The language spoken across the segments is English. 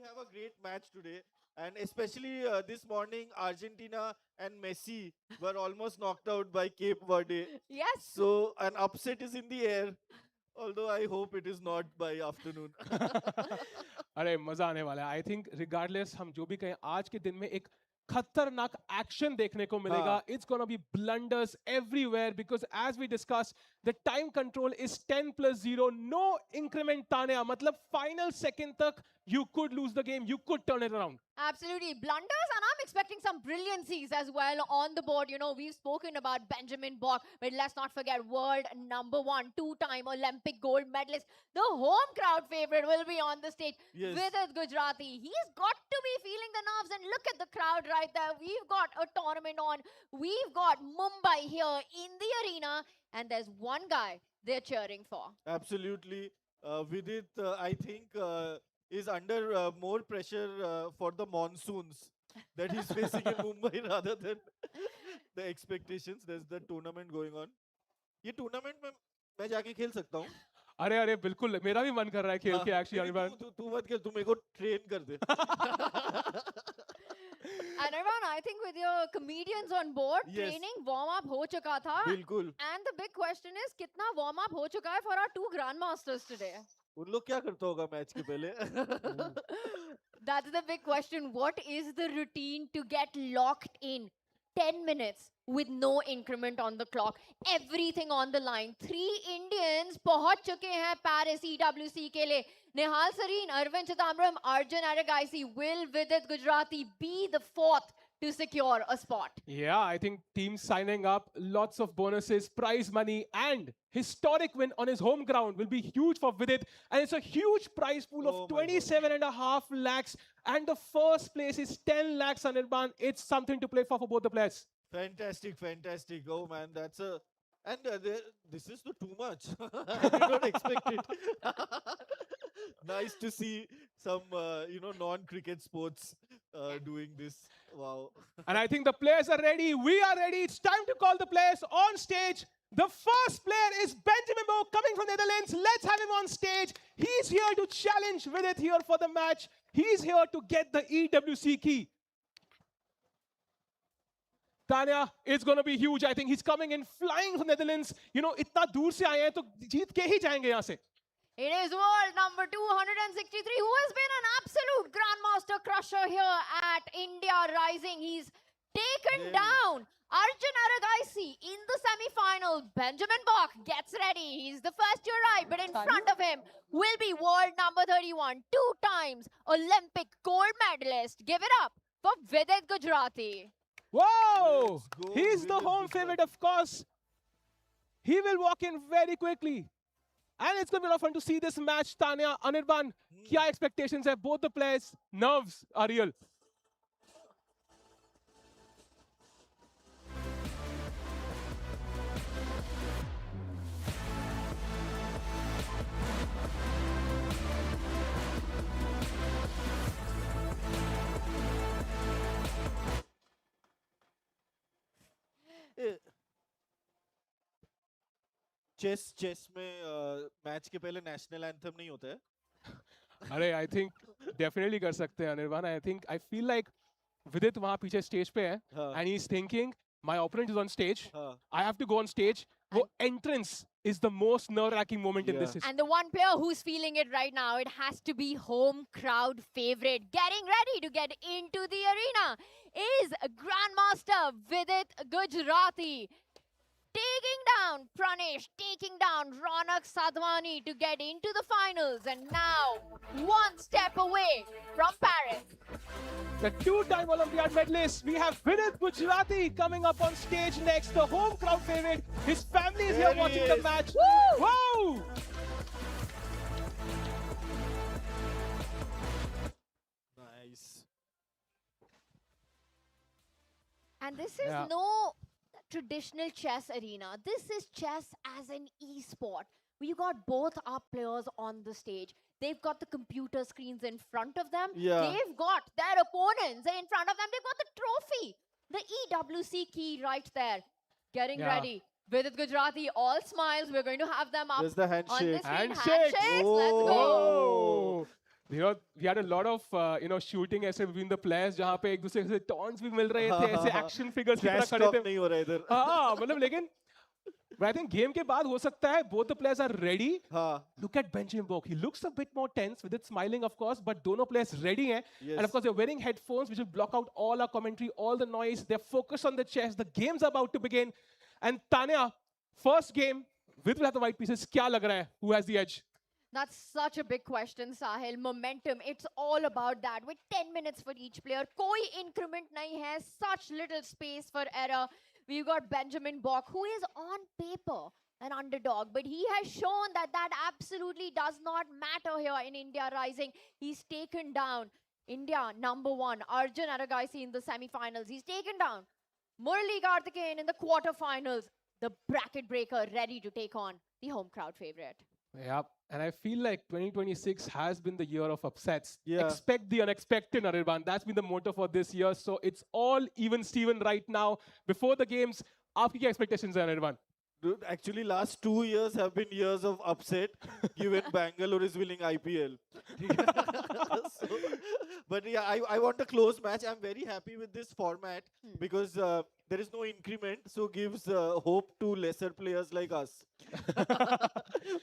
have a great match today. And especially this morning, Argentina and Messi were almost knocked out by Cape Verde. Yes. So an upset is in the air. Although I hope it is not by afternoon. अरे मजा आने वाला है. I think regardless हम जो भी कहें आज के दिन में एक खतरनाक एक्शन देखने को मिलेगा. हाँ. It's gonna be blunders everywhere because as we discussed, the time control is 10+0. No increment Tanya. मतलब final second तक you could lose the game. You could turn it around. Absolutely. Blunders, and I'm expecting some brilliancies as well on the board. You know, we've spoken about Benjamin Bok, but let's not forget world number 1, 2-time Olympic gold medalist. The home crowd favorite will be on the stage. Yes. Vidit Gujrathi. He's got to be feeling the nerves, and look at the crowd right there. We've got a tournament on. We've got Mumbai here in the arena, and there's one guy they're cheering for. Absolutely. Vidit, I think, is under more pressure for the monsoons that he's facing in Mumbai rather than the expectations. There's the tournament going on. ये tournament में मैं जाके खेल सकता हूँ. अरे अरे बिल्कुल मेरा भी मन कर रहा है खेल के actually अनिर्बान. तू मत खेल, तू मेरे को train कर दे. And Irfan, I think with your comedians on board, Yes. training warm-up ho chuka tha. बिल्कुल. And the big question is, kitna warm-up ho chuka hai for our 2 grandmasters today? उन लोग क्या करता होगा मैच के पहले? That's the big question. What is the routine to get locked in? 10 minutes with no increment on the clock. Everything on the line. 3 Indians पहुंच चुके हैं Paris EWC के लिए. Nihal Sareen, Arvind Chidambaram, Arjun Aragaisi. Will Vidit Gujrathi be the 4th to secure a spot? Yeah, I think teams signing up, lots of bonuses, prize money, and historic win on his home ground will be huge for Vidit. And it's a huge prize pool Oh of my God. 27.5 lakhs. And the first place is 10 lakhs, Anirban. It's something to play for both the players. Fantastic, fantastic. Oh man, that's a... And this is too much. I did not expect it. Nice to see some, non-cricket sports doing this. Wow. And I think the players are ready. We are ready. It's time to call the players on stage. The first player is Benjamin Bok coming from Netherlands. Let's have him on stage. He's here to challenge Vidit here for the match. He's here to get the EWC key. Tanya, it's going to be huge. I think he's coming in flying from Netherlands. You know, इतना दूर से आए हैं तो जीत के ही जाएंगे यहाँ से. It is world number 263, who has been an absolute grandmaster crusher here at India Rising. He's taken down Arjun Aragaisi in the semi-final. Benjamin Bok gets ready. He's the first to arrive, but in front of him will be world number 31, 2 times Olympic gold medalist. Give it up for Vidit Gujrathi. Whoa! Let's go, He's the Vidit home Gujrathi. favorite, of course. He will walk in very quickly. And it's going to be a lot of fun to see this match, Tanya, Anirban. Kya expectations have both the players? Nerves are real. Chess में match के पहले national anthem नहीं होता है? अरे I think definitely कर सकते हैं Anirban. I feel like Vidit वहाँ पीछे stage पे है हाँ. and he's thinking my opponent is on stage. हाँ. I have to go on stage. वो entrance is the most nerve-wracking moment in this. And the one player who's feeling it right now, it has to be home crowd favorite. Getting ready to get into the arena is Grandmaster Vidit Gujrathi. Taking down Pranesh, taking down Ronak Sadhwani to get into the finals. And now, one step away from Paris. The 2-time Olympiad medalist, we have Vidit Gujrathi coming up on stage next, the home crowd favorite. His family is There here he watching the is. match. Woo! Whoa! Nice. And this is Yeah. no traditional chess arena. This is chess as an e-sport. We got both our players on the stage. They've got the computer screens in front of them. Yeah. They've got their opponents in front of them. They've got the trophy, the EWC key right there. Getting Yeah. ready. Vidit Gujrathi, all smiles. We're going to have them up There's the on the handshake. screen. Handshake. Handshakes. Let's go. Oh! We had a lot of shooting ऐसे between the players जहाँ पे एक दूसरे से taunts भी मिल रहे थे ऐसे action figures की तरह Trash खड़े talk थे नहीं हो रहा इधर. हाँ मतलब लेकिन but I think game के बाद हो सकता है both the players are ready. हाँ. Look at Benjamin Bok. He looks a bit more tense with it smiling, of course, but दोनों players ready हैं. Yes. And of course, they're wearing headphones which will block out all our commentary, all the noise. They're focused on the chess. The game's about to begin. And Tanya, first game with without the white pieces, क्या लग रहा है? Who has the edge? That's such a big question, Sahil. Momentum, it's all about that. With 10 minutes for each player, koi increment nahi hai, such little space for error. We've got Benjamin Bok, who is on paper an underdog, but he has shown that that absolutely does not matter here in India Rising. He's taken down India #1, Arjun Aragaisi in the semi-finals. He's taken down Murali Karthikeyan in the quarterfinals. The bracket breaker ready to take on the home crowd favorite. Yeah, and I feel like 2026 has been the year of upsets. Yeah. Expect the unexpected, Anirban. That's been the motto for this year. So it's all even Steven right now. Before the games, आपकी क्या expectations हैं, Anirban? Dude, actually, last 2 years have been years of upset, given Bangalore is winning IPL. So, but yeah, I want a close match. I'm very happy with this format because there is no increment, so gives hope to lesser players like us.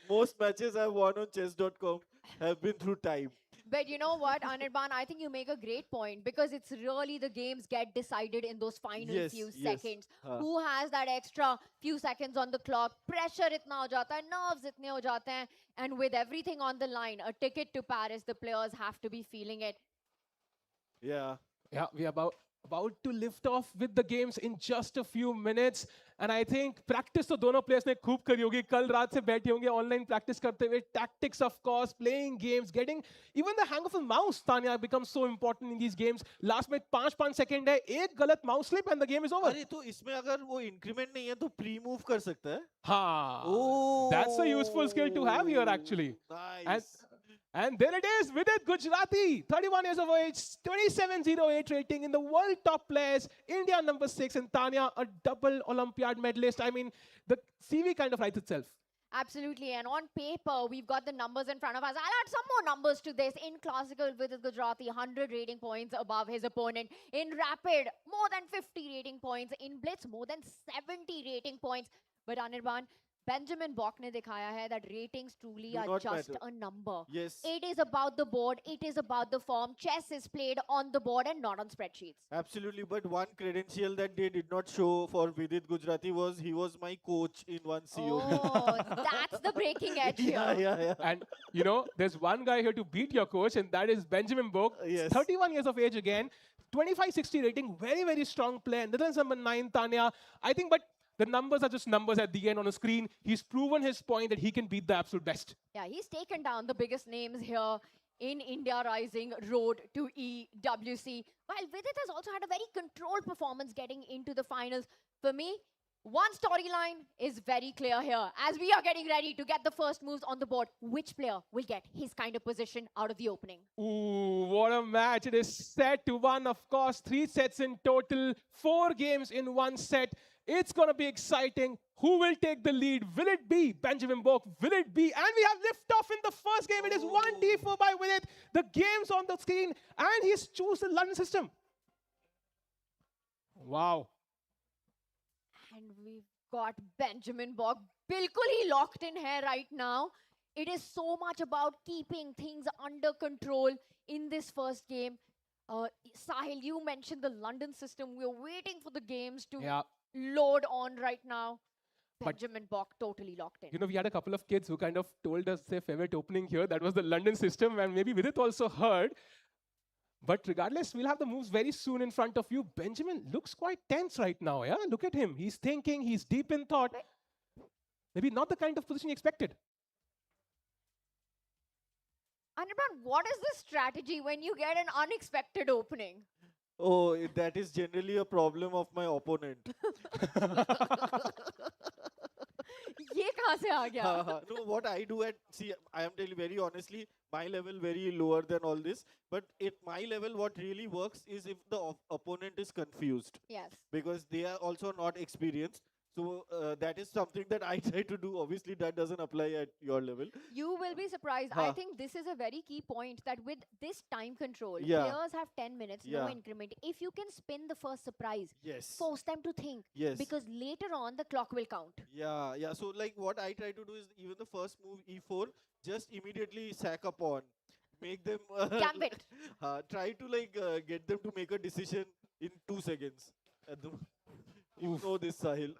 Most matches I've won on chess.com have been through time. But you know what, Anirban, I think you make a great point because it's really the games get decided in those final Yes, few yes. seconds. हाँ. Who has that extra few seconds on the clock? Pressure itna ho jata hai, nerves itne ho jate hain. And with everything on the line, a ticket to Paris, the players have to be feeling it. Yeah. Yeah, we are about to lift off with the games in just a few minutes. And I think practice तो दोनों players ने खूब करी होगी. कल रात से बैठे होंगे online practice करते हुए. Tactics, of course, playing games, getting even the hang of a mouse, Tanya, becomes so important in these games. Last में 5 second है, एक गलत mouse slip and the game is over. अरे तो इसमें अगर वो increment नहीं है तो pre-move कर सकता है? हाँ, Oh, that's a useful skill to have here actually. Nice. And there it is, Vidit Gujrathi, 31 years of age, 2708 rating in the world top players, India #6, and Tanya, a double Olympiad medalist. I mean, the CV kind of writes itself. Absolutely. And on paper, we've got the numbers in front of us. I'll add some more numbers to this. In classical, Vidit Gujrathi, 100 rating points above his opponent. In rapid, more than 50 rating points. In blitz, more than 70 rating points. But Anirban, Benjamin Bok ne dikhaya hai that ratings truly Do are not just matter. a number. Yes. It is about the board. It is about the form. Chess is played on the board and not on spreadsheets. Absolutely, but one credential that they did not show for Vidit Gujrathi was he was my coach in one COB. Oh, that's the breaking edge here. yeah. And, you know, there's one guy here to beat your coach, and that is Benjamin Bok. Yes. 31 years of age again, 2560 rating, very, very strong player. Netherlands #9, Tanya. I think, but the numbers are just numbers at the end on a screen. He's proven his point that he can beat the absolute best. Yeah, he's taken down the biggest names here in India Rising road to EWC. While Vidit has also had a very controlled performance getting into the finals. For me, one storyline is very clear here. As we are getting ready to get the first moves on the board, which player will get his kind of position out of the opening? Ooh, what a match. It is set to one, of course. 3 sets in total, 4 games in 1 set. It's going to be exciting. Who will take the lead? Will it be Benjamin Bok? Will it be? And we have liftoff in the first game. It is 1-4 by Vidit. The game's on the screen. And he's chosen the London system. Wow. And we've got Benjamin Bok. Bilkul he locked in here right now. It is so much about keeping things under control in this first game. Sahil, you mentioned the London system. We're waiting for the games to load on right now. Benjamin Bok totally locked in. You know, we had a couple of kids who kind of told us their favorite opening here. That was the London system, and maybe Vidit also heard. But regardless, we'll have the moves very soon in front of you. Benjamin looks quite tense right now, yeah? Look at him. He's thinking, he's deep in thought. Maybe not the kind of position he expected. Anirban, what is the strategy when you get an unexpected opening? Oh, that is generally a problem of my opponent. ये कहाँ से आ गया? No, what I do see, I am telling you very honestly, my level very lower than all this. But at my level, what really works is if the opponent is confused. Yes. Because they are also not experienced. So that is something that I try to do. Obviously, that doesn't apply at your level. You will be surprised. I Huh. think this is a very key point that with this time control, Yeah. players have 10 minutes, no Yeah. increment. If you can spin the first surprise, Yes. force them to think Yes. because later on the clock will count. Yeah, yeah. So like what I try to do is even the first move E4, just immediately sack a pawn, make them Gambit. try to get them to make a decision in 2 seconds. At the, you Oof. know this, Sahil.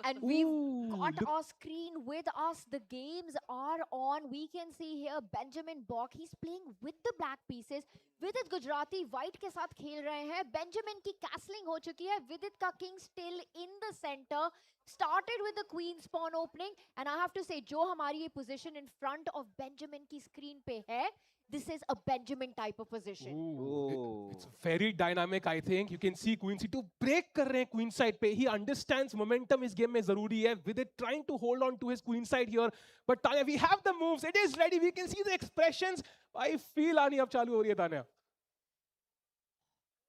And we've Ooh, got look. our screen with us. The games are on. We can see here Benjamin Bok. He's playing with the black pieces. Vidit Gujrathi white के साथ खेल रहे हैं. Benjamin की castling हो चुकी है. Vidit का king still in the center. Started with the queen's pawn opening. And I have to say, जो हमारी ये position in front of Benjamin की screen पे है, this is a Benjamin type of position. Ooh, it's very dynamic, I think. You can see Queen C2 break कर रहे हैं Queen side पे. He understands momentum इस game में ज़रूरी है. With it trying to hold on to his Queen side here. But Tanya, we have the moves. It is ready. We can see the expressions. I feel आनी अब चालू हो रही है Tanya.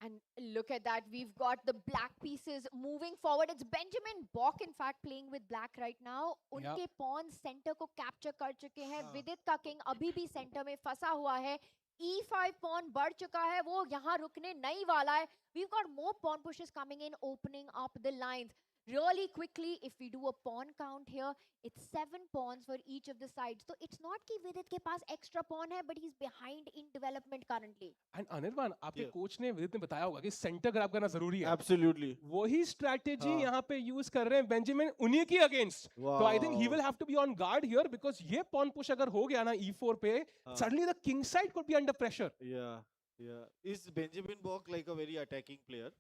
And look at that. We've got the black pieces moving forward. It's Benjamin Bok, in fact, playing with black right now. उनके pawns center को capture कर चुके हैं. विदित का king अभी भी center में फंसा हुआ है. E5 pawn बढ़ चुका है. वो यहाँ रुकने नहीं वाला है. We've got more pawn pushes coming in, opening up the lines. Really quickly, if we do a pawn count here, it's 7 pawns for each of the sides. So it's not कि विदित के पास extra pawn है, but he's behind in development currently. And Anirban, आपके Yeah. Coach ने विदित ने बताया होगा कि सेंटर ग्रैब करना जरूरी है. Absolutely. वही स्ट्रैटेजी हाँ. यहाँ पे यूज कर रहे हैं बेंजामिन उन्हीं की अगेंस्ट. तो I think he will have to be on guard here because ये पॉन पुश अगर हो गया ना E4 पे, suddenly the king side could be under pressure. Yeah, yeah. Is Benjamin Bok like a very attacking player?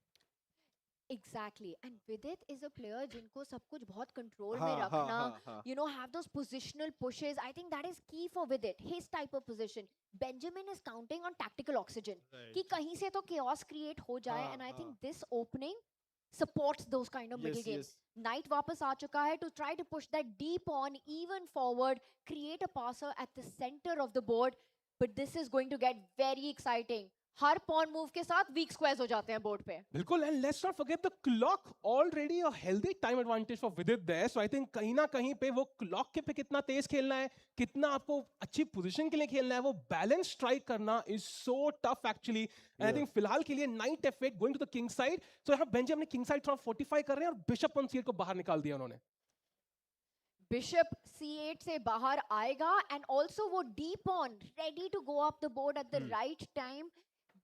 Exactly. And Vidit is a player जिनको सब कुछ बहुत control में हाँ, हाँ, रखना, हाँ, हाँ. you know, have those positional pushes. I think that is key for Vidit, his type of position. Benjamin is counting on tactical oxygen. कि कहीं से तो chaos create हो जाए, हाँ, and I हाँ. think this opening supports those kind of middle Yes, games. yes. Knight वापस आ चुका है to try to push that D pawn even forward, create a passer at the center of the board. But this is going to get very exciting. Her pawn move के साथ weak squares हो जाते हैं board पे. बिल्कुल. And let's not forget the clock, already a healthy time advantage for विदित there. So I think कहीं ना कहीं पे वो क्लॉक के पे कितना तेज खेलना है, कितना आपको अच्छी पोजीशन के लिए खेलना है, वो बैलेंस स्ट्राइक करना is so tough actually. And I think फिलहाल के लिए knight F8 going to the king side. So यहाँ बेंजामिन अपने किंग साइड थोड़ा फोर्टिफाई कर रहे हैं और बिशप ऑन C8 को बाहर निकाल दिया उन्होंने. Bishop C8 से बाहर आएगा and also वो D pawn ready to go up the board at the right time.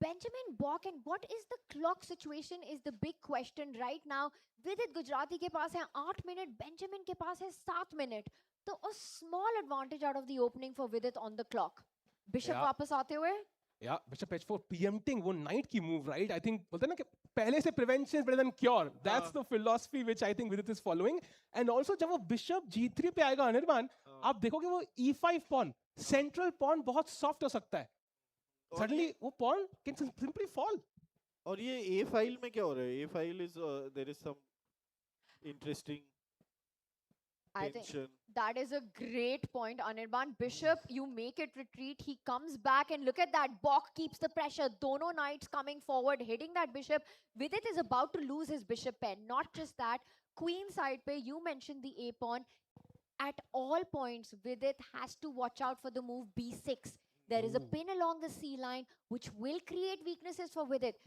Benjamin Bok, and what is the clock situation is the big question right now. Vidit Gujrathi के पास है 8 minute, Benjamin के पास है 7 minute. तो a small advantage out of the opening for Vidit on the clock. Bishop Yeah. वापस आते हुए. Yeah, Bishop H4 preempting वो knight की move, right? I think बोलते हैं ना कि पहले से prevention is better than cure. That's the philosophy which I think Vidit is following. And also जब वो Bishop G3 पे आएगा अनिर्बान, आप देखोगे वो E5 pawn, central pawn बहुत soft हो सकता है. Suddenly वो pawn can simply fall. और ये A file में क्या हो रहा है? A file is there is some interesting I think tension. that is a great point, Anirban. Bishop, you make it retreat. He comes back and look at that. Bok keeps the pressure. Dono knights coming forward, hitting that bishop. Vidit is about to lose his bishop pair. Not just that, queen side pe, you mentioned the A pawn. At all points, Vidit has to watch out for the move B6. There is a pin along the C line, which will create weaknesses for Vidit.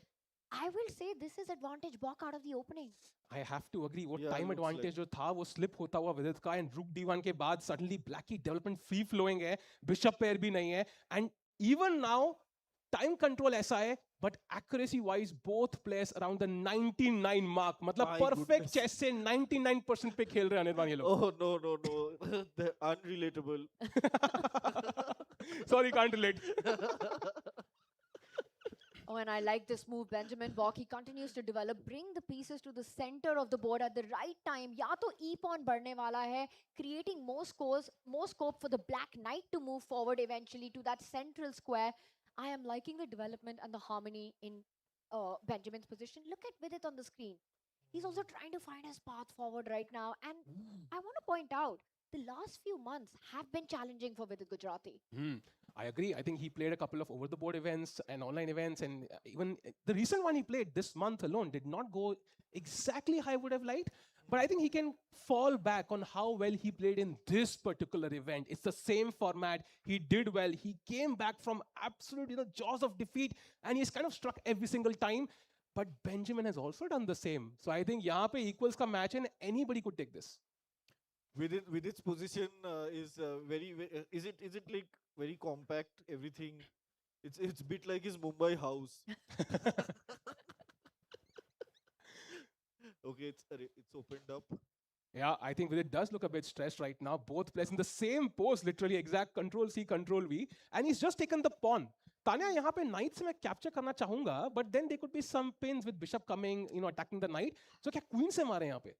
I will say this is advantage Bok out of the opening. I have to agree. वो Yeah, time looks advantage जो था वो slip होता हुआ विदित का, and rook D1 के बाद suddenly black की development free flowing है, bishop pair भी नहीं है, and even now time control ऐसा है, but accuracy wise both players around the 99 mark. मतलब My perfect goodness. chess से 99% पे खेल रहे हैं अनिर्बान ये लोग. Oh no. The unrelatable. Sorry, can't relate. Oh, and I like this move, Benjamin Bok. He continues to develop, bring the pieces to the center of the board at the right time. या तो E pawn बढ़ने वाला है, creating more scores, more scope for the black knight to move forward eventually to that central square. I am liking the development and the harmony in Benjamin's position. Look at Vidit on the screen. He's also trying to find his path forward right now. And I want to point out, the last few months have been challenging for Vidit Gujrathi. I agree. I think he played a couple of over-the-board events and online events, and even the recent one he played this month alone did not go exactly how I would have liked. But I think he can fall back on how well he played in this particular event. It's the same format. He did well. He came back from absolute, jaws of defeat, and he's kind of struck every single time. But Benjamin has also done the same. So I think यहाँ पे equals का match and anybody could take this. With its position is is it like very compact, everything? It's bit like his Mumbai house. Okay, it's opened up. Yeah, I think Vidit does look a bit stressed right now. Both players in the same pose, literally exact control C, control V. And he's just taken the pawn. Tanya, यहाँ पे knight से मैं capture करना चाहूँगा, but then there could be some pins with bishop coming, attacking the knight. So क्या queen से मारे यहाँ पे?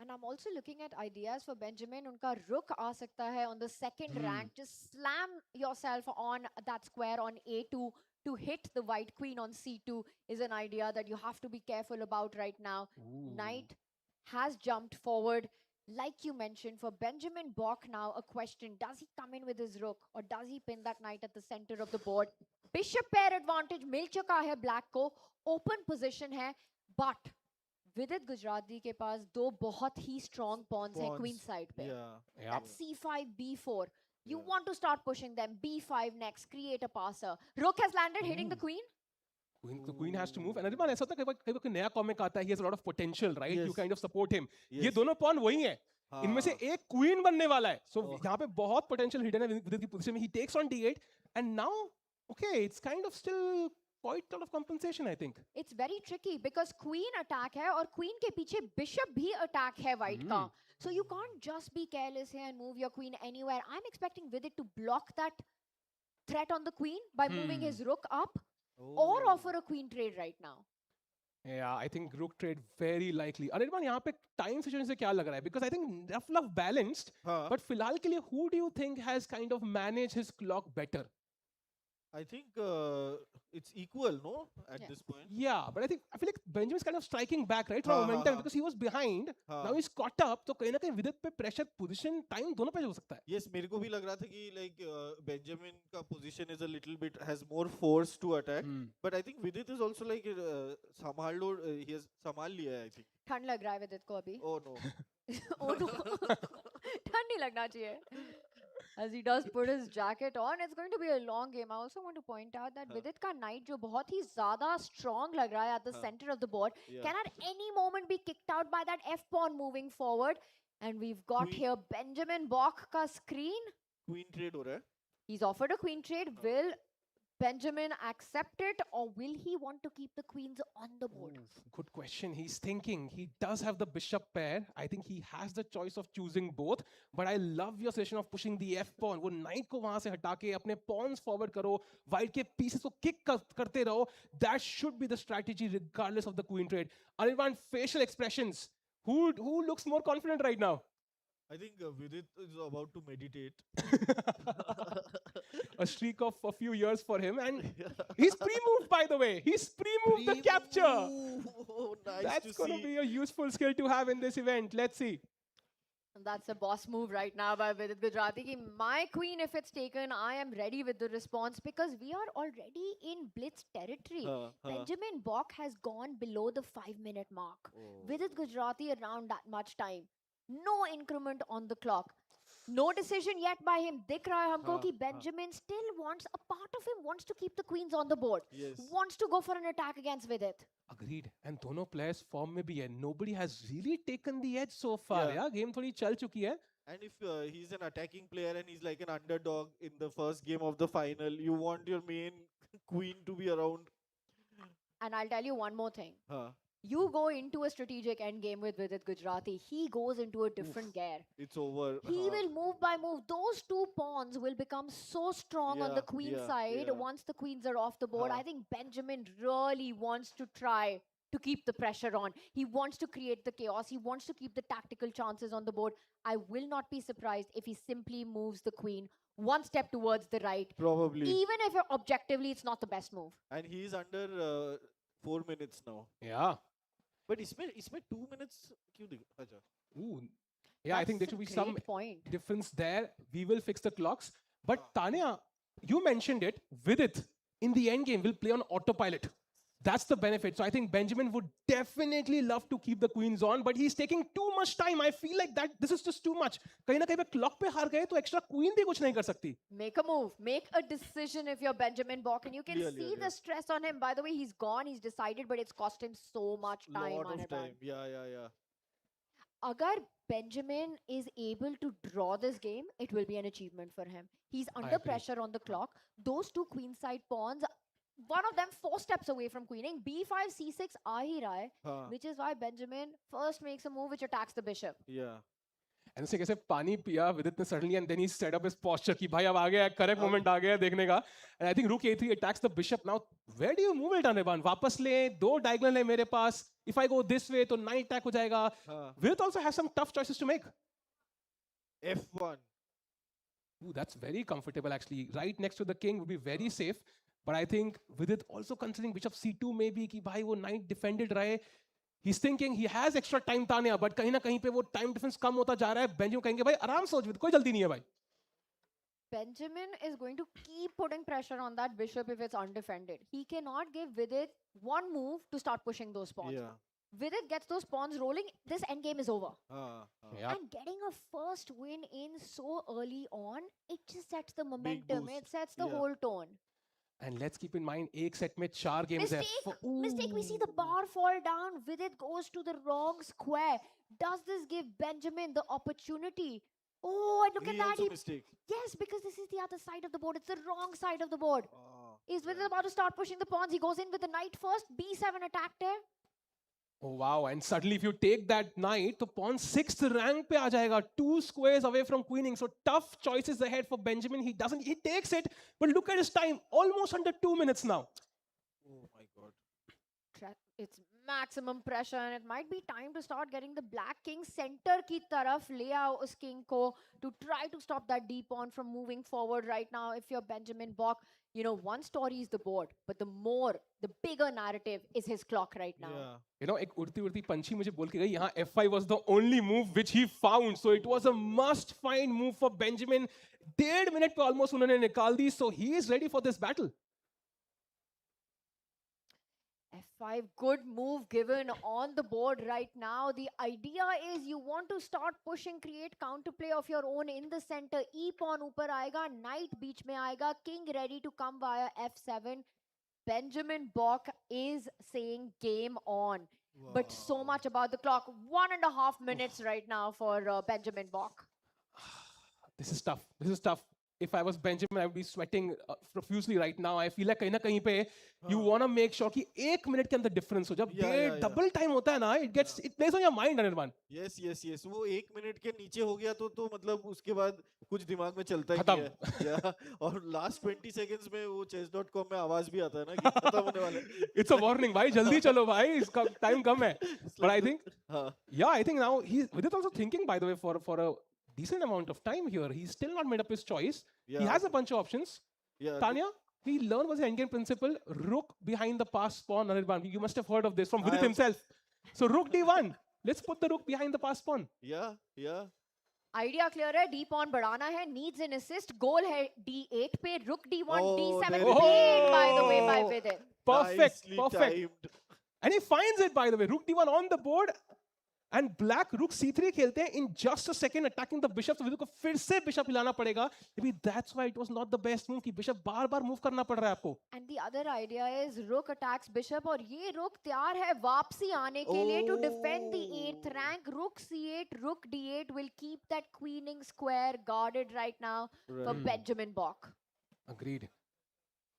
And I'm also looking at ideas for Benjamin. Unka rook aa sakta hai on the second rank. Just slam yourself on that square on A2 to hit the white queen on C2 is an idea that you have to be careful about right now. Knight has jumped forward. Like you mentioned, for Benjamin Bok now, a question. Does he come in with his rook or does he pin that knight at the center of the board? Bishop pair advantage. Mil chuka hai black ko. Open position hai. But Vidit Gujrathi के पास दो बहुत ही strong pawns हैं queen side पे. Yeah. That's C5, B4. You want to start pushing them. B5 next. Create a passer. Rook has landed, hitting the queen. The queen has to move. And Anirban, ऐसा होता है कई बार कोई नया comic आता है, he has a lot of potential, right? Yes. You kind of support him. Yes. ये दोनों pawn वही हैं. इनमें से एक queen बनने वाला है. So Oh. यहाँ पे बहुत potential hidden है Vidit की position में. He takes on D8, and now, okay, it's kind of still quite a lot of compensation, I think. It's very tricky because queen attack है और queen के पीछे bishop भी attack है white का. So you can't just be careless here and move your queen anywhere. I'm expecting Vidit to block that threat on the queen by moving his rook up or offer a queen trade right now. Yeah, I think rook trade very likely. Anirban, यहाँ पे time situation से क्या लग रहा है? Because I think rough balanced, हाँ. but फिलहाल के लिए who do you think has kind of managed his clock better? I think it's equal, no? At Yeah. this point. Yeah, but I feel like Benjamin's kind of striking back, right? From momentum, because he was behind. Now he's caught up. So कहीं ना कहीं Vidit पे pressure, position, time दोनों पे हो सकता है. Yes, मेरे को भी लग रहा था कि like Benjamin का position is a little bit has more force to attack. But I think Vidit is also like संभाल लो, he has संभाल लिया है, I think. ठंड लग रहा है Vidit को अभी. Oh no. Oh no. ठंड नहीं लगना चाहिए. As he does put his jacket on, it's going to be a long game. I also want to point out that Vidit ka knight जो बहुत ही ज़्यादा strong लग रहा है at the center of the board can at any moment be kicked out by that F pawn moving forward. And we've got here Benjamin Bok ka screen. Queen trade हो रहा है. He's offered a queen trade. Will Benjamin accept it or will he want to keep the queens on the board? Good question. He's thinking. He does have the bishop pair. I think he has the choice of choosing both. But I love your suggestion of pushing the F pawn. वो knight को वहाँ से हटा के अपने pawns forward करो. White के pieces को kick करते रहो. That should be the strategy regardless of the queen trade. Anirban, facial expressions. Who looks more confident right now? I think Vidit is about to meditate. A streak of a few years for him, and he's pre-moved, by the way. He's pre-moved the capture. Oh, nice. That's going to be a useful skill to have in this event. Let's see. And that's a boss move right now by Vidit Gujrathi. Ki my queen, if it's taken, I am ready with the response because we are already in blitz territory. Benjamin Bok has gone below the 5-minute mark. Vidit Gujrathi around that much time. No increment on the clock. No decision yet by him. Dikh raha hai humko ki Benjamin still wants, a part of him wants to keep the queens on the board. Yes. Wants to go for an attack against Vidit. Agreed. And दोनों players form में भी है. Nobody has really taken the edge so far. Yeah, game थोड़ी चल चुकी है. And if he's an attacking player and he's like an underdog in the first game of the final, you want your main queen to be around. And I'll tell you one more thing. You go into a strategic endgame with Vidit Gujrathi, he goes into a different gear. It's over. He will move by move. Those two pawns will become so strong on the queen side once the queens are off the board. I think Benjamin really wants to try to keep the pressure on. He wants to create the chaos. He wants to keep the tactical chances on the board. I will not be surprised if he simply moves the queen one step towards the right. Probably. Even if objectively it's not the best move. And he's under 4 minutes now. Yeah. But इसमें 2 minutes क्यों दिखा? अच्छा. Ooh. Yeah, I think there should be some difference there. We will fix the clocks. But Tanya, you mentioned it. Vidit, in the end game, will play on autopilot. That's the benefit. So I think Benjamin would definitely love to keep the queens on, but he's taking too much time. I feel like that this is just too much. कहीं ना कहीं पे clock पे हार गए तो extra queen भी कुछ नहीं कर सकती. Make a move. Make a decision if you're Benjamin Bok. And you can see the stress on him. By the way, he's gone. He's decided, but it's cost him so much time. Lot of time. Yeah. Agar Benjamin is able to draw this game, it will be an achievement for him. He's under agree. pressure on the clock. Those two queenside pawns, one of them 4 steps away from queening. B5, C6 aa hi raha hai, Haan. which is why Benjamin first makes a move which attacks the bishop. Yeah. And से कैसे पानी पिया Vidit ने suddenly, and then he set up his posture कि भाई अब आ गया, correct moment आ गया देखने का. And I think rook a3 attacks the bishop. Now where do you move it, Anirban? वापस ले, 2 diagonal है मेरे पास. If I go this way तो knight attack हो जाएगा. Vidit also has some tough choices to make. F1. Ooh, that's very comfortable actually. Right next to the king would be very safe. But I think Vidit also considering bishop c2 maybe कि भाई वो knight defended रहे. He's thinking he has extra time Tanya, but कहीं ना कहीं पे वो time difference कम होता जा रहा है. Benjamin कहेंगे भाई आराम से हो Vidit, कोई जल्दी नहीं है भाई. Benjamin is going to keep putting pressure on that bishop if it's undefended. He cannot give Vidit one move to start pushing those pawns. Yeah. Vidit gets those pawns rolling, this endgame is over. Yeah. And getting a first win in so early on, it just sets the momentum. boost. It sets the whole tone. And let's keep in mind, एक set में 4 games है. Mistake. We see the bar fall down. Vidit goes to the wrong square. Does this give Benjamin the opportunity? Oh, and look at that. Mistake. Yes, because this is the other side of the board. It's the wrong side of the board. Ah, Is Vidit about to start pushing the pawns? He goes in with the knight first. B7 attack there. Oh wow, and suddenly if you take that knight, तो pawn 6th rank पे आ जाएगा, 2 squares away from queening. So tough choices ahead for Benjamin. He takes it, but look at his time, almost under 2 minutes now. Oh my God. It's maximum pressure and it might be time to start getting the black king center की तरफ ले आओ उस king को to try to stop that d pawn from moving forward right now. If you're Benjamin Bok, you know, one story is the board, but the bigger narrative is his clock right now. Yeah. You know, एक उड़ती पंछी मुझे बोल के गई, यहाँ f5 was the only move which he found. So it was a must find move for Benjamin. 1.5 minute पे almost उन्होंने निकाल दी. So he is ready for this battle. F5, good move given on the board right now. The idea is you want to start pushing, create counterplay of your own in the center. E pawn ऊपर आएगा, knight बीच में आएगा, king ready to come via F7. Benjamin Bok is saying game on. Wow. But so much about the clock. 1.5 minutes right now for Benjamin Bok. This is tough. If I was Benjamin, I would be sweating profusely right now. I feel like कहीं ना कहीं पे you want to make sure कि 1 minute के अंदर difference हो. जब double time होता है ना, it plays on your mind, Anirban. Yes. वो 1 minute के नीचे हो गया तो मतलब उसके बाद कुछ दिमाग में चलता ही नहीं है. Yeah. और last 20 seconds में वो chess.com में आवाज भी आता है ना कि खत्म होने वाला है. It's a warning, भाई जल्दी चलो भाई, इसका time कम है. But I think, I think now Vidit also thinking, by the way, for a decent amount of time here. He's still not made up his choice. Yeah. He has a bunch of options. Yeah. Tanya, he learned was the endgame principle. Rook behind the passed pawn. Anirban, you must have heard of this from Vidit himself. So rook d1. Let's put the rook behind the passed pawn. Yeah. Idea clear है, d pawn बढ़ाना है, needs an assist. Goal है d8 पे, rook d1, d7 played by the way by Vidit. Perfect. Timed. And he finds it, by the way. Rook d1 on the board. And black rook c3 खेलते हैं in just a second, attacking the bishop. तो विदु को फिर से bishop हिलाना पड़ेगा. Maybe that's why it was not the best move कि bishop बार-बार move करना पड़ रहा है आपको. And the other idea is rook attacks bishop और ये rook तैयार है वापसी आने के लिए to defend the 8th rank. Rook c8, rook d8 will keep that queening square guarded right now for Benjamin Bok. Agreed.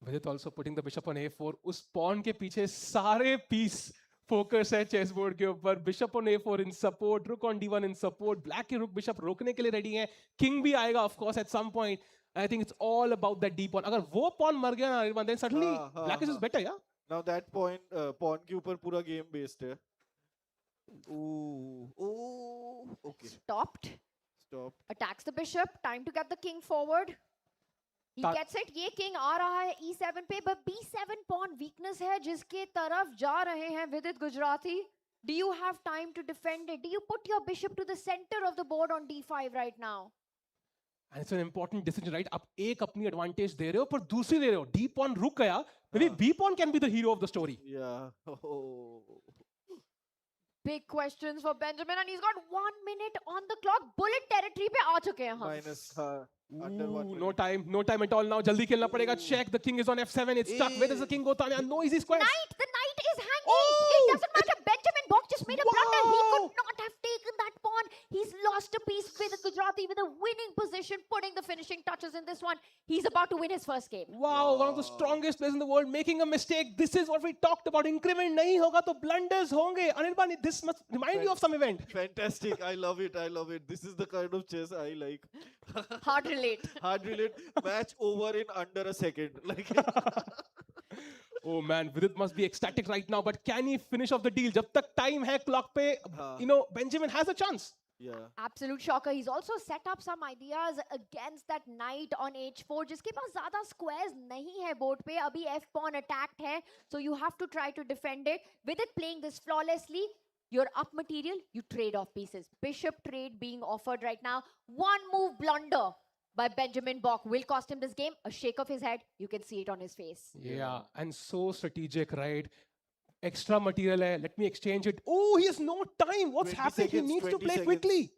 Vidit also putting the bishop on a4. उस pawn के पीछे सारे piece फोकस है chess board के ऊपर. Bishop on a4 in support, rook on d1 in support. Black के rook bishop रोकने के लिए रेडी है. किंग भी आएगा of course at some point. I think it's all about that D pawn. अगर वो पॉन मर गया ना then suddenly black is better. या नाउ दैट पॉइंट पॉन के ऊपर पूरा गेम बेस्ड है. Okay. Stop. Attacks the bishop. Time to get the king forward. He gets it. ये king आ रहा है e7 पे, but b7 pawn weakness है जिसके तरफ जा रहे हैं Vidit Gujrathi. Do you have time to defend it? Do you put your bishop to the center of the board on d5 right now? And it's an important decision, right? आप एक अपनी advantage दे रहे हो, पर दूसरी ले रहे हो. D pawn रुक गया. Maybe B pawn can be the hero of the story. Yeah. Oh. Big questions for Benjamin, and he's got 1 minute on the clock. Bullet territory पे आ चुके हैं हम. Minus under 1 Ooh, minute. no time at all now. Jaldi खेलना पड़ेगा. Check. The king is on F7. It's stuck. Where does the king go, Tanya? No easy squares. The knight is hanging. Oh! It doesn't matter. Benjamin Bok just made a blunder. He Wow! could not have taken that pawn. He's lost a piece with Gujrathi with a winning position, putting the finishing touches in this one. He's about to win his first game. Wow, one of the strongest players in the world making a mistake. This is what we talked about. Increment नहीं होगा तो blunders होंगे. Anirban, this must remind you of some event. Fantastic. I love it. I love it. This is the kind of chess I like. Hard relate. Hard relate. Match over in under a second. Like. Oh man, Vidit must be ecstatic right now. But can he finish off the deal? जब तक time है clock पे, you know, Benjamin has a chance. Yeah. Absolute shocker. He's also set up some ideas against that knight on h4, जिसके पास ज़्यादा squares नहीं है board पे. अभी f pawn attacked है, so you have to try to defend it. With it playing this flawlessly, you're up material, you trade off pieces. Bishop trade being offered right now. One move blunder by Benjamin Bok will cost him this game. A shake of his head, you can see it on his face. Yeah, and so strategic, right? Extra material hai. Let me exchange it. Oh, he has no time. What's 20 happening? seconds, He needs to 20 play seconds. quickly.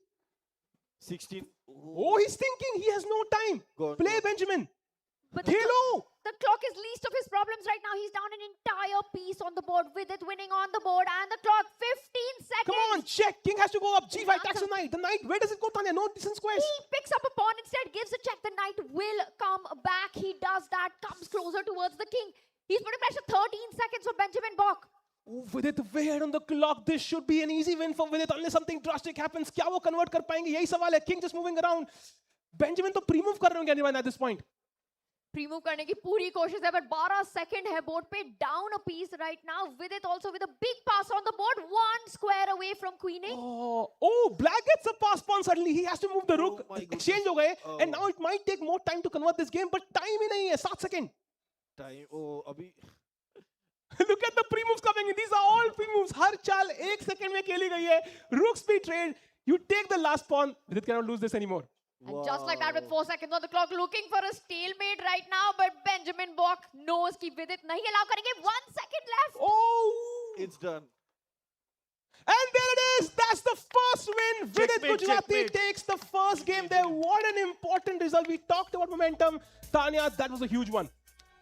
16. Oh, he's thinking. He has no time. Go on, Play, go on. Benjamin. But Hello. the clock is least of his problems right now. He's down an entire piece on the board with it winning on the board and the clock 15 seconds. Come on, check. King has to go up. G5 attacks the knight. The knight, where does it go, Tanya? No decent squares. He picks up a pawn instead, gives a check. The knight will come back. He does that, comes closer towards the king. He's putting pressure. 13 seconds for Benjamin Bok. Oh, Vidit, where on the clock? This should be an easy win for Vidit unless something drastic happens. क्या वो convert कर पाएंगे? यही सवाल है. King just moving around. Benjamin तो pre-move कर रहे होंगे anyone at this point. Pre-move करने की पूरी कोशिश है, but 12 seconds है board पे, down a piece right now. With it also with a big pass on the board, one square away from queening. Oh, black gets a pass pawn suddenly. He has to move the rook. my goodness. Exchange हो गए. Oh. And now it might take more time to convert this game, but time ही नहीं है. 7 seconds. Time. Oh, abhi. Look at the pre-moves coming in. These are all pre-moves. हर चाल 1 second में खेली गई है. Rook speed trade. You take the last pawn. Vidit cannot lose this anymore. And just like that, with 4 seconds on the clock, looking for a stalemate right now, but Benjamin Bok knows कि Vidit नहीं allow करेंगे. 1 second left. Oh! It's done. And there it is. That's the first win. Vidit Checkmate, Gujrathi checkmate. takes the first game there. What an important result. We talked about momentum. Tanya, that was a huge one.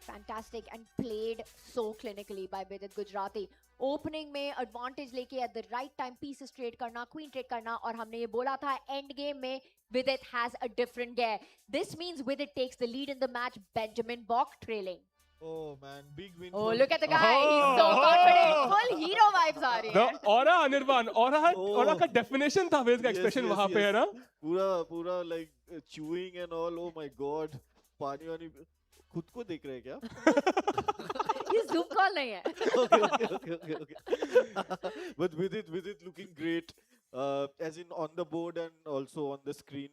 Fantastic and played so clinically by Vidit Gujrathi. Opening में advantage लेके at the right time pieces trade करना, queen trade करना, और हमने ये बोला था end game में Vidit has a different gear. This means Vidit takes the lead in the match. Benjamin Bok trailing. Oh man, big win. Oh, for- look at the guy. He's so confident. Full hero vibes आ रही The हैं. aura, Anirban. Oh. Aura का definition था Vidit का Yes, expression yes, वहाँ पे है yes. ना? पूरा like chewing and all. Oh my god. पानी वानी खुद को देख रहे हैं क्या? ये zoom call नहीं है. okay. But with it looking great, as in on the board and also on the screen.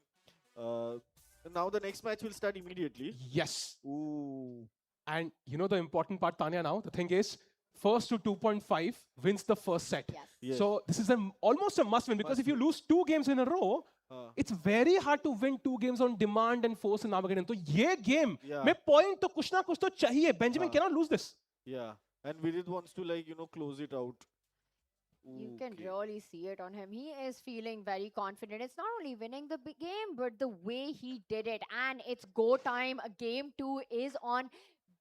Now the next match will start immediately. Yes. Ooh. And you know the important part, Tanya, now? The thing is, first to 2.5 wins the first set. Yes. Yes. So this is almost a must win because if you lose 2 games in a row, it's very hard to win 2 games on demand and force in Armageddon. So ये game Yeah. में point तो कुछ ना कुछ तो चाहिए. Benjamin cannot lose this. Yeah. And Vidit wants to close it out. You can Okay. really see it on him. He is feeling very confident. It's not only winning the big game, but the way he did it. And it's go time. Game 2 is on.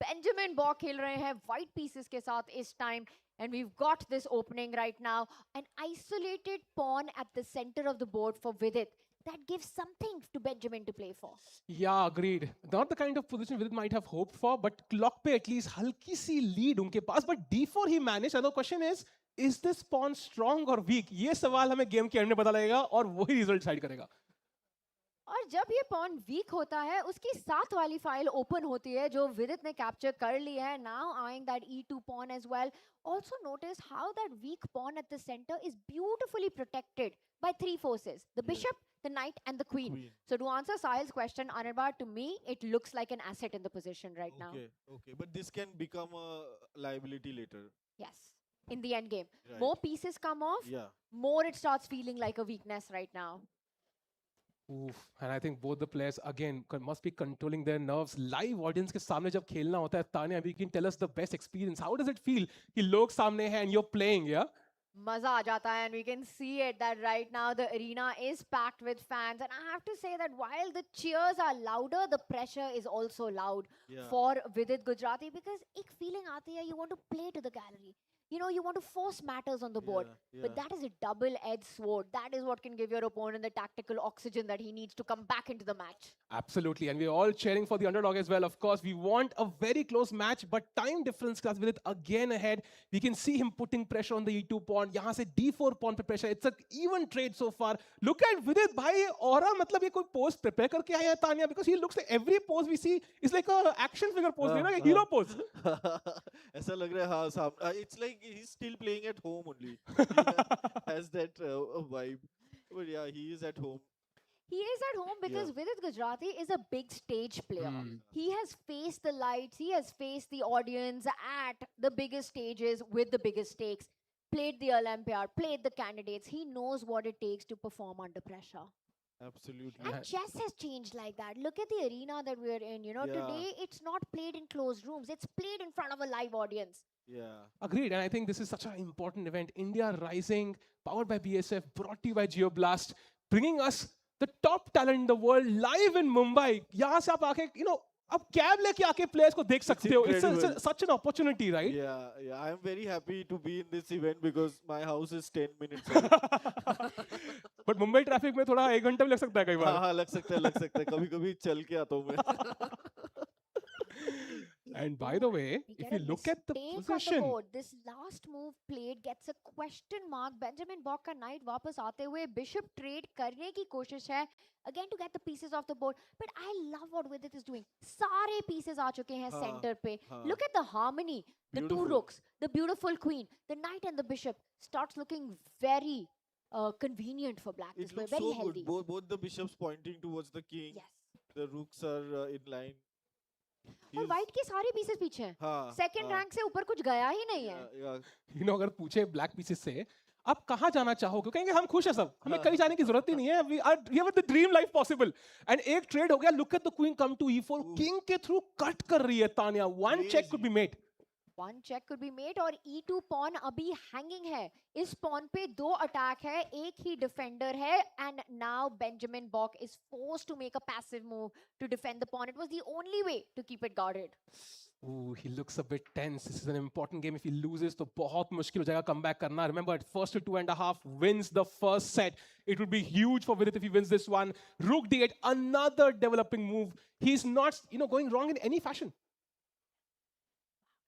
Benjamin Bok खेल रहे हैं white pieces के साथ इस time. And we've got this opening right now. An isolated pawn at the center of the board for Vidit. That gives something to Benjamin to play for. Yeah, agreed. Not the kind of position Vidit might have hoped for, but clock पे at least हल्की सी lead उनके पास. But D4 he managed. And the question is this pawn strong or weak? ये सवाल हमें game के end में पता लगेगा और वही result decide करेगा. और जब ये पॉन वीक होता है उसकी साथ वाली फाइल ओपन होती है जो विदित ने कैप्चर कर ली है. Now eyeing that E2 pawn as well. Also notice how that weak pawn at the center is beautifully protected by 3 forces: the bishop, the knight, and the queen. So to answer Sahil's question, Anirban, to me it looks like an asset in the position right now. Okay. But this can become a liability later. Yes, in the end game. Right. More pieces come off, Yeah. more it starts feeling like a weakness right now. Oof. And I think both the players again must be controlling their nerves. Live audience के सामने जब खेलना होता है, Tanya, you can tell us the best experience. How does it feel कि लोग सामने हैं and you're playing, yeah? Maza aa jata hai, and we can see it that right now the arena is packed with fans, and I have to say that while the cheers are louder, the pressure is also loud for Vidit Gujrathi, because ek feeling aati hai, you want to play to the gallery. You know, you want to force matters on the board. But that is a double-edged sword. That is what can give your opponent the tactical oxygen that he needs to come back into the match. Absolutely. And we're all cheering for the underdog as well. Of course, we want a very close match, but time difference comes with it again ahead. We can see him putting pressure on the E2 pawn. Yahan se D4 pawn pe pressure. It's an even trade so far. Look at Vidit, bhai, aura, matlab ye koi pose prepare karke aaya hai Tanya, because he looks like every pose we see is like a action figure pose, a hero pose. ऐसा लग रहा है हाँ साहब. It's like he's still playing at home only. Has that vibe. But yeah, he is at home. He is at home because Vidit Gujrathi is a big stage player. He has faced the lights, he has faced the audience at the biggest stages with the biggest stakes, played the Olympiad, played the candidates. He knows what it takes to perform under pressure. Absolutely. And chess has changed like that. Look at the arena that we're in. You know, today it's not played in closed rooms. It's played in front of a live audience. Yeah. Agreed. And I think this is such an important event. India Rising, powered by BASF, brought to you by GeoBlast, bringing us the top talent in the world live in Mumbai. यहाँ से आप आके, you know, आप cab लेके आके players को देख सकते हो. It's such an opportunity, right? Yeah, yeah. I am very happy to be in this event because my house is 10 minutes away. But Mumbai traffic में थोड़ा 1 घंटा भी लग सकता है कई बार. हाँ, लग सकता है. कभी-कभी चल के आता हूँ मैं. And by the way, if you look at the position, this last move played gets a question mark. Benjamin Bok का knight वापस आते हुए bishop trade करने की कोशिश है, again to get the pieces off the board. But I love what Vidit is doing. सारे pieces आ चुके हैं center पे. Look at the harmony. The two rooks, the beautiful queen, the knight and the bishop starts looking very convenient for black. It looks very so healthy. good. Both the bishops pointing towards the king. Yes. The rooks are in line. और white के सारे pieces पीछे हैं. Second rank से ऊपर कुछ गया ही नहीं है. You know, अगर पूछे black pieces से आप कहाँ जाना चाहोगे, कहेंगे हम खुश हैं सब, हमें कहीं जाने की जरूरत ही नहीं है. We have the dream life possible. And एक trade हो गया. Look at the queen come to e4. King के through cut कर रही है Tanya. One check could be made. One check could be made और E2 pawn अभी hanging है. इस pawn पे 2 attack है, एक ही defender है, and now Benjamin Bok is forced to make a passive move to defend the pawn. It was the only way to keep it guarded. Ooh, he looks a bit tense. This is an important game. If he loses, तो बहुत मुश्किल हो जाएगा comeback करना. Remember, at first to 2.5 wins the first set. It would be huge for Vidit if he wins this one. Rook D8, another developing move. He's not, going wrong in any fashion.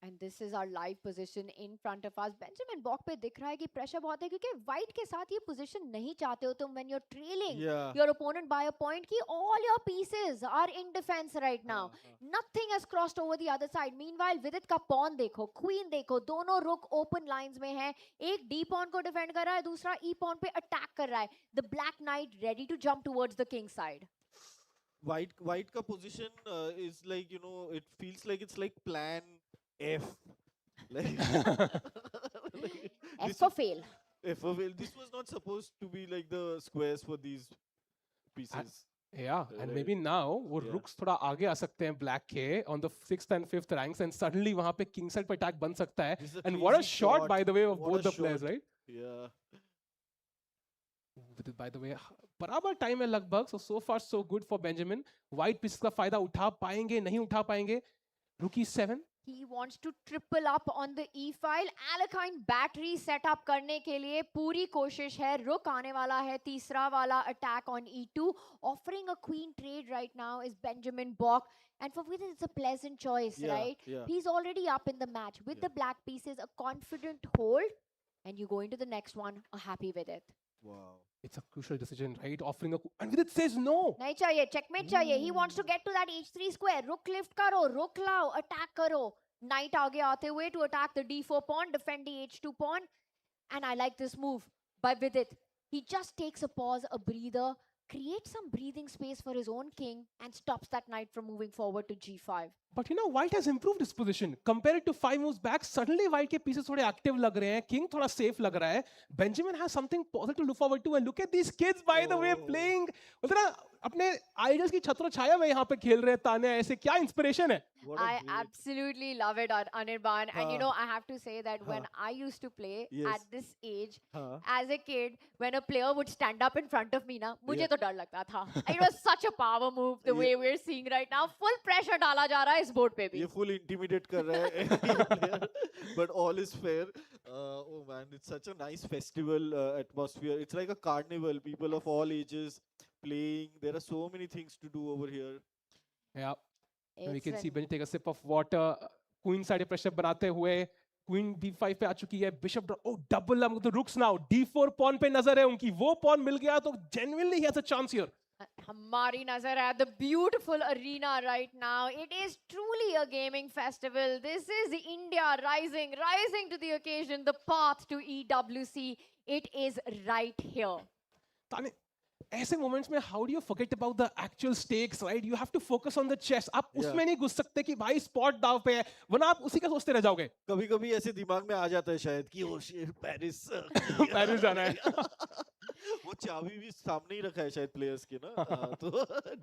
And this is our live position in front of us. Benjamin Bok पे दिख रहा है कि pressure बहुत है क्योंकि white के साथ ये position नहीं चाहते हो तुम when you're trailing your opponent by a point कि all your pieces are in defense right now. Nothing has crossed over the other side. Meanwhile, Vidit का pawn देखो, queen देखो, दोनों rook open lines में हैं. एक D pawn को defend कर रहा है, दूसरा E pawn पे attack कर रहा है. The black knight ready to jump towards the king side. White ka position is like, it feels like it's like plan F. Like, F for fail. F for fail. This was not supposed to be like the squares for these pieces. Yeah, and maybe now वो rooks थोड़ा आगे आ सकते हैं black के on the 6th and 5th ranks, and suddenly वहाँ पे king side पे attack बन सकता है. And what a shot, by the way, of both the players, right? Yeah. By the way, बराबर time है लगभग, so far so good for Benjamin. White pieces का फायदा उठा पाएंगे, नहीं उठा पाएंगे. Rook E7. He wants to triple up on the E file. Alekine battery set up करने के लिए पूरी कोशिश है. Rook आने वाला है. तीसरा वाला attack on E2. Offering a queen trade right now is Benjamin Bok. And for Vidit, it's a pleasant choice, right? Yeah. He's already up in the match. With the black pieces, a confident hold. And you go into the next one, happy with it. Wow. It's a crucial decision, right? Offering a... And Vidit says no. नहीं चाहिए, checkmate चाहिए. He wants to get to that H3 square. Rook lift करो, rook लाओ, attack करो. Knight आगे आते हुए to attack the D4 pawn, defend the H2 pawn. And I like this move by Vidit. He just takes a pause, a breather, creates some breathing space for his own king and stops that knight from moving forward to G5. But White has improved his position. Compared to 5 moves back, suddenly White के pieces थोड़े active लग रहे हैं. King थोड़ा safe लग रहा है. Benjamin has something positive to look forward to. And look at these kids, by the way, playing. अपने आइडल्स की छत्र छाया में यहाँ पे खेल रहे हैं तान्या, ऐसे क्या इंस्पिरेशन है? What a I great. absolutely love it, Anirban. And you Huh. know, I have to say that when Huh. I used to play Yes. at this age, Huh. as a kid, when a player would stand up in front of me, na, Yeah. मुझे तो डर लगता था. It was such a power move, the way Yeah. we're seeing right now. Full pressure डाला जा रहा है इस board पे भी. ये full intimidate कर रहा है every player, but all is fair. Oh man, it's such a nice festival atmosphere. It's like a carnival. People of all ages playing. There are so many things to do over here. Yeah. We It's can see an- Benji take a sip of water. Queen side pressure बनाते हुए Queen D5 पे आ चुकी है. Bishop oh double up the rooks now. D4 pawn पे नजर है उनकी. वो pawn मिल गया तो genuinely he has a chance here. हमारी नजर है the beautiful arena right now. It is truly a gaming festival. This is India rising to the occasion. The path to EWC. It is right here. ताने ऐसे moments में how do you forget about the actual stakes, right? You have to focus on the chess. आप Yeah. उसमें नहीं घुस सकते कि भाई spot दाव पे है, वरना आप उसी का सोचते रह जाओगे. कभी कभी ऐसे दिमाग में आ जाता है शायद कि ओ शिट पेरिस पेरिस जाना है. वो चाबी भी सामने ही रखा है शायद प्लेयर्स के ना तो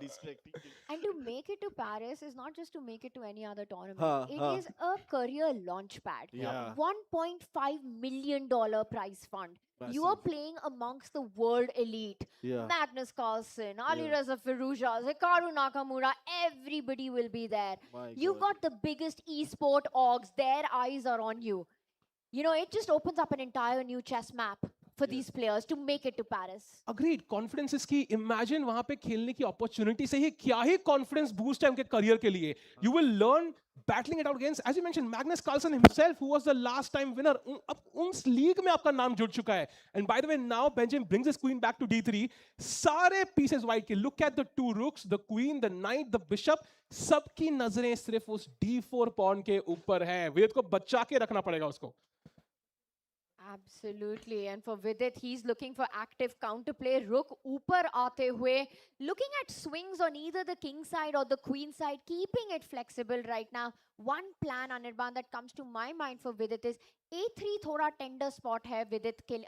distracting. And to make it to Paris is not just to make it to any other tournament. हाँ, It हाँ. is a career launch pad. Yeah. $1.5 million prize fund. You are Massive. playing amongst the world elite. Yeah. Magnus Carlsen, Ali Yeah. Reza Firouzja, Hikaru Nakamura, everybody will be there. My You've God. got the biggest esport orgs. Their eyes are on you. You know, it just opens up an entire new chess map for Yeah. these players to make it to Paris. Agreed. Confidence is key. Imagine वहाँ पे खेलने की opportunity से ही क्या ही confidence boost है उनके career के लिए. You will learn battling it out against, as you mentioned, Magnus Carlsen himself, who was the last time winner. अब उस league में आपका नाम जुड़ चुका है. And by the way, now Benjamin brings his queen back to D3. सारे pieces white के. Look at the two rooks, the queen, the knight, the bishop. सबकी नजरें सिर्फ उस D4 pawn के ऊपर हैं. वेद को बचा के रखना पड़ेगा उसको. Absolutely. And for Vidit, he's looking for active counterplay. Rook upar aate hue. Looking at swings on either the king side or the queen side, keeping it flexible right now. One plan, Anirban, that comes to my mind for Vidit is A3 thoda tender spot hai Vidit ke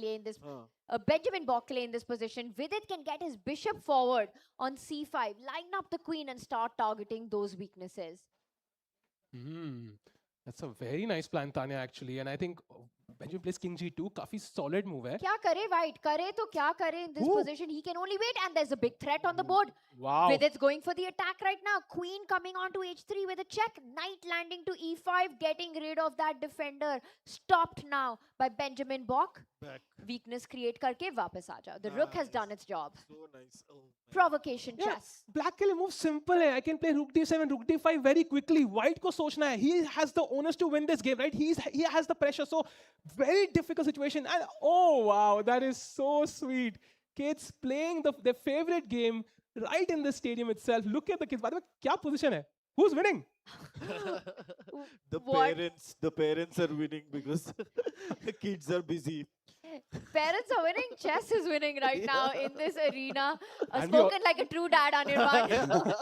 liye in this. Benjamin Bok in this position. Vidit can get his bishop forward on C5, line up the queen and start targeting those weaknesses. That's a very nice plan, Tanya, actually. And I think Benjamin plays King G2. काफी solid move है. क्या करे white? करे तो क्या करे in this Ooh. position? He can only wait and there's a big threat on the board. Wow. Vidit's going for the attack right now. Queen coming on to H3 with a check. Knight landing to E5, getting rid of that defender. Stopped now by Benjamin Bok. Back. Weakness create करके वापस आ जाओ. The rook has done its job. So nice. Oh, man. Provocation Yeah, chess. black के लिए move simple है. I can play rook d7, rook d5 very quickly. White को सोचना है. He has the onus to win this game, right? He has the pressure. So very difficult situation. And oh wow, that is so sweet. Kids playing their favorite game right in the stadium itself. Look at the kids. By the way, क्या position है? Who's winning? What? The parents are winning because the kids are busy. Parents are winning. Chess is winning right now in this arena. And we Spoken like a true dad, Anirban.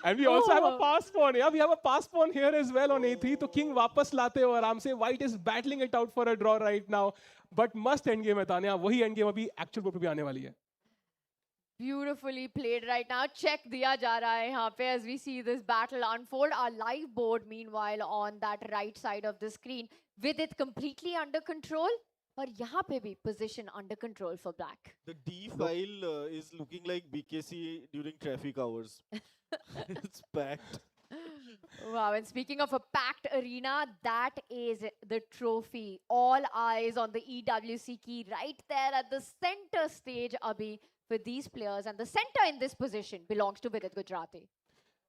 And we also have a Oh. pass pawn. Yeah, we have a pass pawn here as well on A3. तो King वापस लाते हो आराम से. White is battling it out for a draw right now. But must end game है तान्या. वही end game अभी actual board पे भी आने वाली है. Beautifully played right now. Check दिया जा रहा है यहाँ पे as we see this battle unfold. Our live board, meanwhile, on that right side of the screen, with it completely under control. और यहाँ पे भी position under control for black. The D file is looking like BKC during traffic hours. It's packed. Wow, and speaking of a packed arena, that is the trophy. All eyes on the EWC key right there at the center stage, Abhi, for these players. And the center in this position belongs to Vidit Gujrathi.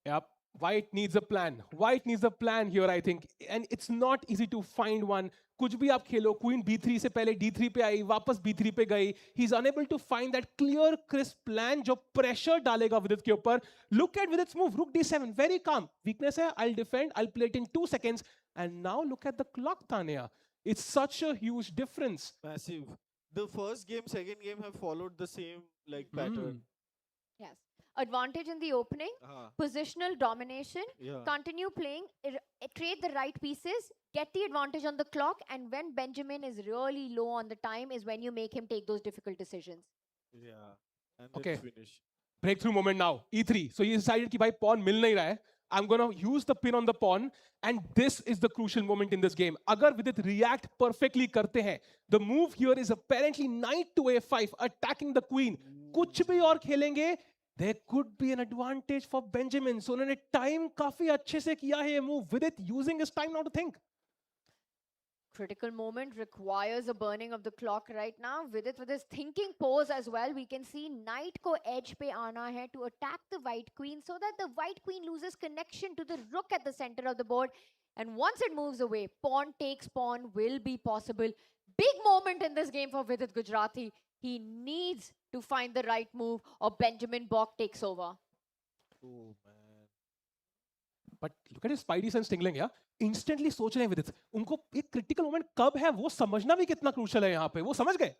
Yep. White needs a plan. White needs a plan here, I think. And it's not easy to find one. कुछ भी आप खेलो, Queen B3 से पहले D3 पे आई, वापस B3 पे गई. He's unable to find that clear, crisp plan जो pressure डालेगा Vidit के ऊपर. Look at Vidit's move, Rook D7, very calm. Weakness है, I'll defend, I'll play it in 2 seconds. And now look at the clock, Tanya. It's such a huge difference. Massive. The first game, second game have followed the same pattern. Yes. Advantage in the opening, positional domination, Yeah. continue playing, trade the right pieces, get the advantage on the clock, and when Benjamin is really low on the time is when you make him take those difficult decisions. Yeah. And then Okay. finish. Breakthrough moment now. E3. So he decided कि भाई pawn मिल नहीं रहा है. I'm gonna use the pin on the pawn, and this is the crucial moment in this game. अगर Vidit react perfectly करते हैं, the move here is apparently knight to a5, attacking the queen. कुछ भी और खेलेंगे, there could be an advantage for Benjamin. So उन्होंने time काफी अच्छे से किया है ये move. Vidit using his time now to think. Critical moment requires a burning of the clock right now. Vidit with his thinking pose as well. We can see knight ko edge pe aana hai to attack the white queen so that the white queen loses connection to the rook at the center of the board. And once it moves away, pawn takes pawn will be possible. Big moment in this game for Vidit Gujrathi. He needs to find the right move or Benjamin Bok takes over. Oh man. But look at his spidey sense tingling, yeah. Instantly सोच रहे हैं विदित. उनको एक critical moment कब है वो समझना भी कितना crucial है यहाँ पे. वो समझ गए.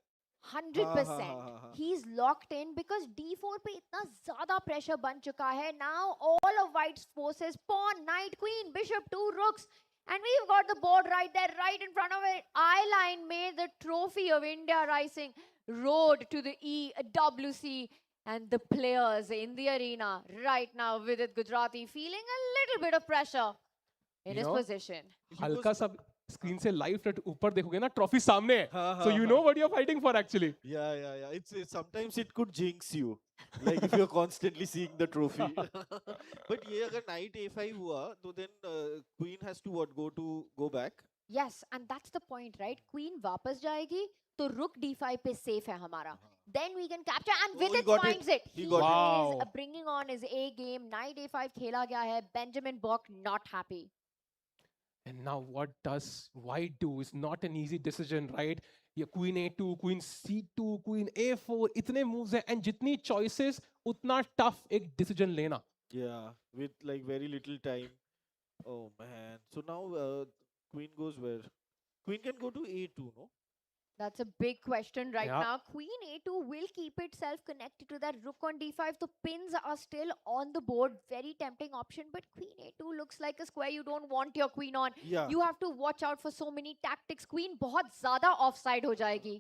100%. He's locked in because d4 पे इतना ज़्यादा pressure बन चुका है. Now all of white's forces, pawn, knight, queen, bishop, 2 rooks. And we've got the board right there, right in front of it. Eyeline made the trophy of India Rising road to the EWC. And the players in the arena right now, Vidit Gujrathi feeling a little bit of pressure in his position. हल्का सा screen से live net ऊपर देखोगे ना trophy सामने है. हाँ, So हाँ, you हाँ. know what you're fighting for actually. Yeah. It's sometimes it could jinx you, like if you're constantly seeing the trophy. But ये अगर knight a5 हुआ, तो then queen has to go back. Yes, and that's the point, right? Queen वापस जाएगी, तो rook d5 पे safe है हमारा. Then we can capture, and Oh, he Vidit got it. finds it. He He got it. Wow. is bringing on his A game. Knight a5 खेला गया है. Benjamin Bok not happy. And now what does white do? It's not an easy decision, right? ये queen a2, queen c2, queen a4, इतने moves हैं and जितनी choices उतना tough एक decision लेना. Yeah, with like very little time. Oh man. So now queen goes where? Queen can go to a2, no? That's a big question right Yeah. now. Queen a2 will keep itself connected to that rook on d5. The pins are still on the board. Very tempting option, but queen a2 looks like a square you don't want your queen on. Yeah. You have to watch out for so many tactics. Queen बहुत ज़्यादा offside हो जाएगी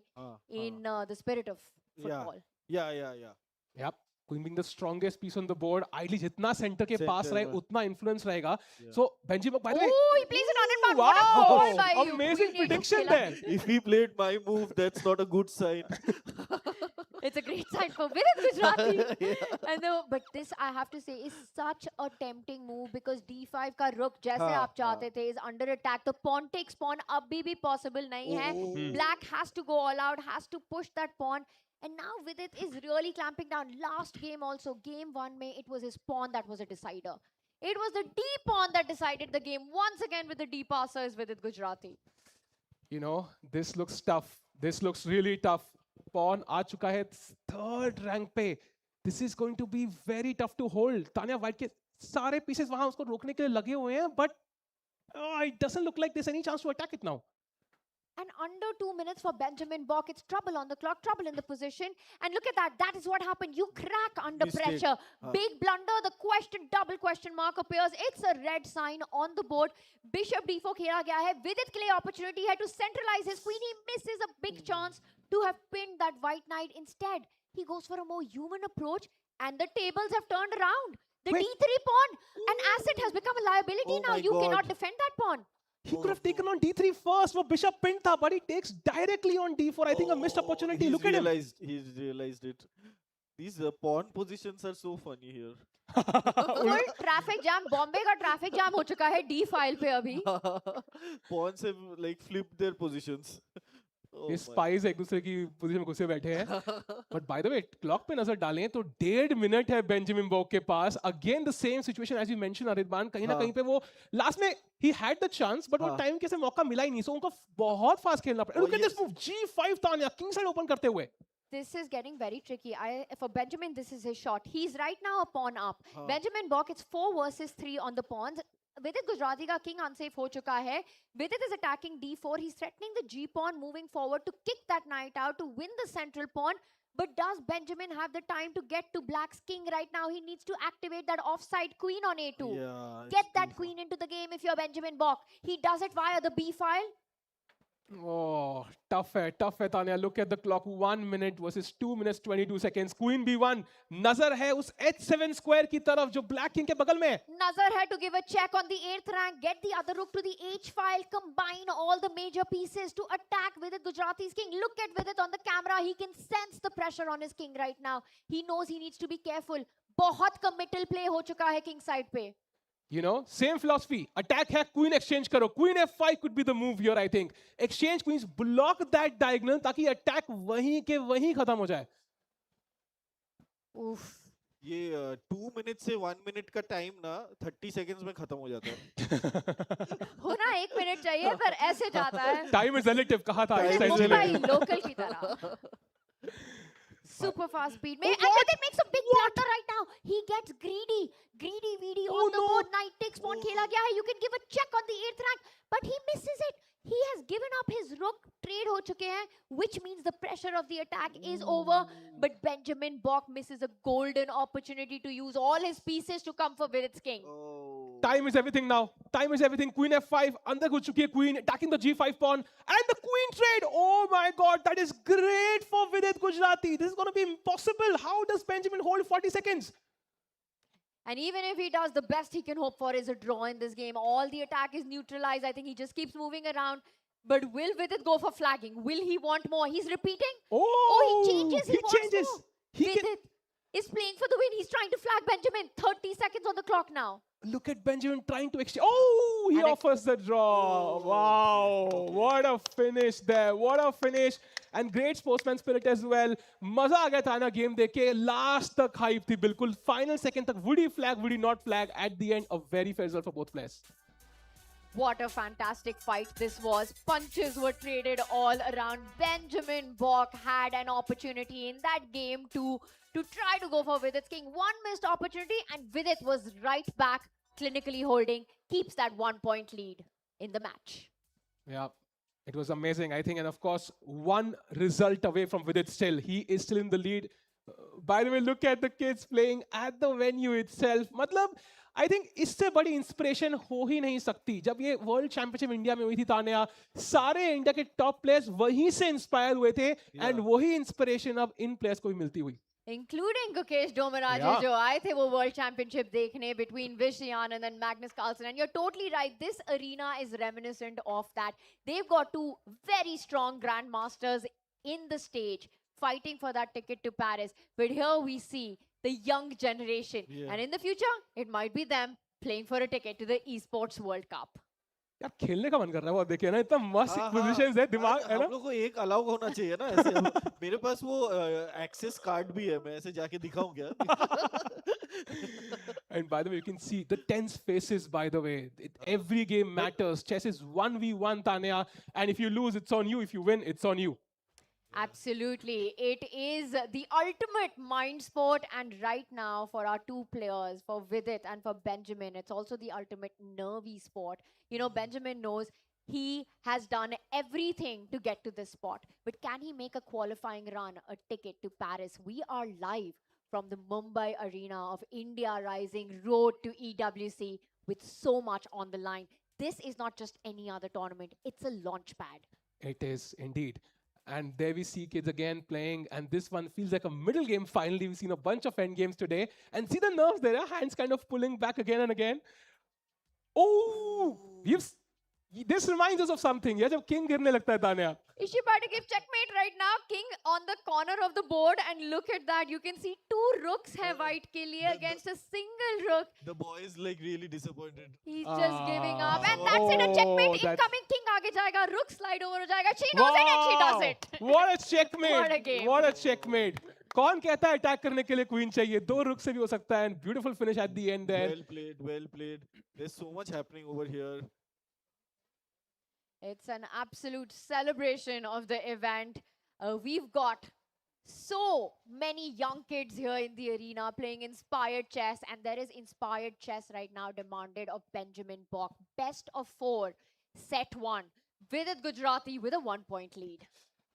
in the spirit of football. Yeah. Yep. Queen being the strongest piece on the board, ideally जितना center के पास Center रहे में. उतना influence रहेगा. Yeah. So Benjamin, by the way, Oh, he plays it on and back. What a ball by you. amazing Queen A2 prediction खेला. there. If he played my move, that's not a good sign. It's a great sign for Vidit Gujrathi. Yeah. And but this I have to say is such a tempting move because d5 का रुक जैसे हाँ, आप चाहते थे is under attack. The pawn takes pawn अभी भी possible नहीं है. Oh. Black has to go all out, has to push that pawn. And now Vidit is really clamping down. Last game also, game 1 में it was his pawn that was a decider. It was the D pawn that decided the game. Once again with the D passer is Vidit Gujrathi. You know, this looks tough. This looks really tough. Pawn आ चुका है third rank पे. This is going to be very tough to hold. Tanya white के सारे pieces वहाँ उसको रोकने के लिए लगे हुए हैं, but it doesn't look like there's any chance to attack it now. And under 2 minutes for Benjamin Bok, it's trouble on the clock, trouble in the position. And look at that. That is what happened. You crack under Mistake. pressure. Big blunder. The double question mark appears. It's a red sign on the board. Bishop d4 खेला गया है. Vidit के लिए opportunity है to centralize his queen. He misses a big chance to have pinned that white knight. Instead, he goes for a more human approach. And the tables have turned around. The Wait. d3 pawn, an asset has become a liability Oh now. my You cannot God. defend that pawn. He could have taken on d3 first. वो bishop pinned था, but he takes directly on d4. I think a missed opportunity. He's Look at him. He's realized it. These pawn positions are so funny here. Full traffic jam. Bombay का traffic jam हो चुका है D file पे अभी. Pawns have like flipped their positions. Oh ये my. spies एक दूसरे की पोजीशन में घुसे बैठे हैं. But by the way, clock पे नजर डालें तो 1.5 मिनट है Benjamin Bok के पास. Again the same situation as you mentioned, Aridban. कहीं ना हाँ. कहीं पे वो last में he had the chance, but वो हाँ. time कैसे मौका मिला ही नहीं. So उनको बहुत fast खेलना पड़ा. Oh, Look at this yes. move. G5 Tanya king side open करते हुए. This is getting very tricky. For Benjamin, this is his shot. He's right now a pawn up. हाँ. Benjamin Bok, it's 4 versus 3 on the pawns. Vidit Gujrathi का king unsafe हो चुका है. Vidit is attacking d4. He's threatening the g pawn moving forward to kick that knight out to win the central pawn. But does Benjamin have the time to get to black's king right now? He needs to activate that offside queen on a2. Yeah. Get it's that too queen into the game if you're Benjamin Bok. He does it via the b file. Oh, tough है Tanya. Look at the clock. 1 minute versus 2 minutes 22 seconds. Queen B1. नजर है उस H7 square की तरफ जो Black King के बगल में है. Nazar had to give a check on the 8th rank, get the other rook to the H file, combine all the major pieces to attack Vidit Gujrathi's king. Look at Vidit on the camera. He can sense the pressure on his king right now. He knows he needs to be careful. बहुत committal play हो चुका है king side पे. You know, same philosophy. Attack है, queen exchange करो. Queen F5 could be the move here, I think. Exchange queens, block that diagonal ताकि attack वहीं के वहीं खत्म हो जाए. Oof. ये 2 मिनट से 1 मिनट का टाइम ना 30 सेकंड्स में खत्म हो जाता है. होना 1 मिनट चाहिए पर ऐसे जाता है. Time is relative कहा था. Time is Mumbai relative. Local की तरह. Super fast speed. And Vidit makes a big blunder right now. He gets greedy. Greedy on the board. Knight takes pawn खेला गया है. You can give a check on the 8th rank. But he misses it. He has given up his rook. Trade हो चुके हैं. Which means the pressure of the attack is over. But Benjamin Bok misses a golden opportunity to use all his pieces to come for Vidit's king. Time is everything now. Time is everything. Queen F5. अंदर घुस चुकी है queen. Attacking the G5 pawn. And the queen trade. Oh my god. That is great for Vidit Gujrathi. This is going to be impossible. How does Benjamin hold 40 seconds? And even if he does, the best he can hope for is a draw in this game. All the attack is neutralized. I think he just keeps moving around. But will Vidit go for flagging? Will he want more? He's repeating. Oh, He changes. He wants changes. more. He can Vidit is playing for the win. He's trying to flag Benjamin. 30 seconds on the clock now. look at Benjamin trying to exchange. Oh, he And offers the draw. Wow, what a finish there. What a finish. And great sportsman spirit as well. मजा आ गया था ना game देख के. Last तक hype थी बिल्कुल. Final second तक would he flag, would he not flag? At the end, a very fair result for both players. What a fantastic fight this was. Punches were traded all around. Benjamin Bok had an opportunity in that game to try to go for Vidit's king. One missed opportunity and Vidit was right back, clinically holding, keeps that 1 point lead in the match. Yeah, it was amazing, I think. And of course, one result away from Vidit still. He is still in the lead. By the way, look at the kids playing at the venue itself. मतलब, I think इससे बड़ी inspiration हो ही नहीं सकती. जब ये world championship India में हुई थी तानिया, सारे इंडिया के टॉप प्लेयर्स वहीं से इंस्पायर हुए थे एंड वही इंस्पिरेशन अब इन प्लेयर्स को भी मिलती हुई. Including Gukesh Domaraj, जो आए थे वो World Championship देखने between Vishayan and then Magnus Carlsen. And you're totally right. This arena is reminiscent of that. They've got two very strong grandmasters in the stage fighting for that ticket to Paris. But here we see the young generation. Yeah. And in the future, it might be them playing for a ticket to the Esports World Cup. यार खेलने का मन कर रहा है वो देखिए ना इतना मस्त पोजीशंस है दिमाग है ना. हम लोग को एक अलाउ होना चाहिए ना ऐसे. मेरे पास वो एक्सेस कार्ड भी है. मैं ऐसे जाके दिखाऊं क्या? And by the way, you can see the tense faces, by the way. Every game matters. Chess is 1v1, Tanya. And if you lose, it's on you. If you win, it's on you. Absolutely. It is the ultimate mind sport. And right now, for our two players, for Vidit and for Benjamin, it's also the ultimate nervy sport. You know, Benjamin knows he has done everything to get to this spot. But can he make a qualifying run, a ticket to Paris? We are live from the Mumbai arena of India Rising Road to EWC with so much on the line. This is not just any other tournament. It's a launch pad. It is indeed. And there we see kids again playing. And this one feels like a middle game finally. We've seen a bunch of end games today. And see the nerves there, hands kind of pulling back again and again. Oh, this reminds us of something. Yeah, जब king गिरने लगता है Tanya. Is she about to give checkmate right now? King on the corner of the board, and look at that. You can see two rooks hai white ke liye against a single rook. The boy is like really disappointed. He's just giving up. And that's it, a checkmate. Incoming king aage jayega. Rook slide over ho jayega. She knows it and she does it. What a checkmate. What a game. What a checkmate. कौन कहता है attack करने के लिए queen चाहिए? दो रुक से भी हो सकता है. And beautiful finish at the end there. Well played, well played. There's so much happening over here. It's an absolute celebration of the event. We've got so many young kids here in the arena playing inspired chess, and there is inspired chess right now demanded of Benjamin Bok. Best of 4, set 1. Vidit Gujrathi with a 1 point lead.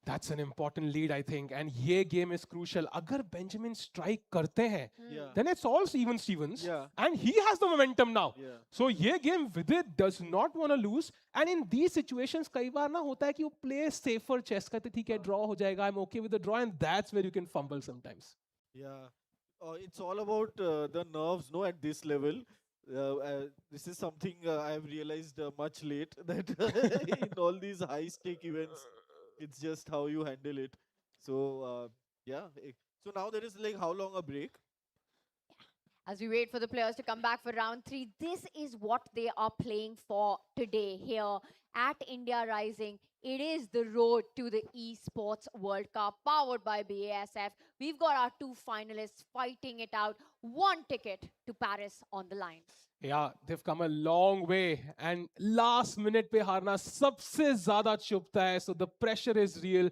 That's an important lead, I think. And ये game is crucial. अगर Benjamin strike करते हैं, Yeah. then it's all Stevens. Yeah. And he has the momentum now. Yeah. So ये game Vidit does not want to lose. And in these situations, कई बार ना होता है कि वो play safer chess कहते ठीक है draw हो जाएगा. I'm okay with the draw, and that's where you can fumble sometimes. Yeah. It's all about the nerves, no, at this level. This is something I've realized much late that in all these high stake events, it's just how you handle it. So, yeah. So now there is like how long a break? As we wait for the players to come back for round 3, this is what they are playing for today here at India Rising. It is the road to the Esports World Cup powered by BASF. We've got our 2 finalists fighting it out. 1 ticket to Paris on the line. Yeah, they've come a long way, and last minute पे हारना सबसे ज़्यादा चुभता है. So the pressure is real.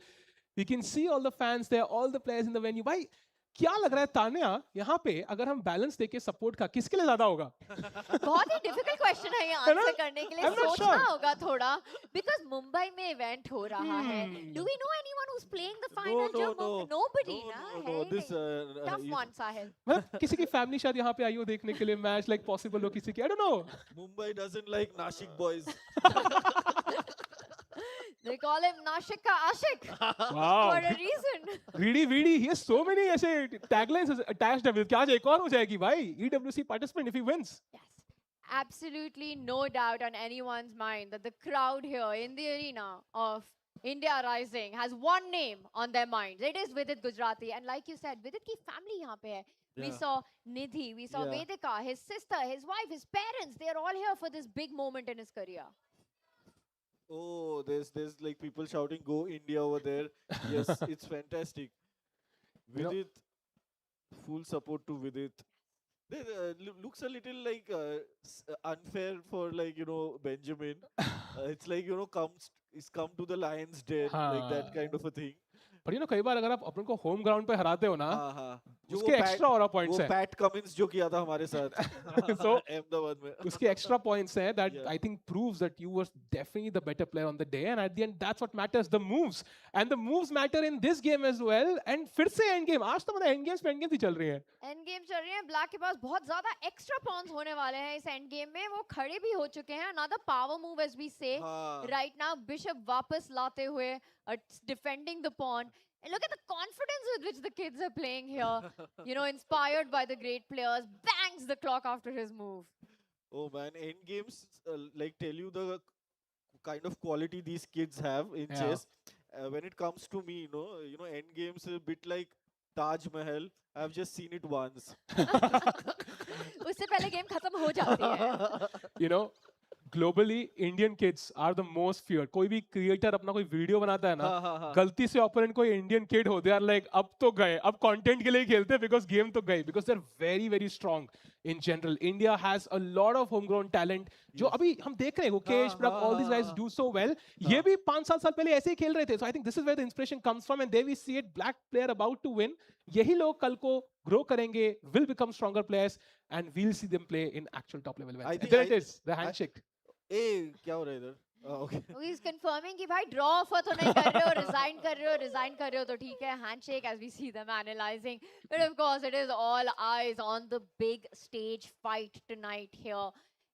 You can see all the fans there, all the players in the venue. भाई क्या लग रहा है तान्या यहाँ पे अगर हम बैलेंस देके सपोर्ट का किसके लिए ज्यादा होगा? बहुत ही डिफिकल्ट क्वेश्चन है ये आंसर करने के लिए. सोचना होगा थोड़ा बिकॉज़ मुंबई में इवेंट हो रहा है. Do we know anyone who's playing the final? Nobody No. This tough one, Sahil. मतलब किसी की फैमिली शायद यहाँ पे आई हो देखने के लिए मैच लाइक पॉसिबल हो किसी की. I don't know. Mumbai doesn't like Nashik boys. They call him Nashik ka Ashik Wow. for a reason. Veedy, he has so many ऐसे taglines attached with. क्या आज एक और हो जाएगी भाई? EWC participant if he wins. Yes, absolutely no doubt on anyone's mind that the crowd here in the arena of India Rising has one name on their minds. It is Vidit Gujrathi. And like you said, Vidit ki family यहाँ पे है. We Yeah. saw Nidhi, we saw Yeah. Vedika, his sister, his wife, his parents. They are all here for this big moment in his career. Oh, there's like people shouting "Go India" over there. Yes, it's fantastic. You know- Vidit, full support to Vidit. There looks a little like unfair for like Benjamin. It's like he's come to the lion's den, like that हाँ. kind of a thing. पर कई बार अगर आप अपन को home ground पे हराते हो ना हाँ. जो उसके वो एक्स्ट्रा और पॉइंट्स वो हैं. पैट कमिंस जो किया था हमारे साथ So, अहमदाबाद में. उसके एक्स्ट्रा पॉइंट्स हैं that Yeah. I think proves that you were definitely the better player on the day, and at the end that's what matters, the moves, and the moves matter in this game as well. And फिर से end game, आज तो मतलब and games पे and games ही चल रही है. End game चल रही है. ब्लैक के पास बहुत ज्यादा एक्स्ट्रा पॉइंट्स होने वाले हैं इस एंड गेम में. वो खड़े भी हो चुके हैं. Another power move as we say. हाँ. Right now, Bishop वापस लाते हुए defending the pawn. And look at the confidence with which the kids are playing here. Inspired by the great players. Bangs the clock after his move. Oh man, end games like tell you the kind of quality these kids have in Yeah. chess. When it comes to me, end games a bit like Taj Mahal. I've just seen it once. उससे पहले game खत्म हो जाती है. You know, globally Indian kids are the most feared. कोई भी creator अपना कोई वीडियो बनाता है ना, हाँ. गलती से ओपोनेंट कोई इंडियन किड हो, दे आर लाइक अब तो गए, अब कंटेंट के लिए खेलते हैं बिकॉज गेम तो गई, because they are very very strong in general. India has a lot of home grown talent जो Yes. अभी हम देख रहे हैं. मुकेश प्रक, all this guys do so well. ये भी 5-7 साल पहले ऐसे ही खेल रहे थे. So I think this is where the inspiration comes from, and there we see it. Black player about to win. यही लोग कल को ग्रो करेंगे, will become stronger players, and we'll see them play in actual top level I events. think there it is, the handshake. ए क्या हो रहा है इधर? Okay. He's confirming कि भाई draw offer तो नहीं कर रहे हो, resign कर रहे हो तो ठीक है. Handshake as we see them analyzing. But of course, it is all eyes on the big stage fight tonight here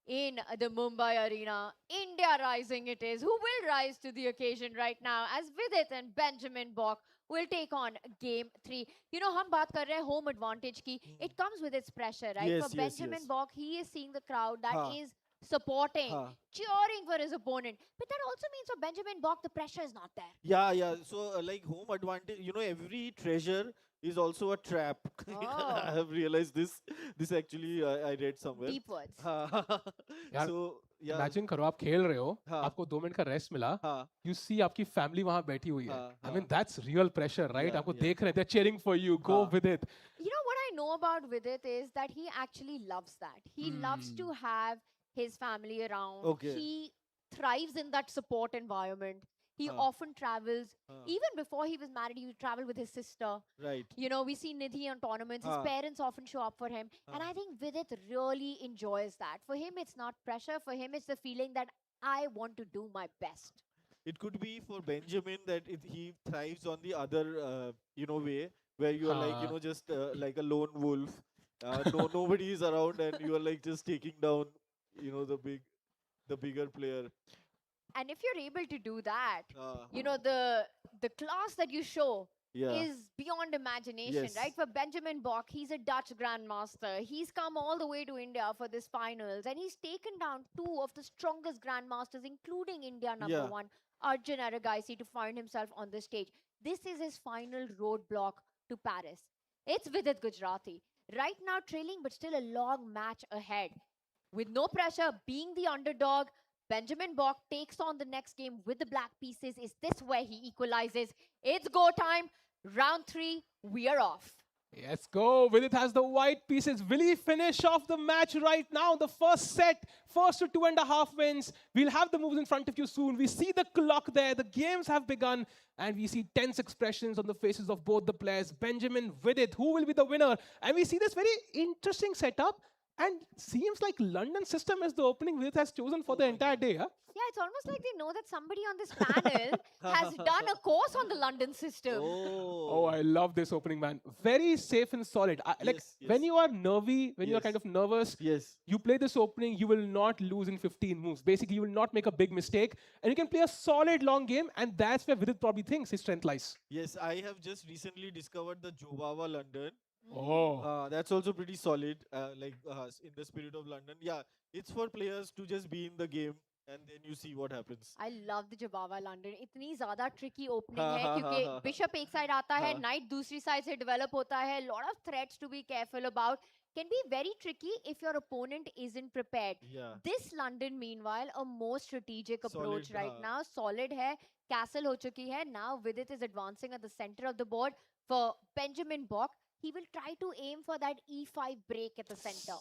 in the Mumbai arena. India Rising it is. Who will rise to the occasion right now as Vidit and Benjamin Bok will take on game 3. हम बात कर रहे हैं home advantage की. It comes with its pressure, right? Yes, For yes, Benjamin yes. Bok, he is seeing the crowd that हाँ. is supporting, हाँ. cheering for his opponent. But that also means for Benjamin Bok, the pressure is not there. Yeah. So like home advantage, every treasure is also a trap. I have realized this. This actually I read somewhere. Deep words. यार, So yeah. Imagine करो आप खेल रहे हो, हाँ. आपको 2 minute का rest मिला, हाँ. you see आपकी फैमिली वहां बैठी हुई है. हाँ, I mean हाँ. that's real pressure, right? Yeah, आपको yeah. देख रहे हैं, they're cheering for you, go हाँ. with it. You know what I know about Vidit is that he actually loves that. He loves to have his family around. Okay. He thrives in that support environment. He Huh. often travels. Huh. Even before he was married, he would travel with his sister. Right. We see Nidhi on tournaments. His Huh. parents often show up for him. And I think Vidit really enjoys that. For him, it's not pressure. For him, it's the feeling that I want to do my best. it could be for Benjamin that he thrives on the other, way where you are like, Huh. just like a lone wolf. No, nobody is around, and you are like just taking down, the bigger player. And if you're able to do that, Uh, the class that you show yeah. is beyond imagination, Yes. right? For Benjamin Bok, he's a Dutch grandmaster. He's come all the way to India for this finals, and he's taken down two of the strongest grandmasters, including India number Yeah. one, Arjun Aragaisi, to find himself on the stage. This is his final roadblock to Paris. It's Vidit Gujrathi. Right now trailing, but still a long match ahead. With no pressure, being the underdog, Benjamin Bok takes on the next game with the black pieces. Is this where he equalizes? It's go time. Round 3, we are off. Let's go. Vidit has the white pieces. Will he finish off the match right now? The first set, first to 2.5 wins. We'll have the moves in front of you soon. We see the clock there. The games have begun. And we see tense expressions on the faces of both the players. Benjamin, Vidit, who will be the winner? And we see this very interesting setup. And seems like London system is the opening Vidit has chosen for Oh the my entire God. day. Huh? Yeah, it's almost like they know that somebody on this panel has done a course on the London system. Oh, Oh. I love this opening, man. Very safe and solid. Like Yes, when yes. you are nervy, when you are kind Yes. of nervous, Yes. you play this opening, you will not lose in 15 moves. Basically, you will not make a big mistake, and you can play a solid long game, and that's where Vidit probably thinks his strength lies. Yes, I have just recently discovered the Jobawa London. Oh, That's also pretty solid, in the spirit of London. Yeah, it's for players to just be in the game and then you see what happens. I love the Jabava London. इतनी ज़्यादा tricky opening Ha है ha ha क्योंकि ha ha. Bishop एक side आता है, हाँ. Knight दूसरी side से develop होता है. Lot of threats to be careful about. Can be very tricky if your opponent isn't prepared. Yeah. This London, meanwhile, a more strategic approach Solid, right हाँ. now. Solid है, castle हो चुकी है. Now Vidit is advancing at the center of the board for Benjamin Bok. He will try to aim for that E5 break at the center.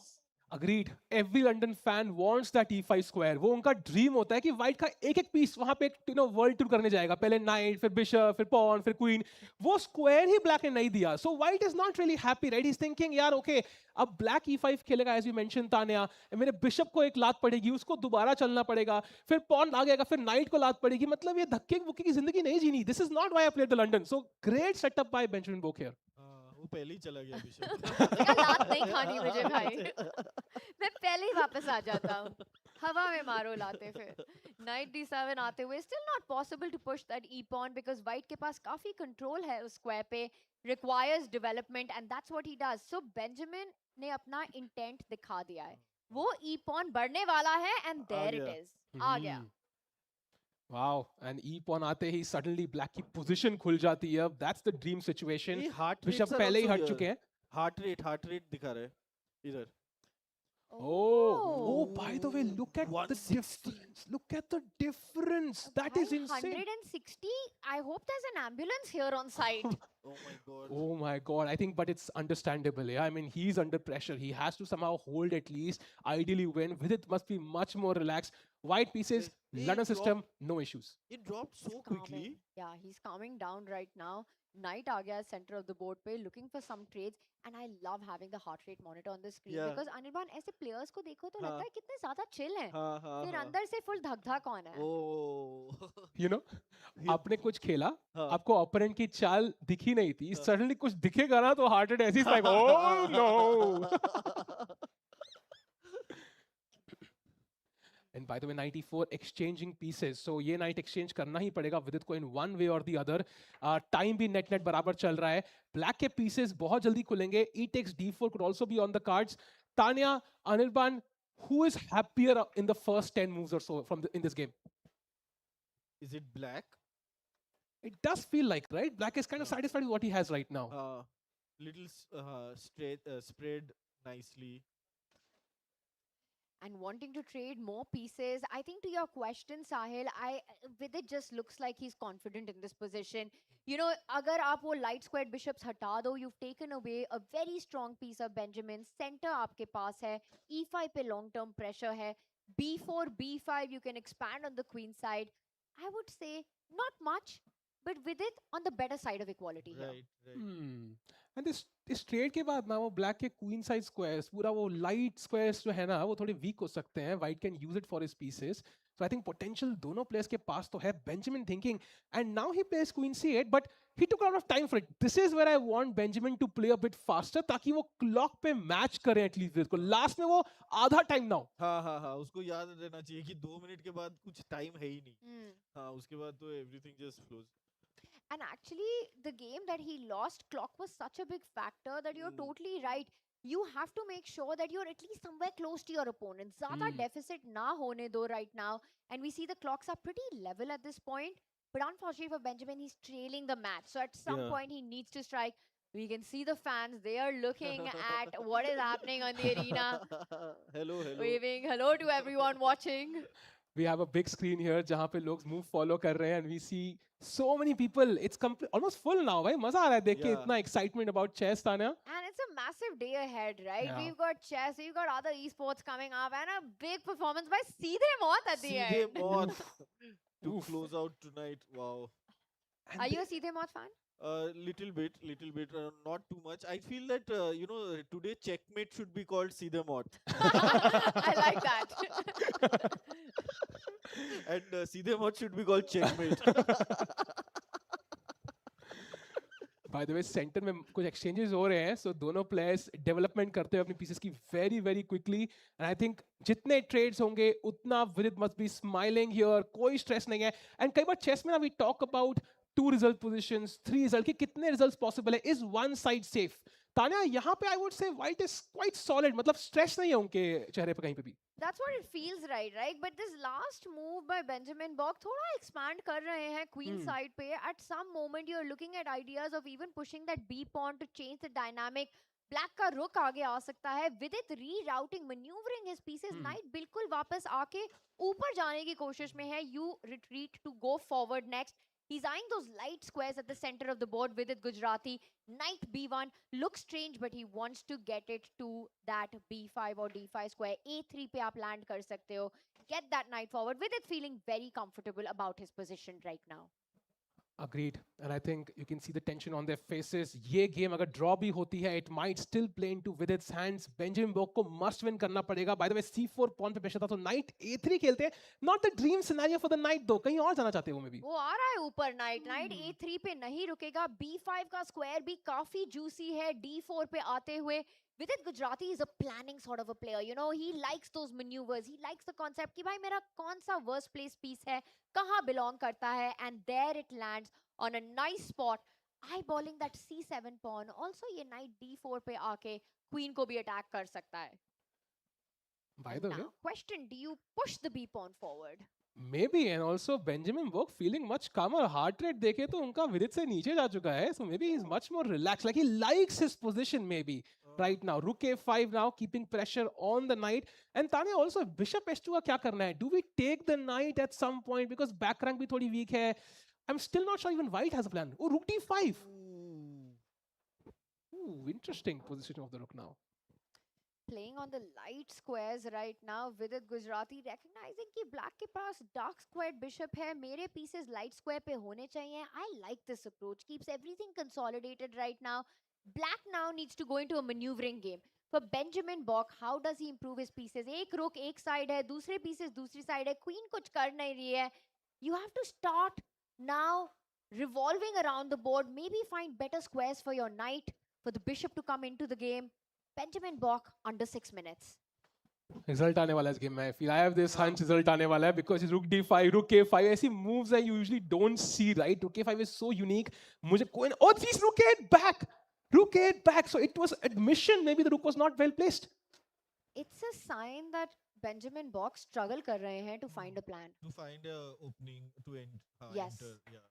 agreed. Every London fan wants that E5 square. वो उनका dream होता है कि white का एक एक piece वहां पे वर्ल्ड टूर करने जाएगा. पहले नाइट, फिर बिशप, फिर पॉन, फिर क्वीन. वो स्क्वायर ही ब्लैक ने नहीं दिया. So white is not really happy, right? He is thinking यार ओके, अब ब्लैक E5 खेलेगा एज यू मेंशन तान्या. मेरे बिशप को एक लात पड़ेगी, उसको दोबारा चलना पड़ेगा, फिर पॉन आ जाएगा, फिर नाइट को लात पड़ेगी. मतलब ये धक्के बुक्के की जिंदगी नहीं जीनी. This is not why I played the London. So great setup by Benjamin Bok here. वो पहले ही चला गया बिशप. उसका लात नहीं खानी मुझे भाई. मैं पहले ही वापस आ जाता हूँ. हवा में मारो लाते फिर. Knight D7 आते हुए still not possible to push that E pawn because white के पास काफी control है उस square पे. Requires development and that's what he does. So Benjamin ने अपना intent दिखा दिया है. वो E pawn बढ़ने वाला है and there it गया. is. आ गया. Wow, and E pawn आते ही suddenly black की position खुल जाती है. That's the dream situation. ये heart बिशप rates are पहले ही also हट here. चुके हैं. Heart rate दिखा रहा है इधर. Oh, by the way, look at the 160. difference. Look at the difference. That is Bhai, insane. 160. I hope there's an ambulance here on site. Oh my god. Oh my God. I think, but it's understandable. Yeah, I mean, he's under pressure. He has to somehow hold at least, ideally win. Vidit must be much more relaxed. White pieces, Hey, London drop- system, no issues. It dropped so He's quickly. calming. Yeah, he's calming down right now. Knight आ गया center of the board पे, looking for some trades, and I love having the heart rate monitor on the screen Yeah. because Anirban ऐसे players को देखो तो हाँ. लगता है कितने ज़्यादा chill हैं. हाँ हाँ फिर हाँ. अंदर से full धक-धक कौन है? Oh. You know, आपने कुछ खेला, हाँ. आपको opponent की चाल दिखी नहीं थी. हाँ. Suddenly कुछ दिखेगा ना तो heart rate ऐसे ही like, oh no. And by the way, 94 exchanging pieces. So ये knight exchange करना ही पड़ेगा विदित को in one way or the other. Time भी net बराबर चल रहा है. Black के pieces बहुत जल्दी खुलेंगे. E takes D4 could also be on the cards. Tanya, Anirban, who is happier in the first 10 moves or so in this game? Is it black? It does feel like, right? Black is kind of satisfied with what he has right now. Spread nicely. And wanting to trade more pieces. I think to your question, Sahil, Vidit just looks like he's confident in this position. You know, agar aap wo light squared bishops hata do, you've taken away a very strong piece of Benjamin. Center aapke paas hai. E5 pe long term pressure hai. B4, B5, you can expand on the queen side. I would say not much, but Vidit on the better side of equality here. Right. And this trade के बाद ना वो black के queen side squares, पूरा वो light squares जो है ना वो थोड़े weak हो सकते हैं. White can use it for his pieces. So I think potential दोनों players के पास तो है. Benjamin thinking, and now he plays Queen C8, but he took a lot of time for it. This is where I want Benjamin to play a bit faster ताकि वो clock पे match करे at least इसको. Last में वो आधा time now. हाँ, उसको याद रहना चाहिए कि 2 मिनट के बाद कुछ टाइम है ही नहीं. हाँ, उसके बाद तो everything just flows. And actually, the game that he lost, clock was such a big factor that you're totally right. You have to make sure that you're at least somewhere close to your opponent. Zyada deficit na hone do right now. And we see the clocks are pretty level at this point. But unfortunately for Benjamin, he's trailing the match. So at some point, he needs to strike. We can see the fans. They are looking at what is happening on the arena. Hello. Waving hello to everyone watching. We have a big screen here जहाँ पे लोग move follow कर रहे हैं, and we see so many people. It's almost full now, भाई. मजा आ रहा है देख के इतना excitement about chess, Tanya. And it's a massive day ahead, right? Yeah. We've got chess, we've got other esports coming up, and a big performance by Seedhe Moth at the end. Seedhe Moth to close out tonight. Wow. And Are you a Seedhe Moth fan? Little bit, not too much. I feel that today checkmate should be called Seedhe Moth. I like that. And Seedhe Moth should be called checkmate. By the way, center में कुछ exchanges हो रहे हैं, so दोनों players development करते हैं अपनी pieces की very very quickly, and I think जितने trades होंगे उतना Vidit must be smiling here, कोई stress नहीं है. And कई बार chess में ना we talk about 2 result positions, 3 result कि कितने results possible है, is one side safe. Tanya यहाँ पे I would say white is quite solid, मतलब stress नहीं है उनके चेहरे पे कहीं पे भी. That's what it feels right? But this last move by Benjamin Bok थोड़ा expand कर रहे हैं queen side पे. At some moment you're looking at ideas of even pushing that B pawn to change the dynamic. Black का रुक आगे आ सकता है. Vidit rerouting, maneuvering his pieces. Knight बिल्कुल वापस आके ऊपर जाने की कोशिश में है. You retreat to go forward next. He's eyeing those light squares at the center of the board. Vidit Gujrathi, knight b1 looks strange, but he wants to get it to that b5 or d5 square. a3 पे आप land कर सकते हो. Get that knight forward. Vidit feeling very comfortable about his position right now. Agreed. And I think you can see the tension on their faces. ये game अगर draw भी होती है, it might still play into Vidit's hands. Benjamin Bok को must win करना पड़ेगा. By the way, c4 pawn पे pressure था, तो knight a3 खेलते हैं. Not the dream scenario for the knight though. कहीं और जाना चाहते हैं वो में भी. वो आ रहा है ऊपर knight. Knight a3 पे नहीं रुकेगा. b5 का square भी काफी juicy है. d4 पे आते हुए. Vidit Gujrathi is a planning sort of a player. You know, he likes those maneuvers. He likes the concept कि भाई मेरा कौन सा worst place piece है, कहाँ belong करता है, and there it lands on a nice spot, eyeballing that c7 pawn. Also, ये knight d4 पे आके queen को भी attack कर सकता है. By the way, Now, question: do you push the b pawn forward? maybe, and also Benjamin Bok feeling much calmer. Heart rate देखे तो उनका Vidit से नीचे जा चुका है. So maybe he's much more relaxed. Like he likes his position maybe right now. Rook a5 now, keeping pressure on the knight. And Tanya also, bishop h2 का क्या करना है? Do we take the knight at some point because back rank भी थोड़ी weak है? I'm still not sure even white has a plan. Oh, rook d5. Ooh, interesting position of the rook now. Playing on the light squares right now. Vidit Gujrathi recognizing कि black के पास dark squared bishop है. मेरे pieces light square पे होने चाहिए. I like this approach. Keeps everything consolidated right now. Black now needs to go into a maneuvering game. For Benjamin Bok, how does he improve his pieces? एक rook एक side है, दूसरे pieces दूसरी side है. Queen कुछ कर नहीं रही है. You have to start now revolving around the board. Maybe find better squares for your knight, for the bishop to come into the game. Benjamin Bok under 6 minutes. Result आने वाला है इस game में. I feel I have this hunch result आने वाला है because rook d5, rook a5 ऐसी moves I usually don't see, right? Rook a5 is so unique. मुझे कोई oh geez, rook a8 back. Rook a8 back. So it was admission. Maybe the rook was not well placed. It's a sign that Benjamin Bok struggle कर रहे हैं to find a plan. To find a opening to end. Yes. Enter, yeah.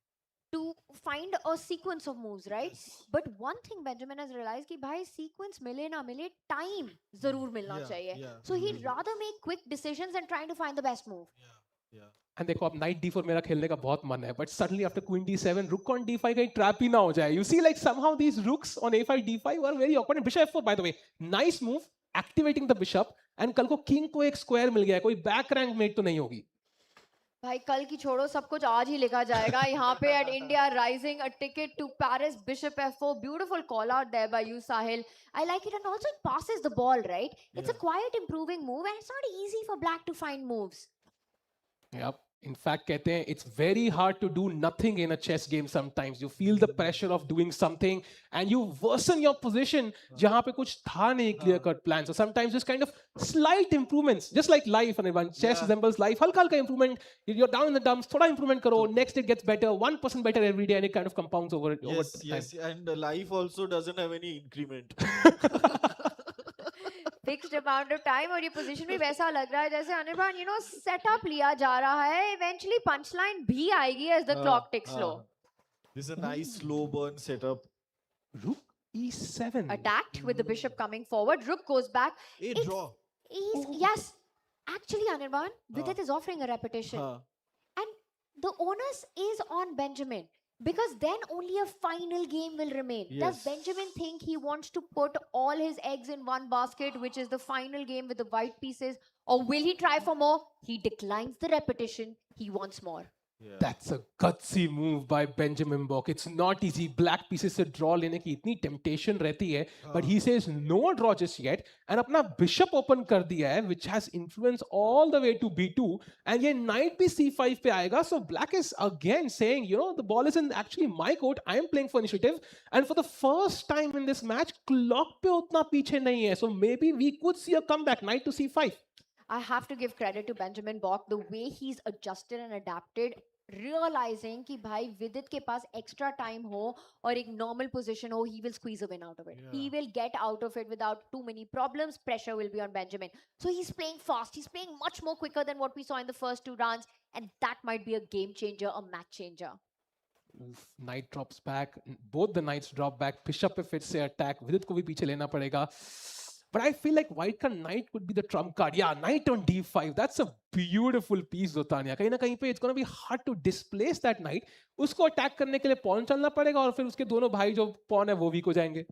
To find a sequence of moves, right? Yes. But one thing Benjamin has realized कि भाई sequence मिले ना मिले time जरूर मिलना चाहिए. Yeah. So he'd rather make quick decisions and trying to find the best move. Yeah. And देखो अब knight d4 मेरा खेलने का बहुत मन है, but suddenly after queen d7, rook on d5 कहीं trap ही ना हो जाए. You see like somehow these rooks on a5 d5 are very awkward. And bishop f4 by the way, nice move, activating the bishop. And कल को king को एक square मिल गया है, कोई back rank mate तो नहीं होगी. भाई कल की छोड़ो सब कुछ आज ही लिखा जाएगा यहाँ पे at India Rising, a ticket to Paris. Bishop f4, beautiful call out there by you Sahil. I like it, and also it passes the ball, right? It's a quiet improving move, and it's not easy for black to find moves. Yep. In fact, कहते हैं it's very hard to do nothing in a chess game sometimes. You feel the pressure of doing something and you worsen your position जहाँ पे कुछ था नहीं clear cut plan. So sometimes just kind of slight improvements, just like life and everyone. Chess resembles life. हल्का हल्का improvement. You're down in the dumps. थोड़ा improvement करो. Next it gets better. 1% better every day and it kind of compounds over Yes, time. yes, and life also doesn't have any increment. Fixed amount of time और ये position भी वैसा लग रहा है जैसे अनिर्बान सेटअप लिया जा रहा है इवेंचुअली पंच लाइन भी आएगी एज द क्लॉक टिक्स लो This is a nice slow burn setup. Rook e7. Attacked with the bishop coming forward. Rook goes back. Draw. Yes. Actually, Anirban, Vidit is offering a repetition. And the onus is on Benjamin. Because then only a final game will remain. Yes. Does Benjamin think he wants to put all his eggs in one basket, which is the final game with the white pieces? Or will he try for more? He declines the repetition. He wants more. Yeah. That's a gutsy move by Benjamin Bok. It's not easy. Black pieces से draw लेने की इतनी temptation रहती है, but he says no draw just yet, and अपना bishop open कर दिया है, which has influence all the way to b2, and ये knight भी c5 पे आएगा. So black is again saying, the ball isn't actually my court. I am playing for initiative, and for the first time in this match, clock पे उतना पीछे नहीं है. So maybe we could see a comeback, knight to c5. I have to give credit to Benjamin Bok, the way he's adjusted and adapted, realizing कि भाई विदित के पास extra time हो और एक normal position हो, he will squeeze a win out of it. Yeah. He will get out of it without too many problems. Pressure will be on Benjamin. So he's playing fast. He's playing much more quicker than what we saw in the first two rounds. And that might be a game changer, a match changer. Oof, knight drops back. Both the knights drop back. Bishop पे फिर से attack. विदित को भी पीछे लेना पड़ेगा. But I feel like white का knight could be the trump card. Yeah, knight on d5. That's a beautiful piece, Zotania. कहीं ना कहीं पे it's gonna be hard to displace that knight. उसको attack करने के लिए pawn चलना पड़ेगा और फिर उसके दोनों भाई जो pawn है वो weak हो जाएंगे.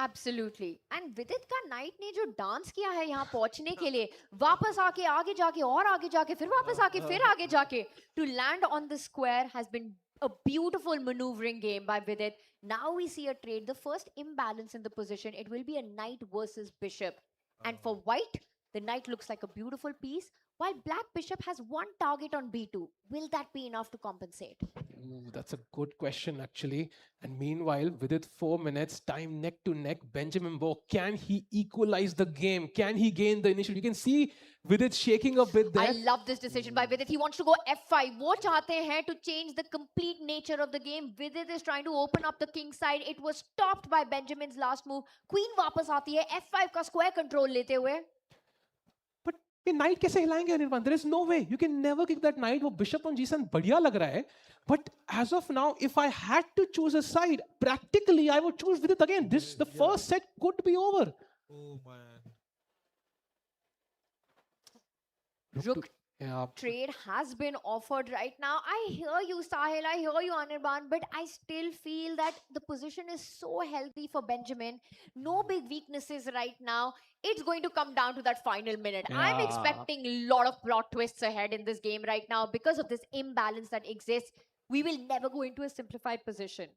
Absolutely. And Vidit का knight ने जो डांस किया है यहाँ पहुंचने के लिए वापस आके आगे जाके और आगे जाके फिर वापस आके फिर आगे जाके to land on the square has been a beautiful maneuvering game by Vidit. Now we see a trade. The first imbalance in the position. It will be a knight versus bishop. And for white, the knight looks like a beautiful piece. While black bishop has one target on b2. Will that be enough to compensate? Ooh, that's a good question actually. And meanwhile, within 4 minutes, time neck to neck, Benjamin Bok, can he equalize the game? Can he gain the initiative? You can see Vidit shaking a bit there. I love this decision by Vidit. He wants to go f5. वो चाहते हैं to change the complete nature of the game. Vidit is trying to open up the king side. It was stopped by Benjamin's last move. Queen वापस आती है f5 का square control लेते हुए. But ये knight कैसे हिलाएंगे Anirban? There is no way. You can never kick that knight. वो bishop on g7 बढ़िया लग रहा है. But as of now, if I had to choose a side, practically I would choose Vidit again. The first set could be over. Oh man. Rook trade has been offered right now. I hear you, Sahil. I hear you, Anirban. But I still feel that the position is so healthy for Benjamin. No big weaknesses right now. It's going to come down to that final minute. I'm expecting a lot of plot twists ahead in this game right now because of this imbalance that exists. We will never go into a simplified position.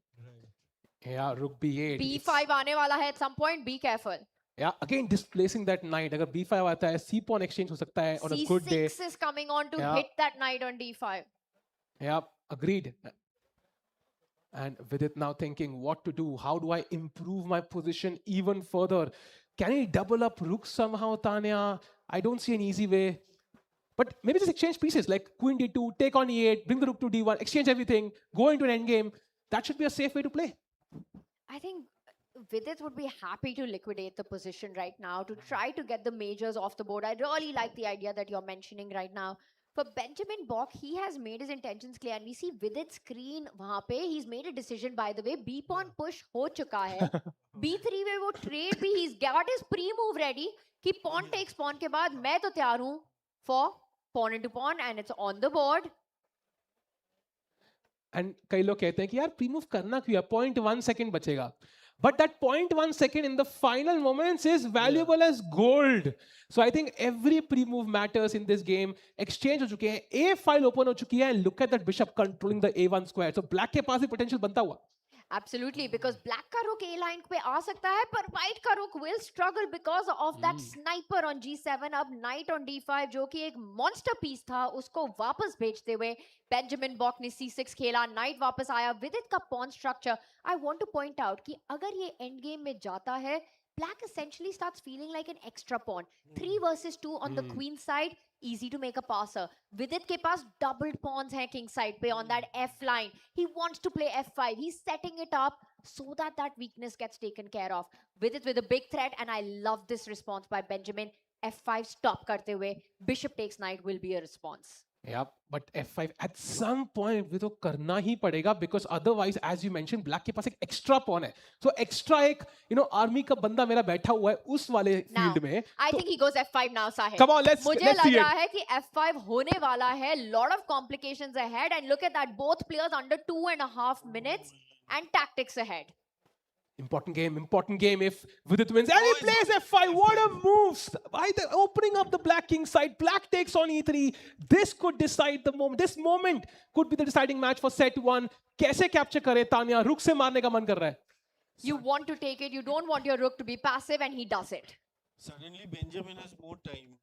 Yeah, rook b8. b5 आने वाला है at some point. Be careful. Yeah, again displacing that knight. अगर b5 आता है, c pawn exchange हो सकता है on a good day. c6 is coming on to hit that knight on d5. Yeah, agreed. And Vidit now thinking what to do. How do I improve my position even further? Can he double up rook somehow, Tanya? I don't see an easy way. But maybe just exchange pieces like queen d2, take on e8, bring the rook to d1, exchange everything, go into an endgame. That should be a safe way to play. I think Vidit would be happy to liquidate the position right now to try to get the majors off the board. I really like the idea that you're mentioning right now. For Benjamin Bok, he has made his intentions clear. And we see Vidit's screen वहाँ पे. He's made a decision, by the way. B pawn push हो चुका है. B3 में वो trade भी. He's got his pre-move ready. कि pawn takes pawn के बाद मैं तो तैयार हूँ for pawn into pawn and it's on the board. And कई लोग कहते हैं कि यार pre-move करना क्यों है? 0.1 second बचेगा. But that 0.1 second in the final moments is valuable as gold. So I think every pre-move matters in this game. Exchange हो चुके हैं. A file open हो चुकी है. And look at that bishop controlling the A1 square. So black के पास भी potential बनता हुआ. Absolutely, because black का rook A line पे आ सकता है, पर white का rook will struggle because of that sniper on G7. अब knight on D5 जो कि एक monster piece था, उसको वापस भेजते हुए Benjamin Bok ने C6 खेला, knight वापस आया. Vidit का pawn structure, I want to point out कि अगर ये end game में जाता है, black essentially starts feeling like an extra pawn. 3 versus 2 on the queen side, easy to make a passer. Vidit के पास doubled pawns हैं king side पे on that F line. He wants to play F5. He's setting it up so that that weakness gets taken care of. Vidit with a big threat, and I love this response by Benjamin. F5 stop करते हुए, bishop takes knight will be a response. Yeah, but F5 at some point वो तो करना ही पड़ेगा because otherwise, as you mentioned, black के पास एक extra pawn है. So extra एक army का बंदा मेरा बैठा हुआ है उस वाले field में. I think he goes F5 now, Sahib. Come on, let's मुझे let's लग see रहा it. है कि F5 होने वाला है. Lot of complications ahead, and look at that, both players under 2.5 minutes and tactics ahead. Important game if Vidit wins. And he plays F5. What a move! By the opening up the black king side, black takes on E3. This could decide the moment. This moment could be the deciding match for set 1. कैसे capture करे तानिया? रुक से मारने का मन कर रहा है. You want to take it. You don't want your rook to be passive, and he does it. Suddenly Benjamin has more time.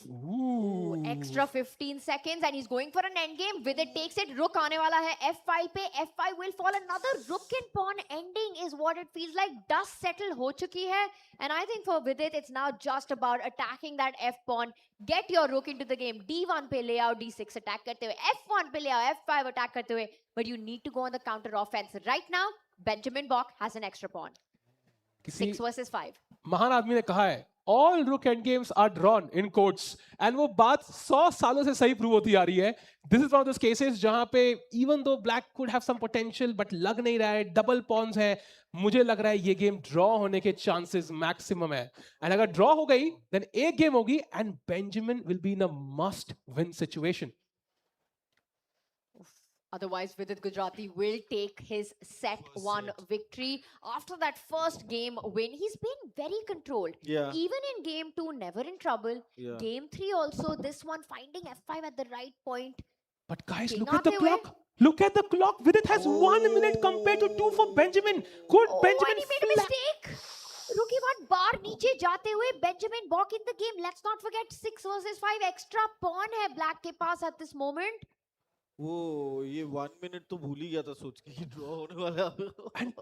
Ooh. Extra 15 seconds, and he's going for an endgame. Vidit takes it. Rook आने वाला है F5 पे. F5 will fall. Another rook and pawn ending is what it feels like. Dust settle हो चुकी है. And I think for Vidit, it's now just about attacking that F pawn. Get your rook into the game. D1 पे ले आओ, D6 attack करते हुए. F1 पे ले आओ, F5 attack करते हुए. But you need to go on the counter offense. Right now, Benjamin Bok has an extra pawn. 6 versus 5. महान आदमी ने कहा है all rook endgames are drawn in quotes and वो बात 100 सालों से सही प्रूव होती आ रही है. This is one of those cases जहां पे even though black could have some potential but लग नहीं रहा है, double pawns है, मुझे लग रहा है ये गेम ड्रॉ होने के चांसेस मैक्सिमम है. एंड अगर ड्रॉ हो गई देन एक गेम होगी and Benjamin will be in a must win situation. Otherwise, Vidit Gujrathi will take his set 1 victory. After that first game win, he's been very controlled. Yeah. Even in game 2, never in trouble. Yeah. Game 3 also, this one finding F5 at the right point. But guys, King look at the aate hue. clock. Look at the clock. Vidit has 1 minute compared to 2 for Benjamin. Could Oh, Benjamin and he made a mistake. Rookie one bar नीचे जाते हुए Benjamin Bok in the game. Let's not forget 6 versus 5 extra pawn है black के पास at this moment. वो ये 1 minute तो भूल ही गया था सोच के ड्रॉ होने वाला है. And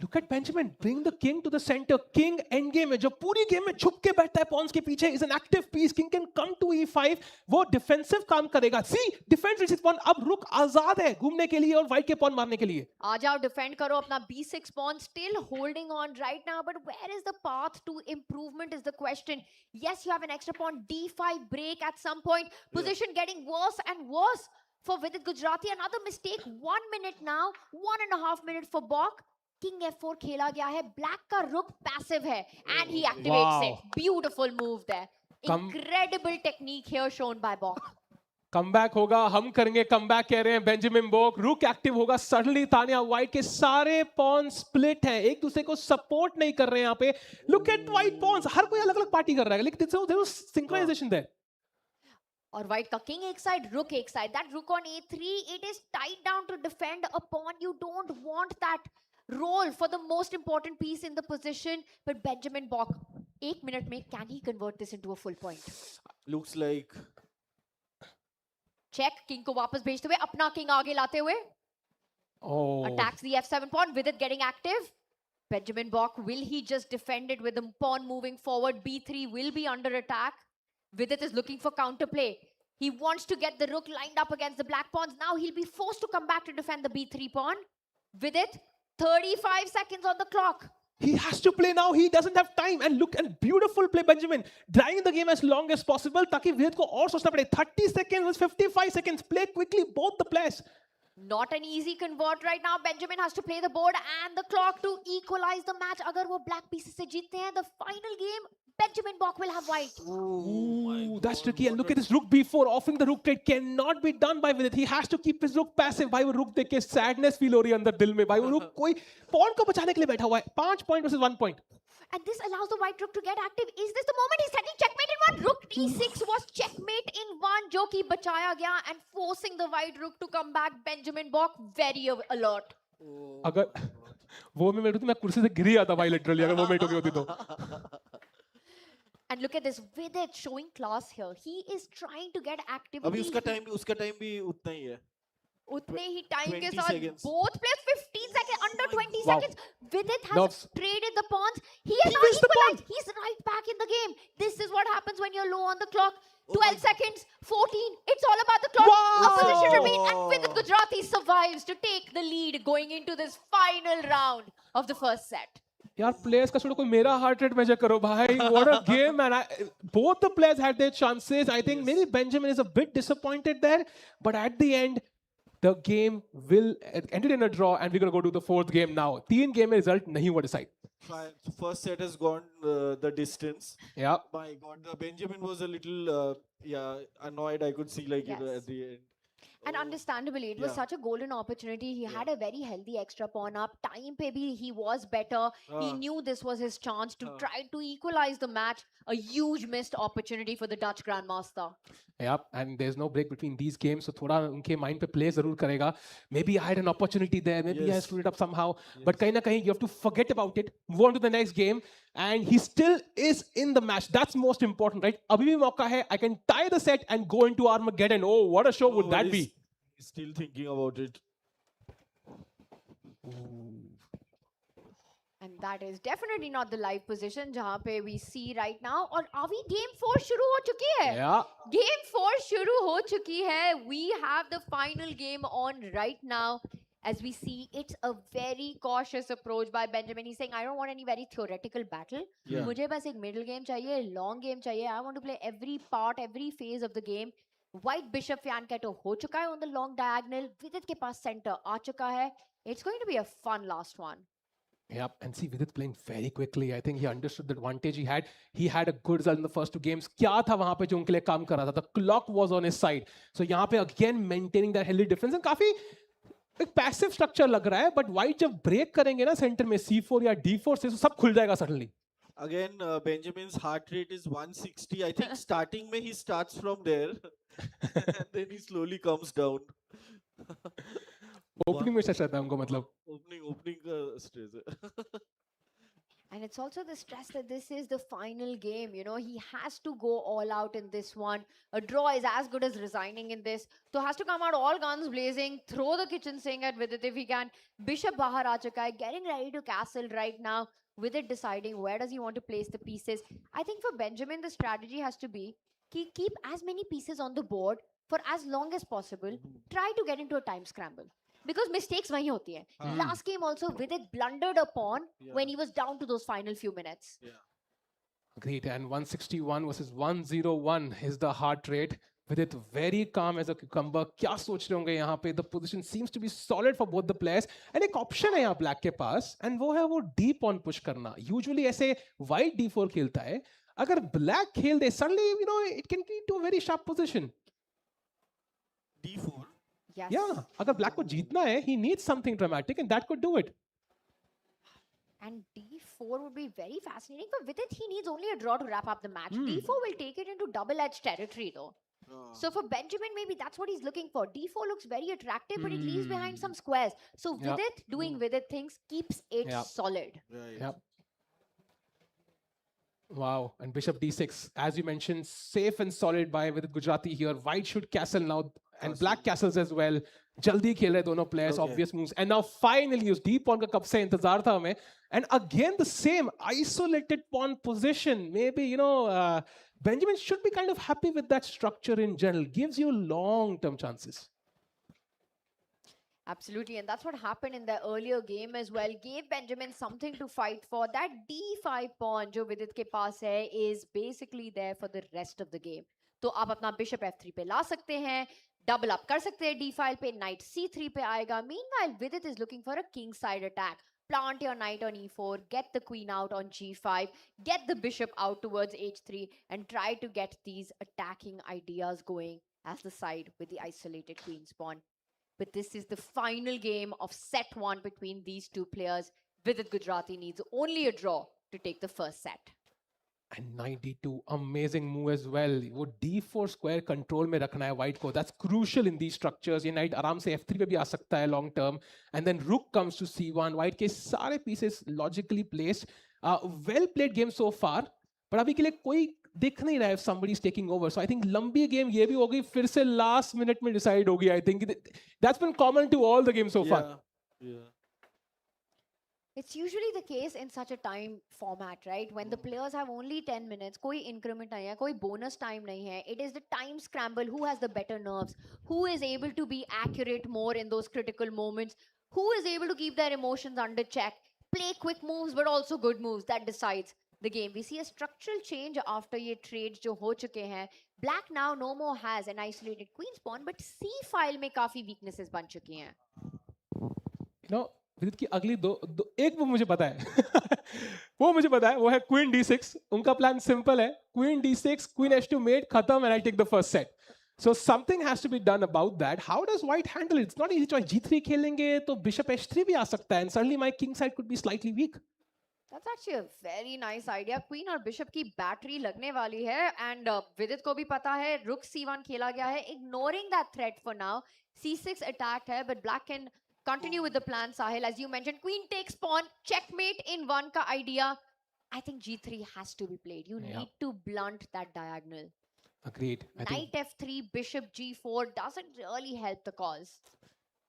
look at Benjamin, bring the king to the center. King endgame है जो पूरी गेम में छुप के बैठता है pawns के पीछे, is an active piece. King can come to E5. वो defensive काम करेगा. See, defense is pawn. अब रुक आजाद है घूमने के लिए और white के pawn मारने के लिए. आ जाओ defend करो अपना B6 pawn, still holding on right now, but where is the path to improvement is the question. Yes, you have an extra pawn, D5 break at some point. Position getting worse and worse for Vidit Gujrathi. Another mistake. 1 minute now, 1.5 minutes for Bok. King F4 खेला गया है. Black का rook passive है, and he activates it. Beautiful move there. Incredible technique here shown by Bok. Comeback होगा, हम करेंगे comeback कह रहे हैं बेंजामिन बोक. रुक एक्टिव होगा. सडनली तानिया व्हाइट के सारे पॉन स्प्लिट हैं, एक दूसरे को सपोर्ट नहीं कर रहे हैं यहाँ पे. लुक एट व्हाइट पॉन्स, हर कोई अलग अलग पार्टी कर रहा है, लेकिन देयर वाज सिंक्रोनाइजेशन देयर. और white का king एक side, rook एक side. That rook on A3, it is tied down to defend a pawn. You don't want that role for the most important piece in the position. But Benjamin Bok, 1 minute में, can he convert this into a full point? Looks like Check, king को वापस भेजते हुए, अपना king आगे लाते हुए. Oh. Attacks the F7 pawn, with it getting active. Benjamin Bok, will he just defend it with the pawn moving forward? B3 will be under attack. Vidit is looking for counterplay. He wants to get the rook lined up against the black pawns. Now he'll be forced to come back to defend the B3 pawn. Vidit, 35 seconds on the clock. He has to play now. He doesn't have time. And look, and beautiful play, Benjamin. Dragging the game as long as possible ताकि Vidit को और सोचना पड़े. 30 seconds was 55 seconds. Play quickly, both the players. Not an easy convert right now. Benjamin has to play the board and the clock to equalize the match. अगर वो black pieces से जीतते हैं, the final game, Benjamin Bok will have white. Ooh, that's tricky. And look at this rook b4. Offering the rook trade cannot be done by Vidit. He has to keep his rook passive. भाई वो rook देख के sadness feel हो रही है अंदर दिल में. भाई वो rook कोई pawn को बचाने के लिए बैठा हुआ है. 5 point versus 1 point. And this allows the white rook to get active. Is this the moment he's setting checkmate in 1? Rook d6 was checkmate in 1, जो कि बचाया गया, and forcing the white rook to come back. Benjamin Bok very alert. Oh अगर my God. वो में मेरे तो मैं कुर्सी से गिर ही आता भाई लिटरली अगर वो मेट हो गई होती तो. And look at this, Vidit showing class here. He is trying to get अभी activity. उसका टाइम भी उतना ही है. उतने ही टाइम के 20 साथ seconds. both players 15 seconds, under my 20 God. Wow. seconds. Vidit has Nerves. traded the pawns. He has He not missed the pawn. equalized. He's right back in the game. This is what happens when you're low on the clock. Oh my 12 seconds, 14. It's all about the clock. Wow. Opposition remain, and Vidit Oh. Gujrathi survives to take the lead going into this final round of the first set. यार players का छोड़ो कोई मेरा heart rate major करो भाई. What a game, man. Both the players had their chances. I think maybe Benjamin is a bit disappointed there, but at the end the game will ended in a draw and we're going to go to the fourth game now. 3 game में result नहीं हुआ decide. Fine. First set has gone the distance. Yeah. My God, Benjamin was a little annoyed. I could see Yes. at the end. And Oh, understandably, it was yeah. such a golden opportunity. He Yeah. had a very healthy extra pawn up. Time pe bhi he was better. He Ah. knew this was his chance to Ah. try to equalize the match. A huge missed opportunity for the Dutch Grandmaster. Yeah, and there's no break between these games, so थोड़ा उनके mind पे play जरूर करेगा. Maybe I had an opportunity there, maybe I Yes. screwed it up somehow. But कहीं ना कहीं you have to forget about it, move on to the next game, and he still is in the match. That's most important, right? अभी भी मौका है. I can tie the set and go into Armageddon. Oh, what a show would Oh, that be? He's still thinking about it. And that is definitely not the live position जहाँ पे we see right now. और अभी game 4 शुरू हो चुकी है. Yeah. Game 4 शुरू हो चुकी है. We have the final game on right now. As we see, it's a very cautious approach by Benjamin. He's saying, I don't want any very theoretical battle. Yeah. मुझे बस एक middle game चाहिए, long game चाहिए. I want to play every part, every phase of the game. White Bishop fan कैटो हो चुका है on the long diagonal. Vidit के पास center आ चुका है. It's going to be a fun last one. Yep, and see Vidit playing very quickly. I think he understood the advantage he had. He had a good result in the first 2 games. क्या था वहाँ पे जो उनके लिए काम कर रहा था? The clock was on his side. So यहाँ पे again maintaining that healthy difference and काफी एक passive structure लग रहा है. But White जब break करेंगे ना center में C4 या D4 से तो सब खुल जाएगा suddenly. Again, Benjamin's heart rate is 160. I think starting में he starts from there, and then he slowly comes down. Opening में stress रहता है उनको मतलब. Opening का stress है. And it's also the stress that this is the final game. You know, he has to go all out in this one. A draw is as good as resigning in this. So has to come out all guns blazing, throw the kitchen sink at Vidit if he can. Bishop bahar aa chuka hai, getting ready to castle right now. Vidit deciding where does he want to place the pieces. I think for Benjamin, the strategy has to be keep as many pieces on the board for as long as possible. Try to get into a time scramble. Because mistakes वही होती हैं. Last game also, Vidit blundered a pawn when he was down to those final few minutes. Yeah. Great, and 161 versus 101 is the heart rate. Vidit very calm as a cucumber. क्या सोच रहे होंगे यहाँ पे? The position seems to be solid for both the players. And एक option है यहाँ black के पास, and वो है वो D pawn push करना. Usually ऐसे white D4 खेलता है. अगर black खेल दे, suddenly you know it can lead to a very sharp position. D4. Yes. Yeah, अगर black को जीतना है, he needs something dramatic, and that could do it. And D4 would be very fascinating. For Vidit, he needs only a draw to wrap up the match. D4 will take it into double-edged territory though. So for Benjamin, maybe that's what he's looking for. D4 looks very attractive, but it leaves behind some squares. So Yeah. Vidit doing Vidit things keeps it Yeah. solid. Right. Yep. Wow, and Bishop D6, as you mentioned, safe and solid by Vidit Gujrathi here. White should castle now, and black castles as well. Jaldi खेल रहे दोनों players, Okay. obvious moves. And now finally, use deep pawn का कब से इंतजार था हमें. And again, the same isolated pawn position. Maybe, you know, Benjamin should be kind of happy with that structure in general. Gives you long-term chances. Absolutely, and that's what happened in the earlier game as well. Gave Benjamin something to fight for. That D5 pawn जो Vidit के पास है is basically there for the rest of the game. तो आप अपना Bishop F3 पे ला सकते हैं, double up कर सकते हैं D5 पे, Knight C3 पे आएगा. Meanwhile, Vidit is looking for a king side attack. Plant your knight on E4, get the queen out on G5, get the bishop out towards H3, and try to get these attacking ideas going as the side with the isolated queen's pawn. But this is the final game of set 1 between these two players. Vidit Gujrathi needs only a draw to take the first set. And 92, amazing move as well. वो D4 square control में रखना है white को. That's crucial in these structures. ये knight आराम से F3 पे भी आ सकता है long term. And then rook comes to C1. White के सारे pieces logically placed. Well played game so far. पर अभी के लिए कोई दिख नहीं रहा है if somebody is taking over. So I think लंबी game ये भी हो गई. फिर से last minute में decide होगी. I think that's been common to all the games so far. Yeah. It's usually the case in such a time format, right? When the players have only 10 minutes, koi increment nahi hai, koi bonus time nahi hai. It is the time scramble. Who has the better nerves? Who is able to be accurate more in those critical moments? Who is able to keep their emotions under check? Play quick moves, but also good moves. That decides the game. We see a structural change after ye trades jo ho chuke hain. Black now no more has an isolated queen pawn, but C file mein काफी weaknesses बन चुकी हैं. You know, विदित की अगली एक वो मुझे पता है वो मुझे पता है, वो है क्वीन D6. उनका प्लान सिंपल है, queen D6, queen H2 mate, खत्म, and I take the first set. So something has to be done about that. How does white handle it? It's not easy choice. G3 खेलेंगे तो bishop H3 भी आ सकता है, and suddenly my king side could be slightly weak. That's actually a very nice idea. Queen और bishop की battery लगने वाली है, and विदित को भी पता है rook C1 खेला गया है. Ignoring that threat for now, C6 attacked है, but black can continue with the plan, Sahil. As you mentioned, queen takes pawn, checkmate in one ka idea. I think G3 has to be played. You need to blunt that diagonal. Agreed. Knight F3, bishop G4 doesn't really help the cause.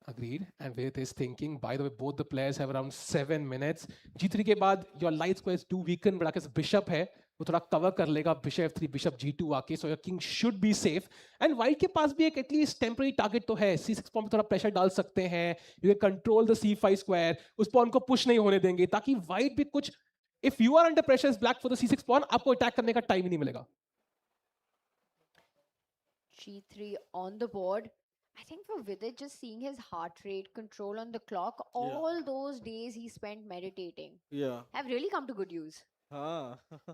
Agreed. And Vidit is thinking, by the way, both the players have around 7 minutes. G3 के बाद your light square is too weakened, but अगर bishop है, वो थोड़ा cover कर लेगा bishop F3, bishop G2 आके, so your king should be safe. And white के पास भी एक at least temporary target तो है. C6 pawn पे थोड़ा pressure डाल सकते हैं. You can control the C5 square. उस pawn को push नहीं होने देंगे, ताकि white भी कुछ, if you are under pressure as black for the C6 pawn, आपको attack करने का time ही नहीं मिलेगा. G3 on the board. I think for Vidit, just seeing his heart rate, control on the clock, all those days he spent meditating have really come to good use.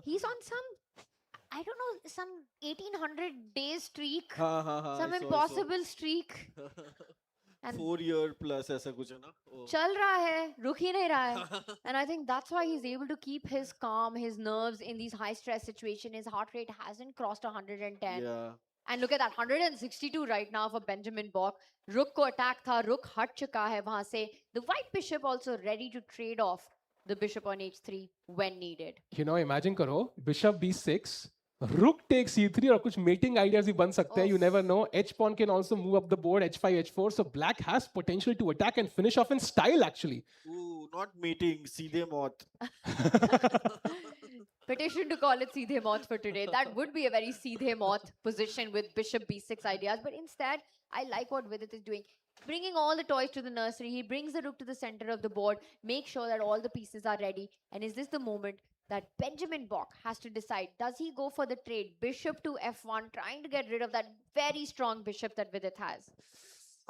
He's on some, I don't know, some 1800 days streak, some impossible streak. And 4 year plus ऐसा कुछ है ना? चल रहा है, रुक ही नहीं रहा है. And I think that's why he's able to keep his calm, his nerves in these high stress situations. His heart rate hasn't crossed 110. And look at that, 162 right now for Benjamin Bok. Rook ko attack tha, rook हट चुका है वहां से. The white bishop also ready to trade off the bishop on h3 when needed. You know, imagine करो, bishop b6, rook takes c3 और कुछ mating ideas भी बन सकते हैं. You never know. H pawn can also move up the board, h5, h4. So black has potential to attack and finish off in style actually. Ooh, not mating, सीधे मौत. Petition to call it Seedhe Mauth for today. That would be a very Seedhe Mauth position with bishop b6 ideas. But instead, I like what Vidit is doing. Bringing all the toys to the nursery. He brings the rook to the center of the board. Make sure that all the pieces are ready. And is this the moment that Benjamin Bok has to decide? Does he go for the trade? Bishop to f1, trying to get rid of that very strong bishop that Vidit has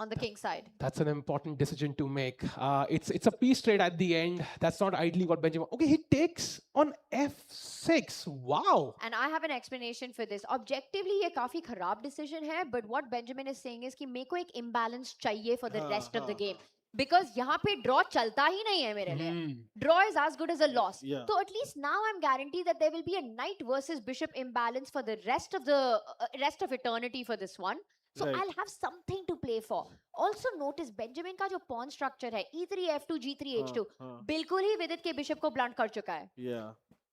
on the king side. That's an important decision to make. It's a piece trade at the end. That's not ideally what Benjamin... Okay, he takes on f6. Wow. And I have an explanation for this. Objectively, ये काफी खराब decision है, but what Benjamin is saying is कि मेरे को एक imbalance चाहिए for the rest of the game. Because यहाँ पे draw चलता ही नहीं है मेरे लिए. Draw is as good as a loss. So at least now I'm guaranteed that there will be a knight versus bishop imbalance for the rest of eternity for this one. So I'll have something to play for. Also notice Benjamin का जो pawn structure है E3 F2 G3 H2 बिल्कुल ही विदित के bishop को blunt कर चुका है.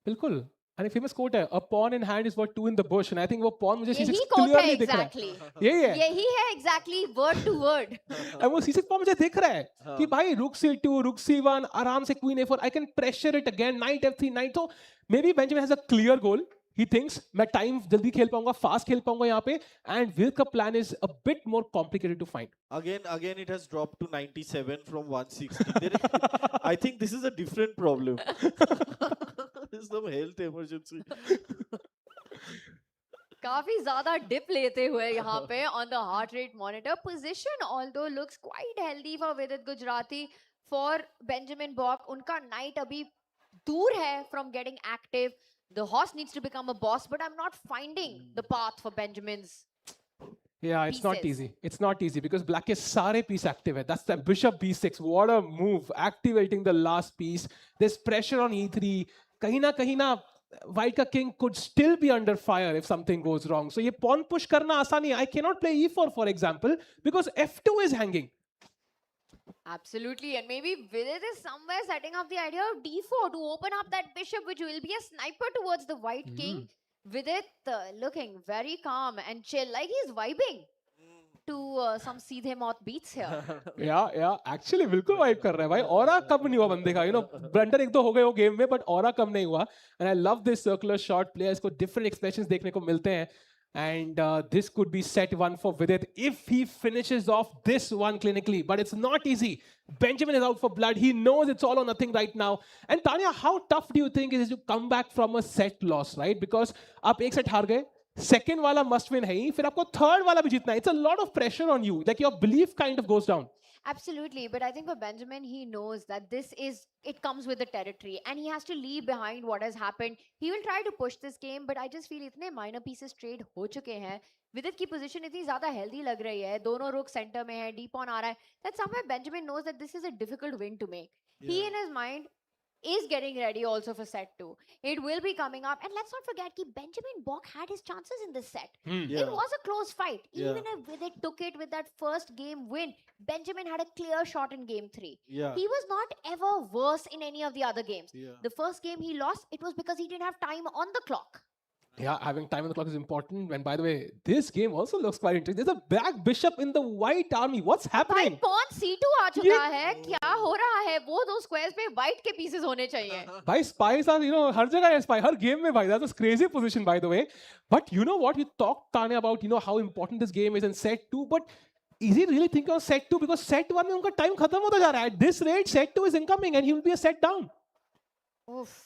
बिल्कुल. And a famous quote है, a pawn in hand is worth two in the bush. And I think वो pawn मुझे C6 यही quote clearly है दिख रहा exactly. है. यही है. यही है exactly word to word. And वो C6 pawn मुझे दिख रहा है कि भाई rook C2, rook C1, आराम से queen A4. I can pressure it again. Knight F3, knight. So maybe Benjamin has a clear goal. He thinks मैं time जल्दी खेल पाऊंगा, fast खेल पाऊंगा यहाँ पे. And Vidit का plan is a bit more complicated to find. Again, it has dropped to 97 from 160. I think this is a different problem. This is some health emergency. काफी ज़्यादा dip लेते हुए यहाँ पे on the heart rate monitor. Position although looks quite healthy for Vidit Gujrathi. For Benjamin Bok, उनका knight अभी दूर है from getting active. The horse needs to become a boss, but I'm not finding the path for Benjamin's. Yeah, it's not easy. It's not easy because black is sare piece active. That's the bishop b6. What a move. Activating the last piece. There's pressure on e3. Kahin na white ka king could still be under fire if something goes wrong. So ye pawn push karna आसान नहीं है. I cannot play e4 for example because f2 is hanging. Absolutely, and maybe Vidit is somewhere setting up the idea of d4 to open up that bishop, which will be a sniper towards the white king. Vidit looking very calm and chill, like he's vibing to some सीधे मौत beats here. Yeah, actually बिल्कुल vibe कर रहा है भाई. Aura कम नहीं हुआ बंदे का, ब्लंडर एक दो हो गए वो गेम में, बट ऑरा कम नहीं हुआ. And I love this circular shot. Players को different expressions देखने को मिलते हैं. And this could be set one for Vidit if he finishes off this one clinically. But it's not easy. Benjamin is out for blood. He knows it's all or nothing right now. And Tanya, how tough do you think it is to come back from a set loss, right? Because आप एक set हार गए, second वाला must win है ही, फिर आपको third वाला भी जीतना है. It's a lot of pressure on you. Like your belief kind of goes down. Absolutely, but I think for Benjamin, he knows that it comes with the territory and he has to leave behind what has happened. He will try to push this game, but I just feel इतने minor pieces trade हो चुके हैं. Vidit की position इतनी ज़्यादा healthy लग रही है. दोनों रुक center में है, D pawn आ रहा है. That somewhere Benjamin knows that this is a difficult win to make. Yeah. He in his mind is getting ready also for set 2. It will be coming up. And let's not forget that Benjamin Bok had his chances in this set. Yeah. It was a close fight. Even if Vidit took it with that first game win, Benjamin had a clear shot in game 3. Yeah. He was not ever worse in any of the other games. Yeah. The first game he lost, it was because he didn't have time on the clock. Yeah, having time on the clock is important. And by the way, this game also looks quite interesting. There's a black bishop in the white army. What's happening? भाई pawn c2 आ चुका है. क्या हो रहा है? वो दो squares पे white के pieces होने चाहिए. भाई spies are, हर जगह है spy. हर game में भाई. That's a crazy position by the way. But you know what? You talked, Tanya, about how important this game is in set 2. But is he really thinking of set 2? Because set 1 में उनका time खत्म होता जा रहा है. At this rate, set 2 is incoming and he will be a set down. Oof.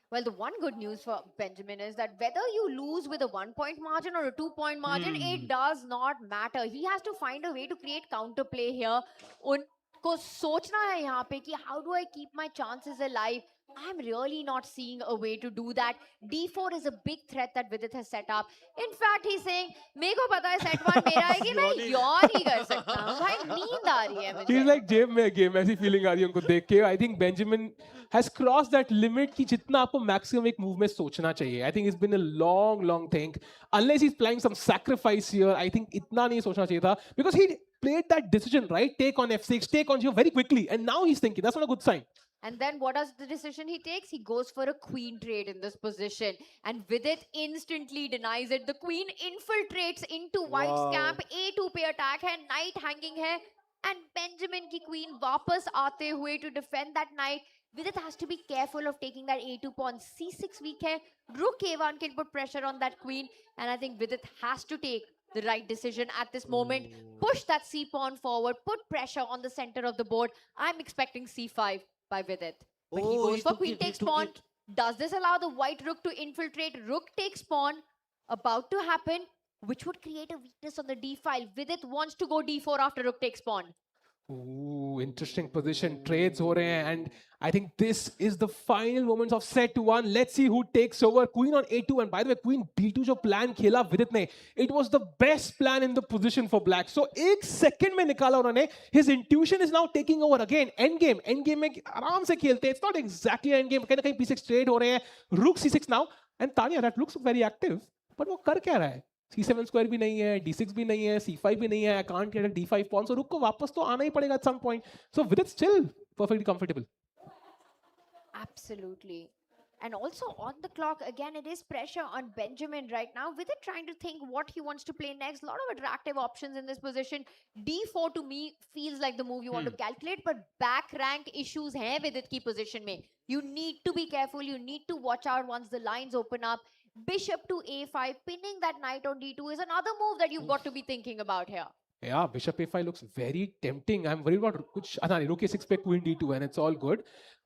Well, the one good news for Benjamin is that whether you lose with a 1-point margin or a 2-point margin, it does not matter. He has to find a way to create counterplay here. उनको सोचना है यहाँ पे कि how do I keep my chances alive? I'm really not seeing a way to do that. D4 is a big threat that Vidit has set up. In fact, he's saying, मेरे को पता है set 1 मेरा है कि मैं यार नहीं कर सकता. भाई नींद आ रही है मुझे. He's like जेब में game, ऐसी feeling आ रही है उनको देख के. I think Benjamin has crossed that limit कि जितना आपको maximum एक move में सोचना चाहिए. I think it's been a long thing. Unless he's planning some sacrifice here, I think इतना नहीं सोचना चाहिए था. Because he played that decision, right? Take on f6, take on g very quickly. And now he's thinking, that's not a good sign. And then what is the decision he takes? He goes for a queen trade in this position. And Vidit instantly denies it. The queen infiltrates into White's camp. A2 पे attack है, knight hanging है. And Benjamin की queen वापस आते हुए to defend that knight. Vidit has to be careful of taking that A2 pawn. C6 weak hai. Rook A1 can put pressure on that queen. And I think Vidit has to take the right decision at this moment. Push that C pawn forward. Put pressure on the center of the board. I'm expecting C5 by Vidit. But he goes for queen takes pawn. Does this allow the white rook to infiltrate? Rook takes pawn. About to happen. Which would create a weakness on the D file. Vidit wants to go D4 after rook takes pawn. Ooh, interesting position. Trades ho rahe hain, and I think this is the final moments of set 1. Let's see who takes over. Queen on A2, and by the way, Queen B2 जो plan खेला Vidit ने, it was the best plan in the position for Black. So एक second में निकाला उन्होंने. His intuition is now taking over again. Endgame में आराम से खेलते. It's not exactly endgame. कहीं ना कहीं P6 trade हो रहे हैं. Rook C6 now, and Tanya, that looks very active. But वो कर क्या रहा है? C7 square भी नहीं है, D6 भी नहीं है, C5 भी नहीं है, I can't get a D5 pawn, so रुक को वापस तो आना ही पड़ेगा at some point. So Vidit still perfectly comfortable. Absolutely. And also on the clock, again, it is pressure on Benjamin right now. Vidit trying to think what he wants to play next. A lot of attractive options in this position. D4 to me feels like the move you want to calculate, but back rank issues hai Vidit ki position mein. You need to be careful. You need to watch out once the lines open up. Bishop to A5, pinning that knight on D2 is another move that you've got to be thinking about here. Yeah, Bishop A5 looks very tempting. I'm worried about Rook A6 पे Queen D2 and it's all good.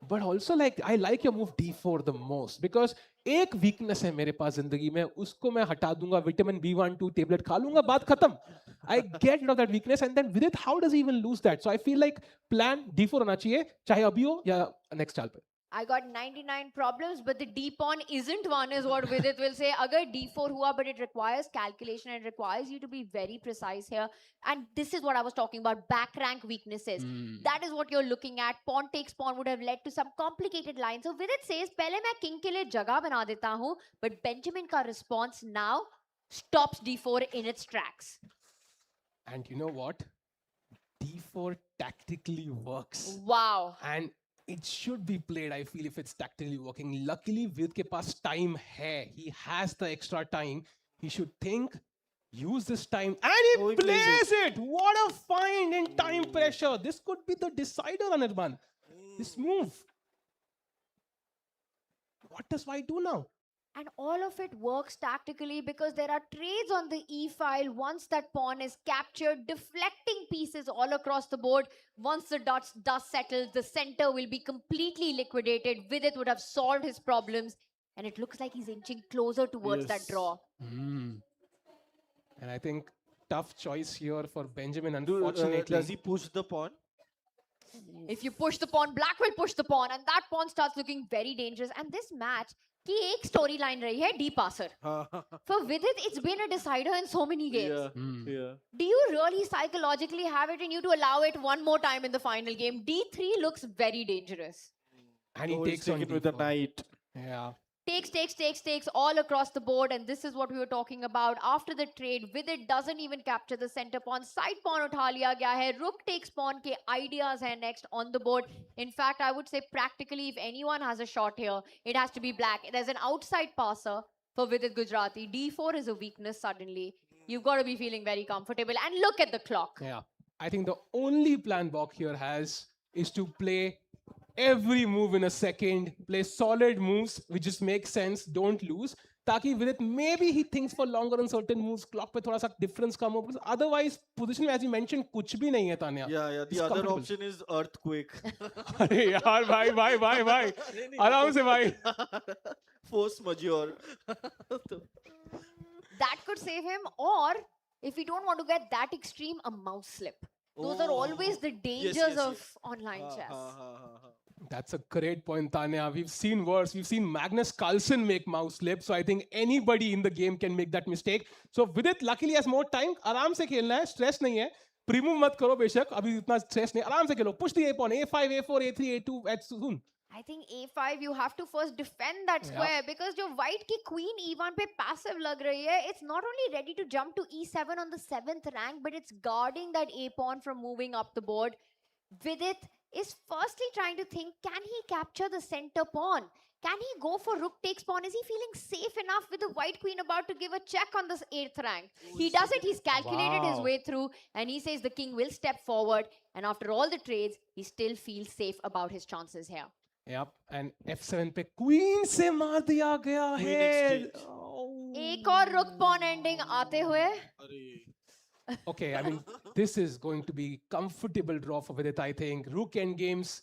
But also I like your move D4 the most because एक weakness है मेरे पास जिंदगी में, उसको मैं हटा दूंगा, vitamin B12 tablet खा लूंगा, बात खत्म. I get rid of that weakness, and then Vidit, how does he even lose that? So I feel like plan D4 होना चाहिए, चाहे अभी हो या next चाल पे. I got 99 problems, but the D pawn isn't one, is what Vidit will say. Agar D4 hua, but it requires calculation. It requires you to be very precise here. And this is what I was talking about, back rank weaknesses. That is what you're looking at. Pawn takes pawn would have led to some complicated lines. So Vidit says, pehle main king ke liye jagah bana deta hu, but Benjamin ka response now stops D4 in its tracks. And you know what? D4 tactically works. Wow. And it should be played, I feel, if it's tactically working. Luckily, Vidit ke paas time hai. He has the extra time. He should think, use this time, and he plays it. What a find in time pressure. This could be the decider, Anirban. This move. What does White do now? And all of it works tactically because there are trades on the e-file once that pawn is captured, deflecting pieces all across the board. Once the dust settles, the center will be completely liquidated. Vidit would have solved his problems, and it looks like he's inching closer towards that draw. And I think tough choice here for Benjamin, unfortunately. Does he push the pawn? If you push the pawn, black will push the pawn, and that pawn starts looking very dangerous. And this match, की एक storyline रही है D passer. For Vidit, it's been a decider in so many games. Yeah. Do you really psychologically have it in you to allow it one more time in the final game? D3 looks very dangerous. And he Oh, takes he's on taken with the D4. knight. Yeah. Takes all across the board, and this is what we were talking about. After the trade, Vidit doesn't even capture the center pawn. Side pawn utha liya gaya hai. Rook takes pawn ke ideas hai next on the board. In fact, I would say practically if anyone has a shot here, it has to be black. There's an outside passer for Vidit Gujrathi. D4 is a weakness suddenly. You've got to be feeling very comfortable. And look at the clock. Yeah. I think the only plan Bok here has is to play every move in a second, play solid moves which just make sense, don't lose. Taki with it, maybe he thinks for longer on certain moves, clock pe thoda sa difference come up. Otherwise, position as you mentioned, kuch bhi nahi hai Tanya. Yeah. He's The other comfortable. option is earthquake. अरे यार भाई आराम से भाई. Force majeure. That could save him, or if you don't want to get that extreme, a mouse slip. Those are always the dangers of online chess. That's a great point, Tanya. We've seen worse. We've seen Magnus Carlsen make mouse slip. So I think anybody in the game can make that mistake. So Vidit luckily has more time. आराम से खेलना है, stress नहीं है. Pre-move मत करो बेशक. अभी इतना stress नहीं. आराम से खेलो. Push the A pawn. A5, A4, A3, A2 at soon. I think A5 you have to first defend that square because your white ki queen E1 pe passive lag rahi hai. It's not only ready to jump to E7 on the 7th rank, but it's guarding that A pawn from moving up the board. Vidit is firstly trying to think, can he capture the center pawn? Can he go for rook takes pawn? Is he feeling safe enough with the white queen about to give a check on this 8th rank? He does it. He's calculated his way through, and he says the king will step forward. And after all the trades, he still feels safe about his chances here. Yep, and F7 पे queen से मार दिया गया है. एक और rook pawn ending आते हुए. Okay, I mean, this is going to be comfortable draw for Vidit, I think. Rook end games.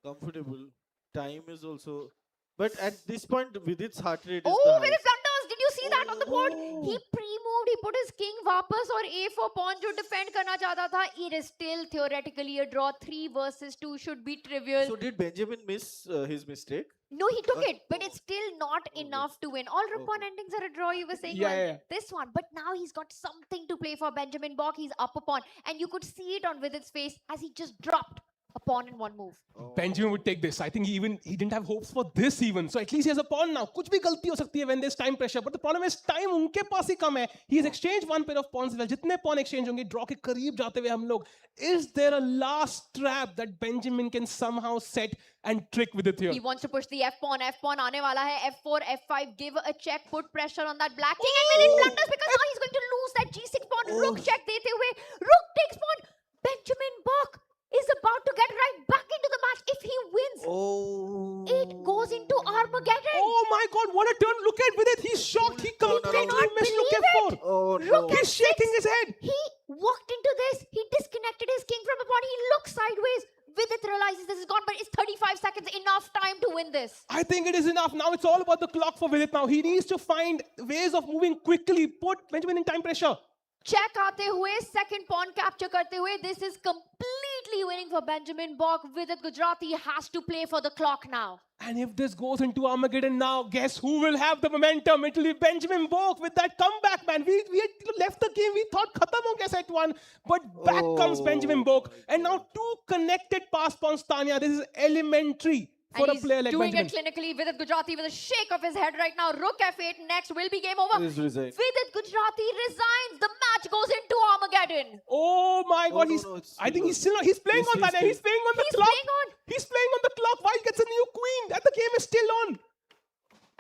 Comfortable. Time is also. But at this point, Vidit's heart rate is Oh, the Vidit highest. blunders. Did you see that on the board? He pre-moved. He put his king वापस और A4 pawn जो defend करना चाहता था. It is still theoretically a draw. 3 versus 2 should be trivial. So did Benjamin miss his mistake? No, he took it, but it's still not enough to win. All rook pawn endings are a draw, you were saying. Yeah. This one, but now he's got something to play for. Benjamin Bok, he's up a pawn, and you could see it on Vidit's face as he just dropped a pawn in one move. Benjamin would take this. I think he didn't have hopes for this even. So at least he has a pawn now. कुछ भी गलती हो सकती है when there's time pressure. But the problem is time उनके पास ही कम है. He has exchanged one pair of pawns. जितने pawn exchange होंगे draw के करीब जाते हुए हम लोग. Is there a last trap that Benjamin can somehow set and trick with it here? He wants to push the F pawn. F pawn आने वाला है. F4, F5. Give a check. Put pressure on that black king. And Vidit blunders because now he's going to lose that G6 pawn. Rook check देते हुए. Rook takes pawn. Benjamin Bok is about to get right back into the match if he wins. It goes into Armageddon. Oh my God, what a turn. Look at Vidit. He's shocked. He completely cannot missed Rook believe F4. it. Oh Rook no. He's shaking his head. He walked into this. He disconnected his king from a pawn. He looks sideways. Vidit realizes this is gone, but it's 35 seconds. Enough time to win this. I think it is enough. Now it's all about the clock for Vidit now. He needs to find ways of moving quickly. Put Benjamin in time pressure. Check आते हुए, second pawn capture करते हुए. This is completely completely winning for Benjamin Bok. Vidit Gujrathi has to play for the clock now. And if this goes into Armageddon now, guess who will have the momentum? It will be Benjamin Bok with that comeback, man. We had left the game. We thought khatam ho gaya set one. But back comes Benjamin Bok. And now two connected pass pawns, Tanya. This is elementary for And a player he's like doing Benjamin. it clinically. Vidit Gujrathi with a shake of his head right now. Rook F8 next will be game over. He's resigned. Vidit Gujrathi resigns. The match goes into Armageddon. Oh my God! no, it's I think still he's playing Yes, on he's that. He's still- playing on the He's clock. playing on. He's playing on the clock while he gets a new queen. And the game is still on.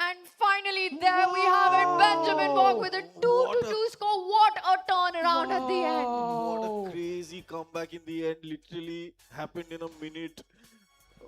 And finally, there we have it. Benjamin Bok with a 2-2 score. What a turnaround at the end. What a crazy comeback in the end. Literally happened in a minute.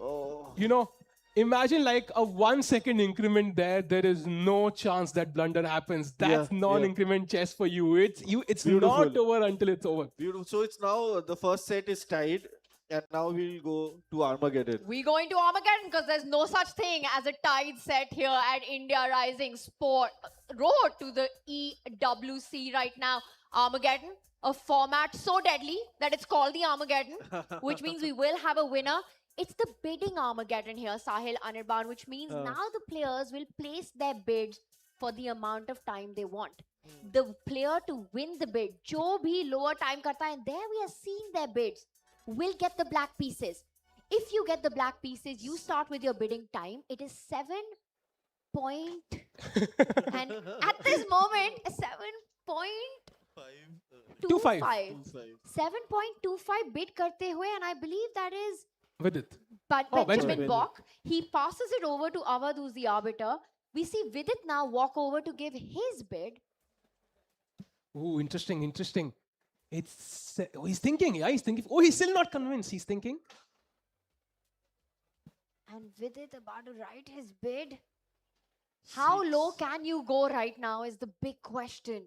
Oh. You know, imagine like a 1 second increment there. There is no chance that blunder happens. That's Yeah, non-increment chess for you. It's Beautiful. not over until it's over. Beautiful. So it's now the first set is tied, and now we'll go to Armageddon. We go into Armageddon because there's no such thing as a tied set here at India Rising Sport Road to the EWC right now. Armageddon, a format so deadly that it's called the Armageddon, which means we will have a winner. It's the bidding Armageddon here, Sahil Anirban, which means now the players will place their bids for the amount of time they want. The player to win the bid, jo bhi lower time karta hai, and there we are seeing their bids, will get the black pieces. If you get the black pieces, you start with your bidding time. It is 7 point, and at this moment, 7.25. 7.25 bid karte hue, and I believe that is With it. but Oh, Benjamin Benjamin. Bok. He passes it over to Awadh, who's the arbiter. We see Vidit now walk over to give his bid. Ooh, interesting. He's thinking. Yeah, he's thinking. Oh, he's still not convinced. He's thinking. And Vidit about to write his bid. How low can you go right now is the big question.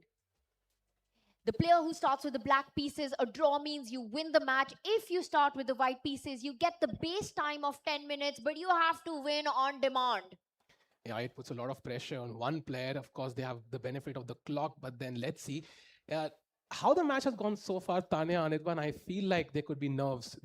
The player who starts with the black pieces, a draw means you win the match. If you start with the white pieces, you get the base time of 10 minutes, but you have to win on demand. Yeah, it puts a lot of pressure on one player. Of course, they have the benefit of the clock, but then let's see how the match has gone so far. Tanya, Anirban, I feel like there could be nerves.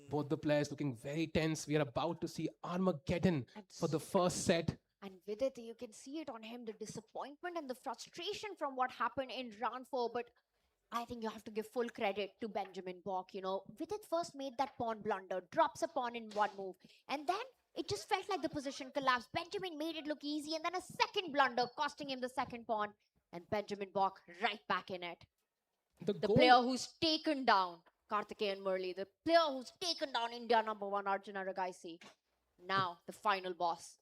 Both the players looking very tense. We are about to see Armageddon for the first set. And Vidit, you can see it on him, the disappointment and the frustration from what happened in round 4. But I think you have to give full credit to Benjamin Bok. You know, Vidit first made that pawn blunder, drops a pawn in one move. And then it just felt like the position collapsed. Benjamin made it look easy. And then a second blunder, costing him the second pawn. And Benjamin Bok right back in it. The goal- player who's taken down Karthikeyan Murli, the player who's taken down India #1 Arjun Aragaisi. Now the final boss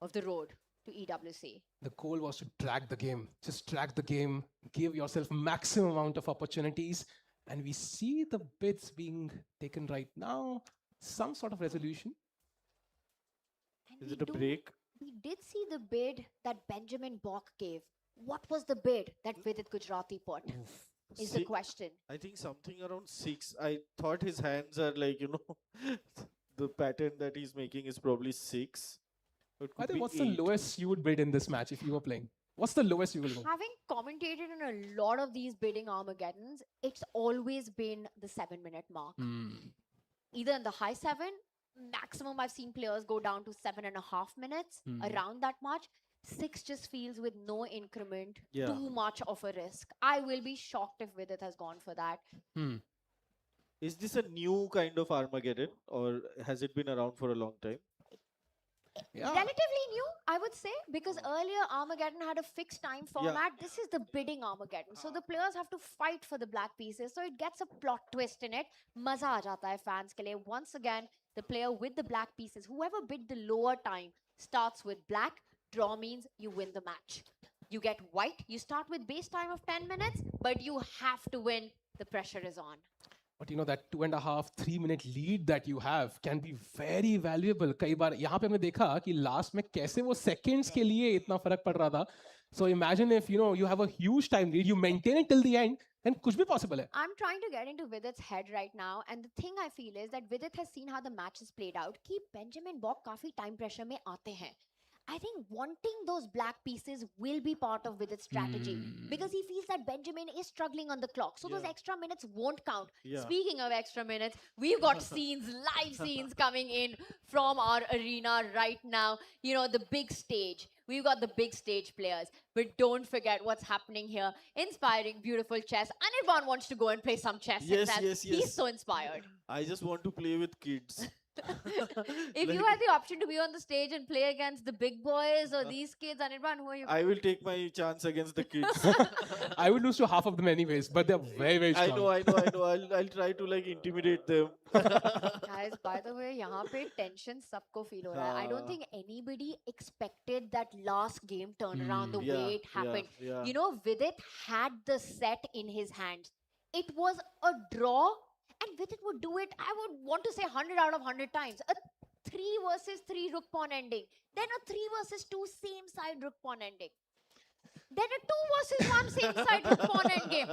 of the road to EWC. The goal was to drag the game. Just drag the game. Give yourself maximum amount of opportunities. And we see the bids being taken right now. Some sort of resolution. And Is we it a do- break? We did see the bid that Benjamin Bok gave. What was the bid that Vidit Gujrathi put? Is the Si- question. I think something around 6. I thought his hands are like, the pattern that he's making is probably 6. It I could think be what's 8. the lowest you would bid in this match if you were playing? What's the lowest you will go? Having commentated in a lot of these bidding Armageddons, it's always been the 7-minute mark. Either in the high 7, maximum I've seen players go down to 7.5 minutes, around that much. 6 just feels with no increment, Yeah. too much of a risk. I will be shocked if Vidit has gone for that. Is this a new kind of Armageddon, or has it been around for a long time? Yeah. Relatively new, I would say, because earlier Armageddon had a fixed time format. This is the bidding Armageddon. So the players have to fight for the black pieces. So it gets a plot twist in it. Maza aa jata hai fans ke liye. Once again, the player with the black pieces, whoever bid the lower time, starts with black. Draw means you win the match. You get white. You start with base time of 10 minutes, but you have to win. The pressure is on. But you know that 2.5, 3 minute lead that you have can be very valuable. कई बार यहाँ पे हमने देखा कि last में कैसे वो seconds के लिए इतना फर्क पड़ रहा था. So imagine if you have a huge time lead, you maintain it till the end, then कुछ भी possible है. I'm trying to get into Vidit's head right now, and the thing I feel is that Vidit has seen how the match is played out. कि Benjamin Bok काफी time pressure में आते हैं. I think wanting those black pieces will be part of Vidit's strategy because he feels that Benjamin is struggling on the clock. So those Yeah. extra minutes won't count. Yeah. Speaking of extra minutes, we've got scenes, live scenes coming in from our arena right now. You know, the big stage. We've got the big stage players. But don't forget what's happening here. Inspiring, beautiful chess. Anirban wants to go and play some chess Yes, himself. yes, He's yes. so inspired. I just want to play with kids. If you Like, had the option to be on the stage and play against the big boys or these kids, Anirban, who are you? I will take my chance against the kids. I would lose to half of them anyways, but they're very, very I strong. know, I know, I know. I'll try to like intimidate them. Guys, by the way, यहाँ पे tension सबको feel हो रहा है. I don't हाँ. think anybody expected that last game turnaround the Yeah, way it yeah, happened. yeah. You know, Vidit had the set in his hands. It was a draw, and Vidit would do it, I would want to say 100 out of 100 times. A 3 versus 3 rook pawn ending. Then a 3 versus 2 same side rook pawn ending. Then a 2 versus 1 same side rook pawn end game.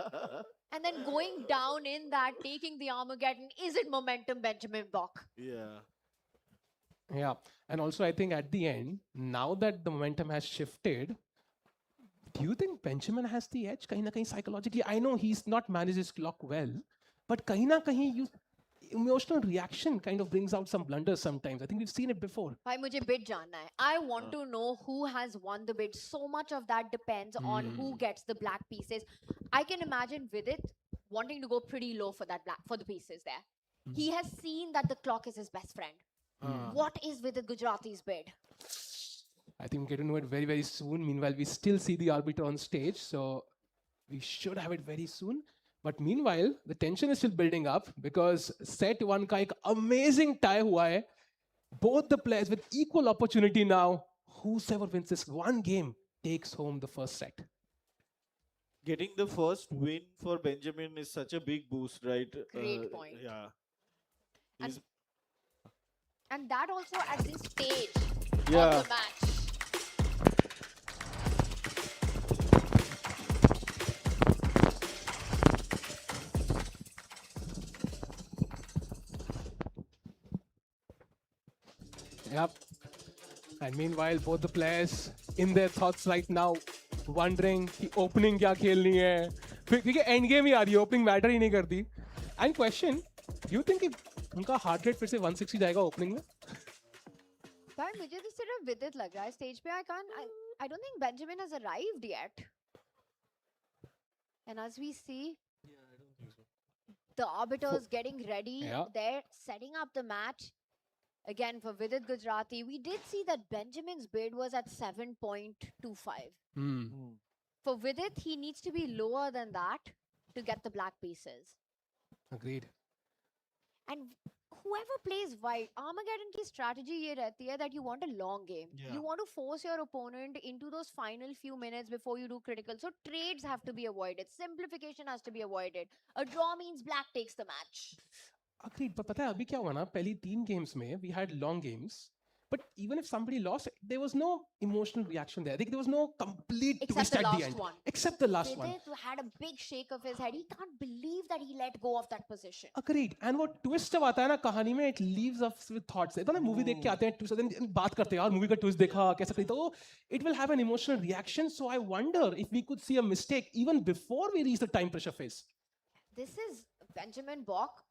And then going down in that, taking the Armageddon. Is it momentum, Benjamin Bok? Yeah. Yeah. And also, I think at the end, now that the momentum has shifted, do you think Benjamin has the edge? Kahin na kahin psychologically, I know he's not managed his clock well, but kahin na kahin you emotional reaction kind of brings out some blunders sometimes. I think we've seen it before. भाई मुझे bid जानना है. I want to know who has won the bid. So much of that depends on who gets the black pieces. I can imagine Vidit wanting to go pretty low for that for the pieces there. He has seen that the clock is his best friend. What is Vidit Gujrathi's bid? I think we get to know it very, very soon. Meanwhile, we still see the arbiter on stage, so we should have it very soon. But meanwhile, the tension is still building up because set one का एक amazing tie हुआ है. Both the players with equal opportunity now. Whoever wins this one game takes home the first set. Getting the first win for Benjamin is such a big boost, right? Great point. Yeah. And- He's- And that also at this stage Yeah. of the match. Yep. And meanwhile, both the players in their thoughts right now, wondering कि opening क्या खेलनी है. क्योंकि end game ही आ रही है, opening matter ही नहीं करती. And question, do you think कि उनका heart rate फिर से 160 जाएगा opening में? भाई मुझे तो सिर्फ विदित लग रहा है स्टेज पे. I don't think Benjamin has arrived yet. And as we see, the arbiters getting ready. Yeah. They're setting up the match. Again, for Vidit Gujrathi, we did see that Benjamin's bid was at 7.25. For Vidit, he needs to be lower than that to get the black pieces. Agreed. And whoever plays white, Armageddon की strategy ये रहती है that you want a long game. Yeah. You want to force your opponent into those final few minutes before you do critical. So trades have to be avoided. Simplification has to be avoided. A draw means black takes the match. Agreed. पर पता है अभी क्या हुआ ना? पहली 3 games में we had long games. But even if somebody lost, there was no emotional reaction there. There was no complete Except twist the at last the end. one. Except the last one. Vidit had a big shake of his head. He can't believe that he let go of that position. Agreed. And वो twist जब आता है ना कहानी में, it leaves us with thoughts. इतना ना movie देख के आते हैं twist, then बात करते हैं यार movie का twist देखा कैसा करी तो it will have an emotional reaction. So I wonder if we could see a mistake even before we reach the time pressure phase. This is Benjamin Bok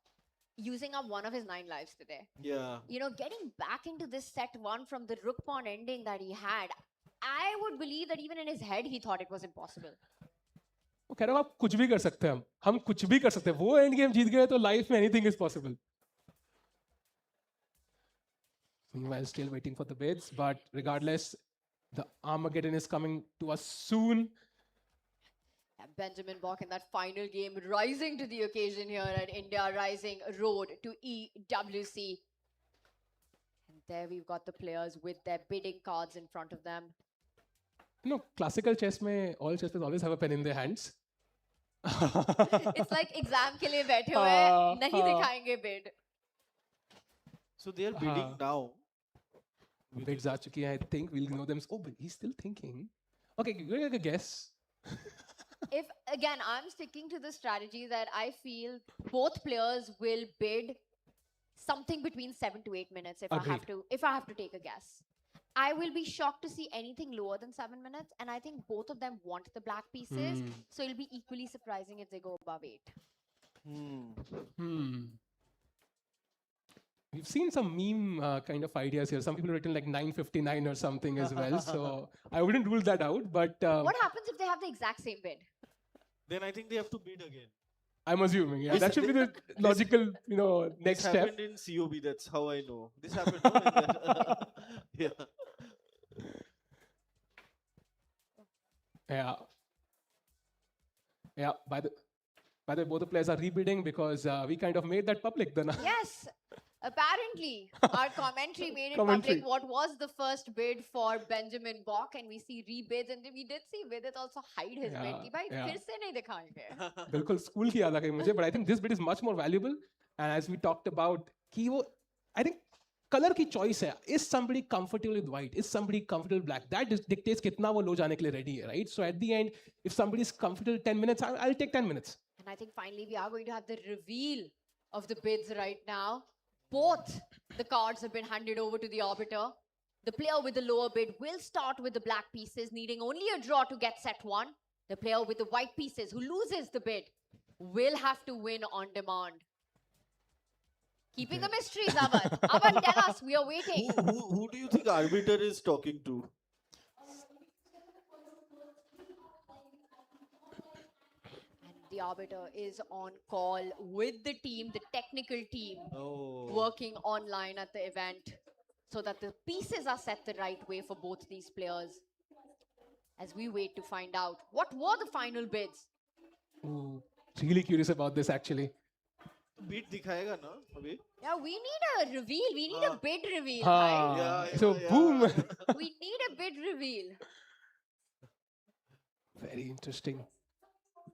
using up one of his 9 lives today. Yeah. You know, getting back into this set 1 from the rook pawn ending that he had, I would believe that even in his head he thought it was impossible. वो कह रहा हूँ आप कुछ भी कर सकते हैं हम कुछ भी कर सकते हैं वो एंड गेम जीत गए तो लाइफ में anything is possible. Meanwhile, still waiting for the bids, but regardless, the Armageddon is coming to us soon. And Benjamin Bok in that final game rising to the occasion here at India Rising Road to EWC. And there we've got the players with their bidding cards in front of them. You know, classical chess में all chess players always have a pen in their hands. It's like exam के लिए बैठे हुए हैं, नहीं दिखाएंगे bid. So they are bidding now. Bids आ चुकी हैं, I think we'll know them. Oh, but he's still thinking. Okay, give me a guess. If again, I'm sticking to the strategy that I feel both players will bid something between 7 to 8 minutes if I have Agreed. to take a guess. I will be shocked to see anything lower than 7 minutes, and I think both of them want the black pieces, so it'll be equally surprising if they go above 8. We've seen some meme kind of ideas here. Some people have written like 9:59 or something as well. So I wouldn't rule that out. But What happens if they have the exact same bid? Then I think they have to bid again. I'm assuming, yeah, This- that should be the logical, next This step. happened in COB. That's how I know. This happened. No, in that. Yeah. Yeah. Yeah. By the way, both the players are rebidding because we kind of made that public. Then Yes, apparently our commentary made it Commentary. public what was the first bid for Benjamin Bok, and we see rebids, and we did see Vidit also hide his bid. Yeah, कि भाई yeah. फिर से नहीं दिखाएंगे. बिल्कुल school की याद आ गई मुझे, but I think this bit is much more valuable. And as we talked about, कि वो, I think color की choice है. Is somebody comfortable with white? Is somebody comfortable with black? That dictates कितना वो लो जाने के लिए ready है, right? So at the end, if somebody is comfortable with 10 minutes, I'll take 10 minutes. And I think finally we are going to have the reveal of the bids right now. Both the cards have been handed over to the arbiter. The player with the lower bid will start with the black pieces, needing only a draw to get set 1. The player with the white pieces who loses the bid will have to win on demand. Keeping the mysteries, Avan. Avan, tell us, we are waiting. Who do you think arbiter is talking to? And the arbiter is on call with the team, the technical team, Oh. working online at the event so that the pieces are set the right way for both these players. As we wait to find out what were the final bids. Ooh, really curious about this actually. Beat दिखाएगा ना अभी? Yeah, we need a reveal. We need a bid reveal. Ah, Bhai. Yeah, so yeah, boom. yeah. We need a bid reveal. Very interesting.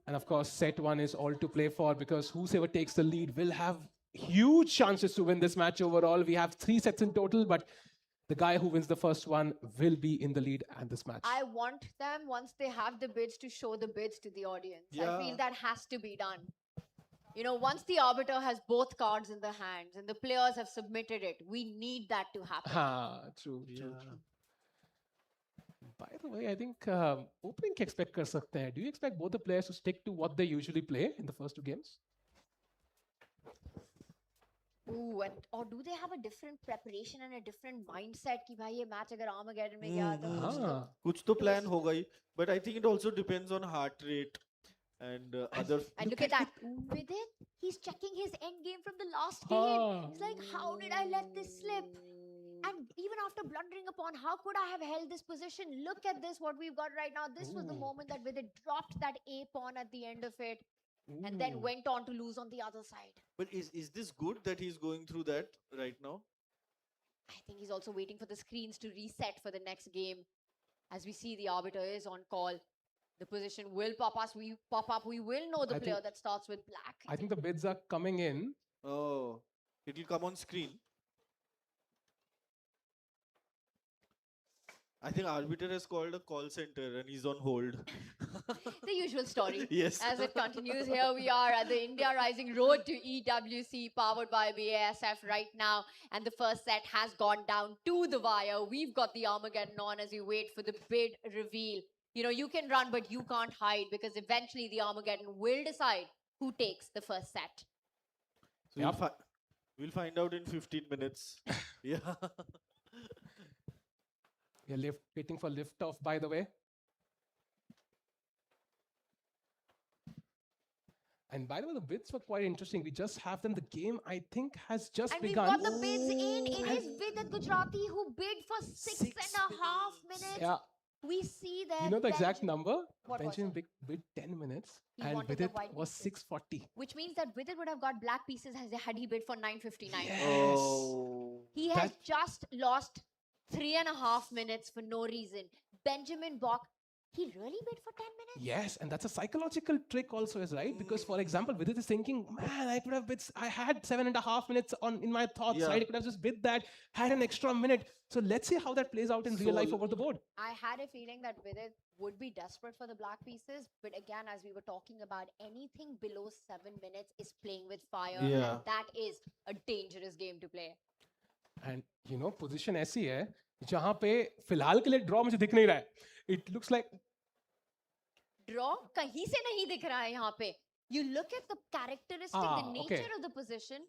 And of course, set 1 is all to play for because whoever takes the lead will have huge chances to win this match overall. We have 3 sets in total, but the guy who wins the first one will be in the lead at this match. I want them, once they have the bids, to show the bids to the audience. I Yeah. feel that has to be done. Once the arbiter has both cards in the hands and the players have submitted it, we need that to happen. True. Yeah. By the way, I think opening के expect कर सकते हैं. Do you expect both the players to stick to what they usually play in the first 2 games? Ooh, or do they have a different preparation and a different mindset कि भाई ये match अगर Armageddon में गया तो कुछ तो- कुछ तो plan होगा ही, but I think it also depends on heart rate and other. And look at that. With it, he's checking his end game from the last game. He's like, how did I let this slip? And even after blundering upon, how could I have held this position? Look at this, what we've got right now. This was the moment that Vidit dropped that A pawn at the end of it and then went on to lose on the other side. But is this good that he's going through that right now? I think he's also waiting for the screens to reset for the next game. As we see, the arbiter is on call. The position will pop up. We will know the I player think- that starts with black. I think the bids are coming in. Oh, it'll come on screen. I think arbiter has called a call center and he's on hold. The usual story. Yes. As it continues, here we are at the India Rising Road to EWC, powered by BASF right now. And the first set has gone down to the wire. We've got the Armageddon on as we wait for the bid reveal. You can run, but you can't hide because eventually the Armageddon will decide who takes the first set. So Yep. we'll find out in 15 minutes. Yeah. We are waiting for liftoff, by the way. And by the way, the bids were quite interesting. We just have them. The game, I think, has just And we've begun. got the bids in. It is Vidit Gujrathi who bid for 6.5 minutes. Yeah. We see that. You know the exact number? What was Benjamin bid 10 minutes. He And wanted with the it white was pieces. 640. Which means that Vidit would have got black pieces had he bid for 9.59. Yes. Oh. He has just lost 3.5 minutes for no reason. Benjamin Bok, he really bid for 10 minutes? Yes, and that's a psychological trick also, is right? Because, for example, Vidit is thinking, man, I could have bid, I had 7.5 minutes in my thoughts, Yeah. right? I could have just bid that, had an extra minute. So let's see how that plays out in real life So- over the board. I had a feeling that Vidit would be desperate for the black pieces. But again, as we were talking about, anything below 7 minutes is playing with fire. Yeah. And that is a dangerous game to play. And, position ऐसी है जहां पे फिलहाल के लिए draw मुझे दिख नहीं रहा है. It looks like Draw kahin se nahi dikh raha hai yahan pe. You look at the characteristic, the nature okay. of the position.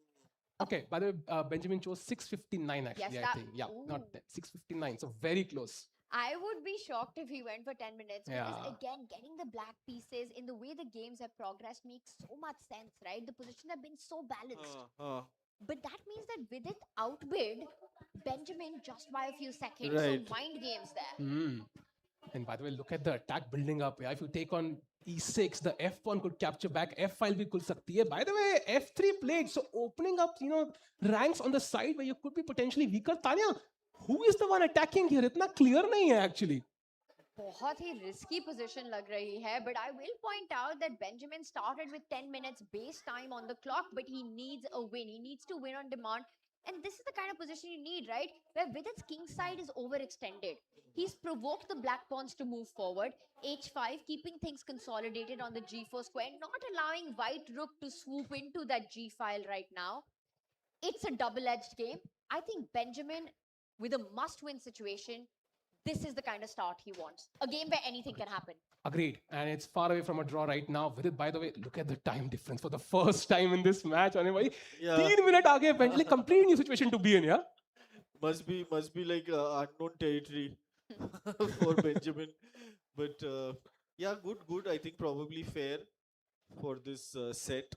Okay, by the way, Benjamin chose 6:59 actually, Yes, I that- think. Yeah, not Ooh. 6:59, so very close. I would be shocked if he went for 10 minutes because Yeah. again, getting the black pieces in the way the games have progressed makes so much sense, right? The positions have been so balanced. But that means that Vidit outbid Benjamin just by a few seconds. Right. So mind games there. Hmm. And by the way, look at the attack building up. Yeah, if you take on E6, the F pawn could capture back. F5 bhi kul sakti hai. By the way, F3 played. So opening up, ranks on the side where you could be potentially weaker. Tanya, who is the one attacking here? Itna clear nahi hai actually. बहुत ही risky position लग रही है, but I will point out that Benjamin started with 10 minutes base time on the clock, but he needs a win. He needs to win on demand. And this is the kind of position you need, right? Where Vidit's king side is overextended. He's provoked the black pawns to move forward. H5, keeping things consolidated on the G4 square, not allowing white rook to swoop into that G file right now. It's a double-edged game. I think Benjamin, with a must-win situation, this is the kind of start he wants. A game where anything can happen. Agreed. And it's far away from a draw right now. Vidit, by the way, look at the time difference for the first time in this match. Yeah. 3 minutes aage Benjamin, complete new situation to be in, yeah? Must be like unknown territory for Benjamin. But yeah, good. I think probably fair for this set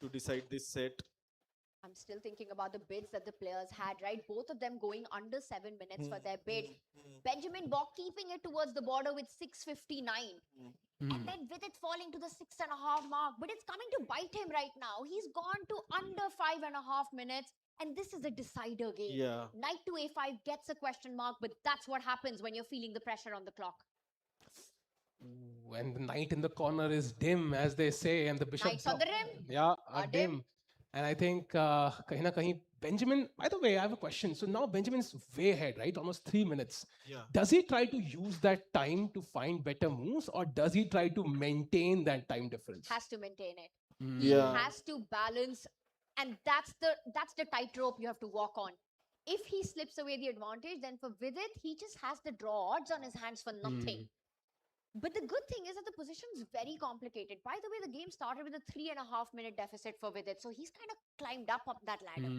to decide this set. I'm still thinking about the bids that the players had, right? Both of them going under 7 minutes for their bid. Benjamin Bok keeping it towards the border with 6:59. And then Vidit falling to the 6.5 mark. But it's coming to bite him right now. He's gone to under 5.5 minutes. And this is a decider game. Yeah. Knight to A5 gets a question mark, but that's what happens when you're feeling the pressure on the clock. When the knight in the corner is dim, as they say, and the bishop... Knights on the rim. Yeah, Are are dim. And I think, kahin na kahin, Benjamin, by the way, I have a question. So now Benjamin's way ahead, right? Almost 3 minutes. Yeah. Does he try to use that time to find better moves, or does he try to maintain that time difference? Has to maintain it. Yeah. Has to balance, and that's the tightrope you have to walk on. If he slips away the advantage, then for Vidit, he just has the draw odds on his hands for nothing. But the good thing is that the position is very complicated. By the way, the game started with a 3.5 minute deficit for Vidit, so he's kind of climbed up that ladder.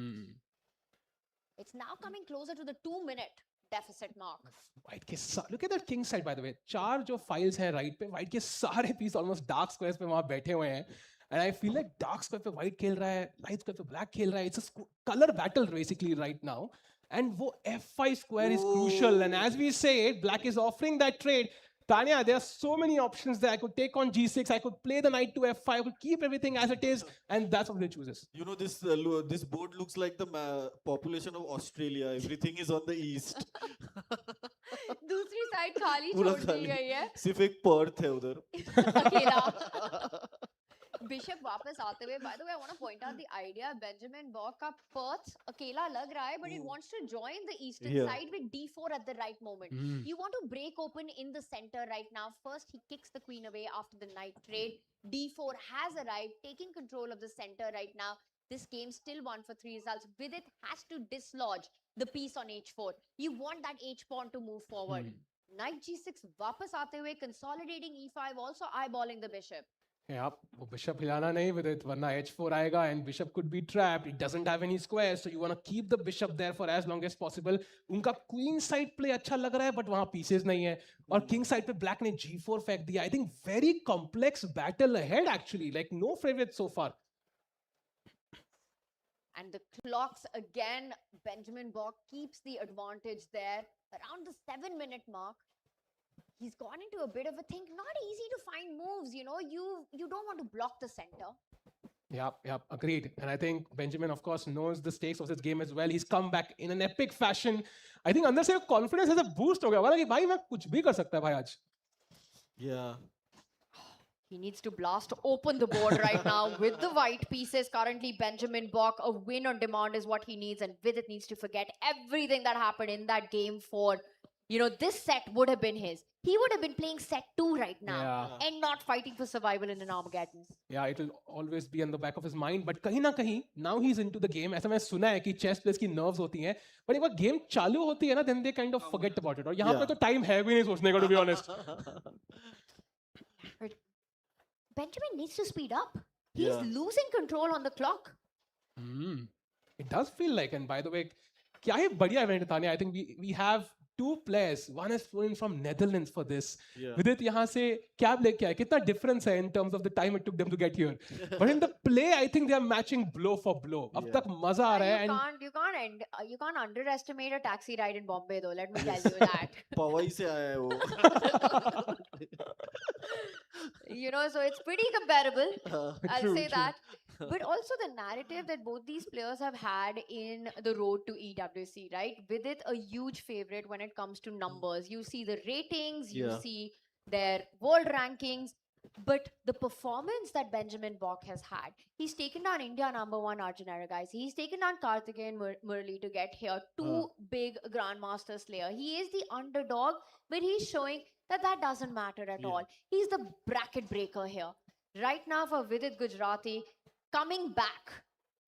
It's now coming closer to the 2-minute deficit mark. White ke look at that king side, by the way. 4 jo files hai right pe, white ke sare piece almost dark squares pe wahan baithe hue hain. And I feel like dark square pe white khel raha hai, light square pe black khel raha hai. It's a color battle basically right now. And wo F5 square is crucial. And as we say, black is offering that trade. Tanya, there are so many options there. I could take on G6, I could play the knight to F5, I could keep everything as it is, and that's what he chooses. You know, this board looks like the population of Australia. Everything is on the east. दूसरी side खाली पूरा छोड़ दी खाली। गई है सिर्फ एक Perth है उधर. अकेला. Bishop वापस आते हुए, by the way, I want to point out the idea. Benjamin Bok का Perth अकेला लग रहा है, but it wants to join the eastern side with D4 at the right moment. You want to break open in the center right now. First, he kicks the queen away after the knight trade. D4 has arrived, taking control of the center right now. This game still 1-for-3 results. Vidit has to dislodge the piece on H4. You want that H pawn to move forward. Knight G6 वापस आते हुए, consolidating E5, also eyeballing the bishop. Yeah, वो bishop हिलाना नहीं with it, वरना H4 आएगा and bishop could be trapped. It doesn't have any squares, so you want to keep the bishop there for as long as possible. उनका queen side play अच्छा लग रहा है, but वहाँ pieces नहीं है. और king side पे black ने G4 फेंक दिया. I think very complex battle ahead actually. Like no favorites so far. And the clocks again, Benjamin Bok keeps the advantage there around the 7-minute mark. He's gone into a bit of a thing. Not easy to find moves, you know. You don't want to block the center. Yeah, agreed. And I think Benjamin, of course, knows the stakes of this game as well. He's come back in an epic fashion. I think अंदर से confidence has a boost हो गया. वाला कि भाई मैं कुछ भी कर सकता है भाई आज. Yeah. He needs to blast open the board right now with the white pieces. Currently, Benjamin Bok, a win on demand is what he needs. And Vidit needs to forget everything that happened in that game for this set would have been his. He would have been playing set 2 right now Yeah. and not fighting for survival in an Armageddon. Yeah, it will always be on the back of his mind. But कहीं ना कहीं now he's into the game. ऐसा मैं सुना है कि chess players की nerves होती हैं. But एक बार game चालू होती है ना, then they kind of forget about it. और यहाँ पे तो time है भी नहीं सोचने का, to be honest. But Benjamin needs to speed up. He's Yeah. losing control on the clock. It does feel like, and by the way, क्या ही बढ़िया event है Tania. I think we have two players. One is flown from Netherlands for this. Yeah. Vidit यहाँ से क्या लेके आए? कितना difference है in terms of the time it took them to get here. But in the play, I think they are matching blow for blow. अब तक मजा आ रहा है. And You can't underestimate a taxi ride in Bombay though. Let me tell you that. Pawai से आया है वो. So it's pretty comparable. I'll True, say true. that. But also the narrative that both these players have had in the road to EWC, right? Vidit, a huge favorite when it comes to numbers. You see the ratings, you Yeah. see their world rankings, but the performance that Benjamin Bok has had, he's taken down India #1 Arjun guys. He's taken down Karthikeyan Murali to get here. Two big Grandmaster Slayer. He is the underdog, but he's showing that doesn't matter at all. He's the bracket breaker here. Right now for Vidit Gujrathi, coming back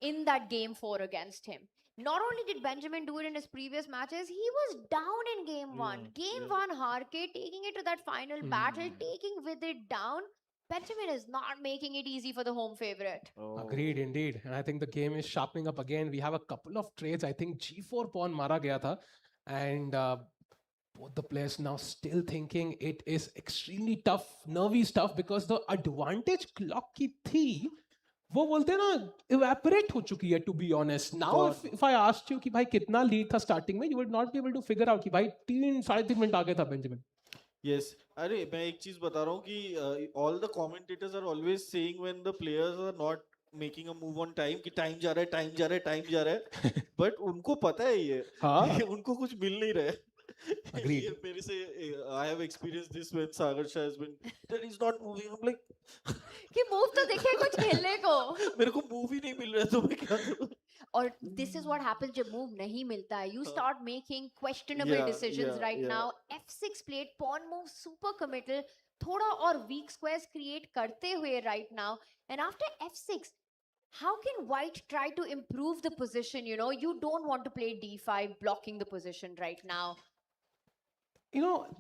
in that game 4 against him. Not only did Benjamin do it in his previous matches, he was down in game 1. Game 1 हार के taking it to that final battle, taking Vidit down. Benjamin is not making it easy for the home favorite. agreed indeed. And I think the game is sharpening up again. We have a couple of trades. I think G4 pawn मारा गया था. And both the players now still thinking it is extremely tough, nervy stuff, because the advantage clock की थी, वो बोलते हैं ना, evaporate हो चुकी है, to be honest. Now if I asked you कि भाई कितना lead था starting में, you would not be able to figure out कि भाई 3-3.5 मिनट आगे था बेंजामिन. Yes. अरे मैं एक चीज बता रहा हूँ कि all the commentators are always saying when the players are not making a move on time कि time जा रहा है, time जा रहा है, time जा रहा है. But उनको पता है ये कि उनको कुछ मिल नहीं रहा है. Agreed. मेरे से I have experienced this when Sagar Shah has been that he's not moving. I'm like कि move तो देखे कुछ खेलने को. मेरे को move ही नहीं मिल रहा है तो मैं क्या करूँ? Or this is what happens जब move नहीं मिलता है. You start making questionable decisions right now. F6 played, pawn move super committal. थोड़ा और weak squares create करते हुए right now. And after F6, how can white try to improve the position? You don't want to play D5 blocking the position right now.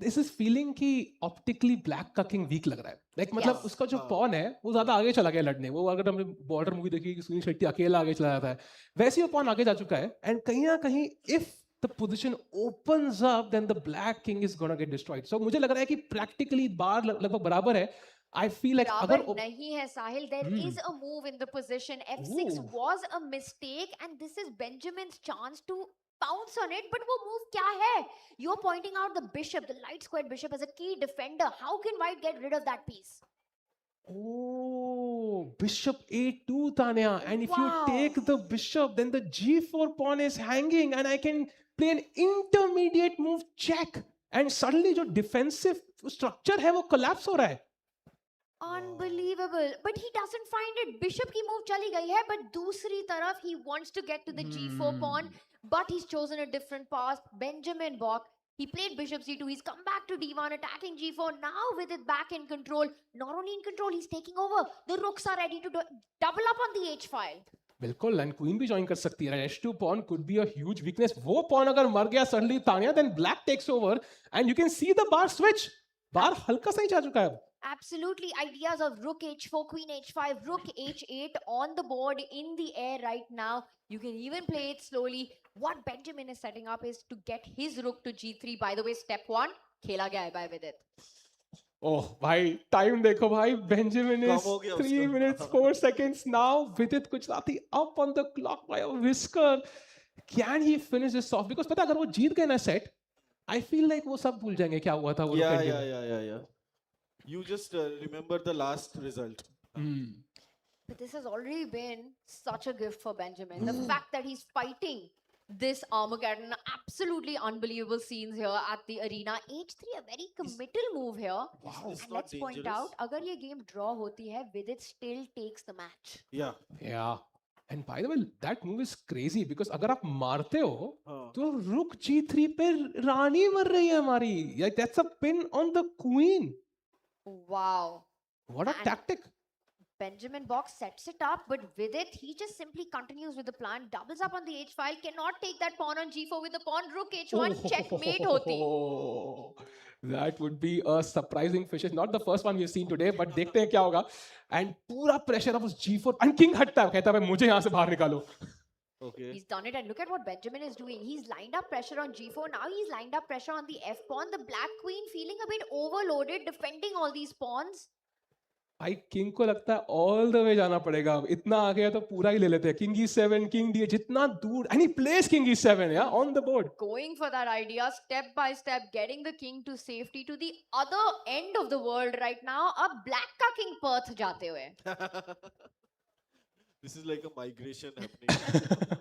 This is feeling कि optically black का king weak लग रहा है. Like मतलब उसका जो pawn है वो ज़्यादा आगे चला गया लड़ने. वो अगर हमने border movie देखी कि सुनील शेट्टी अकेला आगे चला जाता है, वैसे ही वो pawn आगे जा चुका है. And कहीं ना कहीं if the position opens up, then the black king is gonna get destroyed. So मुझे लग रहा है कि practically बार लगभग बराबर है. I feel like अगर नहीं है Sahil, there is a move in the position. F6 was a mistake and this is Benjamin's chance to pounce on it. But वो move क्या है? You're pointing out the bishop, the light squared bishop as a key defender. How can white get rid of that piece? Oh, bishop a2 Tanya. And if you take the bishop, then the g4 pawn is hanging and I can play an intermediate move check. And suddenly जो defensive structure है वो collapse हो रहा है. Unbelievable. But he doesn't find it. Bishop की move चली गई है, but दूसरी तरफ he wants to get to the g4 pawn, but he's chosen a different path. Benjamin Bok, he played bishop c2. He's come back to d1, attacking g4. Now with it back in control. Not only in control, he's taking over. The rooks are ready to double up on the h file. बिल्कुल, and queen भी join कर सकती है. h2 pawn could be a huge weakness. वो pawn अगर मर गया suddenly Tania, then black takes over and you can see the bar switch. बार हल्का सा ही जा चुका है. Absolutely. Ideas of rook h4, queen h5, rook h8 on the board in the air right now. You can even play it slowly. What Benjamin is setting up is to get his rook to g3. By the way, step 1, खेला गया है by Vidit. Oh, भाई time देखो भाई. Benjamin is 3 minutes 4 seconds now. Vidit Gujrathi up on the clock by a whisker. Can he finish this off? Because पता अगर वो जीत गए ना set, I feel like वो सब भूल जाएंगे क्या हुआ था वो. Yeah. You just remember the last result. But this has already been such a gift for Benjamin. The fact that he's fighting this Armageddon, absolutely unbelievable scenes here at the arena. H3, a very committal move here. Wow. And let's point out, अगर ये game draw होती है, Vidit still takes the match. Yeah. Yeah. And by the way, that move is crazy because अगर आप मारते हो हाँ. तो rook g3 पे रानी मर रही है हमारी. Like that's a pin on the queen. Wow. What a And tactic. Benjamin Bok sets it up, but with it, he just simply continues with the plan, doubles up on the h file, cannot take that pawn on g4 with the pawn rook h1, checkmate hoti. Oh, that would be a surprising finish. Not the first one we've seen today, but देखते हैं क्या होगा. And पूरा pressure of उस g4 and king हटता है, कहता है मुझे यहाँ से बाहर निकालो. Okay. He's done it, and look at what Benjamin is doing. He's lined up pressure on g4. Now he's lined up pressure on the f pawn. The black queen feeling a bit overloaded, defending all these pawns. भाई king को लगता है all the way जाना पड़ेगा. इतना आ गया तो पूरा ही ले लेते हैं. किंग e7, किंग d8, जितना दूर. And he plays king e7, yeah, on the board. Going for that idea, step by step, getting the king to safety to the other end of the world right now. A black का king Perth जाते हुए. This is like a migration happening.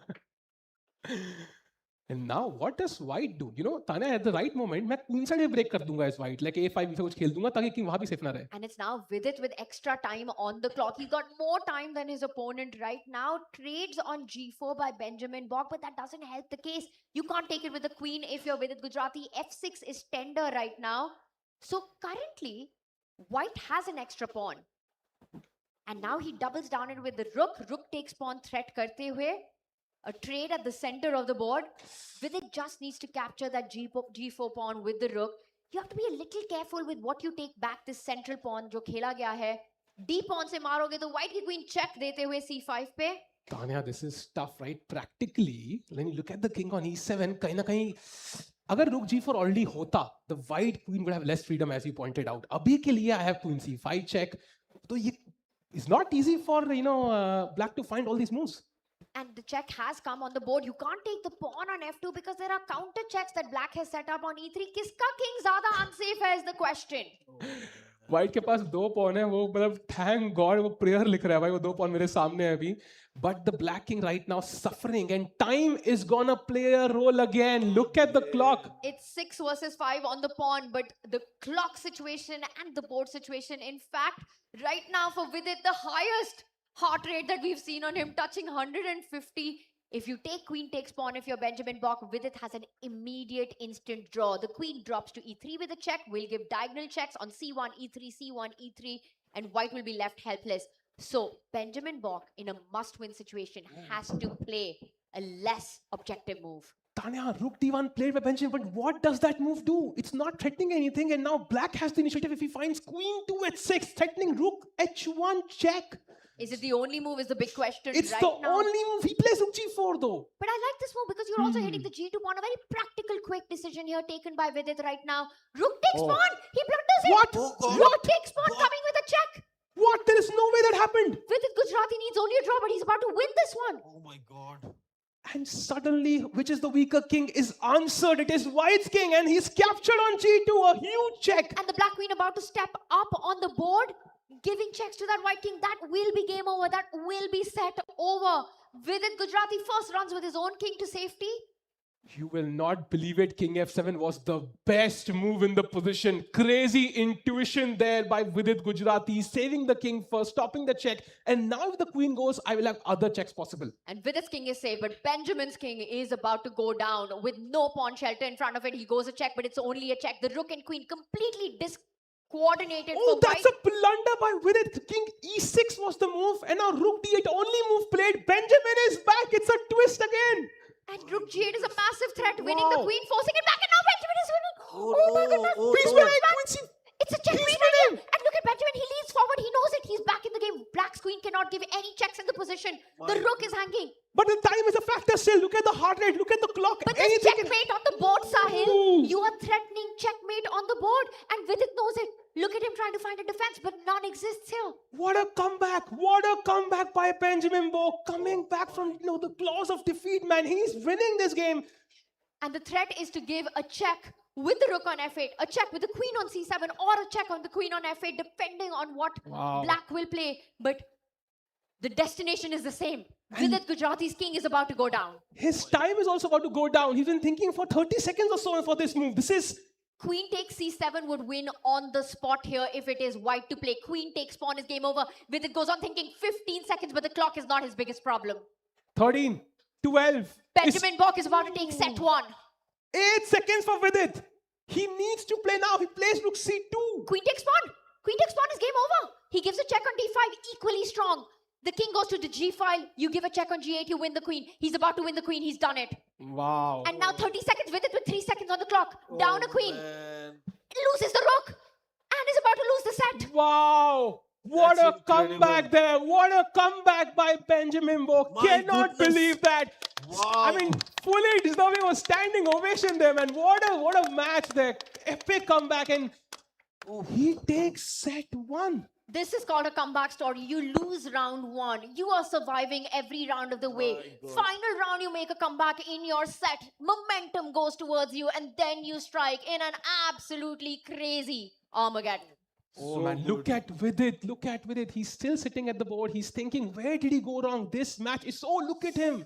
And now what does white do? You know, Tanya, at the right moment, मैं queen side break कर दूंगा इस white, like a5 से कुछ खेल दूंगा ताकि king वहाँ भी safe ना रहे. And it's now Vidit with extra time on the clock. He's got more time than his opponent right now. Trades on g4 by Benjamin Bok, but that doesn't help the case. You can't take it with the queen if you're Vidit Gujrathi. f6 is tender right now. So currently, white has an extra pawn. And now he doubles down it with the rook. Rook takes pawn threat karte hue. A trade at the center of the board. Vidit just needs to capture that g4 pawn with the rook. You have to be a little careful with what you take back this central pawn जो खेला गया है. D pawn से मारोगे तो white की queen check देते हुए c5 पे. Tanya, this is tough, right? Practically, when you look at the king on e7, कहीं ना कहीं अगर rook g4 already होता, the white queen would have less freedom, as you pointed out. अभी के लिए I have queen c5 check. तो ये it's not easy for black to find all these moves. And the check has come on the board. You can't take the pawn on f2 because there are counter checks that black has set up on e3. किसका king ज़्यादा unsafe है is the question. White के पास दो pawn है, वो मतलब thank God वो prayer लिख रहा है भाई, वो दो pawn मेरे सामने है अभी. But the black king right now suffering, and time is gonna play a role again. Look at the clock. It's 6 versus 5 on the pawn, but the clock situation and the board situation, in fact, right now for Vidit, the highest heart rate that we've seen on him, touching 150. If you take queen takes pawn, if you're Benjamin Bok, Vidit has an immediate instant draw. The queen drops to e3 with a check. We'll give diagonal checks on c1, e3, c1, e3, and white will be left helpless. So Benjamin Bok, in a must-win situation, has to play a less objective move. Tanya, rook d1 played by Benjamin, but what does that move do? It's not threatening anything, and now black has the initiative if he finds queen 2 h6, threatening rook h1 check. Is it the only move is the big question It's right the now. only move. He plays rook g4 though. But I like this move because you're also hitting the g2 pawn. A very practical, quick decision here taken by Vidit right now. Rook takes pawn. He blunders it. What? Oh God. Rook takes pawn coming with a check. What? There is no way that happened. Vidit Gujrathi needs only a draw, but he's about to win this one. Oh my God. And suddenly, which is the weaker king is answered. It is white's king, and he's captured on g2. A huge check. And the black queen about to step up on the board, giving checks to that white king. That will be game over. That will be set over. Vidit Gujrathi first runs with his own king to safety. You will not believe it. King f7 was the best move in the position. Crazy intuition there by Vidit Gujrathi, saving the king first, stopping the check. And now if the queen goes, I will have other checks possible. And Vidit's king is safe, but Benjamin's king is about to go down with no pawn shelter in front of it. He goes a check, but it's only a check. The rook and queen completely discoordinated Oh, for that's white. a blunder by Vidit. King e6 was the move, and now rook d8, only move played. Benjamin is back. It's a twist again. And rook g8 is a massive threat, winning the Wow. queen, forcing it back, and now Benjamin is winning. Oh, Oh my no. goodness. Oh, He's no. winning. Queen c. It's a checkmate He's idea. winning. And look at Benjamin. He leans forward. He knows it. He's back in the game. Black's queen cannot give any checks in the position. The My rook is hanging. But the time is a factor still. Look at the heart rate. Look at the clock. But there's Anything can- checkmate on the board, Sahil. Ooh. You are threatening checkmate on the board. And Vidit knows it. Look at him trying to find a defense, but none exists here. What a comeback! What a comeback by Benjamin Bok, coming back from the claws of defeat, man. He's winning this game. And the threat is to give a check with the rook on f8, a check with the queen on c7, or a check on the queen on f8, depending on what Wow. black will play. But the destination is the same. Vidit Gujrathi's king is about to go down. His time is also about to go down. He's been thinking for 30 seconds or so for this move. This is Queen takes c7 would win on the spot here if it is white to play. Queen takes pawn is game over. Vidit goes on thinking 15 seconds, but the clock is not his biggest problem. 13, 12. Benjamin Bok is about to take set 1. 8 seconds for Vidit. He needs to play now. He plays rook c2. Queen takes pawn. Queen takes pawn is game over. He gives a check on d5, equally strong. The king goes to the g file. You give a check on g8, you win the queen. He's about to win the queen. He's done it. Wow. And now 30 seconds with it, with 3 seconds on the clock. Down a queen. Man. Loses the rook. And is about to lose the set. Wow. What That's a comeback there. What a comeback by Benjamin Bok. My Cannot goodness. believe that. Wow. I mean, fully deserving a standing ovation there, man. What a match there. Epic comeback. And he takes set 1. This is called a comeback story. You lose round 1. You are surviving every round of the way. My God. Final round, you make a comeback in your set. Momentum goes towards you, and then you strike in an absolutely crazy Armageddon. Oh So man, good. look at Vidit. Look at Vidit. He's still sitting at the board. He's thinking, where did he go wrong? This match is so, look at him.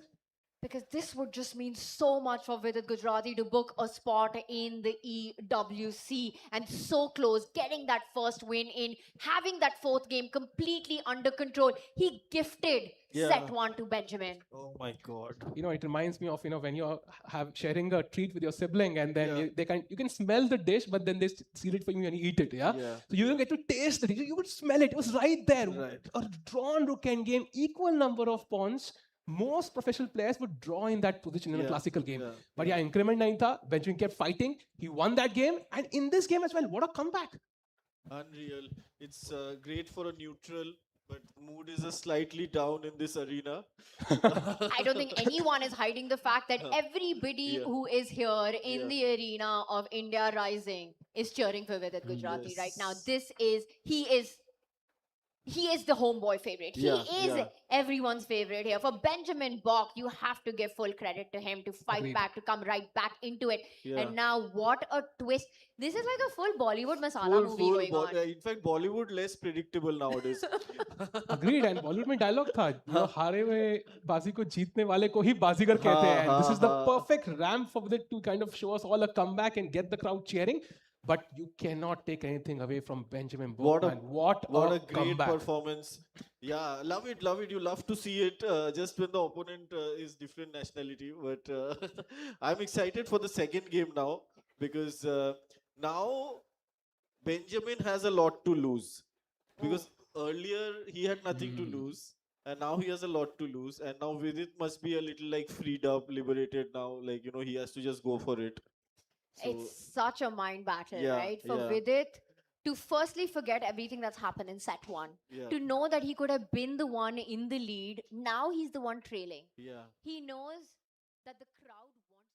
Because this would just mean so much for Vidit Gujrathi to book a spot in the EWC, and so close, getting that first win in, having that fourth game completely under control. He gifted Yeah. set 1 to Benjamin. Oh my God. You know, it reminds me of, you know, when you're sharing a treat with your sibling, and then Yeah. you can smell the dish, but then they seal it for you and you eat it, yeah? Yeah. So you don't get to taste the dish. You would smell it. It was right there. Right. A drawn rook endgame, equal number of pawns. Most professional players would draw in that position in a Yeah, classical game. yeah, But yeah, increment nahi tha. Benjamin kept fighting. He won that game. And in this game as well, what a comeback. Unreal. It's great for a neutral, but mood is a slightly down in this arena. I don't think anyone is hiding the fact that everybody Yeah. who is here in Yeah. the arena of India Rising is cheering for Vidit Gujrathi right now. Yes. He is the homeboy favorite. Yeah, He is yeah. everyone's favorite here. For Benjamin Bok, you have to give full credit to him to fight Agreed. back, to come right back into it. Yeah. And now, what a twist. This is like a full Bollywood masala movie going on. In fact, Bollywood less predictable nowadays. Agreed. And Bollywood में dialogue था, जो हारे हुए बाजी को जीतने वाले को ही बाजीगर कहते हैं. And this is the perfect ramp for it to kind of show us all a comeback and get the crowd cheering. But you cannot take anything away from Benjamin Bok. What a- man. What What a great comeback. performance. Yeah, love it, love it. You love to see it just when the opponent is different nationality. But I'm excited for the second game now because now Benjamin has a lot to lose. Because earlier he had nothing to lose. And now he has a lot to lose. And now Vidit must be a little like freed up, liberated now. Like, you know, he has to just go for it. So, It's such a mind battle, Yeah, right? For yeah. Vidit to firstly forget everything that's happened in set 1, yeah. to know that he could have been the one in the lead. Now he's the one trailing. Yeah. He knows that the crowd wants him.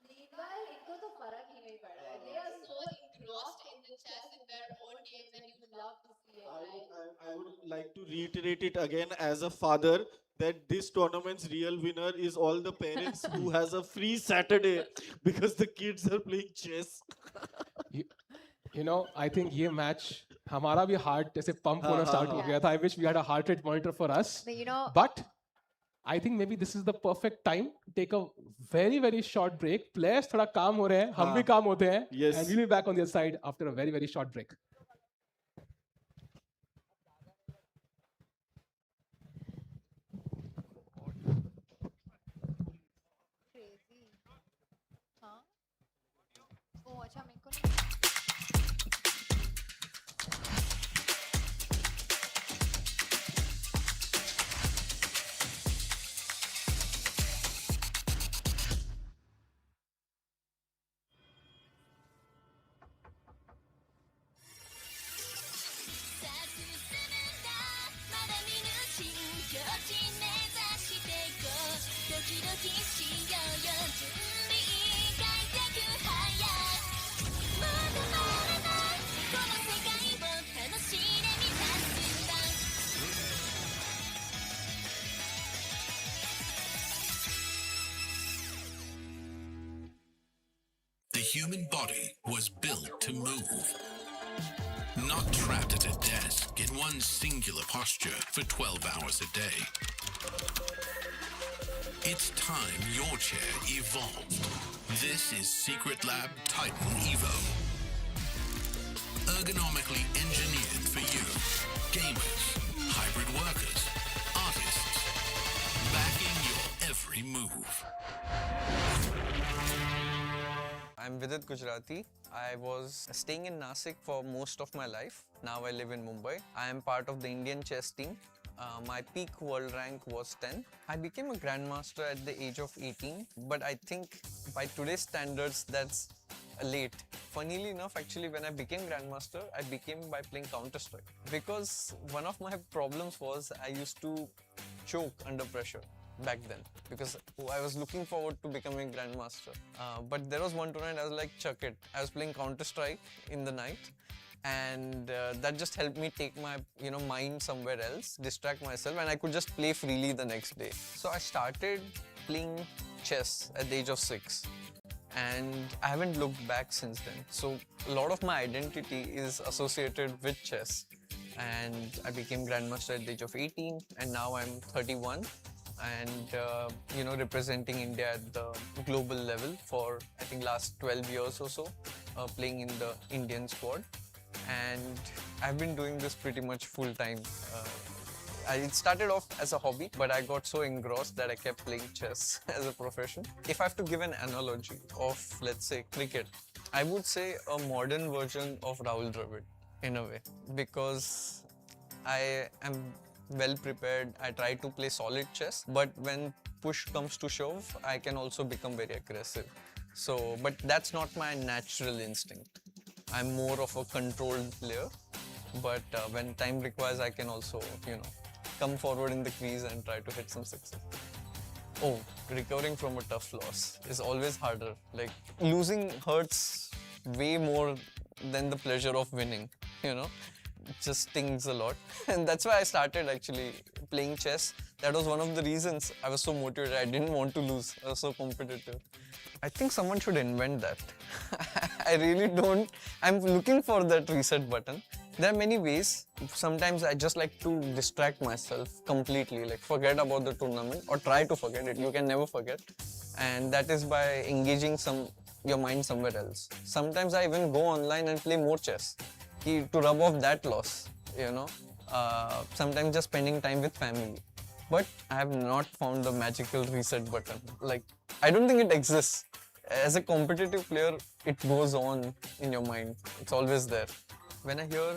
Meanwhile, इनको तो फर्क ही नहीं पड़ रहा है. They are so engrossed in the chess in their own games, and you love to see it, right? I would like to reiterate it again as a father that this tournament's real winner is all the parents who has a free Saturday because the kids are playing chess. You know, I think ये match हमारा भी heart जैसे pump हाँ, होना हाँ, start हो हाँ. गया था. I wish we had a heart rate monitor for us. You know, But I think maybe this is the perfect time to take a very, very short break. Players थोड़ा काम हो रहे हैं, हम भी हाँ. काम होते हैं. Yes. And we'll be back on the other side after a very, very short break. crazy. हाँ? ओह अच्छा मेरे को नहीं The human body was built to move, not trapped at a desk in one singular posture for 12 hours a day. It's time your chair evolved. This is Secret Lab Titan Evo. Ergonomically engineered for you, gamers, hybrid workers, artists, backing your every move. I'm Vidit Gujrathi. I was staying in Nasik for most of my life. Now I live in Mumbai. I am part of the Indian chess team. My peak world rank was 10. I became a grandmaster at the age of 18, but I think by today's standards that's late. Funnily enough, actually, when I became grandmaster, I became by playing Counter-Strike. Because one of my problems was I used to choke under pressure back then, because I was looking forward to becoming grandmaster. But there was one tournament I was like, chuck it. I was playing Counter-Strike in the night, and that just helped me take my mind somewhere else, distract myself, and I could just play freely the next day. So I started playing chess at the age of 6, and I haven't looked back since then. So a lot of my identity is associated with chess, and I became grandmaster at the age of 18, and now I'm 31. And representing India at the global level for I think last 12 years or so, playing in the Indian squad, and I've been doing this pretty much full time. It started off as a hobby, but I got so engrossed that I kept playing chess as a profession. If I have to give an analogy of, let's say, cricket, I would say a modern version of Rahul Dravid in a way, because I am well prepared. I try to play solid chess, but when push comes to shove, I can also become very aggressive. So, but that's not my natural instinct. I'm more of a controlled player, but when time requires, I can also, come forward in the crease and try to hit some sixes. Oh, recovering from a tough loss is always harder. Like, losing hurts way more than the pleasure of winning, It just stings a lot. And that's why I started actually playing chess. That was one of the reasons I was so motivated. I didn't want to lose. I was so competitive. I think someone should invent that. I really don't. I'm looking for that reset button. There are many ways. Sometimes I just like to distract myself completely, like forget about the tournament or try to forget it. You can never forget. And that is by engaging your mind somewhere else. Sometimes I even go online and play more chess to rub off that loss, sometimes just spending time with family. But I have not found the magical reset button. Like, I don't think it exists. As a competitive player, it goes on in your mind. It's always there. When I hear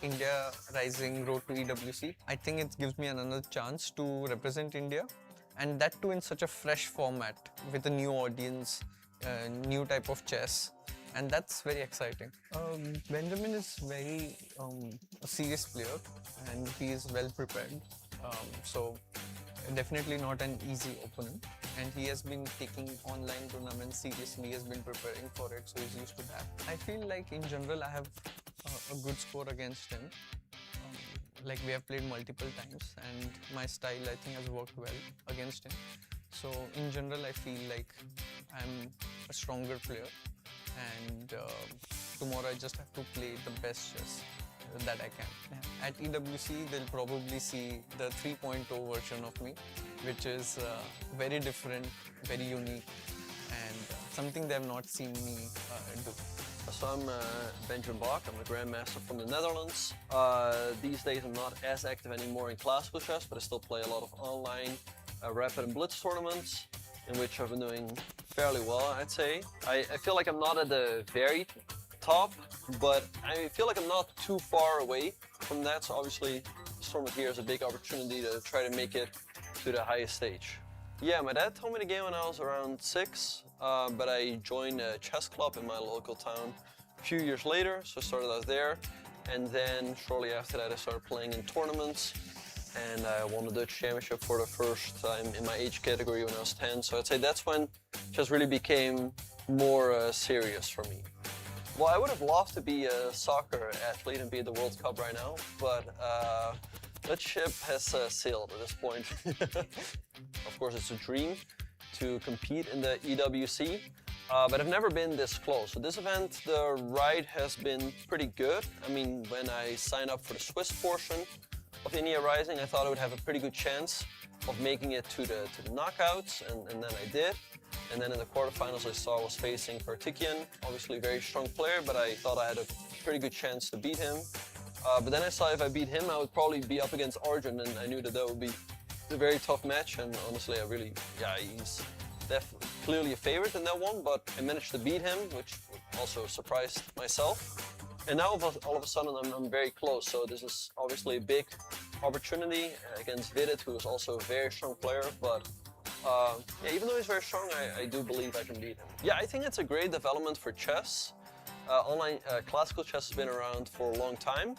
India Rising Road to EWC, I think it gives me another chance to represent India, and that too in such a fresh format with a new audience, new type of chess. And that's very exciting. Benjamin is very a serious player, and he is well prepared. So definitely not an easy opponent. And he has been taking online tournaments seriously. He has been preparing for it, so he's used to that. I feel like in general I have a good score against him. like we have played multiple times, and my style I think has worked well against him. So in general, I feel like I'm a stronger player, and tomorrow I just have to play the best chess that I can. At EWC, they'll probably see the 3.0 version of me, which is very different, very unique, and something they have not seen me do. So I'm Benjamin Bok. I'm a grandmaster from the Netherlands. These days I'm not as active anymore in classical chess, but I still play a lot of online rapid and blitz tournaments, in which I've been doing fairly well, I'd say. I feel like I'm not at the very top, but I feel like I'm not too far away from that. So obviously this tournament here is a big opportunity to try to make it to the highest stage. Yeah, my dad told me the game when I was around 6, but I joined a chess club in my local town a few years later, so I started out there. And then shortly after that I started playing in tournaments, and I won the Dutch championship for the first time in my age category when I was 10. So I'd say that's when chess really became more serious for me. Well, I would have loved to be a soccer athlete and be at the World Cup right now, but that ship has sailed at this point. Of course, it's a dream to compete in the EWC, but I've never been this close. So this event, the ride has been pretty good. I mean, when I signed up for the Swiss portion of India Rising, I thought I would have a pretty good chance of making it to the knockouts, and then I did. And then in the quarterfinals, I saw I was facing Partikian, obviously a very strong player, but I thought I had a pretty good chance to beat him. But then I saw if I beat him, I would probably be up against Arjun, and I knew that that would be a very tough match. And honestly, he's definitely clearly a favorite in that one, but I managed to beat him, which also surprised myself. And now all of a sudden, I'm very close. So this is obviously a big opportunity against Vidit, who is also a very strong player, but yeah, even though he's very strong, I do believe I can beat him. Yeah, I think it's a great development for chess. Online classical chess has been around for a long time,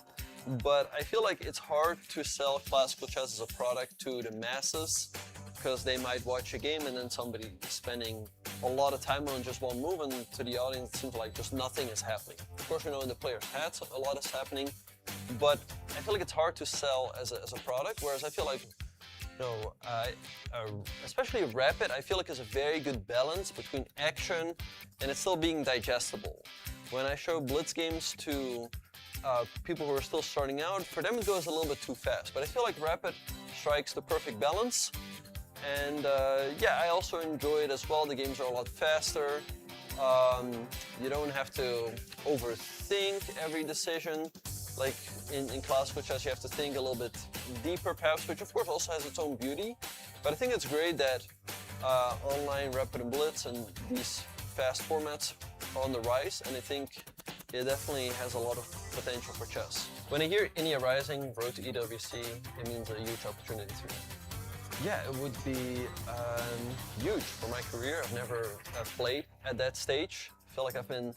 but I feel like it's hard to sell classical chess as a product to the masses, because they might watch a game and then somebody is spending a lot of time on just one move, and to the audience it seems like just nothing is happening. Of course, we know in the player's heads a lot is happening, but I feel like it's hard to sell as a product, whereas I feel like especially rapid, I feel like it's a very good balance between action and it's still being digestible. When I show blitz games to people who are still starting out, for them it goes a little bit too fast. But I feel like rapid strikes the perfect balance. And yeah, I also enjoy it as well. The games are a lot faster. You don't have to overthink every decision. Like in classical chess, you have to think a little bit deeper perhaps, which of course also has its own beauty. But I think it's great that online rapid and blitz and these fast formats are on the rise, and I think it definitely has a lot of potential for chess. When I hear India Rising, Road to EWC, it means a huge opportunity to me. Yeah, it would be huge for my career. I've never played at that stage. I feel like I've been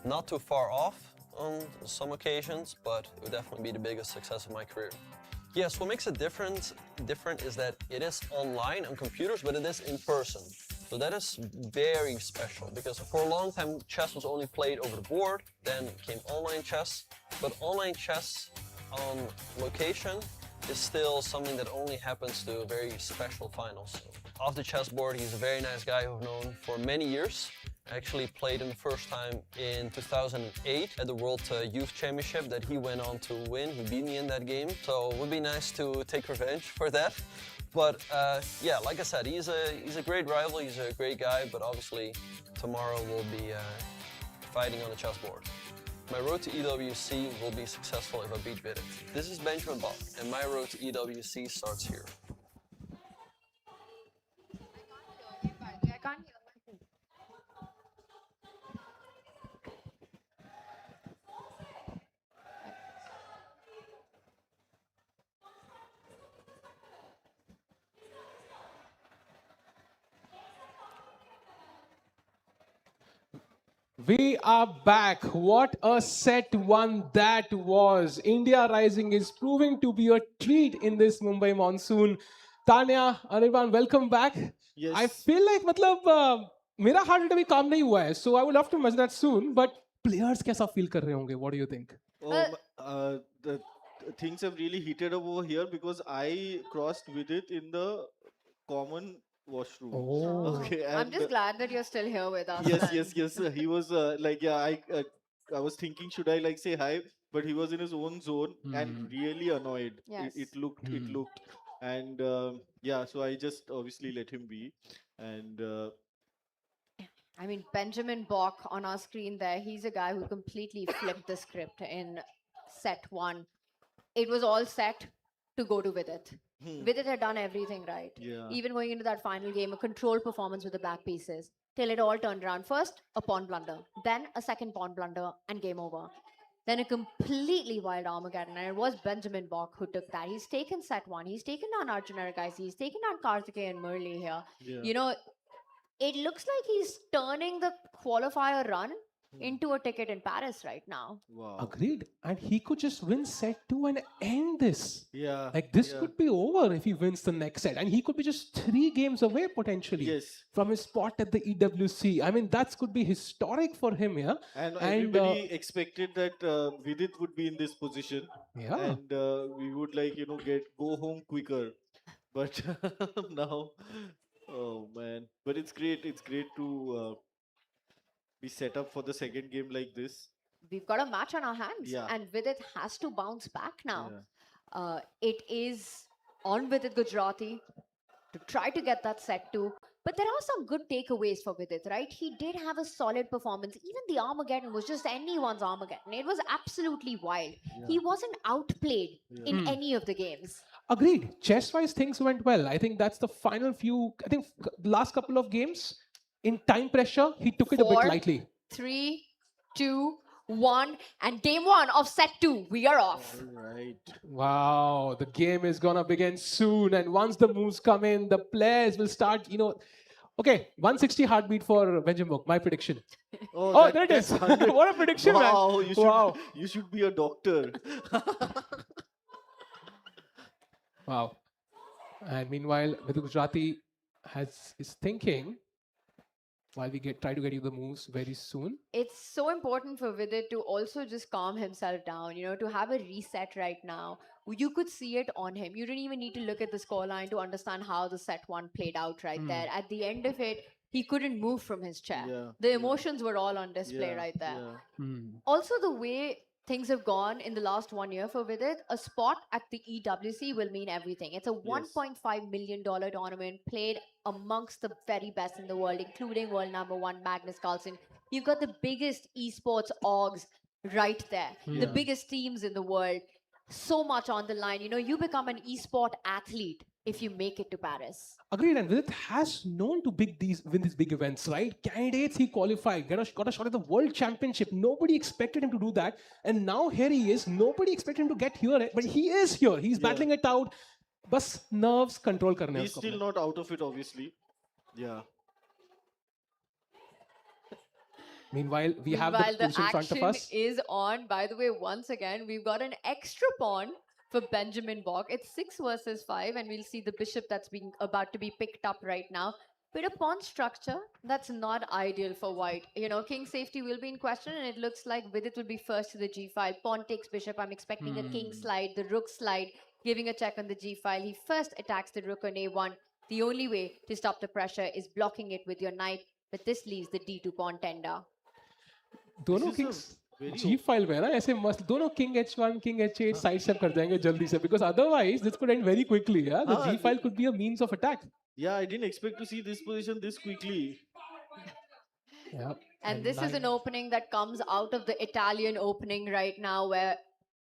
not too far off on some occasions, but it would definitely be the biggest success of my career. Yes, what makes it different is that it is online on computers, but it is in person. So that is very special, because for a long time chess was only played over the board, then came online chess, but online chess on location is still something that only happens to very special finals. Off the chessboard, he's a very nice guy who I've known for many years. I actually played him the first time in 2008 at the World Youth Championship that he went on to win. He beat me in that game, so it would be nice to take revenge for that. But yeah, like I said, he's a great rival, he's a great guy, but obviously tomorrow we'll be fighting on the chessboard. My road to EWC will be successful if I beat Vidit. This is Benjamin Bok, and my road to EWC starts here. I can't hear. We are back. What a set one that was. India Rising is proving to be a treat in this Mumbai monsoon. Tanya, Anirban, welcome back. Yes. I feel like, मेरा heart rate अभी काम नहीं हुआ है, so I will have to measure that soon. But players कैसा feel कर रहे होंगे? What do you think? Oh, the things have really heated up over here because I crossed with it in the common washroom. Oh. Okay, I'm and just glad that you're still here with us. yes, then. yes, yes. He was like, yeah, I was thinking, should I like say hi? But he was in his own zone and really annoyed. Yes. It looked, and yeah. So I just obviously let him be, and I mean, Benjamin Bok on our screen there, he's a guy who completely flipped the script in set one. It was all set to go to Vidit. Vidit had done everything right. yeah, Even going into that final game, a controlled performance with the black pieces, till it all turned around. First, a pawn blunder, then a second pawn blunder, and game over. Then a completely wild Armageddon, and it was Benjamin Bok who took that. He's taken set one, he's taken down Arjun Arakaisi, he's taken down Karthikeyan and Murli here. yeah. You know, it looks like he's turning the qualifier run into a ticket in Paris right now. Wow. Agreed. And he could just win set 2 and end this. Yeah. Like this yeah. could be over if he wins the next set. And he could be just 3 games away potentially Yes. from his spot at the EWC. I mean, that could be historic for him here. And everybody expected that Vidit would be in this position, Yeah. and we would like go home quicker. But now, oh man! But it's great. It's great to be set up for the second game like this. We've got a match on our hands, Yeah. and Vidit has to bounce back now. Yeah. It is on Vidit Gujrathi to try to get that set two. But there are some good takeaways for Vidit, right? He did have a solid performance. Even the Armageddon was just anyone's Armageddon. It was absolutely wild. He wasn't outplayed in any of the games. Agreed. Chess-wise, things went well. I think that's the final few, I think the last couple of games, in time pressure, he took it a Four. bit lightly. 3, 2, 1, and game one of set two. We are off. All right. Wow, the game is gonna begin soon, and once the moves come in, the players will start. Okay, 160 heartbeat for Benjamin Bok. My prediction. Oh, there it is. that's 100. What a prediction, Wow, man! you should Wow, you should be a doctor. wow. And meanwhile, Vidit Gujrathi is thinking while we try to get you the moves very soon. It's so important for Vidit to also just calm himself down, to have a reset right now. You could see it on him. You didn't even need to look at the scoreline to understand how the set one played out right there. At the end of it, he couldn't move from his chair. Yeah, The emotions were all on display Yeah, right there. yeah. Also, the way things have gone in the last 1 year for Vidit, a spot at the EWC will mean everything. It's a $1.5 million tournament played amongst the very best in the world, including world number one Magnus Carlsen. You've got the biggest esports orgs right there, the biggest teams in the world. So much on the line. You become an esport athlete if you make it to Paris. Agreed, and Vidit has known to win these big events, right? Candidates he qualified, got a shot at the World Championship. Nobody expected him to do that, and now here he is. Nobody expected him to get here, but he is here. He's battling it out. Bas nerves control karne He's still not out of it, obviously. Yeah. Meanwhile, we have Meanwhile, the the position in front of action us. is on. By the way, once again, we've got an extra pawn for Benjamin Bok. It's 6 versus 5, and we'll see the bishop that's being about to be picked up right now. Bit of pawn structure that's not ideal for white. King safety will be in question, and it looks like Vidit will be first to the g file. Pawn takes bishop. I'm expecting a king slide, the rook slide, giving a check on the g file. He first attacks the rook on a1. The only way to stop the pressure is blocking it with your knight, but this leaves the d2 pawn tender. दोनों This is a kings very G file में है ना ऐसे मस्त दोनों king h1 king h8 side step कर जाएंगे जल्दी से because otherwise this could end very quickly. Yeah, the हाँ, g file could be a means of attack. Yeah, I didn't expect to see this position this quickly. Yeah, And this is an opening that comes out of the Italian opening right now, where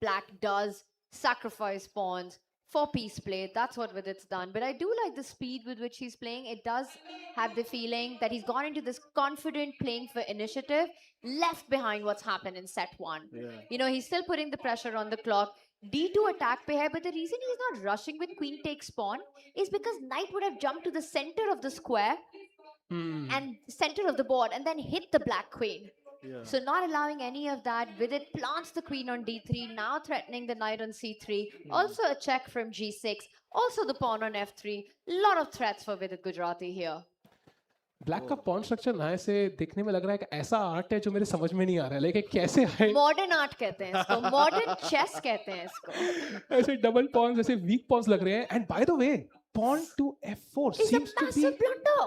black does sacrifice pawns for piece play. That's what Vidit's done. But I do like the speed with which he's playing. It does have the feeling that he's gone into this confident playing for initiative, left behind what's happened in set one. Yeah. He's still putting the pressure on the clock. D2 attack pe hai, but the reason he's not rushing with queen takes pawn is because knight would have jumped to the center of the square and center of the board and then hit the black queen. Yeah. So not allowing any of that. Vidit plants the queen on d3, now threatening the knight on c3. Also a check from g6. Also the pawn on f3. Lot of threats for Vidit Gujrathi here. Black का pawn structure ना ऐसे देखने में लग रहा है कि ऐसा आर्ट है जो मेरे समझ में नहीं आ रहा है, लेकिन कैसे है मॉडर्न आर्ट कहते हैं इसको, मॉडर्न चेस कहते हैं इसको. ऐसे डबल पॉन्स ऐसे वीक पॉन्स लग रहे हैं. And by the way pawn to f4 It's a seems to be massive blunder.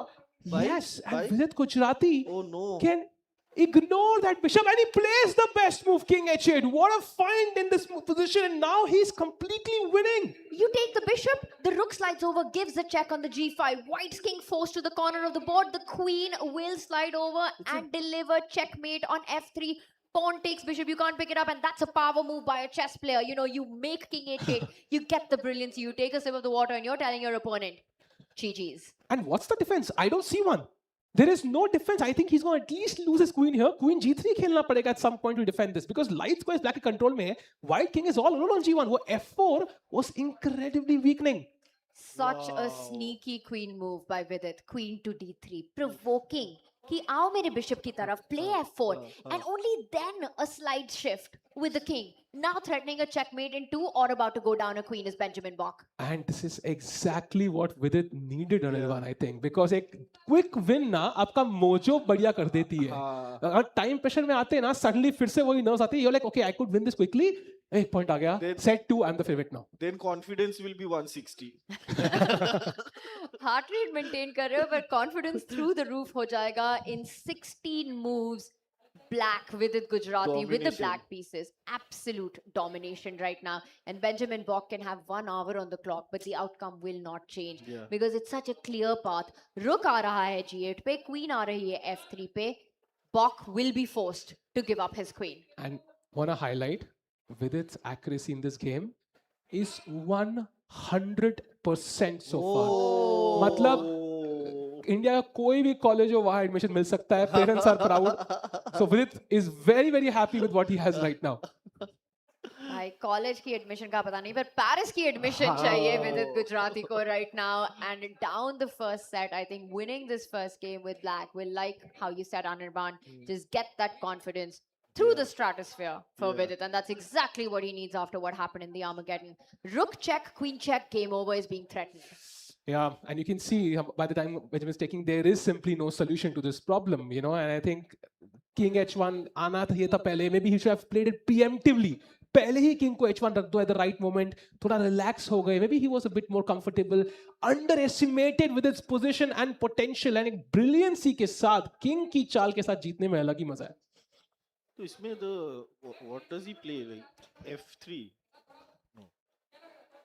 yes, and Why? Vidit Gujrathi Oh no. can ignore that bishop and he plays the best move, king h8. What a find in this position, and now he's completely winning. You take the bishop, the rook slides over, gives the check on the g5. White's king forced to the corner of the board. The queen will slide over and deliver checkmate on f3. Pawn takes bishop, you can't pick it up, and that's a power move by a chess player. You know, you make king h8, you get the brilliancy, you take a sip of the water, and you're telling your opponent, GG's. And what's the defense? I don't see one. There is no defense. I think he's going to at least lose his queen here. Queen g3 खेलना पड़ेगा at some point to defend this, because light square is black के control में है. White king is all alone on g1. वो f4 was incredibly weakening. Such a sneaky queen move by Vidit. Queen to d3, provoking. कि आओ मेरे bishop की तरफ, play f4, and only then a slide shift with the king. Now threatening a checkmate in 2 or about to go down a queen is Benjamin Bok. And this is exactly what Vidit needed on L1, I think, because एक quick win ना आपका mojo बढ़िया कर देती है. अगर time pressure में आते हैं ना, suddenly फिर से वही nerves आते हैं. You're like, okay, I could win this quickly. एक point आ गया. Set 2, I'm the favorite now. Then confidence will be 160. Heart rate maintain कर रहे हो, but confidence through the roof हो जाएगा in 16 moves. Black Vidit Gujrathi with the black pieces. Absolute domination right now. And Benjamin Bok can have 1 hour on the clock, but the outcome will not change. Because it's such a clear path. Rook आ रहा है g8 पे, queen आ रही है f3 पे. Bok will be forced to give up his queen. And want to highlight, Vidit's accuracy in this game is 100% so far. मतलब India का कोई भी कॉलेज हो वहां एडमिशन मिल सकता है. Parents are proud. So Vidit is very very happy with what he has right now. भाई college की एडमिशन का पता नहीं, पर पेरिस की एडमिशन चाहिए विदित गुजराती को right now. And down the first set, I think winning this first game with black will, like how you said, Anirban, just get that confidence through the stratosphere for Vidit, and that's exactly what he needs after what happened in the Armageddon. Rook check, queen check, game over is being threatened. Yeah, and you can see by the time Benjamin is taking, there is simply no solution to this problem, you know. And I think king h1 आना था ये था पहले. Maybe he should have played it preemptively. पहले ही king को h1 रख दो at the right moment. थोड़ा relax हो गए. Maybe he was a bit more comfortable. Underestimated with its position and potential, and एक brilliancy के साथ king की चाल के साथ जीतने में अलग ही मजा है. तो इसमें what does he play, like f3?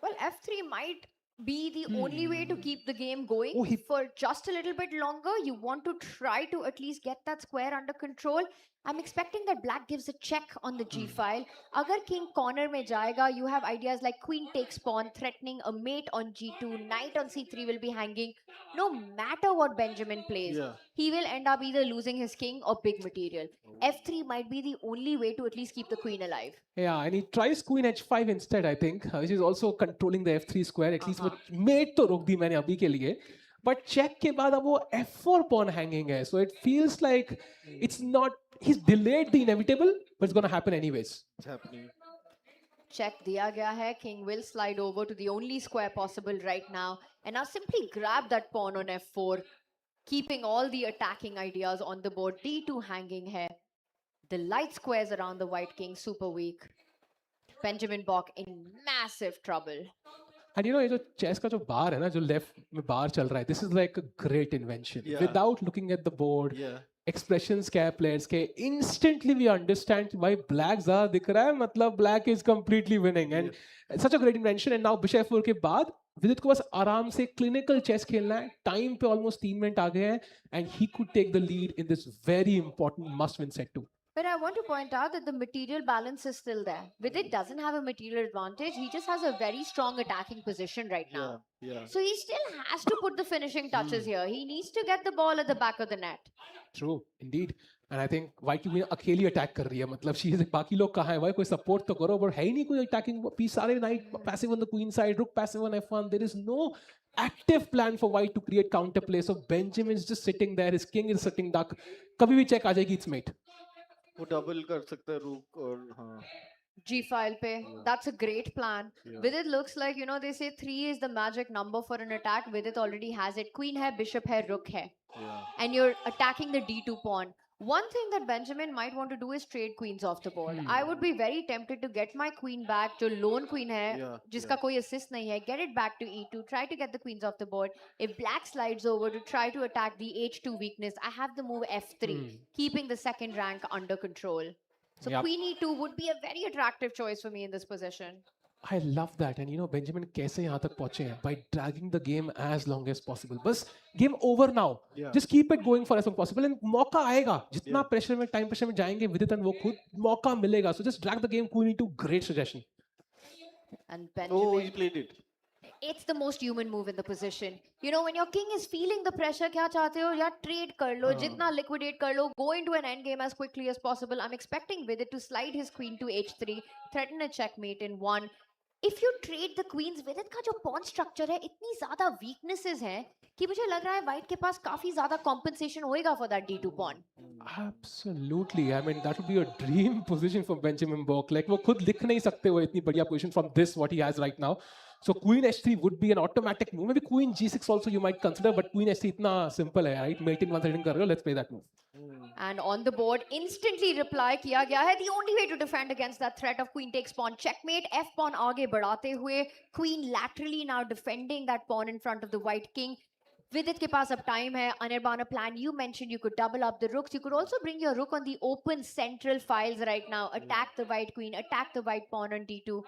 Well, f3 might be the only way to keep the game going for just a little bit longer. You want to try to at least get that square under control. I'm expecting that black gives a check on the g file. Agar king corner mein jayega, you have ideas like queen takes pawn, threatening a mate on g2, knight on c3 will be hanging. No matter what Benjamin plays, he will end up either losing his king or big material. f3 might be the only way to at least keep the queen alive. Yeah, and he tries queen h5 instead, I think, which is also controlling the f3 square. At least वो mate तो रोक दी मैंने अभी के लिए. But check के बाद अब वो f4 pawn hanging है. So it feels like it's not, he's delayed the inevitable, but it's going to happen anyways. It's happening. Check diya gaya hai. King will slide over to the only square possible right now. And now simply grab that pawn on f4, keeping all the attacking ideas on the board. d2 hanging hai. The light squares around the white king super weak. Benjamin Bok in massive trouble. And you know, ये जो chess का जो बार है ना, जो left में बार चल रहा है, this is like a great invention. Without looking at the board, expressions क्या है players के, instantly we understand why black ज़्यादा दिख रहा है, मतलब black is completely winning. And such a great invention. And now bishop f4 के बाद विदित को बस आराम से clinical chess खेलना है. Time पे almost 3 मिनट आ गए हैं, and he could take the lead in this very important must-win set 2. But I want to point out that the material balance is still there. Vidit doesn't have a material advantage. He just has a very strong attacking position right now. So he still has to put the finishing touches here. He needs to get the ball at the back of the net. True, indeed. And I think white की queen अकेली attack कर रही है. मतलब she is बाकी लोग कहाँ हैं? भाई कोई support तो करो. But है ही नहीं कोई attacking piece. सारे knight passive on the queen side, rook passive on f1. There is no active plan for white to create counterplay. So Benjamin is just sitting there. His king is sitting duck. कभी भी check आ जाएगी, it's mate. वो double कर सकता है रूक और हाँ. G file pay. That's a great plan. With it looks like, you know, they say 3 is the magic number for an attack. With it already has it. Queen hai, bishop hai, rook hai. And you're attacking the d2 pawn. One thing that Benjamin might want to do is trade queens off the board. I would be very tempted to get my queen back, jo lone queen hai, jiska koi assist nahi hai, get it back to e2, try to get the queens off the board. If black slides over to try to attack the h2 weakness, I have the move f3, keeping the second rank under control. So Yep. queen e2 would be a very attractive choice for me in this position. I love that. And you know, Benjamin कैसे यहाँ तक पहुँचे हैं? By dragging the game as long as possible. बस game over now. Just keep it going for as long as possible. And मौका आएगा. जितना pressure में, time pressure में जाएंगे, Vidit and वो खुद मौका मिलेगा. So just drag the game. Queen E2, great suggestion. And Benjamin, Oh, he played it. it's the most human move in the position. You know, when your king is feeling the pressure, क्या चाहते हो? या trade कर लो, जितना liquidate कर लो, go into an endgame as quickly as possible. I'm expecting Vidit to slide his queen to h3, threaten a checkmate in 1. If you trade the queens, Vidit का जो pawn structure है, इतनी ज़्यादा weaknesses हैं कि मुझे लग रहा है white के पास काफी ज़्यादा compensation होएगा for that d2 pawn. Absolutely. I mean, that would be a dream position for Benjamin Bok. Like, वो खुद लिख नहीं सकते वो इतनी बढ़िया position from this, what he has right now. So Queen H3 would be an automatic move. Maybe Queen G6 also you might consider, but Queen H3 इतना simple है, right? Mate in one threading कर रहे हो, let's play that move. And on the board, instantly reply किया गया है. The only way to defend against that threat of queen takes pawn checkmate. F pawn आगे बढ़ाते हुए, queen laterally now defending that pawn in front of the white king. Vidit के पास अब time है. Anirban, a plan you mentioned, you could double up the rooks. You could also bring your rook on the open central files right now. Attack the white queen, attack the white pawn on d2.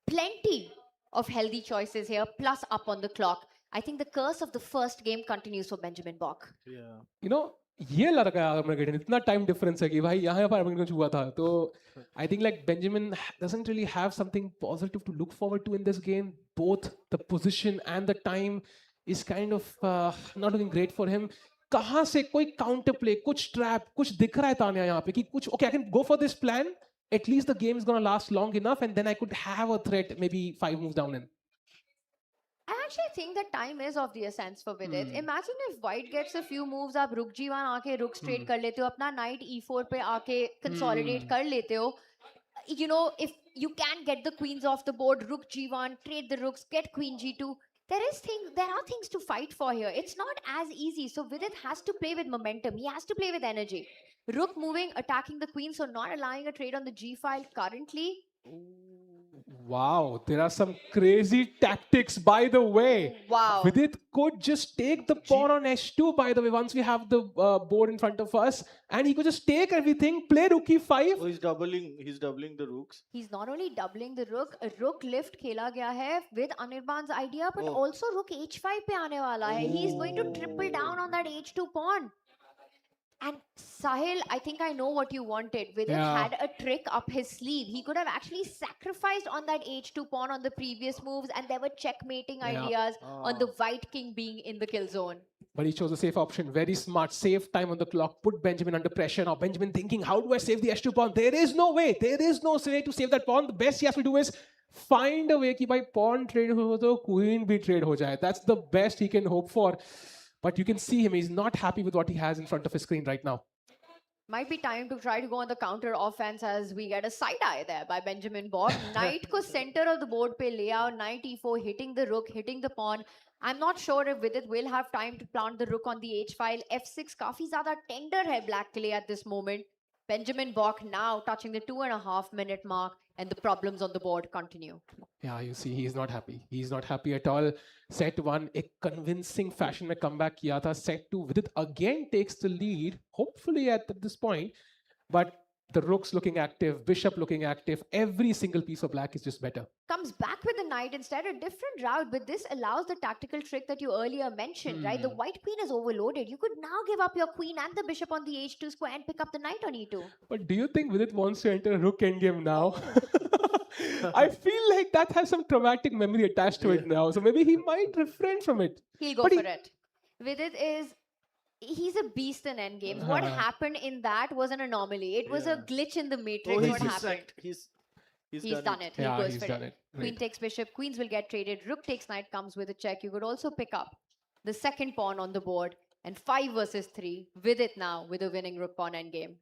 Plenty of healthy choices here, plus up on the clock. I think the curse of the first game continues for Benjamin Bok. You know, ये लग रहा है अमरगेडन इतना time difference है कि भाई यहाँ पर अमरगेडन कुछ हुआ था तो I think like Benjamin doesn't really have something positive to look forward to in this game. Both the position and the time is kind of not looking great for him. कहाँ से कोई काउंटर प्ले, कुछ trap, कुछ दिख रहा है तानिया यहाँ पे कि कुछ okay, I can go for this plan. At least the game is gonna last long enough, and then I could have a threat maybe 5 moves down in. I actually think that time is of the essence for Vidit. Imagine if white gets a few moves, आप रुक g1 आके रुक straight कर लेते हो, अपना knight e4 पे आके consolidate कर लेते हो. You know, if you can get the queens off the board, rook g1, trade the rooks, get queen g2. There are things to fight for here. It's not as easy. So Vidit has to play with momentum. He has to play with energy. Rook moving, attacking the queen, so not allowing a trade on the g file currently. Wow, there are some crazy tactics, by the way. Wow. Vidit could just take the pawn on h2, by the way, once we have the board in front of us. And he could just take everything, play rook e5. Oh, he's doubling the rooks. He's not only doubling the rook, a rook lift खेला गया है with Anirban's idea, but also rook h5 पे आने वाला है. He's going to triple down on that h2 pawn. And Sahil, I think I know what you wanted. Vidit had a trick up his sleeve. He could have actually sacrificed on that h2 pawn on the previous moves, and there were checkmating ideas on the white king being in the kill zone. But he chose a safe option. Very smart. Save time on the clock. Put Benjamin under pressure. Now Benjamin thinking, how do I save the h2 pawn? There is no way. There is no way to save that pawn. The best he has to do is find a way कि भाई pawn trade हो तो queen भी trade हो जाए. That's the best he can hope for. But you can see him, he's not happy with what he has in front of his screen right now. Might be time to try to go on the counter offense as we get a side eye there by Benjamin Bok. Knight ko center of the board pe lay out, knight e4, hitting the rook, hitting the pawn. I'm not sure if Vidit will have time to plant the rook on the h file. f6 काफी ज़्यादा tender hai black के लिए at this moment. Benjamin Bok now touching the 2.5 minute mark, and the problems on the board continue. Yeah, you see, he's not happy. He's not happy at all. Set 1, a convincing fashion में comeback किया था. Set 2, Vidit again takes the lead, hopefully at this point. But the rook's looking active, bishop looking active. Every single piece of black is just better. Comes back with the knight instead, a different route, but this allows the tactical trick that you earlier mentioned, right? The white queen is overloaded. You could now give up your queen and the bishop on the h2 square and pick up the knight on e2. But do you think Vidit wants to enter a rook endgame now? I feel like that has some traumatic memory attached to it now. So maybe he might refrain from it. He'll go for it. Vidit he's a beast in endgames. What happened in that was an anomaly. It was a glitch in the matrix. What happened? He's done it. Yeah, he goes he's for done it. it. Queen takes bishop. Queens will get traded. Rook takes knight comes with a check. You could also pick up the second pawn on the board. And 5 versus 3. Vidit now with a winning rook pawn endgame.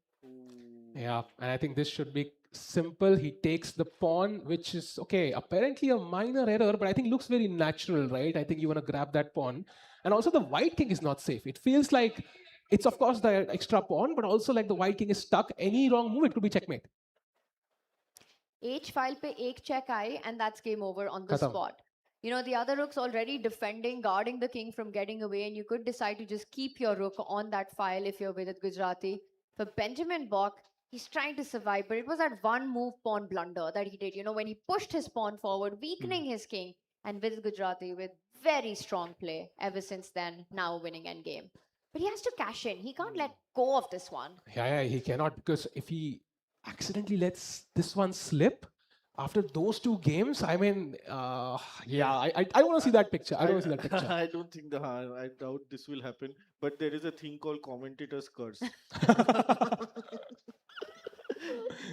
Yeah, and I think this should be simple. He takes the pawn, which is, okay, apparently a minor error, but I think looks very natural, right? I think you want to grab that pawn. And also the white king is not safe. It feels like it's, of course, the extra pawn, but also like the white king is stuck. Any wrong move, it could be checkmate. H file pe ek check aaye, and that's game over on the Khatam. spot. You know, the other rook's already defending, guarding the king from getting away, and you could decide to just keep your rook on that file if you're Vidit Gujrathi. For Benjamin Bok, he's trying to survive, but it was that one move pawn blunder that he did. You know, when he pushed his pawn forward, weakening his king, and Vidit Gujrathi with very strong play ever since then, now winning endgame. But he has to cash in. He can't let go of this one. Yeah, he cannot, because if he accidentally lets this one slip after those two games, I mean, I want to see that picture. I want to see that picture. I don't think I doubt this will happen. But there is a thing called commentator's curse.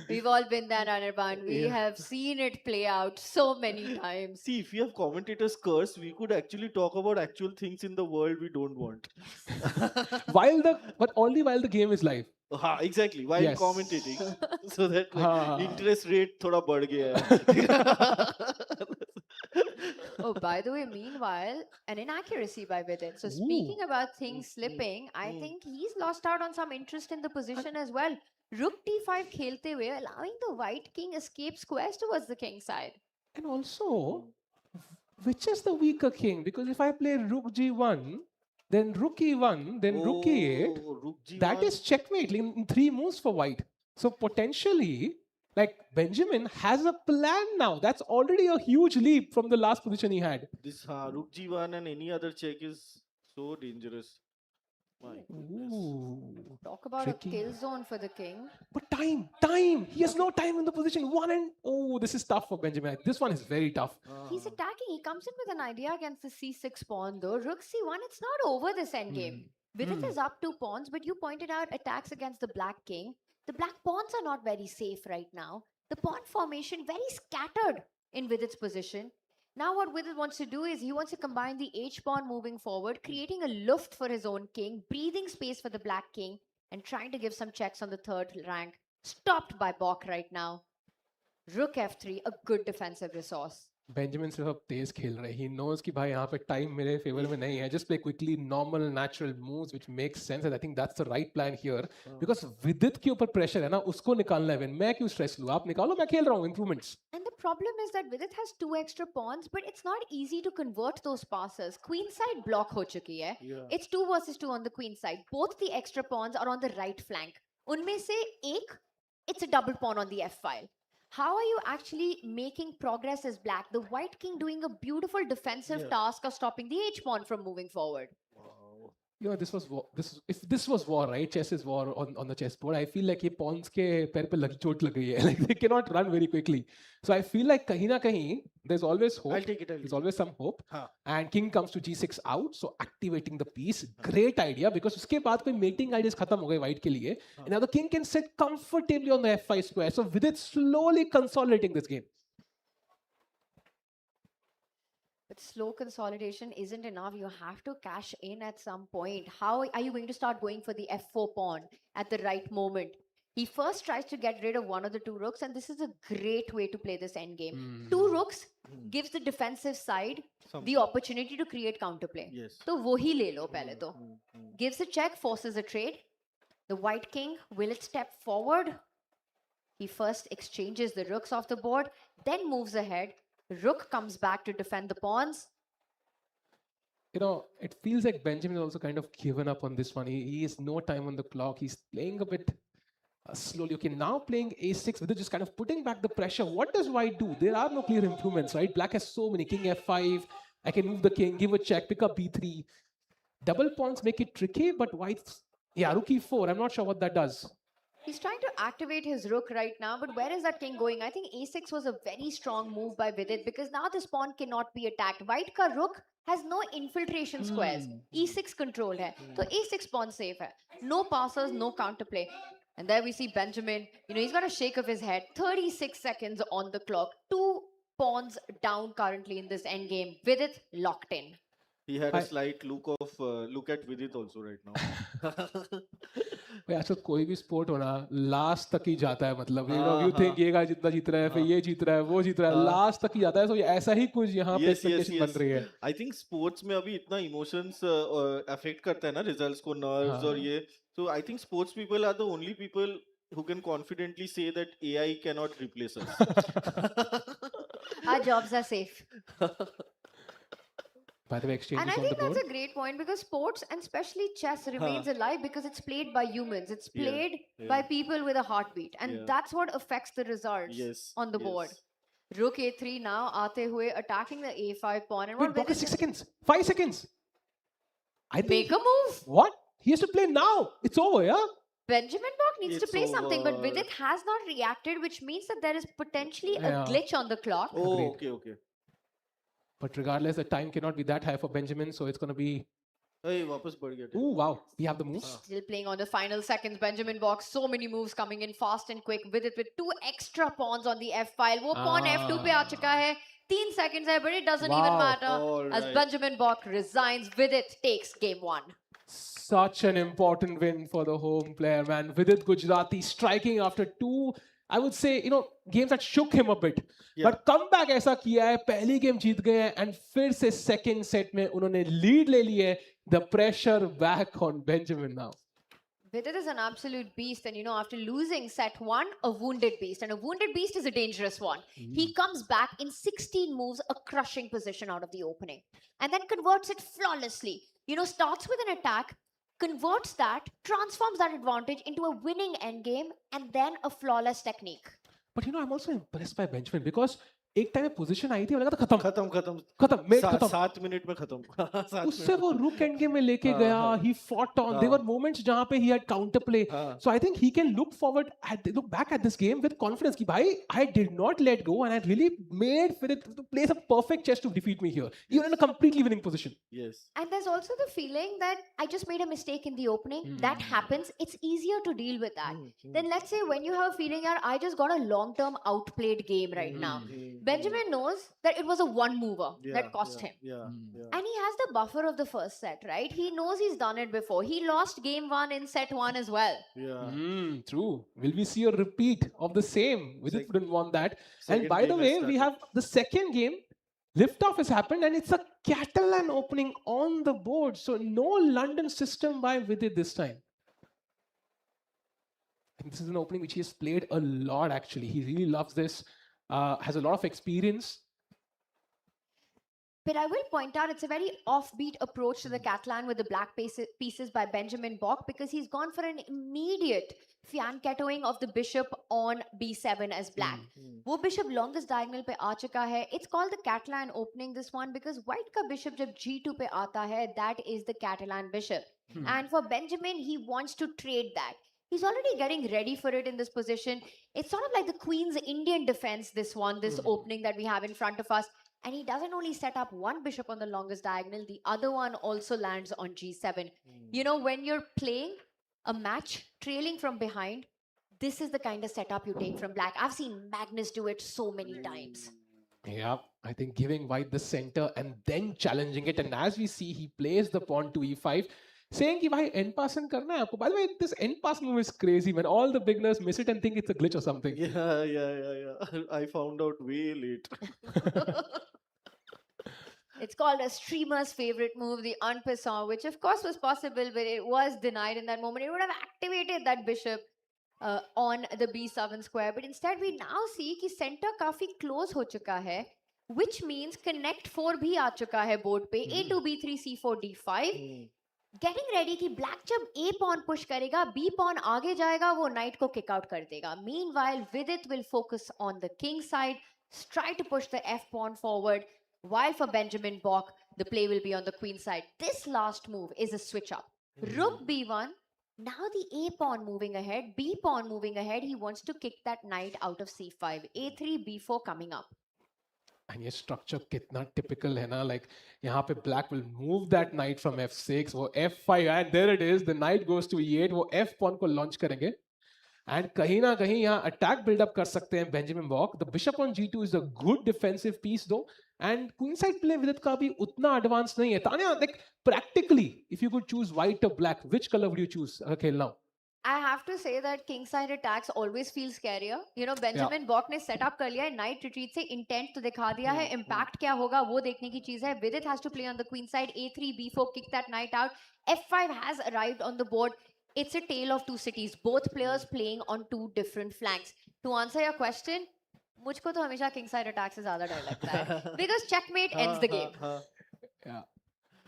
We've all been there, Anirban. We have seen it play out so many times. See, if we have commentator's curse, we could actually talk about actual things in the world we don't want. But only while the game is live. Exactly, while Yes. commentating. So that like, हाँ. interest rate thoda बढ़ गया है. Oh, by the way, meanwhile, an inaccuracy by Vidit. So speaking about things slipping, I think he's lost out on some interest in the position as well. Rook d5 khelte hue, allowing the white king escape squares towards the king side. And also, which is the weaker king? Because if I play rook g1, then rook e1, then rook e8, Rook G1. that is checkmate in 3 moves for white. So potentially, like, Benjamin has a plan now. That's already a huge leap from the last position he had. This Rook G1 and any other check is so dangerous. My goodness. Ooh. Talk about Tricky. a kill zone for the king. But time. He has no time in the position. This is tough for Benjamin. This one is very tough. He's attacking. He comes in with an idea against the c6 pawn though. Rook c1, it's not over this endgame. Vidit is up 2 pawns, but you pointed out attacks against the black king. The black pawns are not very safe right now. The pawn formation very scattered in Vidit's position. Now what Vidit wants to do is he wants to combine the h-pawn moving forward, creating a luft for his own king, breathing space for the black king, and trying to give some checks on the 3rd rank. Stopped by Bok right now. Rook f3, a good defensive resource. Benjamin सिर्फ अब तेज खेल रहा है. He knows कि भाई यहाँ पे time मेरे favor में नहीं है. Just play quickly, normal, natural moves, which makes sense. And I think that's the right plan here. Because Vidit के ऊपर pressure है ना, उसको निकालना है. मैं क्यों stress लूँ? आप निकालो, मैं खेल रहा हूँ. Improvements. And the problem is that Vidit has 2 extra pawns, but it's not easy to convert those passes. Queen side block ho chuki hai. Yeah. It's 2 versus 2 on the queen side. Both the extra pawns are on the right flank. Unme se ek, it's a double pawn on the f file. How are you actually making progress as black? The white king doing a beautiful defensive task of stopping the h pawn from moving forward. You know, this was war. If this was war, right? Chess is war on the chessboard. I feel like ये pawns के पैर पे चोट लग गई है. Like they cannot run very quickly. So I feel like कहीं ना कहीं there's always hope. I'll take it. There's always some hope. हाँ. And king comes to g6 out, so activating the piece. Great idea, because उसके बाद कोई mating ideas खत्म हो गए white के लिए. And now the king can sit comfortably on the f5 square. So with it slowly consolidating this game. But slow consolidation isn't enough. You have to cash in at some point. How are you going to start going for the f4 pawn at the right moment? He first tries to get rid of one of the 2 rooks, and this is a great way to play this endgame. 2 rooks gives the defensive side the opportunity to create counterplay. Yes. So wo hi le lo pehle to. Gives a check, forces a trade. The white king, will it step forward? He first exchanges the rooks off the board, then moves ahead. Rook comes back to defend the pawns. You know, it feels like Benjamin is also kind of given up on this one. He has no time on the clock. He's playing a bit slowly. Okay, now playing a6 with it, just kind of putting back the pressure. What does white do? There are no clear improvements, right? Black has so many. King f5. I can move the king, give a check, pick up b3. Double pawns make it tricky, but white's... Yeah, rook e4. I'm not sure what that does. He's trying to activate his rook right now, but where is that king going? I think a6 was a very strong move by Vidit, because now this pawn cannot be attacked. White ka rook has no infiltration squares. e6 controlled hai. So a6 pawn safe hai. No passes, no counterplay. And there we see Benjamin. You know, he's got a shake of his head. 36 seconds on the clock. 2 pawns down currently in this endgame. Vidit locked in. He had a slight look at Vidit also right now. भाई आजकल कोई भी sport हो ना last तक ही जाता है, मतलब यू नो हाँ, यू हाँ, थिंक ये गाय जितना जीत रहा है, फिर हाँ। ये जीत रहा है, वो जीत रहा है, हाँ। लास्ट तक ही जाता है। तो ऐसा ही कुछ यहाँ पे यस यस एक्सपेक्टेशन बन यस रही है। आई थिंक स्पोर्ट्स में अभी इतना इमोशंस अफेक्ट करता है ना रिजल्ट्स को, नर्व्स और हाँ। ये, तो I think sports people are the only people who can confidently say that AI cannot replace us. Our jobs are safe. By the way, exchange And is I on the think that's board. a great point because sports and especially chess remains alive because it's played by humans. It's Yeah, played yeah. by people with a heartbeat. And Yeah. that's what affects the results Yes, on the board. Rook A3 now, aate hue, attacking the A5 pawn. And Wait, what Bok Vidit is 6 is- seconds, 5 seconds. I think Make a move. what he has to play now. It's over, yeah. Benjamin Bok needs to It's play something, but over. Vidit has not reacted, which means that there is potentially a Yeah. glitch on the clock. Oh, Agreed. okay, okay. But regardless, the time cannot be that high for Benjamin, so it's gonna be. Hey, वापस बढ़ गया. Oh wow, we have the moves. Still playing on the final seconds. Benjamin Bok, so many moves coming in fast and quick. Vidit with 2 extra pawns on the F file. वो pawn F2 पे आ चुका है. 3 seconds है, but it doesn't even Wow. matter. All As right. Benjamin Bok resigns, Vidit takes game 1. Such an important win for the home player, man. Vidit Gujrathi striking after 2, I would say, you know, games that shook him a bit. Yeah. But comeback ऐसा किया है, पहली game जीत गए हैं, and फिर से second set में उन्होंने lead ले ली है. The pressure back on Benjamin now. Vidit is an absolute beast, and you know, after losing set 1, a wounded beast, and a wounded beast is a dangerous one. He comes back in 16 moves, a crushing position out of the opening, and then converts it flawlessly. You know, starts with an attack, converts that, transforms that advantage into a winning endgame, and then a flawless technique. But you know, I'm also impressed by Benjamin because एक time में position आई थी, लगा था खत्म खत्म खत्म खत्म met खत्म 7 मिनट में खत्म. 7 उससे वो रुक एंड गेम में लेके हाँ, गया. हाँ. He fought on. There were moments जहाँ पे he had counter play. हाँ. So I think he can look forward look back at this game with confidence कि भाई I did not let go and I really made Vidit to play some perfect chess to defeat me here. You're in a completely winning position. Yes. And there's also the feeling that I just made a mistake in the opening. That happens. It's easier to deal with that. Then let's say when you have a feeling, yaar, I just got a long-term outplayed game right now. Benjamin knows that it was a one-mover that cost him. Yeah. Yeah. And he has the buffer of the first set, right? He knows he's done it before. He lost game 1 in set 1 as well. Yeah. True. Will we see a repeat of the same? Vidit wouldn't want that. And Second by the game way, has we have the second game. Liftoff has happened and it's a Catalan opening on the board. So no London system by Vidit this time. And this is an opening which he has played a lot actually. He really loves this. Has a lot of experience. But I will point out it's a very offbeat approach to the Catalan with the black pieces by Benjamin Bok because he's gone for an immediate fianchettoing of the bishop on b7 as black. वो bishop longest diagonal पे आ चुका है. It's called the Catalan opening, this one, because white का bishop जब g2 पे आता है, that is the Catalan bishop. And for Benjamin, he wants to trade that. He's already getting ready for it in this position. It's sort of like the Queen's Indian defense, this one, this opening that we have in front of us. And he doesn't only set up one bishop on the longest diagonal, the other one also lands on g7. You know, when you're playing a match trailing from behind, this is the kind of setup you take from black. I've seen Magnus do it so many times. Yeah, I think giving white the center and then challenging it. And as we see, he plays the pawn to e5, saying कि भाई end pass करना है आपको. By the way, this end pass move is crazy, man. All the beginners miss it and think it's a glitch or something. Yeah. I found out way late. It's called a streamer's favorite move, the en passant, which of course was possible, but it was denied in that moment. It would have activated that bishop on the b7 square. But instead, we now see कि center काफी close हो चुका है, which means connect 4 भी आ चुका है board पे. a2, b3, c4, d5. Getting ready कि black जब a pawn push करेगा, b pawn आगे जाएगा, वो knight को kick out कर देगा. Meanwhile, Vidit will focus on the king side, try to push the f pawn forward. While for Benjamin Bok, the play will be on the queen side. This last move is a switch up. Rook b1. Now the a pawn moving ahead, b pawn moving ahead. He wants to kick that knight out of c5. a3, b4 coming up. And ये structure कितना typical है ना, like यहाँ पे black will move that knight from f6, वो f5 and there it is, the knight goes to e8, वो f pawn को launch करेंगे. And कहीं ना कहीं यहाँ attack build up कर सकते हैं Benjamin Bok. The bishop on g2 is a good defensive piece though. And queenside play Vidit का भी उतना advanced नहीं है. Tanya, like practically, if you could choose white or black, which color would you choose अगर खेलना हो? have to say that kingside attacks always feel scarier. You know, Benjamin Bok ने set up कर लिया है, knight retreat से intent तो दिखा दिया है, impact क्या होगा वो देखने की चीज है. Vidit has to play on the queen side, a3, b4, kick that knight out. f5 has arrived on the board. It's a tale of two cities, both players playing on two different flanks. To answer your question, मुझको तो हमेशा kingside attacks से ज़्यादा डर लगता है, because checkmate ends the game. Yeah.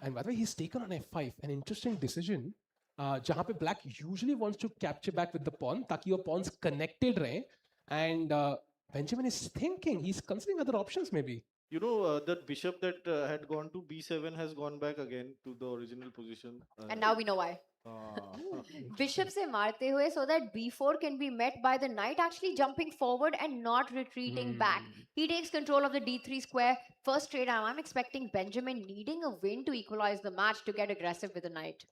And by the way, he's taken on f5, an interesting decision. जहाँ पे black usually wants to capture back with the pawn ताकि वो pawns connected रहे. And Benjamin is thinking, he's considering other options maybe. You know, that bishop that had gone to b7 has gone back again to the original position. And now we know why. Bishop से मारते हुए so that b4 can be met by the knight actually jumping forward and not retreating back. He takes control of the d3 square. First trade I'm expecting Benjamin needing a win to equalize the match to get aggressive with the knight.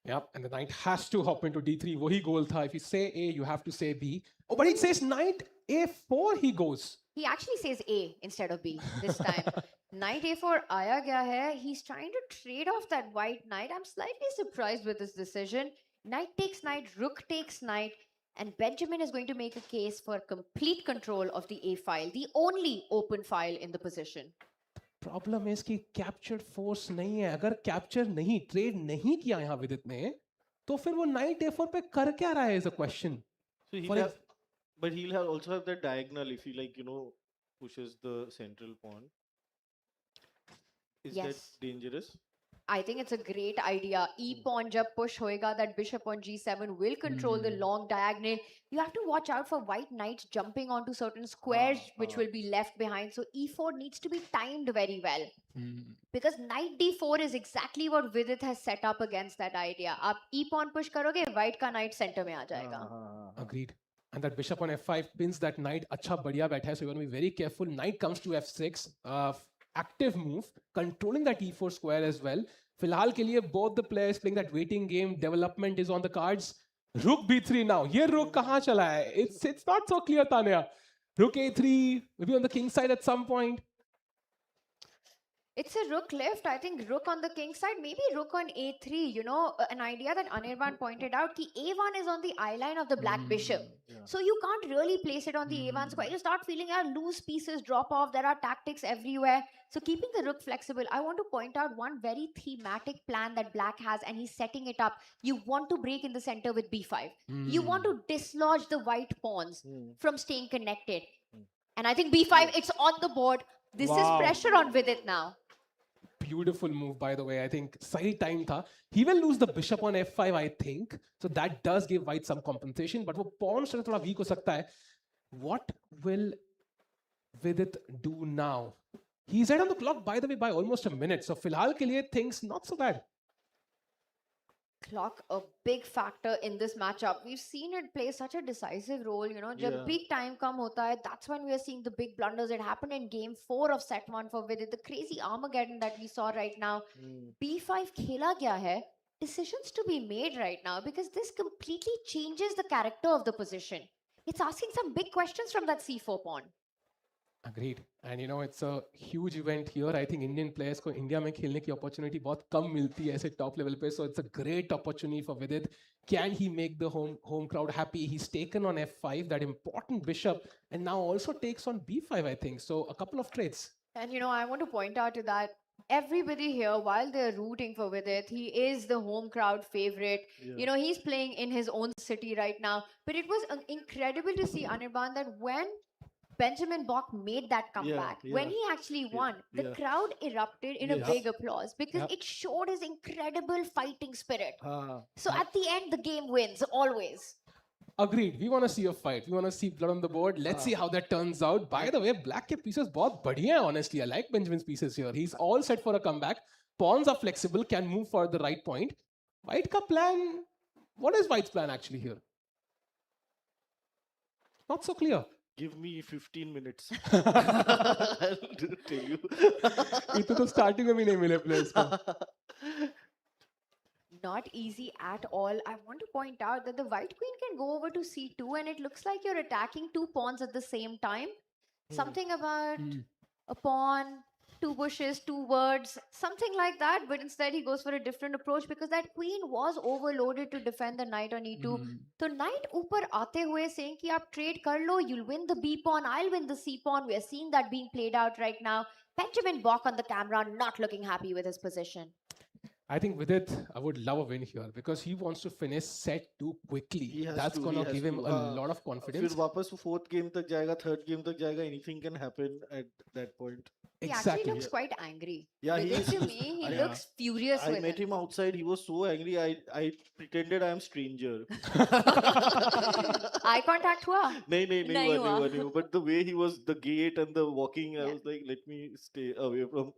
Yep, and the knight has to hop into d3. वही goal था. If you say A, you have to say B. Oh, but he says knight a4 he goes. He actually says A instead of B this time. Knight a4 आया गया है. He's trying to trade off that white knight. I'm slightly surprised with this decision. Knight takes knight, rook takes knight, and Benjamin is going to make a case for complete control of the A file, the only open file in the position. Problem is कि captured force नहीं है. अगर capture नहीं, trade नहीं किया यहाँ विदित ने, तो फिर वो knight a4 पे कर क्या रहा है is a question. So For ex- but he'll have also have that diagonal if he pushes the central pawn. Is that Yes. dangerous? I think it's a great idea. E pawn jab push hoega, that bishop on g7 will control the long diagonal. You have to watch out for white knights jumping onto certain squares which will be left behind. So e4 needs to be timed very well. Because knight d4 is exactly what Vidit has set up against that idea. आप e pawn push करोगे, white का knight center में आ जाएगा. Agreed. And that bishop on f5 pins that knight. अच्छा बढ़िया बैठा है. So you want to be very careful. Knight comes to f6. Active move, controlling that e4 square as well. फिलहाल के लिए both the players playing that waiting game. Development is on the cards. Rook b3 now. ये rook कहाँ चला है? It's not so clear, Tanya. Rook a3, maybe on the king side at some point. It's a rook left. I think rook on the king side, maybe rook on a3. You know, an idea that Anirban pointed out, ki a1 is on the eye line of the black bishop. So you can't really place it on the a1 square. You start feeling loose pieces drop off. There are tactics everywhere. So keeping the rook flexible, I want to point out one very thematic plan that black has, and he's setting it up. You want to break in the center with b5. You want to dislodge the white pawns from staying connected. And I think b5, it's on the board. This is pressure on Vidit now. Beautiful move, by the way. I think sahi time tha. He will lose the bishop on f5, I think. So that does give white some compensation. But वो pawn से थोड़ा weak हो सकता है. What will Vidit do now? He's right on the clock, by the way, by almost a minute. So फिलहाल के लिए things not so bad. Clock a big factor in this matchup. We've seen it play such a decisive role, you know. Jab big time come hota hai, that's when we are seeing the big blunders. It happened in game 4 of set 1 for Vidit, the crazy Armageddon that we saw right now. b5 khela gaya hai. Decisions to be made right now, because this completely changes the character of the position. It's asking some big questions from that c4 pawn. Agreed. And you know, it's a huge event here. I think Indian players को India में खेलने की opportunity बहुत कम मिलती है ऐसे top level पे. So it's a great opportunity for Vidit. Can he make the home crowd happy? He's taken on f5, that important bishop, and now also takes on b5, I think. So a couple of trades. And you know, I want to point out to that everybody here, while they're rooting for Vidit, he is the home crowd favorite. You know, he's playing in his own city right now. But it was incredible to see, Anirban, that when Benjamin Bok made that comeback, when he actually won, the crowd erupted in a big applause because it showed his incredible fighting spirit. So at the end, the game wins, always. Agreed. We want to see a fight. We want to see blood on the board. Let's see how that turns out. By the way, black के pieces बहुत बढ़िया हैं, honestly. I like Benjamin's pieces here. He's all set for a comeback. Pawns are flexible, can move for the right point. White का plan, what is White's plan actually here? Not so clear. Give me 15 minutes. I'll tell you. इतो तो starting में भी नहीं मिले players को. Not easy at all. I want to point out that the white queen can go over to c2 and it looks like you're attacking two pawns at the same time. Something about a pawn two bushes, two words, something like that. But instead, he goes for a different approach because that queen was overloaded to defend the knight on e2. So knight ऊपर आते हुए saying कि आप trade कर लो, you'll win the b pawn, I'll win the c pawn. We are seeing that being played out right now. Benjamin Bok on the camera, not looking happy with his position. I think with it, I would love a win here because he wants to finish set 2 quickly. He has That's to, gonna he has give him to. a lot of फिर confidence. वापस वो fourth game तक जाएगा, third game तक जाएगा. Anything can happen at that point. He actually looks quite angry. Yeah, he Vidit is. to me, he Yeah. looks furious I with met him outside. He was so angry. I pretended I am stranger. Eye contact हुआ? नहीं नहीं नहीं नहीं हुआ हुआ. नहीं हुआ. But the way he was, the gate and the walking, I Yeah. was like, let me stay away from.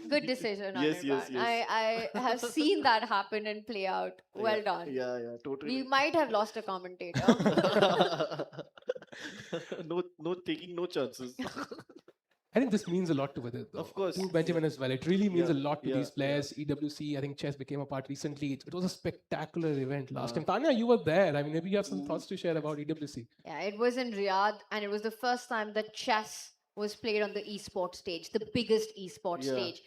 Good decision, Yes, Anirban. yes, yes. I have seen that happen and play out. Well Yeah, done. Yeah, totally. We might have lost a commentator. No taking no chances. I think this means a lot to Vidit, though. Of course. To Benjamin as well. It really means a Yeah, lot to yeah, these players. EWC, I think chess became a part recently. It was a spectacular event last time. Tanya, you were there. I mean, maybe you have some thoughts to share about EWC. Yeah, it was in Riyadh, and it was the first time that chess was played on the esports stage, the biggest esports Yeah. stage.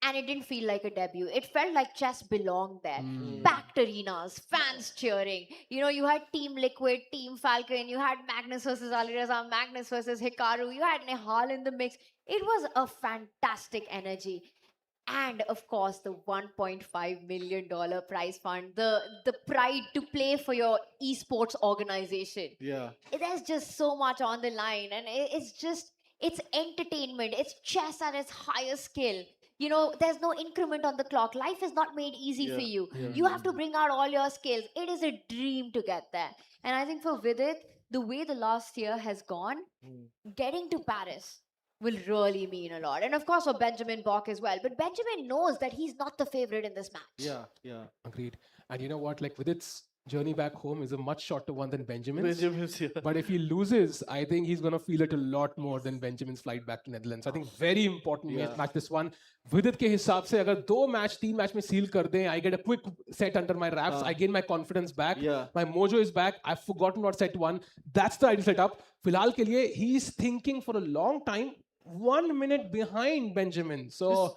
And it didn't feel like a debut. It felt like chess belonged there. Hmm. Packed arenas, fans cheering. You know, you had Team Liquid, Team Falcon, you had Magnus versus Alireza, Magnus versus Hikaru, you had Nehal in the mix. It was a fantastic energy. And of course, the $1.5 million prize fund, the pride to play for your esports organization. Yeah. There's just so much on the line, and it's entertainment. It's chess at its highest skill. You know, there's no increment on the clock. Life is not made easy for you. You have to bring out all your skills. It is a dream to get there. And I think for Vidit, the way the last year has gone, getting to Paris will really mean a lot. And of course for Benjamin Bok as well. But Benjamin knows that he's not the favorite in this match. Yeah. Agreed. And you know what? Like Vidit's journey back home is a much shorter one than Benjamin's. Benjamin's, yeah. But if he loses, I think he's going to feel it a lot more than Benjamin's flight back to Netherlands. I think very important match this one. Vidit के हिसाब से अगर 2 match 3 match में seal कर दें, I get a quick set under my wraps. I gain my confidence back. Yeah. My mojo is back. I've forgotten what set 1. That's the ideal setup. फिलहाल के लिए he's thinking for a long time. 1 minute behind Benjamin. So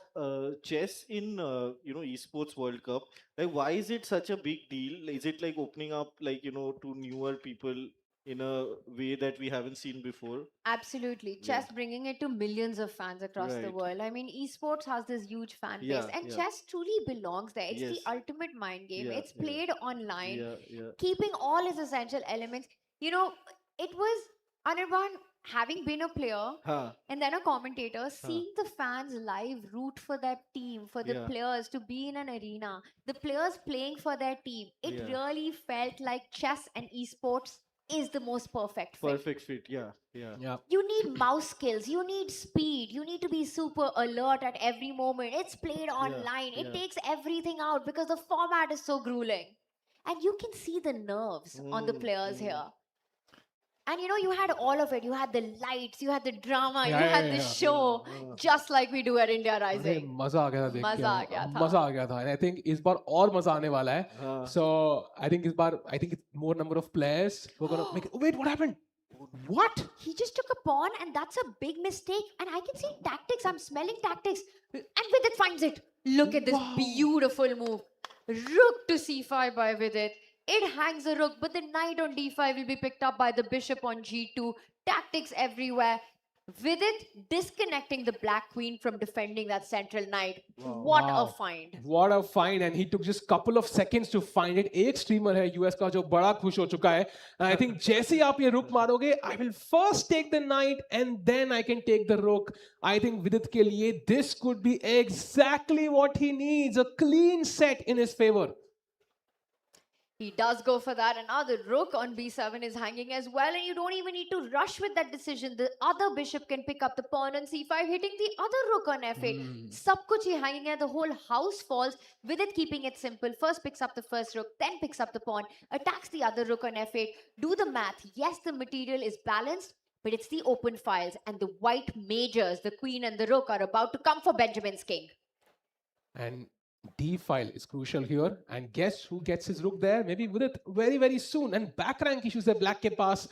Chess in Esports World Cup, like why is it such a big deal? Is it like opening up to newer people in a way that we haven't seen before? Absolutely. Chess bringing it to millions of fans across the Right. world. I mean, esports has this huge fan base, Yeah, and yeah. chess truly belongs there. It's Yes. the ultimate mind game. Yeah, It's yeah. played online, Yeah. keeping all its essential elements. You know, it was Anirban, having been a player Huh. and then a commentator, seeing the fans live root for their team, for the Yeah. players to be in an arena, the players playing for their team. It Yeah. really felt like chess and esports is the most perfect fit. Perfect fit. Yeah. yeah. You need mouse skills, you need speed, you need to be super alert at every moment. It's played online. It yeah. takes everything out because the format is so grueling. And you can see the nerves on the players here. And you know, you had all of it. You had the lights, you had the drama, you had the show, just like we do at India अरे Rising. मजा आ गया था देख मजा आ गया के था. मजा आ गया था and I think इस बार और मजा आने वाला है हाँ. so I think इस बार I think it's more number of players who are gonna make it. Wait, what happened? What? He just took a pawn, and that's a big mistake. And I can see tactics. I'm smelling tactics. And Vidit finds it. Look at this beautiful move. Rook to c5 by Vidit. It hangs the rook, but the knight on d5 will be picked up by the bishop on g2. Tactics everywhere. Vidit disconnecting the black queen from defending that central knight. What a find. What a find, and he took just couple of seconds to find it. एक streamer है US का जो बड़ा खुश हो चुका है. And I think जैसे ही आप ये rook मारोगे, I will first take the knight and then I can take the rook. I think Vidit के लिए this could be exactly what he needs. A clean set in his favor. He does go for that, and now the rook on b7 is hanging as well, and you don't even need to rush with that decision. The other bishop can pick up the pawn on c5, hitting the other rook on f8. Sab kuch hi hanging hai, the whole house falls, with it keeping it simple. First picks up the first rook, then picks up the pawn, attacks the other rook on f8. Do the math. Yes, the material is balanced, but it's the open files, and the white majors, the queen and the rook, are about to come for Benjamin's king. And D file is crucial here. And guess who gets his rook there? Maybe with it very, very soon. And back rank issues है black के पास.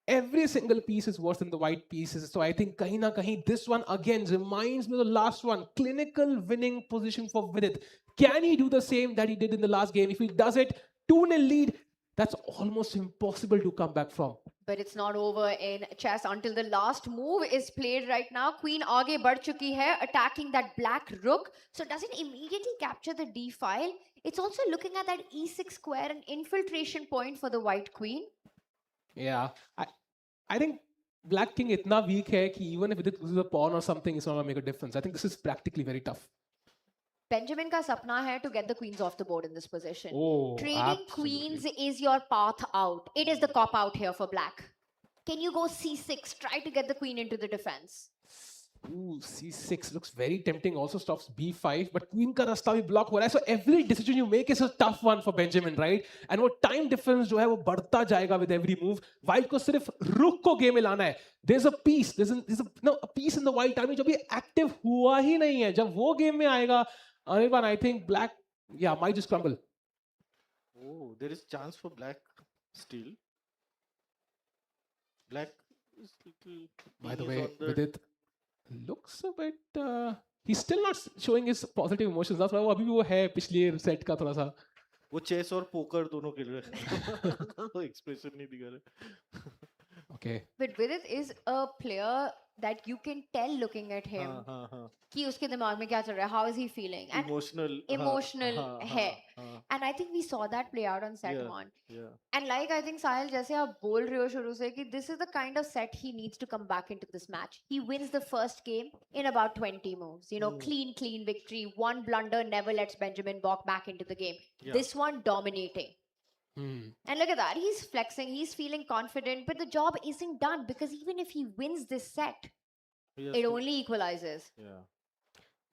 every single piece is worse than the white pieces. So I think kahin na kahin, this one again reminds me of the last one. Clinical winning position for Vidit. Can he do the same that he did in the last game? If he does it, 2-0 lead, that's almost impossible to come back from. But it's not over in chess until the last move is played right now. Queen आगे बढ़ चुकी है, attacking that black rook. So does it immediately capture the d file? It's also looking at that e6 square, an infiltration point for the white queen. Yeah, I think Black King itna weak hai ki even if it loses a pawn or something, it's not gonna make a difference. I think this is practically very tough. Benjamin का सपना है to get the queens off the board in this position. Oh, Trading queens is your path out. It is the cop out here for black. Can you go c6, try to get the queen into the defense? Ooh, c6 looks very tempting. Also stops b5, but queen का रास्ता भी block हो रहा है. So every decision you make is a tough one for Benjamin, right? And वो time difference जो है वो बढ़ता जाएगा with every move. White को सिर्फ rook को game में लाना है. There's a piece, there's a piece in the white army जो भी active हुआ ही नहीं है. जब वो game में आएगा, Anirban, I think black, yeah, might just crumble. Oh, there is chance for black still. Black is little. By the is way, on the- Vidit looks a bit. He's still not showing his positive emotions. That's why वो अभी भी वो है पिछले set का थोड़ा सा. वो चेस और पोकर दोनों खेल रहे हैं. वो एक्सप्रेशन नहीं दिखा रहे. Okay. But Vidit is a player that you can tell looking at him हाँ हाँ. कि उसके दिमाग में क्या चल रहा है, how is he feeling, and Emotional. emotional है. हाँ. And I think we saw that play out on set Yeah. 1. Yeah. And like I think Sahil, जैसे आप बोल रहे हो शुरू से कि this is the kind of set he needs to come back into this match. He wins the first game in about 20 moves. You know, clean victory. One blunder never lets Benjamin Bok back into the game. Yeah. This one dominating. And look at that. He's flexing. He's feeling confident. But the job isn't done because even if he wins this set, He has it to- only equalizes. Yeah.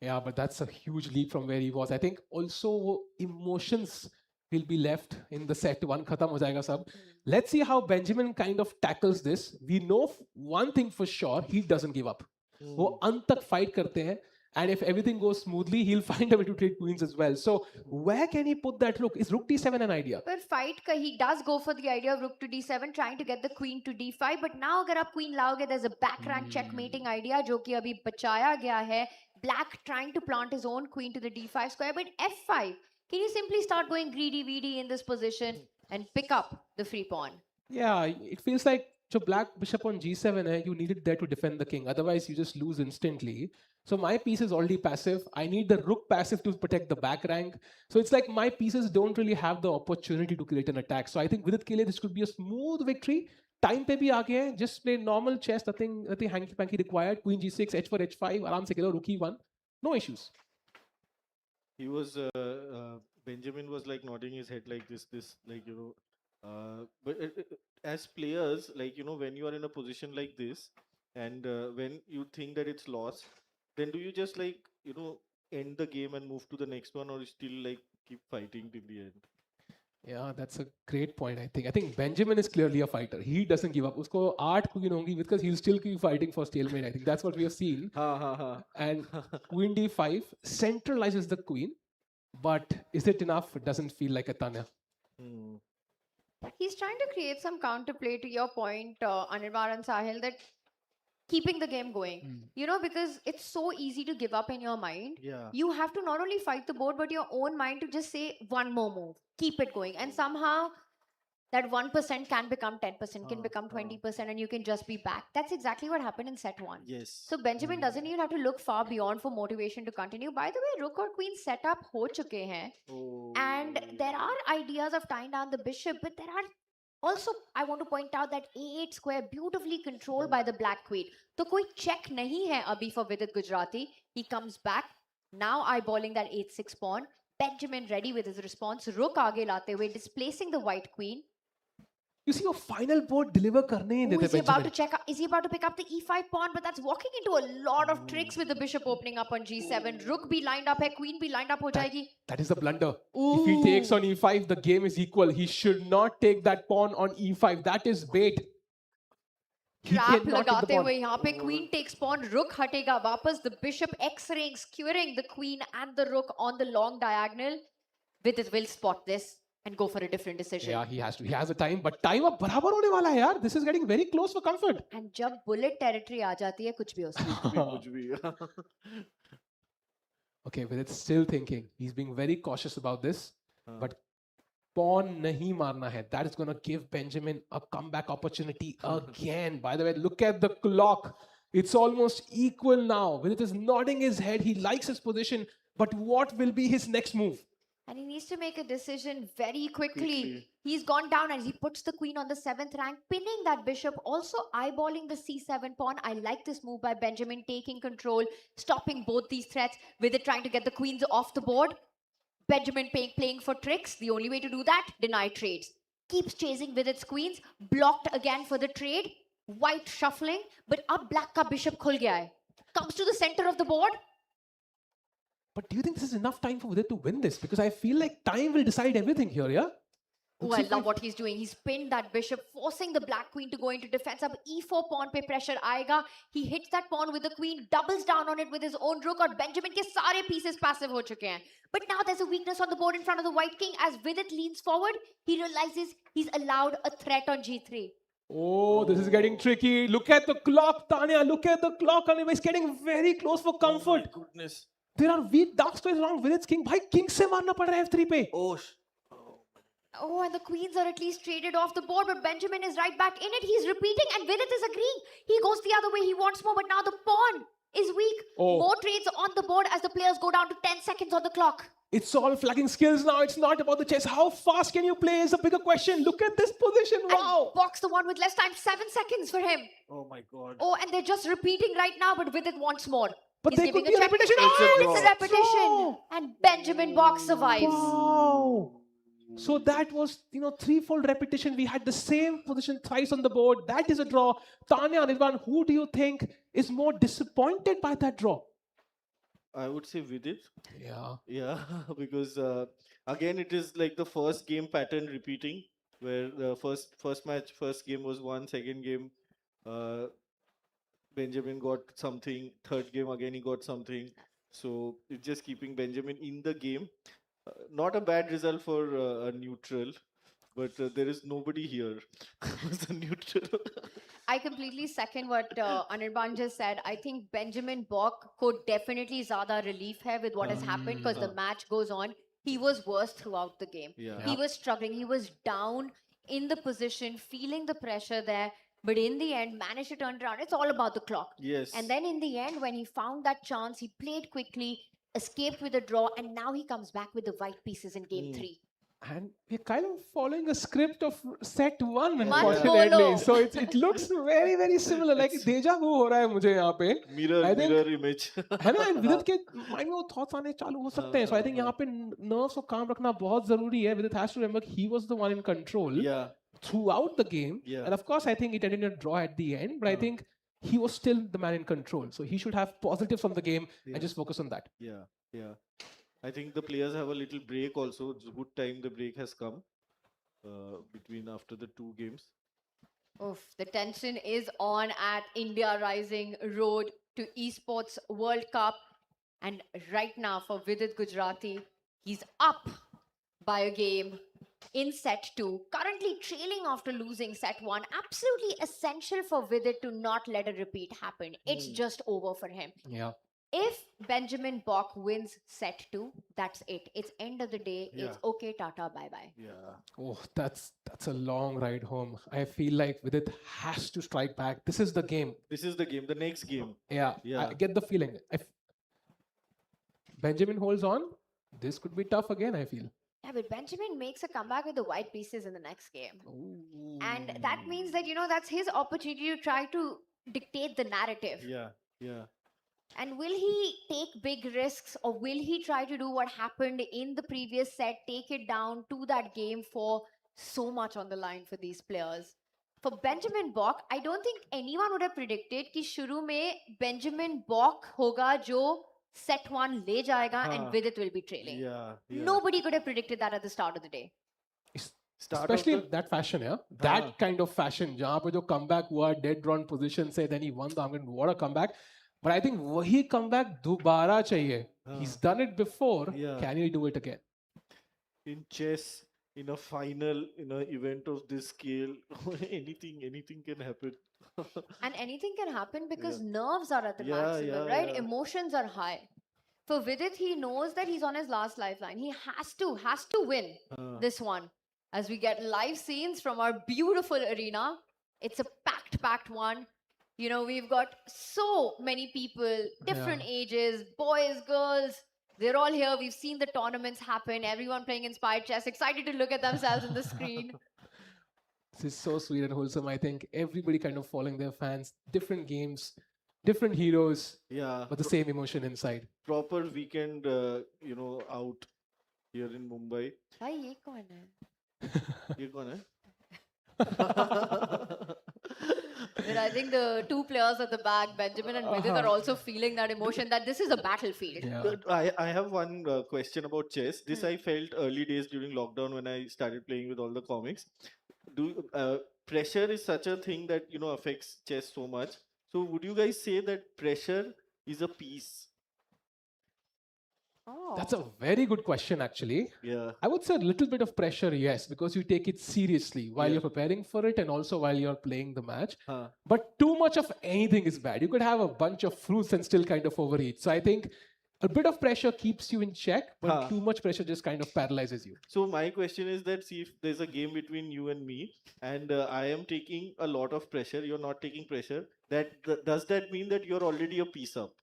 Yeah, but that's a huge leap from where he was. I think also emotions will be left in the set. One khatam ho jayega sab. Let's see how Benjamin kind of tackles this. We know one thing for sure, he doesn't give up. वो अंत तक fight करते हैं. And if everything goes smoothly, he'll find a way to trade queens as well. So where can he put that rook? Is rook d7 an idea? But fight ka he does go for the idea of rook to d7, trying to get the queen to d5. But now अगर आप queen लाओगे, there's a back rank checkmating idea जो कि अभी बचाया गया है. Black trying to plant his own queen to the d5 square, but f5. Can you simply start going greedy in this position and pick up the free pawn? Yeah, it feels like जो black bishop on g7 है, you need it there to defend the king. Otherwise, you just lose instantly. So my piece is already passive. I need the rook passive to protect the back rank. So it's like my pieces don't really have the opportunity to create an attack. So I think with it के लिए this could be a smooth victory. Time पे भी आ गया है. Just play normal chess. Nothing hanky panky required. Queen g6, h4, h5. आराम से खेलो. Rook e1. No issues. He was Benjamin was like nodding his head like this like but as players, like when you are in a position like this and when you think that it's lost, then do you just like end the game and move to the next one, or you still like keep fighting till the end? Yeah, that's a great point. I think Benjamin is clearly a fighter. He doesn't give up. उसको 8 queen होंगी because he'll still keep fighting for stalemate. I think that's what we have seen. And queen d5 centralizes the queen, but is it enough? It doesn't feel like a Tanya. He's trying to create some counterplay to your point, Anirban and Sahil, that keeping the game going. Because it's so easy to give up in your mind. Yeah. You have to not only fight the board, but your own mind to just say one more move. Keep it going. And somehow that 1% can become 10%, can become 20%, and you can just be back. That's exactly what happened in set 1. Yes. So Benjamin doesn't even have to look far beyond for motivation to continue. By the way, rook or queen setup ho chuke hain. Oh. And there are ideas of tying down the bishop, but there are also, I want to point out that a8 square beautifully controlled by the black queen. So koi check nahi hai abhi for Vidit Gujrathi. He comes back, now eyeballing that 8-6 pawn. Benjamin ready with his response. Rook aage late hue, displacing the white queen. You see, your final board deliver करने ही Ooh, देते is he about Benjamin. to check? Is he about to pick up the e5 pawn? But that's walking into a lot of tricks with the bishop opening up on g7. Rook be lined up hai, queen be lined up ho jayegi. That is the blunder. If he takes on e5, the game is equal. He should not take that pawn on e5. That is bait. He Trap cannot take the लगाते pawn. हुए यहाँ पे queen takes pawn, rook हटेगा वापस. The bishop x-raying, skewering the queen and the rook on the long diagonal. Vidit will spot this. and go for a different decision. Yeah, he has to. He has the time, but time अब बराबर होने वाला है यार. This is getting very close for comfort. And जब bullet territory आ जाती है कुछ भी हो सकता है. कुछ भी. Okay, but it's still thinking. He's being very cautious about this. But pawn nahi marna hai. That is going to give Benjamin a comeback opportunity again. By the way, look at the clock. It's almost equal now. Vidit is nodding his head. He likes his position. But what will be his next move? And he needs to make a decision very quickly. He's gone down and he puts the queen on the 7th rank, pinning that bishop, also eyeballing the c7 pawn. I like this move by Benjamin, taking control, stopping both these threats, with it trying to get the queens off the board. Benjamin playing for tricks. The only way to do that, deny trades. Keeps chasing with its queens, blocked again for the trade. White shuffling, but up black ka bishop khul gaya hai. Comes to the center of the board. But do you think this is enough time for Vidit to win this? Because I feel like time will decide everything here, yeah? Oh, I love what he's doing. He's pinned that bishop, forcing the black queen to go into defense. Ab e4 pawn pe pressure aayega. He hits that pawn with the queen, doubles down on it with his own rook, and Benjamin ke sare pieces passive ho chuke hain. But now there's a weakness on the board in front of the white king. As Vidit leans forward, he realizes he's allowed a threat on g3. Oh, this is getting tricky. Look at the clock, Tanya. Look at the clock. And it's getting very close for comfort. Oh my goodness. There are weak dark squares around Vidit's king. Bhai, king se marna pad raha hai f3 pe. Oh, and the queens are at least traded off the board, but Benjamin is right back in it. He's repeating, and Vidit is agreeing. He goes the other way. He wants more, but now the pawn is weak. Oh. More trades on the board as the players go down to 10 seconds on the clock. It's all flagging skills now. It's not about the chess. How fast can you play is a bigger question. Look at this position. Wow. And Bok's the one with less time. 7 seconds for him. Oh my god. Oh, and they're just repeating right now, but Vidit wants more. But He's there could giving be a check. repetition. And Oh, it's a repetition. And Benjamin Bok survives. Wow. So that was, threefold repetition. We had the same position thrice on the board. That is a draw. Tanya and Irfan, who do you think is more disappointed by that draw? I would say Vidit. Yeah. Yeah, because again, it is like the first game pattern repeating, where the first game was one, second game, Benjamin got something, third game again he got something. So it's just keeping Benjamin in the game. Not a bad result for a neutral, but there is nobody here who's a neutral. I completely second what Anirban just said. I think Benjamin Bok could definitely zyada relief hai with what has happened, because the match goes on. He was worse throughout the game. Yeah. He was struggling. He was down in the position, feeling the pressure there. But in the end, managed to turn it around. It's all about the clock. Yes. And then in the end, when he found that chance, he played quickly, escaped with a draw, and now he comes back with the white pieces in game 3. And we're kind of following a script of set 1, One unfortunately. bolo. So it looks very, very similar. Like deja vu ho raha hai mujhe yahan pe. I think- mirror image. है ना, and Vidit के mind में वो thoughts आने चालू हो सकते हैं. So I think यहाँ पे nerves को काम रखना बहुत जरूरी है. Vidit has to remember he was the one in control Yeah. throughout the game. Yeah. And of course, I think it ended in a draw at the end. But I think he was still the man in control. So he should have positives from the game and just focus on that. Yeah, yeah. I think the players have a little break also. It's a good time the break has come between after the 2 games. Oof, the tension is on at India Rising Road to Esports World Cup. And right now for Vidit Gujrathi, he's up by a game in set 2. Currently trailing after losing set 1. Absolutely essential for Vidit to not let a repeat happen. It's just over for him. Yeah. If Benjamin Bok wins set 2, that's it. It's end of the day. Yeah. It's okay, tata, bye-bye. Yeah. Oh, that's a long ride home. I feel like Vidit has to strike back. This is the game. This is the game, the next game. Yeah, Yeah. I get the feeling. If Benjamin holds on, this could be tough again, I feel. Yeah, but Benjamin makes a comeback with the white pieces in the next game. And that means that, that's his opportunity to try to dictate the narrative. Yeah, yeah. And will he take big risks, or will he try to do what happened in the previous set, take it down to that game for so much on the line for these players? For Benjamin Bok, I don't think anyone would have predicted कि शुरू में Benjamin Bok होगा जो set 1 ले जाएगा and Vidit will be trailing. Yeah, yeah. Nobody could have predicted that at the start of the day. Start of Especially the- that fashion, yeah? That kind of fashion. जहाँ पे जो comeback हुआ, dead drawn position से, then he won the argument. What a comeback. But I think वही comeback दोबारा चाहिए. He's done it before. Yeah. Can he do it again? In chess, in a final, in an event of this scale, anything can happen. And anything can happen because Yeah. nerves are at the Yeah, maximum, yeah, right? yeah. Emotions are high. For Vidit, he knows that he's on his last lifeline. He has to win this one. As we get live scenes from our beautiful arena, it's a packed one. You know, we've got so many people, different ages, boys, girls. They're all here. We've seen the tournaments happen. Everyone playing inspired chess, excited to look at themselves in the screen. This is so sweet and wholesome. I think everybody kind of following their fans, different games, different heroes, Yeah. but the same emotion inside. Proper weekend, out here in Mumbai. भाई ये कौन है? ये कौन है? But I think the two players at the back, Benjamin and Vidit, are also feeling that emotion that this is a battlefield. Yeah. I have one question about chess. This I felt early days during lockdown when I started playing with all the comics. Pressure is such a thing that affects chess so much. So would you guys say that pressure is a piece? Oh. That's a very good question, actually. Yeah. I would say a little bit of pressure, yes, because you take it seriously while Yeah. you're preparing for it and also while you're playing the match. Huh. But too much of anything is bad. You could have a bunch of fruits and still kind of overeat. So I think a bit of pressure keeps you in check, but Huh. too much pressure just kind of paralyzes you. So my question is that, see, if there's a game between you and me, and I am taking a lot of pressure, you're not taking pressure. Does that mean that you're already a piece up?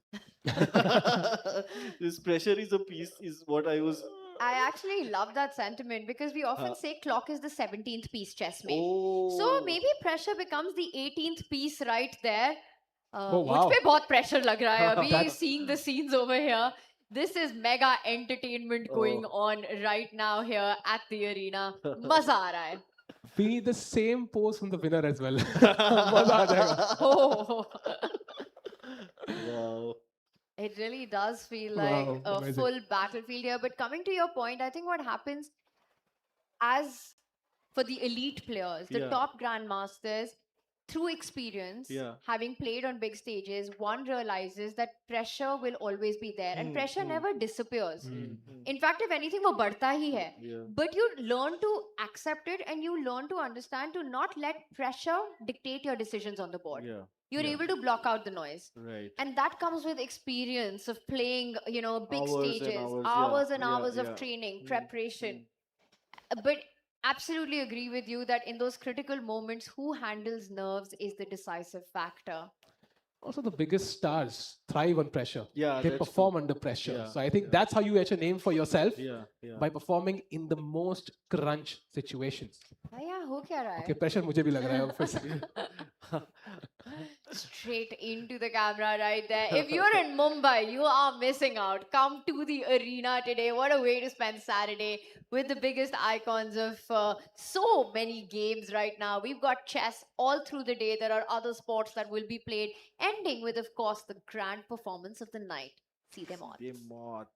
This pressure is a piece, is what I was. I actually love that sentiment because we often say clock is the 17th piece chessmate. Oh. So maybe pressure becomes the 18th piece right there. Oh, मुझ wow. पे बहुत pressure लग रहा है अभी That's- seeing the scenes over here. This is mega entertainment going on right now here at the arena. मजा आ रहा है. We need the same pose from the winner as well. मजा आ जाएगा. Oh. Wow. It really does feel like Wow, a amazing. full battlefield here. But coming to your point, I think what happens as for the elite players, the Yeah. top grandmasters, through experience, Yeah. having played on big stages, one realizes that pressure will always be there and pressure never disappears. In fact, if anything, वो बढ़ता ही है. Yeah. But you learn to accept it and you learn to understand to not let pressure dictate your decisions on the board. Yeah. You're Yeah. able to block out the noise. Right. And that comes with experience of playing, big Hours and stages, hours, hours yeah, and yeah, hours of yeah. training, preparation. But absolutely agree with you that in those critical moments, who handles nerves is the decisive factor. Also, the biggest stars thrive on pressure. Yeah, They that's perform under pressure. Yeah, So I think that's how you etch a name for yourself Yeah. Yeah. by performing in the most crunch situations. भैया हो क्या रहा है? Okay, pressure मुझे भी लग रहा है अब फिर से. Straight into the camera right there. If you're in Mumbai, you are missing out. Come to the arena today. What a way to spend Saturday with the biggest icons of so many games right now. We've got chess all through the day. There are other sports that will be played, ending with, of course, the grand performance of the night. See them all. ये मौत.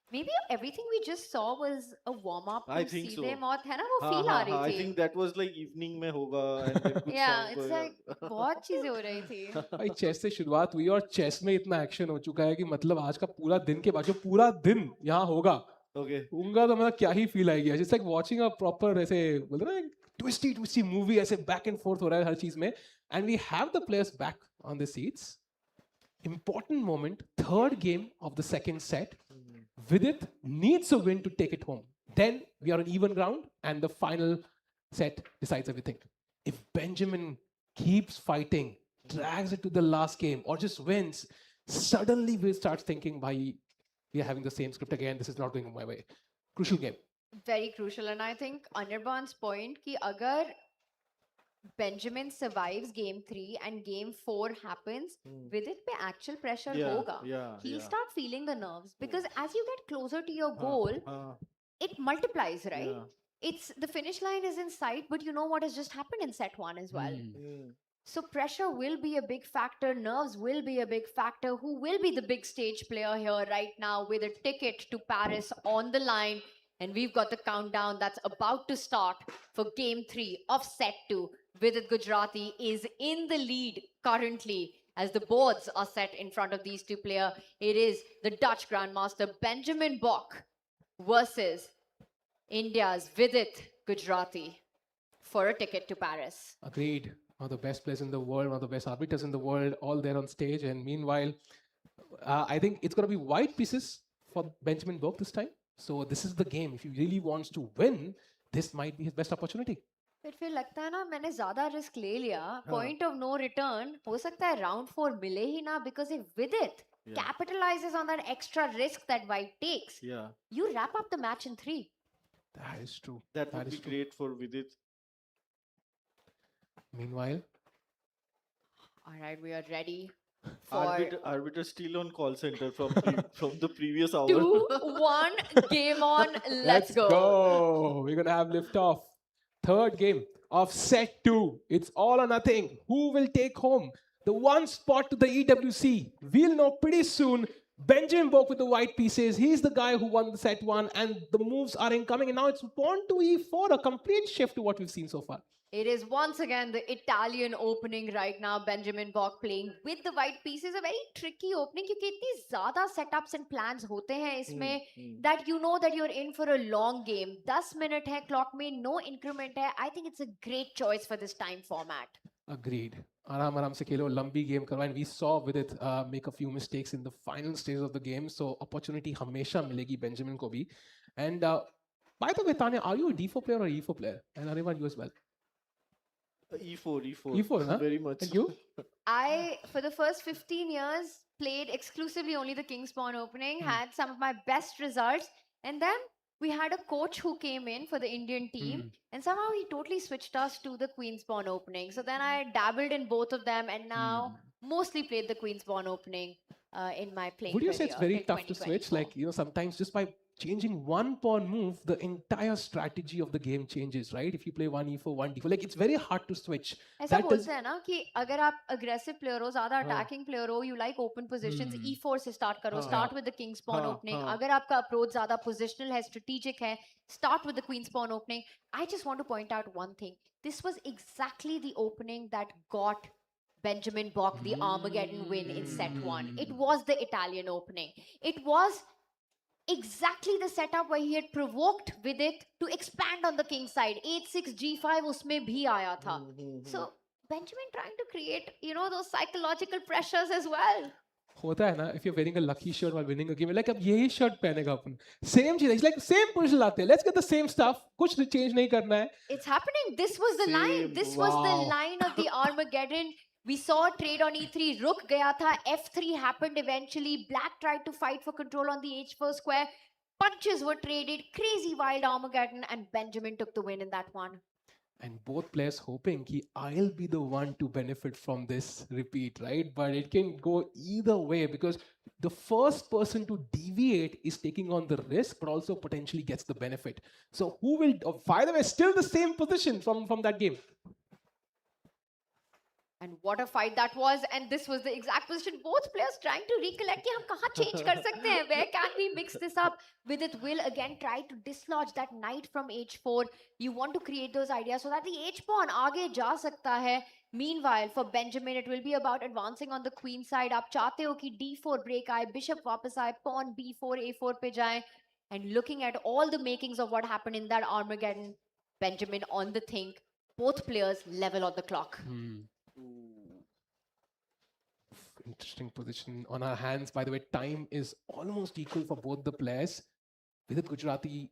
Maybe everything we just saw was a warm up I to think see so. them all. है ना वो हाँ, feel हाँ, आ रही हाँ, I थी. think that was like evening में होगा and then कुछ Yeah, शाम को it's या- like बहुत चीजें हो रही थी. भाई चेस से शुरुआत हुई और चेस में इतना एक्शन हो चुका है कि मतलब आज का पूरा दिन के बाद जो पूरा दिन यहाँ होगा Okay. उनका तो मतलब क्या ही फील आएगी. It's like watching a proper ऐसे बोलते हैं ना twisty movie ऐसे back and forth हो रहा है हर चीज में. And we have the players back on the seats. Important moment, third game of the second set. Vidit needs a win to take it home. Then we are on even ground and the final set decides everything. If Benjamin keeps fighting, drags it to the last game or just wins, suddenly we start thinking, bhai, we are having the same script again. This is not going my way. Crucial game. Very crucial. And I think Anirban's point कि अगर Benjamin survives game 3 and game 4 happens, with it पे actual pressure Yeah, होगा. yeah, He'll yeah. start feeling the nerves because as you get closer to your goal, हाँ, it multiplies, right? yeah. It's the finish line is in sight, but you know what has just happened in set 1 as well. So pressure will be a big factor. Nerves will be a big factor. Who will be the big stage player here right now with a ticket to Paris on the line? And we've got the countdown that's about to start for game 3 of set 2. Vidit Gujrathi is in the lead currently as the boards are set in front of these two players. It is the Dutch Grandmaster Benjamin Bok versus India's Vidit Gujrathi for a ticket to Paris. Agreed. One of the best players in the world, one of the best arbiters in the world, all there on stage. And meanwhile, I think it's going to be white pieces for Benjamin Bok this time. So this is the game. If he really wants to win, this might be his best opportunity. But फिर लगता है ना मैंने ज़्यादा risk ले लिया. Point of no return. हो सकता है round 4 मिले ही ना, because if Vidit capitalizes on that extra risk that white takes, you wrap up the match in 3. That is true. That would be great for Vidit. Meanwhile, all right, we are ready for Arbiter still on call center from from the previous hour. 2-1 game on. Let's go. We're going to have liftoff. Third game of set 2. It's all or nothing. Who will take home the one spot to the EWC? We'll know pretty soon. Benjamin Bok with the white pieces. He's the guy who won the set 1, and the moves are incoming. And now it's pawn to e4, a complete shift to what we've seen so far. It is once again the Italian opening right now. Benjamin Bok playing with the white pieces. A very tricky opening क्योंकि इतनी ज़्यादा setups and plans होते हैं इसमें that you know that you're in for a long game. 10 minute है clock में, no increment है. I think it's a great choice for this time format. Agreed. आराम से खेलो, लंबी गेम करवाएं. And we saw Vidit make a few mistakes in the final stage of the game. So opportunity हमेशा मिलेगी Benjamin को भी. And by the way, Tanya, are you a D4 player or E4 player? And Ariman, you as well. E4, huh? Very much. And you? I, for the first 15 years, played exclusively only the King's Pawn opening, had some of my best results, and then we had a coach who came in for the Indian team, and somehow he totally switched us to the Queen's Pawn opening. So then I dabbled in both of them, and now mostly played the Queen's Pawn opening in my playing Would you say it's career very till tough to switch? 2024. Like, you know, sometimes just by changing one pawn move, the entire strategy of the game changes, right? If you play 1e4, 1d4, like it's very hard to switch. ऐसा That बोलते is- हैं ना कि अगर आप aggressive player हो, ज़्यादा attacking player हो, you like open positions, E4 से start करो, start with the King's Pawn opening. अगर आपका approach ज़्यादा positional है, strategic है, start with the Queen's Pawn opening. I just want to point out one thing. This was exactly the opening that got Benjamin Bok the Armageddon win in set 1. It was the Italian opening. It was exactly the setup where he had provoked Vidit to expand on the king side. 8-6 G5 उसमें भी आया था. So Benjamin trying to create, you know, those psychological pressures as well. होता है ना, if you're wearing a lucky shirt while winning a game, like अब यही shirt पहनेगा अपन. Same चीज, it's like same position लाते हैं. Let's get the same stuff. कुछ change नहीं करना है. It's happening. This was the line. This was the line of the Armageddon. We saw trade on E3. Rook gaya tha. F3 happened eventually. Black tried to fight for control on the H4 square. Punches were traded. Crazy wild Armageddon. And Benjamin took the win in that one. And both players hoping कि I'll be the one to benefit from this repeat, right? But it can go either way because the first person to deviate is taking on the risk, but also potentially gets the benefit. So who will, by the way, still the same position from that game. And what a fight that was. And this was the exact position. Both players trying to recollect कि हम कहाँ change कर सकते हैं. Where can we mix this up? Vidit will again try to dislodge that knight from H4. You want to create those ideas so that the H-pawn आगे जा सकता है. Meanwhile, for Benjamin, it will be about advancing on the queen side. आप चाहते हो कि D4 break आए, bishop वापस आए, pawn B4, A4 पे जाए. And looking at all the makings of what happened in that Armageddon, Benjamin on the think. Both players level on the clock. Interesting position on our hands. By the way, time is almost equal for both the players. Vidit Gujrathi,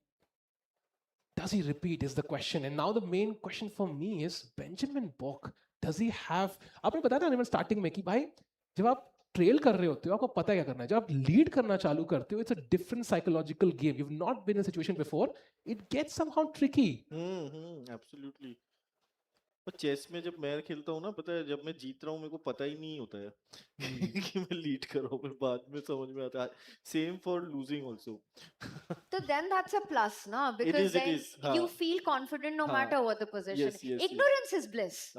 does he repeat is the question. And now the main question for me is Benjamin Bok. Does he have... आपने बताया था starting में कि भाई जब आप trail कर रहे होते हो आपको पता है क्या करना है. जब आप लीड करना चालू करते हो, it's a different psychological game. You've not been in a situation before. It gets somehow tricky. Absolutely. और चेस में जब मैं खेलता हूँ ना, पता है जब मैं जीत रहा हूँ मेरे को पता ही नहीं होता है कि मैं लीड कर रहा हूँ, फिर बाद में समझ में आता है. Same for losing also. So then that's a plus, na? Because it then is. you feel confident no matter what the position. Yes. Ignorance is bliss.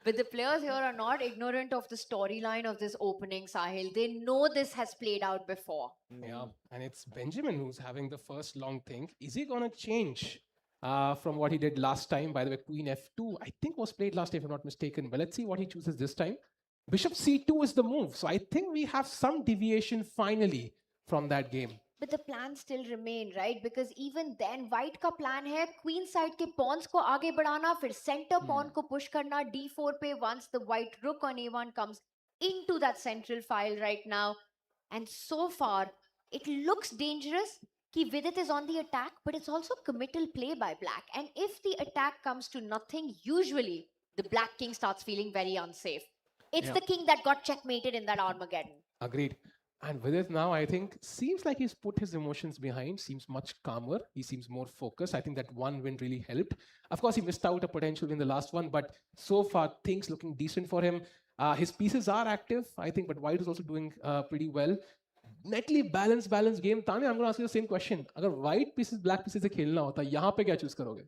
But the players here are not ignorant of the storyline of this opening, Sahil. They know this has played out before. Yeah, and it's Benjamin who's having the first long think. Is he going to change from what he did last time? By the way, Queen F2, I think was played last time if I'm not mistaken. But let's see what he chooses this time. Bishop C2 is the move. So I think we have some deviation finally from that game. But the plans still remain, right? Because even then, white का plan है queen side के pawns को आगे बढ़ाना, फिर center pawn को push करना d4 पे once the white rook on a1 comes into that central file right now. And so far, it looks dangerous. Ki Vidit is on the attack, but it's also committal play by black. And if the attack comes to nothing, usually the black king starts feeling very unsafe. It's the king that got checkmated in that Armageddon. Agreed. And with it now, I think seems like he's put his emotions behind, seems much calmer. He seems more focused. I think that one win really helped. Of course, he missed out a potential in the last one, but so far things looking decent for him. His pieces are active, I think, but White is also doing pretty well. Netly balanced game. Tanya, I'm going to ask you the same question. Agar white pieces, black pieces se khelna hota, yahan pe kya choose karoge?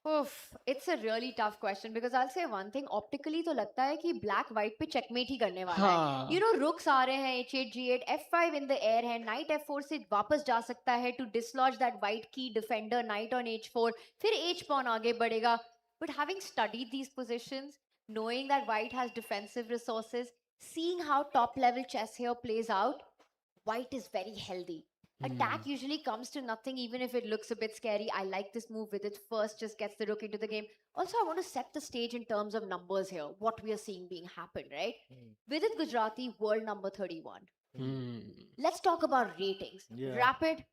Oof, it's a really tough question because I'll say one thing. Optically तो लगता है कि black white पे checkmate ही करने वाला है. You know, rooks आ रहे हैं h8 g8, f5 in the air है, knight f4 से वापस जा सकता है to dislodge that white key defender, knight on h4, फिर h pawn आगे बढ़ेगा. But having studied these positions, knowing that white has defensive resources, seeing how top level chess here plays out, white is very healthy. Attack usually comes to nothing even if it looks a bit scary. I like this move with it first, just gets the rook into the game. Also, I want to set the stage in terms of numbers here, what we are seeing being happen, right? Vidit Gujrathi, world number 31. Let's talk about ratings. Rapid,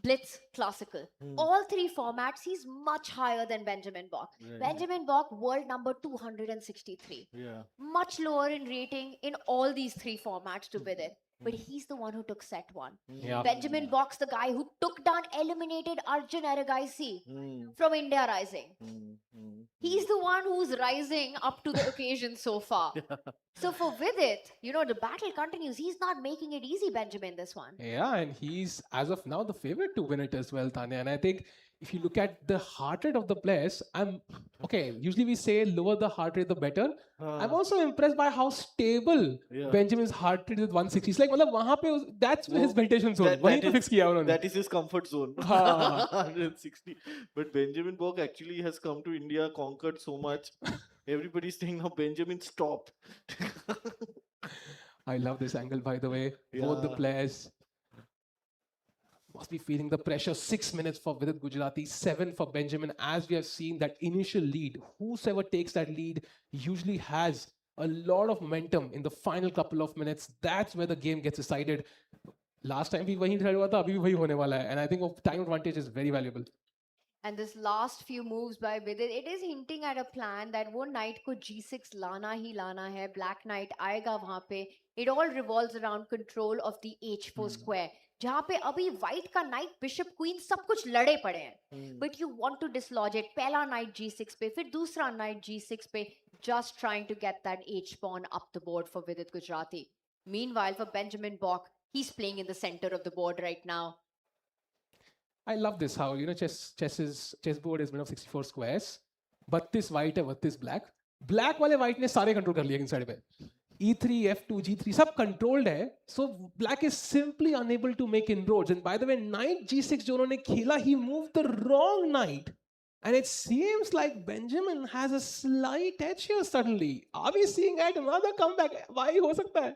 Blitz, Classical. All three formats, he's much higher than Benjamin Bok. Benjamin Bok, world number 263. Much lower in rating in all these three formats to Vidit. But he's the one who took set one. Benjamin Bok's the guy who took down, eliminated Arjun Aragaisi from India Rising. He's the one who's rising up to the occasion so far. So for Vidit, you know, the battle continues. He's not making it easy, Benjamin, this one. Yeah, and he's, as of now, the favorite to win it as well, Tanya. And I think if you look at the heart rate of the players, usually we say lower the heart rate, the better. I'm also impressed by how stable Benjamin's heart rate is with 160. It's like, that's his meditation zone. That is his comfort zone. 160. But Benjamin Bok actually has come to India, conquered so much. Everybody's saying now Benjamin stop. I love this angle, by the way. Both the players must be feeling the pressure. 6 minutes for Vidit Gujrathi, 7 for Benjamin. As we have seen that initial lead, whosoever takes that lead usually has a lot of momentum in the final couple of minutes. That's where the game gets decided. Last time we wahi decided hua tha, abhi bhi wahi hone wala hai. And I think time advantage is very valuable. And this last few moves by Vidit, it is hinting at a plan that wo knight ko g6 lana hi lana hai. Black knight aayega wahan pe. It all revolves around control of the h4 square. जहाँ पे अभी white का knight, bishop, queen सब कुछ लड़े पड़े हैं. But you want to dislodge it. पहला knight g6 पे, फिर दूसरा knight g6 पे, just trying to get that h pawn up the board for Vidit Gujrathi. Meanwhile, for Benjamin Bok, he's playing in the center of the board right now. I love this, how, you know, chessboard is made of 64 squares. 32 white है, 32 black. Black वाले white ने सारे control कर लिए inside पे. E3, F2, G3, सब controlled है. So black is simply unable to make inroads. And by the way, knight G6 जो उन्होंने खेला, he moved the wrong knight. And it seems like Benjamin has a slight edge here suddenly. Are we seeing at another comeback? Why हो सकता है?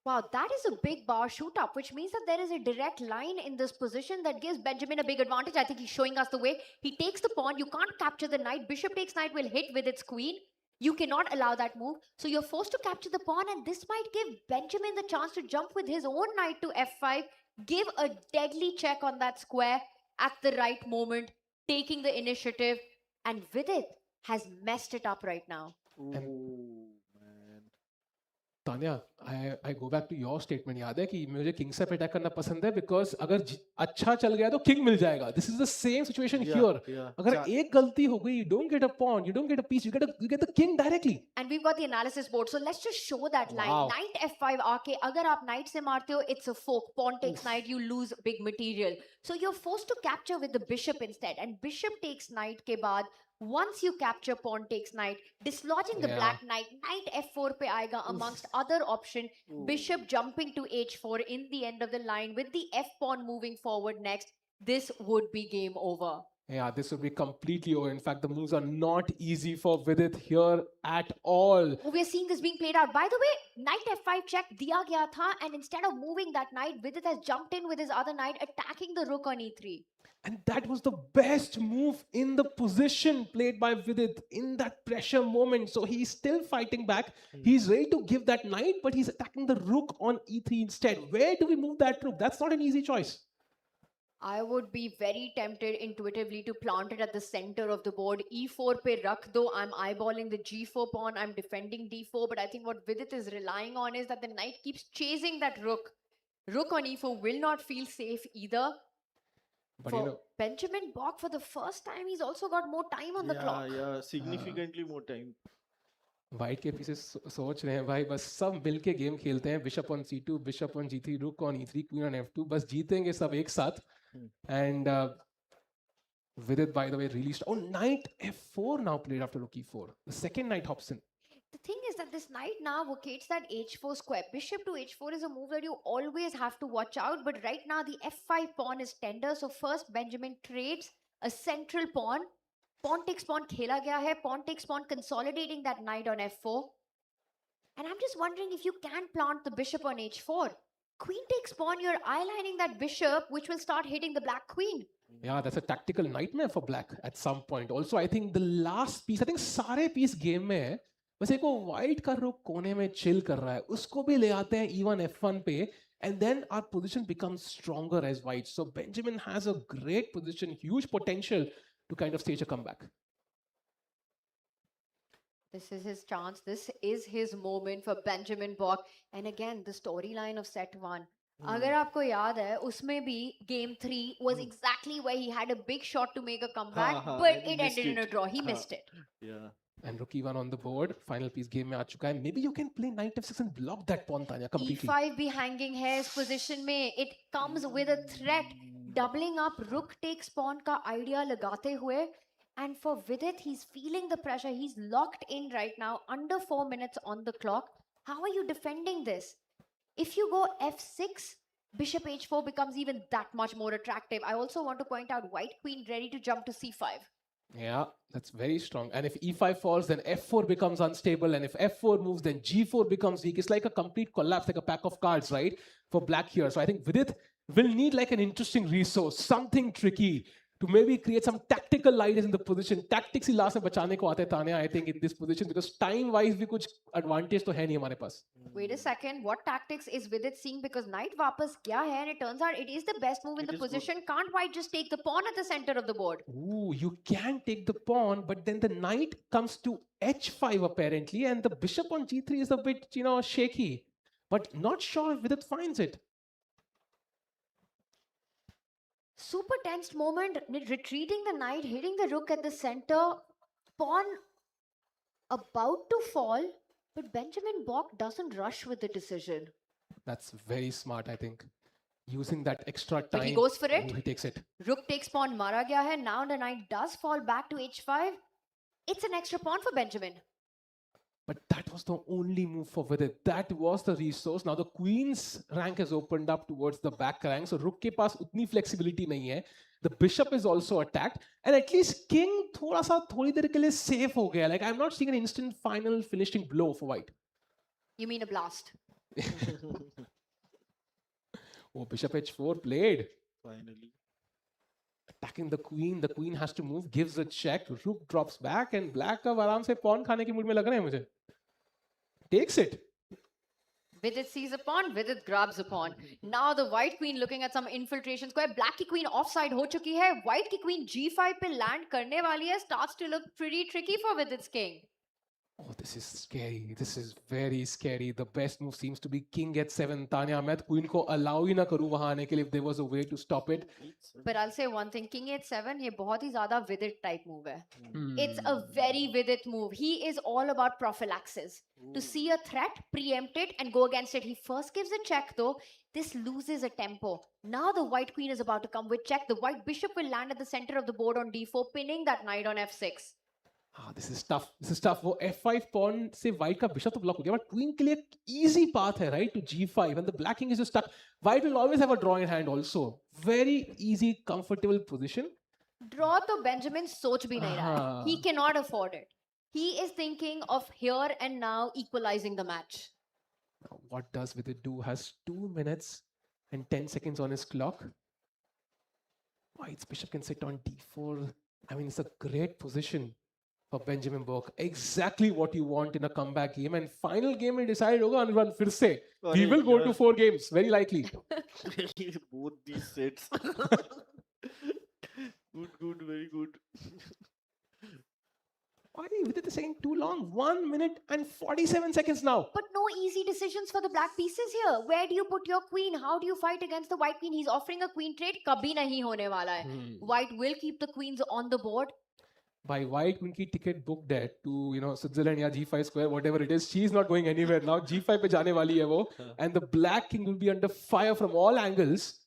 Wow, that is a big bar shoot up, which means that there is a direct line in this position that gives Benjamin a big advantage. I think he's showing us the way. He takes the pawn. You can't capture the knight. Bishop takes knight will hit with its queen. You cannot allow that move. So you're forced to capture the pawn, and this might give Benjamin the chance to jump with his own knight to f5, give a deadly check on that square at the right moment, taking the initiative. And Vidit has messed it up right now. Tanya, I go back to your statement. याद है कि मुझे king से attack करना पसंद है because अगर अच्छा चल गया तो king मिल जाएगा. This is the same situation here. अगर एक गलती हो गई, you don't get a pawn, you don't get a piece, you get the king directly. And we've got the analysis board, so let's just show that line. Knight f5 आके अगर आप knight से मारते हो, it's a fork. Pawn takes knight, you lose big material. So you're forced to capture with the bishop instead. And bishop takes knight के बाद, once you capture pawn takes knight, dislodging the black knight, knight f4 पे आएगा amongst other option, bishop jumping to h4 in the end of the line with the f pawn moving forward next. This would be game over. Yeah, this will be completely over. In fact, the moves are not easy for Vidit here at all. Oh, we're seeing this being played out. By the way, knight f5 check diya gaya tha, and instead of moving that knight, Vidit has jumped in with his other knight, attacking the rook on e3. And that was the best move in the position played by Vidit in that pressure moment. So he's still fighting back. He's ready to give that knight, but he's attacking the rook on e3 instead. Where do we move that rook? That's not an easy choice. I would be very tempted intuitively to plant it at the center of the board. E4 pe rakh do. I'm eyeballing the g4 pawn. I'm defending d4. But I think what Vidit is relying on is that the knight keeps chasing that rook. Rook on e4 will not feel safe either. But For you know, Benjamin Bok, for the first time, he's also got more time on the clock. Yeah, significantly more time. White के पीछे सोच रहे हैं भाई बस सब मिलके game खेलते हैं bishop on c2 bishop on g3 रुक on e3 queen on f2 बस जीतेंगे सब एक साथ and Vidit by the way released knight f4 now played after rook e4 the second knight hops in. The thing is that this knight now vacates that h4 square. Bishop to h4 is a move that you always have to watch out. But right now the f5 pawn is tender. So first Benjamin trades a central pawn. Pawn takes pawn khela gaya hai. Pawn takes pawn consolidating that knight on f4. And I'm just wondering if you can plant the bishop on h4. Queen takes pawn, you're eyelining that bishop, which will start hitting the black queen. Yeah, that's a tactical nightmare for black at some point. Also, I think the last piece, I think सारे piece game में है, बस एक वो white का रुक कोने में chill कर रहा है, उसको भी ले आते हैं e1 f1 पे, and then our position becomes stronger as white. So Benjamin has a great position, huge potential to kind of stage a comeback. This is his chance. This is his moment for Benjamin Bok. And again, the storyline of set 1. अगर आपको याद है उसमें भी game 3 was exactly where he had a big shot to make a comeback, but it ended in a draw. He missed it. Yeah. And rook e1 on the board. Final piece game में आ चुका है. Maybe you can play knight f6 and block that pawn, Tanya, completely. E5 भी hanging है इस position में. It comes with a threat. Doubling up rook takes pawn का idea लगाते हुए. And for Vidit, he's feeling the pressure. He's locked in right now, under 4 minutes on the clock. How are you defending this? If you go f6, bishop h4 becomes even that much more attractive. I also want to point out white queen ready to jump to c5. Yeah, that's very strong. And if e5 falls, then f4 becomes unstable. And if f4 moves, then g4 becomes weak. It's like a complete collapse, like a pack of cards, right? For black here. So I think Vidit will need like an interesting resource, something tricky to maybe create some tactical lightness in the position. Tactics he last में बचाने को आते हैं Tanya, I think, in this position, because time-wise भी कुछ advantage तो है नहीं हमारे पास. Wait a second, what tactics is Vidit seeing? Because knight वापस गया है, and it turns out it is the best move in the position. Can't white just take the pawn at the center of the board? Ooh, you can take the pawn, but then the knight comes to h5 apparently, and the bishop on g3 is a bit, shaky. But not sure if Vidit finds it. Super tensed moment, retreating the knight, hitting the rook at the center, pawn about to fall, but Benjamin Bok doesn't rush with the decision. That's very smart, I think. Using that extra time. But he goes for it. He takes it. Rook takes pawn, mara gaya hai. Now the knight does fall back to h5. It's an extra pawn for Benjamin. But that was the only move for Vidit. That was the resource. Now the queen's rank has opened up towards the back rank. So rook के पास उतनी flexibility नहीं है. The bishop is also attacked. And at least king थोड़ी देर के लिए safe हो गया. Like I'm not seeing an instant final finishing blow for white. You mean a blast? Oh, bishop h4 played. Finally. Attacking the queen. The queen has to move. Gives a check. Rook drops back. And black अब आराम से pawn खाने की mood में लग रहे हैं मुझे. Takes it. Vidit sees a pawn, Vidit grabs a pawn. Now the white queen looking at some infiltration square. Black की queen offside हो चुकी है. White की queen g5 पे land करने वाली है. Starts to look pretty tricky for Vidit's king. Oh, this is scary. This is very scary. The best move seems to be king h7. Tanya, मैं queen को allow ही ना करूँ वहाँ आने के लिए if there was a way to stop it. But I'll say one thing, king h7 ये बहुत ही ज़्यादा Vidit type move है. It's a very Vidit move. He is all about prophylaxis. To see a threat, preempt it and go against it. He first gives a check though. This loses a tempo. Now the white queen is about to come with check. The white bishop will land at the center of the board on d4, pinning that knight on f6. This is tough. This is tough. वो f5 pawn से white का bishop तो block हो गया, but queen के लिए easy path है, right, to g5, and the black king is just stuck. White will always have a draw in hand also. Very easy, comfortable position. Draw to Benjamin सोच भी नहीं रहा है. He cannot afford it. He is thinking of here and now equalizing the match. Now, what does Vidit do? Has 2 minutes and 10 seconds on his clock. White's bishop can sit on d4. I mean, it's a great position for Benjamin Bok. Exactly what you want in a comeback game. And final game, he decided, hoga Anirban, fir se. We will go to 4 games, very likely. Both these sets. Good, very good. Why Vidit is saying too long? 1 minute and 47 seconds now. But no easy decisions for the black pieces here. Where do you put your queen? How do you fight against the white queen? He's offering a queen trade. Kabhi nahi hone wala hai. White will keep the queens on the board. By white, unki ticket booked at to, Switzerland या G5 square, whatever it is. She's not going anywhere now. G5 पे जाने वाली है वो. And the black king will be under fire from all angles.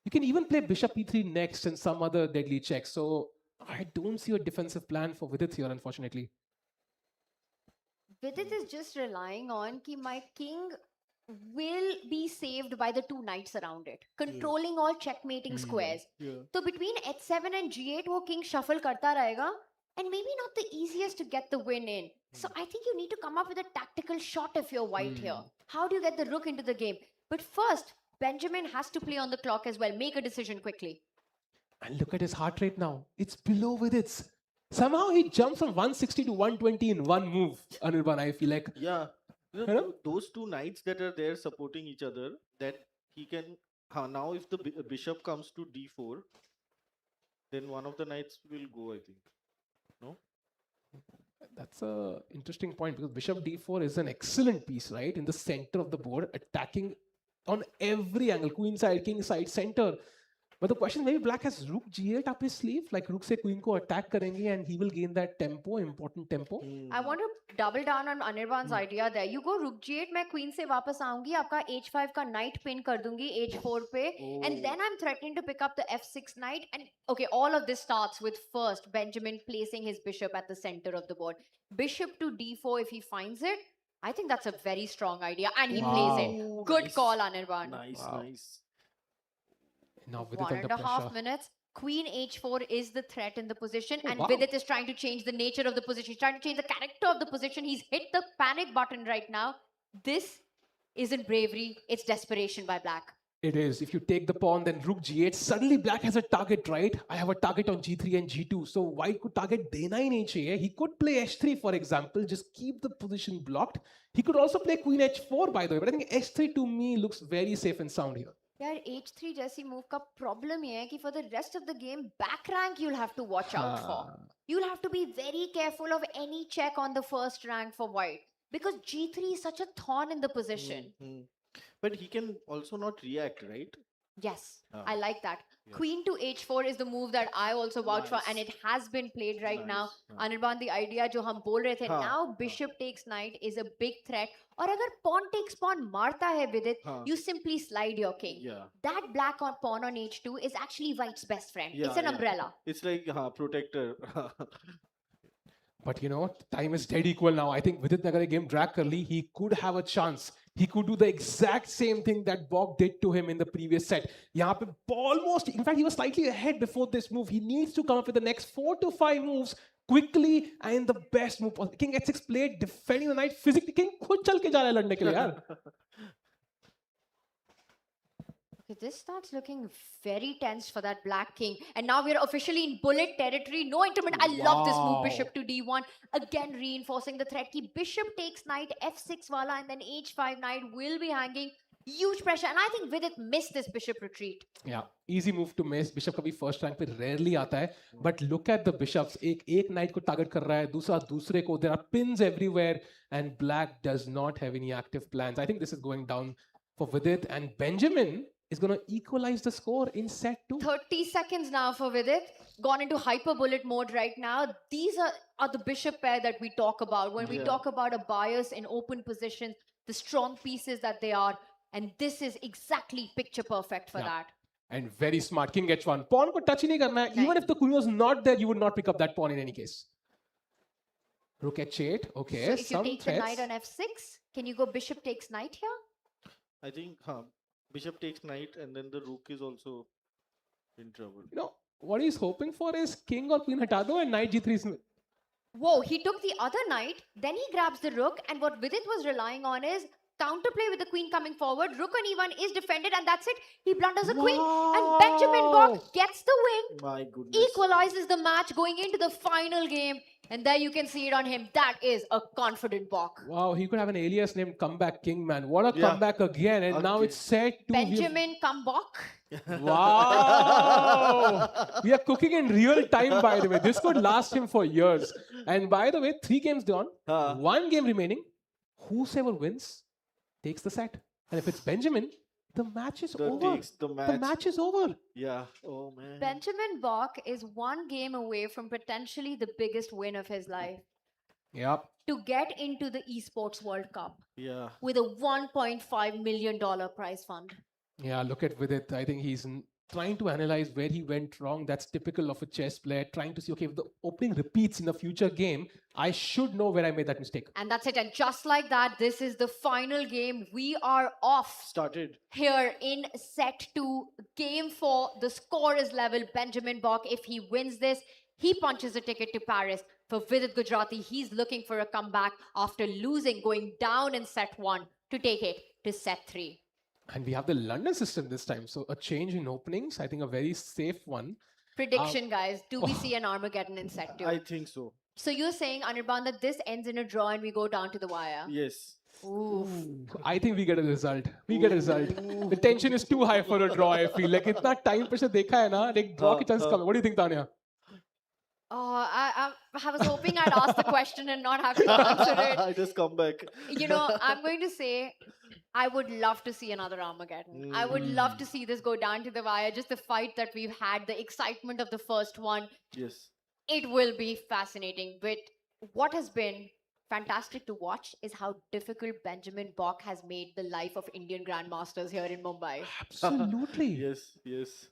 You can even play bishop e3 next and some other deadly checks. So I don't see a defensive plan for Vidit here, unfortunately. Vidit is just relying on कि my king will be saved by the 2 knights around it, controlling all checkmating squares. So between h7 and g8, वो king shuffle करता रहेगा, and maybe not the easiest to get the win in. So I think you need to come up with a tactical shot if you're white here. How do you get the rook into the game? But first, Benjamin has to play on the clock as well. Make a decision quickly. And look at his heart rate now. It's below Vidit's. Somehow he jumps from 160 to 120 in one move, Anirban, I feel like. Yeah. Those 2 knights that are there supporting each other, that he can... now if the bishop comes to d4, then one of the knights will go, I think. No? That's a interesting point because bishop d4 is an excellent piece, right? In the center of the board, attacking on every angle, queen side, king side, center. But the question, maybe black has rook g8 up his sleeve, like rook se queen ko attack karenge and he will gain that tempo, important tempo. I want to double down on Anirban's idea there. You go rook g8, मैं queen से वापस आऊंगी, आपका h5 का knight pin कर दूंगी h4 पे, and then I'm threatening to pick up the f6 knight. And okay, all of this starts with first Benjamin placing his bishop at the center of the board. Bishop to d4 if he finds it. I think that's a very strong idea, and he plays it. Good call, Anirban. Nice. Now Vidit 1.5 minutes. Queen h4 is the threat in the position, and wow. Vidit is trying to change the nature of the position. He's trying to change the character of the position. He's hit the panic button right now. This isn't bravery, it's desperation by black. It is. If you take the pawn, then rook g8, suddenly black has a target, right? I have a target on g3 and g2. So white could target dena hi nahi chahiye. He could play h3, for example, just keep the position blocked. He could also play queen h4, by the way. But I think h3 to me looks very safe and sound here. यार h3 जैसी move का problem ये है कि for the rest of the game back rank you'll have to watch out for. You'll have to be very careful of any check on the first rank for white because g3 is such a thorn in the position. But he can also not react, right? Yes, I like that. Yes. Queen to h4 is the move that I also vouch for, and it has been played right now. Anirban, the idea जो हम बोल रहे थे, now bishop takes knight is a big threat. और अगर pawn takes pawn मारता है Vidit, you simply slide your king. That black on pawn on h2 is actually white's best friend. It's an umbrella. It's like protector. But time is dead equal now. I think Vidit Nagar game drag early, he could have a chance. He could do the exact same thing that Bok did to him in the previous set. Yahan pe almost, in fact, he was slightly ahead before this move. He needs to come up with the next 4 to 5 moves quickly and the best move. King h6 played, defending the knight physically. King khud chal ke ja raha hai ladne ke liye, yaar. Okay, this starts looking very tense for that black king. And now we're officially in bullet territory. No interment. I love this move. Bishop to d1. Again, reinforcing the threat. Ki bishop takes knight, f6 wala, and then h5 knight will be hanging. Huge pressure. And I think Vidit missed this bishop retreat. Yeah, easy move to miss. Bishop kabhi first rank pe rarely aata hai. But look at the bishops. Ek knight ko target kar raha hai. Dusra dusre ko. There are pins everywhere. And black does not have any active plans. I think this is going down for Vidit. And Benjamin is going to equalize the score in set 2. 30 seconds now for Vidit. Gone into hyper bullet mode right now. These are the bishop pair that we talk about. When we talk about a bias in open positions, the strong pieces that they are. And this is exactly picture perfect for that. And very smart. King h1. Pawn ko touch nahi karna hai. Even if the queen was not there, you would not pick up that pawn in any case. Rook h8. Okay. So if you take the knight on f6, can you go bishop takes knight here? I think bishop takes knight and then the rook is also in trouble. what he's hoping for is king or queen hata do and knight g3 is... Whoa, he took the other knight, then he grabs the rook, and what Vidit was relying on is counterplay with the queen coming forward. Rook on e1 is defended, and that's it. He blunders a queen, and Benjamin Bok gets the win, My goodness. equalizes the match going into the final game. And there you can see it on him. That is a confident Bok. Wow, he could have an alias named Comeback King, man. What a Yeah. comeback again. And now Okay. it's set to... Benjamin Comeback. Wow! We are cooking in real time, by the way. This could last him for years. And by the way, 3 games done, 1 game remaining. Whosoever wins takes the set. And if it's Benjamin, the match is over. Takes the The match. match is over. Yeah. Oh man. Benjamin Bok is 1 game away from potentially the biggest win of his life. Yep. To get into the Esports World Cup Yeah. with a $1.5 million prize fund. Yeah, look at Vidit. I think he's trying to analyze where he went wrong. That's typical of a chess player, trying to see, okay, if the opening repeats in a future game, I should know where I made that mistake. And that's it. And just like that, this is the final game. We are off Started. here in set 2. Game 4. The score is level. Benjamin Bok, if he wins this, he punches a ticket to Paris. For Vidit Gujrathi, he's looking for a comeback after losing, going down in set 1 to take it to set 3. And we have the London system this time. So a change in openings, I think a very safe one. Prediction, guys. Do we see an Armageddon in set 2? I think so. So you're saying, Anirban, that this ends in a draw and we go down to the wire? Yes. Oof. I think we get a result. We get a result. The tension is too high for a draw, I feel. Like, itna time pressure dekha hai na, like draw ki chance come. What do you think, Tanya? Oh, I was hoping I'd ask the question and not have to answer it. I just come back. You know, I'm going to say I would love to see another Armageddon. I would love to see this go down to the wire. Just the fight that we've had, the excitement of the first one. Yes. It will be fascinating. But what has been fantastic to watch is how difficult Benjamin Bok has made the life of Indian grandmasters here in Mumbai. Absolutely. Yes. Yes.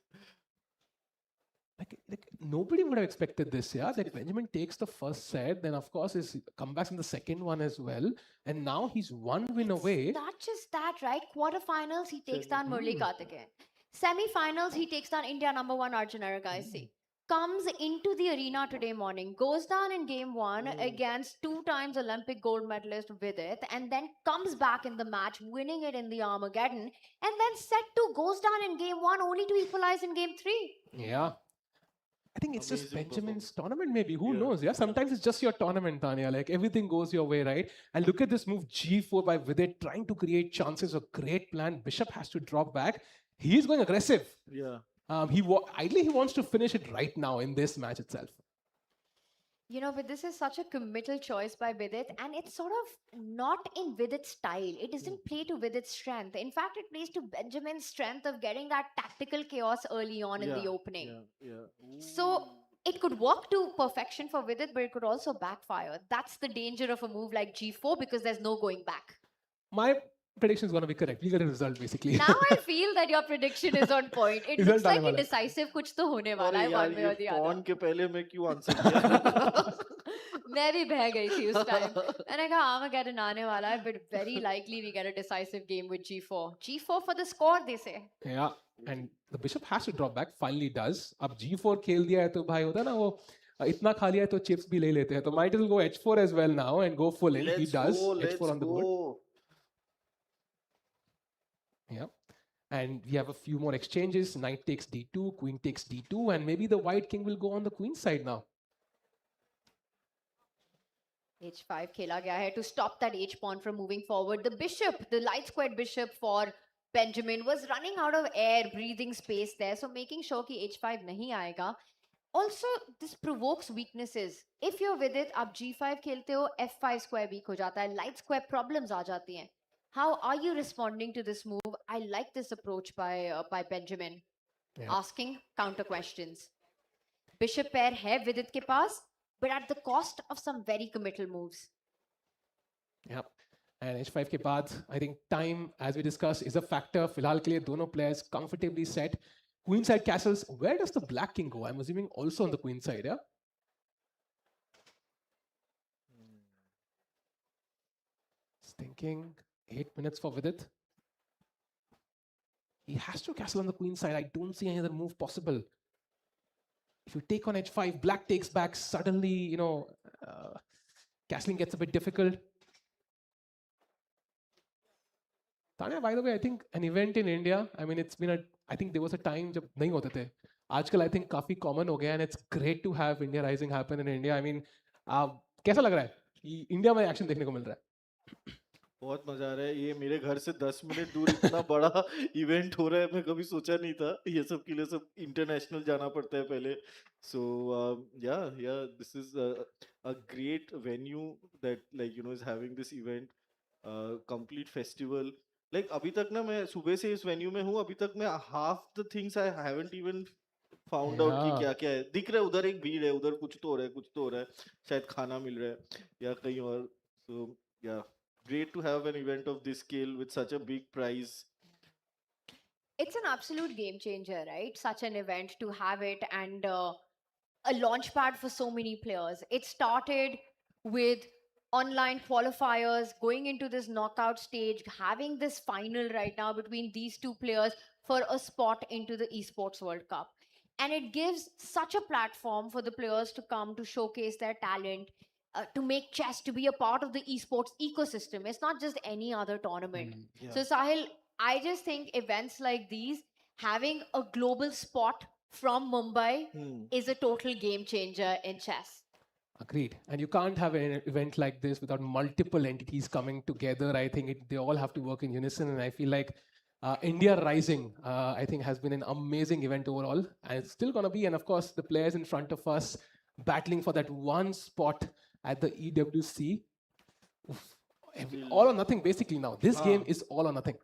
Like nobody would have expected this, yeah. Like Benjamin takes the first set, then of course his comebacks in the second one as well, and now he's 1 win away. Not just that, right? Quarterfinals, he takes down Murli Karthikeyan. Semi-finals, he takes down India #1 Arjun Aragaisi. Comes into the arena today morning, goes down in game 1 against 2 times Olympic gold medalist Vidit, and then comes back in the match, winning it in the Armageddon, and then set 2 goes down in game 1 only to equalize in game 3. Yeah. I think it's just Amazing Benjamin's tournament, maybe. Who Yeah. knows? Yeah, sometimes it's just your tournament, Tanya. Like everything goes your way, right? And look at this move, G4 by Vidit, trying to create chances. A great plan. Bishop has to drop back. He's going aggressive. Yeah. Ideally, he wants to finish it right now in this match itself. You know, but this is such a committal choice by Vidit, and it's sort of not in Vidit's style. It doesn't play to Vidit's strength. In fact, it plays to Benjamin's strength of getting that tactical chaos early on in the opening. Yeah. Yeah. So it could work to perfection for Vidit, but it could also backfire. That's the danger of a move like G4 because there's no going back. My prediction is going to be correct. We get a result, basically. Now I feel that your prediction is on point. It Result looks like आने वाला है. indecisive कुछ तो होने वाला है अरे यार, one way or the ये other. pawn के पहले मैं क्यों आंसर किया? मैं भी बह गई थी उस टाइम. मैंने कहा Armageddon आने वाला है, but very likely we get a decisive game with G4. G4 for the score, they say. Yeah, and the bishop has to drop back. Finally does. अब G4 खेल दिया है तो भाई होता है ना वो इतना खा लिया है तो chips भी ले लेते हैं. तो might as well go H4 as well now and go full in. He does. H4 on the board. Yeah. And we have a few more exchanges. Knight takes D2, queen takes D2, and maybe the white king will go on the queen side now. H5 खेला गया है to stop that H pawn from moving forward. The bishop, the light squared bishop for Benjamin was running out of air, breathing space there. So making sure कि H5 नहीं आएगा. Also, this provokes weaknesses. If you're with it, आप G5 खेलते हो, F5 square weak हो जाता है. Light square problems आ जाती हैं. How are you responding to this move? I like this approach by Benjamin. Yeah. Asking counter questions. Bishop pair है Vidit के पास, but at the cost of some very committal moves. Yeah. And H5 के बाद, I think time, as we discussed, is a factor. फिलहाल के लिए दोनों players comfortably set. Queen side castles. Where does the black king go? I'm assuming also on the queen side, yeah? Just thinking. 8 minutes for Vidit. He has to castle on the queen side. I don't see any other move possible. If you take on h5, black takes back, suddenly, castling gets a bit difficult. Tanya, by the way, I think an event in India, I mean, I think there was a time जब नहीं होते थे. आजकल I think काफी common हो गया, and it's great to have India Rising happen in India. I mean, कैसा लग रहा है कि इंडिया में एक्शन देखने को मिल रहा है? बहुत मजा आ रहा है. ये मेरे घर से 10 मिनट दूर इतना बड़ा इवेंट हो रहा है, मैं कभी सोचा नहीं था. ये सब के लिए सब इंटरनेशनल जाना पड़ता है पहले. So yeah, this is a great venue that, like, is having this event, complete festival. Like अभी तक ना मैं सुबह से इस वेन्यू में हूँ, अभी तक मैं half the things I haven't even found out कि Yeah. क्या क्या है. दिख रहा है उधर एक भीड़ है, उधर कुछ तो हो रहा है, कुछ तो हो रहा है, शायद खाना मिल रहा है या कहीं और. So yeah, great to have an event of this scale with such a big prize. It's an absolute game changer, right? Such an event to have it, and a launch pad for so many players. It started with online qualifiers going into this knockout stage, having this final right now between these two players for a spot into the Esports World Cup. And it gives such a platform for the players to come to showcase their talent, to make chess to be a part of the esports ecosystem. It's not just any other tournament. Yeah. So, Sahil, I just think events like these, having a global spot from Mumbai, is a total game changer in chess. Agreed. And you can't have an event like this without multiple entities coming together. I think they all have to work in unison. And I feel like India Rising, I think, has been an amazing event overall. And it's still going to be. And of course, the players in front of us battling for that one spot at the EWC. Oof. All or nothing, basically, now. This game is all or nothing.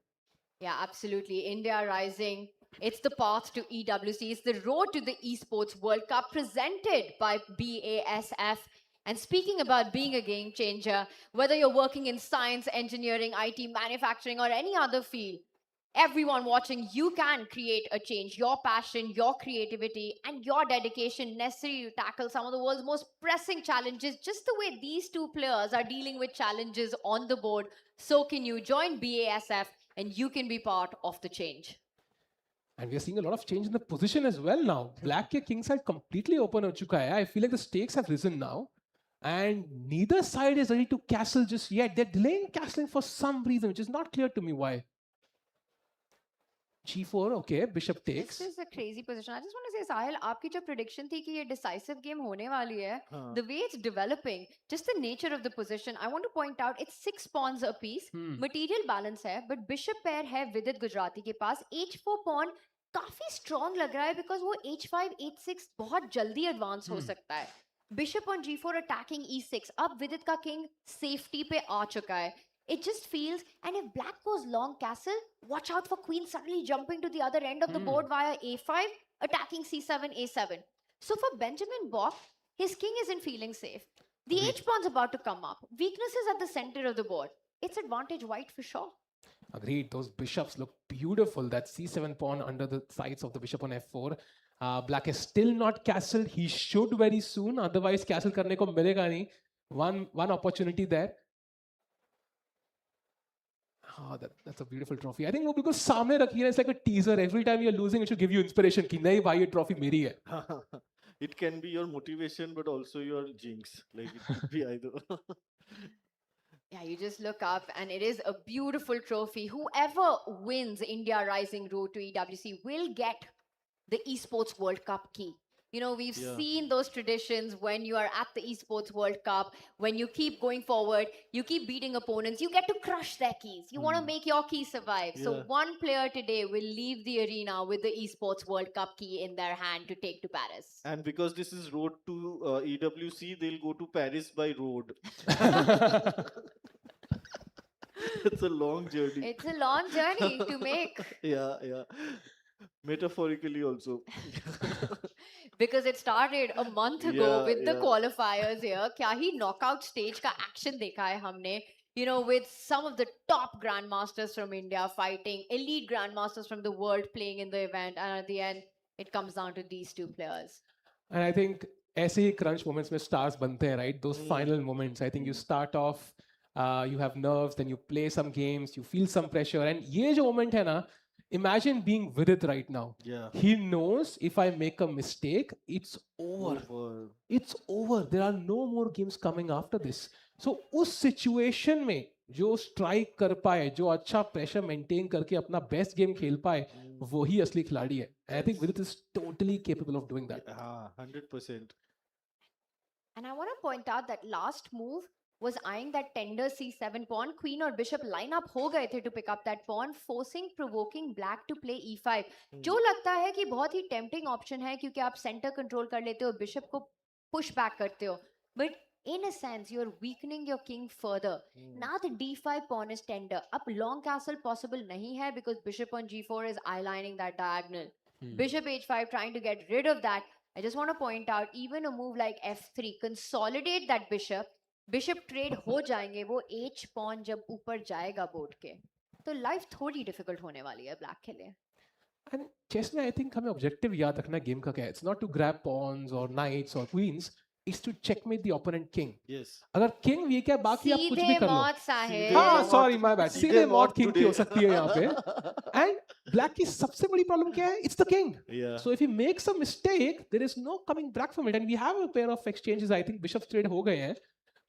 Yeah, absolutely. India Rising. It's the path to EWC. It's the road to the Esports World Cup presented by BASF. And speaking about being a game changer, whether you're working in science, engineering, IT, manufacturing, or any other field, everyone watching, you can create a change. Your passion, your creativity, and your dedication necessary to tackle some of the world's most pressing challenges. Just the way these two players are dealing with challenges on the board, so can you. Join BASF and you can be part of the change. And we are seeing a lot of change in the position as well now. Black ke king side completely open ho chuka hai. I feel like the stakes have risen now. And neither side is ready to castle just yet. They're delaying castling for some reason, which is not clear to me why. G4, okay, bishop takes. This is a crazy position. I just want to say, Sahil, आपकी जो prediction थी कि ये decisive game होने वाली है, the way it's developing, just the nature of the position, I want to point out, it's 6 pawns a piece, material balance है, but bishop pair है Vidit Gujrathi के पास, h4 pawn काफी strong लग रहा है because वो h5, h6 बहुत जल्दी advance हो सकता है. Bishop on g4 attacking e6, अब Vidit का king safety पे आ चुका है. It just feels, and if black goes long castle, watch out for queen suddenly jumping to the other end of the board via a5, attacking c7, a7. So for Benjamin Bok, his king isn't feeling safe. The h-pawn's about to come up. Weaknesses at the center of the board. It's advantage white for sure. Agreed. Those bishops look beautiful. That c7 pawn under the sides of the bishop on f4. Black is still not castled. He should very soon. Otherwise, castle karne ko milega nahi. One opportunity there. Oh, that's a beautiful trophy. I think वो बिल्कुल सामने रखी है. It's like a teaser. Every time you're losing, it should give you inspiration. कि नहीं भाई ये trophy मेरी है. It can be your motivation, but also your jinx. Like it could be either. Yeah, you just look up and it is a beautiful trophy. Whoever wins India Rising Road to EWC will get the Esports World Cup key. You know, we've seen those traditions when you are at the Esports World Cup, when you keep going forward, you keep beating opponents, you get to crush their keys. You want to make your key survive. So one player today will leave the arena with the Esports World Cup key in their hand to take to Paris. And because this is road to EWC, they'll go to Paris by road. It's a long journey. It's a long journey to make. Yeah. Metaphorically also. Because it started a month ago with the qualifiers here. क्या ही knockout stage का action देखा है हमने. You know, with some of the top grandmasters from India fighting, elite grandmasters from the world playing in the event, and at the end, it comes down to these two players. And I think ऐसे ही crunch moments में stars बनते हैं, right? Those final moments. I think you start off, you have nerves, then you play some games, you feel some pressure, and ये जो moment है ना, Imagine being Vidit right now. Yeah. He knows if I make a mistake, it's over. Over. It's over. There are no more games coming after this. So उस situation में जो strike कर पाए, जो अच्छा pressure maintain करके अपना best game खेल पाए, वही असली खिलाड़ी है. And I think Vidit is totally capable of doing that. 100%. And I want to point out that last move was eyeing that tender c7 pawn. Queen or bishop line up हो गए थे to pick up that pawn, forcing, provoking black to play e5. जो लगता है कि बहुत ही tempting option है क्योंकि आप center control कर लेते हो, bishop को push back करते हो. But in a sense, you're weakening your king further. Now the d5 pawn is tender. अब long castle possible नहीं है because bishop on g4 is eyelining that diagonal. Bishop h5 trying to get rid of that. I just want to point out, even a move like f3, consolidate that bishop. Bishop trade हो जाएंगे, वो h pawn जब ऊपर जाएगा board के, तो life थोड़ी difficult होने वाली है black के लिए. And chess में I think हमें objective याद रखना game का क्या है. It's not to grab pawns or knights or queens. It's to checkmate the opponent king. Yes. अगर king weak है, बाकी आप कुछ भी सीधे कर लो. मौत साहेब. हाँ, sorry, my bad. सीधे सीधे मौत मौत king की today. हो सकती है यहाँ पे. And black की सबसे बड़ी problem क्या है? It's the king. Yeah. So if he makes a mistake, there is no coming back from it. And we have a pair of exchanges. I think bishop trade हो गए हैं.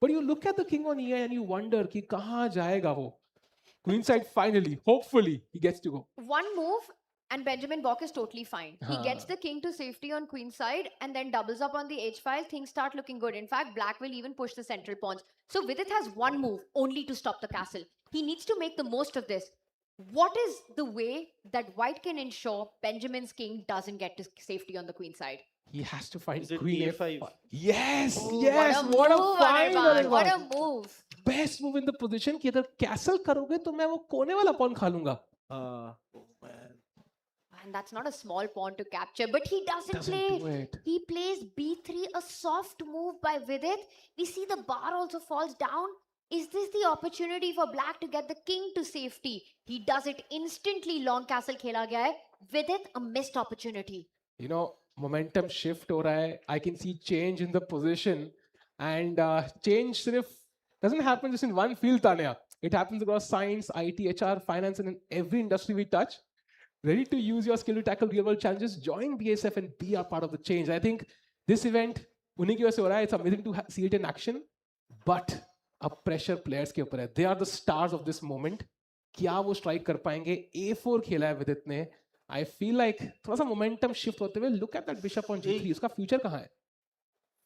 But you look at the king on e and you wonder कि कहाँ जाएगा वो. Queen side finally, hopefully, he gets to go. One move and Benjamin Bok is totally fine. He gets the king to safety on queen side and then doubles up on the h file. Things start looking good. In fact, black will even push the central pawns. So Vidit has one move only to stop the castle. He needs to make the most of this. What is the way that white can ensure Benjamin's king doesn't get to safety on the queen side? He has to find Is it queen a5? f5. Yes, Oh, yes. what a move, find, Anirban. What Anirban. a move. Best move in the position कि अगर castle करोगे तो मैं वो कोने वाला pawn खा लूंगा. Oh man. And that's not a small pawn to capture, but he doesn't Doesn't play. do it. He plays b3, a soft move by Vidit. We see the bar also falls down. Is this the opportunity for black to get the king to safety? He does it instantly. Long castle खेला गया है. Vidit, a missed opportunity. You know, momentum shift हो रहा है. I can see change in the position. And change सिर्फ doesn't happen just in one field, Tanya. It happens across science, IT, HR, finance, and in every industry we touch. Ready to use your skill to tackle real world challenges? Join BASF and be a part of the change. I think this event, उन्हीं की वजह से हो रहा है. It's amazing to see it in action. But अब pressure players के ऊपर है. They are the stars of this moment. क्या वो strike कर पाएंगे? A4 खेला है विदित ने. I feel like थोड़ा सा momentum shift होते हुए. Look at that bishop on G3. उसका future कहाँ है?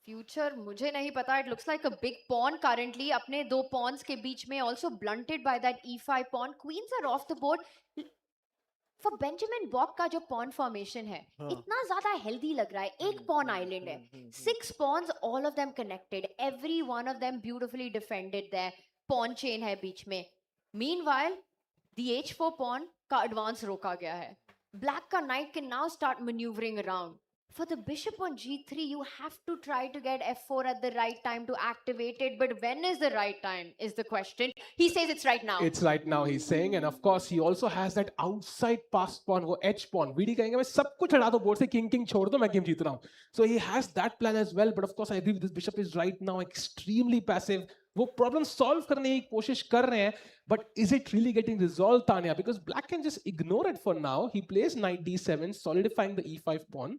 Future मुझे नहीं पता. It looks like a big pawn currently. अपने दो pawns के बीच में also blunted by that e5 pawn. Queens are off the board. For Benjamin Bok का जो pawn formation है, इतना ज़्यादा healthy लग रहा है. एक pawn island है. 6 pawns, all of them connected. Every one of them beautifully defended there. Pawn chain है बीच में. Meanwhile, the h4 pawn का advance रोका गया है. Black का knight can now start maneuvering around. For the bishop on g3, you have to try to get f4 at the right time to activate it. But when is the right time is the question. He says it's right now. It's right now, he's saying. And of course, he also has that outside pass pawn, वो H pawn. VD कहेंगे मैं सब कुछ हटा दो board से, king छोड़ दो, मैं game जीत रहा हूँ. So he has that plan as well. But of course, I agree with this. Bishop is right now extremely passive. वो problem solve करने की कोशिश कर रहे हैं. But is it really getting resolved, Tanya? Because black can just ignore it for now. He plays knight d7, solidifying the e5 pawn.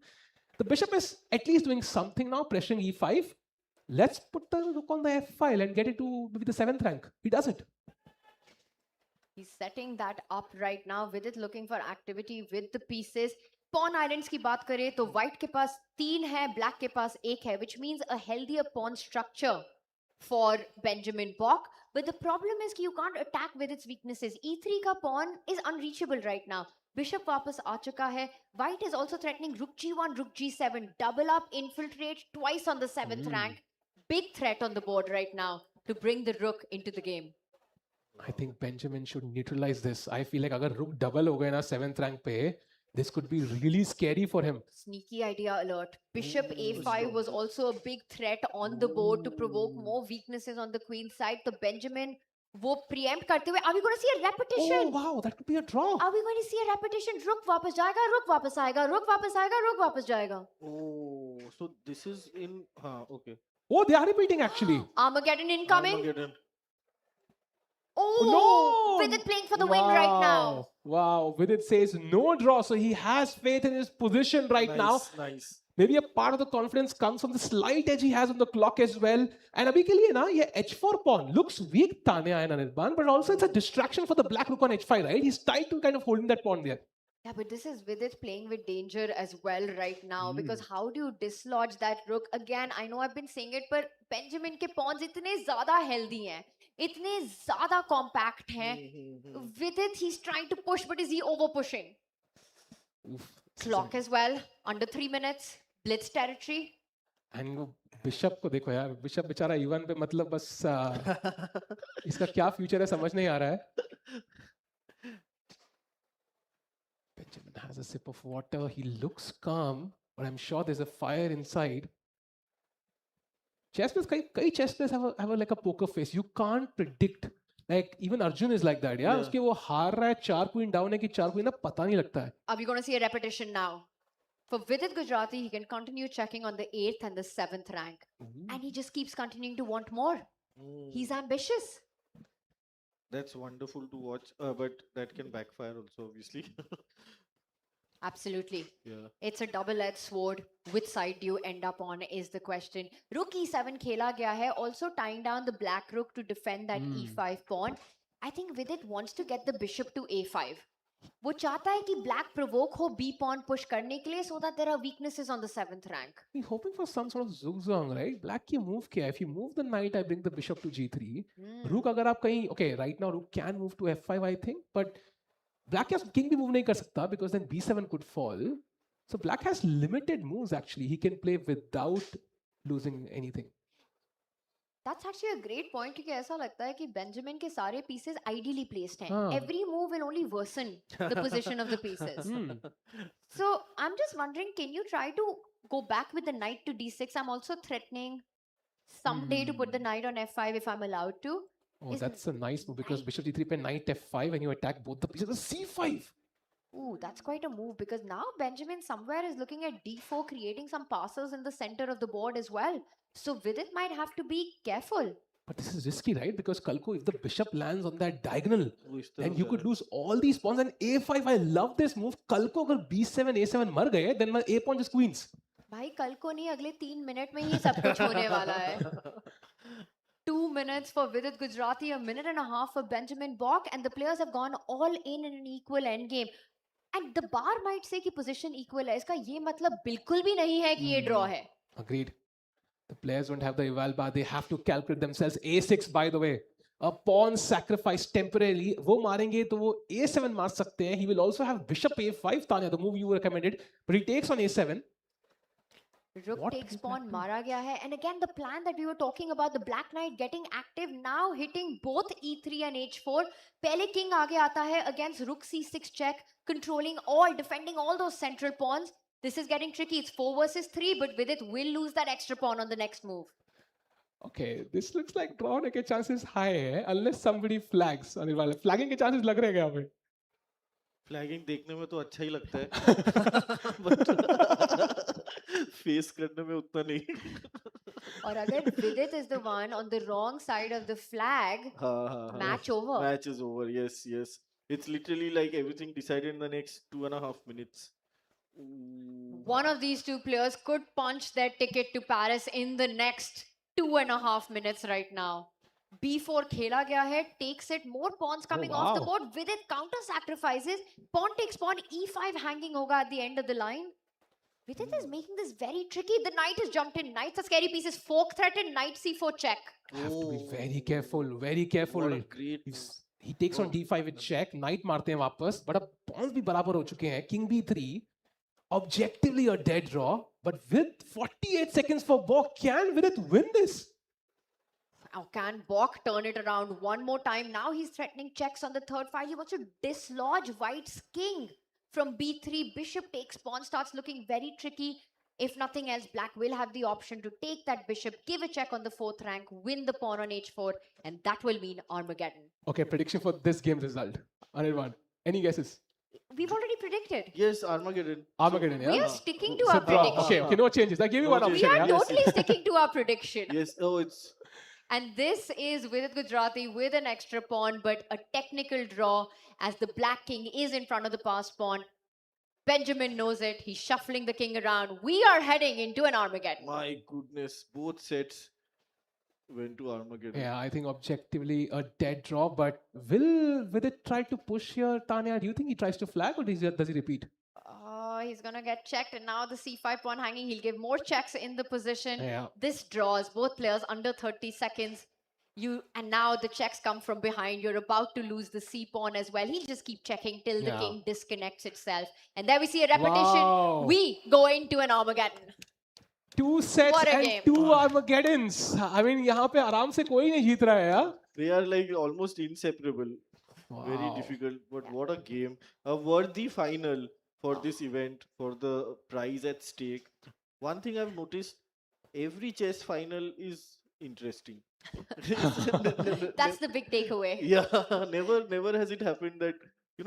The bishop is at least doing something now, pressuring e5. Let's put the rook on the f file and get it to maybe the 7th rank. He does it. He's setting that up right now. Vidit looking for activity with the pieces. Pawn islands की बात करें तो white के पास 3 है, black के पास 1 है, which means a healthier pawn structure for Benjamin Bok. But the problem is कि you can't attack with its weaknesses. e3 का pawn is unreachable right now. Bishop वापस आ चुका है. White is also threatening rook g1, rook g7. Double up, infiltrate twice on the 7th rank. Big threat on the board right now to bring the rook into the game. I think Benjamin should neutralize this. I feel like अगर rook double हो गए ना 7th rank पे, this could be really scary for him. Sneaky idea alert. Bishop a5 was also a big threat on the board to provoke more weaknesses on the queen side. So Benjamin वो preempt करते हुए, are we going to see a repetition? Oh wow, that could be a draw. Are we going to see a repetition? Rook वापस जाएगा, rook वापस आएगा, rook वापस आएगा, rook वापस जाएगा. Oh, so this is in. Okay. Oh, they are repeating actually. Armageddon incoming. Armageddon. Oh, No! Vidit playing for the win right now. Wow. Vidit says no draw. So he has faith in his position right now. Nice. Maybe a part of the confidence comes from the slight edge he has on the clock as well. And abhi ke liye na, ye h4 pawn looks weak, Tanya and Anirban, but also it's a distraction for the black rook on h5, right? He's tied to kind of holding that pawn there. Yeah, but this is Vidit playing with danger as well right now because how do you dislodge that rook? Again, I know I've been saying it, but Benjamin ke pawns itne zyada healthy hain, itne zyada compact hain. Vidit, he's trying to push, but is he over pushing? Clock as well, under 3 minutes, blitz territory. And वो bishop को देखो यार, bishop बेचारा E1 पे मतलब बस इसका क्या फ्यूचर है समझ नहीं आ रहा है. Benjamin has a sip of water. He looks calm, but I'm sure there's a fire inside. Chess players, kai chess players have like a poker face. You can't predict. Like even Arjun is like that. Yeah, उसके वो हार रहा है 4 queen down है कि 4 queen ना पता नहीं लगता है. Are we going to see a repetition now? For Vidit Gujrathi, he can continue checking on the 8th and the 7th rank. And he just keeps continuing to want more. He's ambitious. That's wonderful to watch, but that can backfire also, obviously. Absolutely. Yeah. It's a double-edged sword. Which side do you end up on is the question. Rook e7 खेला गया है, also tying down the black rook to defend that e5 pawn. I think Vidit wants to get the bishop to a5. वो चाहता है कि black provoke हो b pawn push करने के लिए so that there are weaknesses on the 7th rank. He's hoping for some sort of zugzwang, right? Black की move क्या है? If you move the knight, I bring the bishop to g3. Rook अगर आप कहीं, okay, right now rook can move to f5, I think, but black क्या king भी move नहीं कर सकता because then b7 could fall. So black has limited moves actually. He can play without losing anything. That's actually a great point क्योंकि ऐसा लगता है कि Benjamin के सारे pieces ideally placed हैं. हाँ. Every move will only worsen the position of the pieces. So I'm just wondering, can you try to go back with the knight to d6? I'm also threatening someday to put the knight on f5 if I'm allowed to. Oh, Is that's a nice move because bishop d3 पे knight f5 and you attack both the pieces. c5. Ooh, that's quite a move because now Benjamin somewhere is looking at d4, creating some passes in the center of the board as well. So Vidit might have to be careful. But this is risky, right? Because Kalko, if the bishop lands on that diagonal, वो इस then तरफ you जा could रहा है. lose all these pawns. And a5, I love this move. Kalko अगर b7, a7 मर गए, then my a pawn just queens. भाई कल को नहीं अगले 3 मिनट में ही सब कुछ होने वाला है. 2 minutes for Vidit Gujrathi, a minute and a half for Benjamin Bok, and the players have gone all in an equal endgame. And the bar might say कि position equal है. इसका ये मतलब बिल्कुल भी नहीं है कि ये draw है. Agreed. The players don't have the eval bar. They have to calculate themselves. a6, by the way. A pawn sacrifice temporarily. वो मारेंगे तो वो a7 मार सकते हैं. He will also have bishop a5, Tanya, the move you recommended. But he takes on a7. Rook What takes did pawn, मारा गया है. And again, the plan that we were talking about, the black knight getting active, now hitting both e3 and h4. पहले king आगे आता है against rook c6 check, controlling all, defending all those central pawns. This is getting tricky. It's 4 versus 3, but Vidit will lose that extra pawn on the next move. Okay, this looks like draw होने के chances high है, unless somebody flags. Flagging के chances लग रहे हैं क्या हमें? Flagging देखने में तो अच्छा ही लगता है. But face करने में उतना नहीं. और अगर Vidit is the one on the wrong side of the flag, match over. Match is over. Yes. It's literally like everything decided in the next 2.5 minutes. One of these two players could punch their ticket to Paris in the next 2.5 minutes right now. b4 खेला गया है, takes it, more pawns coming off the wow. board. Vidit counter sacrifices, pawn takes pawn, e5 hanging होगा at the end of the line. Vidit is making this very tricky. The knight has jumped in. Knight's a scary piece. Is fork threatened. Knight c4 check. Have to be very careful, very careful. What a great He takes on d5 with check. Knight मारते हैं वापस. But अब pawns भी बराबर हो चुके हैं. King b3. Objectively a dead draw. But with 48 seconds for Bok, can Vidit win this? Now can Bok turn it around one more time? Now he's threatening checks on the third file. He wants to dislodge White's king from b3. Bishop takes pawn, starts looking very tricky. If nothing else, Black will have the option to take that bishop, give a check on the 4th rank, win the pawn on h4, and that will mean Armageddon. Okay, prediction for this game result. Anirban, any guesses? We've already predicted. Yes, Armageddon. Armageddon, We yeah? are sticking to So our draw. prediction. Okay, no changes. I give you No one changes. We option. are Yeah? totally sticking to our prediction. Yes. Oh, it's And this is Vidit Gujrathi with an extra pawn, but a technical draw as the Black King is in front of the passed pawn. Benjamin knows it. He's shuffling the king around. We are heading into an Armageddon. My goodness, both sets went to Armageddon. Yeah, I think objectively a dead draw, but will Vidit try to push here, Tanya? Do you think he tries to flag or does he repeat? Oh, he's gonna get checked, and now the c5 pawn hanging. He'll give more checks in the position. Yeah. This draws both players under 30 seconds. And now the checks come from behind. You're about to lose the c pawn as well. He'll just keep checking till the Yeah. king disconnects itself. And there we see a repetition. Wow. We go into an Armageddon. 2 sets What a and game. 2 Armageddons. I mean, यहाँ पे आराम से कोई नहीं जीत रहा है यार. They are like almost inseparable. Very Wow. difficult, but what a game. A worthy final for this event, for the prize at stake. One thing I've noticed, every chess final is interesting. That's the big takeaway. Yeah, never has it happened that,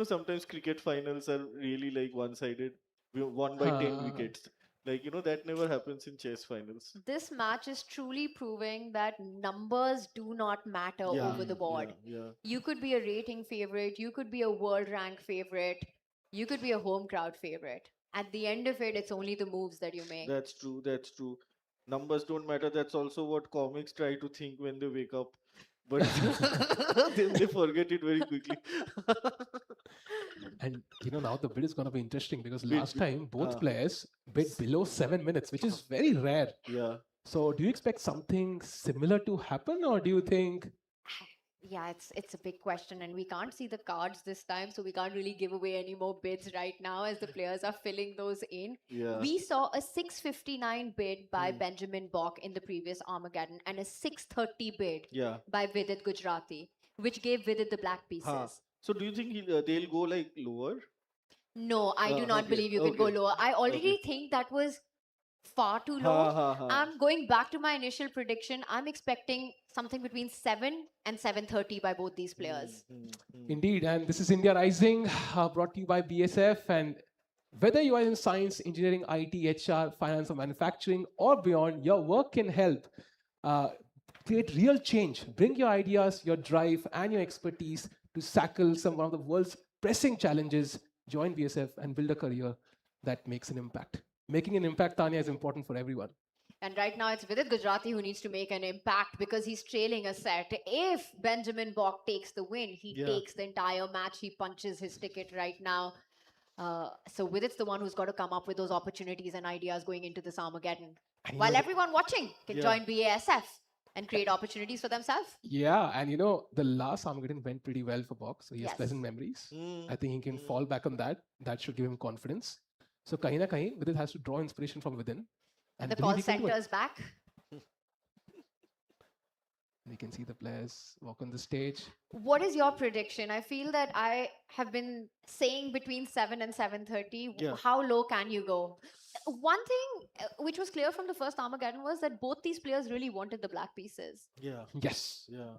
sometimes cricket finals are really like one-sided, won by 10 wickets. Like, that never happens in chess finals. This match is truly proving that numbers do not matter Yeah, over the board. Yeah. You could be a rating favorite, you could be a world rank favorite, you could be a home crowd favorite. At the end of it, it's only the moves that you make. That's true. That's true. Numbers don't matter. That's also what comics try to think when they wake up. But then they forget it very quickly. And now the bid is going to be interesting because Bid, last bid. time both players bid below 7 minutes, which is very rare. Yeah. So do you expect something similar to happen, or do you think? Yeah, it's a big question, and we can't see the cards this time, so we can't really give away any more bids right now as the players are filling those in. Yeah. We saw a 659 bid by Benjamin Bok in the previous Armageddon and a 630 bid Yeah. by Vidit Gujrathi, which gave Vidit the black pieces. Huh. So do you think they'll go like lower? No, I do not okay, believe you can go okay, lower. I already think that was far too low. I'm going back to my initial prediction. I'm expecting something between 7 and 730 by both these players. Indeed, and this is India Rising, brought to you by BASF. And whether you are in science, engineering, IT, HR, finance, or manufacturing, or beyond, your work can help create real change. Bring your ideas, your drive, and your expertise to tackle one of the world's pressing challenges. Join BASF and build a career that makes an impact. Making an impact, Tanya, is important for everyone. And right now, it's Vidit Gujrathi who needs to make an impact because he's trailing a set. If Benjamin Bok takes the win, he takes the entire match. He punches his ticket right now. So Vidit's the one who's got to come up with those opportunities and ideas going into this Armageddon. While everyone watching can join BASF and create opportunities for themselves. Yeah, and the last Armageddon went pretty well for Bok, so he has Yes. pleasant memories. I think he can fall back on that. That should give him confidence. So kahin na kahin, Vidit has to draw inspiration from within. And The believe call he can do it. center's back. We can see the players walk on the stage. What is your prediction? I feel that I have been saying between 7 and 730. Yeah. How low can you go? One thing which was clear from the first Armageddon was that both these players really wanted the black pieces. Yeah. Yes. Yeah.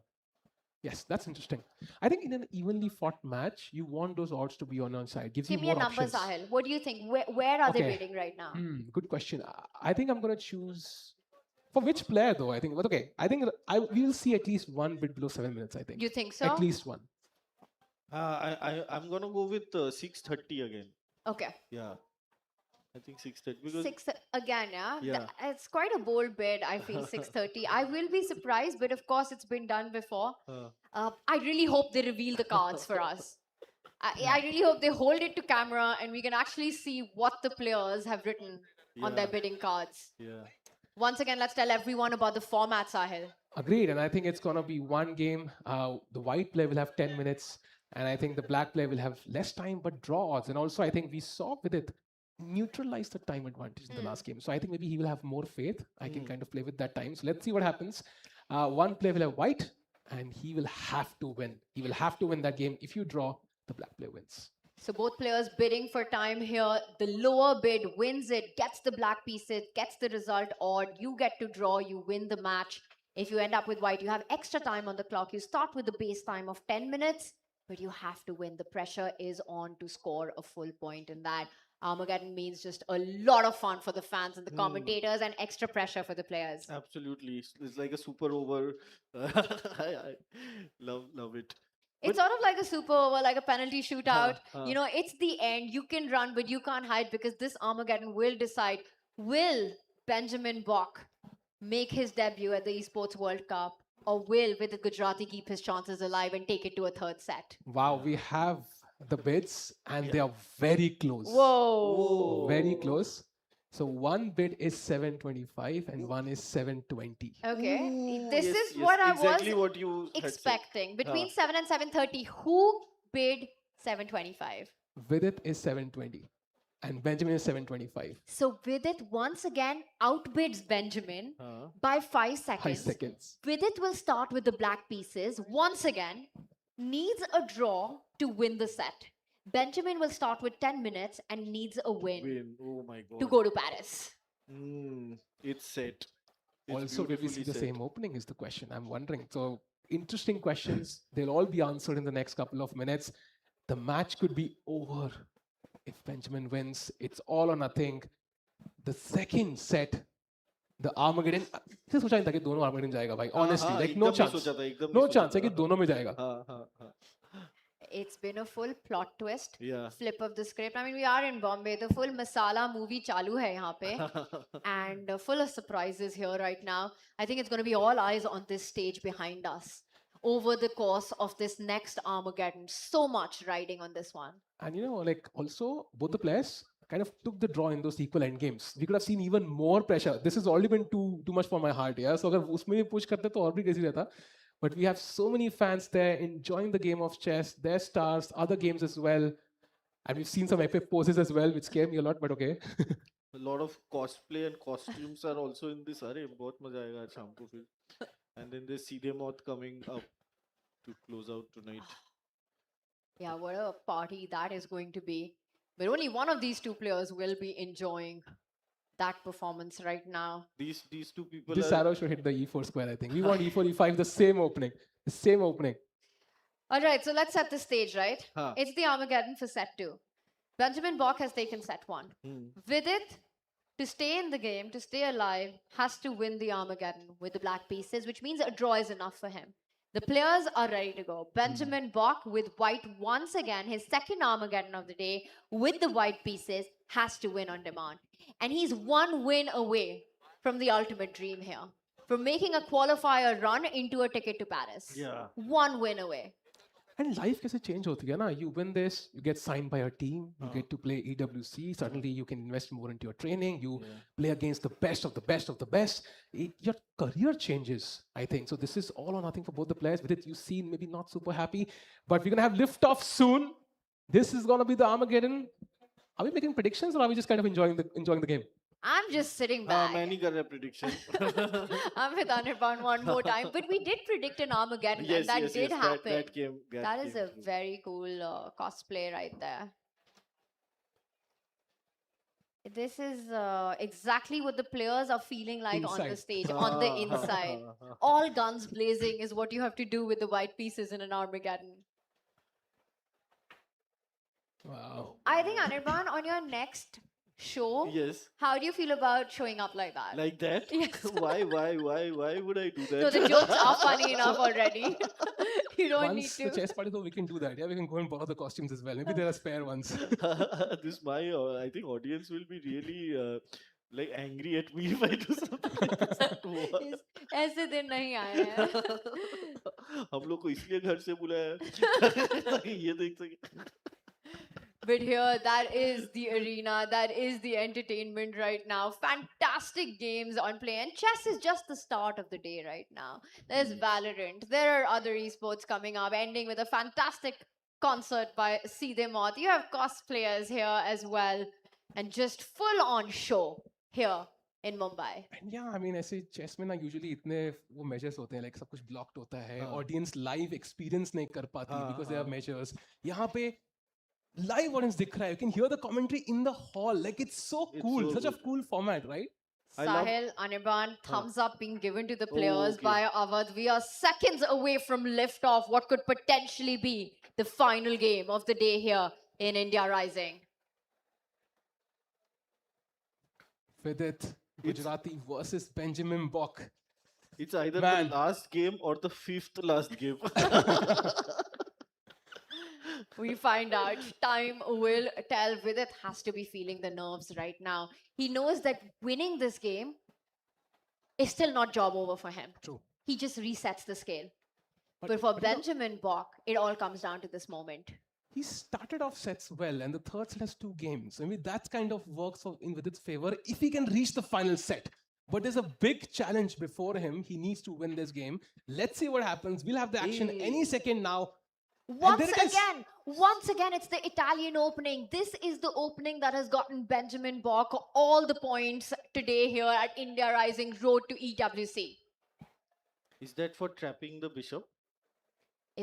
Yes, that's interesting. I think in an evenly fought match, you want those odds to be on your side. Gives Give you me a more number, options. Sahil. What do you think? Where are they Okay. bidding right now? Good question. I think I'm going to choose... For which player, though? I think... But okay, I think we will see at least one bid below 7 minutes, I think. You think so? At least one. I'm gonna go with 630 again. Okay. Yeah. I think 630 because 6 again, yeah? Yeah. It's quite a bold bid, I feel, 630. I will be surprised, but of course it's been done before. I really hope they reveal the cards for us. I really hope they hold it to camera and we can actually see what the players have written on their Yeah. bidding cards. yeah. Once again, let's tell everyone about the format, Sahil. Agreed. And I think it's going to be one game. The white player will have 10 minutes. And I think the black player will have less time, but draw odds. And also, I think we saw with it neutralize the time advantage in the last game. So I think maybe he will have more faith. I can kind of play with that time. So let's see what happens. One player will have white, and he will have to win. He will have to win that game. If you draw, the black player wins. So both players bidding for time here. The lower bid wins it, gets the black piece, it gets the result odd. You get to draw, you win the match. If you end up with white, you have extra time on the clock. You start with the base time of 10 minutes, but you have to win. The pressure is on to score a full point in that. Armageddon means just a lot of fun for the fans and the commentators and extra pressure for the players. Absolutely. It's like a super over. I love it. It's sort of like a super over, like a penalty shootout. huh. You know, it's the end. You can run, but you can't hide because this Armageddon will decide, will Benjamin Bok make his debut at the Esports World Cup, or will Vidit Gujrathi keep his chances alive and take it to a third set? Wow, we have the bids and they are very close. Whoa. Very close. So one bid is 725 and one is 720. Okay. This Yes, is yes, what I exactly was what you had said. expecting. Between 7 and 730, who bid 725? Vidit is 720 and Benjamin is 725. So Vidit once again outbids Benjamin Huh. by 5 seconds. 5 seconds. Vidit will start with the black pieces once again, needs a draw to win the set. Benjamin will start with 10 minutes and needs a win Oh my god. to go to Paris. It's set. It's Also, will we see beautifully the set. same opening is the question. I'm wondering. So interesting questions. They'll all be answered in the next couple of minutes. The match could be over if Benjamin wins. It's all or nothing. The second set, the Armageddon. से सोचा नहीं था कि दोनों Armageddon जाएगा भाई. Honestly, हाँ, like एकदम no नहीं chance. सोचा था, एकदम No नहीं chance सोचा है कि था. दोनों में जाएगा. हाँ. It's been a full plot twist, Yeah. flip of the script. I mean, we are in Bombay. The full masala movie chalu hai yahan pe. And full of surprises here right now. I think it's going to be all eyes on this stage behind us over the course of this next Armageddon. So much riding on this one. And you know, like also both the players kind of took the draw in those equal end games. We could have seen even more pressure. This has already been too much for my heart. Yeah, so अगर उसमें भी push करते तो और भी crazy रहता. But we have so many fans there enjoying the game of chess, their stars, other games as well. And we've seen some epic poses as well, which scare me a lot, but okay. A lot of cosplay and costumes are also in this. अरे बहुत मजा आएगा आज शाम को फिर. And then there's सीधे मौत coming up to close out tonight. Yeah, what a party that is going to be. But only one of these two players will be enjoying that performance right now. These two people This are. arrow should hit the E4 square, I think. We want E4, E5, the same opening. The same opening. All right, so let's set the stage, right? Huh. It's the Armageddon for set 2. Benjamin Bok has taken set 1. Vidit, to stay in the game, to stay alive, has to win the Armageddon with the black pieces, which means a draw is enough for him. The players are ready to go. Benjamin Bok with white once again, his second Armageddon of the day, with the white pieces, has to win on demand. And he's one win away from the ultimate dream here, from making a qualifier run into a ticket to Paris. Yeah. One win away. And life कैसे change होती है ना? You win this, you get signed by a team, you get to play EWC, suddenly you can invest more into your training, you play against the best of the best of the best. Your career changes, I think. So this is all or nothing for both the players. With it, you seem maybe not super happy, but we're going to have liftoff soon. This is going to be the Armageddon. Are we making predictions or are we just kind of enjoying the game? I'm just sitting हाँ back. मैं नहीं कर रहा prediction. I'm with Anirban one more time. But we did predict an Armageddon, and that did happen. That came. That is came a true. very cool cosplay right there. This is exactly what the players are feeling like on the Inside. stage, on the inside. All guns blazing is what you have to do with the white pieces in an Armageddon. Wow. I think, Anirban, on your next show, Yes. how do you feel about showing up like that? Like that? Yes. Why would I do that? No, the jokes are funny enough already. You don't Once the need to. chess party is over, we can do that. Yeah, we can go and borrow the costumes as well. Maybe there are spare ones. I think audience will be really like angry at me if I do something like this. ऐसे दिन नहीं आए हैं. हम लोग को इसलिए घर से बुलाया है ताकि ये देख सके. But here, that is the arena, that is the entertainment right now. Fantastic games on play. And chess is just the start of the day right now. There's Valorant. There are other esports coming up, ending with a fantastic concert by Seedhe Moth. You have cosplayers here as well. And just full-on show here in Mumbai. And yeah, I mean, ऐसे chess में ना usually इतने वो measures होते हैं, like सब कुछ blocked होता है, audience live experience नहीं कर पाती because there are measures. यहाँ पे live audience दिख रहा है. You can hear the commentary in the hall. Like it's so cool. so Such a good. cool format, right? Sahil, Anirban, thumbs up being given to the players okay. by Awadh. We are seconds away from liftoff, what could potentially be the final game of the day here in India Rising. Vidit Gujrathi versus Benjamin Bok. It's either Man. the last game or the fifth last game. We find out. Time will tell. Vidit has to be feeling the nerves right now. He knows that winning this game is still not job over for him. True. He just resets the scale. But- But for but you know- Benjamin Bok, it all comes down to this moment. He started off sets well, and the third set has 2 games. I mean, that kind of works in Vidit's favor if he can reach the final set. But there's a big challenge before him. He needs to win this game. Let's see what happens. We'll have the action any second now. Once there it is. again, it's the Italian opening. This is the opening that has gotten Benjamin Bok all the points today here at India Rising Road to EWC. Is that for trapping the bishop?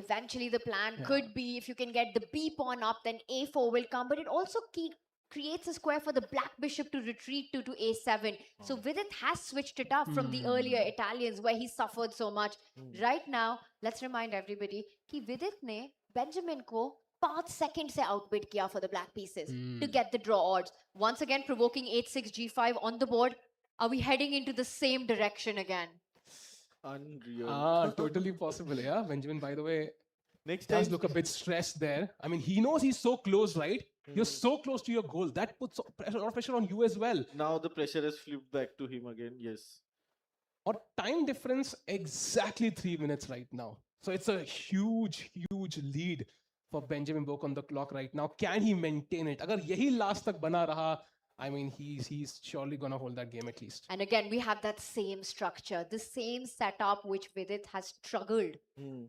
Eventually, the plan could be if you can get the B pawn up, then A4 will come. But it also creates a square for the black bishop to retreat to A7. So Vidit has switched it up from the earlier Italians where he suffered so much. Right now, let's remind everybody कि Vidit ने Benjamin को 5 seconds से outbid किया for the black pieces to get the draw odds. Once again, provoking 8-6 G5 on the board. Are we heading into the same direction again? Unreal. Totally possible, yeah. Benjamin, by the way, Next time, does look a bit stressed there. I mean, he knows he's so close, right? You're so close to your goal. That puts a lot of pressure on you as well. now the pressure has flipped back to him again. Yes. Or time difference, exactly 3 minutes right now. So it's a huge, huge lead for Benjamin Bok on the clock right now. Can he maintain it? Agar yahi last tak bana raha, I mean, he's surely gonna hold that game at least. And again, we have that same structure, the same setup which Vidit has struggled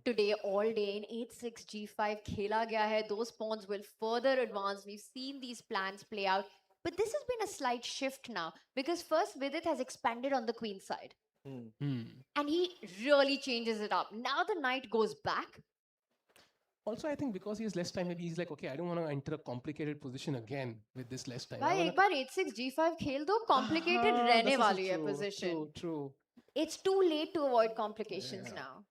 today all day in 8-6 G5 khela gaya hai. Those pawns will further advance. We've seen these plans play out. But this has been a slight shift now because first Vidit has expanded on the queen side. And he really changes it up. Now the knight goes back. Also, I think because he has less time, maybe he's like, okay, I don't want to enter a complicated position again with this less time. भाई एक बार 8-6 G5 खेल दो, complicated रहने वाली है position. True. It's too late to avoid complications now.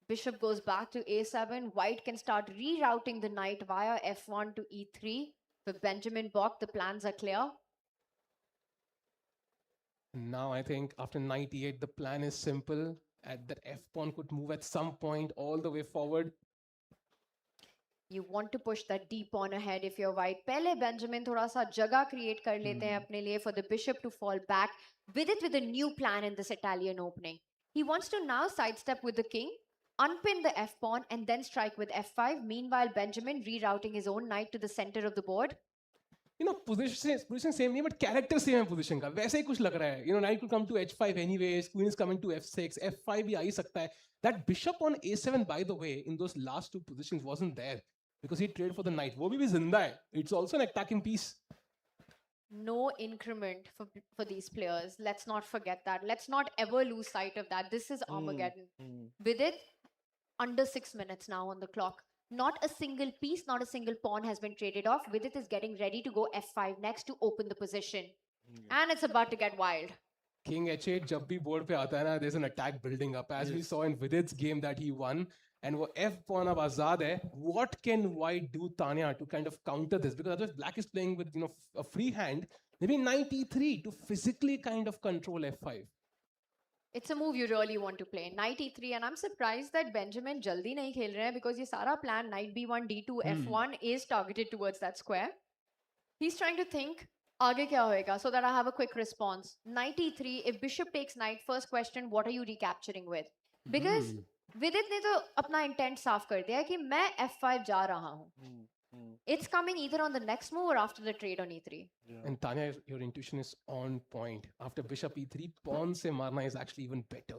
Bishop goes back to A7. White can start rerouting the knight via F1 to E3. For Benjamin Bok, the plans are clear. Now I think after knight e8, the plan is simple. That f pawn could move at some point all the way forward. You want to push that D pawn ahead if you're white. पहले Benjamin थोड़ा सा जगह create कर लेते हैं अपने लिए for the bishop to fall back. Vidit with a new plan in this Italian opening. He wants to now sidestep with the king, unpin the f pawn and then strike with f5. Meanwhile, Benjamin rerouting his own knight to the center of the board. You know, position same नहीं, but character same है position का. वैसे ही कुछ लग रहा है. You know, knight could come to h5 anyways. Queen is coming to f6. f5 भी आ ही सकता है. That bishop on a7, by the way, in those last 2 positions wasn't there because he traded for the knight. वो भी जिंदा है. It's also an attacking piece. No increment for these players. Let's not forget that. Let's not ever lose sight of that. This is Armageddon. Vidit, under 6 minutes now on the clock. Not a single piece, not a single pawn has been traded off. Vidit is getting ready to go f5 next to open the position. And it's about to get wild. King h8 जब भी board पे आता है ना, there's an attack building up. As we saw in Vidit's game that he won. And वो f pawn अब आजाद है. What can white do, Tanya, to kind of counter this? Because otherwise black is playing with, you know, a free hand. Maybe knight e3 to physically kind of control f5. It's a move you really want to play. Knight e3, and I'm surprised that Benjamin jaldi nahi khel rahe hain because ye sara plan knight b1, d2, f1 is targeted towards that square. He's trying to think, aage kya hoega, so that I have a quick response. Knight e3, if bishop takes knight, first question, what are you recapturing with? Because Vidit ne to apna intent saaf kar diya hai ki main f5 ja raha hu. It's coming either on the next move or after the trade on e3. And Tanya, your intuition is on point. After bishop e3, pawn se marna is actually even better.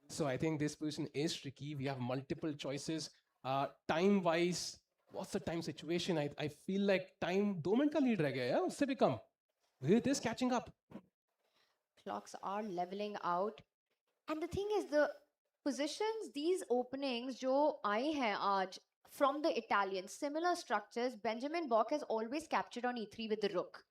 So I think this position is tricky. We have multiple choices. Time-wise, what's the time situation? I feel like time 2 minute ka lead reh gaya hai. Usse bhi kam. It is catching up. Clocks are leveling out. And the thing is, the positions, these openings जो आए हैं आज, from the Italians, similar structures, Benjamin Bok has always captured on e3 with the rook.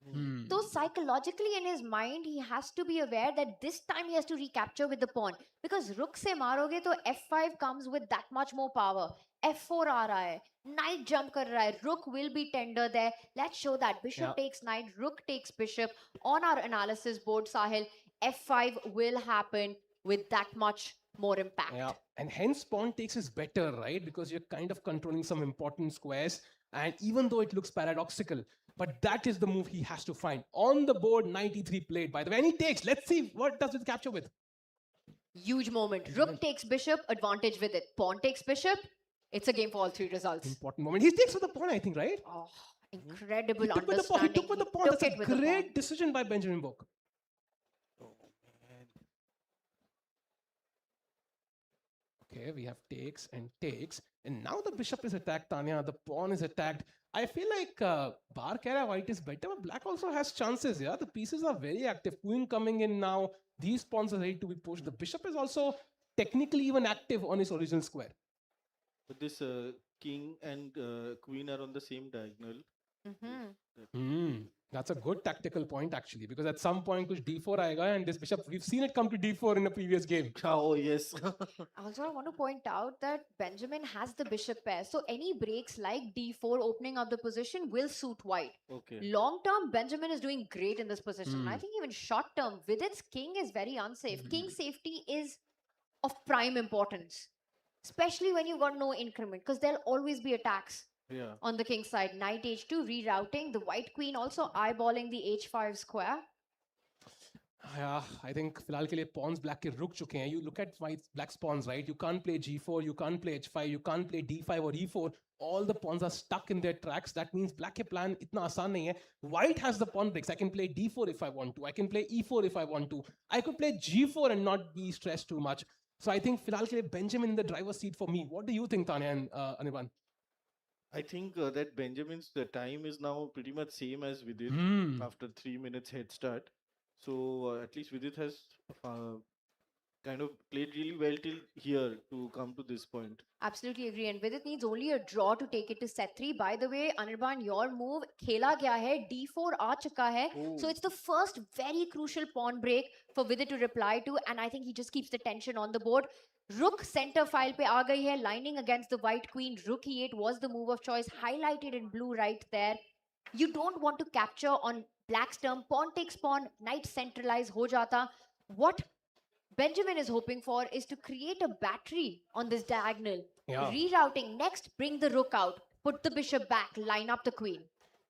So psychologically in his mind, he has to be aware that this time he has to recapture with the pawn. Because rook se maroge to f5 comes with that much more power. f4 aa raha hai. Knight jump kar raha hai. Rook will be tender there. Let's show that. Bishop takes knight, rook takes bishop. On our analysis board, Sahil, f5 will happen with that much more impact. Yeah, and hence pawn takes is better, right? Because you're kind of controlling some important squares, and even though it looks paradoxical, but that is the move he has to find. On the board, knight e3 played, by the way, and he takes. Let's see what does it capture with. Huge moment. Rook takes bishop, advantage with it. Pawn takes bishop. It's a game for all three results. Important moment. He takes with the pawn, I think, right? Oh, incredible He took with the pawn. understanding. He took with the pawn. He That's took a it with the great pawn. decision by Benjamin Bok. Oh, man. Okay, we have takes and takes. And now the bishop is attacked, Tanya. The pawn is attacked. I feel like Bar Kara white is better, but black also has chances. Yeah, the pieces are very active. Queen coming in now. These pawns are ready to be pushed. The bishop is also technically even active on his original square. But this king and queen are on the same diagonal. That's a good tactical point actually, because at some point kuch d4 aega, and this bishop, we've seen it come to d4 in a previous game. Oh, yes. Also, I want to point out that Benjamin has the bishop pair. So any breaks like d4 opening up the position will suit white. Okay. Long term, Benjamin is doing great in this position. I think even short term, Vidit's king is very unsafe. King safety is of prime importance, especially when you've got no increment, because there'll always be attacks Yeah. on the king side. Knight h2, rerouting. The white queen also eyeballing the h5 square. Yeah, I think फिलहाल के लिए pawns black के रुक चुके हैं. You look at black's pawns, right? You can't play g4, you can't play h5, you can't play d5 or e4. All the pawns are stuck in their tracks. That means black के plan इतना आसान नहीं है. White has the pawn breaks. I can play d4 if I want to. I can play e4 if I want to. I could play g4 and not be stressed too much. So I think फिलहाल के लिए Benjamin in the driver's seat for me. What do you think, Tanya and Anirban? I think that Benjamin's the time is now pretty much same as Vidit after 3 minutes head start. So at least Vidit has kind of played really well till here to come to this point. Absolutely agree. And Vidit needs only a draw to take it to set 3. By the way, Anirban, your move, khela gaya hai, d4 aa chuka hai. So it's the first very crucial pawn break for Vidit to reply to. And I think he just keeps the tension on the board. Rook center file pe aa gayi hai, lining against the white queen. Rook e8 was the move of choice, highlighted in blue right there. You don't want to capture on black's turn. Pawn takes pawn, knight centralize ho jata. What Benjamin is hoping for is to create a battery on this diagonal. Yeah. Rerouting next, bring the rook out, put the bishop back, line up the queen.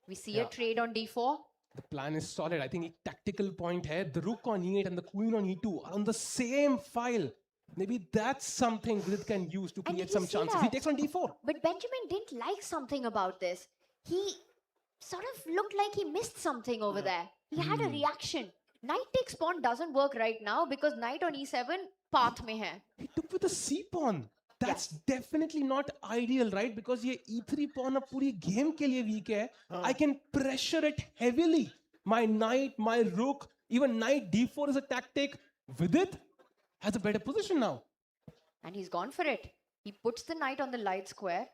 We see a trade on d4. The plan is solid. I think a tactical point here. The rook on e8 and the queen on e2 are on the same file. Maybe that's something Vidit can use to And create did you some see chances. He that? takes on d4. But Benjamin didn't like something about this. He sort of looked like he missed something over there. He had a reaction. Knight takes pawn doesn't work right now because knight on e7 path mein hai. He took with the c pawn. That's definitely not ideal, right? Because ये e3 pawn अब पूरी game के लिए weak है. I can pressure it heavily. My knight, my rook, even knight d4 is a tactic. Vidit has a better position now. And he's gone for it. He puts the knight on the light square.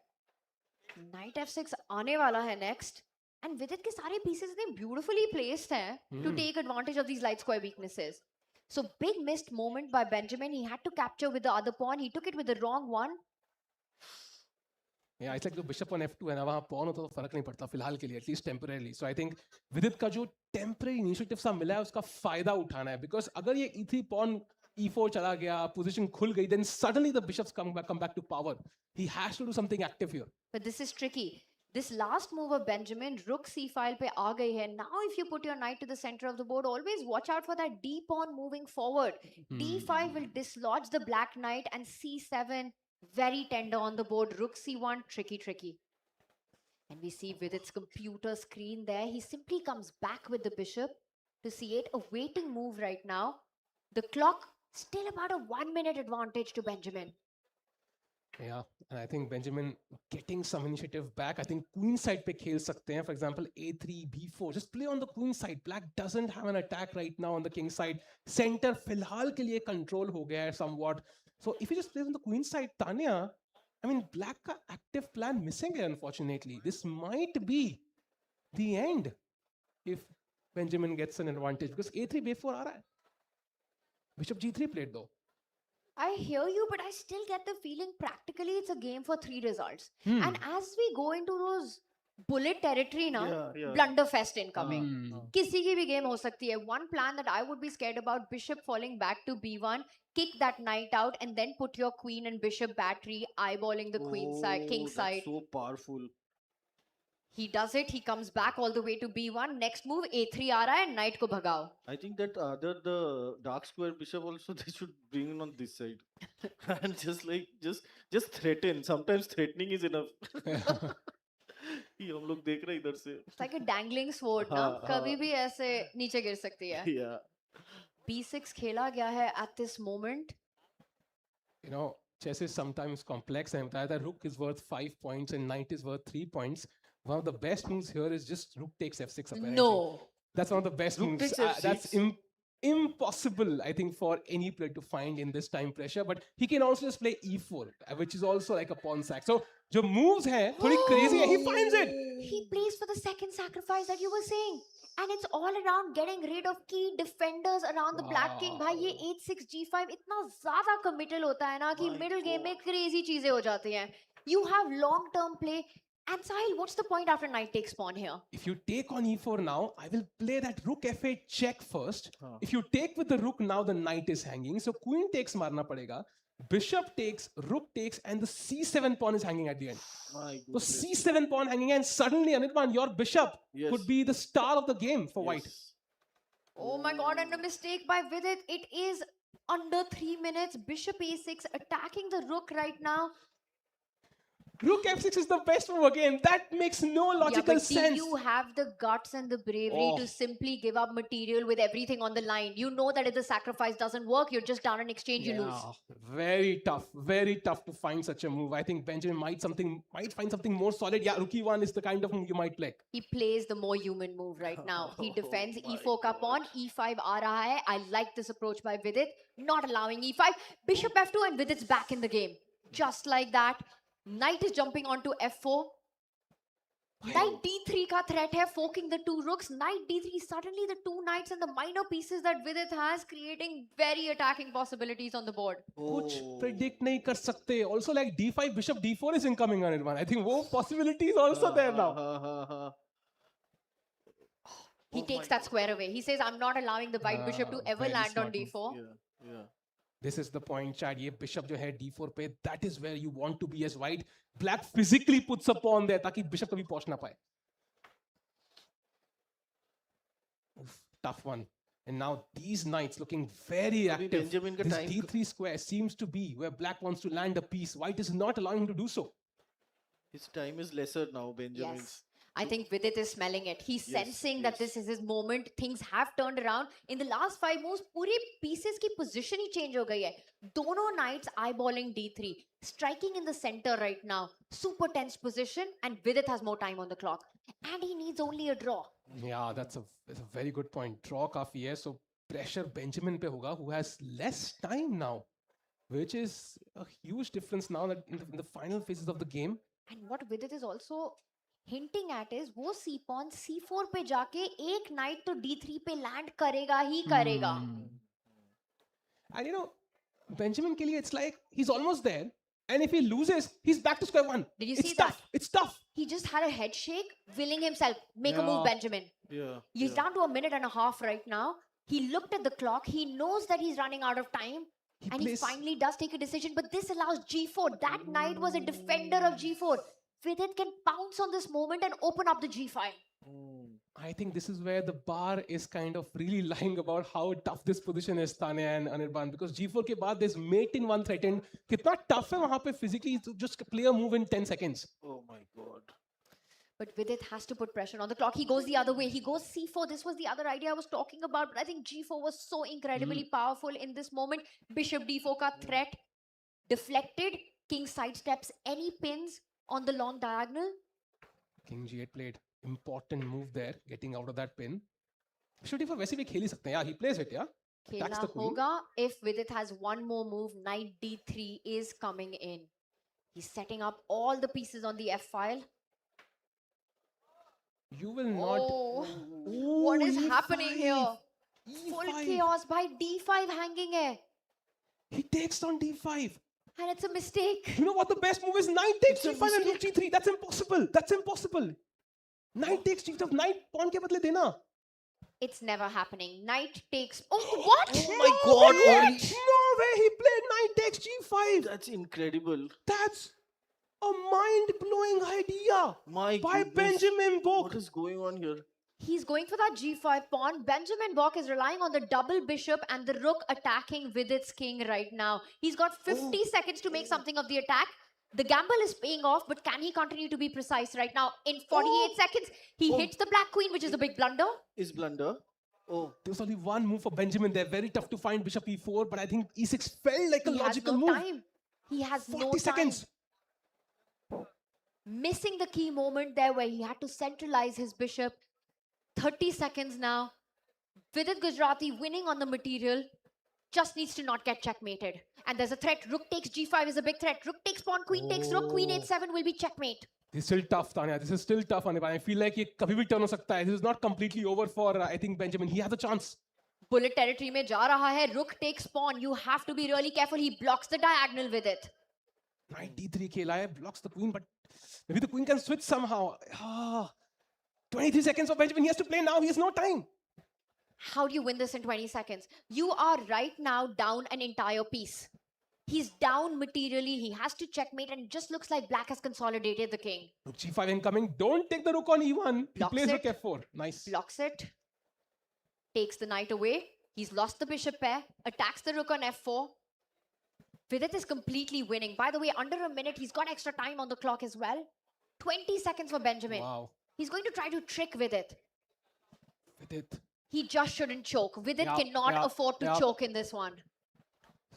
Knight f6 aane wala hai next. And Vidit ke sare pieces they beautifully placed hai to take advantage of these light square weaknesses. So big missed moment by Benjamin. He had to capture with the other pawn. He took it with the wrong one. Yeah, it's like the bishop on f2 है ना, वहाँ pawn होता तो फर्क नहीं पड़ता फिलहाल के लिए, at least temporarily. So I think Vidit का जो temporary initiative सा मिला है उसका फायदा उठाना है, because अगर ये e3 pawn e4 चला गया, position खुल गई, then suddenly the bishops come back to power. He has to do something active here. But this is tricky. This last move of Benjamin, rook c file pe aa gayi hai. Now if you put your knight to the center of the board, always watch out for that d pawn moving forward. d5 will dislodge the black knight, and c7 very tender on the board. Rook c1, tricky. And we see Vidit's computer screen there. He simply comes back with the bishop to c8, a waiting move right now. The clock still about a 1 minute advantage to Benjamin. Yeah, and I think Benjamin getting some initiative back. I think queen side पे खेल सकते हैं. For example, a3, b4. Just play on the queen side. Black doesn't have an attack right now on the king side. Center फिलहाल के लिए control हो गया है somewhat. So if he just plays on the queen side, Tanya, I mean, black का active plan missing है, unfortunately. This might be the end if Benjamin gets an advantage because A3 B4 आ रहा है. Bishop G3 played though. I hear you, but I still get the feeling practically it's a game for 3 results. Hmm. And as we go into those bullet territory now, Yeah. blunderfest incoming. Hmm. किसी की भी game हो सकती है. One plan that I would be scared about, bishop falling back to b1, kick that knight out, and then put your queen and bishop battery, eyeballing the queen side, king that's side. so powerful. He does it. He comes back all the way to b1. Next move, a3 aa raha hai, knight ko bhagao. I think that the dark square bishop also they should bring in on this side and just threaten. Sometimes threatening is enough. ये हम लोग देख रहे हैं इधर से. It's like a dangling sword ना, हाँ, कभी हाँ. भी ऐसे नीचे गिर सकती है. Yeah. b6 खेला गया है at this moment. You know, chess is sometimes complex. And that rook is worth 5 points and knight is worth 3 points. One of the best moves here is just rook takes f6 apparently. No. That's one of the best Rook moves. takes That's f6. impossible, I think, for any player to find in this time pressure. But he can also just play e4, which is also like a pawn sack. So, जो moves हैं, थोड़ी crazy है. He finds it. He plays for the second sacrifice that you were saying. And it's all around getting rid of key defenders around the black king. भाई ये Wow. h6 g5 इतना ज़्यादा committal होता है ना कि My middle game में God. crazy चीजें हो जाती हैं. You have long term play. And Sahil, what's the point after knight takes pawn here? If you take on e4 now, I will play that rook f8 check first. Huh. If you take with the rook now, the knight is hanging. So queen takes marna padega. Bishop takes, rook takes, and the c7 pawn is hanging at the end. My So goodness. c7 pawn hanging, and suddenly, Anirban, your bishop Yes. could be the star of the game for white. Yes. Oh my god, and a mistake by Vidit. It is under 3 minutes. Bishop a6 attacking the rook right now. Rook f6 is the best move again. That makes no logical but sense. do you have the guts and the bravery Oh. to simply give up material with everything on the line? You know that if the sacrifice doesn't work, you're just down in exchange, you lose. Very tough to find such a move. I think Benjamin might find something more solid. Yeah, Rookie 1 is the kind of move you might play. He plays the more human move right now. He defends Oh my e4 ka pawn, e5 aa raha hai. I like this approach by Vidit, not allowing e5. Bishop f2 and Vidit's back in the game. Just like that. Knight is jumping onto f4. Knight d3 ka threat hai, forking the two rooks. Knight d3, suddenly the two knights and the minor pieces that Vidit has, creating very attacking possibilities on the board. कुछ Oh. predict नहीं कर सकते. Also, like d5, bishop d4 is incoming on it, man. I think वो possibility is also there now. He Oh takes my that square away. He says, I'm not allowing the white bishop to ever very land on smart move. d4. Yeah. This is the point, Chad. ये bishop जो है d4 पे, that is where you want to be as white. Black physically puts a pawn there ताकि bishop कभी पहुंच ना पाए. Oof, tough one. And now these knights looking very अभी active. Benjamin का This time d3 square seems to be where black wants to land a piece. White is not allowing him to do so. His time is lesser now, Benjamin's. Yes. I think Vidit is smelling it. He's Yes, sensing that yes. this is his moment. Things have turned around. In the last 5 moves, पूरे pieces की position ही change हो गई है. दोनों knights eyeballing d3. Striking in the center right now. Super tense position, and Vidit has more time on the clock. And he needs only a draw. Yeah, that's a very good point. Draw काफी है, so pressure Benjamin पे होगा, who has less time now, which is a huge difference now that in the final phases of the game. And what Vidit is also hinting at is वो c pawn c4 पे जाके एक knight तो d3 पे land करेगा ही करेगा. And you know, Benjamin के लिए it's like he's almost there, and if he loses, he's back to square one. Did you It's see tough. that? It's tough. He just had a head shake, willing himself, make a move, Yeah. Benjamin. Yeah. He's down to a minute and a half right now. He looked at the clock. He knows that he's running out of time. He And he plays- finally does take a decision. But this allows g4. That knight was a defender of g4. Vidit can pounce on this moment and open up the g5. I think this is where the bar is kind of really lying about how tough this position is, Tanya and Anirban, because G4 के बाद there's mate in one threatened. कितना tough है वहाँ पे physically to just play a move in 10 seconds. Oh my God. But Vidit has to put pressure on the clock. He goes the other way. He goes c4. This was the other idea I was talking about. But I think g4 was so incredibly powerful in this moment. Bishop d4 ka threat deflected. King sidesteps any pins on the long diagonal. King G8 played important move there, getting out of that pin. Bishop D4 वैसे भी खेल ही सकते हैं. Yeah, he plays it, yeah. Attacks खेलना the queen. होगा if Vidit has one more move. Knight d3 is coming in. He's setting up all the pieces on the F file. You will not. Oh, Ooh, what is E5. happening here? Full E5. chaos by D5 hanging hai. He takes on D5. And it's a mistake. You know what the best move is? Knight takes It's a G5 and rook mistake. G3. That's impossible. That's impossible. Knight takes G5. Knight pawn ke badle dena. It's never happening. Knight takes. Oh, what? Oh my No God, way! Ori. No way! He played Knight takes G5. That's incredible. That's a mind-blowing idea My by goodness. Benjamin Bok. What is going on here? He's going for that G5 pawn. Benjamin Bok is relying on the double bishop and the rook attacking Vidit's king right now. He's got 50 seconds to make something of the attack. The gamble is paying off, but can he continue to be precise right now? In 48 seconds, he hits the black queen, which is a big blunder. Is blunder? Oh, There was only one move for Benjamin there. Very tough to find bishop e4, but I think e6 felt like a He has logical no move. time. He has 40 no time. seconds. Missing the key moment there where he had to centralize his bishop. 30 seconds now. Vidit Gujrathi winning on the material. Just needs to not get checkmated. And there's a threat. Rook takes G5 is a big threat. Rook takes pawn, queen takes rook, queen H7 will be checkmate. This is still tough, Tanya. This is still tough, Anirban. I feel like ये कभी भी turn हो सकता है. This is not completely over for, I think, Benjamin. He has a chance. Bullet territory में जा रहा है. Rook takes pawn. You have to be really careful. He blocks the diagonal with it. Knight d3 खेला है, blocks the queen, but maybe the queen can switch somehow. 23 seconds for Benjamin. He has to play now. He has no time. How do you win this in 20 seconds? You are right now down an entire piece. He's down materially. He has to checkmate, and it just looks like black has consolidated the king. Rook g5 incoming. Don't take the rook on e1. He Blocks plays it. rook f4. Nice. Blocks it. Takes the knight away. He's lost the bishop pair. Attacks the rook on f4. Vidit is completely winning. By the way, under a minute, he's got extra time on the clock as well. 20 seconds for Benjamin. Wow. He's going to try to trick Vidit. Vidit. He just shouldn't choke. Vidit Yeah, cannot yeah, afford to yeah. choke in this one.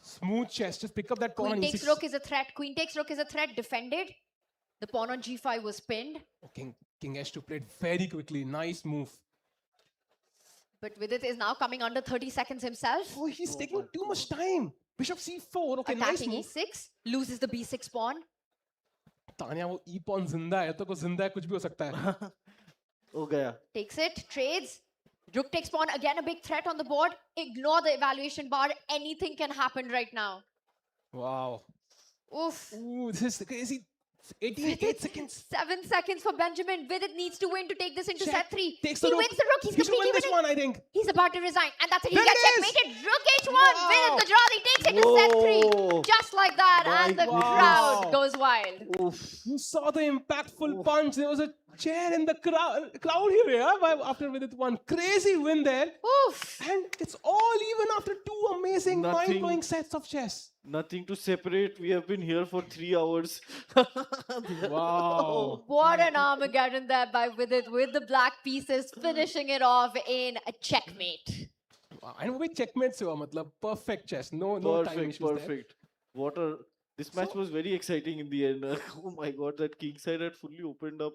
Smooth chess. Just pick up that pawn Queen on takes e6. rook is a threat. Queen takes rook is a threat. Defended. The pawn on g5 was pinned. King h2 played very quickly. Nice move. But Vidit is now coming under 30 seconds himself. Oh, he's taking too much time. Bishop c4. Okay, nice Attacking move. e6. Loses the b6 pawn. Tania वो e pawn जिंदा है तो को जिंदा है कुछ भी हो सकता है. हो गया. Takes it. Trades. Rook takes pawn. Again, a big threat on the board. Ignore the evaluation bar. Anything can happen right now. Wow. Oof. Ooh, this is crazy. 88 seconds. 7 seconds for Benjamin. Vidit needs to win to take this into Check. set 3. Takes He the rook. wins the rook. He's He should completely win this winning. one, I think. He's about to resign. And that's it. He There gets it is. checkmated. Rook H1. Wow. Vidit Gujrathi takes it to set 3. Whoa. Just like that. My And the goodness. crowd goes wild. Oof. You saw the impactful punch. There was a chair in the crowd here, yeah, after Vidit won. Crazy win there. Oof. And it's all even after two amazing, Nothing. mind-blowing sets of chess. Nothing to separate. We have been here for 3 hours. Wow. What an Armageddon there by Vidit with the black pieces, finishing it off in a checkmate. And वो भी checkmate से हुआ मतलब perfect chess. No time Perfect, issues there. perfect. What a... This match was very exciting in the end. Oh my god, that king side had fully opened up.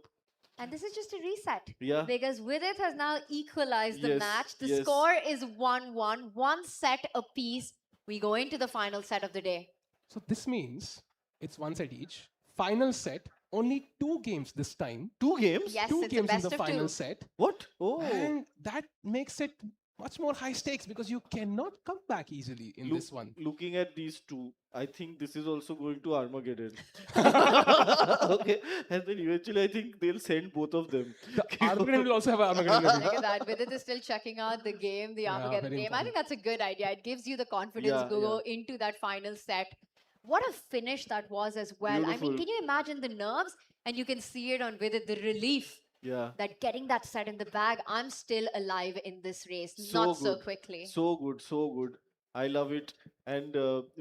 And this is just a reset. Yeah. Because Vidit has now equalized the Yes, match. The yes. score is 1-1, one set apiece. We go into the final set of the day. So this means it's one set each. Final set, only 2 games this time. 2 games? Yes, 2 it's a games in best the of final 2. set. What? Oh. And that makes it much more high stakes because you cannot come back easily in this one. Looking at these two, I think this is also going to Armageddon. Okay. And then eventually I think they'll send both of them. The Armageddon will also have an Armageddon. Look at that. Vidit is still checking out the game, the Yeah, Armageddon very game. I think that's a good idea. It gives you the confidence Yeah, to go into that final set. What a finish that was as well. I mean, Beautiful. can you imagine the nerves? And you can see it on Vidit, the relief Yeah. that getting that set in the bag, I'm still alive in this race. So Not so good. quickly. So good, so good. I love it. And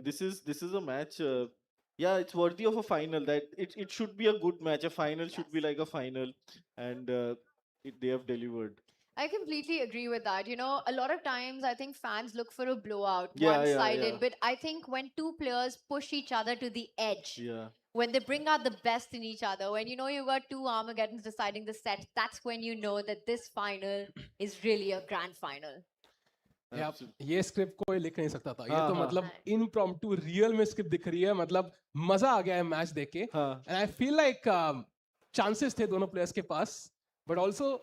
this is a match. Yeah, it's worthy of a final. That it should be a good match. A final should be like a final, and they have delivered. I completely agree with that. You know, a lot of times I think fans look for a blowout, Yeah, yeah, one-sided. yeah. But I think when two players push each other to the edge, Yeah. when they bring out the best in each other, when you know you've got two Armageddons deciding the set, that's when you know that this final is really a grand final. ये script कोई लिख नहीं सकता था. ये तो हाँ. मतलब impromptu रियल में स्क्रिप्ट दिख रही है. मतलब मजा आ गया है मैच देख के. हाँ. And I feel like chances थे दोनों players के पास, but also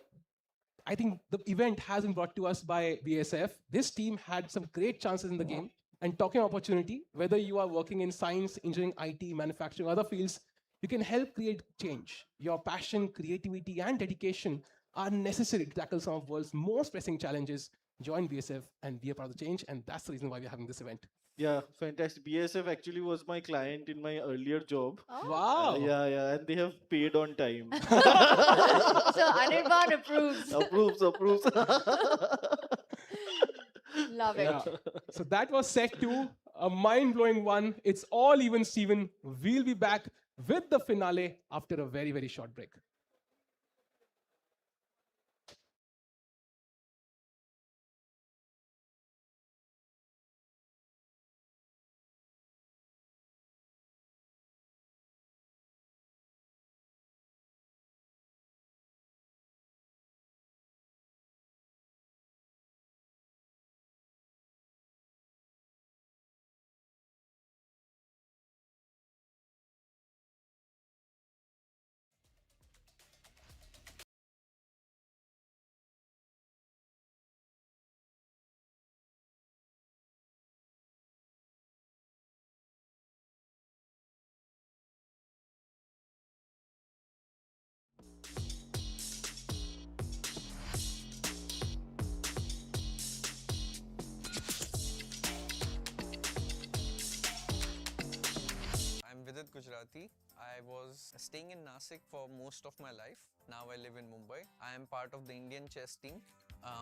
I think the event has been brought to us by BASF. This team had some great chances in the game. And talking opportunity, whether you are working in science, engineering, IT, manufacturing, other fields, you can help create change. Your passion, creativity, and dedication are necessary to tackle some of the world's most pressing challenges. Join BSF and be a part of the change, and that's the reason why we're having this event. Yeah, fantastic. BSF actually was my client in my earlier job. Oh. Wow! Yeah, and they have paid on time. So Anirban approves. Approves. Love it. Yeah. So that was set 2, a mind-blowing one. It's all even, Steven. We'll be back with the finale after a very, very short break. I'm Vidit Gujrathi. I was staying in Nasik for most of my life. Now I live in Mumbai. I am part of the Indian chess team.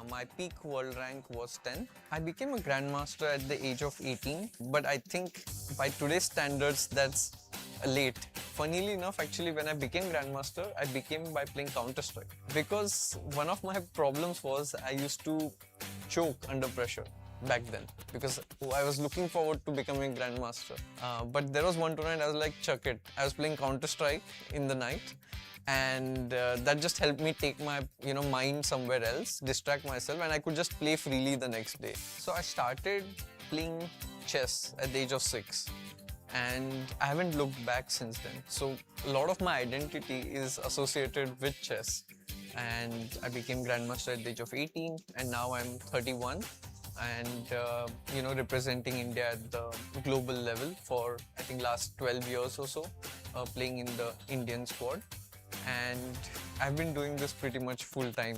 My peak world rank was 10. I became a grandmaster at the age of 18, but I think by today's standards that's late. Funnily enough, actually, when I became grandmaster, I became by playing Counter-Strike. Because one of my problems was I used to choke under pressure back then, because I was looking forward to becoming grandmaster. But there was one tournament I was like, chuck it. I was playing Counter-Strike in the night, and that just helped me take my mind somewhere else, distract myself, and I could just play freely the next day. So I started playing chess at the age of 6. And I haven't looked back since then. So a lot of my identity is associated with chess. And I became grandmaster at the age of 18, and now I'm 31. And representing India at the global level for I think last 12 years or so, playing in the Indian squad. And I've been doing this pretty much full time.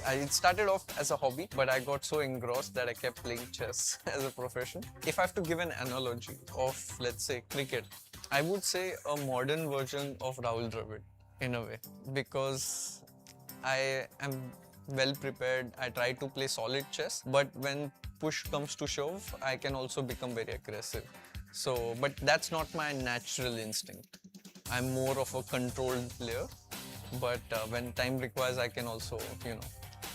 It started off as a hobby, but I got so engrossed that I kept playing chess as a profession. If I have to give an analogy of, let's say, cricket, I would say a modern version of Rahul Dravid in a way, because I am well prepared. I try to play solid chess, but when push comes to shove, I can also become very aggressive. So, but that's not my natural instinct. I'm more of a controlled player, but when time requires, I can also,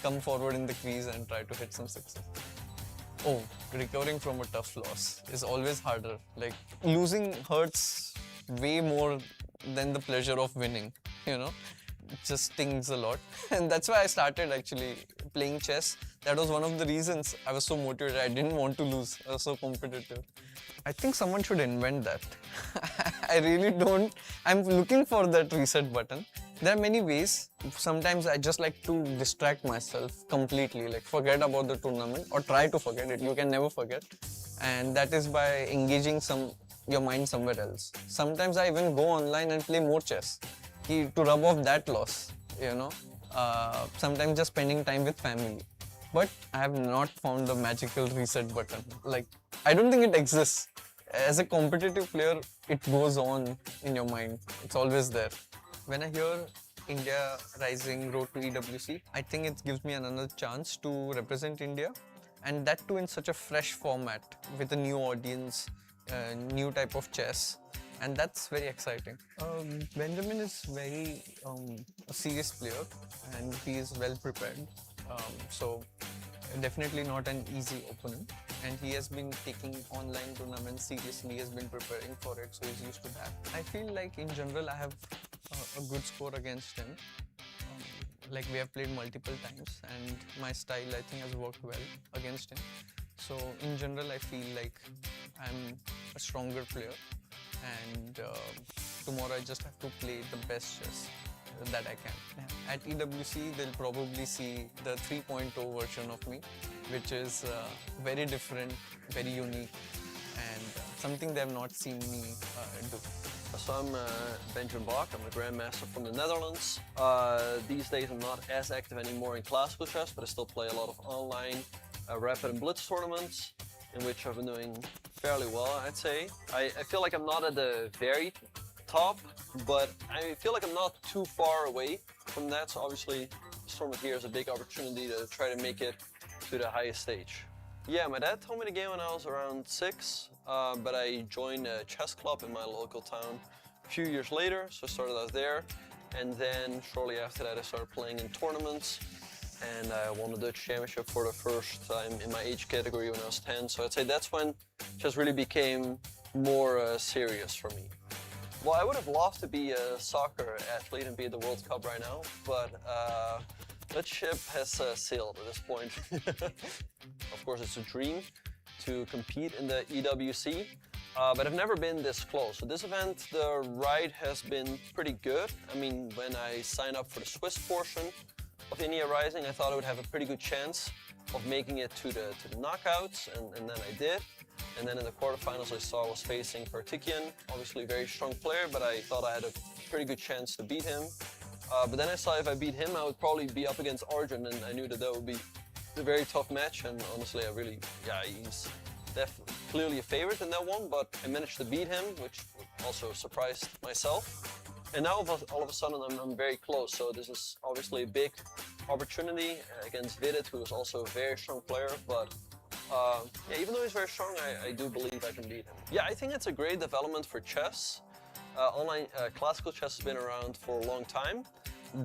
come forward in the crease and try to hit some sixes. Oh, recovering from a tough loss is always harder. Like, losing hurts way more than the pleasure of winning, It just stings a lot. And that's why I started actually playing chess. That was one of the reasons I was so motivated. I didn't want to lose. I was so competitive. I think someone should invent that. I really don't. I'm looking for that reset button. There are many ways. Sometimes I just like to distract myself completely, like forget about the tournament or try to forget it. You can never forget. And that is by engaging your mind somewhere else. Sometimes I even go online and play more chess to rub off that loss, Sometimes just spending time with family. But I have not found the magical reset button. Like, I don't think it exists. As a competitive player, it goes on in your mind. It's always there. When I hear India Rising Road to EWC, I think it gives me another chance to represent India, and that too in such a fresh format with a new audience, new type of chess, and that's very exciting. Benjamin is very a serious player, and he is well prepared. So definitely not an easy opponent, and he has been taking online tournaments seriously. He has been preparing for it, so he's used to that. I feel like in general I have a good score against him. like we have played multiple times, and my style I think has worked well against him. So in general, I feel like I'm a stronger player, and tomorrow I just have to play the best chess that I can. At EWC, they'll probably see the 3.0 version of me, which is very different, very unique, and something they have not seen me do. So I'm Benjamin Bok, I'm a grandmaster from the Netherlands. These days I'm not as active anymore in classical chess, but I still play a lot of online rapid and blitz tournaments, in which I've been doing fairly well, I'd say. I feel like I'm not at the very top, but I feel like I'm not too far away from that, so obviously this tournament here is a big opportunity to try to make it to the highest stage. Yeah, my dad told me the game when I was around 6, but I joined a chess club in my local town a few years later, so I started out there, and then shortly after that I started playing in tournaments, and I won the Dutch championship for the first time in my age category when I was 10, so I'd say that's when chess really became more serious for me. Well, I would have loved to be a soccer athlete and be at the World Cup right now, but that ship has sailed at this point. Of course, it's a dream to compete in the EWC, but I've never been this close. So this event, the ride has been pretty good. I mean, when I signed up for the Swiss portion of India Rising, I thought I would have a pretty good chance of making it to the knockouts, and then I did. And then in the quarterfinals, I saw I was facing Partikian, obviously a very strong player, but I thought I had a pretty good chance to beat him. But then I saw if I beat him, I would probably be up against Arjun, and I knew that that would be a very tough match. And honestly, he's definitely clearly a favorite in that one, but I managed to beat him, which also surprised myself. And now all of a sudden, I'm very close. So this is obviously a big opportunity against Vidit, who is also a very strong player, but yeah, even though he's very strong, I do believe I can beat him. Yeah, I think it's a great development for chess. Online classical chess has been around for a long time,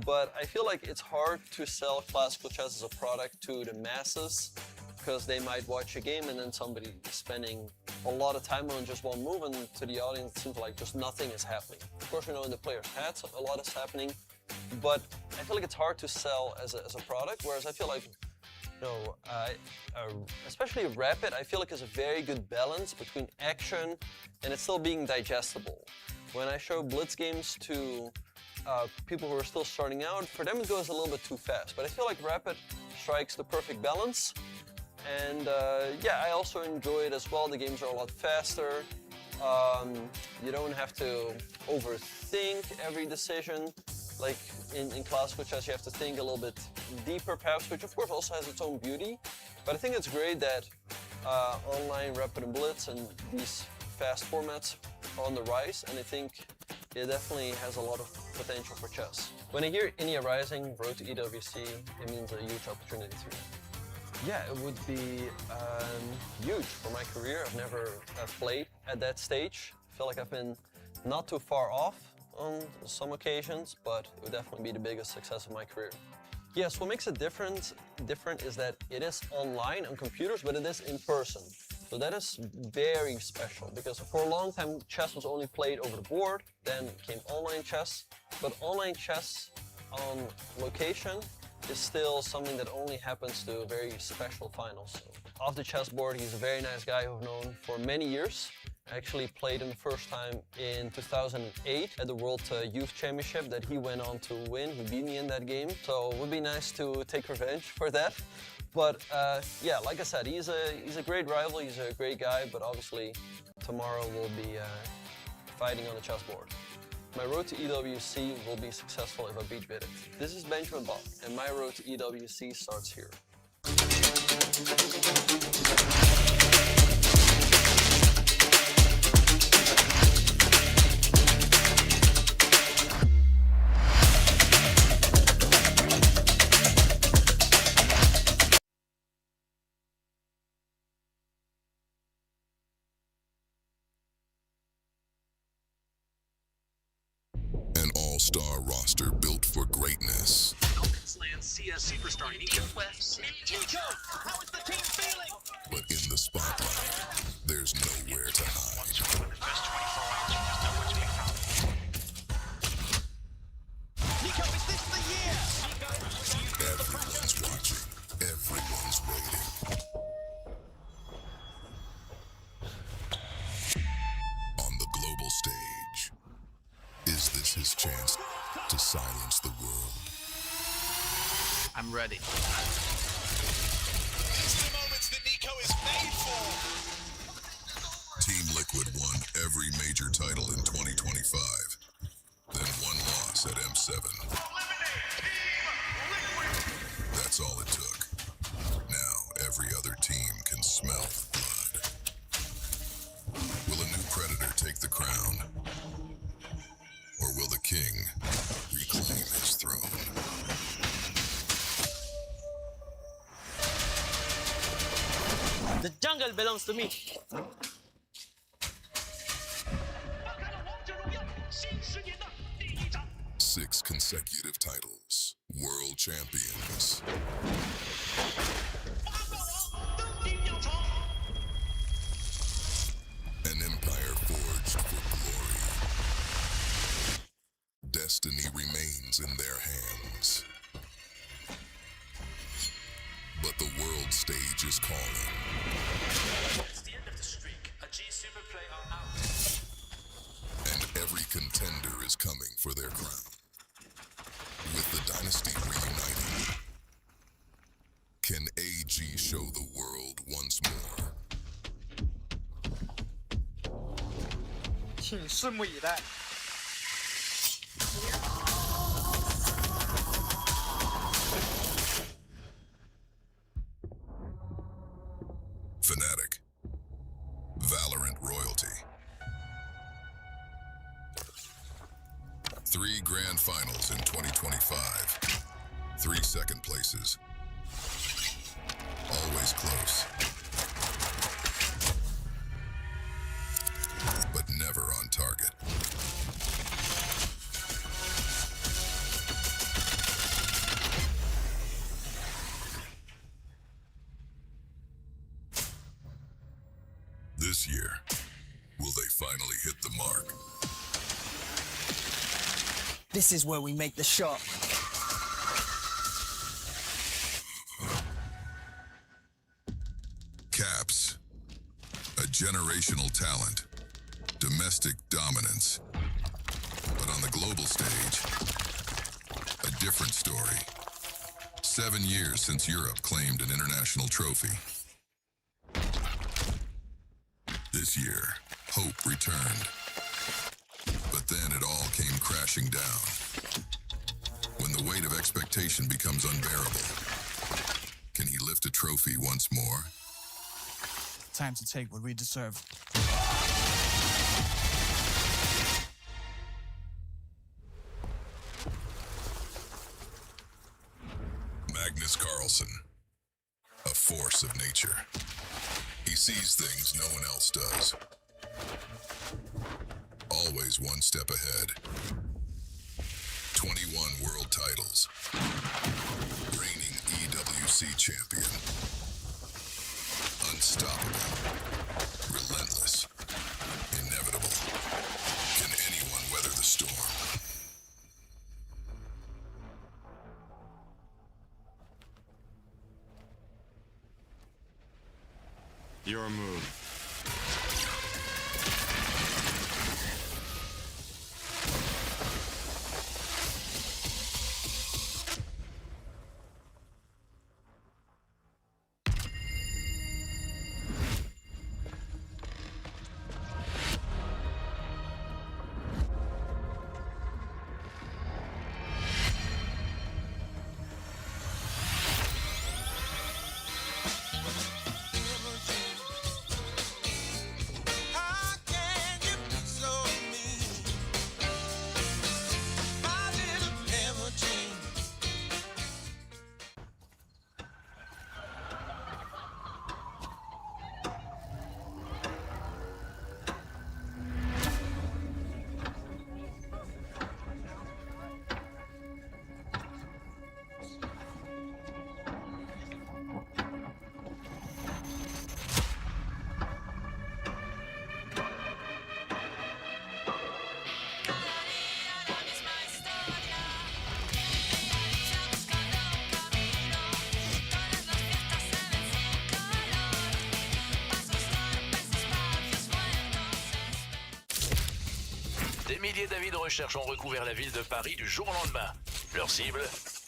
but I feel like it's hard to sell classical chess as a product to the masses, because they might watch a game and then somebody is spending a lot of time on just one move, and to the audience it seems like just nothing is happening. Of course, we know in the player's heads a lot is happening, but I feel like it's hard to sell as a product, whereas I feel like especially rapid, I feel like it's a very good balance between action and it's still being digestible. When I show blitz games to people who are still starting out, for them it goes a little bit too fast. But I feel like rapid strikes the perfect balance. And yeah, I also enjoy it as well. The games are a lot faster. You don't have to overthink every decision. Like in classical chess, you have to think a little bit deeper perhaps, which of course also has its own beauty. But I think it's great that online rapid and blitz and these fast formats are on the rise, and I think it definitely has a lot of potential for chess. When I hear India Rising, Road to EWC, it means a huge opportunity to me. Yeah, it would be huge for my career. I've never played at that stage. I feel like I've been not too far off on some occasions, but it would definitely be the biggest success of my career. Yes, what makes it different is that it is online on computers, but it is in person. So that is very special, because for a long time chess was only played over the board, then came online chess, but online chess on location is still something that only happens to very special finals. So off the chessboard, he's a very nice guy who I've known for many years. I actually played him the first time in 2008 at the World Youth Championship that he went on to win. He beat me in that game, so it would be nice to take revenge for that. But yeah, like I said, he's a great rival, he's a great guy, but obviously tomorrow we'll be fighting on the chessboard. My road to EWC will be successful if I beat Vidit. This is Benjamin Bok, and my road to EWC starts here. An all-star roster built for greatness. CS superstar Nico. Nico, how is the team feeling? But in the spotlight, there's nowhere to hide. Nico, is this the year? I'm ready. It's the moments that Nico is made for. Team Liquid won every major title in 2025. Then one loss at M7. That's all it took. Now every other team can smell blood. Will a new predator take the crown? Or will the king reclaim his throne? The jungle belongs to me. 6 consecutive titles. World champions. An empire forged for glory. Destiny remains in their hands. But the world stage is calling. It's the end of the streak. A G Super Play are out. And every contender is coming for their crown. With the dynasty reuniting, can AG show the world once more? 请拭目以待。 Fnatic. Valorant royalty. 3 grand finals in 2025. 3 second places. Always close. But never on target. This year, will they finally hit the mark? This is where we make the shot. Caps. A generational talent. Domestic dominance. But on the global stage, a different story. 7 years since Europe claimed an international trophy. This year, hope returned. But then it all came crashing down. When the weight of expectation becomes unbearable, can he lift a trophy once more? Time to take what we deserve. Magnus Carlsen, a force of nature. He sees things no one else does. Always one step ahead. 21 world titles. Reigning EWC champion. Unstoppable. Relentless. Inevitable. Can anyone weather the storm? Your move. Des milliers d'avis de recherche ont recouvert la ville de Paris du jour au lendemain. Leur cible,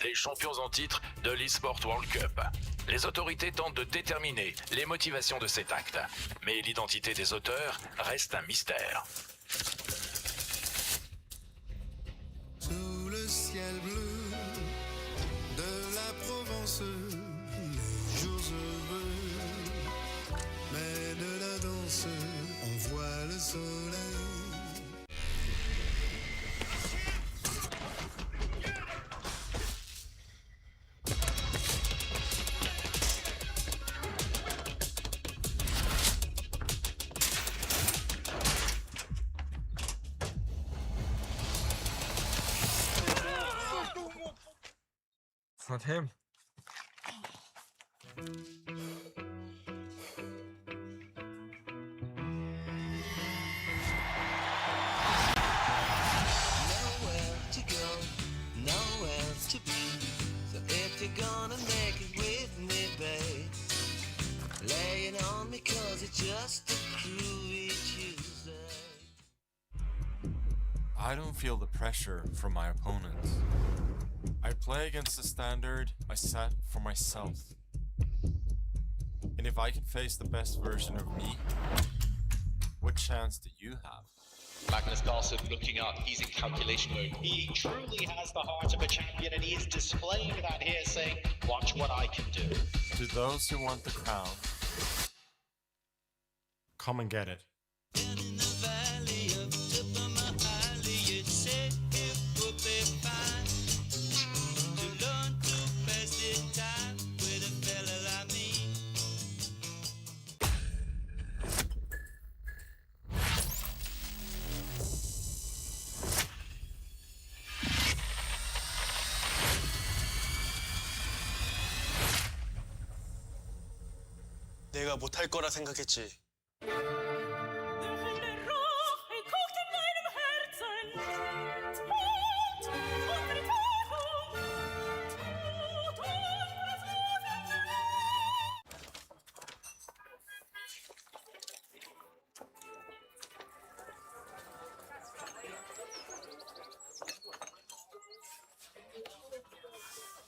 les champions en titre de l'Esports World Cup. Les autorités tentent de déterminer les motivations de cet acte, mais l'identité des auteurs reste un mystère. Sous le ciel bleu de la Provence, les jours heureux, mais de la danse, on voit le soleil. It's not him. Nowhere to go, nowhere to be. So if you're gonna make it with me, babe, lay it on me 'cause it's just a groovy Tuesday. I don't feel the pressure from my opponents. I play against the standard I set for myself. And if I can face the best version of me, what chance do you have? Magnus Carlsen looking up, he's in calculation mode. He truly has the heart of a champion and he is displaying that here saying, watch what I can do. To those who want the crown, come and get it. In the valley of Tupamahali, you'd say it would be fine to learn to pass the time with a fella like me. 내가 못할 거라 생각했지.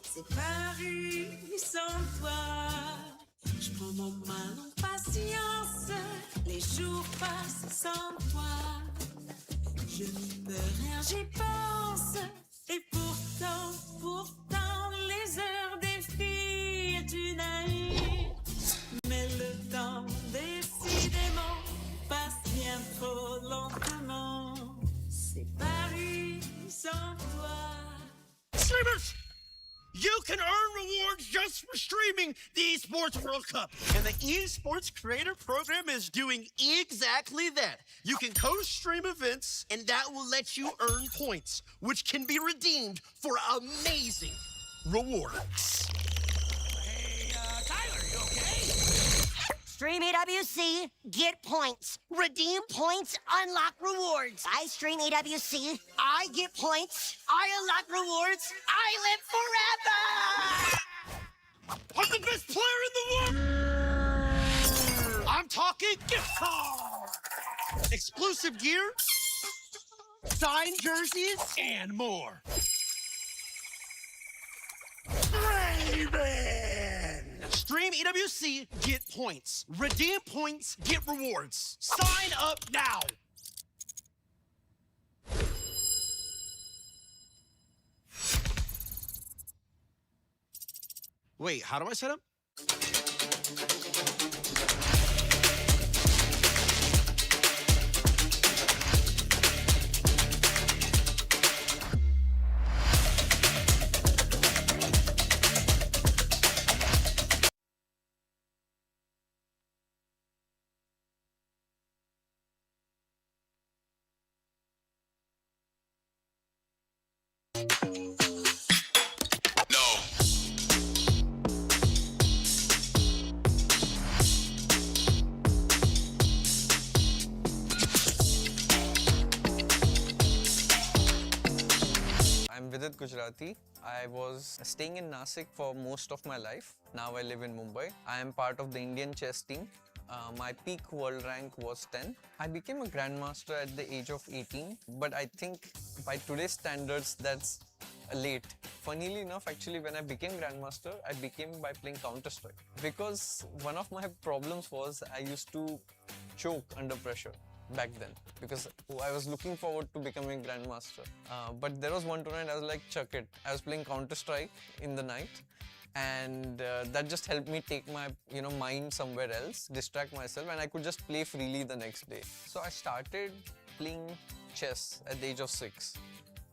C'est Paris sans toi. Je prends mon mal en patience. Les jours passent sans toi. Je ne peux rien, j'y pense. Et pourtant, les heures défilent d'une année. Mais le temps, décidément, passe bien trop lentement. C'est Paris sans toi. Streamers! You can earn rewards just for streaming the Esports World Cup. And the Esports Creator Program is doing exactly that. You can co-stream events, and that will let you earn points, which can be redeemed for amazing rewards. Hey, Tyler, you okay? Stream EWC, get points. Redeem points, unlock rewards. I stream EWC, I get points, I unlock rewards, I live forever! I'm the best player in the world! I'm talking gift card! Exclusive gear, signed jerseys, and more. Raven! Stream EWC, get points. Redeem points, get rewards. Sign up now! Wait, how do I set up? I'm Vidit Gujrathi. I was staying in Nasik for most of my life. Now I live in Mumbai. I am part of the Indian chess team. My peak world rank was 10. I became a grandmaster at the age of 18, but I think by today's standards, that's late. Funnily enough, actually, when I became Grandmaster, I became by playing Counter-Strike. Because one of my problems was I used to choke under pressure back then. Because I was looking forward to becoming Grandmaster. But there was one tournament I was like, chuck it. I was playing Counter-Strike in the night. And that just helped me take my mind somewhere else, distract myself, and I could just play freely the next day. So I started playing chess at the age of 6.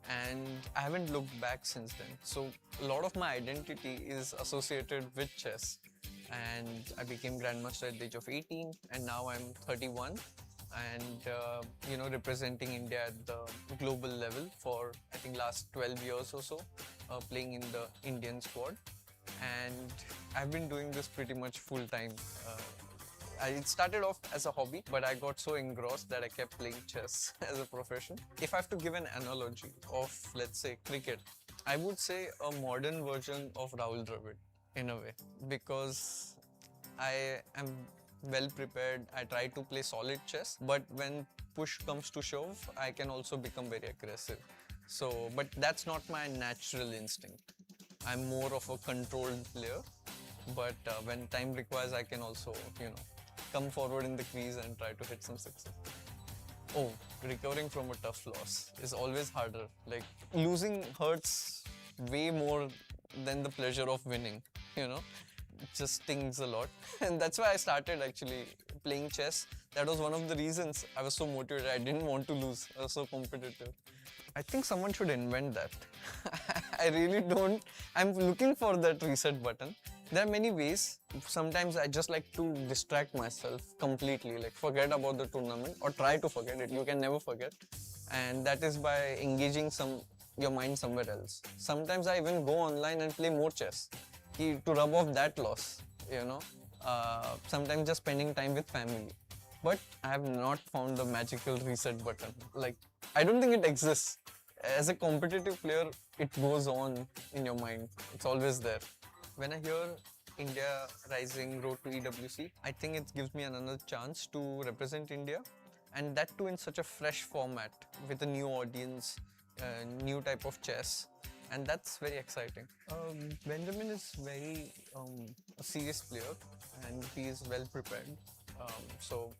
And I haven't looked back since then. So a lot of my identity is associated with chess. And I became Grandmaster at the age of 18, and now I'm 31 and representing India at the global level for I think last 12 years or so, playing in the Indian squad. And I've been doing this pretty much full time. It started off as a hobby, but I got so engrossed that I kept playing chess as a profession. If I have to give an analogy of, let's say, cricket, I would say a modern version of Rahul Dravid in a way, because I am well prepared. I try to play solid chess, but when push comes to shove, I can also become very aggressive. But that's not my natural instinct. I'm more of a controlled player, but when time requires, I can also, come forward in the crease and try to hit some sixes. Oh, recovering from a tough loss is always harder. Like, losing hurts way more than the pleasure of winning, It just stings a lot. And that's why I started actually playing chess. That was one of the reasons I was so motivated. I didn't want to lose. I was so competitive. I think someone should invent that. I really don't. I'm looking for that reset button. There are many ways. Sometimes I just like to distract myself completely, like forget about the tournament or try to forget it. You can never forget. And that is by engaging your mind somewhere else. Sometimes I even go online and play more chess to rub off that loss, Sometimes just spending time with family. But I have not found the magical reset button. Like, I don't think it exists. As a competitive player, it goes on in your mind. It's always there. When I hear India Rising Road to EWC, I think it gives me another chance to represent India, and that too in such a fresh format with a new audience, new type of chess, and that's very exciting. Benjamin is very a serious player, and he is well prepared. So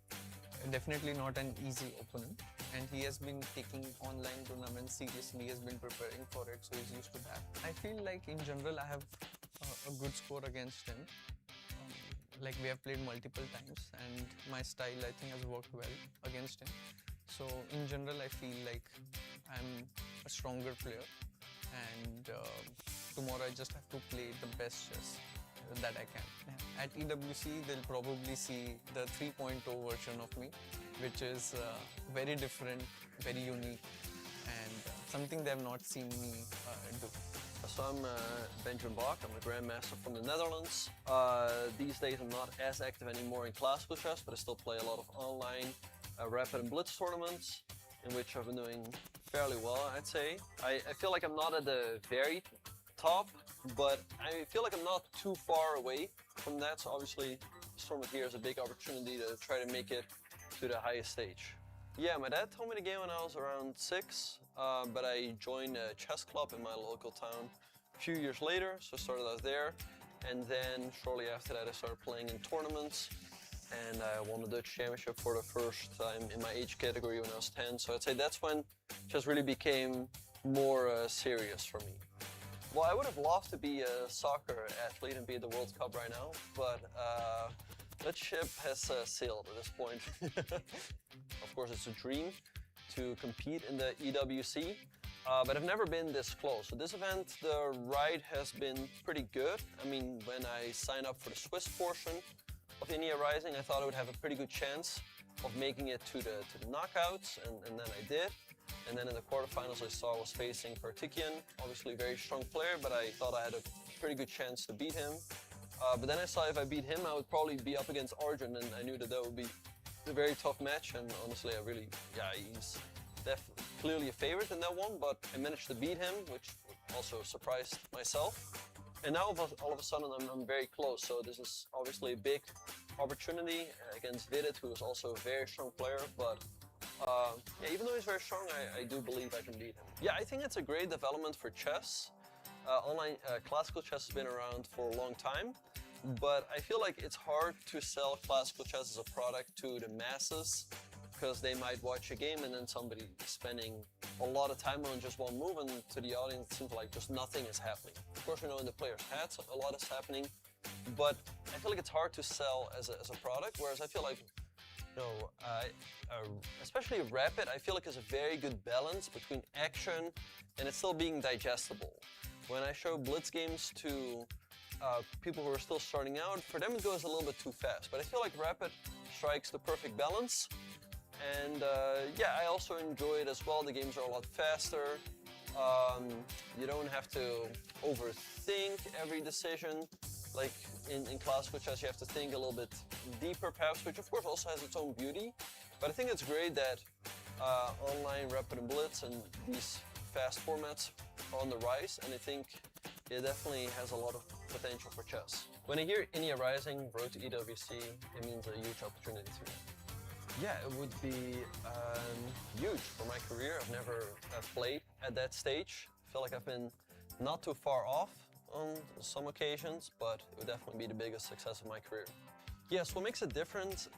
definitely not an easy opponent, and he has been taking online tournaments seriously. He has been preparing for it, so he's used to that. I feel like in general I have a good score against him. Like, we have played multiple times, and my style I think has worked well against him. So in general I feel like I'm a stronger player, and tomorrow I just have to play the best chess that I can. At EWC, they'll probably see the 3.0 version of me, which is very different, very unique, and something they have not seen me do. So I'm Benjamin Bok. I'm a Grandmaster from the Netherlands. These days I'm not as active anymore in classical chess, but I still play a lot of online rapid and blitz tournaments, in which I've been doing fairly well, I'd say. I feel like I'm not at the very top, but I feel like I'm not too far away from that. So obviously this tournament here is a big opportunity to try to make it to the highest stage. Yeah, my dad told me the game when I was around 6, but I joined a chess club in my local town a few years later, so I started out there. And then shortly after that I started playing in tournaments, and I won the Dutch championship for the first time in my age category when I was 10. So I'd say that's when chess really became more serious for me. Well, I would have loved to be a soccer athlete and be at the World Cup right now, but that ship has sailed at this point. Of course, it's a dream to compete in the EWC, but I've never been this close. So this event, the ride has been pretty good. I mean, when I signed up for the Swiss portion of India Rising, I thought I would have a pretty good chance of making it to the knockouts, and then I did. And then in the quarterfinals, I saw I was facing Partikian, obviously a very strong player, but I thought I had a pretty good chance to beat him. But then I saw if I beat him, I would probably be up against Arjun, and I knew that that would be a very tough match. And honestly, he's definitely clearly a favorite in that one, but I managed to beat him, which also surprised myself. And now all of a sudden, I'm very close. So this is obviously a big opportunity against Vidit, who is also a very strong player, but Yeah, even though he's very strong, I do believe I can beat him. Yeah, I think it's a great development for chess. Online classical chess has been around for a long time, but I feel like it's hard to sell classical chess as a product to the masses because they might watch a game and then somebody spending a lot of time on just one move, and to the audience it seems like just nothing is happening. Of course, we know in the player's heads a lot is happening, but I feel like it's hard to sell as a product, whereas I feel like, you know, especially Rapid, I feel like is a very good balance between action and it's still being digestible. When I show Blitz games to people who are still starting out, for them it goes a little bit too fast, but I feel like Rapid strikes the perfect balance. And yeah, I also enjoy it as well. The games are a lot faster. You don't have to overthink every decision. Like in classical chess, you have to think a little bit deeper perhaps, which of course also has its own beauty. But I think it's great that online Rapid and Blitz and these fast formats are on the rise, and I think it definitely has a lot of potential for chess. When I hear India Rising, Road to EWC, it means a huge opportunity to me. Yeah, it would be huge for my career. I've never played at that stage. I feel like I've been not too far off on some occasions, but it would definitely be the biggest success of my career. Yes, what makes it different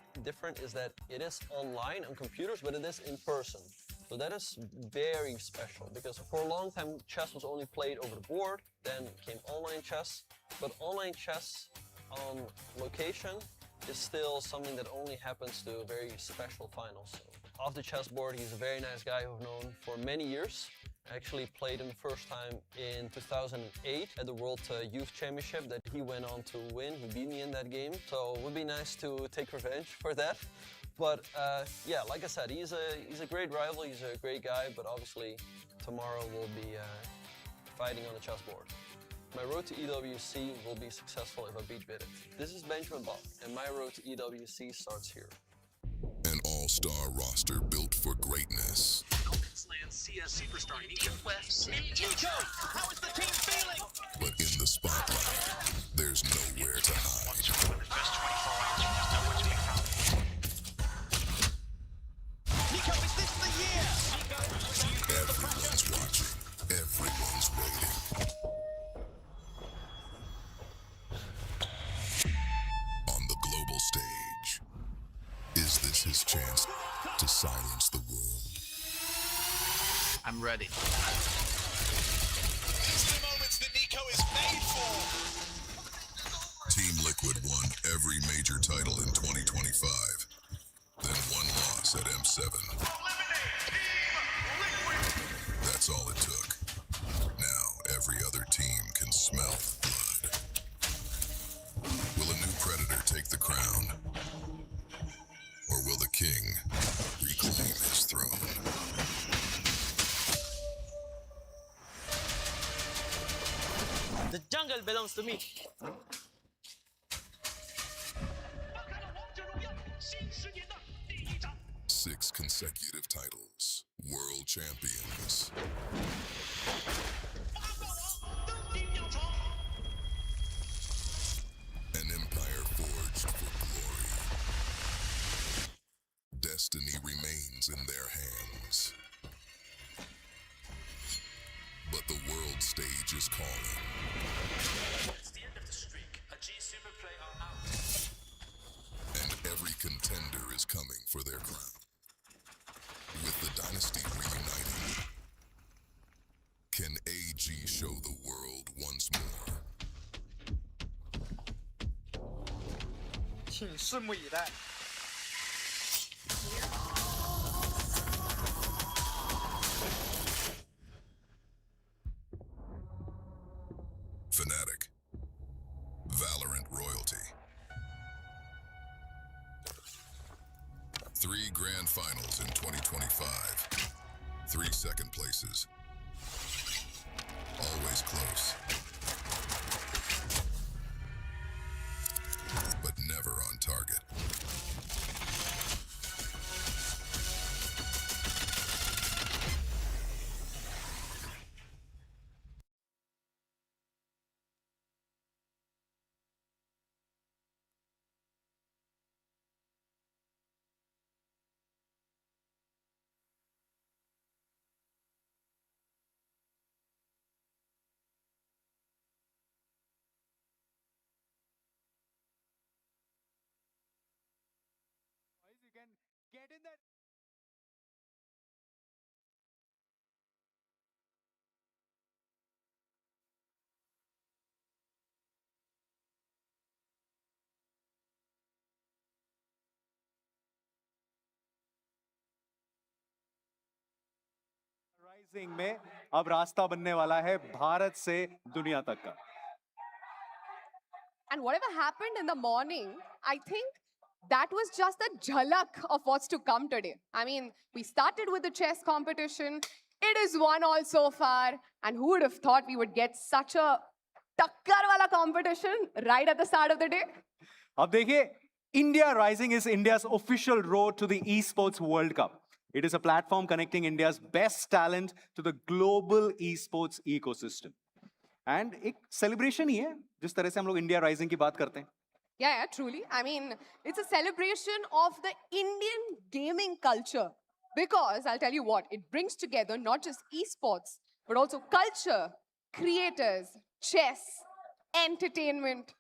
is that it is online on computers, but it is in person. So that is very special, because for a long time chess was only played over the board, then came online chess, but online chess on location is still something that only happens to very special finals. So off the chessboard, he's a very nice guy who I've known for many years. I actually played him the first time in 2008 at the World Youth Championship that he went on to win. He beat me in that game, so it would be nice to take revenge for that. But yeah, like I said, he's a great rival, he's a great guy, but obviously tomorrow we'll be fighting on the chessboard. My road to EWC will be successful if I beat Vidit. This is Benjamin Bok, and my road to EWC starts here. An all-star roster built for greatness. CS superstar Nico. Nico, how is the team feeling? But in the spotlight, there's nowhere to hide. Nico, is this the year? Everyone's watching. Everyone's waiting. On the global stage, is this his chance to silence the world? I'm ready. These are the moments that Nico is made for. Team Liquid won every major title in 2025. Then one loss at M7. That's all it took. Now every other team can smell the blood. Will a new predator take the crown? Or will the king reclaim his throne? The jungle belongs to me. 6 consecutive titles. World champions. An empire forged for glory. Destiny remains in their hands. But the world stage is calling. It's the end of the streak. A G Super player out. And every contender is coming for their crown. With the dynasty reuniting, can AG show the world once more? 请拭目以待。Fnatic. Valorant royalty. 3 grand finals in 2025. 3 second places. Always close. But never on target. Get in there. Rising में अब रास्ता बनने वाला है भारत से दुनिया तक का. And whatever happened in the morning, I think that was just a jhalak of what's to come today. I mean, we started with the chess competition. It is 1-1 so far. And who would have thought we would get such a takkar wala competition right at the start of the day? अब देखिए, India Rising is India's official road to the Esports World Cup. It is a platform connecting India's best talent to the global esports ecosystem. And एक celebration ही है, जिस तरह से हम लोग India Rising की बात करते हैं. Yeah, truly. I mean, it's a celebration of the Indian gaming culture. Because I'll tell you what, it brings together not just esports, but also culture, creators, chess, entertainment,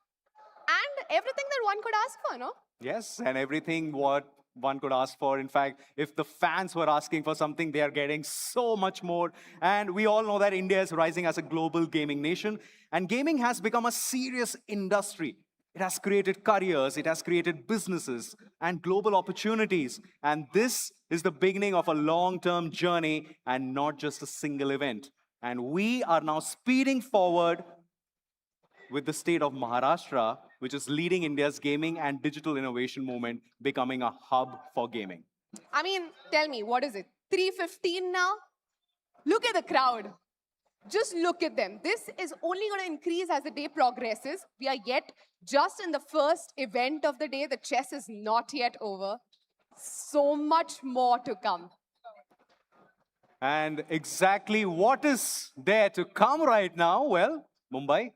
and everything that one could ask for, no? Yes, and everything what one could ask for. In fact, if the fans were asking for something, they are getting so much more. And we all know that India is rising as a global gaming nation. And gaming has become a serious industry. It has created careers, it has created businesses and global opportunities. And this is the beginning of a long-term journey and not just a single event. And we are now speeding forward with the state of Maharashtra, which is leading India's gaming and digital innovation movement, becoming a hub for gaming. I mean, tell me, what is it? 3:15 now? Look at the crowd. Just look at them. This is only going to increase as the day progresses. We are yet just in the first event of the day. The chess is not yet over. So much more to come. And exactly what is there to come right now? Well, Mumbai,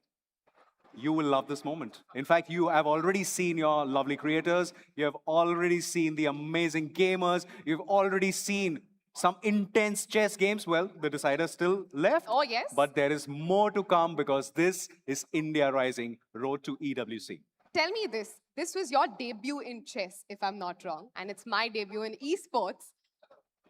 you will love this moment. In fact, you have already seen your lovely creators. You have already seen the amazing gamers. You've already seen some intense chess games. Well, the decider still left. Oh, yes. But there is more to come because this is India Rising, Road to EWC. Tell me this. This was your debut in chess, if I'm not wrong. And it's my debut in esports.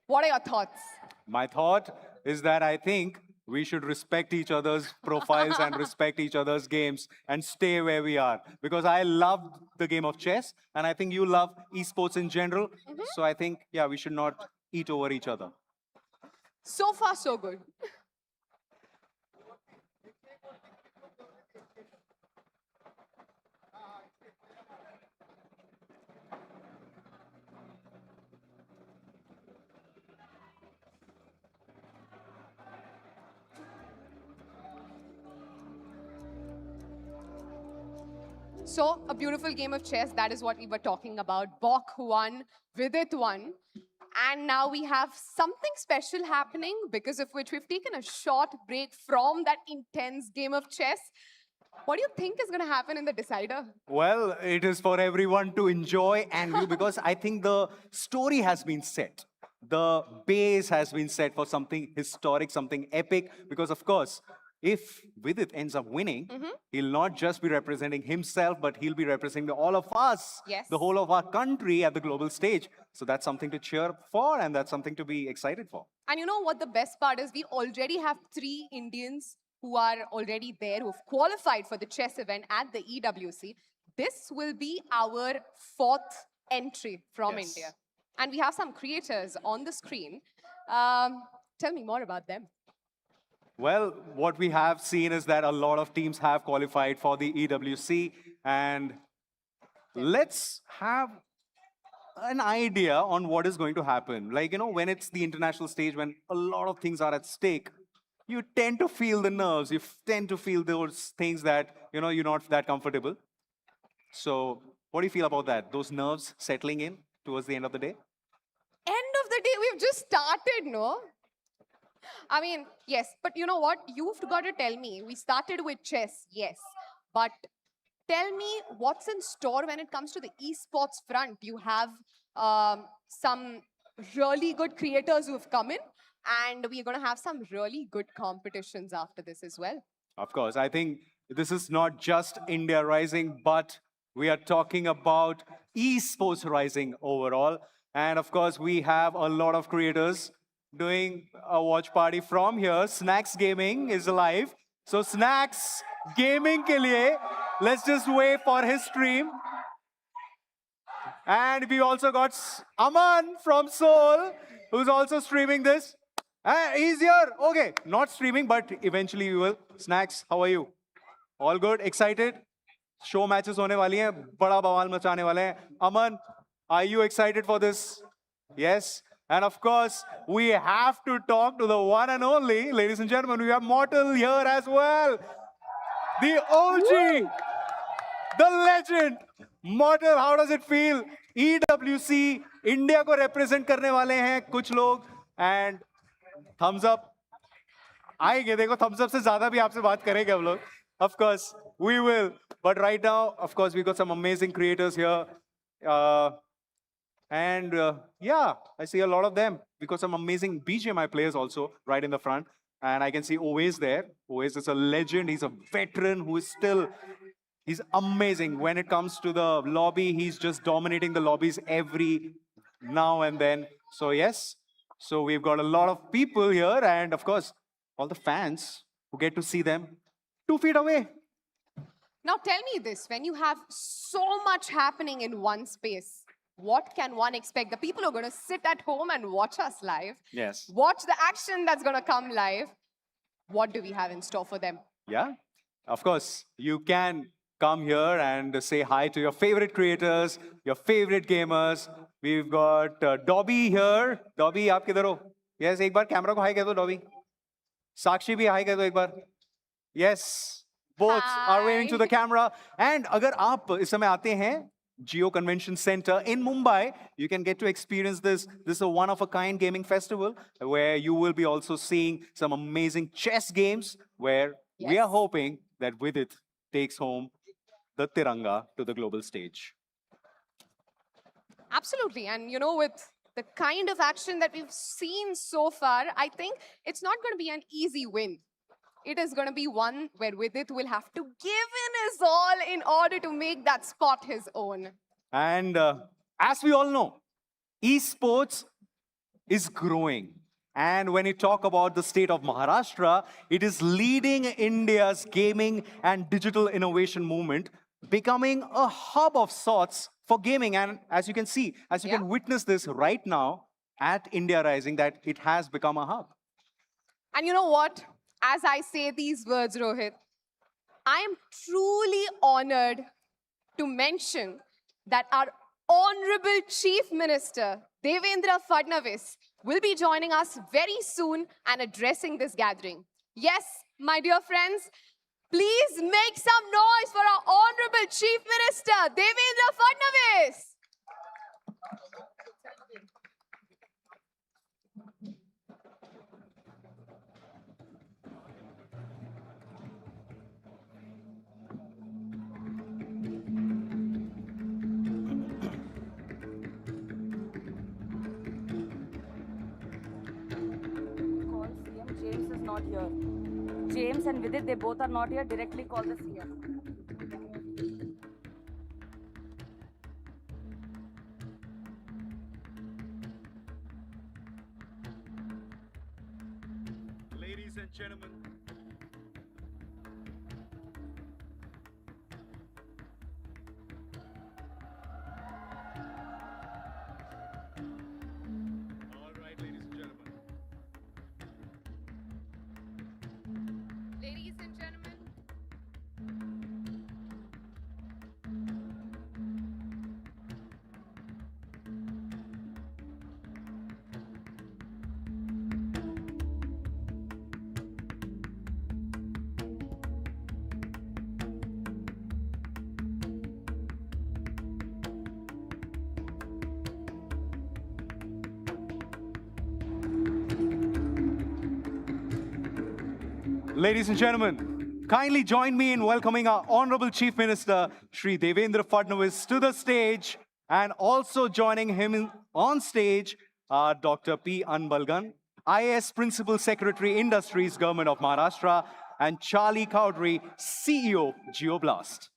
What are your thoughts? My thought is that I think we should respect each other's profiles and respect each other's games and stay where we are. Because I love the game of chess and I think you love esports in general. So I think, yeah, we should not eat over each other. So far, so good. So, a beautiful game of chess, that is what we were talking about. Bok won, Vidit won. And now we have something special happening, because of which we've taken a short break from that intense game of chess. What do you think is going to happen in the decider? Well, it is for everyone to enjoy and view because I think the story has been set. The base has been set for something historic, something epic. Because, of course, if Vidit ends up winning, he'll not just be representing himself, but he'll be representing all of us, Yes. the whole of our country at the global stage. So that's something to cheer for and that's something to be excited for. And you know what the best part is? We already have 3 Indians who are already there, who've qualified for the chess event at the EWC. This will be our 4th entry from Yes. India. And we have some creators on the screen. Tell me more about them. Well, what we have seen is that a lot of teams have qualified for the EWC, and let's have an idea on what is going to happen. Like, you know, when it's the international stage, when a lot of things are at stake, you tend to feel the nerves. You tend to feel those things that, you know, you're not that comfortable. So what do you feel about that? Those nerves settling in towards the end of the day? End of the day, we've just started, no? I mean, yes, but you know what? You've got to tell me. We started with chess, yes. But tell me what's in store when it comes to the esports front. You have some really good creators who've come in, and we're going to have some really good competitions after this as well. Of course, I think this is not just India Rising, but we are talking about esports rising overall. And of course, we have a lot of creators doing a watch party from here. Snacks Gaming is live. So Snacks Gaming ke liye, let's just wait for his stream. And we also got Aman from Seoul, who's also streaming this. He's here. Okay, not streaming, but eventually we will. Snacks, how are you? All good? Excited? Show matches होने वाली हैं, बड़ा बवाल मचाने वाले हैं. Aman, are you excited for this? Yes. And of course, we have to talk to the one and only, ladies and gentlemen, we have Mortal here as well. The OG, the legend. Mortal, how does it feel? EWC, India को represent करने वाले हैं कुछ लोग. And thumbs up. आएंगे देखो, thumbs up से ज़्यादा भी आपसे बात करेंगे हम लोग. Of course, we will. But right now, of course, we got some amazing creators here. Yeah, I see a lot of them. We got some amazing BGMI players also right in the front. And I can see Oways there. Oways is a legend. He's a veteran who is still, he's amazing. When it comes to the lobby, he's just dominating the lobbies every now and then. So yes, so we've got a lot of people here. And of course, all the fans who get to see them 2 feet away. Now tell me this, when you have so much happening in one space, what can one expect? The people who are going to sit at home and watch us live, Yes. watch the action that's going to come live. What do we have in store for them? Yeah, of course, you can come here and say hi to your favorite creators, your favorite gamers. We've got Dobby here. Dobby, आप किधर हो? Yes, एक बार camera को high कह दो, Dobby. साक्षी भी high कह दो एक बार. Yes. Both are waving to the camera. And अगर आप इस समय आते हैं Geo Convention Center in Mumbai, you can get to experience this. This is a one-of-a-kind gaming festival where you will be also seeing some amazing chess games where we are hoping that Vidit takes home the Tiranga to the global stage. Absolutely. And you know, with the kind of action that we've seen so far, I think it's not going to be an easy win. It is going to be one where Vidit will have to give in his all in order to make that spot his own. And as we all know, esports is growing. And when you talk about the state of Maharashtra, it is leading India's gaming and digital innovation movement, becoming a hub of sorts for gaming. And as you can see, as you can witness this right now at India Rising, that it has become a hub. And you know what? As I say these words, Rohit, I am truly honored to mention that our Honorable Chief Minister, Devendra Fadnavis, will be joining us very soon and addressing this gathering. Yes, my dear friends, please make some noise for our Honorable Chief Minister, Devendra Fadnavis. James is not here. James and Vidit, they both are not here. Directly call the CM. Ladies and gentlemen, all right, ladies and gentlemen. Ladies and gentlemen, Ladies and gentlemen, kindly join me in welcoming our Honorable Chief Minister, Shri Devendra Fadnavis, to the stage, and also joining him on stage are Dr. P. Anbalgan, IAS Principal Secretary, Industries, Government of Maharashtra, and Charlie Cowdery, CEO, GeoBlast.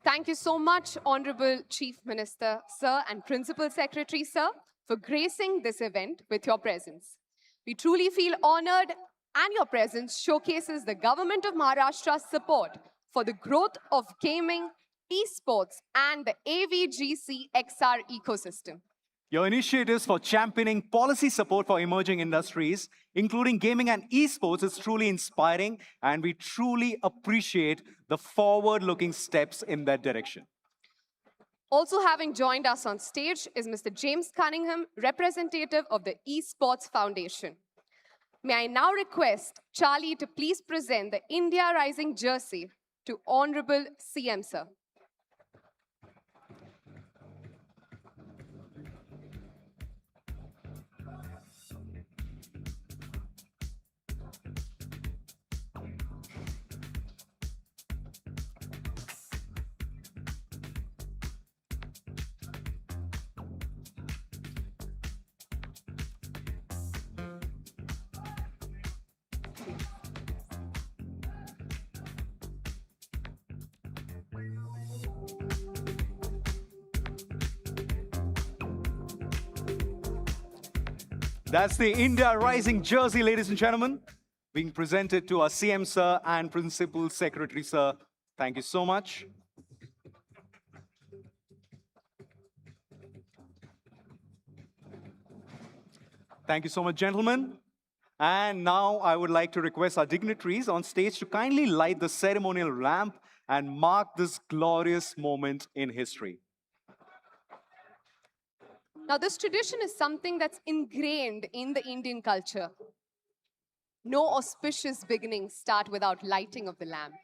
Thank you so much, Honorable Chief Minister, Sir, and Principal Secretary, Sir, for gracing this event with your presence. We truly feel honored, and your presence showcases the Government of Maharashtra's support for the growth of gaming, esports, and the AVGC XR ecosystem. Your initiatives for championing policy support for emerging industries, including gaming and esports, is truly inspiring, and we truly appreciate the forward-looking steps in that direction. Also having joined us on stage is Mr. James Cunningham, representative of the Esports Foundation. May I now request Charlie to please present the India Rising jersey to Honorable CM, sir. That's the India Rising jersey, ladies and gentlemen, being presented to our CM, sir, and Principal Secretary, sir. Thank you so much. Thank you so much, gentlemen. And now I would like to request our dignitaries on stage to kindly light the ceremonial lamp and mark this glorious moment in history. Now, this tradition is something that's ingrained in the Indian culture. No auspicious beginnings start without lighting of the lamp.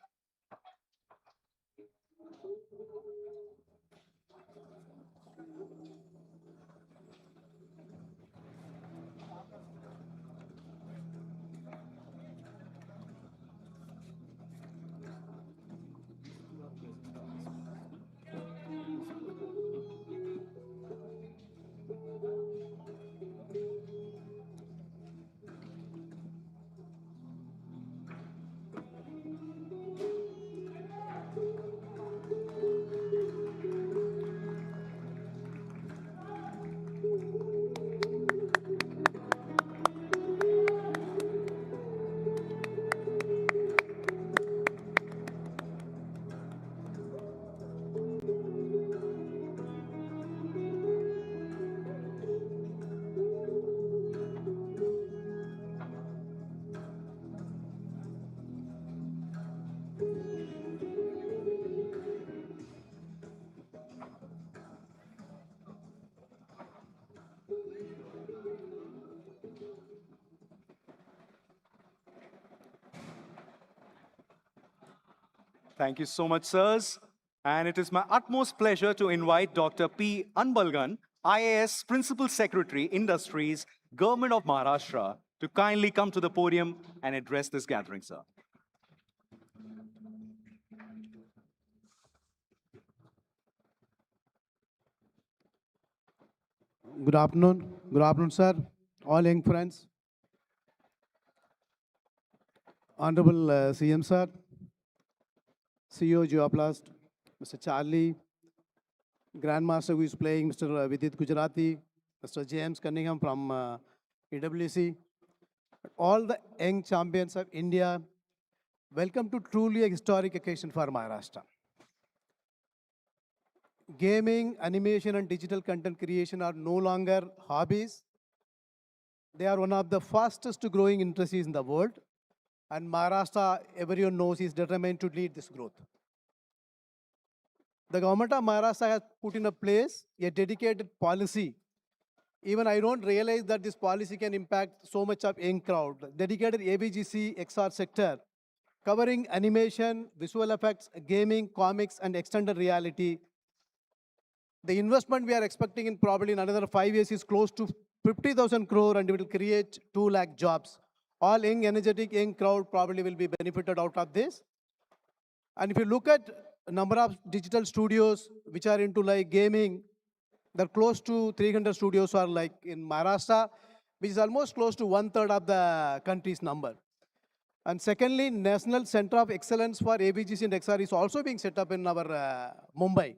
Thank you so much, sirs. And it is my utmost pleasure to invite Dr. P. Anbalgan, IAS Principal Secretary, Industries, Government of Maharashtra, to kindly come to the podium and address this gathering, sir. Good afternoon, sir, all young friends. Honorable CM, sir, CEO Geoplast, Mr. Charlie, Grandmaster who is playing, Mr. Vidit Gujrathi, Mr. James Cunningham from EWC, all the young champions of India, welcome to truly a historic occasion for Maharashtra. Gaming, animation, and digital content creation are no longer hobbies. They are one of the fastest growing industries in the world. And Maharashtra, everyone knows, is determined to lead this growth. The government of Maharashtra has put in place a dedicated policy. Even I don't realize that this policy can impact so much of young crowd. Dedicated AVGC XR sector, covering animation, visual effects, gaming, comics, and extended reality. The investment we are expecting in probably in another 5 years is close to 50,000 crore, and it will create 2 lakh jobs. All young, energetic, young crowd probably will be benefited out of this. And if you look at number of digital studios which are into like gaming, they're close to 300 studios are like in Maharashtra, which is almost close to 1/3 of the country's number. And secondly, National Center of Excellence for ABGC and XR is also being set up in our Mumbai.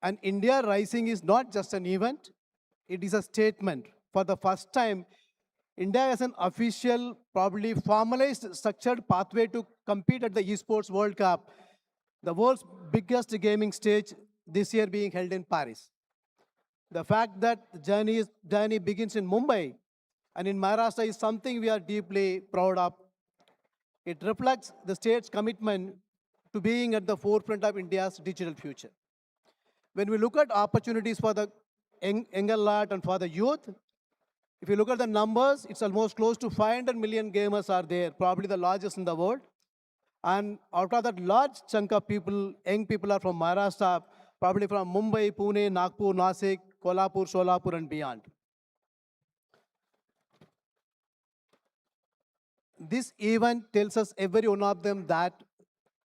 And India Rising is not just an event, it is a statement. For the first time, India has an official, probably formalized, structured pathway to compete at the Esports World Cup, the world's biggest gaming stage, this year being held in Paris. The fact that the journey begins in Mumbai and in Maharashtra is something we are deeply proud of. It reflects the state's commitment to being at the forefront of India's digital future. When we look at opportunities for the younger lot and for the youth, if you look at the numbers, it's almost close to 500 million gamers are there, probably the largest in the world. And out of that large chunk of people, young people are from Maharashtra, probably from Mumbai, Pune, Nagpur, Nasik, Kolhapur, Solapur, and beyond. This event tells us, every one of them, that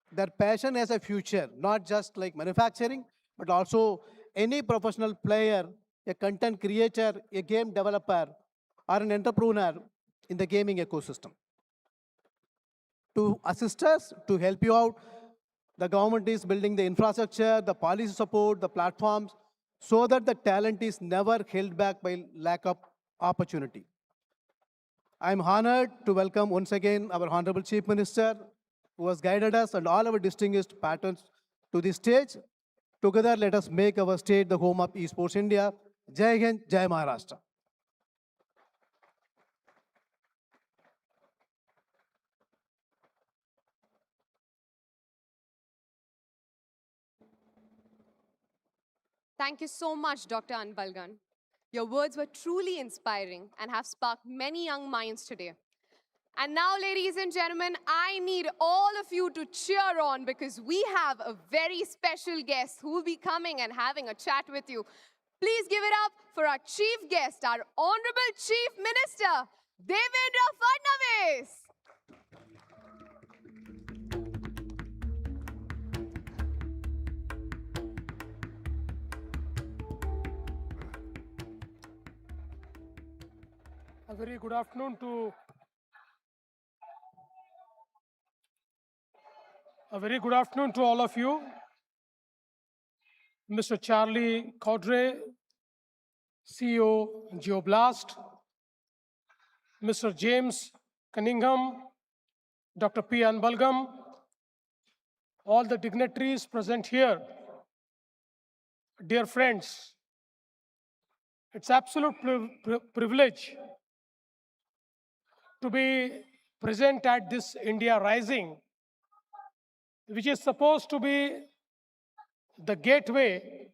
their passion has a future, not just like manufacturing, but also any professional player, a content creator, a game developer, or an entrepreneur in the gaming ecosystem. To assist us, to help you out, the government is building the infrastructure, the policy support, the platforms, so that the talent is never held back by lack of opportunity. I'm honored to welcome once again our Honorable Chief Minister, who has guided us and all our distinguished patrons to the stage. Together, let us make our state the home of Esports India. Jai Hind, Jai Maharashtra. Thank you so much, Dr. Anbalgan. Your words were truly inspiring and have sparked many young minds today. And now, ladies and gentlemen, I need all of you to cheer on, because we have a very special guest who will be coming and having a chat with you. Please give it up for our chief guest, our Honorable Chief Minister, Devendra Fadnavis. A very good afternoon to all of you. Mr. Charlie Caudray, CEO Geoblast, Mr. James Cunningham, Dr. P. Anbalgam, all the dignitaries present here, dear friends, it's absolute privilege to be present at this India Rising, which is supposed to be the gateway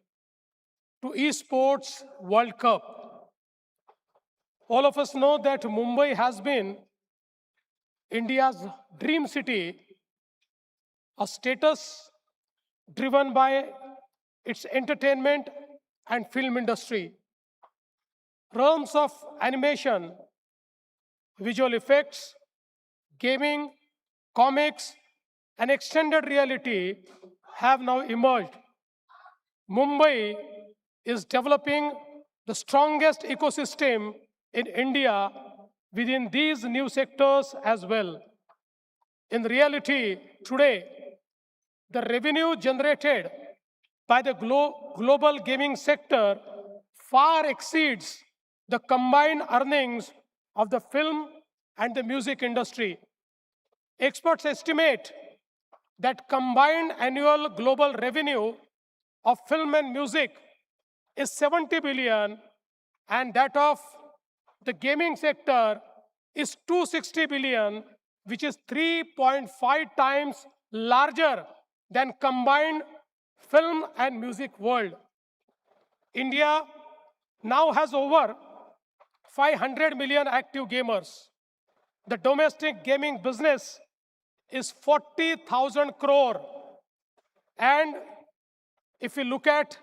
to Esports World Cup. All of us know that Mumbai has been India's dream city, a status driven by its entertainment and film industry. Realms of animation, visual effects, gaming, comics, and extended reality have now emerged. Mumbai is developing the strongest ecosystem in India within these new sectors as well. In reality, today, the revenue generated by the global gaming sector far exceeds the combined earnings of the film and the music industry. Experts estimate that combined annual global revenue of film and music is 70 billion, and that of the gaming sector is 260 billion, which is 3.5 times larger than combined film and music world. India now has over 500 million active gamers. The domestic gaming business is 40,000 crore. And if you look at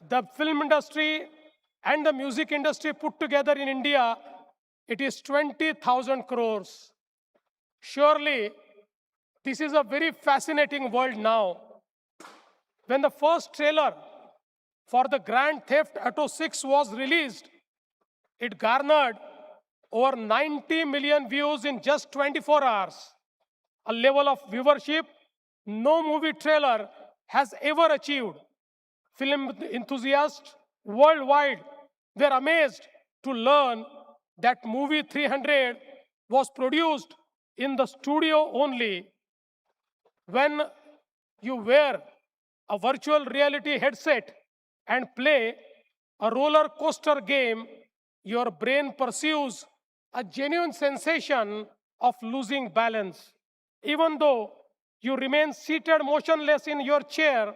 the film industry and the music industry put together in India, it is 20,000 crores. Surely, this is a very fascinating world now. When the first trailer for the Grand Theft Auto 6 was released, it garnered over 90 million views in just 24 hours, a level of viewership no movie trailer has ever achieved. Film enthusiasts worldwide were amazed to learn that movie 300 was produced in the studio only. When you wear a virtual reality headset and play a roller coaster game, your brain pursues a genuine sensation of losing balance. Even though you remain seated motionless in your chair,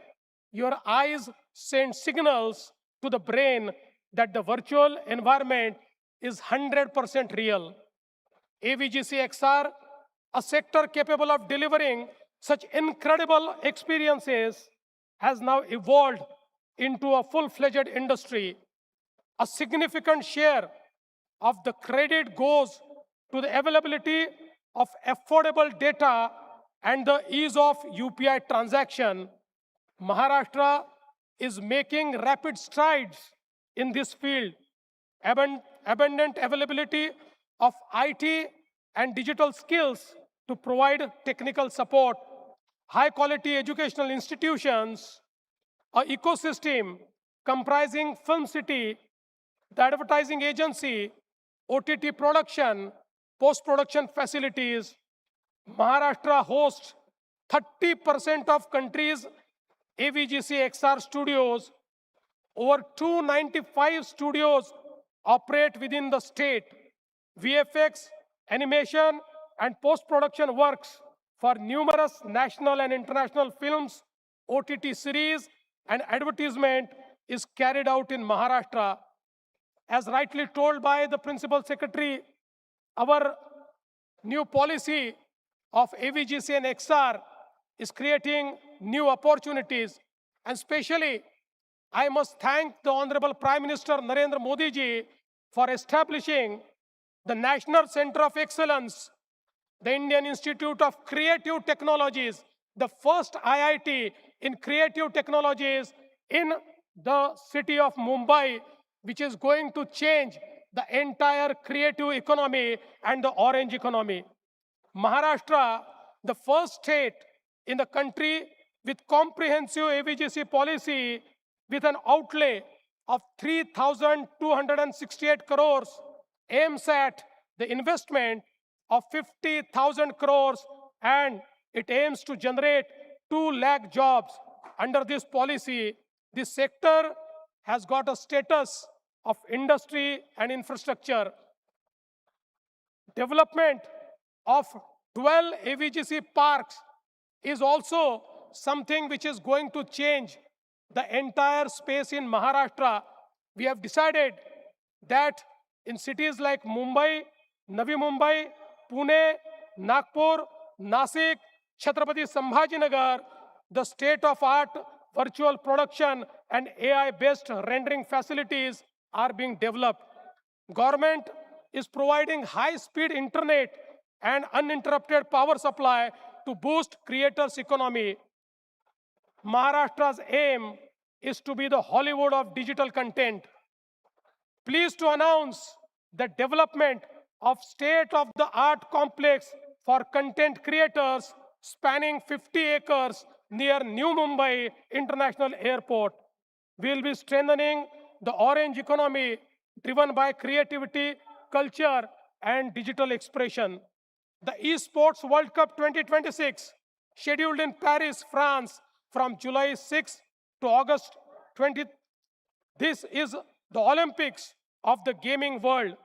your eyes send signals to the brain that the virtual environment is 100% real. AVGC XR, a sector capable of delivering such incredible experiences, has now evolved into a full-fledged industry. A significant share of the credit goes to the availability of affordable data and the ease of UPI transaction. Maharashtra is making rapid strides in this field. Abundant availability of IT and digital skills to provide technical support, high-quality educational institutions, an ecosystem comprising Film City, the advertising agency, OTT production, post-production facilities. Maharashtra hosts 30% of country's AVGC XR studios. Over 295 studios operate within the state. VFX, animation, and post-production works for numerous national and international films, OTT series, and advertisement is carried out in Maharashtra. As rightly told by the Principal Secretary, our new policy of AVGC and XR is creating new opportunities. And especially, I must thank the Honorable Prime Minister Narendra Modi ji for establishing the National Center of Excellence, the Indian Institute of Creative Technologies, the first IIT in creative technologies in the city of Mumbai, which is going to change the entire creative economy and the orange economy. Maharashtra, the first state in the country with comprehensive AVGC policy with an outlay of 3,268 crores, aims at the investment of 50,000 crores, and it aims to generate 2 lakh jobs. Under this policy, this sector has got a status of industry and infrastructure. Development of 12 AVGC parks is also something which is going to change the entire space in Maharashtra. We have decided that in cities like Mumbai, Navi Mumbai, Pune, Nagpur, Nasik, Chhatrapati Sambhajinagar, the state-of-art virtual production and AI-based rendering facilities are being developed. Government is providing high-speed internet and uninterrupted power supply to boost creators' economy. Maharashtra's aim is to be the Hollywood of digital content. Pleased to announce the development of state-of-the-art complex for content creators spanning 50 acres near New Mumbai International Airport. We will be strengthening the orange economy driven by creativity, culture, and digital expression. The Esports World Cup 2026, scheduled in Paris, France, from July 6 to August 20. This is the Olympics of the gaming world.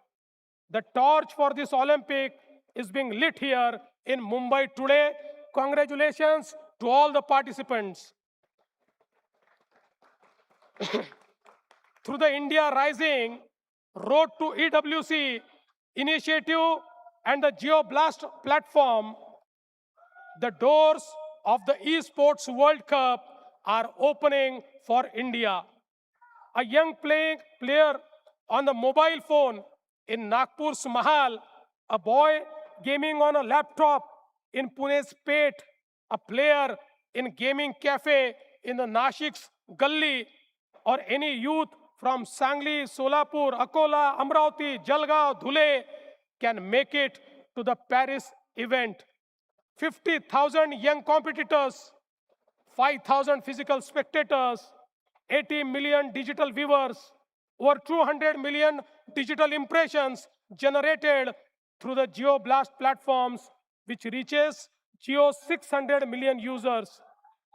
The torch for this Olympic is being lit here in Mumbai today. Congratulations to all the participants. Through the India Rising Road to EWC initiative and the GeoBlast platform, the doors of the Esports World Cup are opening for India. A young player on the mobile phone in Nagpur's Mahal, a boy gaming on a laptop in Pune's Pet, a player in gaming cafe in the Nashik's Gully, or any youth from Sangli, Solapur, Akola, Amravati, Jalgaon, Dhule can make it to the Paris event. 50,000 young competitors, 5,000 physical spectators, 80 million digital viewers, over 200 million digital impressions generated through the GeoBlast platforms, which reaches Geo's 600 million users.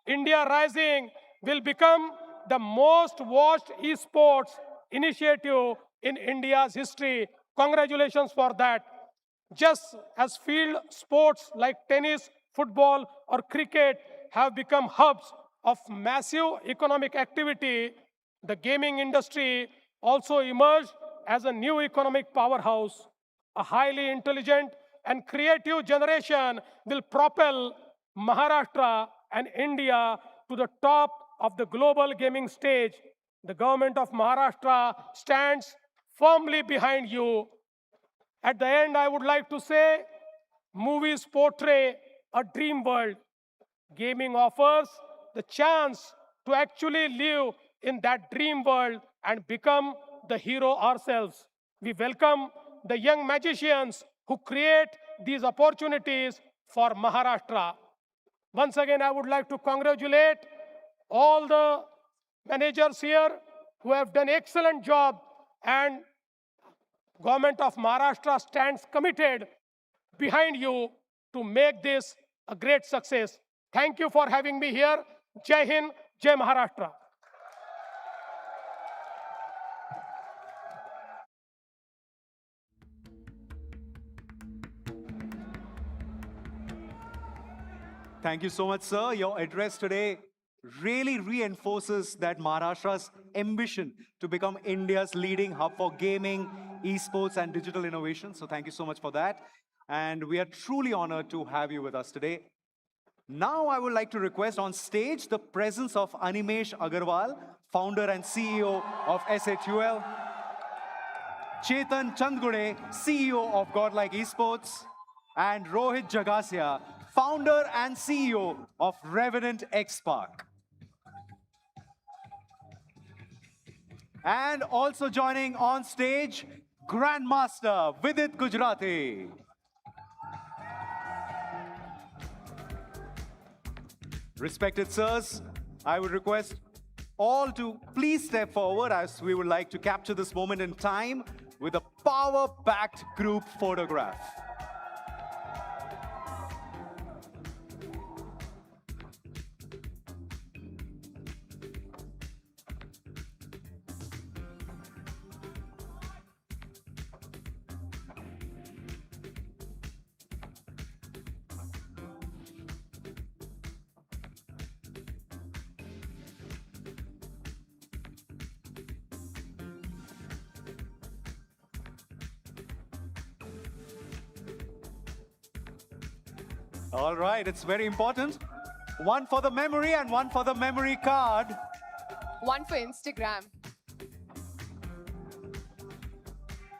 India Rising will become the most watched esports initiative in India's history. Congratulations for that. Just as field sports like tennis, football, or cricket have become hubs of massive economic activity, the gaming industry also emerged as a new economic powerhouse. A highly intelligent and creative generation will propel Maharashtra and India to the top of the global gaming stage. The government of Maharashtra stands firmly behind you. At the end, I would like to say, movies portray a dream world. Gaming offers the chance to actually live in that dream world and become the hero ourselves. We welcome the young magicians who create these opportunities for Maharashtra. Once again, I would like to congratulate all the managers here who have done excellent job, and Government of Maharashtra stands committed behind you to make this a great success. Thank you for having me here. Jai Hind, Jai Maharashtra. Thank you so much, sir. Your address today really reinforces that Maharashtra's ambition to become India's leading hub for gaming, esports, and digital innovation. So thank you so much for that. And we are truly honored to have you with us today. Now I would like to request on stage the presence of Animesh Agarwal, founder and CEO of SHUL, Chetan Chandgude, CEO of Godlike Esports, and Rohit Jagasia, founder and CEO of Revenant X-Park. And also joining on stage, Grandmaster Vidit Gujrathi. Respected sirs, I would request all to please step forward as we would like to capture this moment in time with a power-packed group photograph. All right, it's very important. One for the memory and one for the memory card. One for Instagram.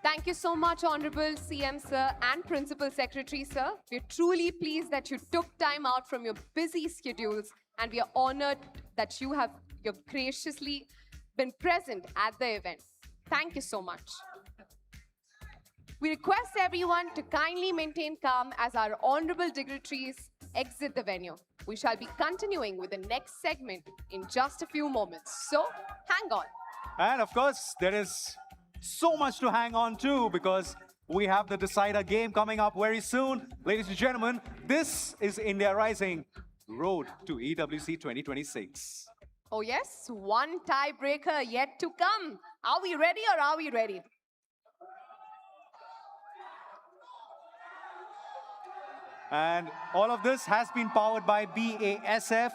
Thank you so much, Honorable CM Sir and Principal Secretary Sir. We're truly pleased that you took time out from your busy schedules, and we are honored that you've graciously been present at the event. Thank you so much. We request everyone to kindly maintain calm as our honorable dignitaries exit the venue. We shall be continuing with the next segment in just a few moments. So, hang on. And of course, there is so much to hang on to because we have the Decider game coming up very soon. Ladies and gentlemen, this is India Rising, Road to EWC 2026. Oh yes, one tiebreaker yet to come. Are we ready or are we ready? And all of this has been powered by BASF.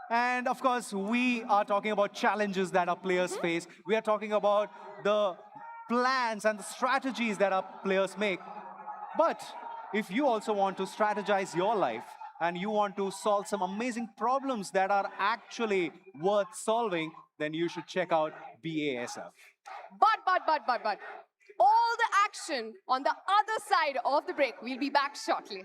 And of course, we are talking about challenges that our players face. We are talking about the plans and the strategies that our players make. But if you also want to strategize your life and you want to solve some amazing problems that are actually worth solving, then you should check out BASF. But, all the action on the other side of the break. We'll be back shortly.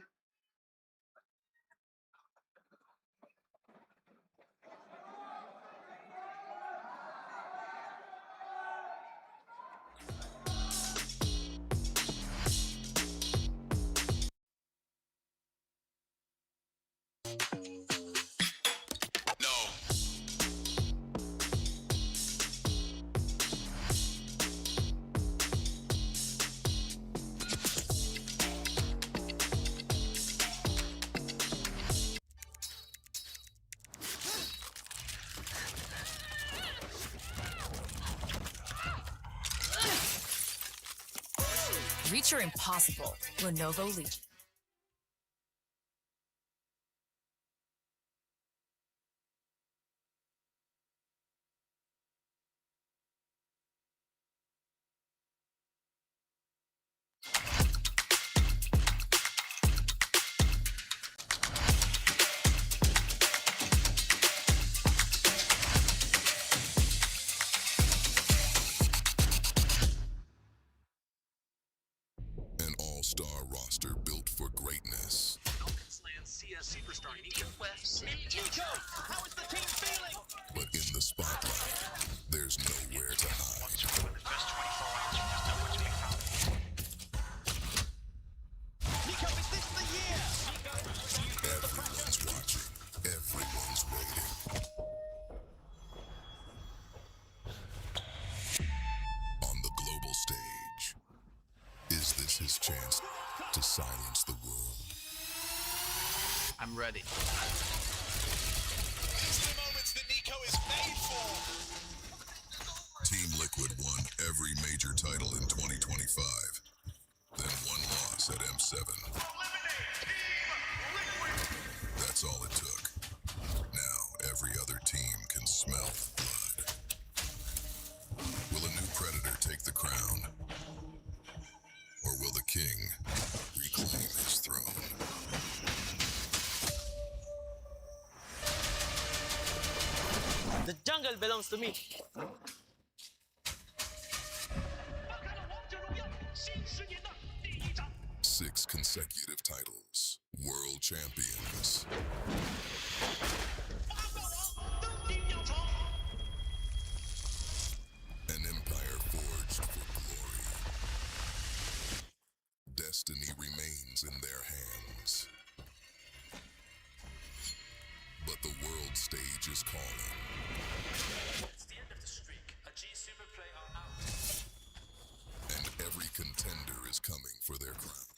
Reach your impossible. Lenovo Legion. An all-star roster built for greatness. CS superstar Nico West. Nico, how is the team feeling? But in the spotlight, there's nowhere to hide. Nico, is this the year? Everyone's watching. Everyone's waiting. On the global stage, is this his chance to silence the world? I'm ready. These are the moments that Nico is made for. Team Liquid won every major title in 2025. Then one loss at M7. That's all it took. Now every other team can smell the blood. Will a new predator take the crown? Or will the king reclaim his throne? The jungle belongs to me. 6 consecutive titles. World champions. An empire forged for glory. Destiny remains in their hands. But the world stage is calling. It's the end of the streak. A G Super play are out. And every contender is coming for their crown.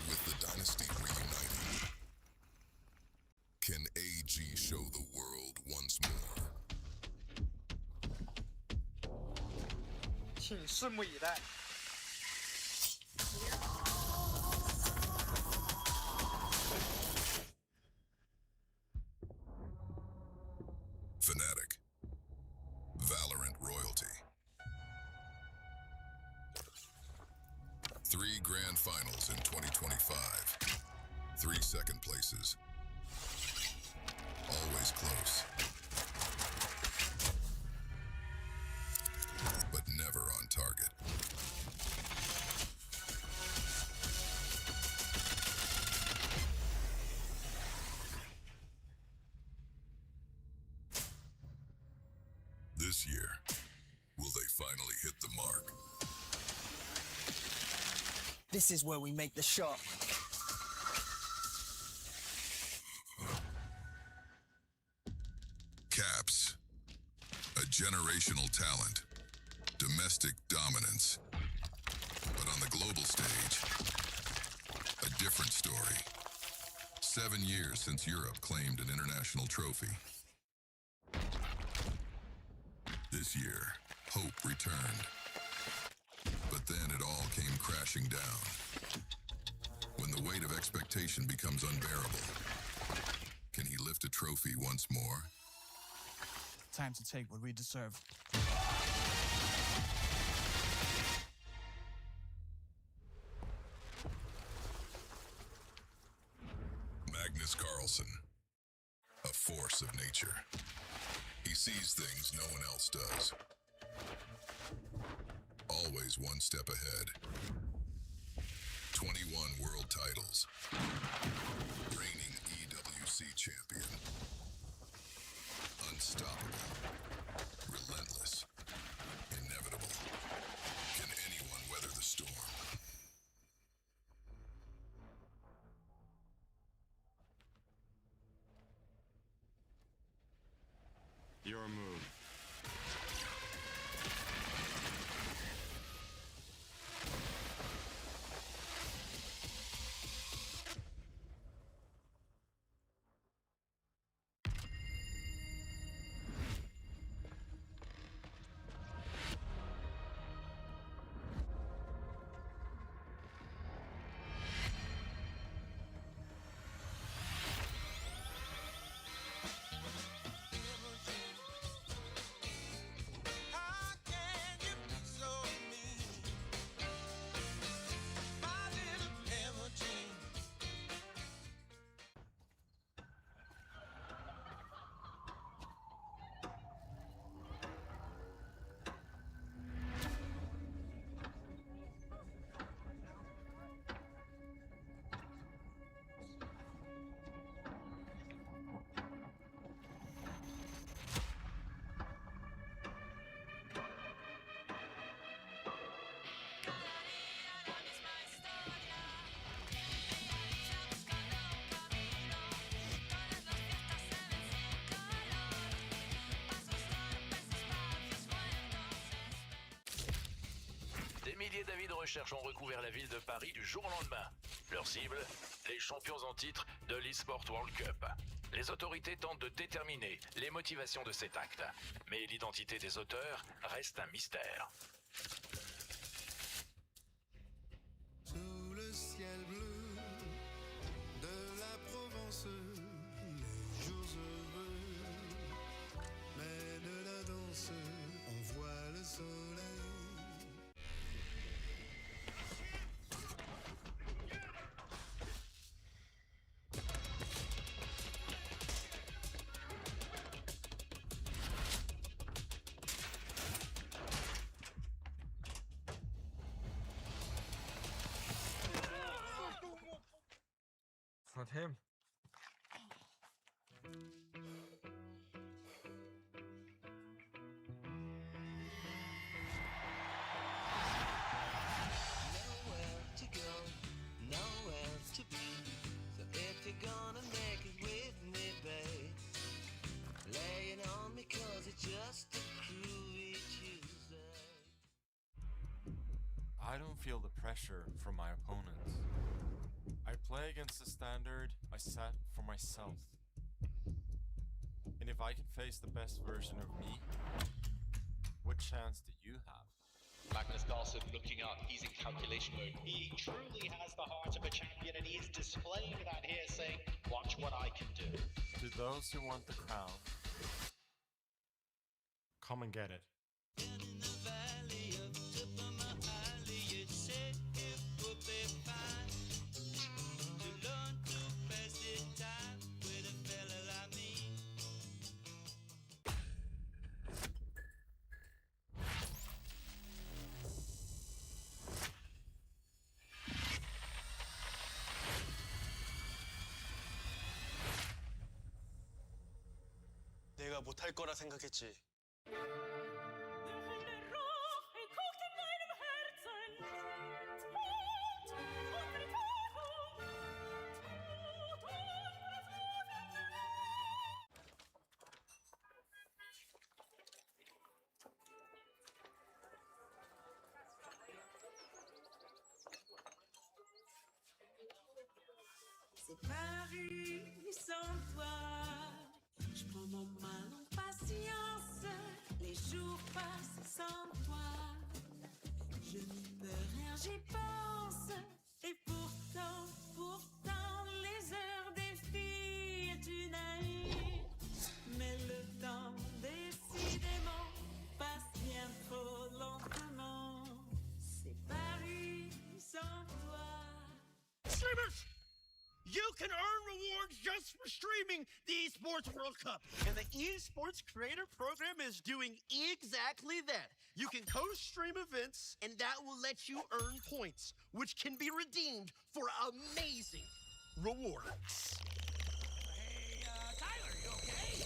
With the dynasty reuniting, can AG show the world once more? 请拭目以待。 Fnatic. Valorant royalty. 3 grand finals in 2025. 3 second places. Always close. But never on target. This year, will they finally hit the mark? This is where we make the shot. Caps. A generational talent. Domestic dominance. But on the global stage, a different story. 7 years since Europe claimed an international trophy. This year, hope returned. But then it all came crashing down. When the weight of expectation becomes unbearable, can he lift a trophy once more? Time to take what we deserve. Magnus Carlsen, a force of nature. He sees things no one else does. Always one step ahead. 21 world titles. Reigning EWC champion. Unstoppable. Relentless. Inevitable. Can anyone weather the storm? Your move. recherches ont recouvert la ville de Paris du jour au lendemain. Leur cible, les champions en titre de l'Esports World Cup. Les autorités tentent de déterminer les motivations de cet acte, mais l'identité des auteurs reste un mystère. Sous le ciel bleu de la Provence, les jours heureux mènent la danse, on voit le soleil. It's not him. Nowhere to go, nowhere to be. So if you're gonna make it with me, babe, lay it on me 'cause it's just a groovy Tuesday. I don't feel the pressure from my opponents. I play against the standard I set for myself. And if I can face the best version of me, what chance do you have? Magnus Carlsen looking up, he's in calculation mode. He truly has the heart of a champion and he is displaying that here saying, watch what I can do. To those who want the crown, come and get it. 내가 못할 거라 생각했지. C'est Paris sans toi. Je prends mon mal en patience. Les jours passent sans toi. Je n'y peux rien, j'y pense. Et pourtant, les heures défilent une année. Mais le temps, décidément, passe bien trop lentement. C'est Paris sans toi. Streamers! You can earn rewards just for streaming the Esports World Cup. And the Esports Creator Program is doing exactly that. You can co-stream events, and that will let you earn points, which can be redeemed for amazing rewards. Hey, Tyler, you okay?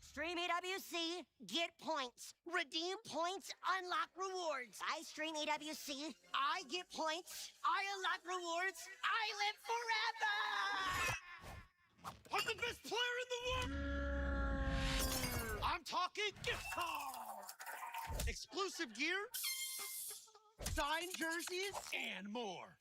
Stream EWC, get points. Redeem points, unlock rewards. I stream EWC, I get points, I unlock rewards, I live forever! I'm the best player in the world! I'm talking gift card! Exclusive gear, signed jerseys, and more.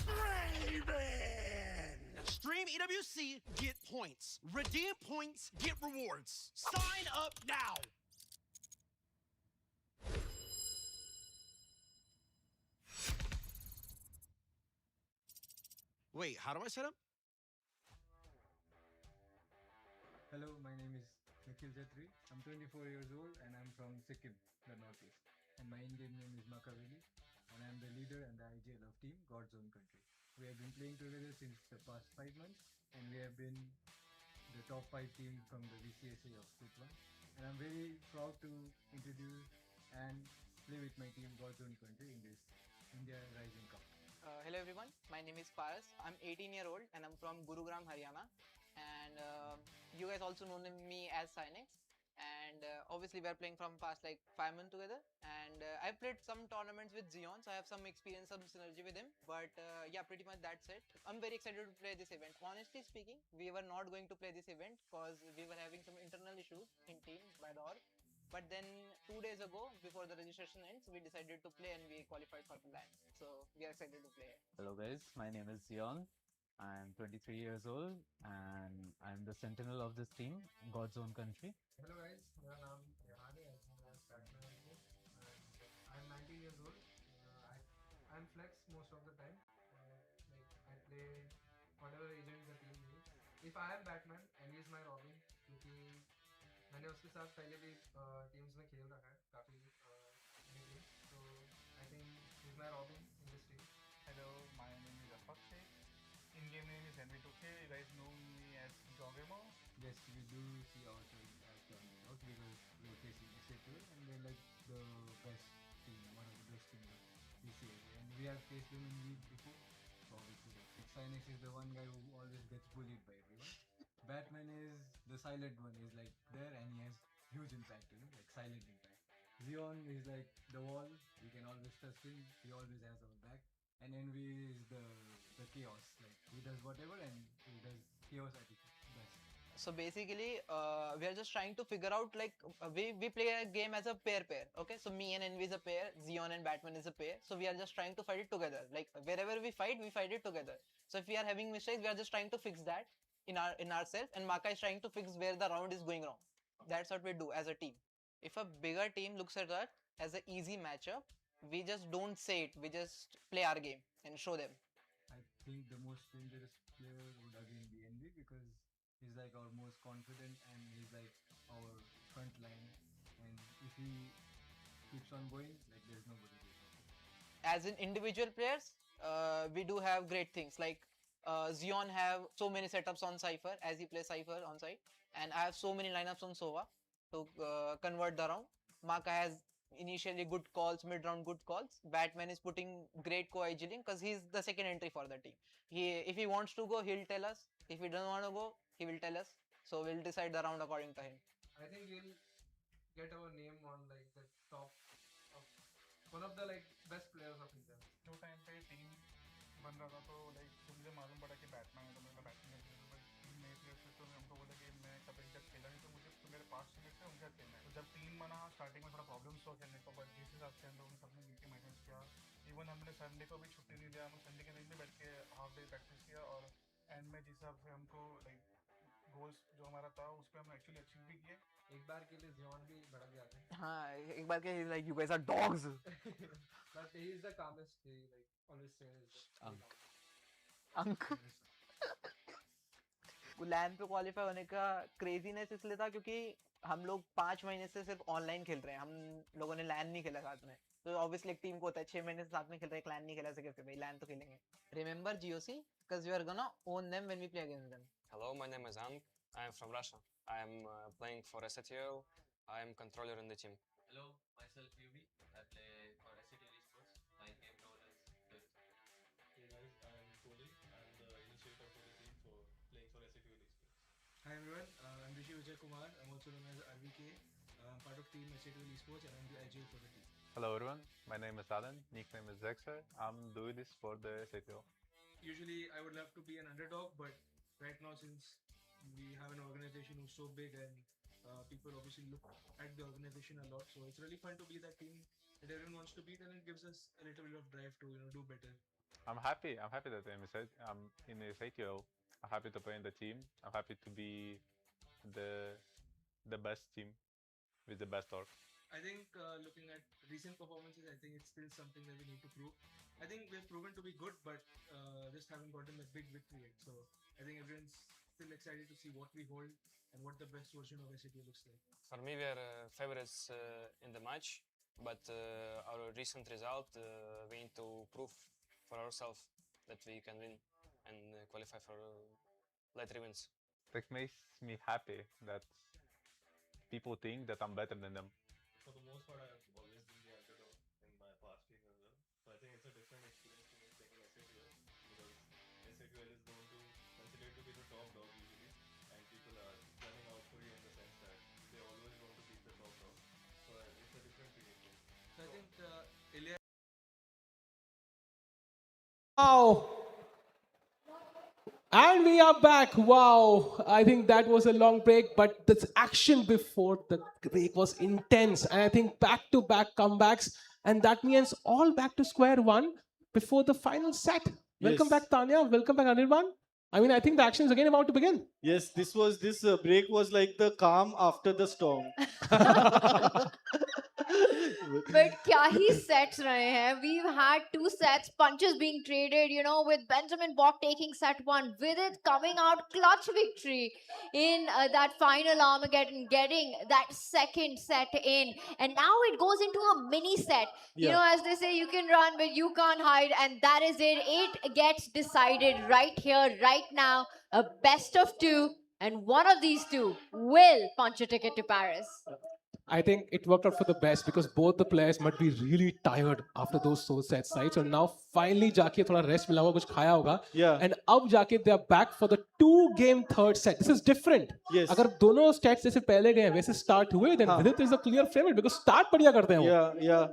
Raven! Stream EWC, get points. Redeem points, get rewards. Sign up now! Wait, how do I set up? Hello, my name is Nikhil Chetri. I'm 24 years old and I'm from Sikkim, the northeast. And my in-game name is Makaveli, and I'm the leader and the IGL of team God's Own Country. We have been playing together since the past 5 months, and we have been the top 5 team from the VCSA of Split 1. And I'm very proud to introduce and play with my team God's Own Country in this India Rising Cup. Hello everyone, my name is Paras. I'm 18-year-old and I'm from Gurugram, Haryana. And you guys also know me as Sinex. And obviously we are playing from past like 5 months together. And I've played some tournaments with Zion, so I have some experience, some synergy with him. But yeah, pretty much that's it. I'm very excited to play this event. Honestly speaking, we were not going to play this event because we were having some internal issues in team by the org. But then 2 days ago, before the registration ends, we decided to play and we qualified for the LAN. So we are excited to play. Hello guys, my name is Zion. I'm 23 years old and I'm the sentinel of this team, God's own country. Hello guys, मेरा नाम रेहान है as well as Batman also, and I'm 19 years old. I'm flex most of the time. Like I play whatever agent the team needs. If I am Batman and he is my Robin, क्योंकि मैंने उसके साथ पहले भी teams में खेल रखा है काफी team. So I think he's my Robin in this team. Hello, my name is Apakshay. In-game name is NV2K. You guys know me as Jogemo. Yes, we do see ourselves as the underdogs because we're facing Esports and they're like the best team, one of the best teams that we see. And we have faced them in league before. So obviously, like, Xynex is the one guy who always gets bullied by everyone. Batman is the silent one. He's like there and he has huge impact, like silent impact. Zion is like the wall. We can always trust him. He always has our back. And Envy is the chaos. Like he does whatever and he does chaos at its best. So basically, we are just trying to figure out like we play a game as a pair. Okay, so me and Envy is a pair, Zion and Batman is a pair. So we are just trying to fight it together. Like wherever we fight it together. So if we are having mistakes, we are just trying to fix that in ourselves, and Maka is trying to fix where the round is going wrong. That's what we do as a team. If a bigger team looks at that as an easy matchup, we just don't say it. We just play our game and show them. I think the most dangerous player would again be Envy because he's like our most confident and he's like our front line. And if he keeps on going, like there's nobody to stop. As in individual players, we do have great things like Zion have so many setups on Cypher as he plays Cypher on site, and I have so many lineups on Sova to convert the round. Maka has initially good calls, mid-round good calls. Batman is putting great co-idling because he's the second entry for the team. If he wants to go, he'll tell us. If he doesn't want to go, he will tell us. So we'll decide the round according to him. I think we'll get our name on like the top of one of the like best players of India. जो time पे team बन रहा था तो like जब मुझे मालूम पड़ा कि बैटमैन है तो मैंने बैटिंग करनी है, बट टीम नए प्लेयर थे तो हमको बोला कि मैं कभी तक खेला नहीं, तो मुझे तो मेरे 5 टीममेट्स थे उनके साथ खेलना है. तो जब टीम बना स्टार्टिंग में थोड़ा प्रॉब्लम्स हुआ खेलने को, बट जिस हिसाब से हम लोगों ने सबने मिलकर मैनेज किया. इवन हमने संडे को भी छुट्टी नहीं दिया, हम संडे के दिन भी बैठ के हाफ डे प्रैक्टिस किया और एंड में जिस हिसाब से हमको लाइक गोल्स जो हमारा था उस पर हम एक्चुअली अचीव भी किए. एक बार के लिए जियोन भी भड़क गया था. हाँ, एक बार के like you guys are dogs. But he is the calmest. He like always says अंक लैन पे क्वालिफाई होने का क्रेजीनेस इसलिए था क्योंकि हम लोग 5 महीने से सिर्फ ऑनलाइन खेल रहे हैं. हम लोगों ने लैन नहीं खेला साथ में, तो ऑब्वियसली एक टीम को होता है 6 महीने से साथ में खेल रहे हैं, लैन नहीं खेला सके फिर भाई लैन तो खेलेंगे. Remember GOC because we are gonna own them when we play against them. Hello, my name is Ank. I am from Russia. I am playing for SATL. I am controller in the team. Hello, myself Yubi. I play for SATL Esports. My game role is fifth. Hey guys, I am Kohli. I am the initiator for the team for playing for SATL Esports. Hi everyone, I'm Rishi Vijay Kumar. I'm also known as RVK. I'm part of team SATL Esports and I'm the IGL for the team. Hello everyone, my name is Alan. Nickname is Zexer. I'm doing this for the SATL. Usually I would love to be an underdog, but right now since we have an organization who's so big and people obviously look at the organization a lot, so it's really fun to be that team that everyone wants to beat, and it gives us a little bit of drive to do better. I'm happy that I'm in the SATL. I'm happy to play in the team. I'm happy to be the best team with the best org. I think looking at recent performances, I think it's still something that we need to prove. I think we've proven to be good, but just haven't gotten a big victory yet. So I think everyone's still excited to see what we hold and what the best version of SAT looks like. For me, we are favorites in the match, but our recent result, we need to prove for ourselves that we can win and qualify for later wins. It makes me happy that people think that I'm better than them. For the most part, I have always been the underdog in my past team as well. So I think it's a different experience to me playing in SATL because SATL is known to considered to be the top dog usually, and people are running out for you in the sense that they always want to beat the top dog. So it's a different feeling. So I think Ilya. Wow! And we are back. Wow. I think that was a long break, but the action before the break was intense. And I think back to back comebacks. And that means all back to square one before the final set. Welcome Yes. back, Tanya. Welcome back, Anirban. I mean, I think the action is again about to begin. Yes, this break was like the calm after the storm. But kya hi sets rahe hain. We've had 2 sets, punches being traded, you know, with Benjamin Bok taking set 1, Vidit coming out clutch victory in that final Armageddon, getting that second set in. And now it goes into a mini set. You Yeah. know, as they say, you can run, but you can't hide. And that is it. It gets decided right here, right now. A best of 2. And one of these two will punch a ticket to Paris. I think it worked out for the best because both the players might be really tired after those soul sets, right? So now finally जाके थोड़ा rest मिला होगा, कुछ खाया होगा. Yeah. And अब जाके they are back for the 2-game third set. This is different. Yes. अगर दोनों stats जैसे पहले गए वैसे start हुए, then Vidit is a clear favorite because start बढ़िया करते हैं वो. Yeah.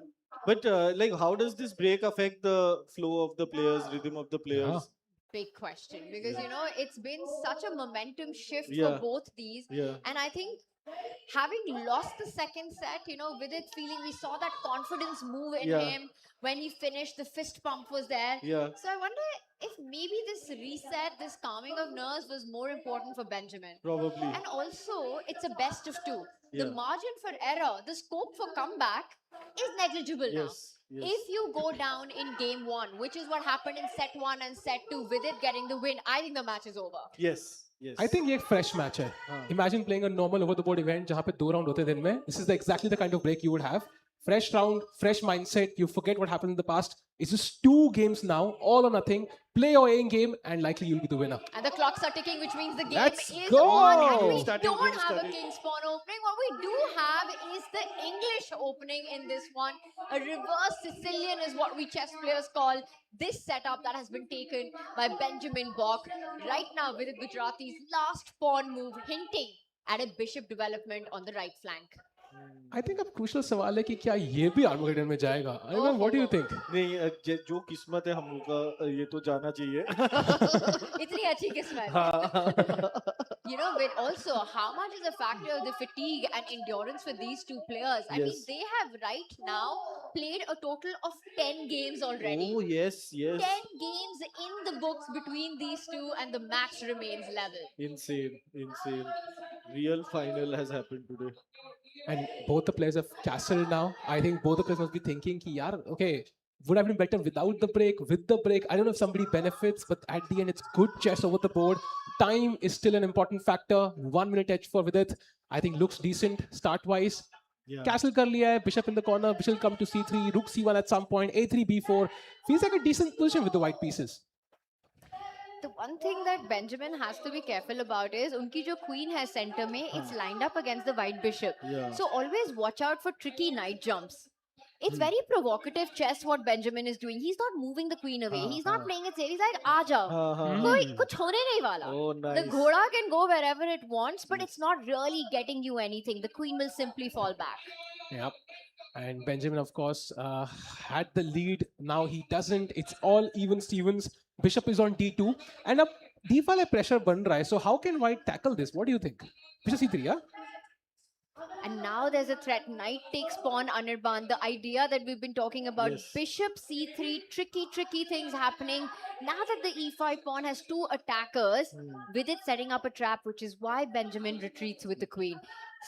But like, how does this break affect the flow of the players, rhythm of the players? Yeah. Big question because you know it's been such a momentum shift Yeah. for both these, Yeah. and I think having lost the second set, you know, with it feeling we saw that confidence move in Yeah. him when he finished. The fist pump was there. Yeah. So I wonder if maybe this reset, this calming of nerves was more important for Benjamin. Probably. And also, it's a best of 2. Yeah. The margin for error, the scope for comeback is negligible now. Yes. If you go down in game 1, which is what happened in set 1 and set 2, with it getting the win, I think the match is over. Yes. I think ये एक fresh match है. Imagine playing a normal over the board event जहाँ पे 2 round होते हैं दिन में. This is exactly the kind of break you would have. Fresh round, fresh mindset. You forget what happened in the past. It's just 2 games now, all or nothing. Play your aim game, and likely you'll be the winner. And the clocks are ticking, which means the game Let's is go! on. And we Started, don't game have started. a King Spawn opening. What we do have is the English opening in this one. A reverse Sicilian is what we chess players call this setup that has been taken by Benjamin Bok. Right now, Vidit Gujrathi's last pawn move hinting at a bishop development on the right flank. I think अब crucial सवाल है कि क्या ये भी Armageddon में जाएगा? I mean, what do you think? नहीं, जो किस्मत है हम लोग का ये तो जाना चाहिए. इतनी अच्छी किस्मत. You know, but also, how much is a factor of the fatigue and endurance for these two players? I mean, Yes. they have right now played a total of 10 games already. Oh yes. 10 games in the books between these two, and the match remains level. Insane. Real final has happened today. And both the players have castled now. I think both the players must be thinking कि यार, okay, would have been better without the break, with the break. I don't know if somebody benefits, but at the end, it's good chess over the board. Time is still an important factor. 1 minute edge for Vidit. I think looks decent start-wise. Yeah. Castle कर लिया है, bishop in the corner, bishop come to c3, rook c1 at some point, a3, b4. Feels like a decent position with the white pieces. The one thing that Benjamin has to be careful about is unki jo queen hai center mein, it's lined up against the white bishop. Yeah. So always watch out for tricky knight jumps. It's very provocative chess what Benjamin is doing. He's not moving the queen away. He's not playing it safe. He's like, aa jao. Koi kuch hone nahi wala. Oh, The nice. ghoda can go wherever it wants, but it's not really getting you anything. The queen will simply fall back. Yep. And Benjamin, of course, had the lead. Now he doesn't. It's all even Stevens. Bishop is on d2. And अब d वाला pressure बन रहा है. So how can white tackle this? What do you think? Bishop c3, yeah? And now there's a threat. Knight takes pawn, Anirban. The idea that we've been talking about. Yes. Bishop c3, tricky things happening. Now that the e5 pawn has 2 attackers, with it setting up a trap, which is why Benjamin retreats with the queen.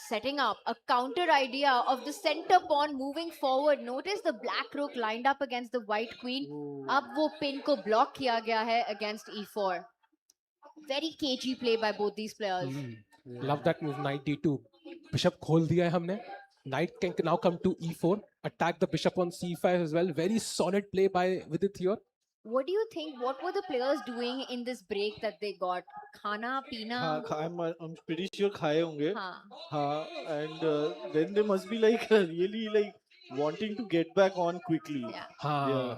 Setting up a counter idea of the center pawn moving forward. Notice the black rook lined up against the white queen. Ab wo pin ko block kiya gaya hai against e4. Very cagey play by both these players. Love that move, knight d2. Bishop खोल दिया है हमने. Knight can now come to e4. Attack the bishop on c5 as well. Very solid play by Vidit here. What do you think? What were the players doing in this break that they got? Khana, Pina? I'm pretty sure खाए होंगे. हाँ. And then they must be like really like wanting to get back on quickly. Yeah.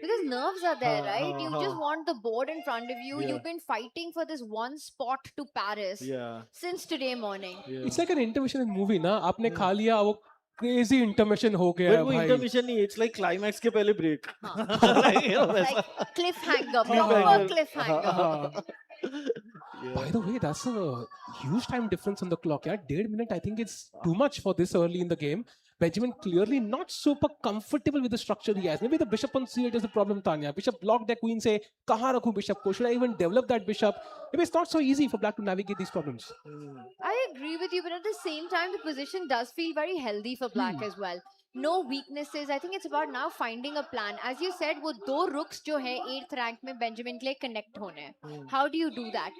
Because nerves are there, right? You just हाँ. want the board in front of you. Yeah. You've been fighting for this one spot to Paris Yeah. since today morning. It's like an intermission in movie, ना? आपने खा लिया, वो crazy intermission हो गया But है वो भाई. intermission नहीं, it's like climax के पहले break. Like cliffhanger, proper cliffhanger. By the way, that's a huge time difference on the clock. Yeah, 1.5 minute. I think it's too much for this early in the game. Benjamin clearly not super comfortable with the structure he has. Maybe the bishop on c8 is the problem, Tanya. Bishop blocked their queen, say, kahan rakhu bishop ko? Should I even develop that bishop? Maybe it's not so easy for black to navigate these problems. I agree with you, but at the same time, the position does feel very healthy for black as well. No weaknesses. I think it's about now finding a plan. As you said, वो दो rooks जो है 8th rank में Benjamin के लिए connect होने हैं. How do you do that?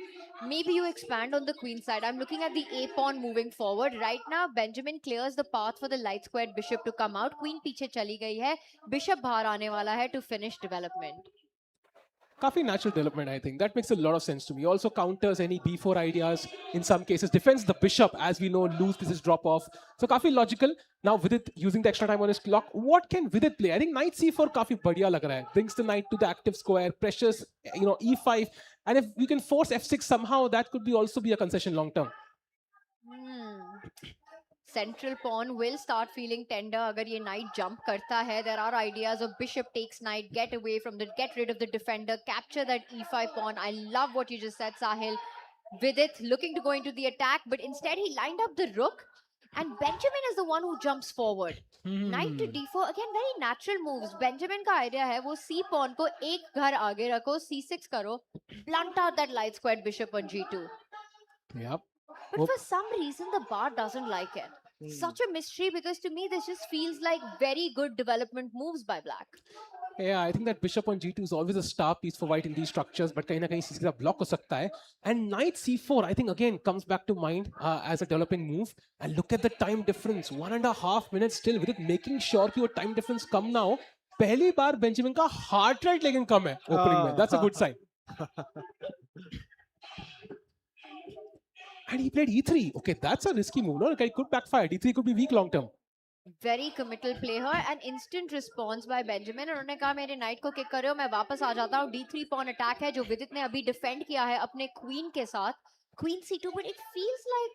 Maybe you expand on the queen side. I'm looking at the a pawn moving forward. Right now, Benjamin clears the path for the light squared bishop to come out. Queen पीछे चली गई है. Bishop बाहर आने वाला है to finish development. Kafi natural development, I think. That makes a lot of sense to me. Also counters any b4 ideas in some cases. Defends the bishop, as we know, loose pieces drop off. So kafi logical. Now Vidit using the extra time on his clock. What can Vidit play? I think knight c4 kafi badhiya lag raha hai. Brings the knight to the active square, pressures, e5. And if we can force f6 somehow, that could be also be a concession long term. Central pawn will start feeling tender agar ye knight jump karta hai. There are ideas of bishop takes knight, get rid of the defender, capture that e5 pawn. I love what you just said, Sahil. Vidit looking to go into the attack, but instead he lined up the rook, and Benjamin is the one who jumps forward. Knight to d4, again very natural moves. Benjamin ka idea hai wo c pawn ko ek ghar aage rakho, c6 karo, blunt out that light squared bishop on g2. Yep. But for some reason, the bar doesn't like it. Such a mystery, because to me, this just feels like very good development moves by black. Yeah, I think that bishop on g2 is always a star piece for white in these structures, but kahin na kahin इसका block हो सकता है. And knight c4, I think again comes back to mind as a developing move. And look at the time difference, 1.5 minutes still, with it making sure कि वो time difference कम ना हो. पहली बार Benjamin का heart rate लेकिन कम है opening में. That's a good sign. And he played e3. Okay, that's a risky move. No, it could backfire. d3 could be weak long term. Very committal play here, an instant response by Benjamin. उन्होंने कहा मेरे knight को kick कर रहे हो, मैं वापस आ जाता हूँ. d3 pawn attack है जो विदित ने अभी defend किया है अपने queen के साथ. Queen c2, but it feels like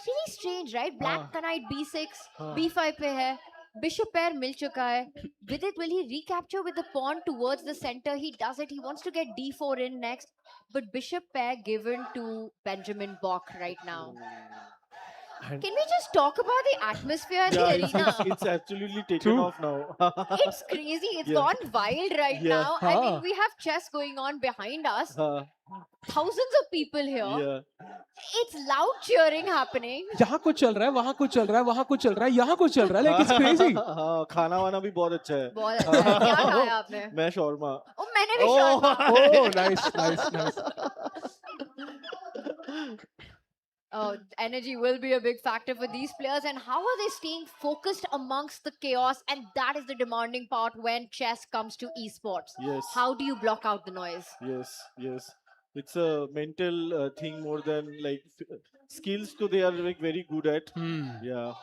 really strange, right? Black का knight b6, b5 पे है. Bishop pair मिल चुका है. Vidit, will he recapture with the pawn towards the center? He does it. He wants to get d4 in next. But bishop pair given to Benjamin Bok right now. Can we just talk about the atmosphere in the arena? It's absolutely taken off now. It's crazy. It's gone wild right now. I mean, we have chess going on behind us. Thousands of people here. It's loud cheering happening. यहाँ कुछ चल रहा है, वहाँ कुछ चल रहा है, वहाँ कुछ चल रहा है, यहाँ कुछ चल रहा है. Like it's crazy. हाँ, खाना वाना भी बहुत अच्छा है. बहुत अच्छा है. क्या खाया आपने? मैं शौरमा. Oh, मैंने भी shawarma. Oh, nice. Oh, energy will be a big factor for these players. And how are they staying focused amongst the chaos? And that is the demanding part when chess comes to esports. Yes. How do you block out the noise? Yes. It's a mental thing more than like skills. तो they are like very good at. Yeah.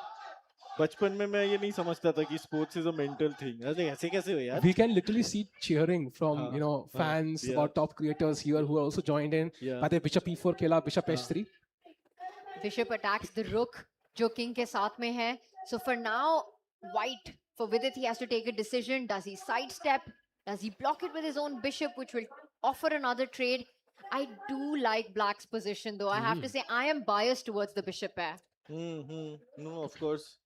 बचपन में मैं ये नहीं समझता था कि sports is a mental thing. ऐसे कैसे हो यार? We can literally see cheering from fans or top creators here who are also joined in. By bishop e4 खेला, bishop h3. Bishop attacks the rook, जो king के साथ में है. So for now, white, for Vidit, he has to take a decision. Does he sidestep? Does he block it with his own bishop, which will offer another trade? I do like black's position, though. I have to say, I am biased towards the bishop pair. No, of course.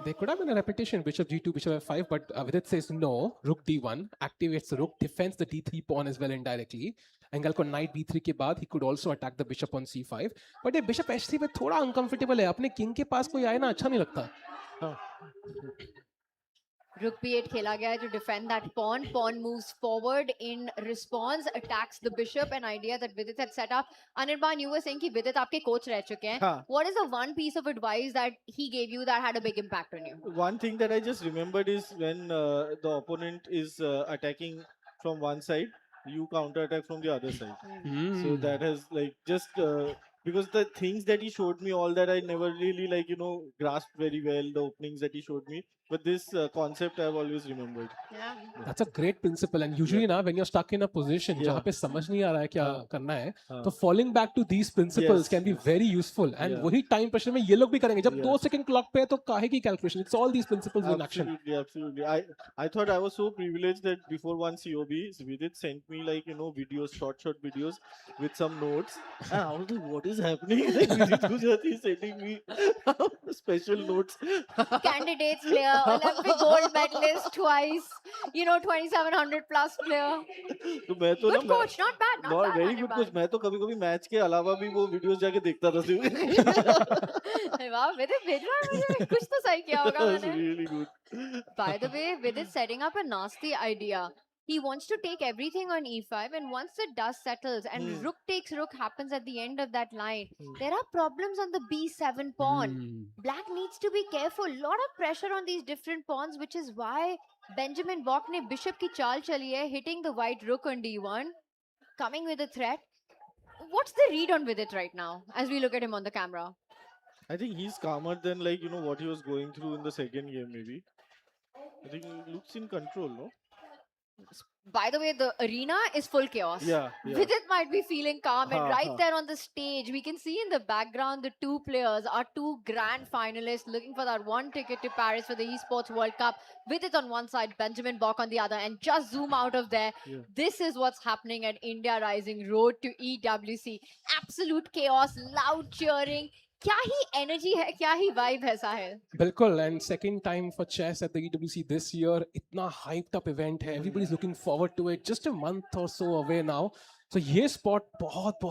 There could have been a repetition, bishop g2, bishop f5, but Vidit says no. Rook d1 activates the rook, defends the d3 pawn as well indirectly. Angle को knight b3 के बाद he could also attack the bishop on c5. But ये bishop h3 पे थोड़ा uncomfortable है. अपने king के पास कोई आए ना अच्छा नहीं लगता. Rook b8 खेला गया है to defend that pawn. Pawn moves forward in response, attacks the bishop. An idea that Vidit had set up. Anirban, you were saying कि Vidit आपके coach रह चुके हैं. What is the one piece of advice that he gave you that had a big impact on you? One thing that I just remembered is when the opponent is attacking from one side, you counter attack from the other side. So that has like just because the things that he showed me, all that I never really grasped very well, the openings that he showed me, but this concept I've always remembered. Yeah. That's a great principle, and usually now when you're stuck in a position Yeah. जहाँ पे समझ नहीं आ रहा है क्या करना है, हाँ. तो falling back to these principles can be very useful. And Yeah. वही time pressure में ये लोग भी करेंगे. जब Yeah. 2 second clock पे है तो काहे की calculation? It's all these principles in action. Absolutely. I thought I was so privileged that before one COB, Vidit sent me like videos, short videos with some notes, and I was like, what is happening? Like Vidit Gujrathi is sending me special notes. Candidates player, Olympic gold medalist twice, 2700 plus player. तो मैं तो Good coach, not bad, not bad. very good coach. मैं तो कभी-कभी match के अलावा भी वो वीडियोस जाके देखता था सिर्फ. वाह, Vidit भेज रहा है मुझे, कुछ तो सही किया होगा That's मैंने. really good. By the way, Vidit setting up a nasty idea. He wants to take everything on e5, and once the dust settles and rook takes rook happens at the end of that line, there are problems on the b7 pawn. Black needs to be careful. Lot of pressure on these different pawns, which is why Benjamin Bok ne bishop ki chaal chali hai, hitting the white rook on d1, coming with a threat. What's the read on Vidit right now as we look at him on the camera? I think he's calmer than what he was going through in the second game maybe. I think he looks in control, no? By the way, the arena is full chaos. Yeah. Vidit might be feeling calm, and right Ha. there on the stage, we can see in the background the two players, our two grand finalists, looking for that one ticket to Paris for the Esports World Cup. Vidit on one side, Benjamin Bok on the other, and just zoom out of there. Yeah. This is what's happening at India Rising Road to EWC. Absolute chaos, loud cheering. क्या ही energy है, क्या ही vibe है साहिल. बिल्कुल, and second time for chess at the EWC this year. इतना hyped up event है. Everybody's looking forward to it. Just a month or so away now. So ये spot बहुत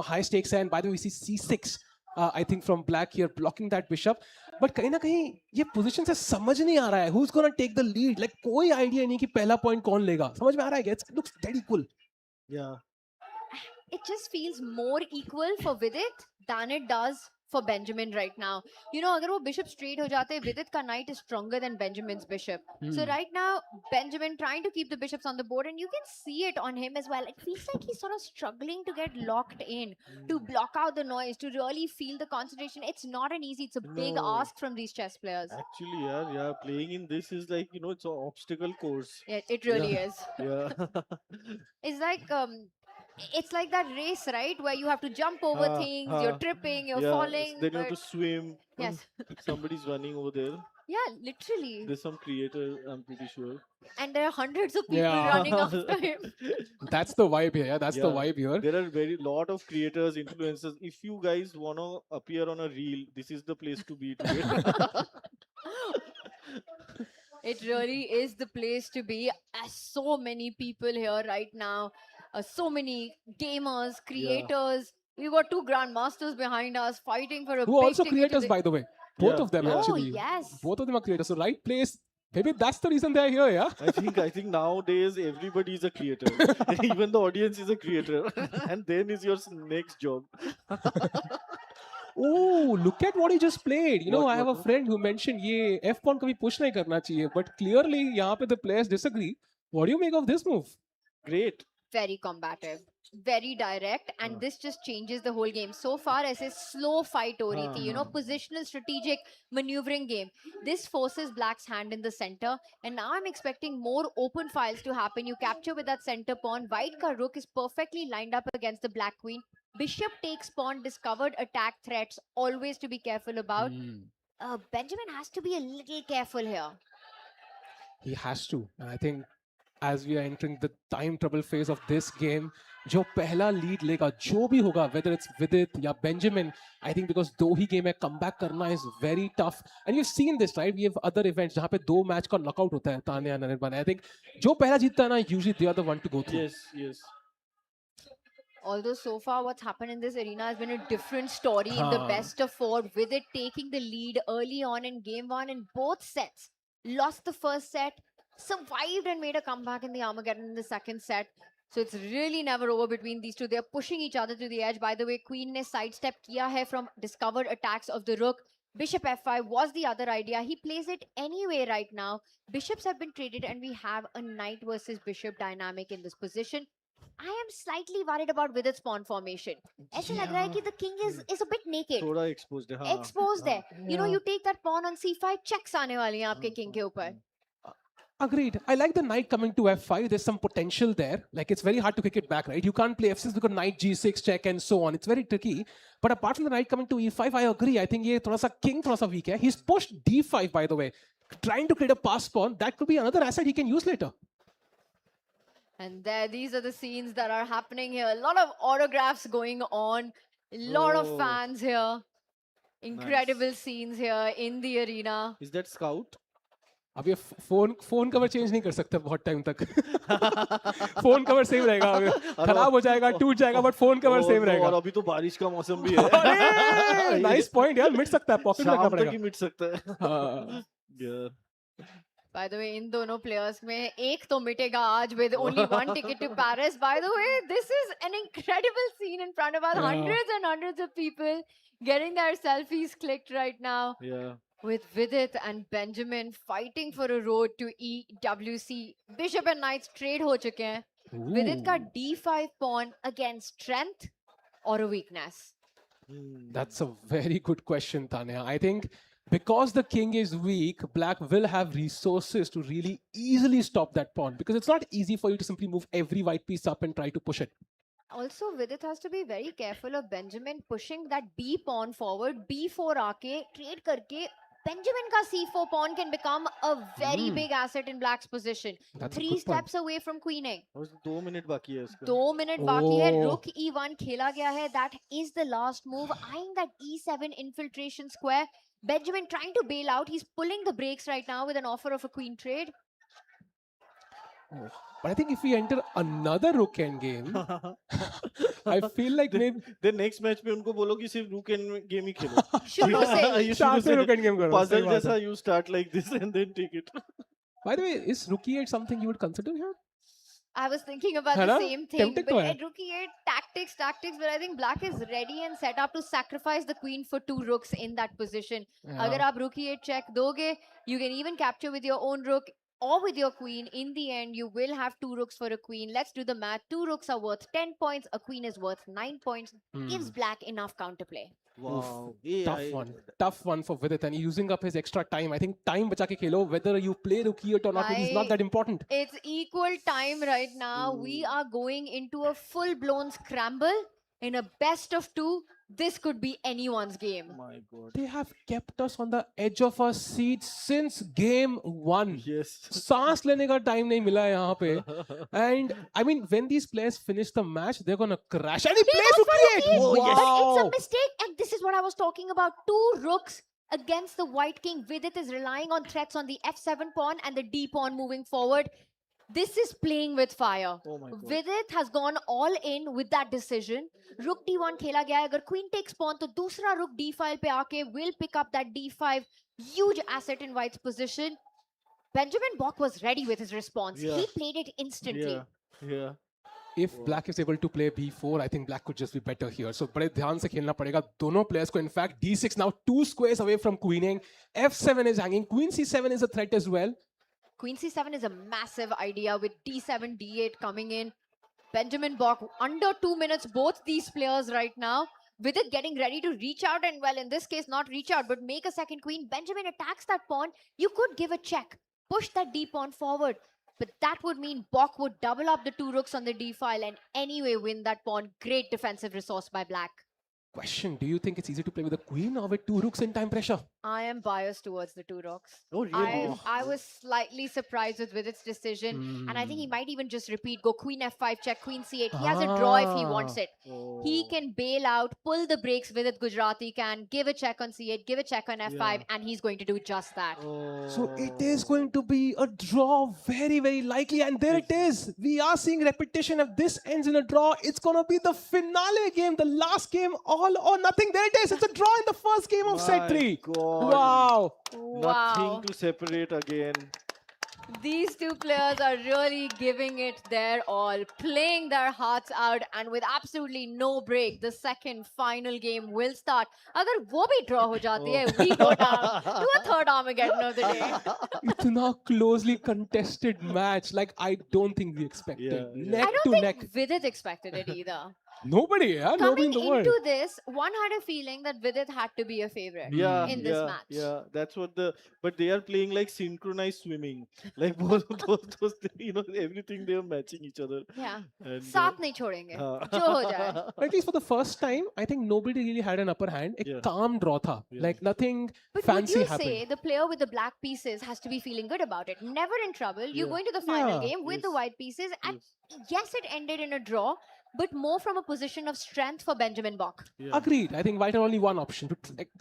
high stakes है. And by the way, we see c6. I think from black here blocking that bishop. But कहीं ना कहीं ये position से समझ नहीं आ रहा है. Who's gonna take the lead? Like कोई idea नहीं कि पहला point कौन लेगा. समझ में आ रहा है? It looks dead equal. Yeah. It just feels more equal for Vidit than it does for Benjamin right now. अगर वो bishop straight हो जाते, Vidit का knight is stronger than Benjamin's bishop. So right now, Benjamin trying to keep the bishops on the board, and you can see it on him as well. It feels like he's sort of struggling to get locked in, to block out the noise, to really feel the concentration. It's not an easy, it's a big ask from these chess players. Actually, yeah, playing in this is like, it's an obstacle course. Yeah, it really is. Yeah. It's like that race, right? Where you have to jump over things, you're tripping, you're falling. Then you have to swim. Yes. Somebody's running over there. Yeah, literally. There's some creator, I'm pretty sure. And there are hundreds of people running after him. That's the vibe here. Yeah, that's the vibe here. There are very lot of creators, influencers. If you guys want to appear on a reel, this is the place to be today. It really is the place to be. So many people here right now. So many gamers, creators. We've got two grandmasters behind us fighting for a Who big also ticket creators, to by the way. Both of them actually. Oh, yes. Both of them are creators. So right place. Maybe that's the reason they're here, yeah? I think nowadays everybody is a creator. Even the audience is a creator. And then is your next job. Oh, look at what he just played. I have a friend who mentioned ये F pawn कभी push नहीं करना चाहिए. But clearly यहाँ पे the players disagree. What do you make of this move? Great. Very combative, very direct, and this just changes the whole game. So far, as a slow fight हो रही थी, positional, strategic, maneuvering game. This forces Black's hand in the center, and now I'm expecting more open files to happen. You capture with that center pawn. White ka rook is perfectly lined up against the black queen. Bishop takes pawn, discovered attack threats, always to be careful about. Benjamin has to be a little careful here. He has to, and I think as we are entering the time trouble phase of this game, जो पहला lead लेगा, जो भी होगा, whether it's Vidit या Benjamin, I think because दो ही game है, comeback करना is very tough. And you've seen this, right? We have other events जहाँ पे दो match का knockout होता है, Tanya and Anirban. I think जो पहला जीतता है ना, usually they are the one to go through. Yes. Although so far what's happened in this arena has been a different story in the best of four, with it taking the lead early on in game one in both sets. Lost the first set, survived and made a comeback in the Armageddon in the second set. So it's really never over between these two. They're pushing each other to the edge. By the way, Queen ne sidestep kiya hai from discovered attacks of the rook. Bishop f5 was the other idea. He plays it anyway right now. Bishops have been traded and we have a knight versus bishop dynamic in this position. I am slightly worried about Vidit's pawn formation. ऐसे लग रहा है कि the king is a bit naked. थोड़ा exposed है, हाँ. Exposed है. You know, you take that pawn on c5, checks आने वाली हैं आपके king के ऊपर. Agreed. I like the knight coming to f5. There's some potential there. Like, it's very hard to kick it back, right? You can't play f6 because knight g6 check and so on. It's very tricky. But apart from the knight coming to e5, I agree. I think ये थोड़ा सा king थोड़ा सा weak है. He's pushed d5, by the way, trying to create a pass pawn. That could be another asset he can use later. And these are the scenes that are happening here. A lot of autographs going on. A lot of fans here. Incredible scenes here in the arena. Is that scout? अब ये phone cover change नहीं कर सकते बहुत time तक. Phone cover same रहेगा. खराब हो जाएगा, टूट जाएगा, बट फोन कवर सेम रहेगा. और अभी तो बारिश का मौसम भी है. नाइस पॉइंट यार. मिट सकता है, पॉकेट में रखना पड़ेगा. शाम तक ही मिट सकता है. By the way, in दोनों players में एक तो मिटेगा आज with only one ticket to Paris. By the way, this is an incredible scene in front of us. Hundreds and hundreds of people getting their selfies clicked right now. Yeah. With Vidit and Benjamin fighting for a road to EWC. Bishop and Knights trade हो चुके हैं. Vidit का D5 pawn against strength or a weakness? That's a very good question, Tanya. I think because the king is weak, black will have resources to really easily stop that pawn, because it's not easy for you to simply move every white piece up and try to push it. Also, Vidit has to be very careful of Benjamin pushing that B pawn forward. B4 आके trade करके Benjamin का C4 pawn can become a very big asset in black's position. That's 3 steps away from queening. 2 minute बाकी है इसका. 2 minute बाकी है. Rook E1 खेला गया है. That is the last move. Eyeing that E7 infiltration square. Benjamin trying to bail out. He's pulling the brakes right now with an offer of a queen trade. But I think if we enter another rook endgame, I feel like maybe the next match पे उनको बोलो कि सिर्फ rook endgame ही खेलो. शुरू से. start से rook endgame करो. Puzzle जैसा you start like this and then take it. By the way, is rook e8 something you would consider here? I was thinking about the same thing. Tempted But to at rook e8, tactics, but I think black is ready and set up to sacrifice the queen for 2 rooks in that position. Yeah. अगर आप rook e8 check दोगे, you can even capture with your own rook or with your queen. In the end, you will have 2 rooks for a queen. Let's do the math. 2 rooks are worth 10 points. A queen is worth 9 points. Gives black enough counterplay. Wow. Tough one for Vidit, and using up his extra time. I think time बचा के खेलो. Whether you play rook e8 or not, it is not that important. It's equal time right now. We are going into a full-blown scramble in a best of 2. This could be anyone's game. My God. They have kept us on the edge of our seats since game 1. Yes. सांस लेने का time नहीं मिला यहाँ पे. And I mean, when these players finish the match, they're gonna crash. And he plays rook e8. But it's Wow. a mistake, and this is what I was talking about. 2 rooks against the white king. Vidit is relying on threats on the f7 pawn and the d pawn moving forward. This is playing with fire. Oh my God. Vidit has gone all in with that decision. Rook d1 खेला गया है. अगर queen takes pawn, तो दूसरा rook d5 पे आके will pick up that d5. Huge asset in white's position. Benjamin Bok was ready with his response. Yeah. He played it instantly. Yeah. If black is able to play b4, I think black could just be better here. So बड़े ध्यान से खेलना पड़ेगा दोनों players को. In fact, d6 now 2 squares away from queening. f7 is hanging. Queen c7 is a threat as well. Queen c7 is a massive idea with d7, d8 coming in. Benjamin Bok under 2 minutes, both these players right now. With it getting ready to reach out, and well, in this case, not reach out, but make a second queen. Benjamin attacks that pawn. You could give a check, push that d pawn forward. But that would mean Bok would double up the 2 rooks on the d file and anyway win that pawn. Great defensive resource by black. Question, do you think it's easy to play with a queen or with 2 rooks in time pressure? I am biased towards the 2 rooks. Oh, really? I was slightly surprised with Vidit's decision. And I think he might even just repeat, go queen f5, check queen c8. He has a draw if he wants it. He can bail out, pull the brakes. Vidit Gujrathi can give a check on c8, give a check on f5, and he's going to do just that. So it is going to be a draw, very, very likely. And there it is. We are seeing repetition. If this ends in a draw, it's going to be the finale game, the last game, all or nothing. There it is. It's a draw in the first game of set 3. God. Wow. Nothing to separate again. These two players are really giving it their all, playing their hearts out, and with absolutely no break, the second final game will start. अगर वो भी draw हो जाती है, we go down to a third Armageddon of the day. Itna closely contested match. Like, I don't think we expected. Yeah, yeah. Neck I don't to think neck. Vidit expected it either. Nobody, yeah? Nobody in Coming the world. into this, one had a feeling that Vidit had to be a favorite Yeah, in this yeah, match. yeah. That's what but they are playing like synchronized swimming. Like both of those, everything they are matching each other. Yeah. And साथ नहीं छोड़ेंगे, जो हो जाए. But at least for the first time, I think nobody really had an upper hand. A calm draw tha. Yeah. Like nothing But fancy would you happened. say the player with the black pieces has to be feeling good about it? Never in trouble. You go into the final Yeah. game with the white pieces, and yes, it ended in a draw, but more from a position of strength for Benjamin Bok. Agreed. I think White had only one option to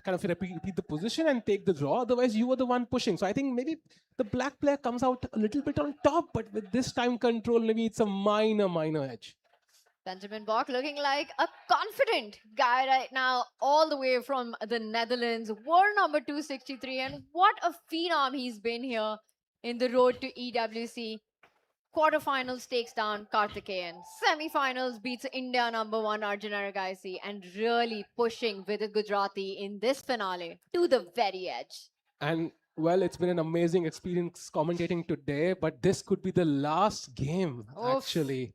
kind of repeat the position and take the draw. Otherwise, you were the one pushing. So I think maybe the black player comes out a little bit on top, but with this time control, maybe it's a minor edge. Benjamin Bok looking like a confident guy right now, all the way from the Netherlands. World number 263, and what a phenom he's been here in the road to EWC. Quarterfinals takes down Karthikeyan. Semi-finals beats India number 1 Arjun Aragaisi, and really pushing Vidit Gujrathi in this finale to the very edge. And well, it's been an amazing experience commentating today, but this could be the last game, actually.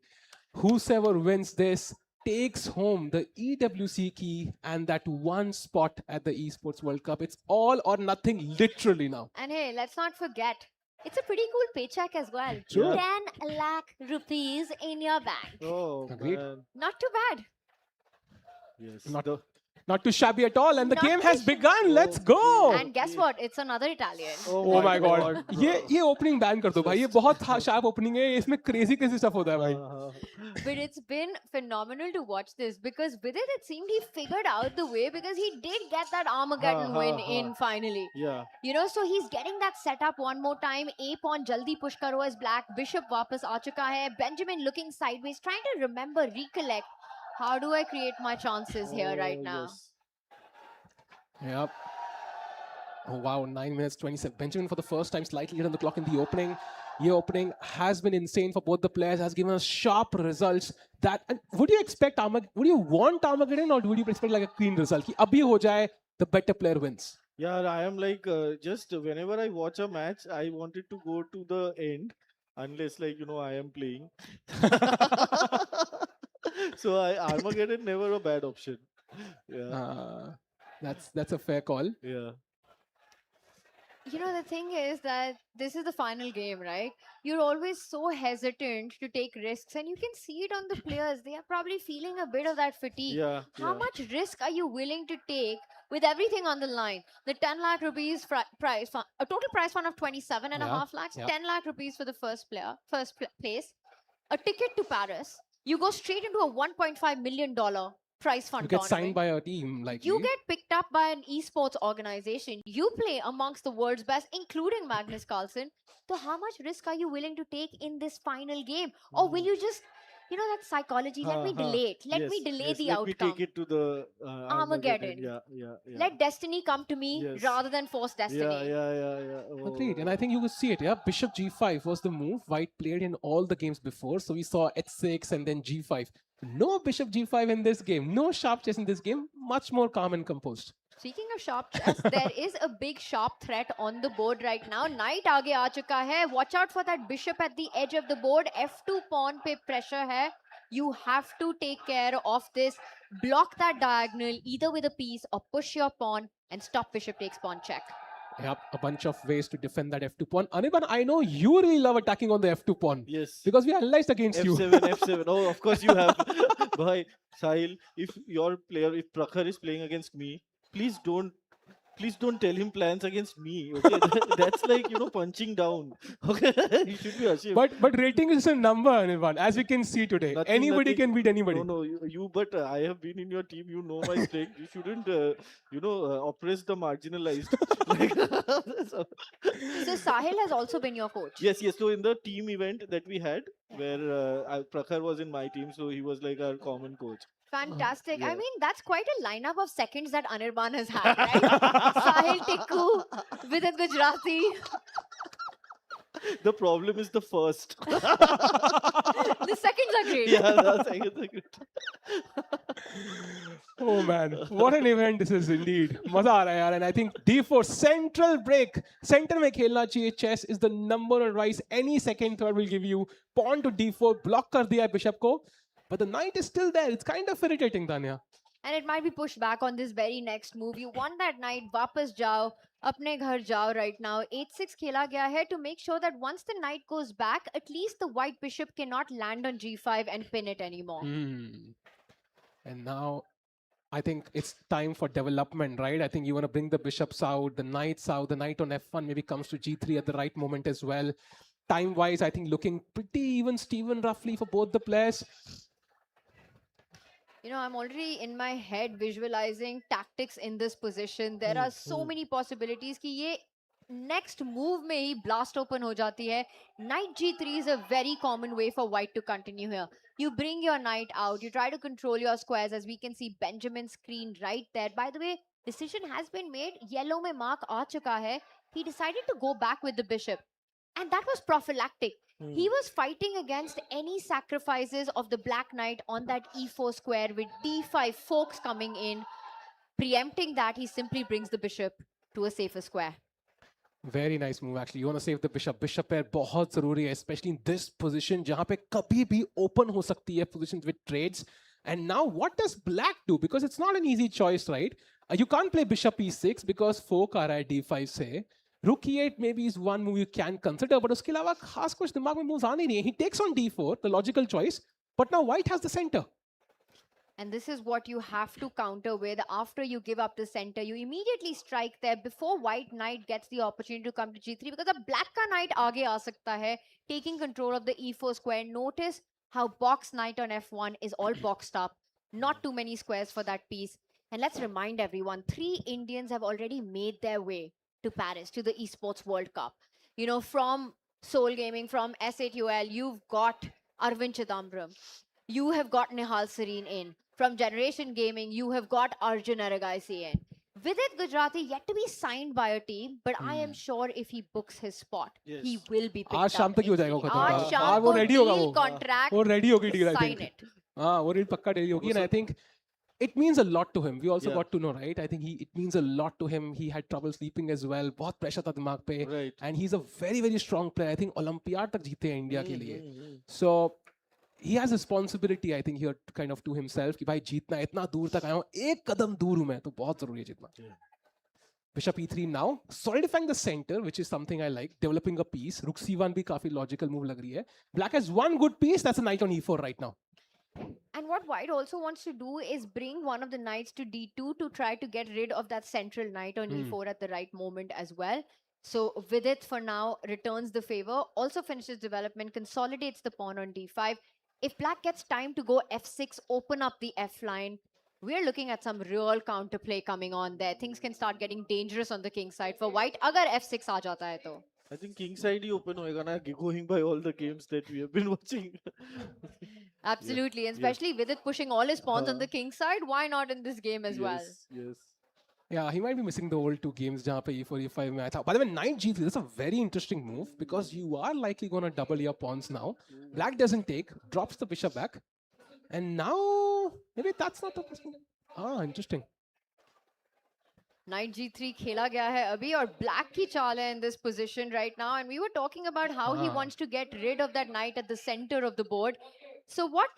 Whosoever wins this takes home the EWC key and that one spot at the Esports World Cup. It's all or nothing, literally now. And hey, let's not forget, it's a pretty cool paycheck as well. True. 10 lakh rupees in your bank. Oh, Agreed. man. Not too bad. Yes. Not too shabby at all, and the Not game too has begun. Let's go. And guess what? It's another Italian. Oh my God! ये opening ban कर दो भाई. ये बहुत sharp opening है. इसमें crazy stuff होता है भाई. But it's been phenomenal to watch this because with it seemed he figured out the way because he did get that Armageddon win in finally. Yeah. You know, so he's getting that setup one more time. A pawn jaldi push karo as black. Bishop वापस आ चुका है. Benjamin looking sideways, trying to remember, recollect. How do I create my chances here right now? Yep. Oh wow, 9 minutes 27. Benjamin for the first time slightly hit on the clock in the opening. The opening has been insane for both the players, has given us sharp results. And would you expect would you want Armageddon, or would you expect like a clean result? Ki abhi ho jaye, the better player wins. Yeah, I am like just whenever I watch a match, I want it to go to the end, unless I am playing. So Armageddon never a bad option. Yeah. That's a fair call. Yeah. You know, the thing is that this is the final game, right? You're always so hesitant to take risks, and you can see it on the players. They are probably feeling a bit of that fatigue. Yeah, How much risk are you willing to take with everything on the line? The 10 lakh rupees prize fund, a total prize fund of 27.5 lakhs, 10 lakh rupees for the first place, a ticket to Paris. You go straight into a $1.5 million prize fund You get tournament. signed by a team like You get picked up by an esports organization. You play amongst the world's best, including Magnus Carlsen. So how much risk are you willing to take in this final game? Or will you just, that psychology, let me delay it. Let me delay the outcome. Let me take it to the Armageddon. Yeah. Let destiny come to me rather than force destiny. Yeah. Oh. Agreed. And I think you could see it, yeah. Bishop G5 was the move. White played in all the games before. So we saw H6 and then G5. No Bishop G5 in this game. No sharp chess in this game. Much more calm and composed. Speaking of sharp chess, there is a big sharp threat on the board right now. Knight आगे आ चुका है. Watch out for that bishop at the edge of the board. F2 pawn पे pressure है. You have to take care of this. Block that diagonal either with a piece or push your pawn and stop bishop takes pawn check. Yep, a bunch of ways to defend that F2 pawn. Anirban, I know you really love attacking on the F2 pawn. Yes. Because we analyzed against you. F7. Oh, of course you have. Bhai, Sahil, if Prakhar is playing against me, please don't tell him plans against me. Okay, that's like punching down. Okay, you should be ashamed. But rating is a number, Anirban, as we can see today. Anybody can beat anybody. No, you. But I have been in your team. You know my strength. You shouldn't, oppress the marginalized. So Sahil has also been your coach. Yes. So in the team event that we had, where Prakhar was in my team, so he was like our common coach. Fantastic. Yeah. I mean, that's quite a lineup of seconds that Anirban has had, right? Sahil Tikku, Vidit Gujrathi. The problem is the first. The seconds are great. Yeah, the seconds are good. Oh man, what an event this is indeed. मजा आ रहा है यार, and I think D4 central break. Center में खेलना चाहिए. Chess is the number one rice. Any second third will give you pawn to D4. Block कर दिया है bishop को, but the knight is still there. It's kind of irritating, Tanya. And it might be pushed back on this very next move. You won that knight, वापस जाओ, अपने घर जाओ right now. 8-6 खेला गया है to make sure that once the knight goes back, at least the white bishop cannot land on G5 and pin it anymore. And now I think it's time for development, right? I think you want to bring the bishops out, the knights out, the knight on F1 maybe comes to G3 at the right moment as well. Time-wise, I think looking pretty even Steven roughly for both the players. You know, I'm already in my head visualizing tactics in this position. There are so many possibilities कि ये next move में ही blast open हो जाती है. Knight G3 is a very common way for white to continue here. You bring your knight out, you try to control your squares, as we can see Benjamin's screen right there. By the way, decision has been made. Yellow में mark आ चुका है. He decided to go back with the bishop. And that was prophylactic. He was fighting against any sacrifices of the black knight on that e4 square with d5 forks coming in. Preempting that, he simply brings the bishop to a safer square. Very nice move actually. You want to save the bishop. Bishop pair बहुत ज़रूरी है, especially in this position जहाँ पे कभी भी open हो सकती है positions with trades. And now what does black do? Because it's not an easy choice, right? You can't play bishop e6 because fork आ रहा है d5 से. Rook e8 maybe is one move you can consider, but उसके अलावा खास कुछ दिमाग में moves आने नहीं है. He takes on d4, the logical choice, but now white has the center. And this is what you have to counter with. After you give up the center, you immediately strike there before white knight gets the opportunity to come to g3, because a black ka knight आगे आ सकता है, taking control of the e4 square. Notice how Bok's knight on f1 is all boxed up. Not too many squares for that piece. And let's remind everyone, 3 Indians have already made their way to Paris, to the Esports World Cup. You know, from Soul Gaming, from S8UL, you've got Arvind Chidambaram. You have got Nihal Sareen in. From Generation Gaming, you have got Arjun Aragaisi in. Vidit Gujrathi yet to be signed by a team, but I am sure if he books his spot, he will be picked आज शाम up. तक ही हो जाएगा वो खत्म. आज शाम वो को ready होगा deal वो. contract, वो ready होगी deal, I sign think. it. हाँ, वो deal पक्का ready होगी. And I think it means a lot to him. We also got to know, right? I think it means a lot to him. He had trouble sleeping as well. बहुत pressure था दिमाग पे. Right. And he's a very, very strong player. I think Olympiad तक जीते हैं India के लिए. So he has responsibility, I think, here kind of to himself कि भाई जीतना है, इतना दूर तक आया हूँ, एक कदम दूर हूँ मैं, तो बहुत जरूरी है जीतना. Bishop e3 now, solidifying the center, which is something I like. Developing a piece. Rook c1 भी काफी logical move लग रही है. Black has one good piece. That's a knight on e4 right now. And what white also wants to do is bring one of the knights to d2 to try to get rid of that central knight on e4 at the right moment as well. So Vidit for now returns the favor, also finishes development, consolidates the pawn on d5. If black gets time to go f6, open up the f line, we're looking at some real counterplay coming on there. Things can start getting dangerous on the king side for white. अगर f6 आ जाता है तो. I think king side he open होएगा ना, going by all the games that we have been watching. Absolutely, and especially with it pushing all his pawns on the king side, why not in this game as well? Yes. Yeah, he might be missing the old 2 games जहाँ पे e4, e5 में आया था. By the way, knight g3, that's a very interesting move because you are likely going to double your pawns now. Black doesn't take, drops the bishop back. And now, maybe that's not the best move. Ah, interesting. Knight g3 खेला गया है अभी और black की चाल है in this position right now, and we were talking about how he wants to get rid of that knight at the center of the board. So what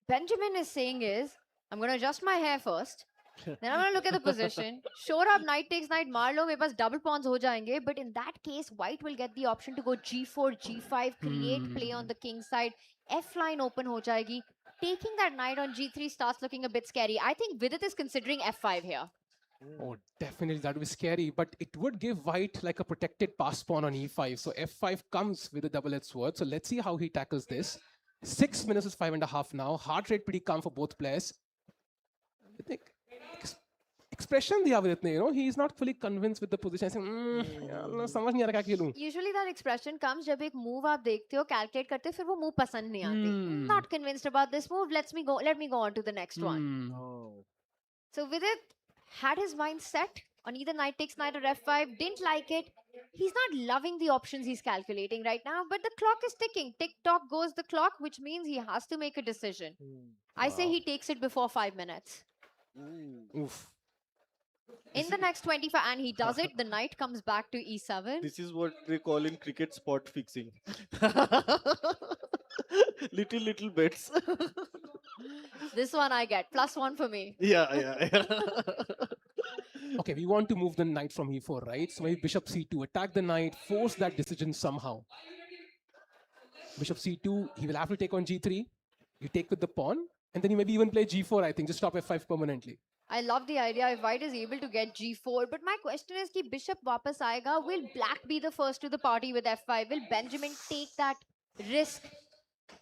Benjamin is saying is, I'm going to adjust my hair first, then I'm going to look at the position. Sure up, knight takes knight, मार लो, मेरे पास double pawns हो जाएंगे, but in that case, white will get the option to go g4, g5, create play on the king side, f line open हो जाएगी. Taking that knight on g3 starts looking a bit scary. I think Vidit is considering f5 here. Oh, definitely that would be scary, but it would give white like a protected pass pawn on e5. So f5 comes with a double-edged sword. So let's see how he tackles this. 6 minutes is 5.5 now. Heart rate pretty calm for both players. I think expression दिया Vidit ने, you know, he is not fully convinced with the position. समझ नहीं आ रहा क्या खेलूं. Usually that expression comes जब एक move आप देखते हो, calculate करते हो, फिर वो move पसंद नहीं आती. Not convinced about this move. Let me go on to the next one. So Vidit had his mind set. on either knight takes knight or f5. Didn't like it. He's not loving the options he's calculating right now, but the clock is ticking. Tick tock goes the clock, which means he has to make a decision. I say he takes it before 5 minutes. Oof. In the next 25, and he does it, the knight comes back to e7. This is what they call in cricket spot fixing. little bets. This one I get. +1 for me. Yeah. Okay, we want to move the knight from e4, right? So maybe bishop c2, attack the knight, force that decision somehow. Bishop c2, he will have to take on g3. You take with the pawn, and then you maybe even play g4, I think, just stop f5 permanently. I love the idea if white is able to get g4, but my question is ki bishop wapas aayega, will black be the first to the party with f5? Will Benjamin take that risk?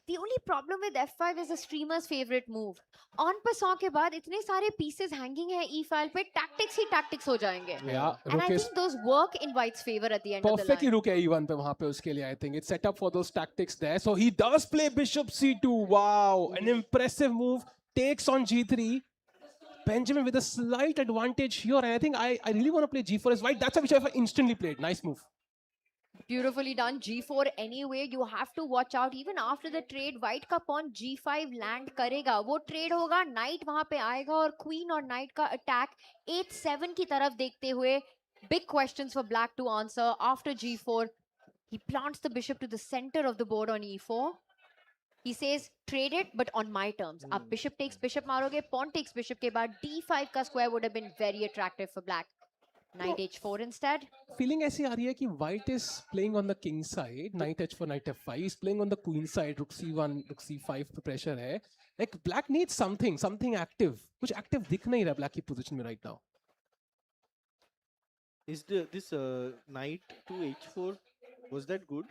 The only problem with f5 is the streamer's favorite move. On passant ke baad itne sare pieces hanging hai e file pe, tactics ho jayenge. Yeah, And I think those work in white's favor at the end of the perfectly line. rook e1 pe wahan pe uske liye, I think. It's set up for those tactics there. So he does play bishop c2. Wow, an impressive move. Takes on g3. Benjamin with a slight advantage here. And I think I really want to play g4 as white. That's a which I instantly played. Nice move. Beautifully done. G4 anyway. You have to watch out. Even after the trade, white का pawn G5 land करेगा. वो trade होगा. Knight वहाँ पे आएगा और queen और knight का attack 8-7 की तरफ देखते हुए. Big questions for black to answer. After G4, he plants the bishop to the center of the board on E4. He says, trade it, but on my terms. अब bishop takes bishop मारोगे, pawn takes bishop के बाद D5 का square would have been very attractive for black. Knight h4 instead. Feeling ऐसी आ रही है कि white is playing on the king side, knight h4, knight f5. He's playing on the queen side, rook c1, rook c5 पे pressure है. Like black needs something active. कुछ active दिख नहीं रहा black की position में right now. Is this knight to h4, was that good?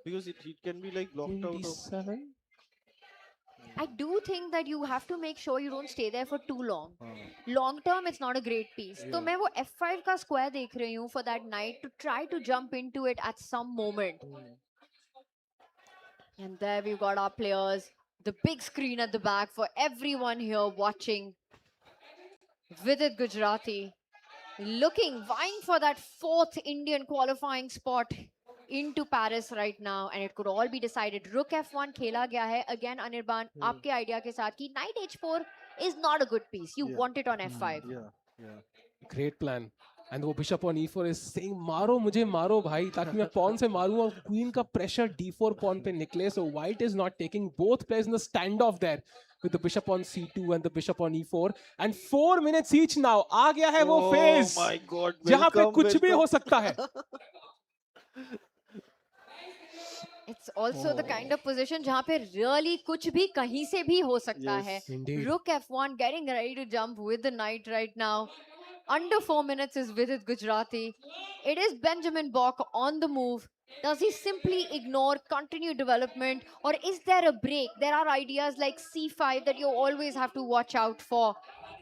Because it can be like blocked out of... I do think that you have to make sure you don't stay there for too long. Long term, it's not a great piece. So मैं वो f5 का square देख रही हूँ for that knight to try to jump into it at some moment. And there we've got our players. The big screen at the back for everyone here watching. Vidit Gujrathi vying for that 4th Indian qualifying spot into Paris right now, and it could all be decided. Rook f1 खेला गया है. Again, Anirban, आपके idea के साथ कि knight h4 is not a good piece. You want it on f5. Great plan. And वो bishop on e4 is saying, मारो मुझे मारो भाई, ताकि मैं pawn से मारूं और queen का pressure d4 pawn पे निकले. So white is not taking. Both players in the standoff there with the bishop on c2 and the bishop on e4. And 4 minutes each now. आ गया है वो phase. Oh my God. जहाँ पे कुछ भी हो सकता है. It's also the kind of position जहाँ पे really कुछ भी कहीं से भी हो सकता है. Rook f1 getting ready to jump with the knight right now. Under 4 minutes is Vidit Gujrathi. It is Benjamin Bok on the move. Does he simply ignore, continue development, or is there a break? There are ideas like c5 that you always have to watch out for.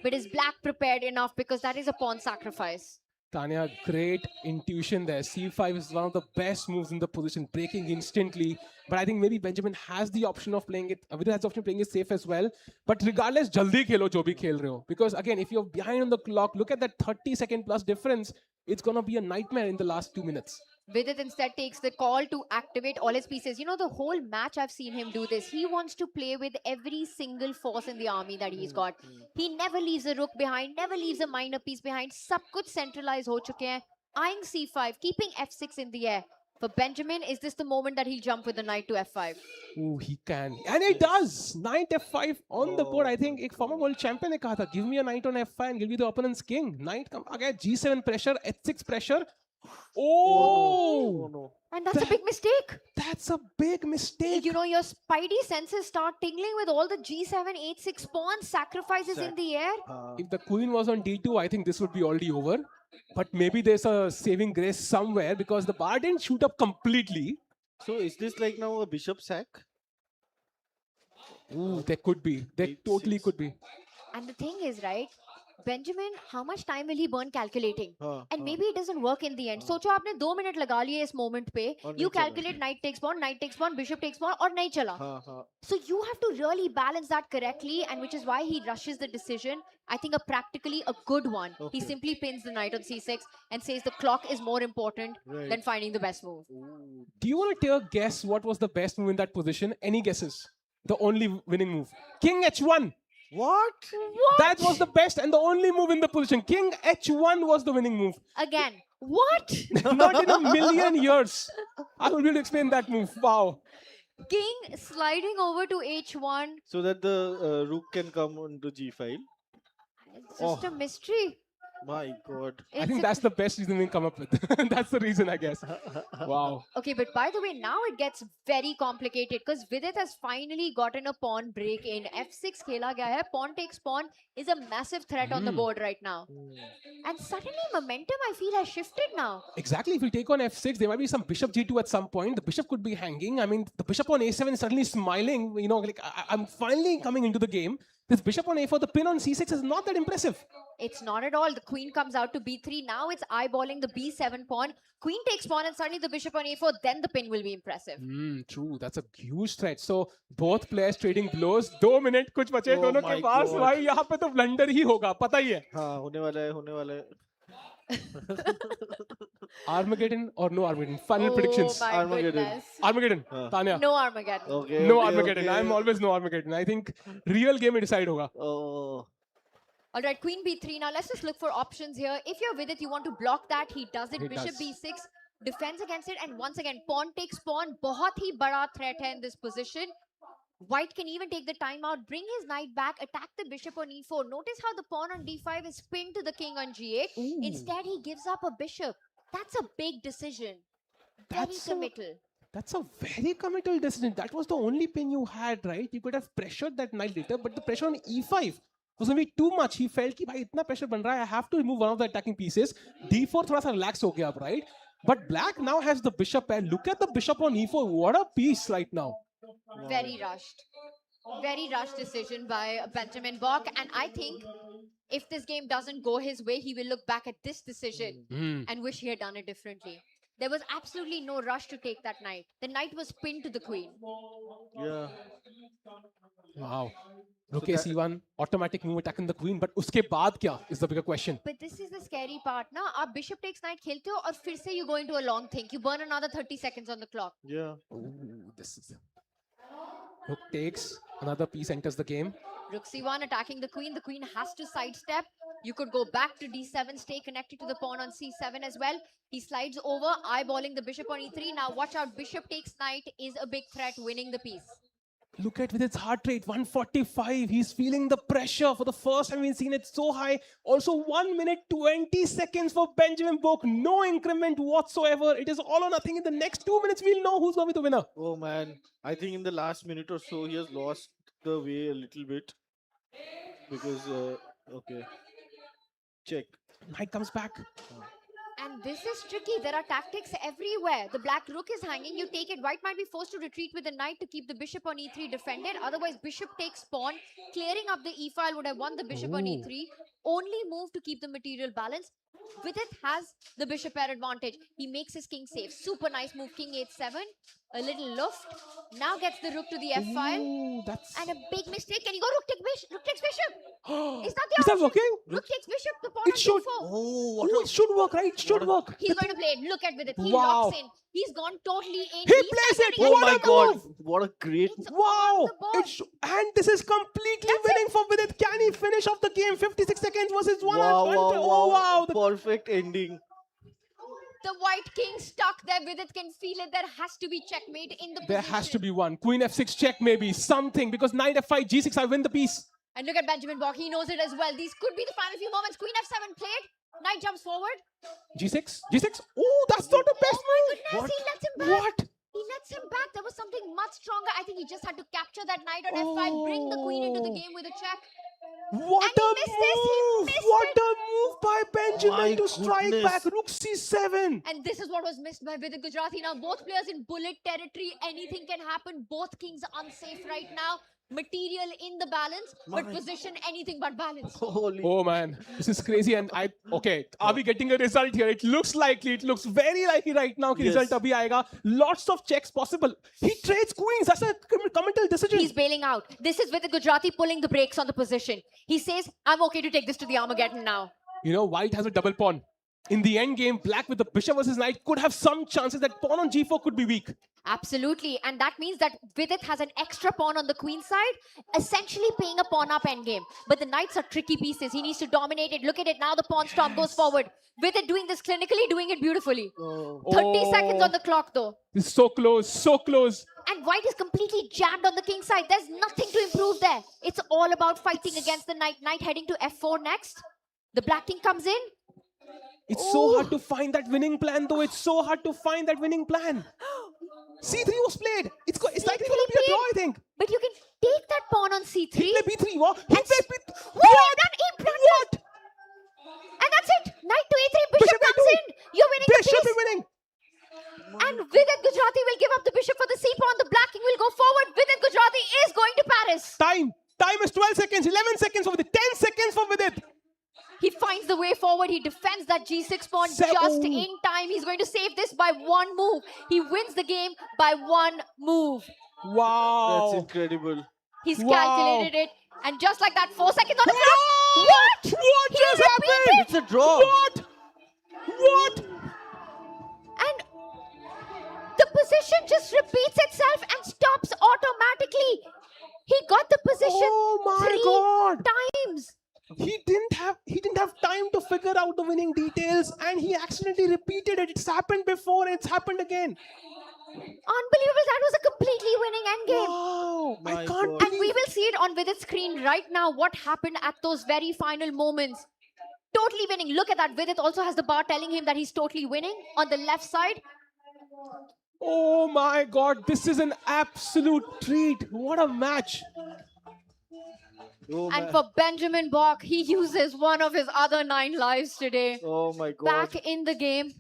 But is black prepared enough, because that is a pawn sacrifice? Tanya, great intuition there. c5 is one of the best moves in the position, breaking instantly. But I think maybe Benjamin has the option of playing it. Vidit has the option of playing it safe as well. But regardless, jaldi khelo jo bhi khel rahe ho. Because again, if you're behind on the clock, look at that 30-second plus difference. It's going to be a nightmare in the last 2 minutes. Vidit instead takes the call to activate all his pieces. You know, the whole match I've seen him do this. He wants to play with every single force in the army that he's got. He never leaves a rook behind, never leaves a minor piece behind. Sab kuch centralized ho chuke hain. Eyeing c5, keeping f6 in the air. For Benjamin, is this the moment that he'll jump with the knight to f5? Oh, he can. And it does. Knight f5 on the board. I think a former world champion ne kaha tha, give me a knight on f5 and give me the opponent's king. Knight come again, g7 pressure, h6 pressure. Oh! No. And that's a big mistake. That's a big mistake. You know, your spidey senses start tingling with all the g7, h6 pawns, sacrifices in the air. If the queen was on d2, I think this would be already over. But maybe there's a saving grace somewhere, because the bar didn't shoot up completely. So is this like now a bishop sack? Ooh, there could be. There totally could be. And the thing is, right, Benjamin, how much time will he burn calculating? हाँ, And हाँ, maybe it doesn't work in the end. सोचो आपने 2 minute लगा लिए इस moment पे. और You नहीं चला. calculate knight takes pawn, bishop takes pawn, और नहीं चला. हाँ, हाँ. So you have to really balance that correctly, and which is why he rushes the decision. I think practically a good one. He Okay. simply pins the knight on c6 and says the clock is more important Right. than finding the best move. Do you want to take a guess what was the best move in that position? Any guesses? The only winning move. King h1. What? That was the best and the only move in the position. King h1 was the winning move. Again, what? Not in a million years. I will be able to explain that move. Wow. King sliding over to h1. So that the rook can come onto g5. It's just a mystery. My God. I think that's the best reason we come up with. That's the reason, I guess. Wow. Okay, but by the way, now it gets very complicated because Vidit has finally gotten a pawn break in. f6 khela gaya hai. Pawn takes pawn is a massive threat on the board right now. And suddenly momentum, I feel, has shifted now. Exactly. If you take on f6, there might be some bishop g2 at some point. The bishop could be hanging. I mean, the bishop on a7 is suddenly smiling. You know, like I'm finally coming into the game. This bishop on a4, the pin on c6 is not that impressive. It's not at all. The queen comes out to b3. Now it's eyeballing the b7 pawn. Queen takes pawn and suddenly the bishop on a4. Then the pin will be impressive. True. That's a huge threat. So both players trading blows. 2 minutes कुछ बचे Oh दोनों my के पास. God. भाई यहाँ पे तो blunder ही होगा. पता ही है. हाँ, होने वाला है. Armageddon or no Armageddon? Final predictions. My Armageddon. goodness. Armageddon. Tanya. No Armageddon. Okay. No okay, Armageddon. okay. I'm always no Armageddon. I think real game में decide होगा. Oh. All right, queen b3. Now let's just look for options here. If you're with it, you want to block that. He does it. He Bishop does. b6. Defends against it. And once again, pawn takes pawn. बहुत ही बड़ा threat है in this position. White can even take the time out, bring his knight back, attack the bishop on e4. Notice how the pawn on d5 is pinned to the king on g8. Instead, he gives up a bishop. That's a big decision. Very committal. That's a very committal decision. That was the only pin you had, right? You could have pressured that knight later, but the pressure on e5 was going to be too much. He felt कि भाई इतना pressure बन रहा है, I have to remove one of the attacking pieces. d4 थोड़ा सा relax हो गया अब, right? But black now has the bishop, and look at the bishop on e4. What a piece right now. Very rushed. Very rushed decision by Benjamin Bok. And I think if this game doesn't go his way, he will look back at this decision and wish he had done it differently. There was absolutely no rush to take that knight. The knight was pinned to the queen. Yeah. Wow. Rook c1, automatic move attacking the queen, but उसके बाद क्या is the bigger question. But this is the scary part. Now, आप bishop takes knight खेलते हो और फिर से you go into a long think. You burn another 30 seconds on the clock. Yeah. Ooh, this is... Rook takes, another piece enters the game. Rook c1 attacking the queen. The queen has to sidestep. You could go back to d7, stay connected to the pawn on c7 as well. He slides over, eyeballing the bishop on e3. Now watch out, bishop takes knight is a big threat, winning the piece. Look at with its heart rate, 145. He's feeling the pressure for the first time we've seen it so high. Also 1 minute 20 seconds for Benjamin Bok. No increment whatsoever. It is all or nothing. In the next 2 minutes, we'll know who's going to be the winner. Oh man, I think in the last minute or so, he has lost the way a little bit. Because, okay. Check. Knight comes back. And this is tricky. There are tactics everywhere. The black rook is hanging. You take it. White might be forced to retreat with the knight to keep the bishop on e3 defended. Otherwise, bishop takes pawn. Clearing up the e-file would have won the bishop on e3. Only move to keep the material balance. Vidit has the bishop pair advantage. He makes his king safe. Super nice move. King h7. A little luft. Now gets the rook to the f-file. And a big mistake. Can you go rook takes bishop? Is that the Is that option? working? Rook takes bishop. The pawn It on should. d4. Oh, it should work, right? It should work. He's going to play it. Look at Vidit. He Wow. locks in. He's gone totally in. He He's plays it. calculating Oh my every god, move. what a great... Wow. the board. And this is completely winning for Vidit. Can he finish off the game? 56 seconds versus 1. Wow, Oh, wow. The perfect ending. The white king stuck there. Vidit can feel it. There has to be checkmate in the There position. has to be one. Queen f6 check maybe. Something. Because knight f5, g6, I win the piece. And look at Benjamin Bok. He knows it as well. These could be the final few moments. Queen f7 played. Knight jumps forward. g6. G6. Oh, that's not the best move. Goodness, he lets him back. What? He lets him back. There was something much stronger. I think he just had to capture that knight on f5, bring the queen into the game with a check. What And he a missed this. He move! missed What it. a move by Benjamin My to strike goodness. back. Rook c7. And this is what was missed by Vidit Gujrathi. Now both players in bullet territory. Anything can happen. Both kings are unsafe right now. material in the balance, but position anything but balance. Holy. Oh man, this is crazy. And okay, are we getting a result here? It looks likely. It looks very likely right now. कि Yes. result abhi aayega. Lots of checks possible. He trades queens. That's a committal decision. He's bailing out. This is with the Gujrati pulling the brakes on the position. He says, I'm okay to take this to the Armageddon now. You know, white has a double pawn. In the end game, black with the bishop versus knight could have some chances that pawn on g4 could be weak. Absolutely. And that means that Vidit has an extra pawn on the queen side, essentially paying a pawn up endgame. But the knights are tricky pieces. He needs to dominate it. Look at it now. The pawn storm goes forward. Vidit doing this clinically, doing it beautifully. 30 seconds on the clock though. This is so close, so close. And white is completely jammed on the king side. There's nothing to improve there. It's all about fighting against the knight. Knight heading to f4 next. The black king comes in. It's so hard to find that winning plan though. It's so hard to find that winning plan. C3 was played. It's likely going to be a draw, I think. But you can take that pawn on c3. He played b3. What? He played b3. What? What? And that's it. Knight to a3. Bishop comes in. You're winning the Bishop piece. is winning. And Vidit Gujrathi will give up the bishop for the c pawn. The black king will go forward. Vidit Gujrathi is going to Paris. Time is 12 seconds. 11 seconds for Vidit. 10 seconds for Vidit. He finds the way forward. He defends that g6 pawn just in time. He's going to save this by one move. He wins the game by one move. Wow. That's incredible. He's calculated it. And just like that, 4 seconds on the clock. What? What just happened? It's a draw. What? What? And the position just repeats itself and stops automatically. He got the position 3 times. He didn't have time to figure out the winning details, and he accidentally repeated it. It's happened before. It's happened again. Unbelievable. That was a completely winning endgame. Wow. I can't And we will see it on Vidit's screen right now. What happened at those very final moments. Totally winning. Look at that. Vidit also has the bar telling him that he's totally winning on the left side. Oh my God. This is an absolute treat. What a match. And for Benjamin Bok, he uses one of his other 9 lives today. Oh my God. Back in the game.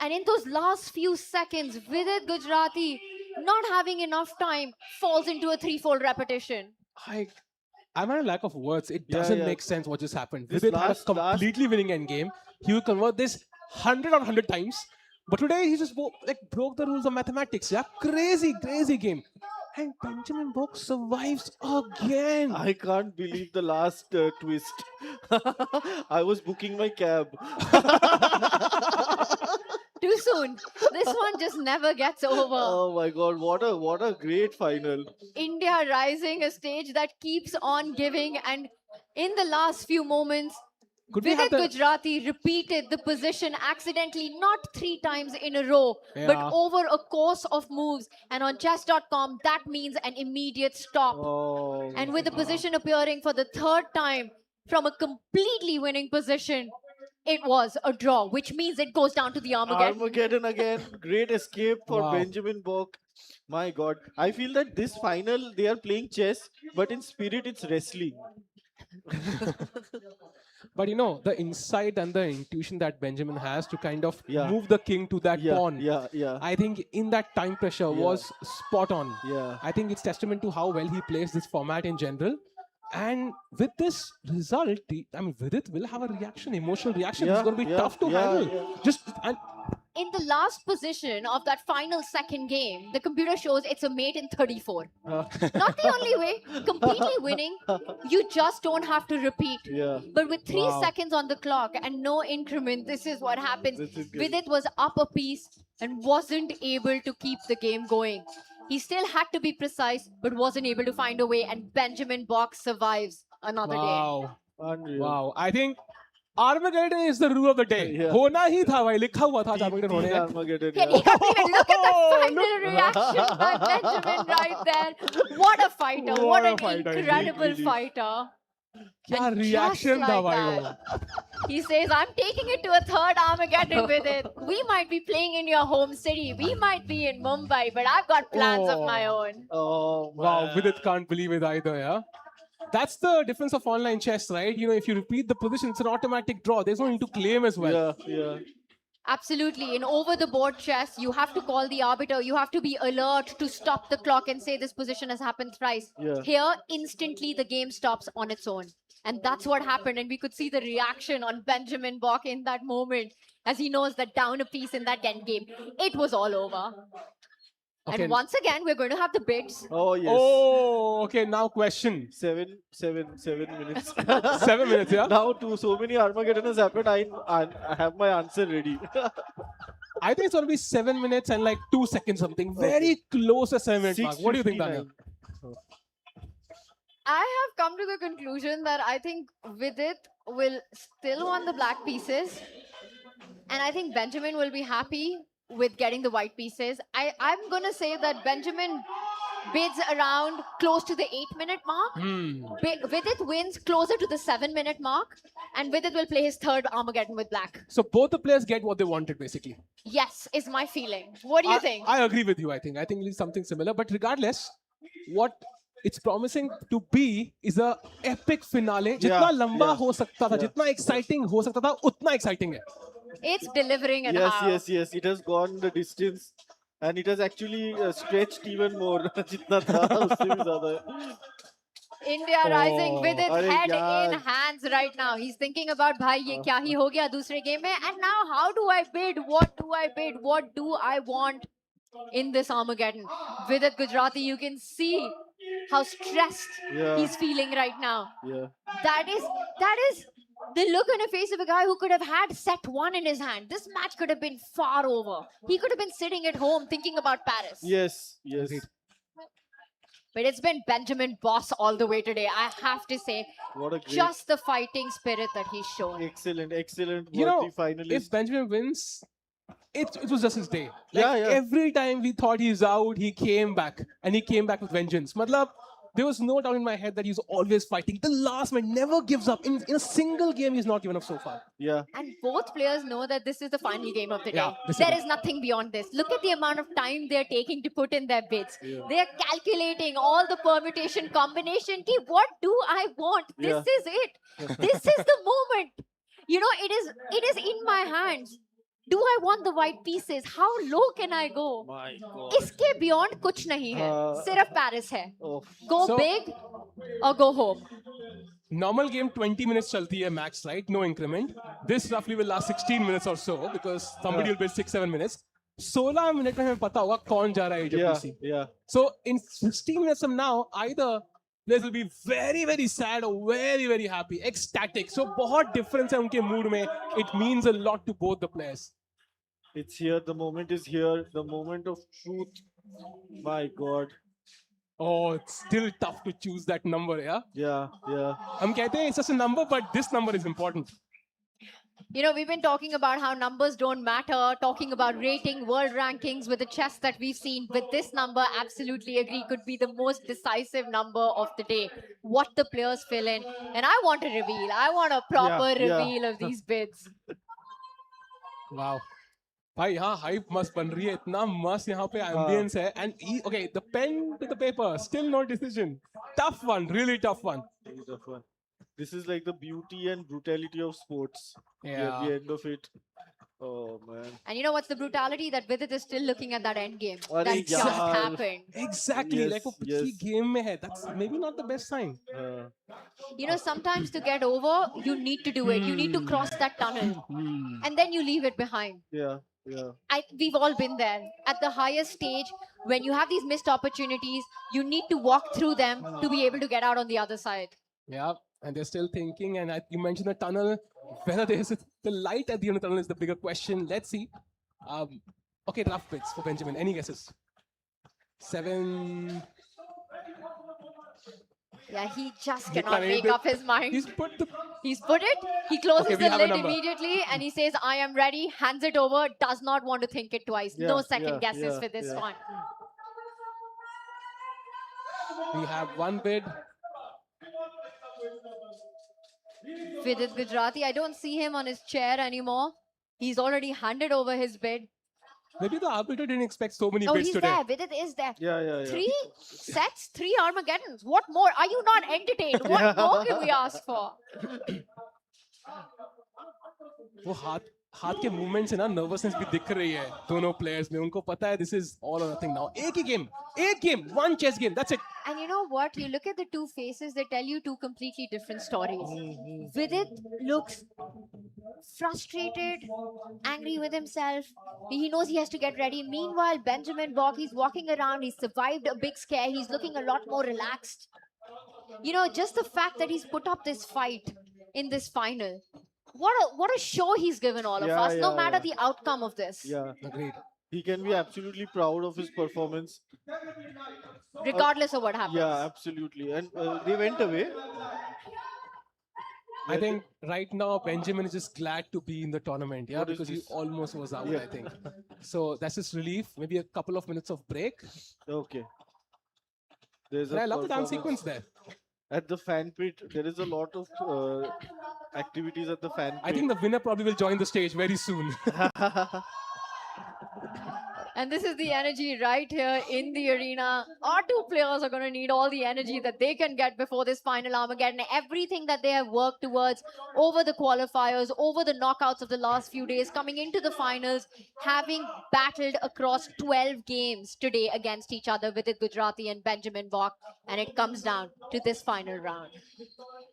And in those last few seconds, Vidit Gujrathi, not having enough time, falls into a 3-fold repetition. I'm at a lack of words. It doesn't make sense what just happened. This Vidit had a completely winning endgame. He will convert this 100 or 100 times. But today he just broke the rules of mathematics. Yeah, crazy game. And Benjamin Bok survives again. I can't believe the last twist. I was booking my cab. Too soon. This one just never gets over. Oh my God, what a great final. India rising, a stage that keeps on giving, and in the last few moments, Vidit Gujrathi repeated the position accidentally, not 3 times in a row, but over a course of moves. And on chess.com, that means an immediate stop. And with the position appearing for the 3rd time from a completely winning position, it was a draw, which means it goes down to the Armageddon. Armageddon again. Great escape for Benjamin Bok. My God. I feel that this final, they are playing chess, but in spirit, it's wrestling. But you know, the insight and the intuition that Benjamin has to kind of move the king to that pawn. I think in that time pressure was spot on. I think it's testament to how well he plays this format in general. And with this result, I mean, Vidit will have a reaction, emotional reaction. It's going to be tough to handle. In the last position of that final 2nd game, the computer shows it's a mate in 34. Not the only way, completely winning. You just don't have to repeat. But with 3 seconds on the clock and no increment, this is what happens. Vidit was up a piece and wasn't able to keep the game going. He still had to be precise, but wasn't able to find a way, and Benjamin Bok survives another day. Wow. I think Armageddon is the rule of the day. Hona hi tha bhai, likha hua tha Armageddon hone hai. Armageddon. He can't even look at that final reaction by Benjamin right there. What a fighter. What an incredible fighter. Kya And reaction just tha like bhai that, he says, I'm taking it to a 3rd Armageddon with it. We might be playing in your home city. We might be in Mumbai, but I've got plans of my own. Oh, wow, Vidit can't believe it either, yeah? That's the difference of online chess, right? You know, if you repeat the position, it's an automatic draw. There's no need to claim as well. Absolutely. In over the board chess, you have to call the arbiter. You have to be alert to stop the clock and say this position has happened thrice. Yeah. Here, instantly the game stops on its own. And that's what happened. And we could see the reaction on Benjamin Bok in that moment as he knows that down a piece in that end game, it was all over. Okay. And once again, we're going to have the bids. Oh, yes. Oh, okay. Now question. 7 minutes. 7 minutes, yeah? Now, so many Armageddon has happened. I have my answer ready. I think it's going to be 7 minutes and like 2 seconds something. Very close to 7 minutes mark. What do you think, Daniel? I have come to the conclusion that I think Vidit will still want the black pieces. And I think Benjamin will be happy with getting the white pieces. I'm going to say that Benjamin bids around close to the 8-minute mark. Vidit wins closer to the 7-minute mark. And Vidit will play his third Armageddon with black. So both the players get what they wanted, basically. Yes, is my feeling. What do you think? I agree with you, I think. I think it's something similar. But regardless, what it's promising to be is a epic finale. Jitna lamba ho sakta tha, jitna exciting ho sakta tha, utna exciting hai. It's delivering and Yes. It has gone the distance. And it has actually stretched even more. Jitna tha, usse bhi zyada hai. India rising with its head in hands right now. He's thinking about, bhai, ye kya hi ho gaya dusre game mein? And now how do I bid? What do I bid? What do I want in this Armageddon? Vidit Gujrathi, you can see how stressed he's feeling right now. Yeah. That is the look on the face of a guy who could have had set 1 in his hand. This match could have been far over. He could have been sitting at home thinking about Paris. Yes. But it's been Benjamin Boss all the way today. I have to say, what a great, just the fighting spirit that he's shown. Excellent. You know, finalist. if Benjamin wins, it was just his day. Like every time we thought he's out, he came back. And he came back with vengeance. Matlab, there was no doubt in my head that he's always fighting. The last man never gives up. In a single game, he's not given up so far. Yeah. And both players know that this is the final game of the day. Yeah, there is nothing beyond this. Look at the amount of time they're taking to put in their bids. Yeah. They're calculating all the permutation, combination. Ki, what do I want? This is it. This is the moment. You know, it is in my hands. Do I want the white pieces? How low can I go? My God. इसके beyond कुछ नहीं है. सिर्फ Paris है. Go big or go home. Normal game 20 minutes chalti hai max, right? No increment. This roughly will last 16 minutes or so because somebody will bid 6-7 minutes. 16 minutes में हमें पता होगा कौन जा रहा है EWC. Yeah. So in 16 minutes from now, either players will be very, very sad or very, very happy, ecstatic. So बहुत difference है उनके mood में. It means a lot to both the players. It's here. The moment is here. The moment of truth. My God. Oh, it's still tough to choose that number, yeah? Yeah. हम कहते हैं it's just a number, but this number is important. You know, we've been talking about how numbers don't matter, talking about rating, world rankings with the chess that we've seen. With this number, absolutely agree, could be the most decisive number of the day. What the players fill in. And I want a reveal. I want a proper reveal of these bids. Wow. भाई यहाँ hype मस्त बन रही है इतना मस्त यहाँ पे ambience है and okay the pen to the paper still no decision tough one really tough one. This is like the beauty and brutality of sports. At the end of it. Oh man. And you know what's the brutality? That Vidit is still looking at that end game. That just happened. Exactly. Like वो पिछली game में है. That's maybe not the best sign. You know, sometimes to get over, you need to do it. You need to cross that tunnel. And then you leave it behind. Yeah. We've all been there. At the highest stage, when you have these missed opportunities, you need to walk through them to be able to get out on the other side. Yeah. And they're still thinking. And you mentioned the tunnel. Whether there's the light at the end of the tunnel is the bigger question. Let's see. Okay, rough bits for Benjamin. Any guesses? 7. Yeah, he just cannot make up his mind. He's put it. He closes the lid immediately and he says, I am ready, hands it over, does not want to think it twice. No second guesses for this one. We have one bid. Vidit Gujrathi, I don't see him on his chair anymore. He's already handed over his bid. Maybe the arbiter didn't expect so many bids today. Oh, he's there. Vidit is there. Yeah. 3 sets, 3 Armageddons. What more? Are you not entertained? What more can we ask for? वो हाथ के movement से ना nervousness भी दिख रही है दोनों प्लेयर्स में. उनको पता है this is all or nothing now. एक game, one chess game, that's it. And you know what? You look at the two faces, they tell you two completely different stories. Vidit looks frustrated, angry with himself. He knows he has to get ready. Meanwhile, Benjamin Bok, he's walking around, he's survived a big scare, he's looking a lot more relaxed. You know, just the fact that he's put up this fight in this final. What a show he's given all of us, no matter the outcome of this. Yeah. Agreed. He can be absolutely proud of his performance. Regardless of what happens. Yeah, absolutely. And they went away. I think right now Benjamin is just glad to be in the tournament, yeah, What is because he this? almost was out, Yeah. I think. So that's his relief. Maybe a couple of minutes of break. Okay. There's And a I love the dance performance sequence there. at the fan pit. There is a lot of activities at the fan pit. I think the winner probably will join the stage very soon. And this is the energy right here in the arena. Our two players are going to need all the energy that they can get before this final Armageddon. Everything that they have worked towards over the qualifiers, over the knockouts of the last few days, coming into the finals, having battled across 12 games today against each other, Vidit Gujrathi and Benjamin Bok. And it comes down to this final round.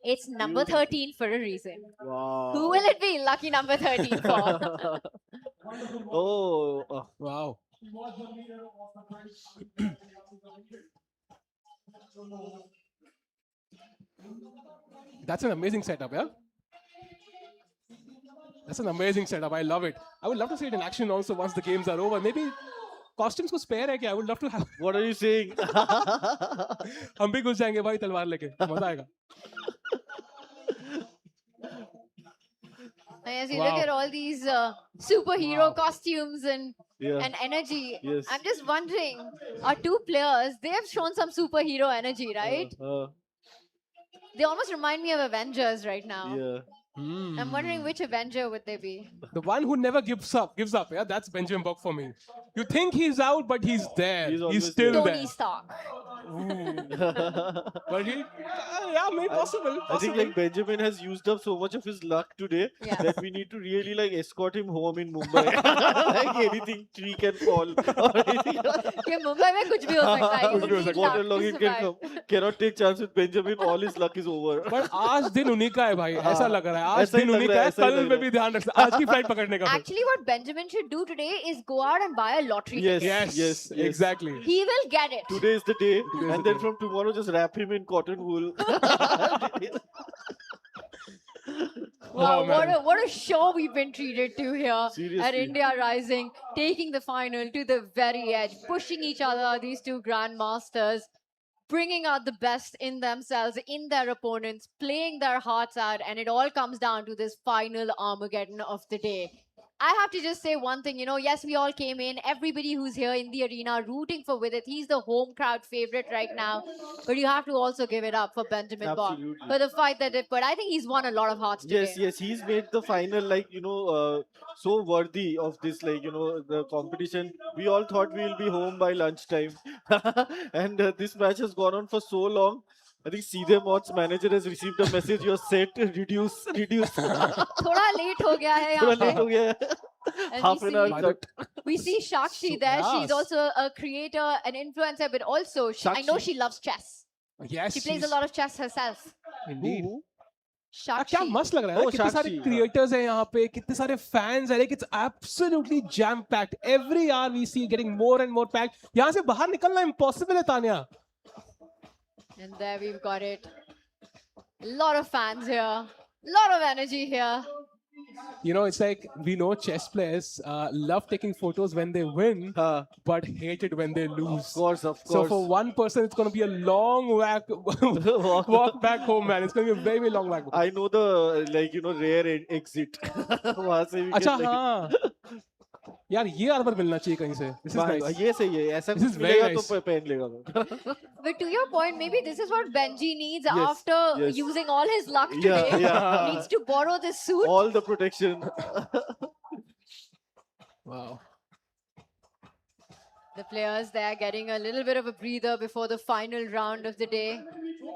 It's number 13 for a reason. Wow. Who will it be? Lucky number 13 for. Oh. Wow. That's an amazing setup, yeah? That's an amazing setup. I love it. I would love to see it in action also once the games are over. Maybe costumes को spare है क्या? I would love to have. What are you saying? हम भी घुस जाएंगे भाई तलवार लेके. मजा आएगा. As you look at all these superhero costumes and Yeah. and energy, Yes. I'm just wondering, our two players, they have shown some superhero energy, right? They almost remind me of Avengers right now. Yeah. I'm wondering which Avenger would they be? The one who never gives up. Yeah, that's Benjamin Bok for me. You think he's out, but he's there. He's still Tony there. Stark. But he, yeah, maybe possible. I think like Benjamin has used up so much of his luck today Yes. that we need to really like escort him home in Mumbai. Like anything, tree can fall or anything. कि मुंबई में कुछ भी हो सकता है. You need luck to Waterlogging can survive. come. Cannot take chance with Benjamin. All his luck is over. But आज दिन उन्हीं का है भाई. ऐसा लग रहा है. आज ऐसा ही दिन लग उन्हीं रहा का है, है. ऐसा ही कल लग में रहा भी है. ध्यान रखना. आज की फ्लाइट पकड़ने का. Actually, what Benjamin should do today is go out and buy a lottery Yes, ticket. yes, yes. Exactly. He will get it. Today is the day, is and the then day. from tomorrow just wrap him in cotton wool. Wow, Oh, man. what a show we've been treated to here at Seriously. India Rising, taking the final to the very edge, pushing each other, these two grandmasters, bringing out the best in themselves, in their opponents, playing their hearts out, and it all comes down to this final Armageddon of the day. I have to just say one thing, yes, we all came in, everybody who's here in the arena rooting for Vidit. He's the home crowd favorite right now, but you have to also give it up for Benjamin Bok Absolutely. for the fight that they put. I think he's won a lot of hearts today. Yes, he's made the final like so worthy of this like the competition. We all thought we will be home by lunchtime, and this match has gone on for so long. I think सीधे Mott's manager has received a message. You're set. Reduce. थोड़ा late हो गया है थोड़ा यहाँ late हो पे. गया है. And Half an hour cut. we see Shakshi there. She's yes. also a creator, an influencer, but also I know she loves chess. Yes. She plays a lot of chess herself. Indeed. Shakshi. क्या मस्त लग रहा है ना. Oh, कितने सारे Shakshi, creators हैं यहाँ पे, कितने सारे fans हैं. Like it's absolutely jam packed. Every hour we see getting more and more packed. यहाँ से बाहर निकलना impossible है Tania. And there we've got it. A lot of fans here. A lot of energy here. It's like we know chess players love taking photos when they win, but hate it when they lose. Of course. So for one person, it's going to be a long walk back home, man. It's going to be a very, very long walk. I know the rare exit. वहाँ से भी अच्छा get, like, हाँ. यार ये armour मिलना चाहिए कहीं से. This is nice. ये सही है. ऐसा This कुछ is very मिलेगा nice. तो पहन लेगा वो. But to your point, maybe this is what Benji needs Yes, after yes. using all his luck Yeah, today. yeah. He needs to borrow this suit. All the protection. Wow. The players there getting a little bit of a breather before the final round of the day.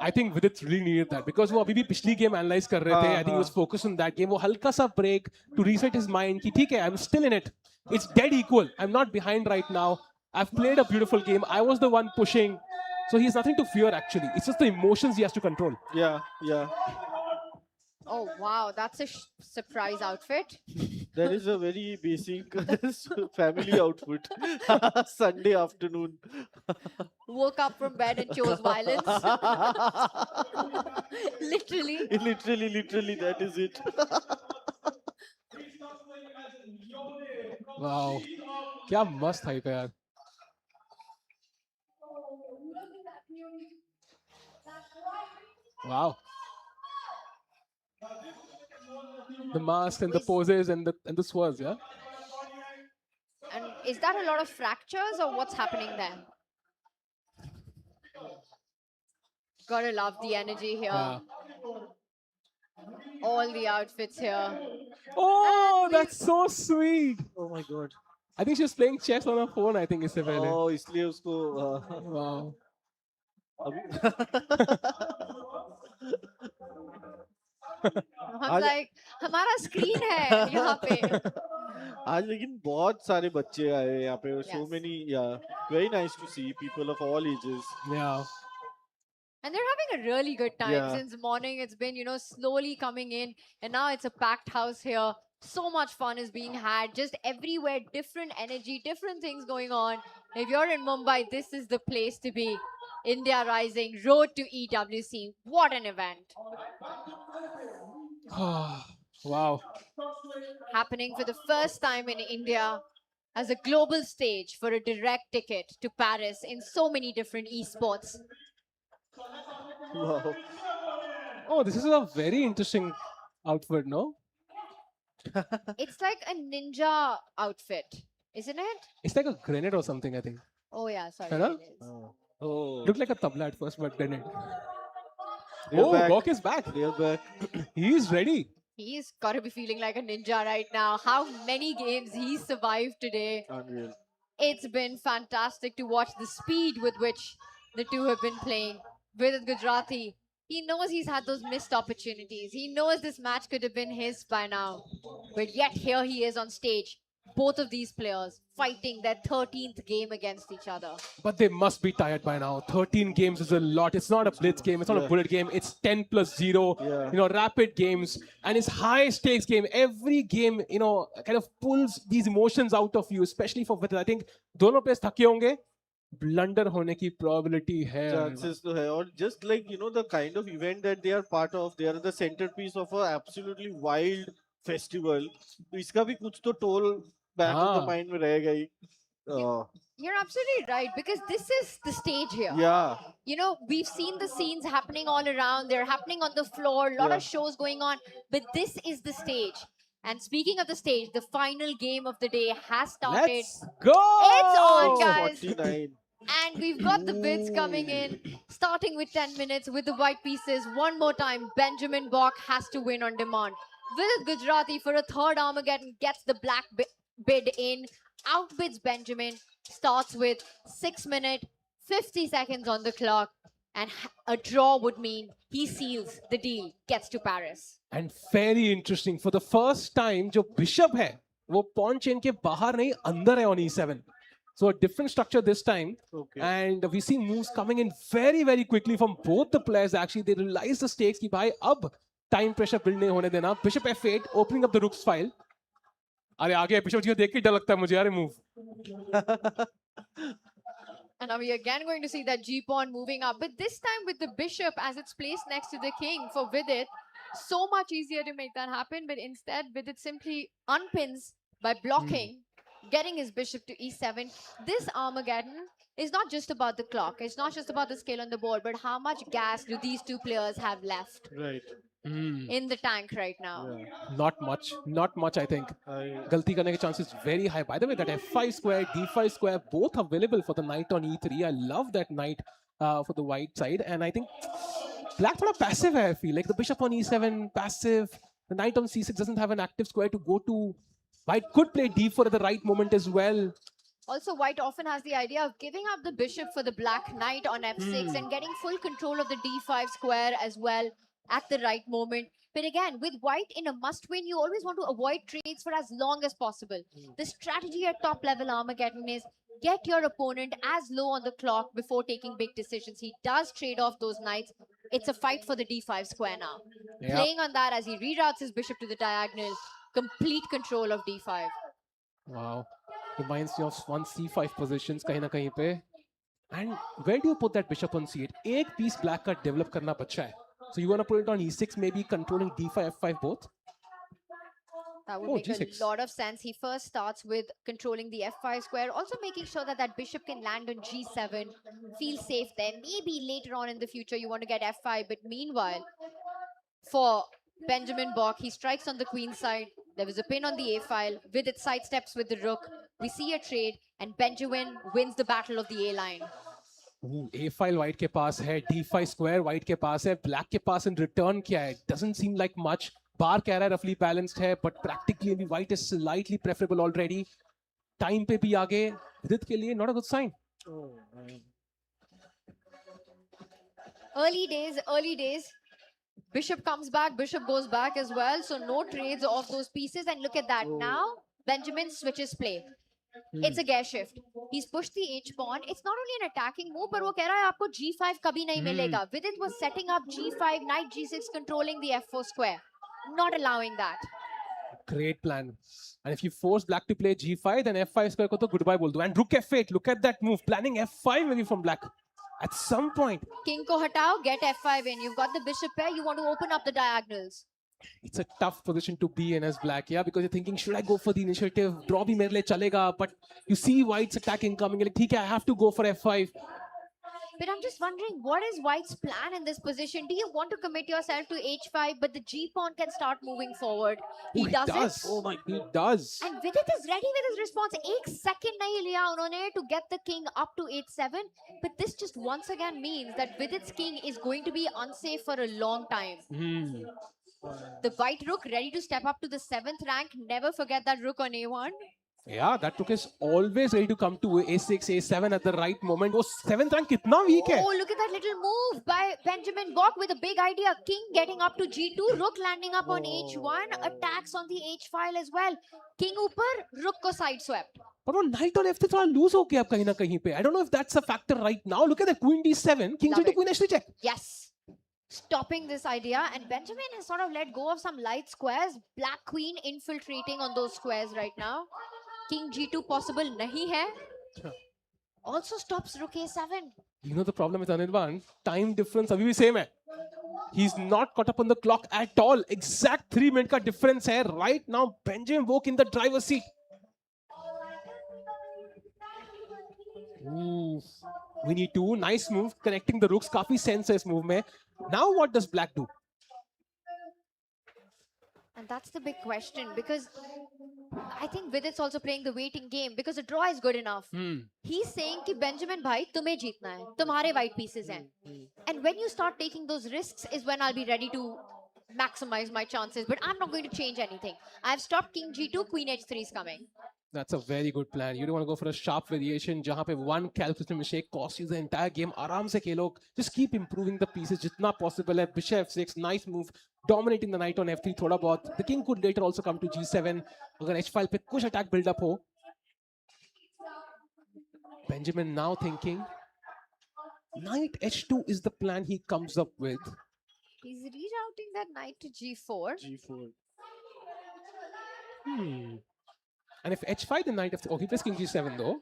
I think Vidit really needed that because वो अभी भी पिछली game analyze कर रहे थे. I think he was focused on that game. वो हल्का सा break to reset his mind कि ठीक है, I'm still in it. It's dead equal. I'm not behind right now. I've played a beautiful game. I was the one pushing. So he has nothing to fear actually. It's just the emotions he has to control. Yeah. Oh wow, that's a surprise outfit. That is a very basic family outfit. Sunday afternoon. Woke up from bed and chose violence. Literally. Literally, that is it. Wow. क्या मस्त hype है यार. Wow. The mask and the poses and the swords, yeah. And is that a lot of fractures or what's happening there? Gotta love the energy here. Yeah. All the outfits here. Oh, that's so sweet. Oh my god. I think she was playing chess on her phone. I think इससे पहले. Oh, इसलिए उसको. Wow. I'm like, हमारा screen है यहाँ पे. आज लेकिन बहुत सारे बच्चे आए हैं यहाँ पे. So Yes. many, yeah. Very nice to see people of all ages. Yeah. And they're having a really good time Yeah. since morning. It's been, slowly coming in. And now it's a packed house here. So much fun is being had. Just everywhere, different energy, different things going on. If you're in Mumbai, this is the place to be. India Rising, Road to EWC. What an event. Wow. Happening for the first time in India as a global stage for a direct ticket to Paris in so many different esports. Wow. Oh, this is a very interesting outfit, no? It's like a ninja outfit, isn't it? It's like a grenade or something, I think. Oh yeah, sorry. है ना? It is. Oh. Looked like a tabla at first, but grenade. They're Oh, back. Bok is back. They're back. He's ready. He's got to be feeling like a ninja right now. How many games he's survived today. Unreal. It's been fantastic to watch the speed with which the two have been playing. Vidit Gujrathi, he knows he's had those missed opportunities. He knows this match could have been his by now. But yet here he is on stage. Both of these players fighting their 13th game against each other. But they must be tired by now. 13 games is a lot. It's not a blitz game. It's not a bullet game. It's 10 plus 0. Yeah. Rapid games. And it's high stakes game. Every game, kind of pulls these emotions out of you, especially for Vidit. I think दोनों players थके होंगे. Blunder होने की probability है. Chances to hai. Or just like, the kind of event that they are part of, they are the centerpiece of a absolutely wild festival. तो इसका भी कुछ तो toll back of the mind में रहेगा ही. You're absolutely right, because this is the stage here. Yeah. We've seen the scenes happening all around. They're happening on the floor, a lot of shows going on, but this is the stage. And speaking of the stage, the final game of the day has started. Let's go! It's on, guys. 49. And we've got the bids coming in, starting with 10 minutes with the white pieces. One more time, Benjamin Bok has to win on demand. Vidit Gujrathi for a third Armageddon gets the black bid in. Outbids Benjamin, starts with 6 minutes, 50 seconds on the clock. And a draw would mean he seals the deal, gets to Paris. And very interesting. For the first time, जो Bishop है, वो pawn chain के बाहर नहीं, अंदर है on E7. So a different structure this time. Okay. And we see moves coming in very, very quickly from both the players. Actually, they realize the stakes कि भाई अब time pressure build नहीं होने देना. Bishop F8, opening up the rook's file. अरे आगे Bishop जी को देख के डर लगता है मुझे यार move. And now we are again going to see that G-pawn moving up. But this time with the bishop as it's placed next to the king for Vidit. So much easier to make that happen. But instead, Vidit simply unpins by blocking, getting his bishop to E7. This Armageddon is not just about the clock. It's not just about the scale on the board. But how much gas do these two players have left Right. in the tank right now? Yeah. Not much, I think. Galti करने के chances very high. By the way, that F5 square, D5 square, both available for the knight on E3. I love that knight for the white side. And I think black थोड़ा passive है, I feel. Like the bishop on E7, passive. The knight on C6 doesn't have an active square to go to. White could play D4 at the right moment as well. Also, white often has the idea of giving up the bishop for the black knight on f6 and getting full control of the d5 square as well at the right moment. But again, with white in a must-win, you always want to avoid trades for as long as possible. The strategy at top-level Armageddon is get your opponent as low on the clock before taking big decisions. He does trade off those knights. It's a fight for the d5 square now. Yep. Playing on that as he reroutes his bishop to the diagonal, complete control of d5. Wow. Reminds me of one c5 positions kahin na kahin pe. And where do you put that bishop on c8? Ek piece black ka develop karna bacha hai. So you want to put it on e6, maybe controlling d5, f5 both? That would Oh, make g6. a lot of sense. He first starts with controlling the f5 square, also making sure that that bishop can land on g7, feel safe there. Maybe later on in the future you want to get f5, but meanwhile, for Benjamin Bok, he strikes on the queen side. There was a pin on the a file. Vidit sidesteps with the rook. We see a trade, and Benjamin wins the battle of the a line. A file white के पास है, d5 square white के पास है, black के पास in return क्या है? Doesn't seem like much. Bar कह रहा है roughly balanced है, but practically white is slightly preferable already. Time पे भी आगे, Vidit के लिए not a good sign. Early days. Bishop comes back, bishop goes back as well. So no trades of those pieces. And look at that. Now, Benjamin switches play. It's a gear shift. He's pushed the H pawn. It's not only an attacking move, but वो कह रहा है आपको G5 कभी नहीं मिलेगा. Vidit was setting up G5, knight G6, controlling the F4 square. Not allowing that. Great plan. And if you force black to play g5, then f5 square को तो goodbye बोल दो. And rook f8. Look at that move. Planning f5 maybe from black. At some point. King ko hatao, get f5 in. You've got the bishop pair. You want to open up the diagonals. It's a tough position to be in as black, yeah, because you're thinking, should I go for the initiative? Draw bhi mere liye chalega, but you see white's attack incoming. You're like, theek hai, I have to go for f5. But I'm just wondering, what is white's plan in this position? Do you want to commit yourself to h5, but the g pawn can start moving forward? He does it. Oh my, he does. And Vidit is ready with his response. Ek second nahi liya unhone to get the king up to h7. But this just once again means that Vidit's king is going to be unsafe for a long time. The white rook ready to step up to the 7th rank. Never forget that rook on a1. Yeah, that rook is always ready to come to a6, a7 at the right moment. Oh, 7th rank kitna weak hai. Oh, look at that little move by Benjamin Bok with a big idea. King getting up to g2, rook landing up on h1, attacks on the h file as well. King upar, rook ko side swept. But on knight on f3 थोड़ा lose हो गया अब कहीं ना कहीं पे. I don't know if that's a factor right now. Look at the queen d7, king g2, queen h3 check. Yes. Stopping this idea, and Benjamin has sort of let go of some light squares. Black queen infiltrating on those squares right now. King g2 possible nahi hai. Also stops rook a7. You know the problem with Anirban? Time difference abhi bhi same hai. He's not caught up on the clock at all. Exact 3 minute ka difference hai. Right now, Benjamin Bok in the driver's seat. Ooh. We need to. Nice move. Connecting the rooks. Kafi sense hai is move mein. Now what does black do? And that's the big question, because I think Vidit's also playing the waiting game, because the draw is good enough. He's saying कि Benjamin भाई तुम्हें जीतना है, तुम्हारे white pieces हैं. And when you start taking those risks is when I'll be ready to maximize my chances. But I'm not going to change anything. I've stopped king g2, queen h3 is coming. That's a very good plan. You don't want to go for a sharp variation जहाँ पे one calculated mistake costs you the entire game. आराम से खेलो. Just keep improving the pieces जितना possible है. Bishop f6, nice move. Dominating the knight on f3 थोड़ा बहुत. The king could later also come to g7. अगर h file पे कुछ attack build up हो. Benjamin now thinking. Knight h2 is the plan he comes up with. He's rerouting that knight to g4. And if h5, then knight f3. Oh, he plays king g7 though.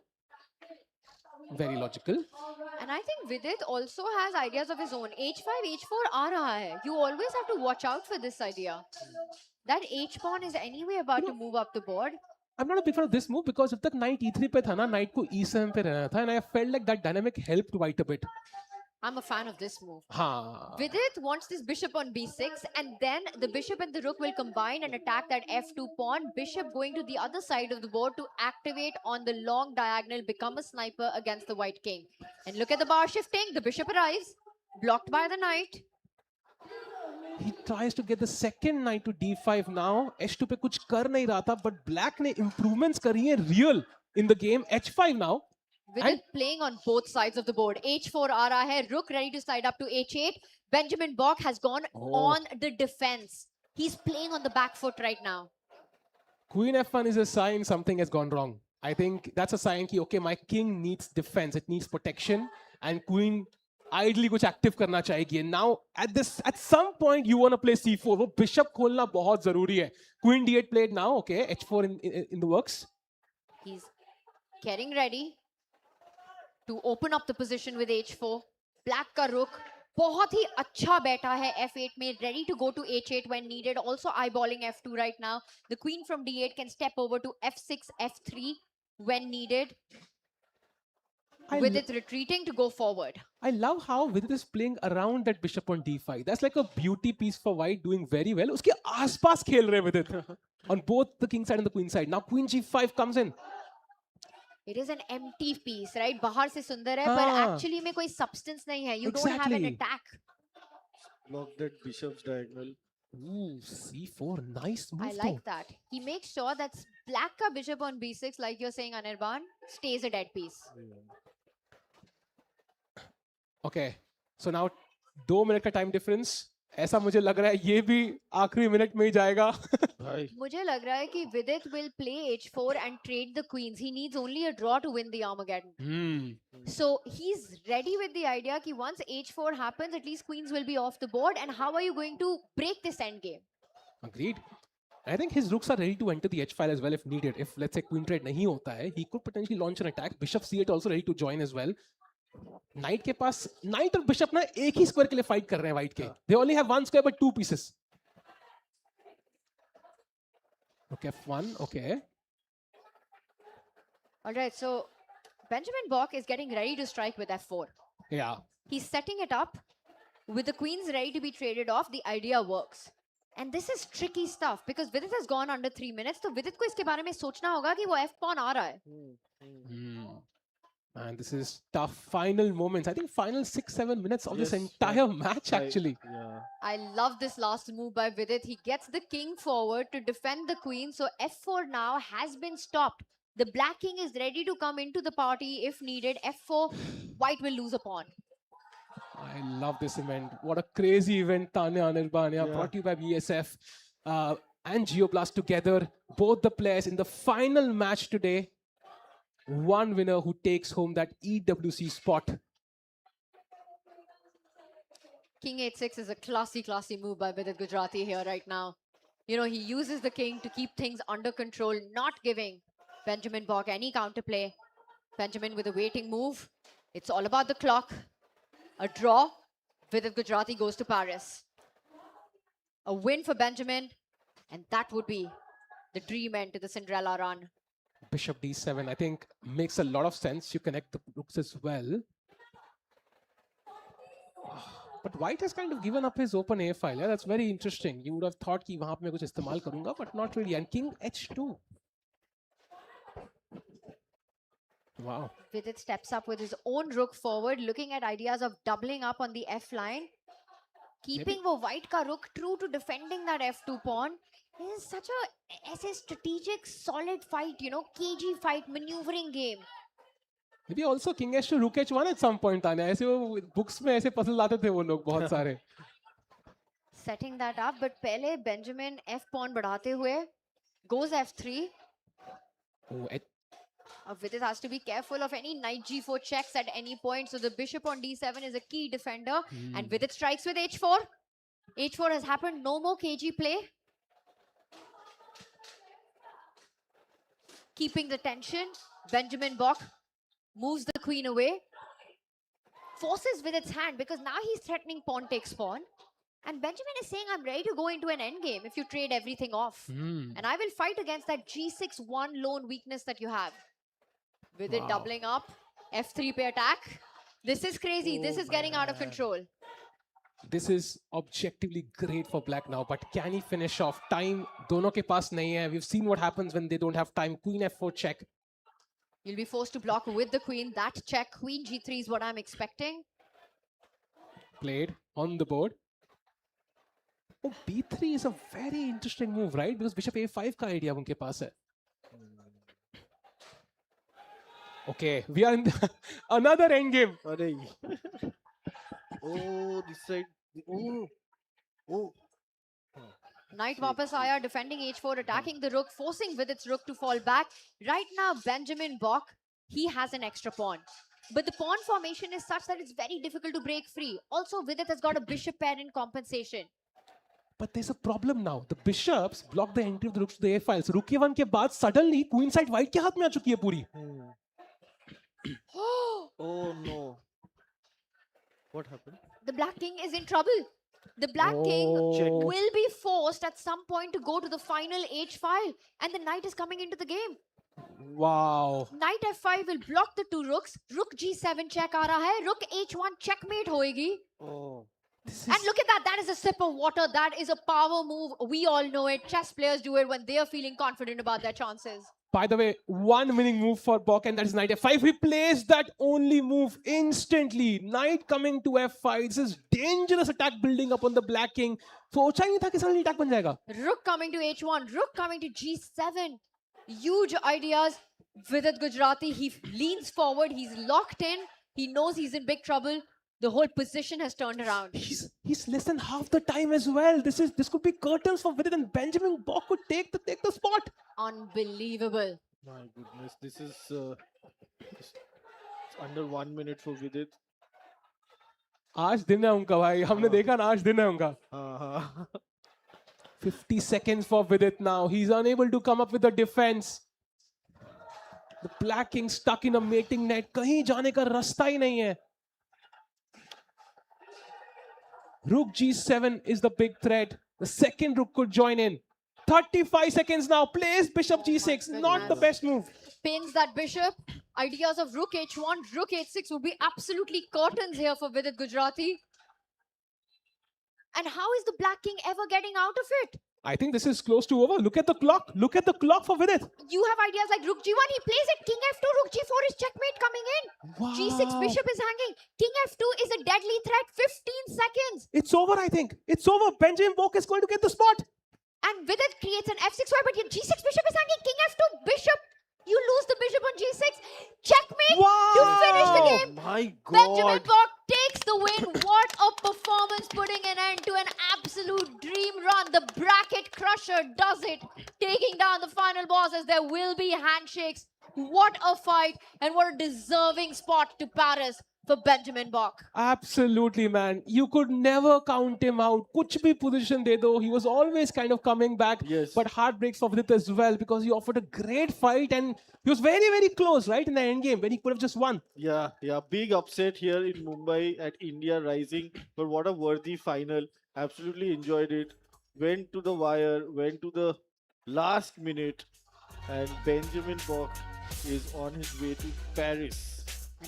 Very logical. And I think Vidit also has ideas of his own. h5, h4 aa raha hai. You always have to watch out for this idea. That h pawn is anyway about to move up the board. I'm not a big fan of this move because जब तक knight e3 पे था ना, knight को e7 पे रहना था, and I felt like that dynamic helped white a bit. I'm a fan of this move. हाँ. Vidit wants this bishop on b6, and then the bishop and the rook will combine and attack that f2 pawn. Bishop going to the other side of the board to activate on the long diagonal, become a sniper against the white king. And look at the bar shifting. The bishop arrives, blocked by the knight. He tries to get the second knight to d5 now. h2 पे कुछ कर नहीं रहा था, but black ने improvements करी हैं real. in the game. H5 now. Vidit playing on both sides of the board. H4 aa raha hai. Rook ready to slide up to H8. Benjamin Bok has gone on the defense. He's playing on the back foot right now. Queen F1 is a sign something has gone wrong. I think that's a sign कि okay, my king needs defense, it needs protection, and queen ideally कुछ active करना चाहेगी. And now at some point you want to play C4. वो bishop खोलना बहुत जरूरी है. Queen D8 played now. Okay, H4 in the works. He's getting ready to open up the position with H4. Black का rook बहुत ही अच्छा बैठा है F8 में, ready to go to H8 when needed. Also eyeballing F2 right now. The queen from D8 can step over to F6, F3 when needed. With it retreating to go forward. I love how Vidit is playing around that bishop on D5. That's like a beauty piece for white, doing very well. उसके आसपास खेल रहे Vidit on both the king side and the queen side. Now queen G5 comes in. It is an empty piece, right? बाहर से सुंदर है, but actually में कोई substance नहीं है. You don't have an attack. Block that bishop's diagonal. Ooh, C4, nice move. I like that. He makes sure that black ka bishop on B6, like you're saying, Anirban, stays a dead piece. Okay, so now 2 minute का time difference. ऐसा मुझे लग रहा है ये भी आखिरी minute में ही जाएगा. मुझे लग रहा है कि Vidit will play H4 and trade the queens. He needs only a draw to win the Armageddon. So he's ready with the idea that once H4 happens, at least queens will be off the board. And how are you going to break this endgame? Agreed. I think his rooks are ready to enter the H file as well if needed. If let's say queen trade nahi hota hai, he could potentially launch an attack. Bishop C8 also ready to join as well. Knight के पास knight और bishop ना एक ही square के लिए fight कर रहे हैं white के. They only have one square but two pieces. Okay, F1. Okay. All right, so Benjamin Bok is getting ready to strike with F4. Yeah. He's setting it up with the queens ready to be traded off. The idea works. And this is tricky stuff because Vidit has gone under 3 minutes. So Vidit को इसके बारे में सोचना होगा कि वो F pawn आ रहा है. And this is tough final moments. I think final 6-7 minutes of this entire match actually. Yeah. I love this last move by Vidit. He gets the king forward to defend the queen. So F4 now has been stopped. The black king is ready to come into the party if needed. F4, white will lose a pawn. I love this event. What a crazy event, Tanya Anirban. Brought to you by BASF and Geoblast together. Both the players in the final match today. One winner who takes home that EWC spot. King 8-6 is a classy move by Vidit Gujrathi here right now. You know, he uses the king to keep things under control, not giving Benjamin Bok any counterplay. Benjamin with a waiting move. It's all about the clock. A draw. Vidit Gujrathi goes to Paris. A win for Benjamin. And that would be the dream end to the Cinderella run. Bishop D7, I think, makes a lot of sense. You connect the rooks as well. But white has kind of given up his open A file. Yeah, that's very interesting. You would have thought कि वहाँ पे मैं कुछ इस्तेमाल करूँगा, but not really. And King H2. Wow. Vidit steps up with his own rook forward, looking at ideas of doubling up on the F line. Keeping the white ka rook true to defending that F2 pawn. It is such a strategic, solid fight, you know, cagey fight, maneuvering game. Maybe also King H2 Rook H1 at some point, Tanya. ऐसे वो books में ऐसे puzzle लाते थे वो लोग बहुत सारे. Setting that up, but पहले Benjamin F pawn बढ़ाते हुए goes F3. Oh, Vidit has to be careful of any knight G4 checks at any point. So the bishop on D7 is a key defender. And Vidit strikes with H4. H4 has happened. No more cagey play. Keeping the tension, Benjamin Bok moves the queen away. Forces Vidit's hand because now he's threatening pawn takes pawn. And Benjamin is saying, I'm ready to go into an endgame if you trade everything off. And I will fight against that G6-1 lone weakness that you have. Vidit doubling up. F3 pe attack. This is crazy. This is getting out of control. This is objectively great for black now, but can he finish off? Time dono ke paas nahi hai. We've seen what happens when they don't have time. Queen F4 check. You'll be forced to block with the queen. That check, Queen G3 is what I'm expecting. Played on the board. Oh, B3 is a very interesting move, right? Because Bishop A5 ka idea unke paas hai. Okay, we are in another end game. Oh, this side. Oh, oh. Knight वापस आया, defending h4, attacking the rook, forcing Vidit's rook to fall back. Right now, Benjamin Bok, he has an extra pawn. But the pawn formation is such that it's very difficult to break free. Also, Vidit has got a bishop pair in compensation. But there's a problem now. The bishops block the entry of the rooks to the a files. Rook a1 के बाद suddenly queen side white के हाथ में आ चुकी है पूरी. Oh no. What happened? The black king is in trouble. The black king will be forced at some point to go to the final h file, and the knight is coming into the game. Wow. Knight f5 will block the two rooks. Rook g7 check aa raha hai. Rook h1 checkmate hoegi. Oh. And look at that. That is a sip of water. That is a power move. We all know it. Chess players do it when they are feeling confident about their chances. By the way, one winning move for Bok, and that is knight f5. He plays that only move instantly. Knight coming to f5. This is dangerous attack building up on the black king. सोचा ही नहीं था कि suddenly attack बन जाएगा. Rook coming to h1. Rook coming to g7. Huge ideas. Vidit Gujrathi, he leans forward. He's locked in. He knows he's in big trouble. The whole position has turned around. He's less than half the time as well. This could be curtains for Vidit, and Benjamin Bok could take the spot. Unbelievable. My goodness, this is it's under 1 minute for Vidit. आज दिन है उनका भाई. हमने देखा ना, आज दिन है उनका. 50 seconds for Vidit now. He's unable to come up with a defense. The black king stuck in a mating net. कहीं जाने का रास्ता ही नहीं है. Rook g7 is the big threat. The second rook could join in. 35 seconds now. Plays bishop g6. Not the best move. Pins that bishop. Ideas of rook h1, rook h6 would be absolutely curtains here for Vidit Gujrathi. And how is the black king ever getting out of it? I think this is close to over. Look at the clock. Look at the clock for Vidit. You have ideas like rook g1. He plays it. King f2, rook g4 is checkmate coming in. Wow. G6 bishop is hanging. King f2 is a deadly threat. 15 seconds. It's over, I think. It's over. Benjamin Bok is going to get the spot. And Vidit creates an f6 square, but your g6 bishop is hanging. King f2, bishop. You lose the bishop on g6. Checkmate to finish the game. My God. Benjamin Bok takes the win. What a performance, putting an end to an absolute dream run. The bracket crusher does it, taking down the final boss as there will be handshakes. What a fight, and what a deserving spot to Paris for Benjamin Bok. Absolutely, man. You could never count him out. Kuch bhi position de do. He was always kind of coming back. Yes. But heartbreaks for Vidit as well, because he offered a great fight and he was very, very close, right, in the end game when he could have just won. Yeah. Big upset here in Mumbai at India Rising. But what a worthy final. Absolutely enjoyed it. Went to the wire, went to the last minute. And Benjamin Bok is on his way to Paris.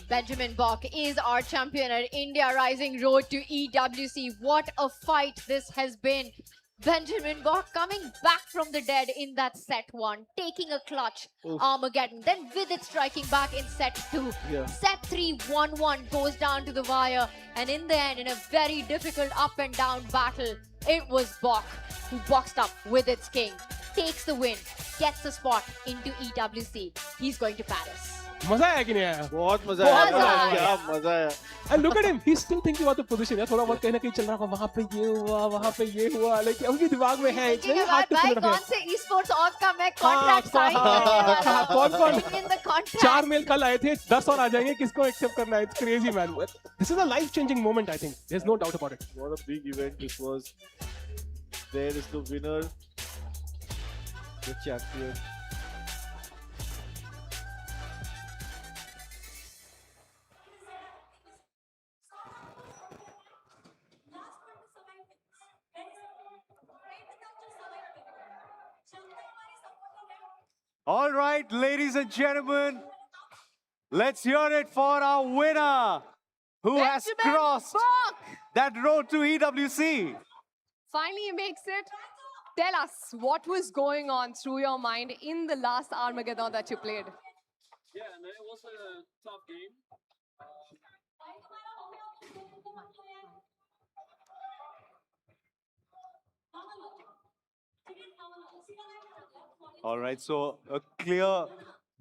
Benjamin Bok is our champion at India Rising Road to EWC. What a fight this has been. Benjamin Bok coming back from the dead in that set 1, taking a clutch Armageddon. Then Vidit striking back in set 2. Yeah. Set 3, 1-1 goes down to the wire. And in the end, in a very difficult up and down battle, it was Bok who boxed up Vidit's king, takes the win, gets the spot into EWC. He's going to Paris. मजा आया कि नहीं आया? बहुत मजा आया. क्या मजा आया. And look at him. He's still thinking about the position. यार थोड़ा बहुत कहीं ना कहीं चल रहा होगा. वहाँ पे ये हुआ, वहाँ पे ये हुआ. Like उनके दिमाग में है. It's very hard to figure out. कौन से esports org का मैं contract sign करने वाला हूँ. कौन-कौन? Bring in the contract. 4 mail कल आए थे. 10 और आ जाएंगे. किसको accept करना है? It's crazy, man. This is a life-changing moment, I think. There's no doubt about it. What a big event this was. There is the winner, the champion. All right, ladies and gentlemen, let's hear it for our winner who has crossed that road to EWC. Finally, he makes it. Tell us, what was going on through your mind in the last Armageddon that you played? Yeah, man, it was a tough game. All right, so a clear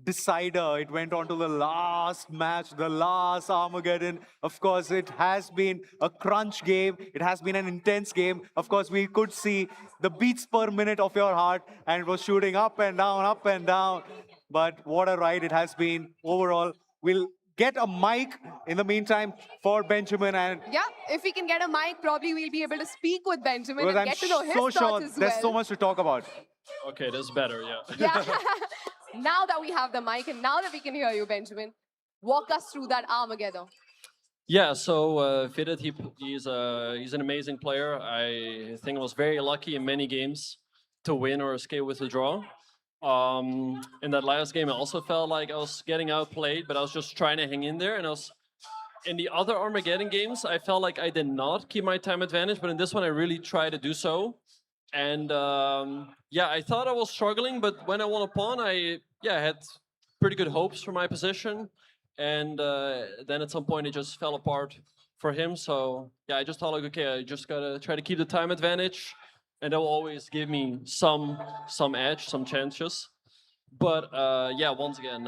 decider. It went on to the last match, the last Armageddon. Of course, it has been a crunch game. It has been an intense game. Of course, we could see the beats per minute of your heart, and it was shooting up and down, up and down. But what a ride it has been overall. We'll get a mic in the meantime for Benjamin, and Yeah, if we can get a mic, probably we'll be able to speak with Benjamin because and I'm get to know his so thoughts sure as there's well. so much to talk about. Okay, that's better, yeah. Yeah. Now that we have the mic and now that we can hear you, Benjamin, walk us through that Armageddon. Yeah, so Vidit, he's an amazing player. I think I was very lucky in many games to win or escape with a draw. In that last game, I also felt like I was getting outplayed, but I was just trying to hang in there. And in the other Armageddon games, I felt like I did not keep my time advantage, but in this one, I really tried to do so. And yeah, I thought I was struggling, but when I won a pawn, I had pretty good hopes for my position. And then at some point, it just fell apart for him. So yeah, I just thought like, okay, I just gotta try to keep the time advantage, and that will always give me some edge, some chances. But yeah, once again,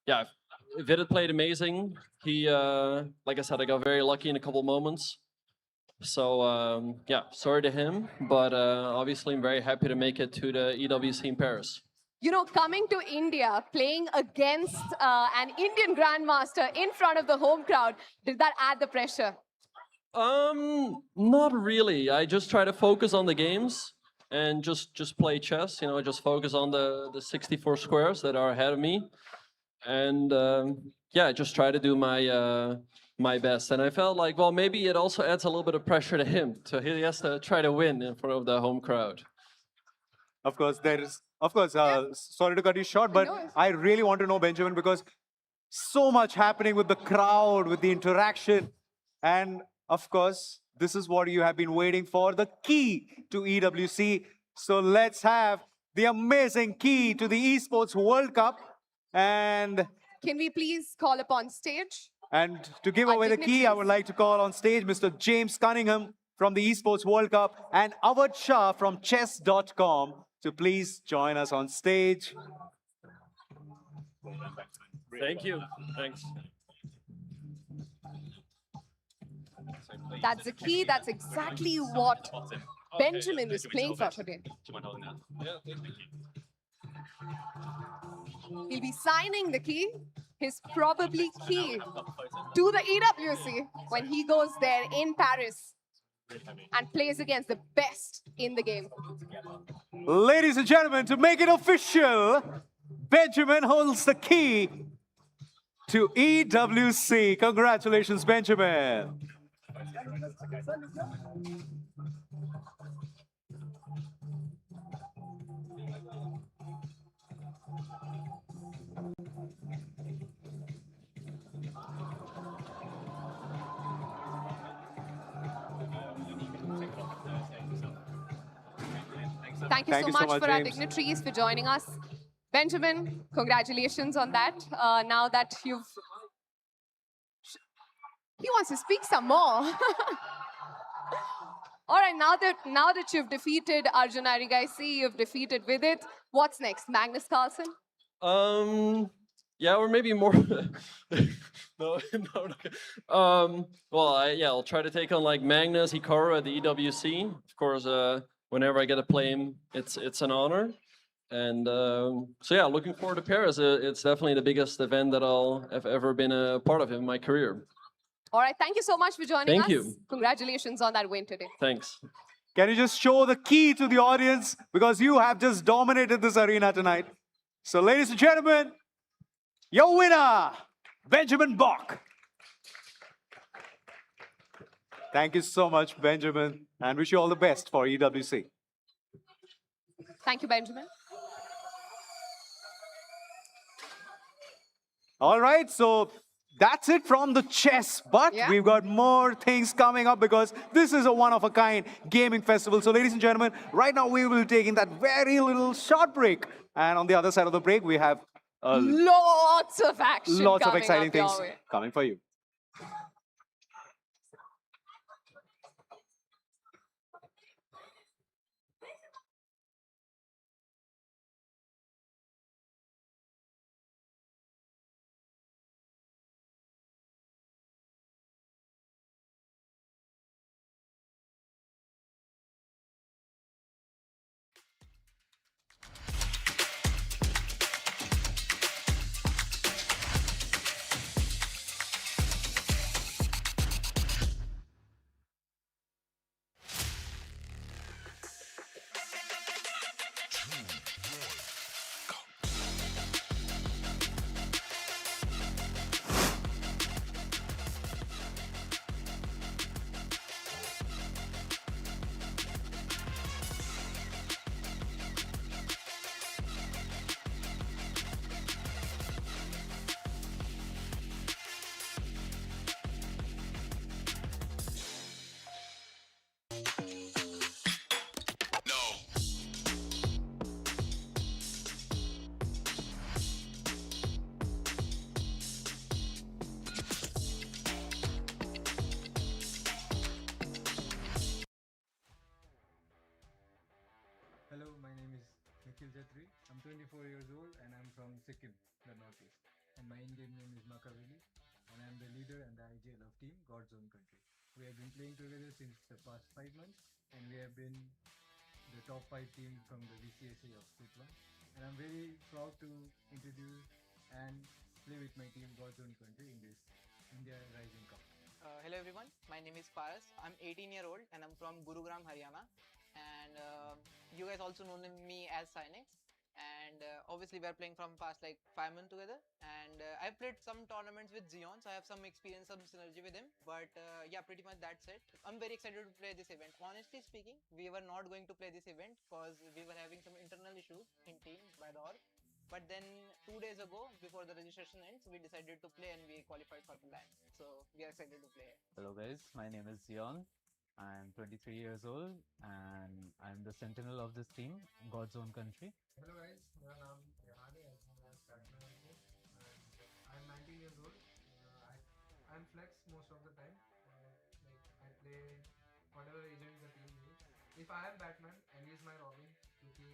yeah, Vidit played amazing. He, like I said, I got very lucky in a couple moments. So yeah, sorry to him, but obviously I'm very happy to make it to the EWC in Paris. You know, coming to India, playing against an Indian grandmaster in front of the home crowd, did that add the pressure? Not really. I just try to focus on the games and just play chess. You know, just focus on the 64 squares that are ahead of me, and yeah, just try to do my best. And I felt like, well, maybe it also adds a little bit of pressure to him. So he has to try to win in front of the home crowd. Of course, sorry to cut you short, but I really want to know, Benjamin, because so much happening with the crowd, with the interaction. And of course, this is what you have been waiting for, the key to EWC. So let's have the amazing key to the Esports World Cup. And can we please call upon stage? And to give away the key, I would like to call on stage Mr. James Cunningham from the Esports World Cup and Awad Shah from chess.com to please join us on stage. Thank you. Thanks. That's the key. That's exactly what Benjamin is playing for today. He'll be signing the key, his probably key to the EWC when he goes there in Paris and plays against the best in the game. Ladies and gentlemen, to make it official, Benjamin holds the key to EWC. Congratulations, Benjamin. Thank you so much for our dignitaries for joining us. Benjamin, congratulations on that. Now that you've... He wants to speak some more. All right, now that you've defeated Arjun Arigaisi, you've defeated Vidit, what's next? Magnus Carlsen? Yeah, or maybe more. No. Well, I'll try to take on like Magnus, Hikaru at the EWC. Of course, whenever I get to play him, it's an honor. And so yeah, looking forward to Paris. It's definitely the biggest event that I'll have ever been a part of in my career. All right, thank you so much for joining us. Thank you. Congratulations on that win today. Thanks. Can you just show the key to the audience? Because you have just dominated this arena tonight. So ladies and gentlemen, your winner, Benjamin Bok. Thank you so much, Benjamin, and wish you all the best for EWC. Thank you, Benjamin. All right, so that's it from the chess, but we've got more things coming up because this is a one-of-a-kind gaming festival. So ladies and gentlemen, right now we will be taking that very little short break. And on the other side of the break, we have lots of action lots of coming exciting up things your way. coming for you. years old and I'm from Sikkim, the northeast. And my in-game name is Makaveli and I'm the leader and the IGL of team God's Own Country. We have been playing together since the past 5 months and we have been the top 5 team from the VCSA of Switzerland. And I'm very proud to introduce and play with my team God's Own Country in this India Rising Cup. Hello everyone, my name is Paras. I'm 18-year-old and I'm from Gurugram, Haryana. And you guys also know me as Sinex. And obviously we are playing from past like 5 months together. And I've played some tournaments with Zion, so I have some experience, some synergy with him. But yeah, pretty much that's it. I'm very excited to play this event. Honestly speaking, we were not going to play this event because we were having some internal issues in team by the org. But then 2 days ago, before the registration ends, we decided to play and we qualified for the LAN. So we are excited to play. Hello guys, my name is Zion. I'm 23 years old and I'm the sentinel of this team, God's Own Country. Hello guys, मेरा नाम रिहान है as well as Batman and I'm 19 years old. I'm flex most of the time. Like I play whatever agent the team needs. If I am Batman and he is my Robin, क्योंकि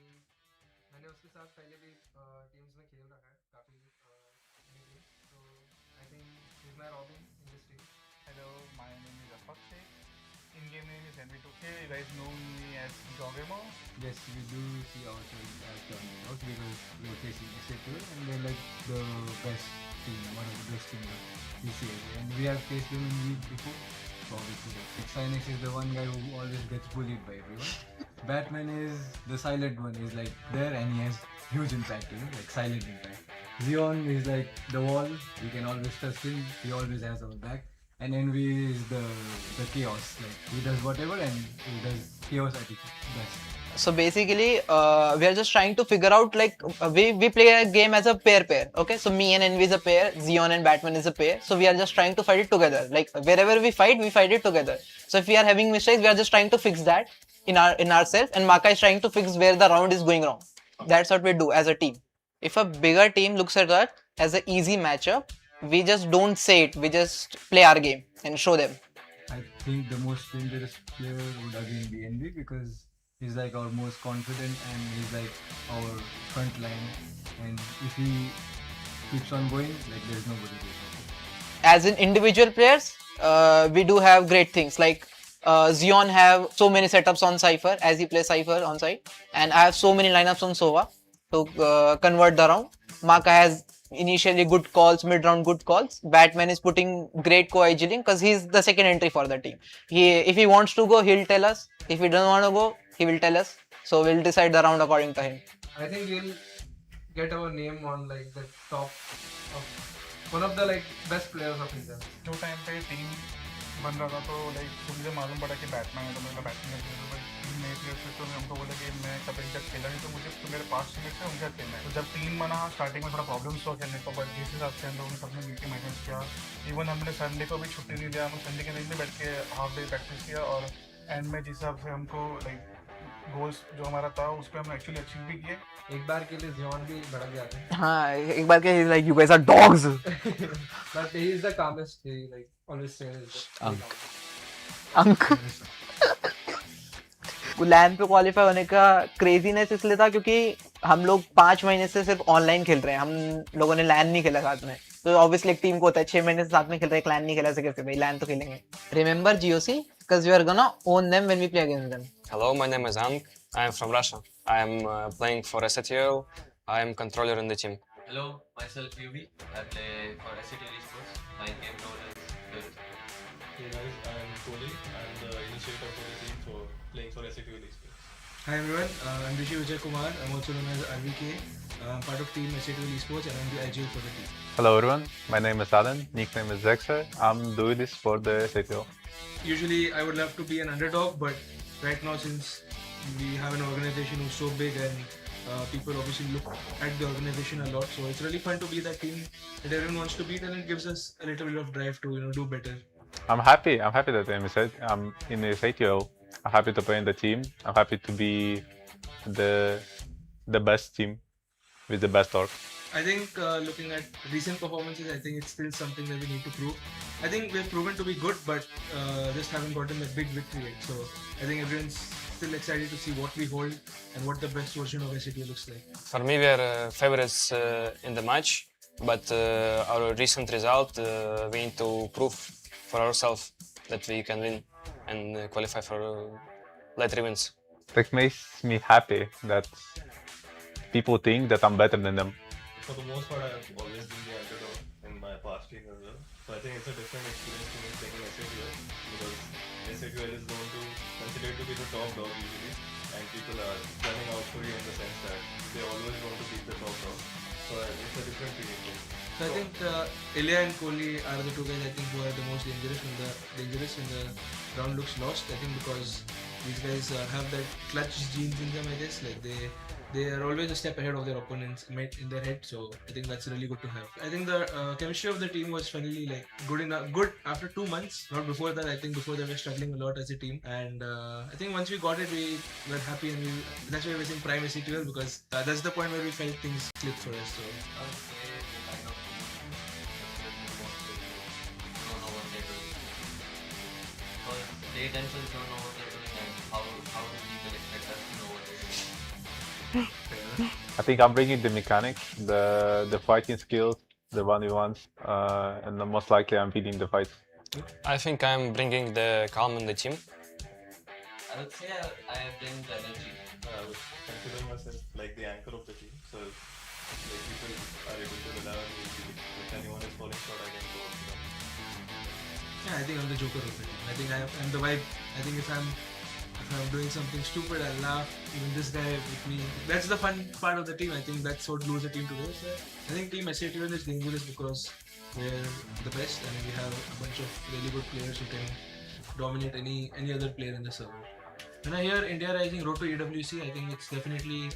मैंने उसके साथ पहले भी teams में खेल रखा है काफ़ी many games. So I think he's my Robin in this team. Hello, my name is Apakshay. In-game name is NV2K. You guys know me as Jogemo. Yes, we do see ourselves as the underdogs because we are facing SA2 and they're like the best team, one of the best teams of BCA. And we have faced them in league before, so obviously like Sinex is the one guy who always gets bullied by everyone. Batman is the silent one, he's like there and he has huge impact, like silent impact. Zion is like the wall, we can always trust him, he always has our back. And Envy is the chaos, like he does whatever and he does chaos at its best. So basically, we are just trying to figure out like we play a game as a pair. Okay, so me and Envy is a pair, Zion and Batman is a pair. So we are just trying to fight it together. Like wherever we fight it together. So if we are having mistakes, we are just trying to fix that in ourselves, and Maka is trying to fix where the round is going wrong. That's what we do as a team. If a bigger team looks at that as an easy matchup, we just don't say it. We just play our game and show them. I think the most dangerous player would again be Envy because he's like our most confident and he's like our front line. And if he keeps on going, like there's nobody to stop. As in individual players, we do have great things like Zion have so many setups on Cypher as he plays Cypher on site, and I have so many lineups on Sova to convert the round. Maka has initially good calls, mid-round good calls. Batman is putting great co-agiling because he's the second entry for the team. If he wants to go, he'll tell us. If he doesn't want to go, he will tell us. So we'll decide the round according to him. I think we'll get our name on like the top of one of the like best players of India. जो time पे team बन रहा था तो like तो मुझे मालूम पड़ा कि बैटमैन है तो मेरा बैटिंग कर टीम नए प्लेयर्स थे तो हमको बोला कि मैं कभी तक खेला नहीं तो मुझे तो मेरे पास टीममेट्स थे उनके साथ खेलना है तो जब टीम बना स्टार्टिंग में थोड़ा प्रॉब्लम्स हुआ खेलने को बट जिस हिसाब से हम लोगों ने सबने मिलकर मैनेज किया इवन हमने संडे को भी छुट्टी नहीं लिया हम संडे के दिन भी बैठ के हाफ डे प्रैक्टिस किया और एंड में जिस हिसाब से हमको लाइक गोल्स जो हमारा था उस पर हम एक्चुअली अचीव भी किए एक बार के लिए जियोन भी भड़क गया था हाँ एक बार के like you guys are dogs but he is the calmest he like always says अंक लैन पे क्वालिफाई होने का क्रेजीनेस इसलिए था क्योंकि हम लोग 5 महीने से सिर्फ ऑनलाइन खेल रहे हैं हम लोगों ने लैन नहीं खेला साथ में तो ऑब्वियसली एक टीम को होता है 6 महीने से साथ में खेल रहे हैं लैन नहीं खेला से कैसे भाई लैन तो खेलेंगे remember GOC because we are gonna own them when we play against them. Hello, my name is Ank. I am from Russia. I am playing for SATL. I am controller in the team. Hello, myself Yubi. I play for SATL Esports. My game role is Vidit. Hey guys, I am Kohli. I am the initiator for the team for playing for SATL Esports. Hi everyone, I'm Rishi Vijay Kumar. I'm also known as RVK. I'm part of team SATL Esports and I'm the IGL for the team. Hello everyone, my name is Alan, nickname is Zexer. I'm doing this for the SATL. Usually I would love to be an underdog, but right now since we have an organization who's so big and people obviously look at the organization a lot, so it's really fun to be that team that everyone wants to beat and it gives us a little bit of drive to do better. I'm happy that I'm in the SATL. I'm happy to play in the team. I'm happy to be the best team with the best org. I think looking at recent performances, I think it's still something that we need to prove. I think we've proven to be good, but just haven't gotten a big victory yet. So I think everyone's still excited to see what we hold and what the best version of SATO looks like. For me, we are favorites in the match, but our recent result, we need to prove for ourselves that we can win and qualify for later events. It makes me happy that people think that I'm better than them. For the most part, I've always been the underdog in my past team as well. So I think it's a different experience to me playing in SATO because SATO is going to considered to be the top dog usually, and people are running out for you in the sense that they always want to beat the top dog. So it's a different feeling. So I think Ilya and Kohli are the two guys I think who are the most dangerous when the round looks lost. I think because these guys have that clutch genes in them, I guess. Like they are always a step ahead of their opponents in their head. So I think that's really good to have. I think the chemistry of the team was finally like good after 2 months. Not before that. I think before they were struggling a lot as a team. And I think once we got it, we were happy, and that's why we're saying prime SATO because that's the point where we felt things clicked for us. So. They themselves don't know what they're doing, and how do people expect us to know what they're doing? I think I'm bringing the mechanics, the fighting skills, the 1v1s, and most likely I'm winning the fight. I think I'm bringing the calm in the team. I would say I bring the energy. I would consider myself like the anchor of the team. So like people are able to rely on me easily. If anyone is falling short, I can go up to them. Yeah, I think I'm the joker of the team. I think I'm the vibe. I think if I'm doing something stupid, I'll laugh. Even this guy with me. That's the fun part of the team. I think that's what glues a team together. So I think Team SATO is dangerous because we're the best and we have a bunch of really good players who can dominate any other player in the server. When I hear India Rising road to EWC, I think it's definitely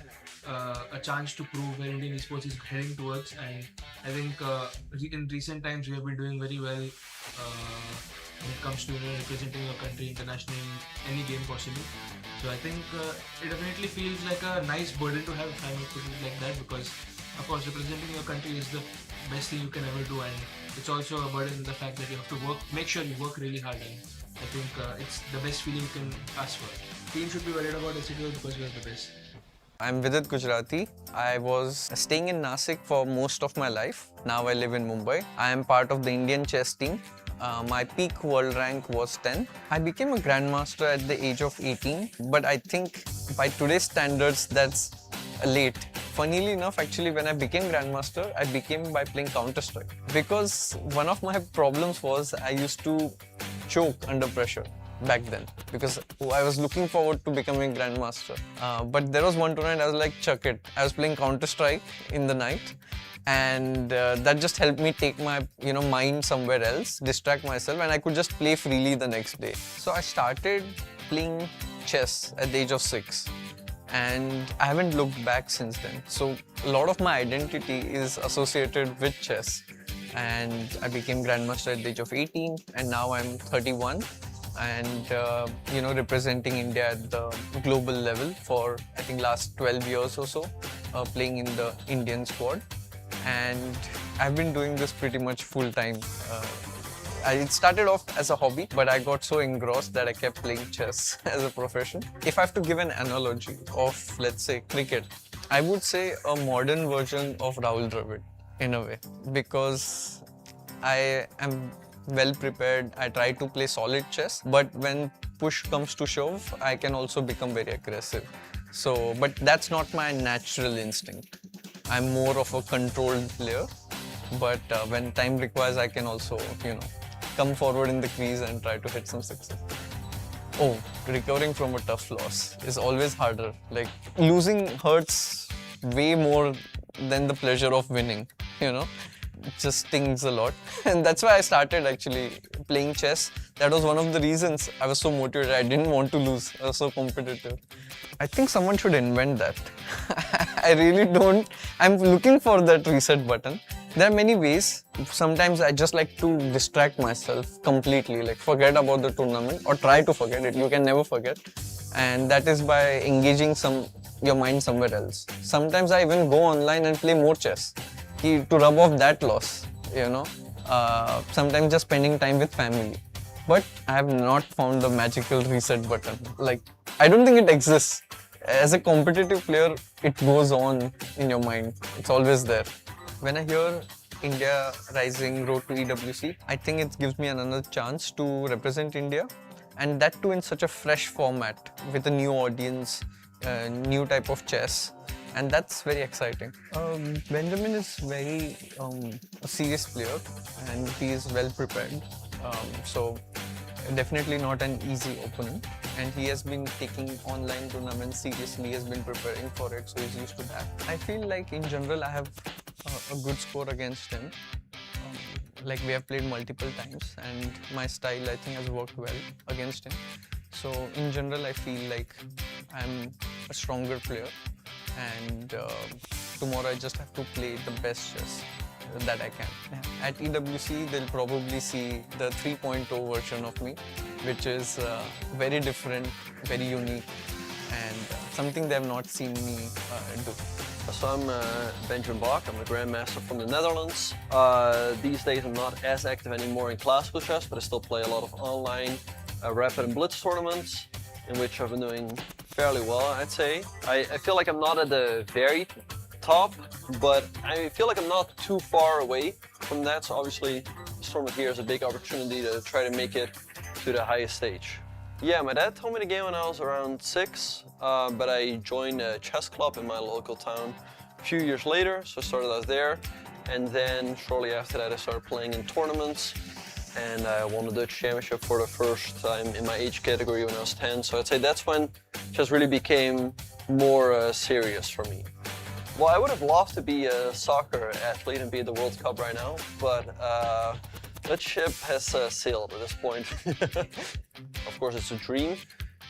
a chance to prove where Indian esports is heading towards, and I think in recent times we have been doing very well when it comes to representing your country internationally in any game possible. So I think it definitely feels like a nice burden to have, if I may put it like that, because of course representing your country is the best thing you can ever do, and it's also a burden in the fact that you have to make sure you work really hard, and I think it's the best feeling you can ask for. Team should be worried about SATO because we are the best. I'm Vidit Gujrathi. I was staying in Nasik for most of my life. Now I live in Mumbai. I am part of the Indian chess team. My peak world rank was 10. I became a grandmaster at the age of 18, but I think by today's standards that's late. Funnily enough, actually when I became grandmaster, I became by playing Counter-Strike. Because one of my problems was I used to choke under pressure back then, because I was looking forward to becoming grandmaster. But there was one tournament I was like, chuck it. I was playing Counter-Strike in the night, and that just helped me take my mind somewhere else, distract myself, and I could just play freely the next day. So I started playing chess at the age of 6, and I haven't looked back since then. So a lot of my identity is associated with chess, and I became grandmaster at the age of 18, and now I'm 31. And representing India at the global level for I think last 12 years or so, playing in the Indian squad, and I've been doing this pretty much full time. It started off as a hobby, but I got so engrossed that I kept playing chess as a profession. If I have to give an analogy of, let's say, cricket, I would say a modern version of Rahul Dravid in a way, because I am well prepared. I try to play solid chess, but when push comes to shove, I can also become very aggressive. So, but that's not my natural instinct. I'm more of a controlled player, but when time requires, I can also, come forward in the crease and try to hit some sixes. Oh, recovering from a tough loss is always harder. Like, losing hurts way more than the pleasure of winning, It just stings a lot. And that's why I started actually playing chess. That was one of the reasons I was so motivated. I didn't want to lose. I was so competitive. I think someone should invent that. I really don't. I'm looking for that reset button. There are many ways. Sometimes I just like to distract myself completely, like forget about the tournament or try to forget it. You can never forget. And that is by engaging your mind somewhere else. Sometimes I even go online and play more chess. to rub off that loss, you know. Sometimes just spending time with family. But I have not found the magical reset button. Like, I don't think it exists. As a competitive player, it goes on in your mind. It's always there. When I hear India Rising Road to EWC, I think it gives me another chance to represent India, and that too in such a fresh format with a new audience, new type of chess, and that's very exciting. Benjamin is very a serious player, and he is well prepared. So definitely not an easy opponent, and he has been taking online tournaments seriously. He has been preparing for it, so he's used to that. I feel like in general I have a good score against him. Like, we have played multiple times, and my style I think has worked well against him. So in general I feel like I'm a stronger player, and tomorrow I just have to play the best chess that I can. At EWC they'll probably see the 3.0 version of me, which is very different, very unique, and something they have not seen me do. So I'm Benjamin Bok. I'm a Grandmaster from the Netherlands. These days I'm not as active anymore in classical chess, but I still play a lot of online rapid and blitz tournaments, in which I've been doing fairly well, I'd say. I feel like I'm not at the very top, but I feel like I'm not too far away from that, so obviously this tournament here is a big opportunity to try to make it to the highest stage. Yeah, my dad told me the game when I was around 6, but I joined a chess club in my local town a few years later, so I started out there, and then shortly after that I started playing in tournaments, and I won the Dutch championship for the first time in my age category when I was 10, so I'd say that's when chess really became more serious for me. Well, I would have loved to be a soccer athlete and be at the World Cup right now, but that ship has sailed at this point. Of course, it's a dream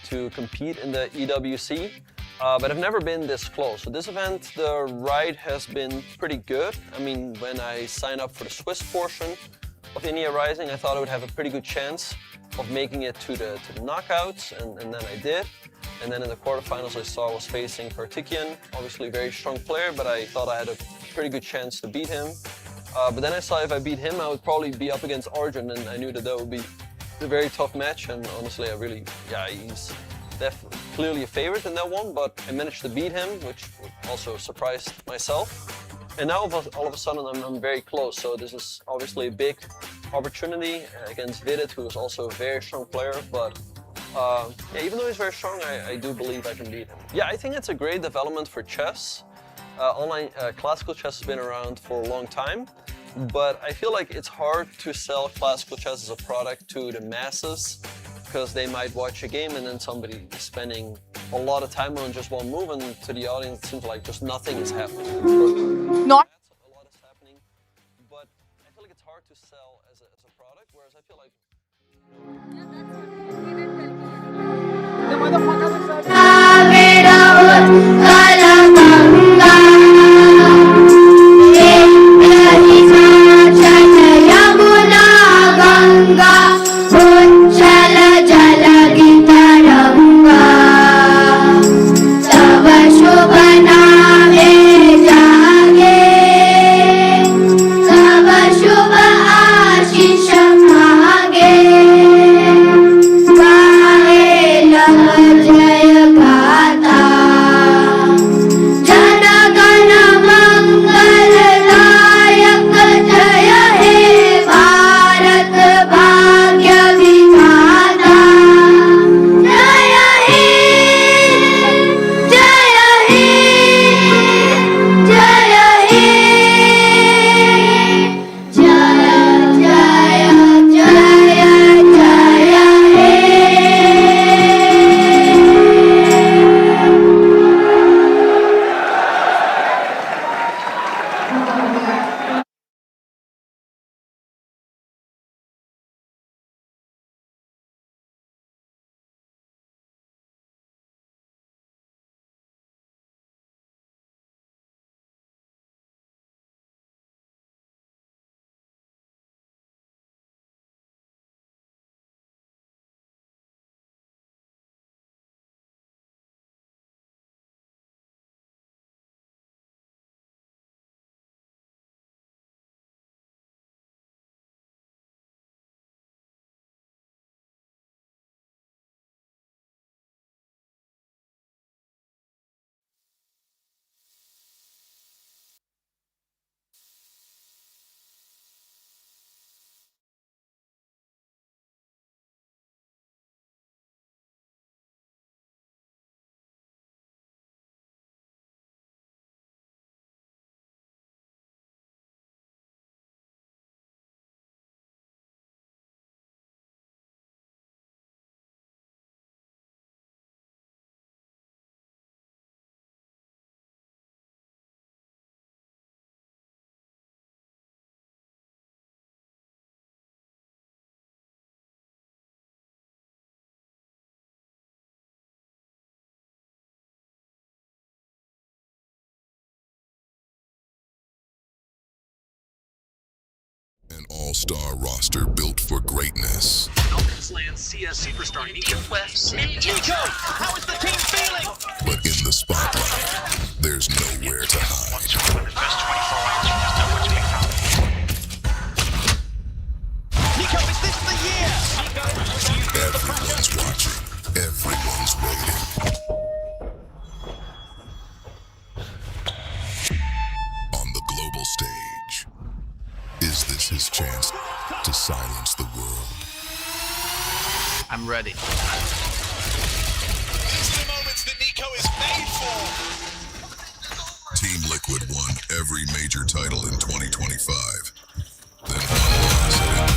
to compete in the EWC, but I've never been this close. So this event, the ride has been pretty good. I mean, when I signed up for the Swiss portion of India Rising, I thought I would have a pretty good chance of making it to the knockouts, and then I did. And then in the quarterfinals I saw I was facing Kartikian, obviously a very strong player, but I thought I had a pretty good chance to beat him. But then I saw if I beat him, I would probably be up against Arjun, and I knew that would be a very tough match, and honestly he's definitely clearly a favorite in that one, but I managed to beat him, which also surprised myself. And now all of a sudden I'm very close, so this is obviously a big opportunity against Vidit, who is also a very strong player, but yeah, even though he's very strong, I do believe I can beat him. Yeah, I think it's a great development for chess. Online classical chess has been around for a long time, but I feel like it's hard to sell classical chess as a product to the masses, because they might watch a game and then somebody is spending a lot of time on just one move, and to the audience it seems like just nothing is happening. Not a lot is happening, but I feel like it's hard to sell as a product, whereas I feel like all-star roster built for greatness. Land CS superstar Nico left. Nico, how is the team feeling? But in the spotlight, there's nowhere to hide. Nico, is this the year? Everyone's watching. Everyone's waiting. On the global stage, is this his chance to silence the world? I'm ready. These are the moments that Nico is made for. Team Liquid won every major title in 2025. Then one loss hit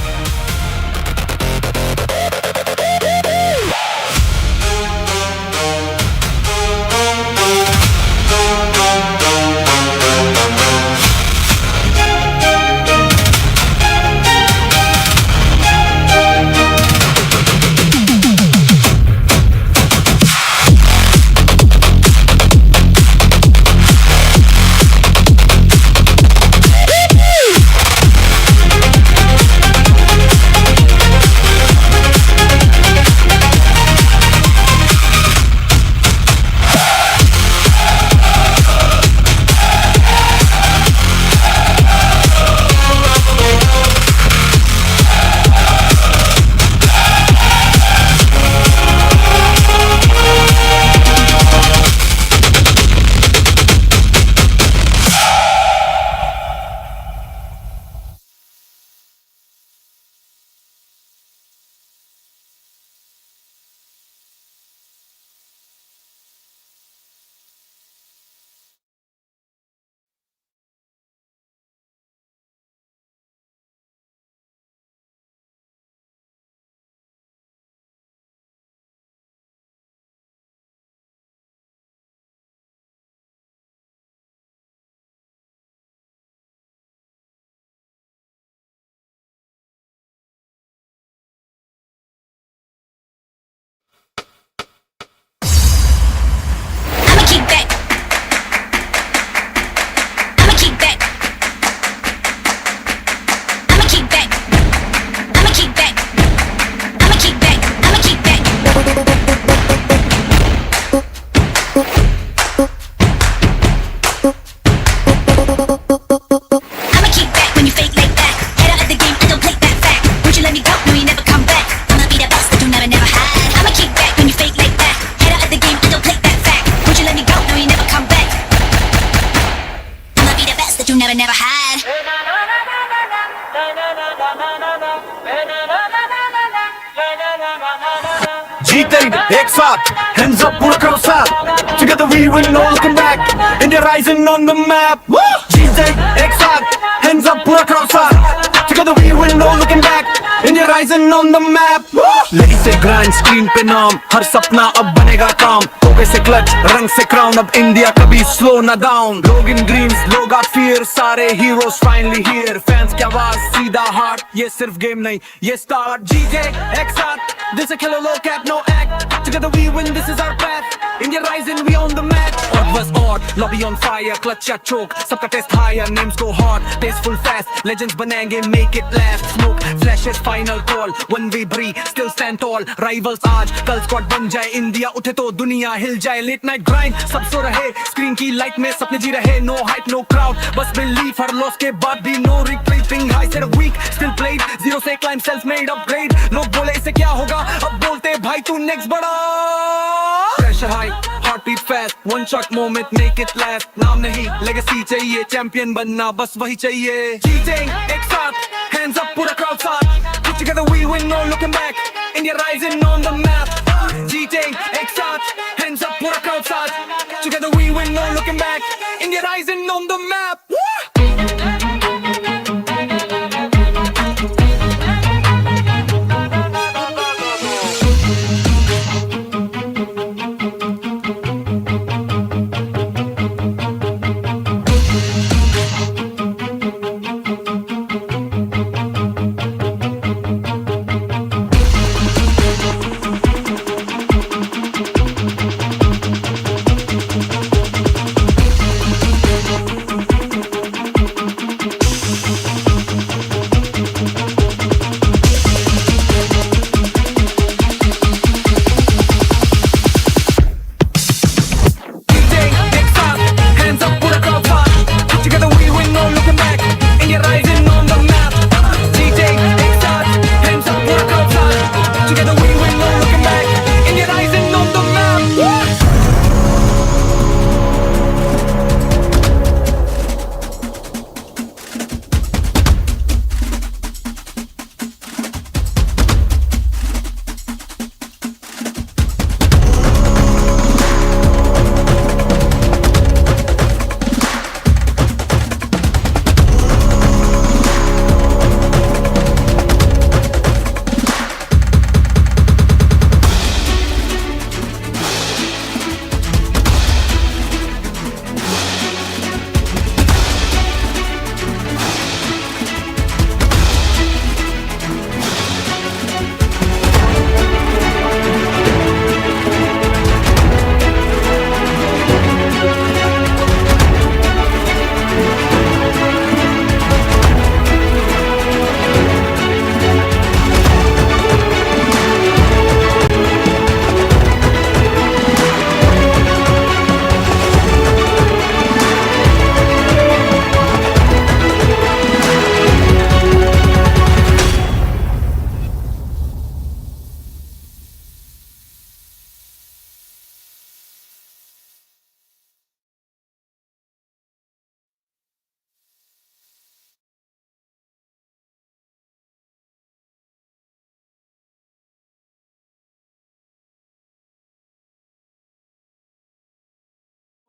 never had. जीते एक साथ, hands up पूरा crowd साथ. Together we win, no looking back. India rising on the map. जीते एक साथ, hands up पूरा crowd साथ. Together we win, no looking back. India rising on the map. Lady से grind, screen पे नाम. हर सपना अब बनेगा काम. तोगे से clutch, रंग से crown. अब India कभी slow ना down. लोग in greens, लोग got fear. सारे heroes finally here. Fans की आवाज सीधा heart. ये सिर्फ game नहीं, ये start. जीते एक साथ. This a killer low cap, no act. Together we win, this is our path. India rising, we on the mat. Odd was odd, lobby on fire, clutch या choke. सबका test higher, names go hard, tasteful fast. Legends बनेंगे, make it last. Smoke, flashes, final call. One we breathe, still stand tall. Rivals आज, कल squad बन जाए. India उठे तो दुनिया हिल जाए. Late night grind, सब सो रहे. Screen की light में सपने जी रहे. No hype, no crowd, बस believe. हर loss के बाद भी no retreating. High set of week, still played. Zero से climb, self-made upgrade. लोग बोले इसे क्या होगा? अब बोलते भाई तू next बड़ा. Pressure high, heartbeat fast. One shot moment, make it last. नाम नहीं, legacy चाहिए. Champion बनना बस वही चाहिए. Cheating, एक साथ, hands up पूरा crowd साथ. Put together we win, no looking back. India rising on the map. Cheating, एक साथ, hands up पूरा crowd साथ. Together we win, no looking back. India rising on the map.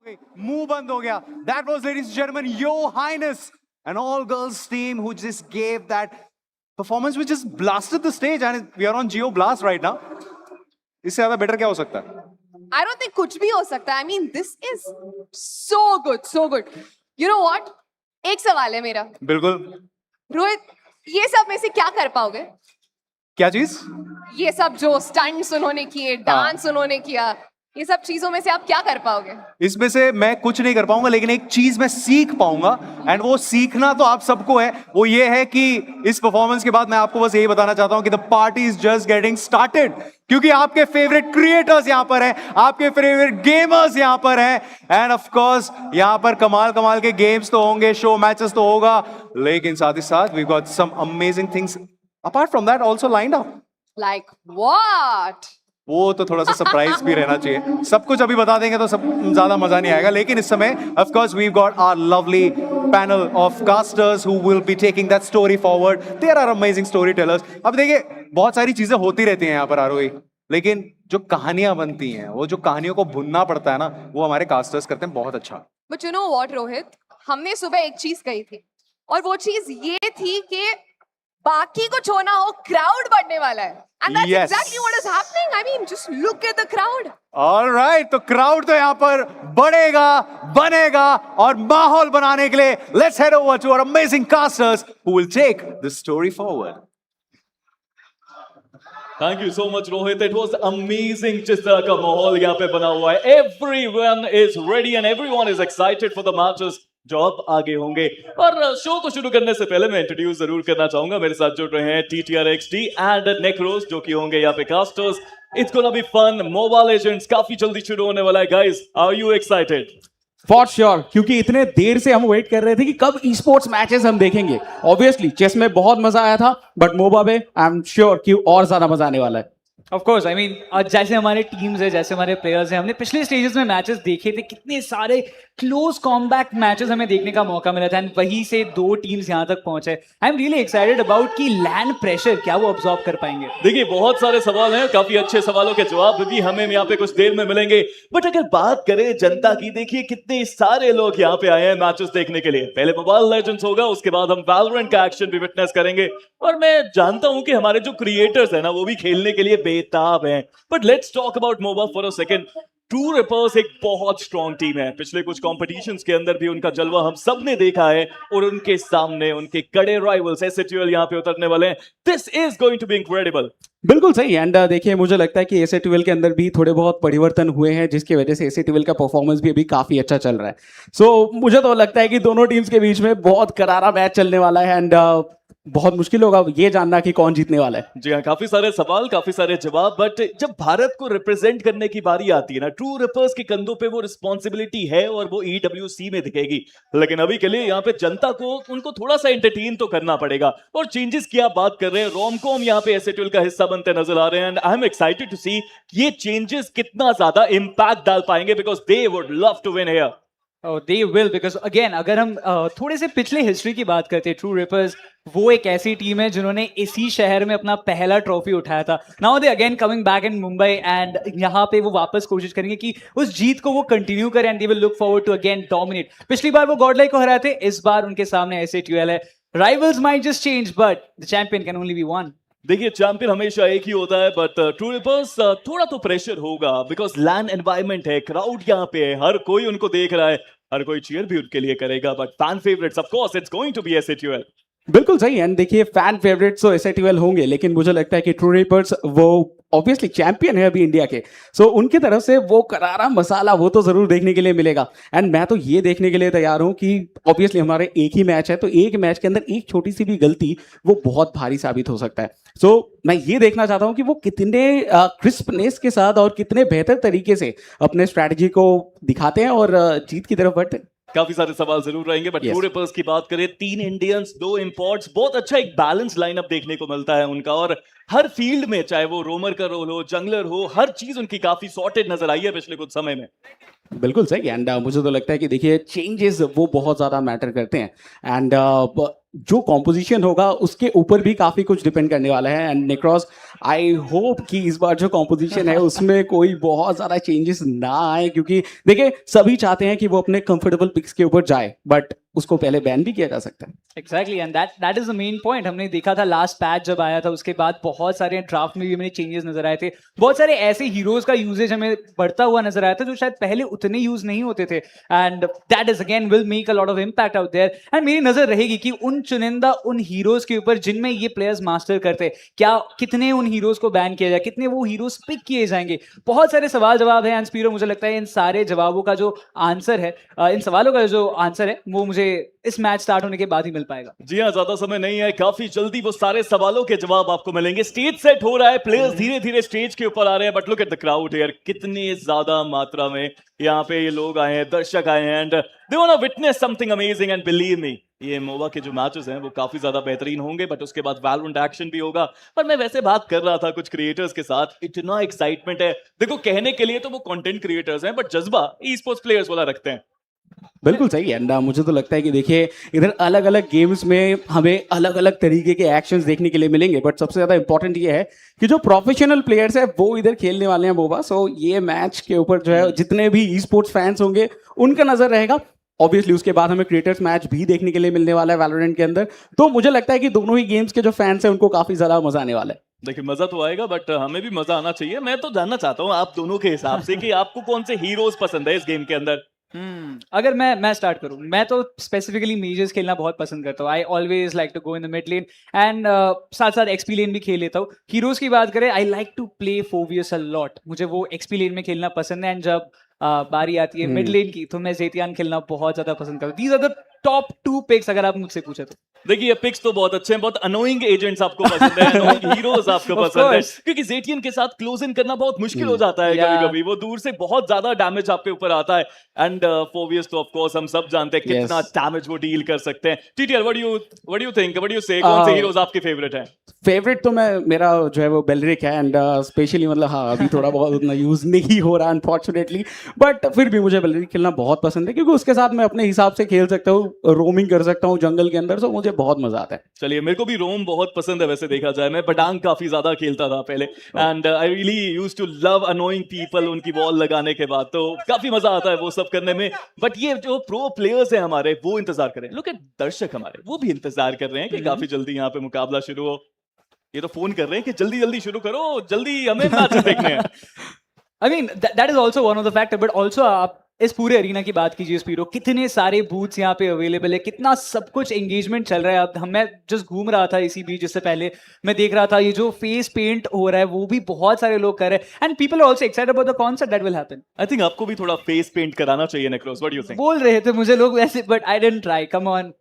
मुंह बंद हो गया. That was, ladies and gentlemen, Your Highness, an all-girls team who just gave that performance, which just blasted the stage, and we are on Geo Blast right now. इससे ज़्यादा better क्या हो सकता है? I don't think कुछ भी हो सकता है. I mean, this is so good, so good. You know what? एक सवाल है मेरा. बिल्कुल. रोहित, ये सब में से क्या कर पाओगे? क्या चीज? ये सब जो स्टंट्स उन्होंने किए, डांस उन्होंने किया, ये सब चीजों में से आप क्या कर पाओगे? इसमें से मैं कुछ नहीं कर पाऊंगा, लेकिन एक चीज मैं सीख पाऊंगा, एंड वो सीखना तो आप सबको है. वो ये है कि इस परफॉर्मेंस के बाद मैं आपको बस यही बताना चाहता हूं कि the party is just getting started, क्योंकि आपके फेवरेट क्रिएटर्स यहां पर हैं, आपके फेवरेट गेमर्स यहां पर हैं, एंड ऑफ कोर्स यहां पर कमाल कमाल के गेम्स तो होंगे, शो मैचेस तो होगा, लेकिन साथ ही साथ we got some amazing things apart from that also lined up. Like what? वो तो थोड़ा सा सरप्राइज भी रहना चाहिए. सब कुछ अभी बता देंगे तो सब ज्यादा मजा नहीं आएगा, लेकिन इस समय of course we got our lovely panel of casters who will be taking that story forward. There are amazing storytellers. अब देखिए, बहुत सारी चीजें होती रहती हैं यहाँ पर आरोही, लेकिन जो कहानियां बनती हैं, वो जो कहानियों को भुनना पड़ता है ना, वो हमारे कास्टर्स करते हैं बहुत अच्छा. But you know what, Rohit? हमने सुबह एक चीज कही थी, और वो चीज ये थी कि बाकी को छोड़ना हो, क्राउड बढ़ने वाला है. And that's Yes. exactly what is happening. I mean, just look at the crowd. All right, तो क्राउड तो यहाँ पर बढ़ेगा, बनेगा, और माहौल बनाने के लिए let's head over to our amazing casters who will take the story forward. Thank you so much, Rohit. It was amazing. जिस तरह का माहौल यहाँ पे बना हुआ है. Everyone is ready and everyone is excited for the matches जो अब आगे होंगे. और शो को शुरू करने से पहले मैं इंट्रोड्यूस जरूर करना चाहूंगा. मेरे साथ जुड़ रहे हैं TTRXT एंड नेक्रोस, जो कि होंगे यहाँ पे casters. It's gonna be fun. Mobile legends काफी जल्दी शुरू होने वाला है. Guys, are you excited? For sure, क्योंकि इतने देर से हम वेट कर रहे थे कि कब ई स्पोर्ट्स मैचेस हम देखेंगे. ऑब्वियसली चेस में बहुत मजा आया था, बट मोबा में आई एम श्योर कि और ज्यादा मजा आने वाला है. ऑफ कोर्स, आई मीन जैसे हमारे टीम्स है, जैसे हमारे प्लेयर्स हैं, हमने पिछले स्टेजेस में मैचेस देखे थे, कितने सारे क्लोज कॉम्बैट मैचेस हमें देखने का मौका मिला था, एंड वहीं से 2 टीम्स यहां तक पहुंचे. I am really excited about कि लैंड प्रेशर क्या वो ऑब्जॉर्व कर पाएंगे. देखिए, बहुत सारे सवाल हैं, काफी अच्छे सवालों के जवाब भी हमें यहाँ पे कुछ देर में मिलेंगे. बट अगर बात करें जनता की, देखिए कितने सारे लोग यहाँ पे आए हैं मैचेस देखने के लिए. पहले मोबाइल लेजेंड्स होगा, उसके बाद हम वैलोरेंट का एक्शन भी विटनेस करेंगे. और मैं जानता हूं कि हमारे जो क्रिएटर्स हैं ना, वो भी खेलने के लिए बेताब हैं. But let's talk about MOBA for a second. True rippers एक बहुत स्ट्रॉन्ग टीम है. पिछले कुछ कॉम्पिटिशन्स के अंदर भी उनका जलवा हम सब ने देखा है, और उनके सामने उनके कड़े राइवल्स एसएटीएल यहाँ पे उतरने वाले हैं. This is going to be incredible. बिल्कुल सही. एंड देखिए, मुझे लगता है कि एसएटीएल के अंदर भी थोड़े बहुत परिवर्तन हुए हैं, जिसकी वजह से एसएटीएल का परफॉर्मेंस भी अभी काफी अच्छा चल रहा है. सो मुझे तो लगता है कि दोनों टीम्स के बीच में बहुत करारा मैच चलने वाला है, एंड बहुत मुश्किल होगा ये जानना कि कौन जीतने वाला है. जी हाँ, काफी सारे सवाल, काफी सारे जवाब. बट जब भारत को रिप्रेजेंट करने की बारी आती है ना, ट्रू रिपर्स के कंधों पे वो रिस्पॉन्सिबिलिटी है, और वो EWC में दिखेगी. लेकिन अभी के लिए यहाँ पे जनता को उनको थोड़ा सा एंटरटेन तो करना पड़ेगा. और चेंजेस की आप बात कर रहे हैं, रोमकॉम यहाँ पे एसएटीएल का हिस्सा बनते नजर आ रहे हैं, and I am excited to see ये चेंजेस कितना ज्यादा इंपैक्ट डाल पाएंगे, because they would love to win here. Oh, they will, because again अगर हम थोड़े से पिछले हिस्ट्री की बात करते हैं, ट्रू रिपर्स वो एक ऐसी टीम है जिन्होंने इसी शहर में अपना पहला ट्रॉफी उठाया था. Now they again coming back in Mumbai, and यहाँ पे वो वापस कोशिश करेंगे कि उस जीत को वो कंटिन्यू करें, and they will look forward to again dominate. पिछली बार वो गॉडलाइक को हराए थे, इस बार उनके सामने एसएटीएल है. Rivals might just change, but the champion can only be one. देखिए, चैंपियन हमेशा एक ही होता है, बट ट्रू रिपर्स थोड़ा तो प्रेशर होगा, बिकॉज लैंड एनवायरमेंट है, क्राउड यहाँ पे है, हर कोई उनको देख रहा है, हर कोई चीयर भी उनके लिए करेगा. But fan favourites of course it's going to be S8UL. बिल्कुल सही. एंड देखिए, फैन फेवरेट्स तो एसएटीएल होंगे, लेकिन मुझे लगता है कि ट्रू रिपर्स वो ऑब्वियसली चैंपियन है अभी इंडिया के. सो उनकी तरफ से वो करारा मसाला वो तो जरूर देखने के लिए मिलेगा. एंड मैं तो ये देखने के लिए तैयार हूं कि ऑब्वियसली हमारे एक ही मैच है, तो एक मैच के अंदर एक छोटी सी भी गलती वो बहुत भारी साबित हो सकता है. सो मैं ये देखना चाहता हूं कि वो कितने क्रिस्पनेस के साथ और कितने बेहतर तरीके से अपने स्ट्रैटेजी को दिखाते हैं और जीत की तरफ बढ़ते हैं. काफी सारे सवाल जरूर रहेंगे, बट ट्रू रिपर्स की बात करें, 3 इंडियंस 2 इंपोर्ट्स, बहुत अच्छा एक बैलेंस लाइनअप देखने को मिलता है उनका. और हर फील्ड में, चाहे वो रोमर का रोल हो, जंगलर हो, हर चीज उनकी काफी सॉर्टेड नजर आई है पिछले कुछ समय में. बिल्कुल सही. एंड मुझे तो लगता है कि देखिए, चेंजेस वो बहुत ज्यादा मैटर करते हैं, एंड जो कॉम्पोजिशन होगा उसके ऊपर भी काफी कुछ डिपेंड करने वाला है. एंड नेक्रॉस, आई होप कि इस बार जो कॉम्पोजिशन है उसमें कोई बहुत ज़्यादा चेंजेस ना आए, क्योंकि देखिए सभी चाहते हैं कि वो अपने कंफर्टेबल पिक्स के ऊपर जाए, बट उसको पहले बैन भी किया जा सकता है। Exactly, and that is the main point. हमने देखा था लास्ट पैच जब आया था उसके बाद बहुत सारे ड्राफ्ट में भी हमें चेंजेस नजर आए थे, बहुत सारे ऐसे हीरोज का यूजेज हमें बढ़ता हुआ नजर आया था जो शायद पहले उतने यूज नहीं होते थे, and that is again will make a lot of impact out there. And मेरी नजर रहेगी कि उन चुनिंदा उन हीरोज के ऊपर जिनमें ये प्लेयर्स मास्टर करते, क्या कितने उन हीरोज को बैन किया जाए, कितने वो हीरोज पिक किए जाएंगे, बहुत सारे सवाल जवाब है। एंड स्पीरो, मुझे लगता है इन सारे जवाबों का जो आंसर है, इन सवालों का जो आंसर है वो मुझे इस मैच स्टार्ट होने के बाद ही मिल पाएगा। जी हाँ, ज्यादा समय नहीं है, काफी जल्दी वो सारे सवालों के जवाब आपको मिलेंगे। स्टेज सेट हो रहा है, प्लेयर्स धीरे धीरे स्टेज के ऊपर आ रहे हैं, but look at the crowd here, कितने ज्यादा मात्रा में यहाँ पे ये लोग आए हैं, दर्शक आए हैं, and they want to witness something amazing. And believe me, ये मोबा के जो मैचेस हैं वो काफी ज्यादा बेहतरीन होंगे, बट उसके बाद वैलोरेंट एक्शन भी होगा। पर मैं वैसे बात कर रहा था कुछ क्रिएटर्स के साथ, इतना एक्साइटमेंट है। देखो, कहने के लिए तो वो कंटेंट क्रिएटर्स हैं, बट जज्बा ई स्पोर्ट्स प्लेयर्स वाला रखते हैं। बिल्कुल सही है। एंड मुझे तो लगता है कि देखिए इधर अलग अलग गेम्स में हमें अलग अलग तरीके के एक्शंस देखने के लिए मिलेंगे, बट सबसे ज़्यादा इंपॉर्टेंट ये है कि जो प्रोफेशनल प्लेयर्स हैं वो इधर खेलने वाले हैं मोबा। सो ये मैच के ऊपर जो है जितने भी ई स्पोर्ट्स फैंस होंगे उनका नजर रहेगा। ऑब्वियसली उसके बाद हमें क्रिएटर्स मैच भी देखने के लिए मिलने वाला है वैलोरेंट के अंदर, तो मुझे लगता है कि दोनों ही गेम्स के जो फैंस हैं उनको काफी ज्यादा मजा आने वाला है। देखिए, मजा तो आएगा, बट हमें भी मजा आना चाहिए। मैं तो जानना चाहता हूँ आप दोनों के हिसाब से कि आपको कौन से हीरोज पसंद है इस गेम के अंदर। अगर मैं स्टार्ट करूं, मैं तो स्पेसिफिकली मेजर्स खेलना बहुत पसंद करता हूं। I always like to go in the mid lane, and साथ साथ एक्सपी लेन भी खेल लेता हूं। हीरोज की बात करें, I like to play Phoveus a lot, मुझे वो एक्सपी लेन में खेलना पसंद है। एंड जब बारी आती है मिड लेन की तो मैं ज़ेतियान खेलना बहुत ज्यादा पसंद करता हूं। These are the top 2 picks अगर आप मुझसे पूछे तो। देखिए, पिक्स तो बहुत अच्छे हैं, बहुत अनोइंग एजेंट्स आपको पसंद है, अनोइंग हीरोज आपको पसंद है, क्योंकि ज़ेतियन के साथ क्लोज इन करना बहुत मुश्किल हो जाता है कभी-कभी, वो दूर से बहुत ज्यादा डैमेज आपके ऊपर आता है। एंड फोवियस तो ऑफ कोर्स हम सब जानते हैं कितना डैमेज वो डील कर सकते हैं। TTR, what do you think, what do you से, कौन से हीरोज आपके फेवरेट हैं? फेवरेट तो मेरा जो है वो बेलरिक है, एंड स्पेशली मतलब हाँ अभी थोड़ा बहुत उतना यूज नहीं हो रहा अनफॉर्चुनेटली, बट फिर भी मुझे बेलरिक खेलना बहुत पसंद है क्योंकि उसके साथ मैं अपने हिसाब से खेल सकता हूँ, रोमिंग कर सकता हूँ जंगल के अंदर, तो मुझे बहुत मजा आता है। चलिए, मेरे को भी रोम बहुत पसंद है, वैसे देखा जाए मैं पटांग काफी ज्यादा खेलता था पहले, and I really used to love annoying people उनकी वॉल लगाने के बाद, तो काफी मजा आता है वो सब करने में। बट ये जो प्रो प्लेयर्स हैं हमारे वो इंतजार करें, लुक एट दर्शक हमारे, वो भी इंतजार कर रहे हैं कि काफी जल्दी यहाँ पे मुकाबला शुरू हो। ये तो फोन कर रहे हैं कि जल्दी जल्दी शुरू करो, जल्दी हमें मैच देखने हैं। I mean, that is also one of the factor, but also आप इस पूरे अरीना की बात कीजिए स्पीरो, कितने सारे बूथ्स यहाँ पे अवेलेबल है, कितना सब कुछ एंगेजमेंट चल रहा है। अब मैं जस्ट घूम रहा था इसी बीच, जिससे पहले मैं देख रहा था ये जो फेस पेंट हो रहा है वो भी बहुत सारे लोग कर रहे हैं, and people are also excited about the concert that will happen. I think आपको भी थोड़ा फेस पेंट कराना चाहिए Necros, what do you think? बोल रहे थे मुझे लोग वैसे, but I didn't try, come on,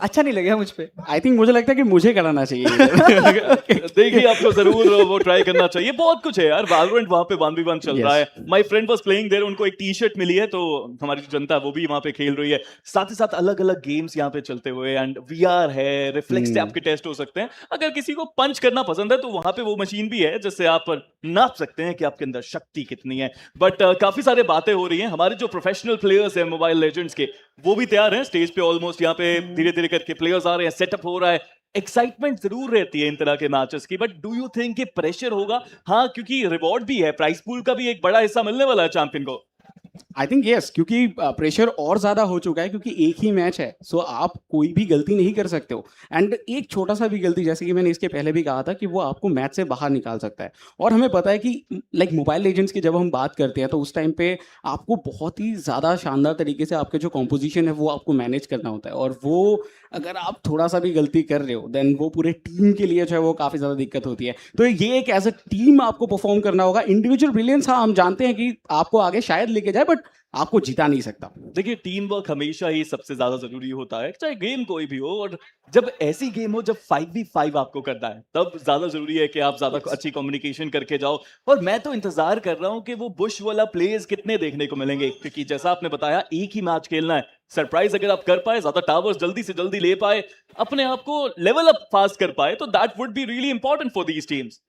अच्छा नहीं लगा मुझ पे। आई थिंक मुझे लगता है कि मुझे कराना चाहिए। देखिए, आपको जरूर वो ट्राई करना चाहिए, बहुत कुछ है यार। वैलोरेंट वहां पे 1v1 चल रहा है, my friend was playing there, उनको एक टी-शर्ट मिली है, तो हमारी जो जनता है वो भी वहां पे खेल रही है, साथ ही साथ अलग अलग गेम्स यहाँ पे चलते हुए, एंड वीआर है, रिफ्लेक्स से आपके टेस्ट हो सकते हैं। अगर किसी को पंच करना पसंद है तो वहां पे वो मशीन भी है जिससे आप नाप सकते हैं कि आपके अंदर शक्ति कितनी है। बट काफी सारे बातें हो रही हैं, हमारे जो प्रोफेशनल प्लेयर्स हैं मोबाइल लेजेंड्स के, वो भी तैयार हैं स्टेज पे, ऑलमोस्ट यहाँ पे धीरे धीरे करके प्लेयर्स आ रहे हैं, सेटअप हो रहा है। एक्साइटमेंट जरूर रहती है इन तरह के मैचेस की, बट डू यू थिंक कि प्रेशर होगा? हाँ, क्योंकि रिवॉर्ड भी है, प्राइस पूल का भी एक बड़ा हिस्सा मिलने वाला है चैंपियन को। आई थिंक यस, क्योंकि प्रेशर और ज्यादा हो चुका है क्योंकि एक ही मैच है, सो आप कोई भी गलती नहीं कर सकते हो, एंड एक छोटा सा भी गलती, जैसे कि मैंने इसके पहले भी कहा था, कि वो आपको मैच से बाहर निकाल सकता है। और हमें पता है कि लाइक मोबाइल लेजेंड्स की जब हम बात करते हैं तो उस टाइम पे आपको बहुत ही ज़्यादा शानदार तरीके से आपके जो कॉम्पोजिशन है वो आपको मैनेज करना होता है, और वो अगर आप थोड़ा सा भी गलती कर रहे हो देन वो पूरे टीम के लिए जो है वो काफ़ी ज़्यादा दिक्कत होती है। तो ये एक एज अ टीम आपको परफॉर्म करना होगा। इंडिविजुअल ब्रिलियंस हाँ हम जानते हैं कि आपको आगे शायद लेके जाए, बट आपको जिता नहीं सकता। देखिए, टीम वर्क हमेशा ही सबसे ज्यादा जरूरी होता है, चाहे गेम कोई भी हो, और जब ऐसी गेम हो जब 5v5 आपको करना है तब ज्यादा जरूरी है कि आप ज्यादा अच्छी कम्युनिकेशन करके जाओ। और मैं तो इंतजार कर रहा हूं कि वो बुश वाला प्लेज कितने देखने को मिलेंगे, क्योंकि जैसा आपने बताया एक ही मैच खेलना है। सरप्राइज अगर आप कर पाए, ज्यादा टावर्स जल्दी से जल्दी ले पाए, अपने आप को लेवल अप फास्ट कर पाए, तो that would be really important for these teams.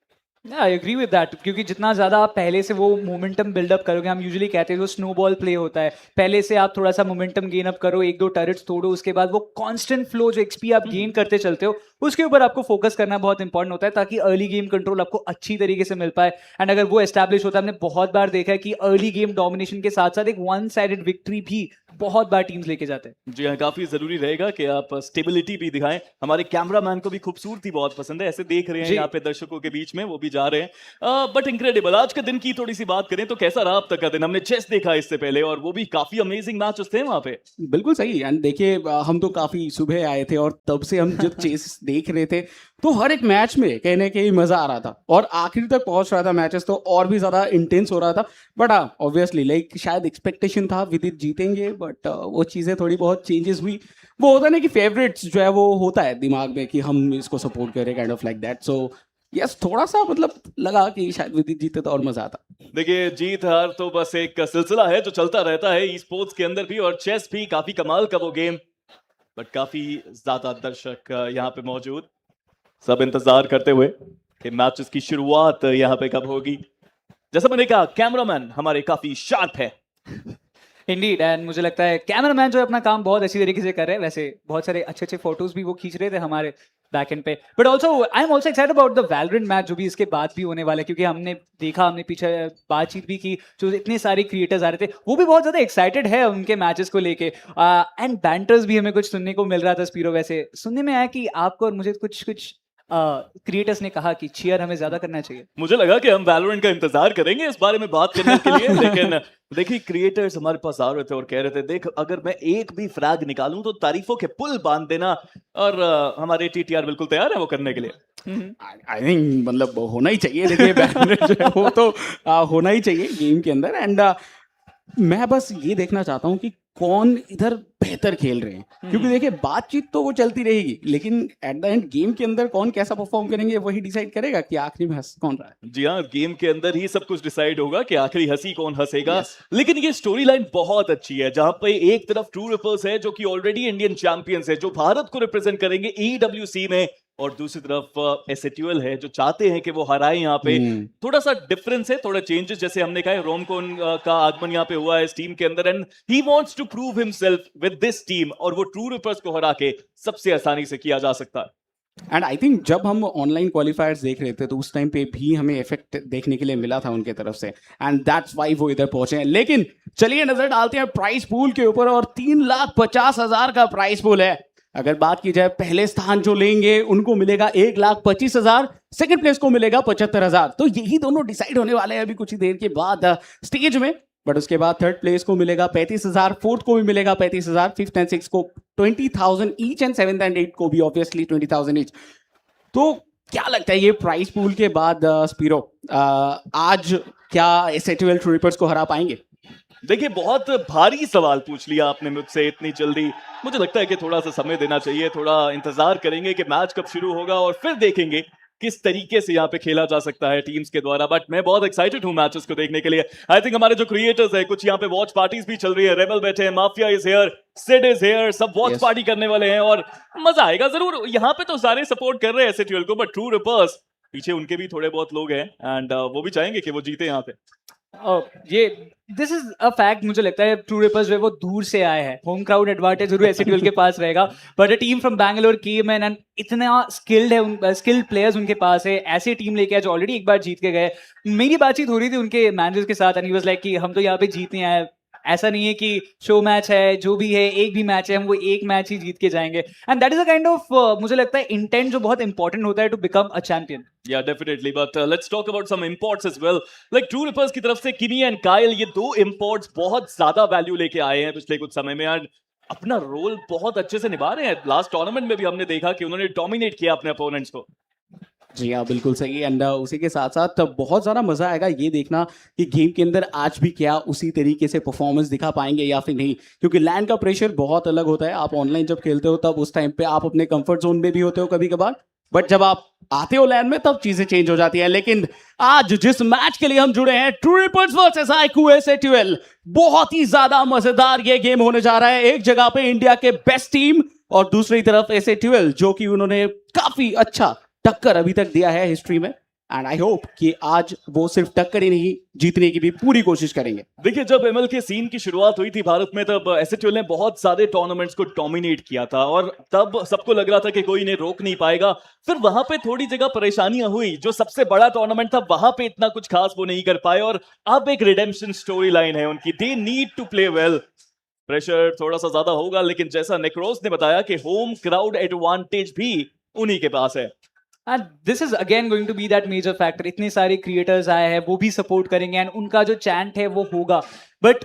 I agree with that, क्योंकि जितना ज़्यादा आप पहले से वो मोमेंटम बिल्डअप करोगे, हम यूजुअली कहते हैं वो स्नोबॉल प्ले होता है, पहले से आप थोड़ा सा मोमेंटम गेन अप करो, एक दो टर्रेट्स तोड़ो, उसके बाद वो कांस्टेंट फ्लो जो एक्सपी आप गेन करते चलते हो, उसके ऊपर आपको फोकस करना बहुत इंपॉर्टेंट होता है, ताकि अर्ली गेम कंट्रोल आपको अच्छी तरीके से मिल पाए। एंड अगर वो एस्टैब्लिश होता है, हमने बहुत बार देखा है कि अर्ली गेम डोमिनेशन के साथ साथ एक वन साइडेड विक्ट्री भी बहुत बार टीम्स लेके जाते हैं। जी हाँ, काफी जरूरी रहेगा कि आप स्टेबिलिटी भी दिखाएं। हमारे कैमरामैन को भी खूबसूरती बहुत पसंद है, ऐसे देख रहे हैं यहाँ पे दर्शकों के बीच में, वो भी जा रहे हैं। बट इनक्रेडिबल, आज के दिन की थोड़ी सी बात करें तो कैसा रहा अब तक का दिन? हमने चेस देखा इससे पहले और वो भी काफी अमेजिंग मैचेस थे वहां पे। बिल्कुल सही। एंड देखिए हम तो काफी सुबह आए थे और तब से हम जब चेस देख रहे थे तो हर एक मैच में कहीं ना कहीं मजा आ रहा था और आखिर तक पहुंच रहा था मैचेस, तो और भी ज्यादा इंटेंस हो रहा था। बट हाँ, ऑब्वियसली लाइक शायद एक्सपेक्टेशन था विदित जीतेंगे, बट वो चीजें थोड़ी बहुत चेंजेस हुई। वो होता है ना कि फेवरेट्स जो है वो होता है दिमाग में कि हम इसको सपोर्ट करें, kind of like that. So yes, थोड़ा सा मतलब लगा कि शायद विदित जीते तो और मजा आता। देखिए, जीत हार तो बस एक सिलसिला है जो चलता रहता है ई स्पोर्ट्स के अंदर भी, और चेस भी काफी कमाल का वो गेम। बट काफी ज्यादा दर्शक यहाँ पे मौजूद, सब इंतजार करते हुए कि मैचेस की शुरुआत यहाँ पे कब होगी। जैसा मैंने कहा, कैमरामैन हमारे काफी शार्प है। इंडीड, एंड मुझे लगता है कैमरामैन जो है अपना काम बहुत अच्छी तरीके से कर रहे हैं। वैसे बहुत सारे अच्छे अच्छे फोटोज भी वो खींच रहे थे हमारे बैक एंड पे। But also I am also excited about the Valorant match जो भी इसके बाद भी होने वाला है, क्योंकि हमने देखा, हमने पीछे बातचीत भी की, जो इतने सारे क्रिएटर्स आ रहे थे वो भी बहुत ज्यादा एक्साइटेड है उनके मैचेस को लेके। एंड बैंटर्स भी हमें कुछ सुनने को मिल रहा था। स्पीरो, वैसे सुनने में आया कि आपको और मुझे कुछ कुछ क्रिएटर्स ने कहा कि चीयर हमें ज्यादा करना चाहिए। मुझे लगा कि हम वैलोरेंट का इंतजार करेंगे इस बारे में बात करने के लिए, लेकिन देखिए, क्रिएटर्स हमारे पास आ रहे थे और कह रहे थे, देख अगर मैं एक भी फ्रैग निकालूं तो तारीफों के पुल बांध देना, और हमारे टीटीआर बिल्कुल तैयार है वो करने के लिए। आई थिंक मतलब होना ही चाहिए। देखिए बैलेंस जो है वो तो होना ही चाहिए गेम के अंदर। एंड मैं बस ये देखना चाहता हूँ कि कौन इधर बेहतर खेल रहे हैं, क्योंकि देखिए बातचीत तो वो चलती रहेगी, लेकिन एट द एंड गेम के अंदर कौन कैसा परफॉर्म करेंगे वही डिसाइड करेगा कि आखिरी में हंस कौन रहा है। जी हाँ, गेम के अंदर ही सब कुछ डिसाइड होगा कि आखिरी हंसी कौन हंसेगा। लेकिन ये स्टोरी लाइन बहुत अच्छी है, जहां पे एक तरफ ट्रू रिपर्स है जो कि ऑलरेडी इंडियन चैंपियंस है, जो भारत को रिप्रेजेंट करेंगे ईडब्ल्यूसी में, और दूसरी तरफ एसएटीएल है जो चाहते हैं कि वो हराए। यहाँ पे थोड़ा सा डिफरेंस है, थोड़ा चेंजेस, जैसे हमने कहा रोमकोन का आगमन यहाँ पे हुआ है इस टीम के अंदर, and he wants to prove himself with this team, और वो ट्रू रिपर्स को हरा के सबसे आसानी से किया जा सकता है। एंड आई थिंक जब हम ऑनलाइन क्वालिफायर्स देख रहे थे तो उस टाइम पे भी हमें इफेक्ट देखने के लिए मिला था उनके तरफ से, एंड दैट्स वाई वो इधर पहुंचे हैं। लेकिन चलिए नजर डालते हैं प्राइस पूल के ऊपर, और 3,50,000 का प्राइस पूल है। अगर बात की जाए, पहले स्थान जो लेंगे उनको मिलेगा 1,25,000, सेकंड प्लेस को मिलेगा 75,000। तो यही दोनों डिसाइड होने वाले हैं अभी कुछ ही देर के बाद स्टेज में। बट उसके बाद थर्ड प्लेस को मिलेगा 35,000, फोर्थ को भी मिलेगा 35,000, फिफ्थ एंड सिक्स को 20,000 each, and seventh and eight को भी ऑब्वियसली 20,000 ईच। तो क्या लगता है ये प्राइस पूल के बाद स्पीरो, आज क्या एसएटीएल ट्रू रिपर्स को हरा पाएंगे? देखिए, बहुत भारी सवाल पूछ लिया आपने मुझसे इतनी जल्दी। मुझे लगता है कि थोड़ा सा समय देना चाहिए, थोड़ा इंतजार करेंगे कि मैच कब शुरू होगा और फिर देखेंगे किस तरीके से यहाँ पे खेला जा सकता है टीम्स के द्वारा। बट मैं बहुत एक्साइटेड हूँ मैचेस को देखने के लिए। आई थिंक हमारे जो क्रिएटर्स है, कुछ यहाँ पे वॉच पार्टीज भी चल रही है, रेबल बैठे हैं, mafia is here, Sid is here, सब वॉच पार्टी करने वाले हैं और मजा आएगा जरूर। यहाँ पे तो सारे सपोर्ट कर रहे हैं एसएटीएल को, बट ट्रू रिपर्स पीछे उनके भी थोड़े बहुत लोग हैं, एंड वो भी चाहेंगे कि वो जीते यहाँ पे। ये दिस इज अ फैक्ट। मुझे लगता है ट्रू रिपर्स जो है वो दूर से आए हैं, होम क्राउड एडवांटेज जरूर एसएटीएल के पास रहेगा, but a team from Bangalore came in, and इतना स्किल्ड है, स्किल्ड प्लेयर्स उनके पास है। ऐसे टीम लेके आए जो ऑलरेडी एक बार जीत के गए। मेरी बातचीत हो रही थी उनके मैनेजर के साथ, एंड ही वाज लाइक कि हम तो यहाँ पे जीतने आए, ऐसा नहीं है कि शो मैच है, जो भी है एक भी मैच है हम वो एक मैच ही जीत के जाएंगे। And that is a kind of मुझे लगता है इंटेंट जो बहुत इंपॉर्टेंट होता है to become a champion. Yeah, definitely. But let's talk about some imports as well. Like True Rippers की तरफ से किमी एंड कायल, ये दो imports बहुत ज्यादा वैल्यू लेके आए हैं पिछले कुछ समय में, और अपना रोल बहुत अच्छे से निभा रहे हैं। लास्ट टूर्नामेंट में भी हमने देखा कि उन्होंने डोमिनेट किया अपने अपोनेंट्स को। जी हाँ, बिल्कुल सही। एंड उसी के साथ साथ बहुत ज़्यादा मज़ा आएगा ये देखना कि गेम के अंदर आज भी क्या उसी तरीके से परफॉर्मेंस दिखा पाएंगे या फिर नहीं, क्योंकि लैंड का प्रेशर बहुत अलग होता है। आप ऑनलाइन जब खेलते हो तब उस टाइम पे आप अपने कंफर्ट जोन में भी होते हो कभी कभार, बट जब आप आते हो लैंड में तब चीजें चेंज हो जाती हैं। लेकिन आज जिस मैच के लिए हम जुड़े हैं, ट्रू रिपर्स वर्सेस आईक्यू एसएटीएल, बहुत ही ज्यादा मजेदार ये गेम होने जा रहा है। एक जगह पे इंडिया के बेस्ट टीम और दूसरी तरफ एसएटीएल, जो कि उन्होंने काफी अच्छा टक्कर अभी तक दिया है हिस्ट्री में। एंड आई होप कि आज वो सिर्फ टक्कर ही नहीं, जीतने की भी पूरी कोशिश करेंगे। देखिए, जब एमएल के सीन की शुरुआत हुई थी भारत में, तब एसएचयूएल ने बहुत सारे टूर्नामेंट्स को डोमिनेट किया था और तब सबको लग रहा था कि कोई इन्हें रोक नहीं पाएगा। फिर वहां पे थोड़ी जगह परेशानियां हुई, जो सबसे बड़ा टूर्नामेंट था वहां पे इतना कुछ खास वो नहीं कर पाए और अब एक रिडेम्पशन स्टोरी लाइन है उनकी। They need to play well. Pressure थोड़ा सा ज्यादा होगा, लेकिन जैसा नेक्रोस ने बताया कि होम क्राउड एडवांटेज भी उन्हीं के पास है। And this is again going to be that major factor. इतने सारे क्रिएटर्स आए हैं, वो भी सपोर्ट करेंगे एंड उनका जो चैंट है वो होगा। बट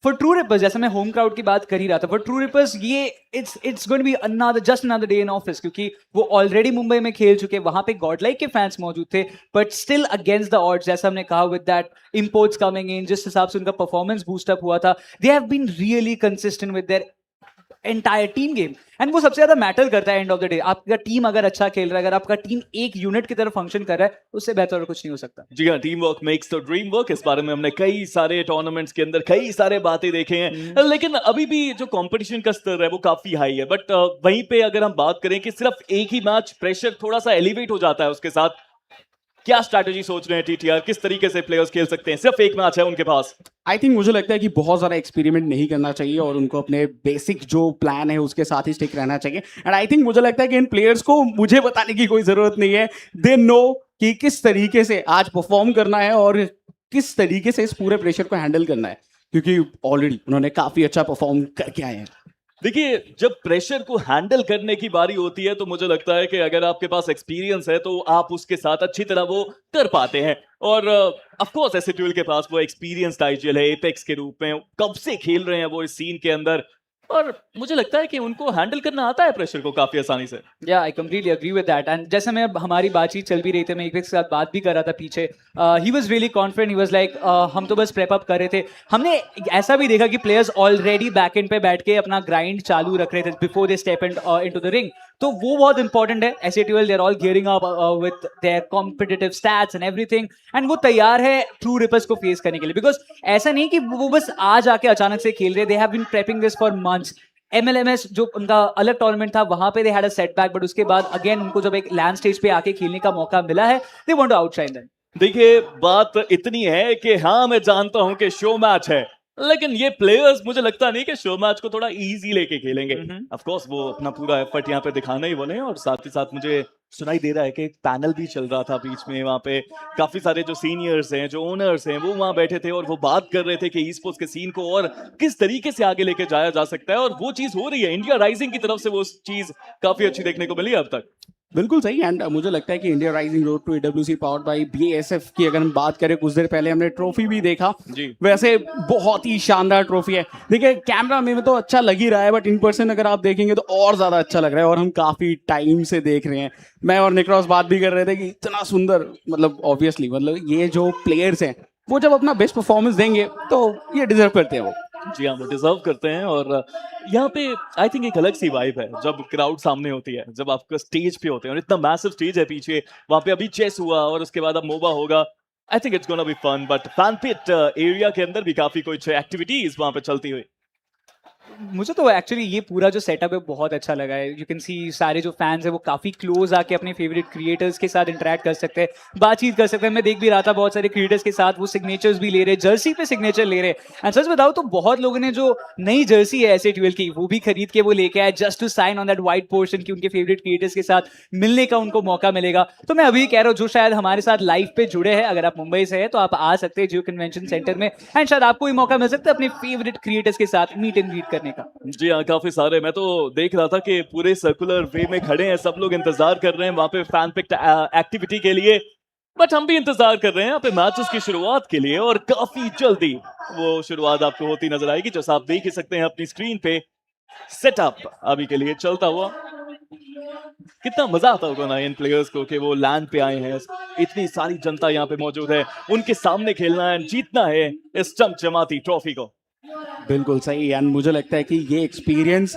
फॉर ट्रू रिपर्स, जैसे मैं होम क्राउड की बात कर ही रहा था, for True Rippers yeah it's going to be another day in office, क्योंकि वो ऑलरेडी मुंबई में खेल चुके, वहां पे गॉडलाइक के फैंस मौजूद थे, but still against the odds, जैसा हमने कहा, with that imports coming in, जिस हिसाब से उनका परफॉर्मेंस बूस्ट अप हुआ था, they have been really consistent with their entire team game. And वो सबसे ज्यादा मैटर करता है एंड ऑफ द डे। आपका टीम अगर अच्छा खेल रहा है, अगर आपका टीम एक यूनिट की तरह फंक्शन कर रहा है, उससे बेहतर और कुछ नहीं हो सकता। जी हाँ, team work makes the dream work. इस बारे में हमने कई सारे टूर्नामेंट्स के अंदर कई सारे बातें देखे हैं, लेकिन अभी भी जो कंपटीशन का स्तर है वो काफी हाई है। बट वहीं पे अगर हम बात करें कि सिर्फ एक ही मैच, प्रेशर थोड़ा सा एलिवेट हो जाता है उसके साथ। क्या स्ट्रैटेजी सोच रहे हैं टीटीआर, किस तरीके से प्लेयर्स खेल सकते हैं? सिर्फ एक मैच है उनके पास। आई थिंक मुझे लगता है कि बहुत ज़्यादा एक्सपेरिमेंट नहीं करना चाहिए और उनको अपने बेसिक जो प्लान है उसके साथ ही स्टिक रहना चाहिए। एंड आई थिंक मुझे लगता है कि इन प्लेयर्स को मुझे बताने की कोई ज़रूरत नहीं है। दे नो कि किस तरीके से आज परफॉर्म करना है और किस तरीके से इस पूरे प्रेशर को हैंडल करना है, क्योंकि ऑलरेडी उन्होंने काफ़ी अच्छा परफॉर्म करके आए हैं। देखिए, जब प्रेशर को हैंडल करने की बारी होती है तो मुझे लगता है कि अगर आपके पास एक्सपीरियंस है तो आप उसके साथ अच्छी तरह वो कर पाते हैं। और ऑफ कोर्स एसएचयूएल के पास वो एक्सपीरियंस्ड आईजीएल है, एपेक्स के रूप में कब से खेल रहे हैं वो इस सीन के अंदर, और मुझे लगता है कि उनको हैंडल करना आता है प्रेशर को काफी आसानी से। Yeah I completely agree with that. And जैसे मैं हमारी बातचीत चल भी रही थी, मैं एक के साथ बात भी कर रहा था पीछे, he was really confident, he was like हम तो बस प्रेप अप कर रहे थे। हमने ऐसा भी देखा कि प्लेयर्स ऑलरेडी बैक एंड पे बैठ के अपना ग्राइंड चालू रख रहे थे before they step into the ring. तो वो बहुत इंपॉर्टेंट है। एसएचयूएल they are all gearing up with their competitive stats and everything, and वो तैयार है ट्रू रिपर्स को फेस करने के लिए। बिकॉज ऐसा नहीं कि वो बस आज आके अचानक से खेल रहे, they have been prepping this for months. MLMS जो उनका अलग टूर्नामेंट था, वहां पे they had a setback, but उसके बाद अगेन उनको जब एक लैंड स्टेज पे आके खेलने का मौका मिला है, they want to outshine them. देखिए, बात इतनी है कि हाँ, मैं जानता हूं कि शो मैच है, लेकिन ये प्लेयर्स मुझे लगता नहीं कि शो मैच को थोड़ा इजी लेके खेलेंगे। ऑफ कोर्स वो अपना पूरा एफर्ट यहाँ पे दिखाना ही वाले हैं, और साथ ही साथ मुझे सुनाई दे रहा है कि एक पैनल भी चल रहा था बीच में, वहाँ पे काफी सारे जो सीनियर्स हैं, जो ओनर्स हैं, वो वहाँ बैठे थे और वो बात कर रहे थे कि ई स्पोर्ट्स के सीन को और किस तरीके से आगे लेके जाया जा सकता है, और वो चीज हो रही है। इंडिया राइजिंग की तरफ से वो चीज काफी अच्छी देखने को मिली है अब तक। बिल्कुल सही। एंड मुझे लगता है कि India rising road to EWC powered by BASF की अगर हम बात करें, कुछ देर पहले हमने ट्रॉफी भी देखा जी। वैसे बहुत ही शानदार ट्रॉफी है। देखिए, कैमरा में तो अच्छा लग ही रहा है, बट इन पर्सन अगर आप देखेंगे तो और ज्यादा अच्छा लग रहा है, और हम काफी टाइम से देख रहे हैं। मैं और निक्रॉस बात भी कर रहे थे कि इतना सुंदर, मतलब ऑब्वियसली मतलब ये जो प्लेयर्स हैं वो जब अपना बेस्ट परफॉर्मेंस देंगे तो ये डिजर्व करते हैं वो। जी हाँ, वो डिजर्व करते हैं। और यहाँ पे आई थिंक एक अलग सी वाइब है जब क्राउड सामने होती है, जब आप स्टेज पे होते हैं, और इतना मैसिव स्टेज है पीछे। वहाँ पे अभी चेस हुआ और उसके बाद अब मोबा होगा। I think it's gonna be fun. But fan pit area के अंदर भी काफी कुछ एक्टिविटीज वहाँ पे चलती हुई। मुझे तो एक्चुअली ये पूरा जो सेटअप है बहुत अच्छा लगा है। यू कैन सी सारे जो फैंस है वो काफी क्लोज आके अपने फेवरेट क्रिएटर्स के साथ इंटरेक्ट कर सकते हैं, बातचीत कर सकते हैं। मैं देख भी रहा था बहुत सारे क्रिएटर्स के साथ वो सिग्नेचर्स भी ले रहे, जर्सी पे सिग्नेचर ले रहे। एंड सच बताओ तो बहुत लोगों ने जो नई जर्सी है एसए12 की, वो भी खरीद के वो लेके आए just to sign on that white portion की उनके फेवरेट क्रिएटर्स के साथ मिलने का उनको मौका मिलेगा। तो मैं अभी कह रहा हूँ जो शायद हमारे साथ लाइव पे जुड़े हैं, अगर आप मुंबई से है तो आप आ सकते हैं जियो कन्वेंशन सेंटर में, एंड शायद आपको भी मौका मिल सकता है अपने फेवरेट क्रिएटर्स के साथ मीट एंड ग्रीट करने का। जी हाँ, काफी सारे। मैं तो देख रहा था कि पूरे सर्कुलर वे में खड़े हैं, सब लोग इंतजार कर रहे हैं वहां पे फैन पिक एक्टिविटी के लिए। बट हम भी इंतजार कर रहे हैं यहाँ पे मैचेस की शुरुआत के लिए, और काफी जल्दी वो शुरुआत आपको होती नजर आएगी, जैसा आप देख ही सकते हैं अपनी स्क्रीन पे। सेटअप अभी के लिए चलता हुआ। कितना मजा आता होगा ना इन प्लेयर्स को कि वो लैंड पे आए हैं, इतनी सारी जनता यहाँ पे मौजूद है, उनके सामने खेलना है, जीतना है इस चमचमाती ट्रॉफी को। बिल्कुल सही। एंड मुझे लगता है कि ये एक्सपीरियंस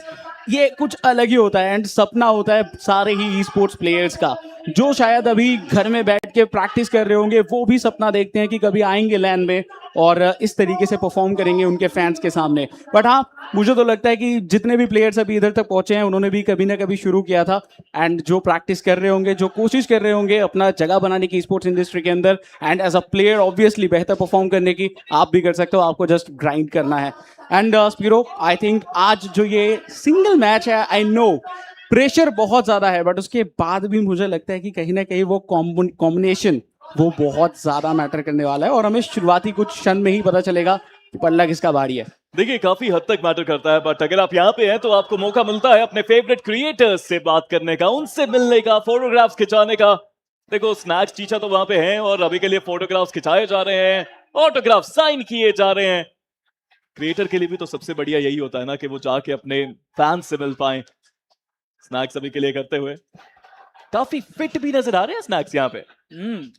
ये कुछ अलग ही होता है, एंड सपना होता है सारे ही ई स्पोर्ट्स प्लेयर्स का, जो शायद अभी घर में बैठ के प्रैक्टिस कर रहे होंगे, वो भी सपना देखते हैं कि कभी आएंगे लैन में और इस तरीके से परफॉर्म करेंगे उनके फैंस के सामने। बट हाँ, मुझे तो लगता है कि जितने भी प्लेयर्स अभी इधर तक पहुंचे हैं उन्होंने भी कभी ना कभी शुरू किया था, एंड जो प्रैक्टिस कर रहे होंगे, जो कोशिश कर रहे होंगे अपना जगह बनाने की स्पोर्ट्स इंडस्ट्री के अंदर, and as a player obviously बेहतर परफॉर्म करने की आप भी कर सकते हो, आपको जस्ट ग्राइंड करना है। एंड स्पिरो, आई थिंक आज जो ये सिंगल मैच है, आई नो प्रेशर बहुत ज्यादा है, बट उसके बाद भी मुझे लगता है कि कहीं ना कहीं वो कॉम्बिनेशन वो बहुत ज्यादा मैटर करने वाला है और हमें शुरुआती कुछ क्षण में ही पता चलेगा कि पल्ला किसका भारी है। देखिए काफी हद तक मैटर करता है, बट अगर आप यहाँ पे हैं तो आपको मौका मिलता है अपने फेवरेट क्रिएटर्स से बात करने का, उनसे मिलने का, फोटोग्राफ्स खिंचाने का। देखो स्नैक्स चीचा तो वहां पे हैं और अभी के लिए फोटोग्राफ्स खिंचाए जा रहे हैं, ऑटोग्राफ साइन किए जा रहे हैं। क्रिएटर के लिए भी तो सबसे बढ़िया यही होता है ना कि वो जाके अपने फैंस से मिल पाए। स्नैक्स अभी के लिए करते हुए काफी फिट भी नजर आ रहे हैं स्नैक्स यहाँ पे,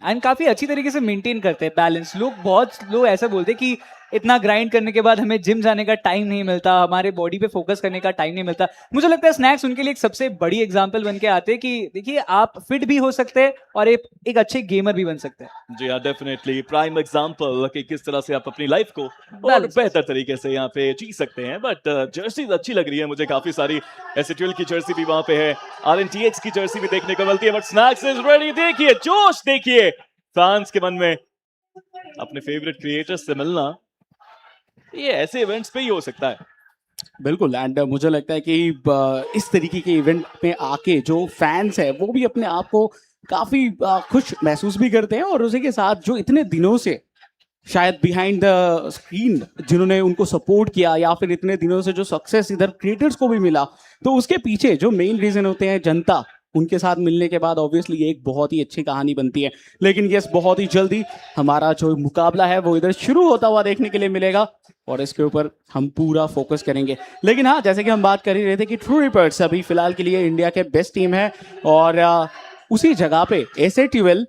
एंड काफी अच्छी तरीके से मेंटेन करते हैं बैलेंस। बहुत लोग ऐसा बोलते हैं कि इतना ग्राइंड करने के बाद हमें जिम जाने का टाइम नहीं मिलता, हमारे बॉडी पे फोकस करने का टाइम नहीं मिलता। मुझे लगता है स्नैक्स उनके लिए एक सबसे बड़ी एग्जांपल बन के आते हैं कि देखिए आप फिट भी हो सकते हैं और एक अच्छे गेमर भी बन सकते हैं। जी हाँ, डेफिनेटली प्राइम एग्जांपल कि किस तरह से आप अपनी लाइफ को और बेहतर तरीके से यहाँ पे जी सकते हैं। बट जर्सी अच्छी लग रही है मुझे, काफी सारी एसएटीएल की जर्सी भी वहां पे है, आरएनटीएक्स की जर्सी भी देखने को मिलती है। बट स्नैक्स इज रेडी, देखिए जोश, देखिए फैंस के मन में अपने फेवरेट क्रिएटर्स से मिलना, ये ऐसे इवेंट्स पे ही हो सकता है। बिल्कुल, एंड मुझे लगता है कि इस तरीके के इवेंट में आके जो फैंस है वो भी अपने आप को काफी खुश महसूस भी करते हैं, और उसी के साथ जो इतने दिनों से शायद बिहाइंड द स्क्रीन जिन्होंने उनको सपोर्ट किया, या फिर इतने दिनों से जो सक्सेस इधर क्रिएटर्स को भी मिला, तो उसके पीछे जो मेन रीजन होते हैं जनता, उनके साथ मिलने के बाद ऑब्वियसली ये एक बहुत ही अच्छी कहानी बनती है। लेकिन यस, बहुत ही जल्दी हमारा जो मुकाबला है वो इधर शुरू होता हुआ देखने के लिए मिलेगा और इसके ऊपर हम पूरा फोकस करेंगे। लेकिन हाँ, जैसे कि हम बात कर ही रहे थे कि ट्रू रिपर्ट्स अभी फिलहाल के लिए इंडिया के बेस्ट टीम है, और उसी जगह पे एसएटीएल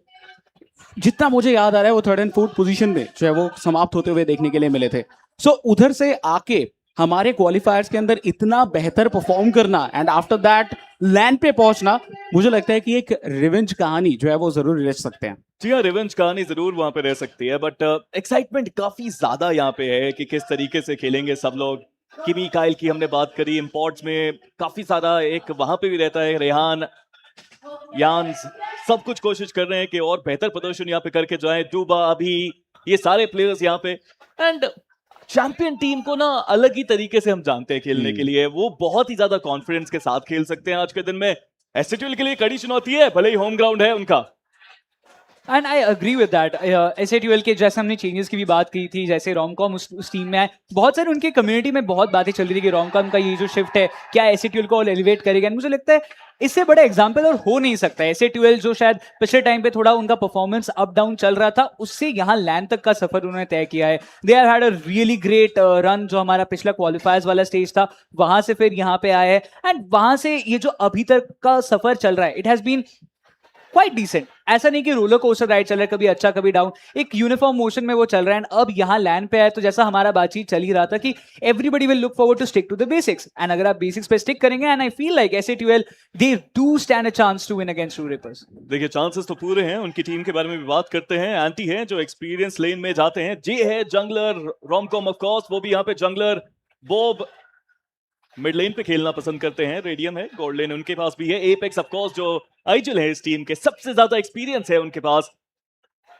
जितना मुझे याद आ रहा है वो 3rd and 4th पोजीशन में जो है वो समाप्त होते हुए देखने के लिए मिले थे। सो उधर से आके हमारे क्वालिफायर्स के अंदर इतना बेहतर परफॉर्म करना एंड आफ्टर दैट लैंड पे पहुंचना, मुझे लगता है कि एक रिवेंज कहानी जो है वो जरूर रह सकते हैं। जी हाँ, रिवेंज कहानी जरूर वहां पे रह सकती है, बट एक्साइटमेंट काफी ज्यादा यहाँ पे है कि किस तरीके से खेलेंगे सब लोग। किमी काइल की हमने बात करी, इंपोर्ट्स में काफी सारा एक वहां पे भी रहता है, रेहान, यान्स, सब कुछ कोशिश कर रहे हैं कि और बेहतर प्रदर्शन यहाँ पे करके जाए। डूबा, अभी ये सारे प्लेयर्स यहाँ पे, एंड चैंपियन टीम को ना अलग ही तरीके से हम जानते हैं खेलने के लिए, वो बहुत ही ज्यादा कॉन्फिडेंस के साथ खेल सकते हैं आज के दिन में। एसएटीएल के लिए कड़ी चुनौती है, भले ही होम ग्राउंड है उनका। And I agree with that. एसएटीएल के जैसे हमने चेंजेस की भी बात की थी, जैसे रोमकॉम उस टीम में है, बहुत सारे उनके कम्युनिटी में बहुत बातें चल रही थी कि रोमकॉम का ये जो शिफ्ट है क्या एसएटीएल को और एलिवेट करेगा। मुझे लगता है इससे बड़ा एग्जाम्पल और हो नहीं सकता। एसएटीएल जो शायद पिछले टाइम पे थोड़ा उनका परफॉर्मेंस अप डाउन चल रहा था, उससे यहाँ लैंड तक का सफर उन्होंने तय किया है। They have had a really great run, जो हमारा पिछला क्वालिफायर्स वाला स्टेज था वहां से फिर यहाँ पे आए हैं, एंड वहां से ये जो अभी तक का सफर चल रहा है, it has been quite decent. ऐसा नहीं कि रोलर कोस्टर राइड चल रहा है, कभी अच्छा कभी डाउन, एक यूनिफॉर्म मोशन में वो चल रहा है। एंड अब यहाँ लैंड पे है तो जैसा हमारा बातचीत चल ही रहा था कि everybody will look forward to stick to the basics, and अगर आप बेसिक्स पे स्टिक करेंगे, and I feel like S8UL they do stand a chance to win against True Rippers. देखिए चांसेस तो पूरे हैं। उनकी टीम के बारे में भी बात करते हैं। एंटी है जो एक्सपीरियंस लेन में जाते हैं, जे है जंगलर, रोमकॉम ऑफ कोर्स वो भी यहाँ पे जंगलर, बॉब मिड लेन पे खेलना पसंद करते हैं, रेडियम है, गोल्ड लेन उनके पास भी है, एपेक्स ऑफ कोर्स जो आइजल है इस टीम के, सबसे ज्यादा एक्सपीरियंस है उनके पास।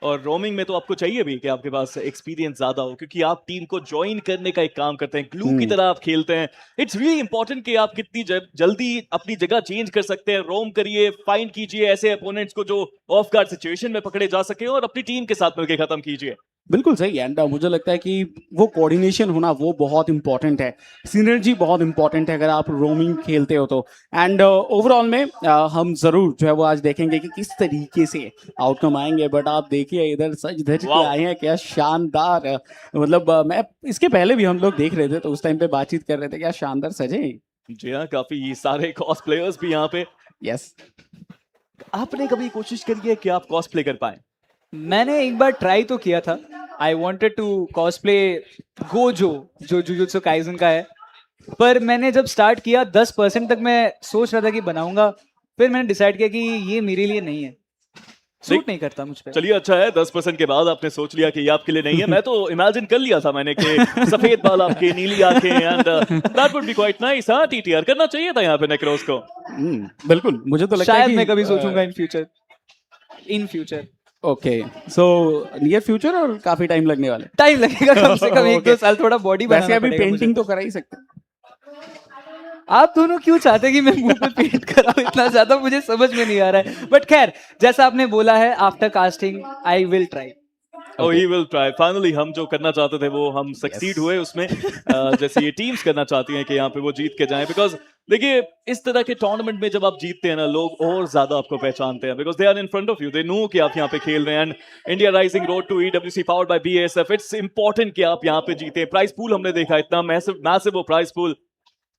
और रोमिंग में तो आपको चाहिए भी कि आपके पास एक्सपीरियंस ज्यादा हो, क्योंकि आप टीम को ज्वाइन करने का एक काम करते हैं, ग्लू की तरह आप खेलते हैं। इट्स रियली इंपॉर्टेंट कि आप कितनी जल्दी अपनी जगह चेंज कर सकते हैं, रोम करिए, फाइंड कीजिए ऐसे अपोनेंट्स को जो ऑफ गार्ड सिचुएशन में पकड़े जा सके, और अपनी टीम के साथ मिलकर खत्म कीजिए। बिल्कुल सही। एंड मुझे लगता है कि वो कोऑर्डिनेशन होना वो बहुत इंपॉर्टेंट है, सिनर्जी बहुत इंपॉर्टेंट है अगर आप रोमिंग खेलते हो तो। एंड ओवरऑल में हम जरूर जो है वो आज देखेंगे कि किस तरीके से आउटकम आएंगे। बट आप देखिए इधर सज धज के आए हैं, क्या शानदार। मतलब मैं इसके पहले भी हम लोग देख रहे थे तो उस टाइम पे बातचीत कर रहे थे, क्या शानदार सजे। जी हाँ, काफी सारे कॉस प्लेयर्स भी यहाँ पे। यस, आपने कभी कोशिश करी है कि आप कॉस प्ले कर पाए? मैंने एक बार ट्राई तो किया था। I wanted to cosplay Gojo जो जुजुत्सु काइजन का है, पर मैंने जब स्टार्ट किया 10% तक मैं सोच रहा था कि बनाऊंगा, फिर मैंने डिसाइड किया कि ये मेरे लिए नहीं है। सूट नहीं करता मुझ पे। चलिए अच्छा है, 10% के बाद आपने सोच लिया कि ये आपके लिए नहीं है। मैं तो इमेजिन कर लिया था मैंने कि सफेद बाल आपके, नीली आंखें, and that would B quite nice. हाँ, टीटीआर करना चाहिए था यहाँ पे नेक्रोस को। बिल्कुल, मुझे तो लगता है शायद कि मैं कभी सोचूंगा in future. Okay, so near future और काफी टाइम लगने वाला है। टाइम लगेगा कम से कम 1-2 साल, थोड़ा बॉडी बनाना वैसे अभी पड़ेगा मुझे। पेंटिंग तो करा ही सकते हैं। आप दोनों क्यों चाहते हैं कि मैं मुंह पे पेंट कराऊं इतना ज्यादा, मुझे समझ में नहीं आ रहा है। बट खैर, जैसा आपने बोला है, after casting I will try. Oh, he will try. Finally, हम जो करना चाहते थे वो हम सक्सीड हुए उसमें। जैसे ये टीम्स करना चाहती हैं कि यहाँ पे वो जीत के जाएं, बिकॉज देखिए इस तरह के टूर्नामेंट में जब आप जीतते हैं ना, लोग और ज्यादा आपको पहचानते हैं, because they are in front of you, they know कि आप यहाँ पे खेल रहे हैं। And India rising road to EWC powered by BASF, it's important कि आप यहाँ पे जीते। प्राइस पूल हमने देखा, इतना मैसिव वो प्राइस पूल,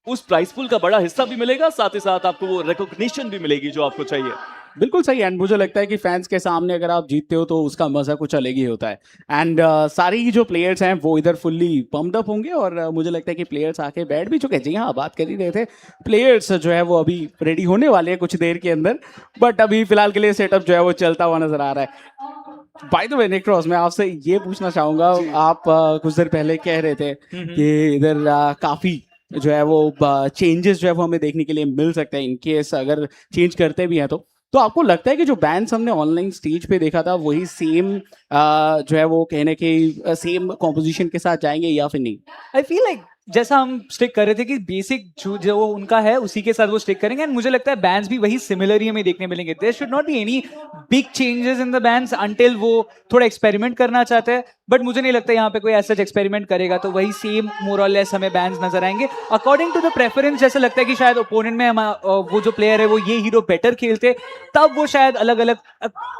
उस प्राइस पूल का बड़ा हिस्सा भी मिलेगा, साथ ही साथ आपको वो रिकॉग्निशन भी मिलेगी जो आपको चाहिए। बिल्कुल सही। एंड मुझे लगता है कि फैंस के सामने अगर आप जीतते हो तो उसका मजा कुछ अलग ही होता है। एंड सारी जो प्लेयर्स हैं वो इधर फुल्ली पम्प्ड अप होंगे, और मुझे लगता है कि प्लेयर्स आके बैठ भी चुके हैं। जी हाँ, बात कर ही रहे थे, प्लेयर्स जो है वो अभी रेडी होने वाले हैं कुछ देर के अंदर, बट अभी फिलहाल के लिए सेटअप जो है वो चलता हुआ नजर आ रहा है। बाय द वे नेक्रोस, मैं आपसे ये पूछना चाहूंगा, आप कुछ देर पहले कह रहे थे कि इधर काफी जो है वो चेंजेस जो है वो हमें देखने के लिए मिल सकते हैं इनकेस अगर चेंज करते भी हैं तो आपको लगता है कि जो बैंड्स हमने ऑनलाइन स्टेज पे देखा था वही सेम जो है वो कहने के सेम कॉम्पोजिशन के साथ जाएंगे या फिर नहीं? आई फील लाइक जैसा हम स्टिक कर रहे थे कि बेसिक जो उनका है उसी के साथ वो स्टिक करेंगे, एंड मुझे लगता है बैंड्स भी वही सिमिलर ही हमें देखने मिलेंगे। There should not be any big changes in the bans until वो थोड़ा एक्सपेरिमेंट करना चाहते हैं, बट मुझे नहीं लगता यहाँ पे कोई ऐसा एक्सपेरिमेंट करेगा, तो वही सेम मोर और लेस हमें बैंड्स नजर आएंगे अकॉर्डिंग टू द प्रेफरेंस। जैसे लगता है कि शायद ओपोनेंट में वो जो प्लेयर है वो ये हीरो बेटर खेलते, तब वो शायद अलग अलग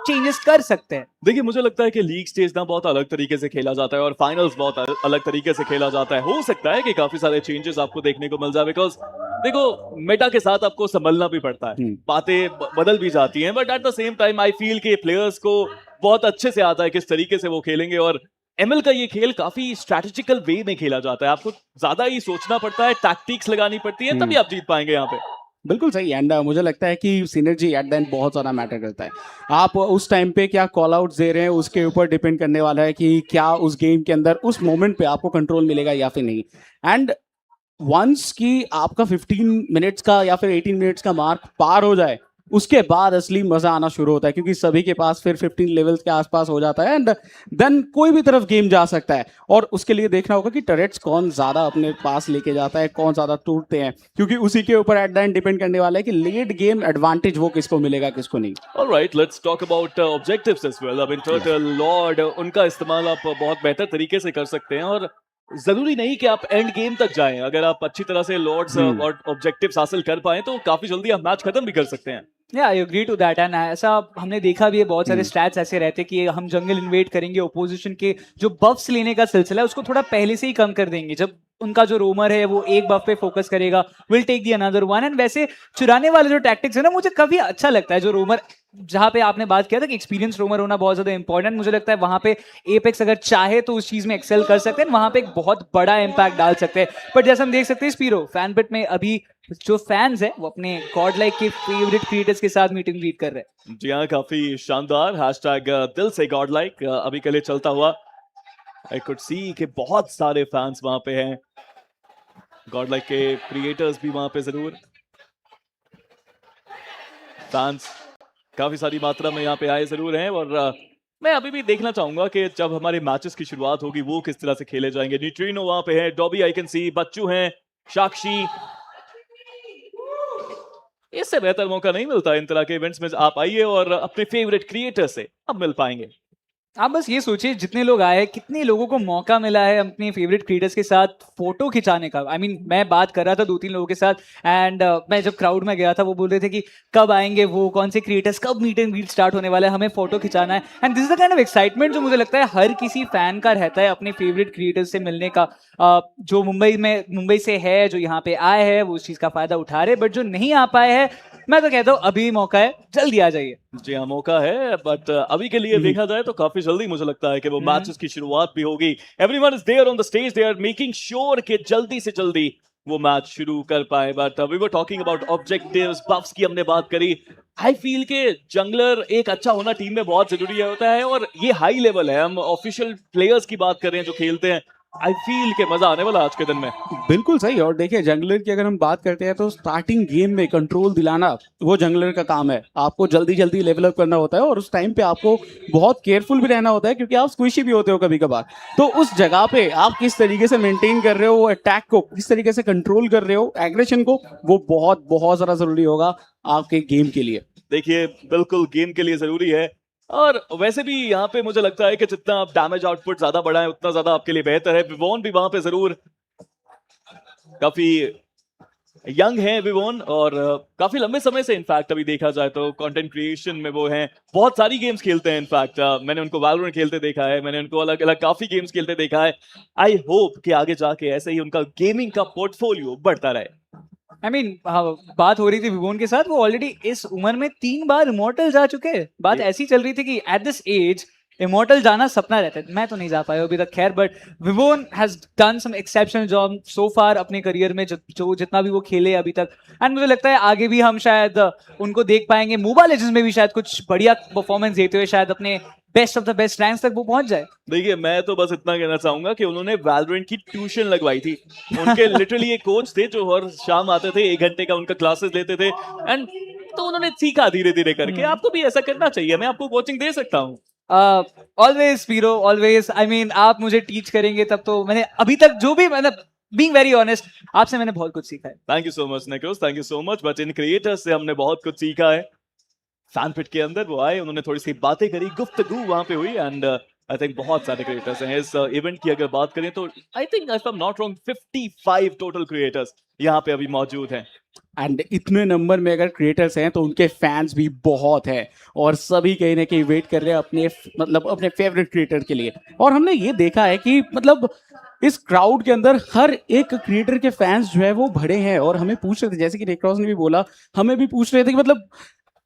चेंजेस कर सकते हैं। देखिए मुझे लगता है कि लीग स्टेज ना बहुत अलग तरीके से खेला जाता है और फाइनल्स बहुत अलग तरीके से खेला जाता है। हो सकता है कि काफी सारे चेंजेस आपको देखने को मिल जाए, बिकॉज देखो मेटा के साथ आपको संभलना भी पड़ता है, बातें बदल भी जाती हैं, but at the same time I feel कि प्लेयर्स को बहुत अच्छे से आता है किस तरीके से वो खेलेंगे। और ML का ये खेल काफी स्ट्रैटेजिकल वे में खेला जाता है, आपको ज्यादा ही सोचना पड़ता है, टैक्टिक्स लगानी पड़ती है, तभी आप जीत पाएंगे यहाँ पे। बिल्कुल सही। एंड मुझे लगता है कि सिनर्जी एट द एंड बहुत ज़्यादा मैटर करता है। आप उस टाइम पे क्या कॉल आउट्स दे रहे हैं उसके ऊपर डिपेंड करने वाला है कि क्या उस गेम के अंदर उस मोमेंट पे आपको कंट्रोल मिलेगा या फिर नहीं। एंड वंस कि आपका 15 मिनट्स का या फिर 18 मिनट्स का मार्क पार हो जाए, उसके बाद असली मजा आना शुरू होता है, क्योंकि सभी के पास फिर 15 लेवल्स के आसपास हो जाता है, एंड देन कोई भी तरफ गेम जा सकता है। और उसके लिए देखना होगा कि टरेट्स कौन ज्यादा अपने पास लेके जाता है, कौन ज्यादा टूटते हैं, क्योंकि उसी के ऊपर एट द एंड डिपेंड करने वाला है कि लेट गेम एडवांटेज वो किसको मिलेगा किसको नहीं। Alright, let's talk about objectives as well. अब इन टर्टल लॉर्ड उनका इस्तेमाल आप बहुत बेहतर तरीके से कर सकते हैं, और जरूरी नहीं कि आप एंड गेम तक जाएं। अगर आप अच्छी तरह से लॉर्ड्स और ऑब्जेक्टिव्स हासिल कर पाए तो काफी जल्दी आप मैच खत्म भी कर सकते हैं। I agree to that. And ऐसा हमने देखा भी है, बहुत सारे स्टैट्स ऐसे रहते हैं कि हम जंगल इन्वेड करेंगे, ओपोजिशन के जो बफ्स लेने का सिलसिला है उसको थोड़ा पहले से ही कम कर देंगे। जब उनका जो रोमर है वो एक बफ पे फोकस करेगा, will take the another one. And वैसे चुराने वाले जो टैक्टिक्स है ना, मुझे काफी अच्छा लगता है। जो रोमर, जहां पे आपने बात किया था कि एक्सपीरियंस रोमर होना बहुत ज्यादा इंपॉर्टेंट, मुझे लगता है वहां पे एपेक्स अगर चाहे तो उस चीज में एक्सेल कर सकते हैं, वहां पे एक बहुत बड़ा इंपैक्ट डाल सकते हैं। बट जैसे हम देख सकते हैं स्पीरो फैन पिट में अभी जो फैंस है वो अपने गॉड लाइक के फेवरेट क्रिएटर्स के साथ मीटिंग रीड कर रहे हैं। जी हाँ, काफी शानदार। हैशटैग दिल से गॉड लाइक अभी के लिए चलता हुआ। आई कुड सी कि बहुत सारे फैंस वहां पे हैं, गॉड लाइक के क्रिएटर्स भी वहां पे जरूर, फैंस काफी सारी मात्रा में यहाँ पे आए जरूर हैं। और मैं अभी भी देखना चाहूंगा कि जब हमारे मैचेस की शुरुआत होगी वो किस तरह से खेले जाएंगे। न्यूट्रिनो वहां पे है, डॉबी आई कैन सी, बच्चू हैं, साक्षी। इससे बेहतर मौका नहीं मिलता इन तरह के इवेंट्स में। आप आइए और अपने फेवरेट क्रिएटर से अब मिल पाएंगे। आप बस ये सोचिए जितने लोग आए, कितने लोगों को मौका मिला है अपने फेवरेट क्रिएटर्स के साथ फोटो खिंचाने का। I mean, मैं बात कर रहा था 2-3 लोगों के साथ, एंड मैं जब क्राउड में गया था वो बोल रहे थे कि कब आएंगे वो, कौन से क्रिएटर्स, कब मीट एंड ग्रीट स्टार्ट होने वाला है, हमें फोटो खिंचाना है। And this is the kind of excitement जो मुझे लगता है हर किसी फैन का रहता है अपने फेवरेट क्रिएटर्स से मिलने का। जो मुंबई से है, जो यहाँ पे आए हैं, वो उस चीज का फायदा उठा रहे, बट जो नहीं आ पाए हैं, मैं तो कहता हूँ अभी मौका है, जल्दी आ जाइए। जी हाँ, मौका है, बट अभी के लिए देखा जाए तो काफी जल्दी मुझे लगता है कि वो मैचेस की शुरुआत भी होगी। Everyone is there on the stage, they are making sure कि जल्दी से जल्दी वो मैच शुरू कर पाए. But we were talking about objectives, buffs की हमने बात करी. आई फील के जंगलर एक अच्छा होना टीम में बहुत जरूरी होता है, और ये हाई लेवल है. हम ऑफिशियल प्लेयर्स की बात कर रहे हैं जो खेलते हैं. आई फील के मजा आने वाला आज के दिन में. बिल्कुल सही. और देखिए जंगलर की अगर हम बात करते हैं तो स्टार्टिंग गेम में कंट्रोल दिलाना वो जंगलर का काम है. आपको जल्दी जल्दी लेवल अप करना होता है और उस टाइम पे आपको बहुत केयरफुल भी रहना होता है, क्योंकि आप स्क्विशी भी होते हो कभी कभार. तो उस जगह पे आप किस तरीके से मेंटेन कर रहे हो वो अटैक को, किस तरीके से कंट्रोल कर रहे हो एग्रेशन को, वो बहुत बहुत ज्यादा जरूरी होगा आपके गेम के लिए. देखिए बिल्कुल गेम के लिए जरूरी है. और वैसे भी यहाँ पे मुझे लगता है कि जितना आप डैमेज आउटपुट ज्यादा बढ़ाएं उतना ज्यादा आपके लिए बेहतर है. विवोन भी वहां पे जरूर काफी यंग है विवोन, और काफी लंबे समय से इनफैक्ट अभी देखा जाए तो कंटेंट क्रिएशन में वो हैं. बहुत सारी गेम्स खेलते हैं. इनफैक्ट मैंने उनको वैलोरेंट खेलते देखा है, मैंने उनको अलग अलग काफी गेम्स खेलते देखा है. आई होप कि आगे जाके ऐसे ही उनका गेमिंग का पोर्टफोलियो बढ़ता रहे. I mean, बात हो रही थी विवोन के साथ, वो ऑलरेडी इस उम्र में 3 बार इमोर्टल जा चुके हैं. बात ऐसी चल रही थी कि एट दिस एज इमोर्टल जाना सपना रहता है. मैं तो नहीं जा पाया अभी तक, खैर. बट विवोन has done some exceptional job so far अपने करियर में, जो जितना भी वो खेले अभी तक. एंड मुझे लगता है आगे भी हम शायद उनको देख पाएंगे. मोबाइल लेजेंड्स में भी शायद कुछ बढ़िया परफॉर्मेंस देते हुए शायद अपने best of the best ranks तक वो पहुंच जाए. देखिए मैं तो बस इतना कहना चाहूंगा कि उन्होंने वैलोरेंट की ट्यूशन लगवाई थी. उनके लिटरली एक कोच थे जो हर शाम आते थे, 1 घंटे का उनका क्लासेस लेते थे. एंड तो उन्होंने सीखा धीरे धीरे करके. आपको भी ऐसा करना चाहिए. मैं आपको कोचिंग दे सकता हूँ. Always Piro, always. I mean आप मुझे टीच करेंगे तब तो. मैंने अभी तक जो भी, मतलब बीइंग वेरी ऑनेस्ट, आपसे मैंने बहुत कुछ सीखा है. Thank you so much निकोस, thank you so much. But in creators से हमने बहुत कुछ सीखा है. फैनपिट के अंदर वो आए, उन्होंने थोड़ी सी बातें करी, गुफ्तगू वहां पे हुई. एंड आई थिंक बहुत सारे क्रिएटर्स हैं इस इवेंट की. अगर बात करें तो I think if I am not wrong 55 total creators यहाँ पे अभी मौजूद हैं. एंड इतने नंबर में अगर क्रिएटर्स हैं तो उनके फैंस भी बहुत हैं, और सभी कहीं ना कहीं वेट कर रहे हैं अपने, मतलब अपने फेवरेट क्रिएटर के लिए. और हमने ये देखा है कि मतलब इस क्राउड के अंदर हर एक क्रिएटर के फैंस जो है वो भरे हैं. और हमें पूछ रहे थे, जैसे कि रेक्रॉस ने भी बोला, हमें भी पूछ रहे थे कि मतलब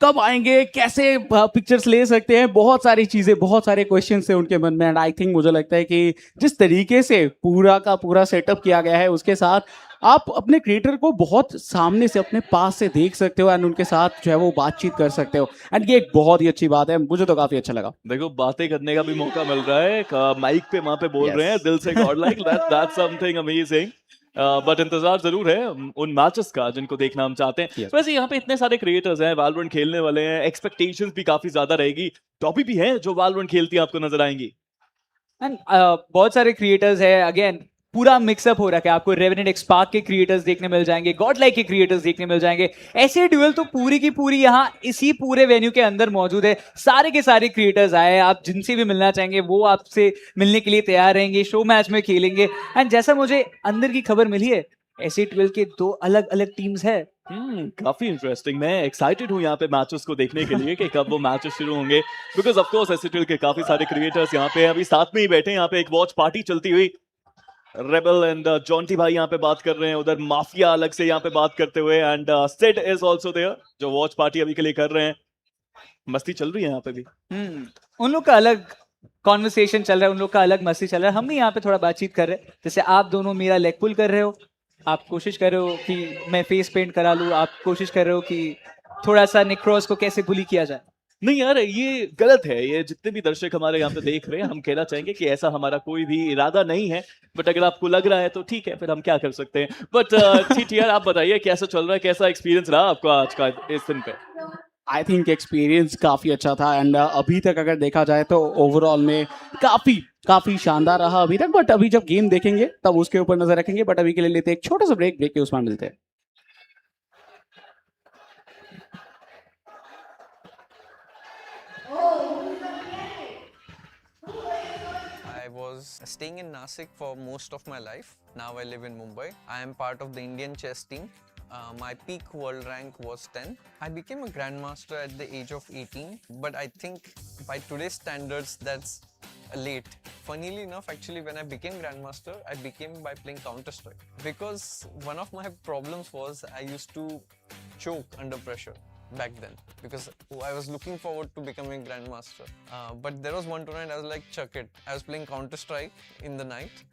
कब आएंगे, कैसे पिक्चर्स ले सकते हैं. बहुत सारी चीजें, बहुत सारे क्वेश्चन थे उनके मन में. एंड आई थिंक मुझे लगता है कि जिस तरीके से पूरा का पूरा सेटअप किया गया है, उसके साथ आप अपने क्रिएटर को बहुत सामने से, अपने पास से देख सकते हो एंड उनके साथ जो है वो बातचीत कर सकते हो. एंड ये एक बहुत ही अच्छी बात है, मुझे तो काफी अच्छा लगा. देखो बातें करने का भी मौका मिल रहा है. माइक पे वहां पे बोल रहे हैं दिल से, God like that's something amazing. But इंतजार जरूर है उन मैचेस का जिनको देखना हम चाहते हैं. वैसे यहाँ पे इतने सारे क्रिएटर्स हैं, वैलोरेंट खेलने वाले हैं, एक्सपेक्टेशंस भी काफी ज्यादा रहेगी. टॉपी भी हैं जो वैलोरेंट खेलती हैं, आपको नजर आएंगी. एंड बहुत सारे क्रिएटर्स हैं. अगेन पूरा मिक्सअप हो रहा है. आपको रेवेनेंट एक्सपार्क के क्रिएटर्स देखने मिल जाएंगे, गॉड लाइक के क्रिएटर्स देखने मिल जाएंगे. ऐसे ड्यूअल तो पूरी की पूरी यहाँ इसी पूरे वेन्यू के अंदर मौजूद है. सारे के सारे क्रिएटर्स आए, आप जिनसे भी मिलना चाहेंगे वो आपसे मिलने के लिए तैयार रहेंगे, शो मैच में खेलेंगे. एंड जैसा मुझे अंदर की खबर मिली है, ऐसे 12 के 2 अलग अलग टीम्स है. काफी इंटरेस्टिंग. मैं एक्साइटेड हूँ यहाँ पे मैचेस को देखने के लिए कि कब वो मैचेस शुरू होंगे. बिकॉज ऑफ कोर्स एसएटएल के काफी सारे क्रिएटर्स यहाँ पे अभी साथ में ही बैठे हैं. यहाँ पे एक वॉच पार्टी चलती हुई, रेबल एंड जॉन्टी भाई यहाँ पे बात कर रहे हैं, उधर माफिया अलग से यहाँ पे बात करते हुए. And Sid is also there जो वॉच पार्टी अभी के लिए कर रहे हैं. मस्ती चल रही है यहाँ पे भी. उन लोग का अलग कॉन्वर्सेशन चल रहा है, उन लोग का अलग मस्ती चल रहा है. हम भी यहाँ पे थोड़ा बातचीत कर रहे हैं. जैसे आप दोनों मेरा लेग पुल कर रहे हो, आप कोशिश कर रहे हो कि मैं फेस पेंट करा लूं, आप कोशिश कर रहे हो कि थोड़ा सा निक्रोस को कैसे बुली किया जाए. नहीं यार ये गलत है. ये जितने भी दर्शक हमारे यहाँ पे देख रहे हैं, हम कहना चाहेंगे कि ऐसा हमारा कोई भी इरादा नहीं है. बट अगर आपको लग रहा है तो ठीक है, फिर हम क्या कर सकते हैं. बट ठीक यार, आप बताइए कैसा चल रहा है, कैसा एक्सपीरियंस रहा आपका आज का इस दिन पे. आई थिंक एक्सपीरियंस काफ़ी अच्छा था. एंड अभी तक अगर देखा जाए तो ओवरऑल में काफ़ी शानदार रहा अभी तक. बट अभी जब गेम देखेंगे तब उसके ऊपर नजर रखेंगे. बट अभी के लिए लेते हैं एक छोटा सा ब्रेक के उसमें मिलते हैं. I was staying in Nasik for most of my life. Now I live in Mumbai. I am part of the Indian chess team. My peak world rank was 10. I became a grandmaster at the age of 18, but I think by today's standards that's late. Funnily enough, actually when I became grandmaster, I became by playing Counter-Strike, because one of my problems was I used to choke under pressure back then, because I was looking forward to becoming grandmaster. But there was one tournament I was like, chuck it. I was playing Counter-Strike in the night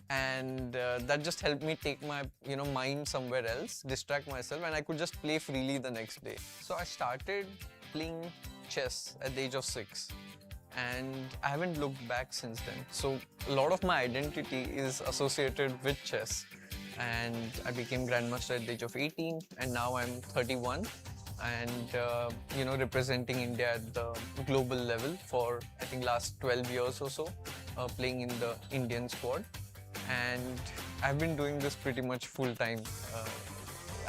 and that just helped me take my mind somewhere else, distract myself, and I could just play freely the next day. So I started playing chess at the age of 6, and I haven't looked back since then. So a lot of my identity is associated with chess, and I became Grandmaster at the age of 18, and now I'm 31, and representing India at the global level for I think last 12 years or so, playing in the Indian squad. And I've been doing this pretty much full time.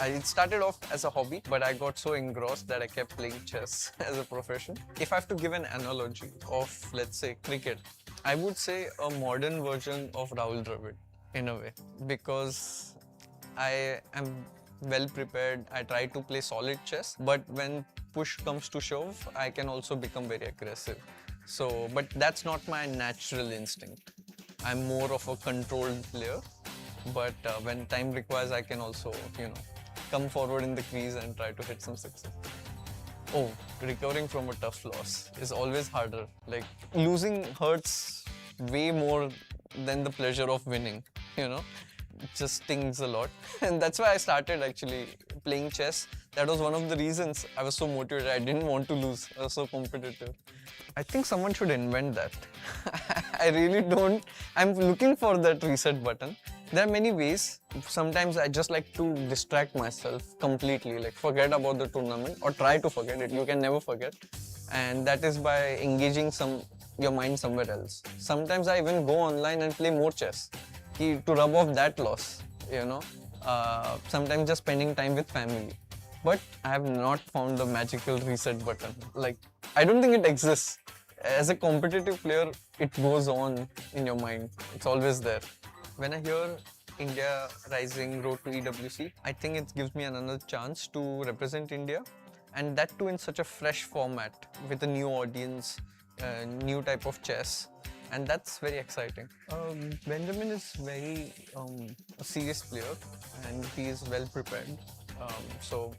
It started off as a hobby, but I got so engrossed that I kept playing chess as a profession. If I have to give an analogy of, let's say, cricket, I would say a modern version of Rahul Dravid in a way, because I am well prepared. I try to play solid chess, but when push comes to shove, I can also become very aggressive. So, but that's not my natural instinct. I'm more of a controlled player, but when time requires, I can also, come forward in the crease and try to hit some sixes. Oh, recovering from a tough loss is always harder. Like, losing hurts way more than the pleasure of winning, It just stings a lot. And that's why I started actually playing chess. That was one of the reasons I was so motivated. I didn't want to lose. I was so competitive. I think someone should invent that. I really don't. I'm looking for that reset button. There are many ways. Sometimes I just like to distract myself completely, like forget about the tournament or try to forget it. You can never forget. And that is by engaging your mind somewhere else. Sometimes I even go online and play more chess to rub off that loss, Sometimes just spending time with family. But I have not found the magical reset button. Like, I don't think it exists. As a competitive player, it goes on in your mind. It's always there. When I hear India Rising Road to EWC, I think it gives me another chance to represent India, and that too in such a fresh format with a new audience, new type of chess, and that's very exciting. Benjamin is very a serious player, and he is well prepared. So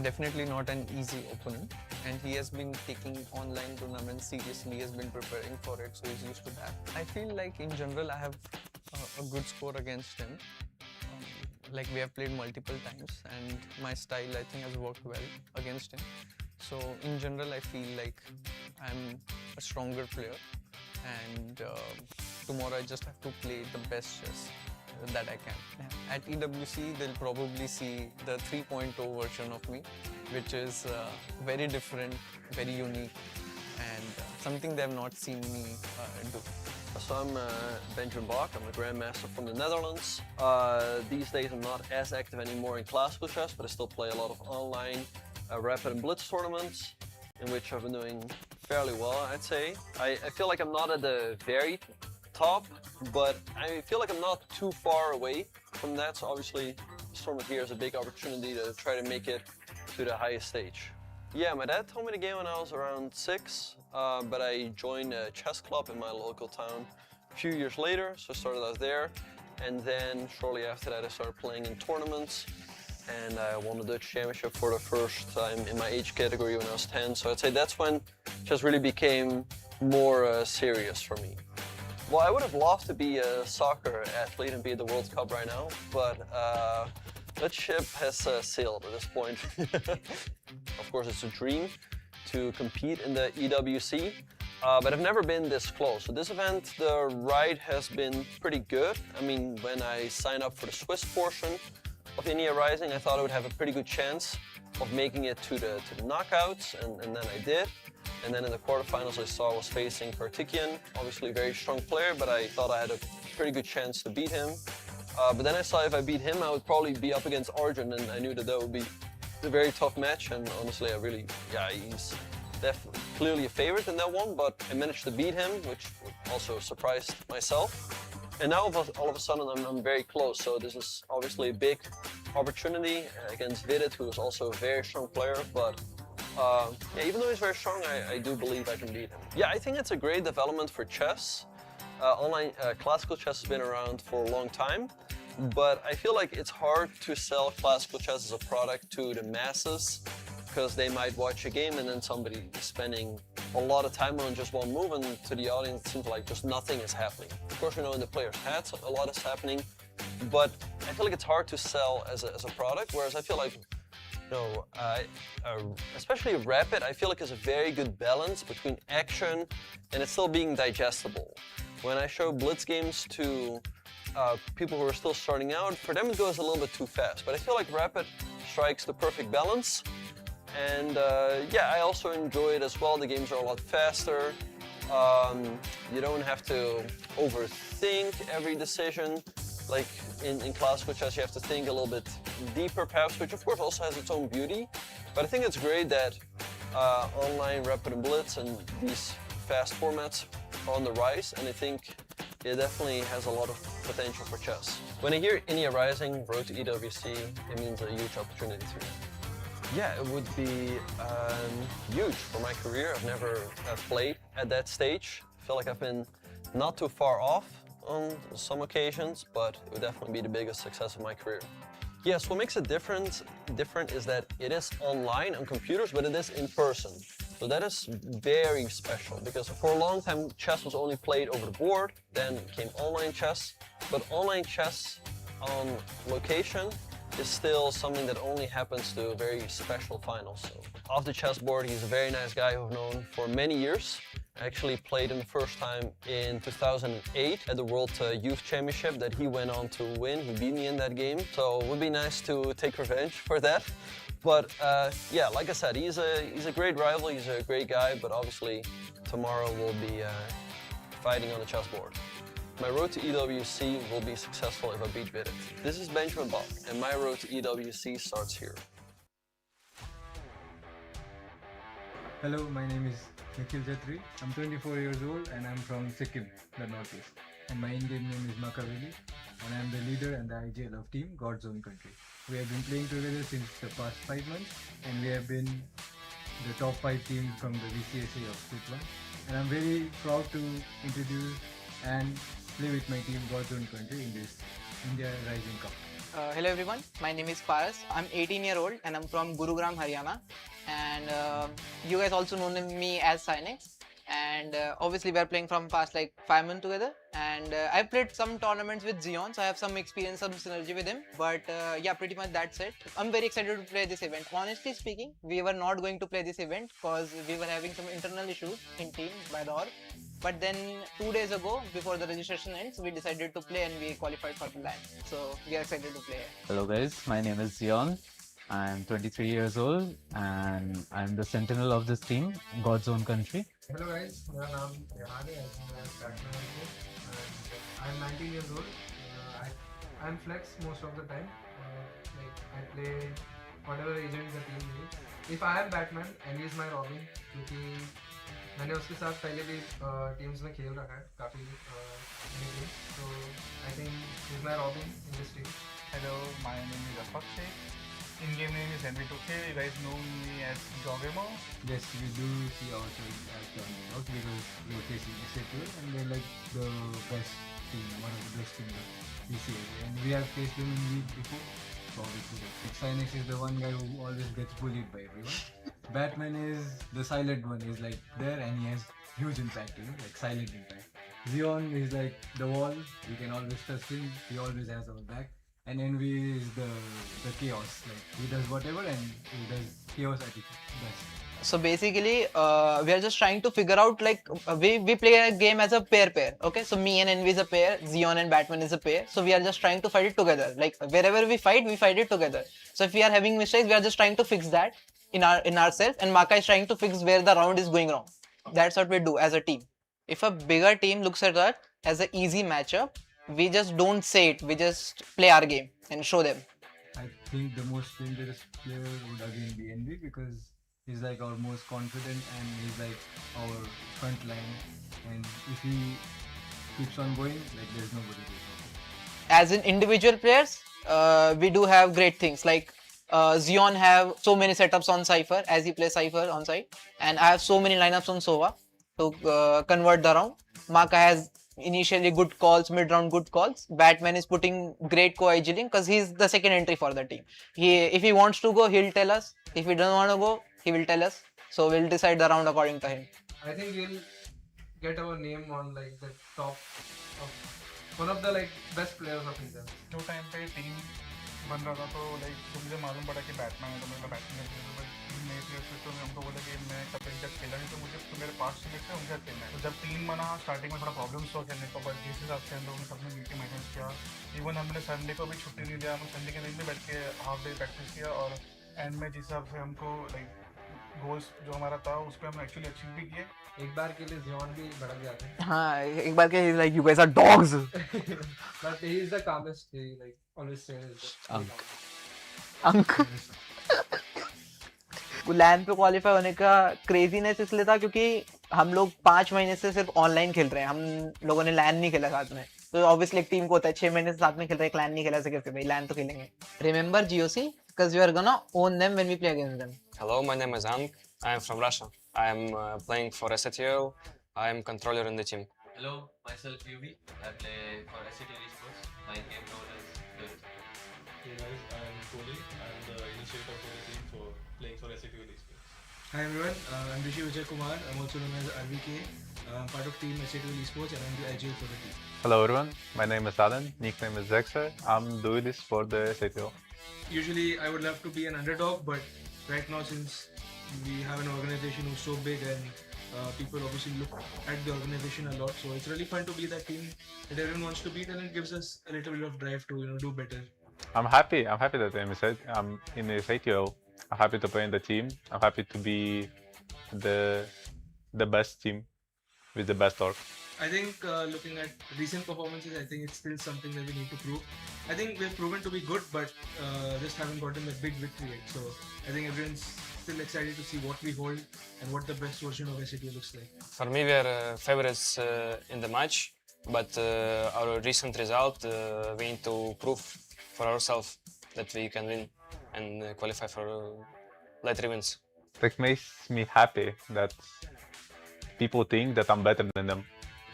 definitely not an easy opponent, and he has been taking online tournaments seriously. He has been preparing for it, so he's used to that. I feel like in general I have a good score against him. Like, we have played multiple times, and my style I think has worked well against him. So in general I feel like I'm a stronger player, and tomorrow I just have to play the best chess that I can. At EWC, they'll probably see the 3.0 version of me, which is very different, very unique, and something they have not seen me do. So I'm Benjamin Bok. I'm a grandmaster from the Netherlands. These days I'm not as active anymore in classical chess, but I still play a lot of online rapid and blitz tournaments, in which I've been doing fairly well, I'd say. I feel like I'm not at the very top, but I feel like I'm not too far away from that. So obviously this tournament here is a big opportunity to try to make it to the highest stage. Yeah, my dad told me the game when I was around 6, but I joined a chess club in my local town a few years later, so I started out there, and then shortly after that I started playing in tournaments, and I won the Dutch championship for the first time in my age category when I was 10, so I'd say that's when chess really became more serious for me. Well, I would have loved to be a soccer athlete and be at the World Cup right now, but that ship has sailed at this point. Of course, it's a dream to compete in the EWC, but I've never been this close. So this event, the ride has been pretty good. I mean, when I signed up for the Swiss portion of India Rising, I thought I would have a pretty good chance of making it to the knockouts, and then I did. And then in the quarterfinals, I saw I was facing Partikian, obviously a very strong player, but I thought I had a pretty good chance to beat him. But then I saw if I beat him, I would probably be up against Arjun, and I knew that that would be a very tough match. And honestly, he's definitely clearly a favorite in that one, but I managed to beat him, which also surprised myself. And now all of a sudden, I'm very close. So this is obviously a big opportunity against Vidit, who is also a very strong player, but yeah, even though he's very strong, I do believe I can beat him. Yeah, I think it's a great development for chess. Online classical chess has been around for a long time, but I feel like it's hard to sell classical chess as a product to the masses, because they might watch a game and then somebody is spending a lot of time on just one move, and to the audience it seems like just nothing is happening. Of course, we know in the player's heads a lot is happening, but I feel like it's hard to sell as a product, whereas I feel like, especially Rapid, I feel like it's a very good balance between action and it's still being digestible. When I show Blitz games to people who are still starting out, for them it goes a little bit too fast, but I feel like Rapid strikes the perfect balance. And yeah, I also enjoy it as well. The games are a lot faster. You don't have to overthink every decision. Like in classical chess, you have to think a little bit deeper perhaps, which of course also has its own beauty. But I think it's great that online Rapid and Blitz and these fast formats are on the rise, and I think it definitely has a lot of potential for chess. When I hear India Rising, Road to EWC, it means a huge opportunity to me. Yeah, it would be huge for my career. I've never played at that stage. I feel like I've been not too far off on some occasions, but it would definitely be the biggest success of my career. Yes, what makes it different is that it is online on computers, but it is in person. So that is very special, because for a long time chess was only played over the board, then came online chess. But online chess on location is still something that only happens to very special finals. So off the chessboard, he's a very nice guy who I've known for many years. I actually played him the first time in 2008 at the World Youth Championship that he went on to win. He beat me in that game, so it would be nice to take revenge for that. But yeah, like I said, he's a great rival, he's a great guy, but obviously tomorrow we'll be fighting on the chessboard. My road to EWC will be successful if I beat Vidit. This is Benjamin Bok, and my road to EWC starts here. Hello, my name is Nikhil Jatri. I'm 24 years old and I'm from Sikkim, the northeast. And my in-game name is Makaveli, and I'm the leader and the IGL of team God's Own Country. We have been playing together since the past 5 months, and we have been the top 5 team from the VCSA of Split 1. And I'm very proud to introduce and play with my team God's Own Country in this India Rising Cup. Hello everyone, my name is Paras. I'm 18-year-old and I'm from Gurugram, Haryana. And you guys also know me as Synex. And obviously we are playing from past like 5 months together. And I've played some tournaments with Zion, so I have some experience, some synergy with him. But yeah, pretty much that's it. I'm very excited to play this event. Honestly speaking, we were not going to play this event because we were having some internal issues in team by the org. But then 2 days ago, before the registration ends, we decided to play and we qualified for the LAN. So we are excited to play. Hello guys, my name is Zion. I'm 23 years old and I'm the sentinel of this team, God's Own Country. Hello guys, my name is I'm 19 years old. I'm flex most of the time. Like I play whatever agent the team needs. If I am Batman and he is my Robin, क्योंकि मैंने उसके साथ पहले भी teams में खेल रखा है काफ़ी teams, so I think he's my Robin in this team. Hello, my name is Akshay. In-game name is Henry2K. You guys know me as Jogemo. Yes, we do see ourselves as the underdogs because we are facing SA2 and they're like the best team, one of the best teams of VCA. And we have faced them in league before, so obviously like Synex is the one guy who always gets bullied by everyone. Batman is the silent one, he's like there and he has huge impact, you know, like silent impact. Zion is like the wall, we can always trust him, he always has our back. And Envy is the chaos, like he does whatever and he does chaos at its best. So basically, we are just trying to figure out like we play a game as a pair. Okay, so me and Envy is a pair, Zion and Batman is a pair. So we are just trying to fight it together. Like wherever we fight it together. So if we are having mistakes, we are just trying to fix that in ourselves, and Maka is trying to fix where the round is going wrong. That's what we do as a team. If a bigger team looks at that as an easy matchup, we just don't say it. We just play our game and show them. I think the most dangerous player would again be Envy because he's like our most confident and he's like our front line, and if he keeps on going, like there's nobody to stop. As in individual players, we do have great things like Zion have so many setups on Cypher as he plays Cypher on site, and I have so many lineups on Sova to convert the round. Maka has initially good calls, mid-round good calls. Batman is putting great co-agiling because he's the second entry for the team. If he wants to go, he'll tell us. If he doesn't want to go, he will tell us. So we'll decide the round according to him. I think we'll get our name on like the top of one of the like best players of India. जो time पे team बन रहा था तो like तो मुझे मालूम पड़ा कि बैट्समैन है तो मेरा बैटिंग करने बट टीम नए प्लेयर्स थे तो हमको बोला कि मैं कभी जब खेला नहीं तो मुझे तो मेरे पास टीममेट्स थे उनके साथ खेलना है तो जब टीम बना स्टार्टिंग में थोड़ा प्रॉब्लम्स हुआ खेलने को बट जिस हिसाब से हम लोगों ने सबने मिलकर मेहनत किया इवन हमने संडे को भी छुट्टी नहीं लिया हम संडे के दिन भी बैठ के हाफ डे प्रैक्टिस किया और एंड में जिस हिसाब से हमको लाइक गोल्स जो हमारा था उस पर हम एक्चुअली अचीव भी किए एक बार के लिए जियोन भी भड़क जाते हैं हाँ एक बार के like you guys are dogs but he is the calmest. He like always says अंक लैन पे क्वालिफाई होने का क्रेजीनेस इसलिए था क्योंकि हम लोग 5 महीने से सिर्फ ऑनलाइन खेल रहे हैं हम लोगों ने लैन नहीं खेला साथ में तो ऑब्वियसली एक टीम को होता है 6 महीने से साथ में खेल रहे हैं लैन नहीं खेला से कैसे भाई लैन तो खेलेंगे remember GOC because we are gonna own them when we play against them. Hello, my name is Ank. I am from Russia. I am playing for SATL. I am controller in the team. Hello, myself Yubi. I play for SATL Esports. My game name is Vidit. Hey guys, I am Kohli. I am the initiator for the team for playing for SATL Esports. Hi everyone, I'm Rishi Vijay Kumar. I'm also known as RVK. I'm part of team SATL Esports and I'm the IGL for the team. Hello everyone, my name is Alan, nickname is Zexer. I'm duelist for the SATO. Usually I would love to be an underdog, but right now since we have an organization who's so big and people obviously look at the organization a lot, so it's really fun to be that team that everyone wants to beat and it gives us a little bit of drive to do better. I'm happy that I'm in the SATO. I'm happy to play in the team. I'm happy to be the best team with the best org. I think looking at recent performances, I think it's still something that we need to prove. I think we've proven to be good, but just haven't gotten a big victory yet. So I think everyone's still excited to see what we hold and what the best version of SAT looks like. For me, we are favorites in the match, but our recent result, we need to prove for ourselves that we can win and qualify for later events. It makes me happy that people think that I'm better than them.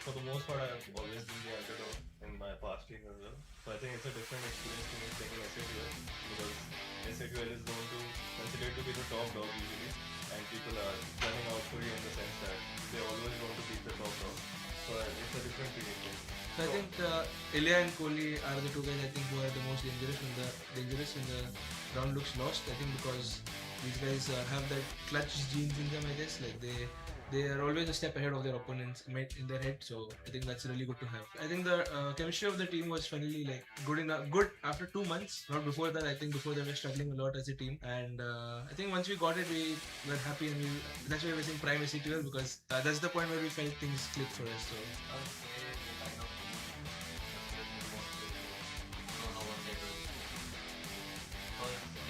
For the most part, I've always been the underdog in my past team as well. So I think it's a different experience to me playing in SATL because SATL is going to considered to be the top dog usually, and people are running out for you in the sense that they always want to beat the top dog. So it's a different feeling. So I think Ilya and Kohli are the two guys I think who are the most dangerous when the round looks lost. I think because these guys have that clutch genes in them, I guess. Like they are always a step ahead of their opponents in their head, so I think that's really good to have. I think the chemistry of the team was finally like good after 2 months. Not before that. I think before they were struggling a lot as a team, and I think once we got it, we were happy, and that's why we're saying prime SATL because that's the point where we felt things clicked for us. So.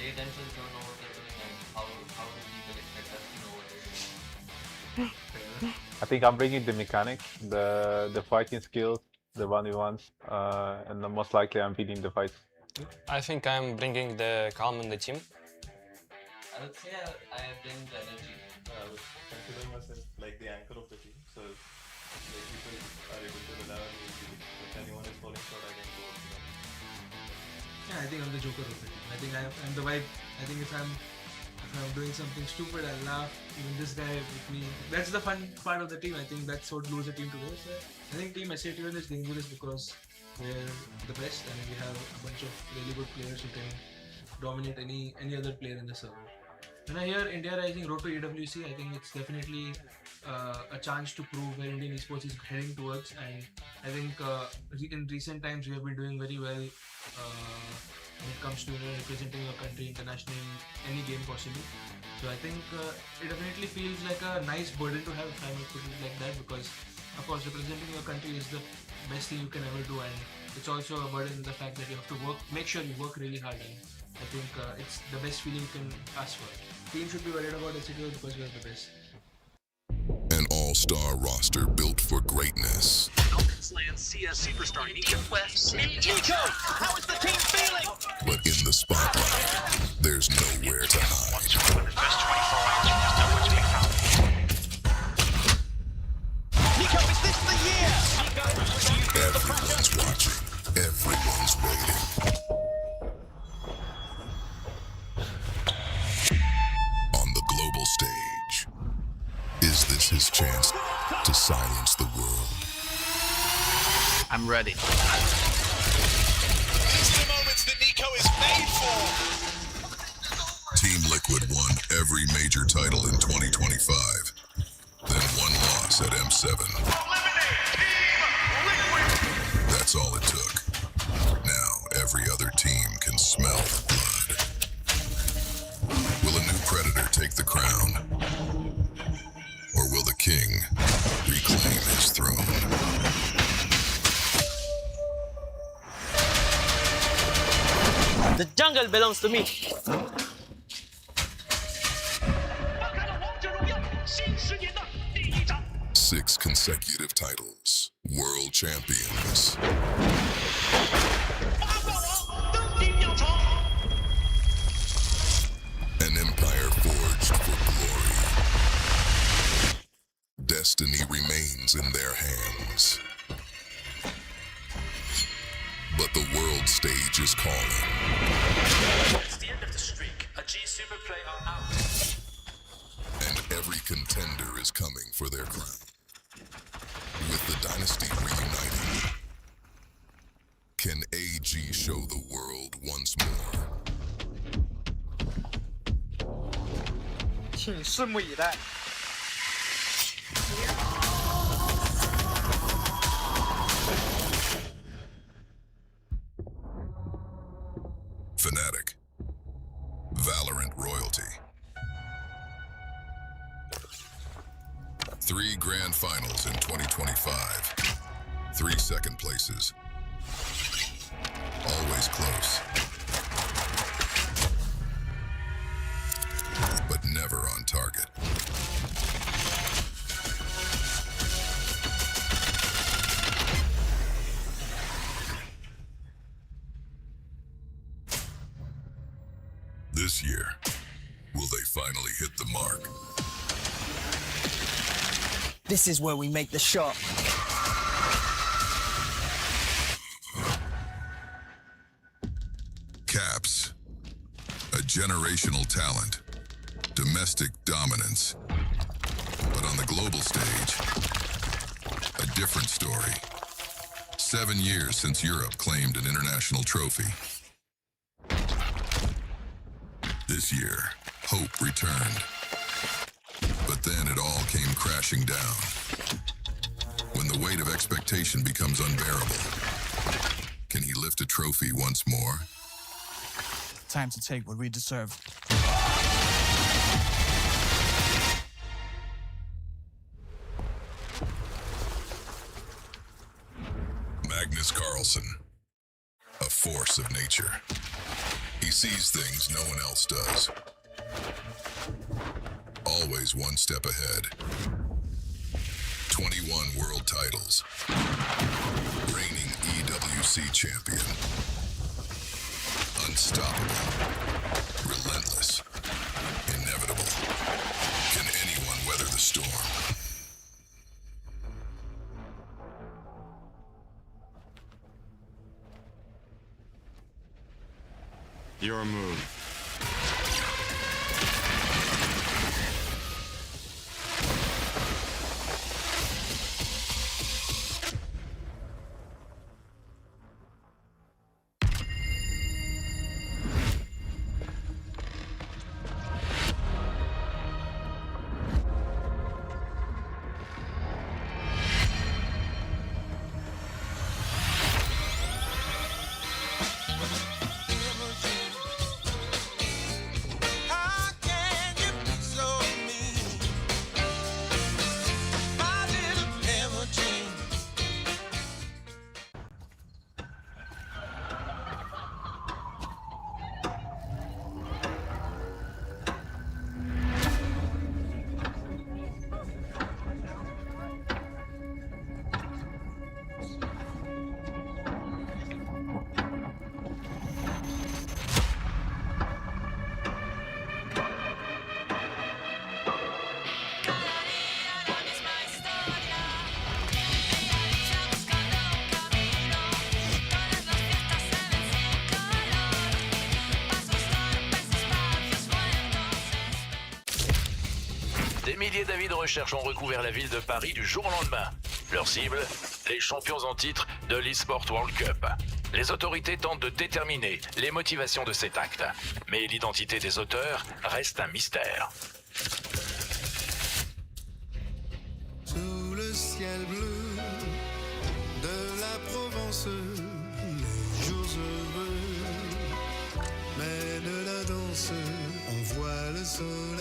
They themselves don't know what they're doing and how do people expect us to know what they're doing? I think I'm bringing the mechanics, the fighting skills, the 1v1s, and most likely I'm beating the fights. I think I'm bringing the calm in the team. I would say I bring the energy. I would consider myself like the anchor of the team, so like people are able to rely on me easily. If anyone is falling short, I can go up to them. Yeah, I think I'm the joker of the team. I think I'm the vibe. I think if I'm doing something stupid, I'll laugh. Even this guy with me. That's the fun part of the team. I think that's what glues the team together. So I think Team SATL is dangerous because we're the best and we have a bunch of really good players who can dominate any other player in the server. When I hear India Rising Road to EWC, I think it's definitely a chance to prove where Indian esports is heading towards, and I think in recent times we have been doing very well when it comes to representing your country internationally in any game possible. So I think it definitely feels like a nice burden to have, if I may put it like that, because of course representing your country is the best thing you can ever do, and it's also a burden in the fact that you have to make sure you work really hard, and I think it's the best feeling you can ask for. Team should be worried about SATL because we are the best. An all-star roster built for greatness. Land CS superstar Nico West. Nico, how is the team feeling? But in the spotlight, there's nowhere to hide. Nico, is this the year? Everyone's watching. Everyone's waiting. On the global stage, is this is his chance to silence the world. I'm ready. It's the moments that Nico is made for. Team Liquid won every major title in 2025. Then one loss at M7. That's all it took. Now every other team can smell the blood. Will a new predator take the crown? Or will the king reclaim his throne? The jungle belongs to me. 6 consecutive titles. World champions. An empire forged for glory. Destiny remains in their hands. But the world stage is calling. It's the end of the streak. A G Super Play are out. And every contender is coming for their crown. With the dynasty reuniting, can AG show the world once more? 请拭目以待。 Fnatic. Valorant royalty. 3 grand finals in 2025. 3 second places. Always close. But never on target. This year, will they finally hit the mark? This is where we make the shot. Caps. A generational talent. Domestic dominance. But on the global stage, a different story. 7 years since Europe claimed an international trophy. This year, hope returned. But then it all came crashing down. When the weight of expectation becomes unbearable, can he lift a trophy once more? Time to take what we deserve. Magnus Carlsen, a force of nature. He sees things no one else does. Always one step ahead. 21 world titles. Reigning EWC champion. Unstoppable. Relentless. Inevitable. Can anyone weather the storm? Your move. milliers d'avis de recherche ont recouvert la ville de Paris du jour au lendemain. Leur cible, les champions en titre de l'Esports World Cup. Les autorités tentent de déterminer les motivations de cet acte, mais l'identité des auteurs reste un mystère. Sous le ciel bleu de la Provence, les jours heureux, mais de la danse, on voit le soleil.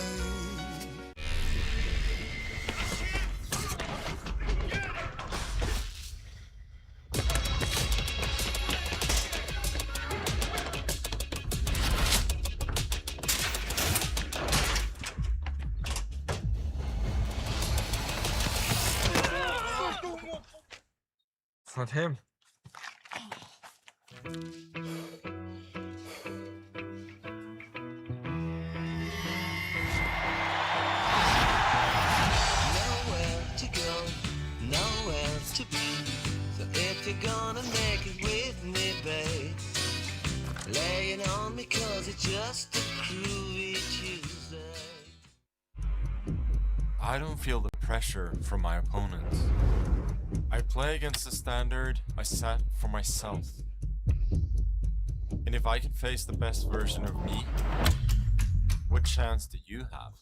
It's not him. Nowhere to go, nowhere to be. So if you're gonna make it with me, babe, lay it on me 'cause it's just a groovy Tuesday. I don't feel the pressure from my opponents. I play against the standard I set for myself. And if I can face the best version of me, what chance do you have?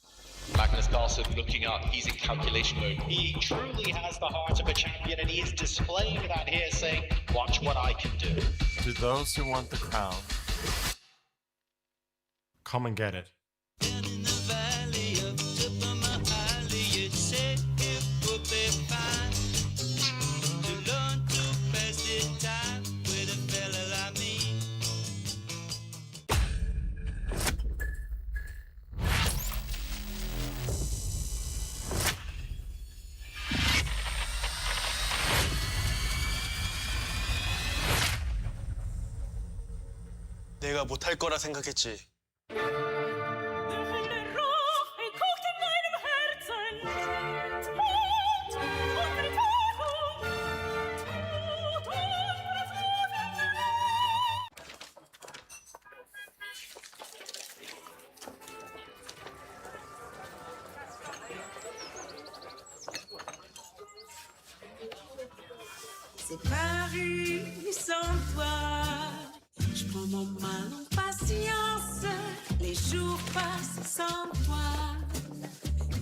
Magnus Carlsen looking up, he's in calculation mode. He truly has the heart of a champion and he is displaying that here saying, watch what I can do. To those who want the crown, come and get it. 내가 못할 거라 생각했지. C'est Paris sans toi. Je prends mon mal en patience. Les jours passent sans toi.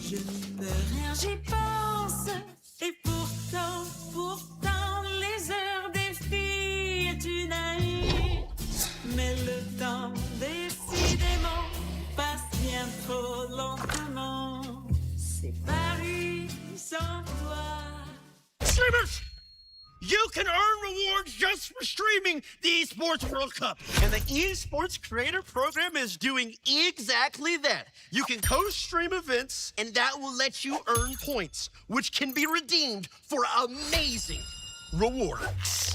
Je ne peux rien, j'y pense. Et pourtant, les heures défilent et tu naïs. Mais le temps, décidément, passe bien trop lentement. C'est Paris sans toi. Streamers! You can earn rewards just for streaming the Esports World Cup. And the Esports Creator Program is doing exactly that. You can co-stream events, and that will let you earn points, which can be redeemed for amazing rewards.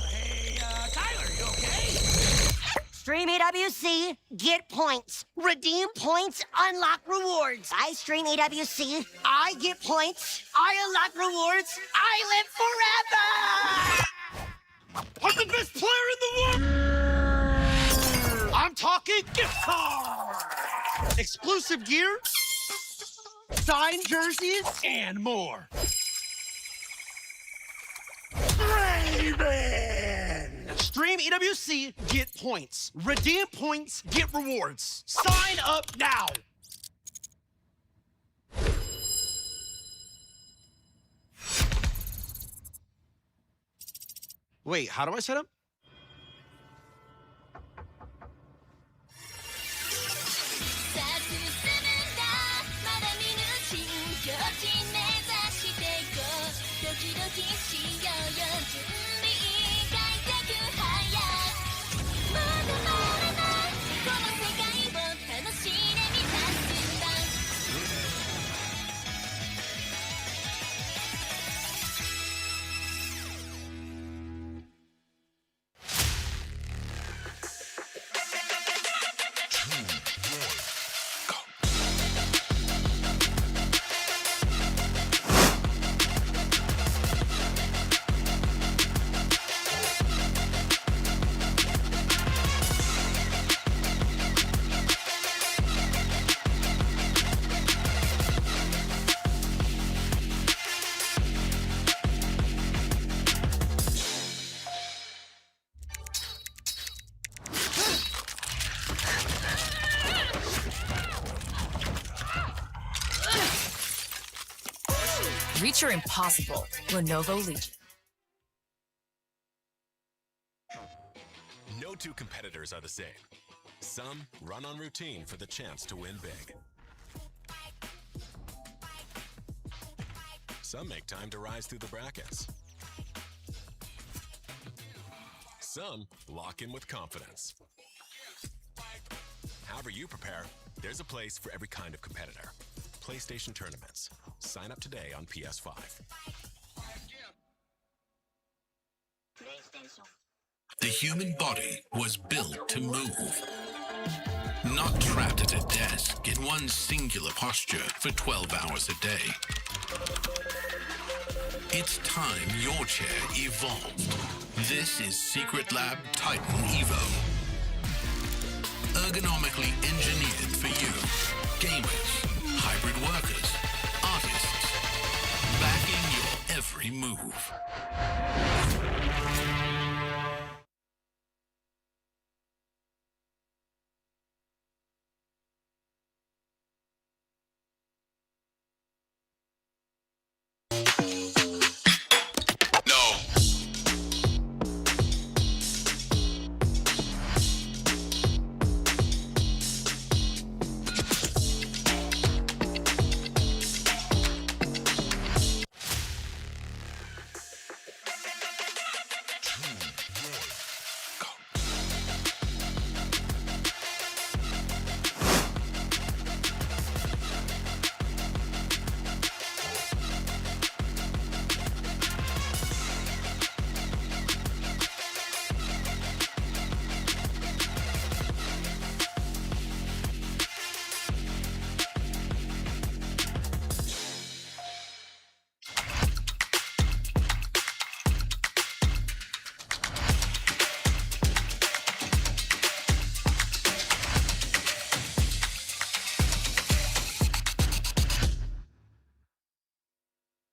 Hey, Tyler, you okay? Stream EWC, get points. Redeem points, unlock rewards. I stream EWC, I get points, I unlock rewards, I live forever! I'm the best player in the world! I'm talking gift cards! Exclusive gear, signed jerseys, and more. Raven! Stream EWC, get points. Redeem points, get rewards. Sign up now! Wait, how do I set up? Reach your impossible. Lenovo Legion. No two competitors are the same. Some run on routine for the chance to win big. Some make time to rise through the brackets. Some lock in with confidence. However you prepare, there's a place for every kind of competitor. PlayStation Tournaments. Sign up today on PS5. The human body was built to move. Not trapped at a desk in one singular posture for 12 hours a day. It's time your chair evolved. This is Secret Lab Titan Evo. Ergonomically engineered for you. Gamers, hybrid workers, artists. Backing your every move.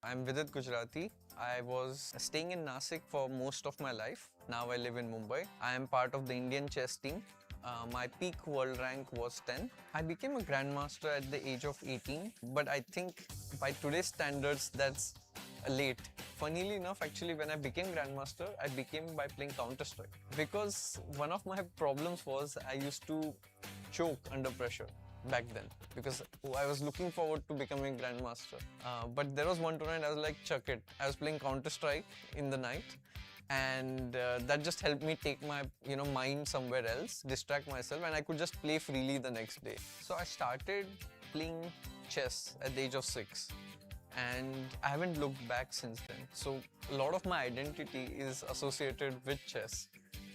I'm Vidit Gujrathi. I was staying in Nasik for most of my life. Now I live in Mumbai. I am part of the Indian chess team. My peak world rank was 10. I became a grandmaster at the age of 18, but I think by today's standards, that's late. Funnily enough, actually, when I became grandmaster, I became by playing Counter-Strike. Because one of my problems was I used to choke under pressure back then, because I was looking forward to becoming grandmaster. But there was one tournament I was like, chuck it. I was playing Counter-Strike in the night, and that just helped me take my mind somewhere else, distract myself, and I could just play freely the next day. So I started playing chess at the age of 6, and I haven't looked back since then. So a lot of my identity is associated with chess,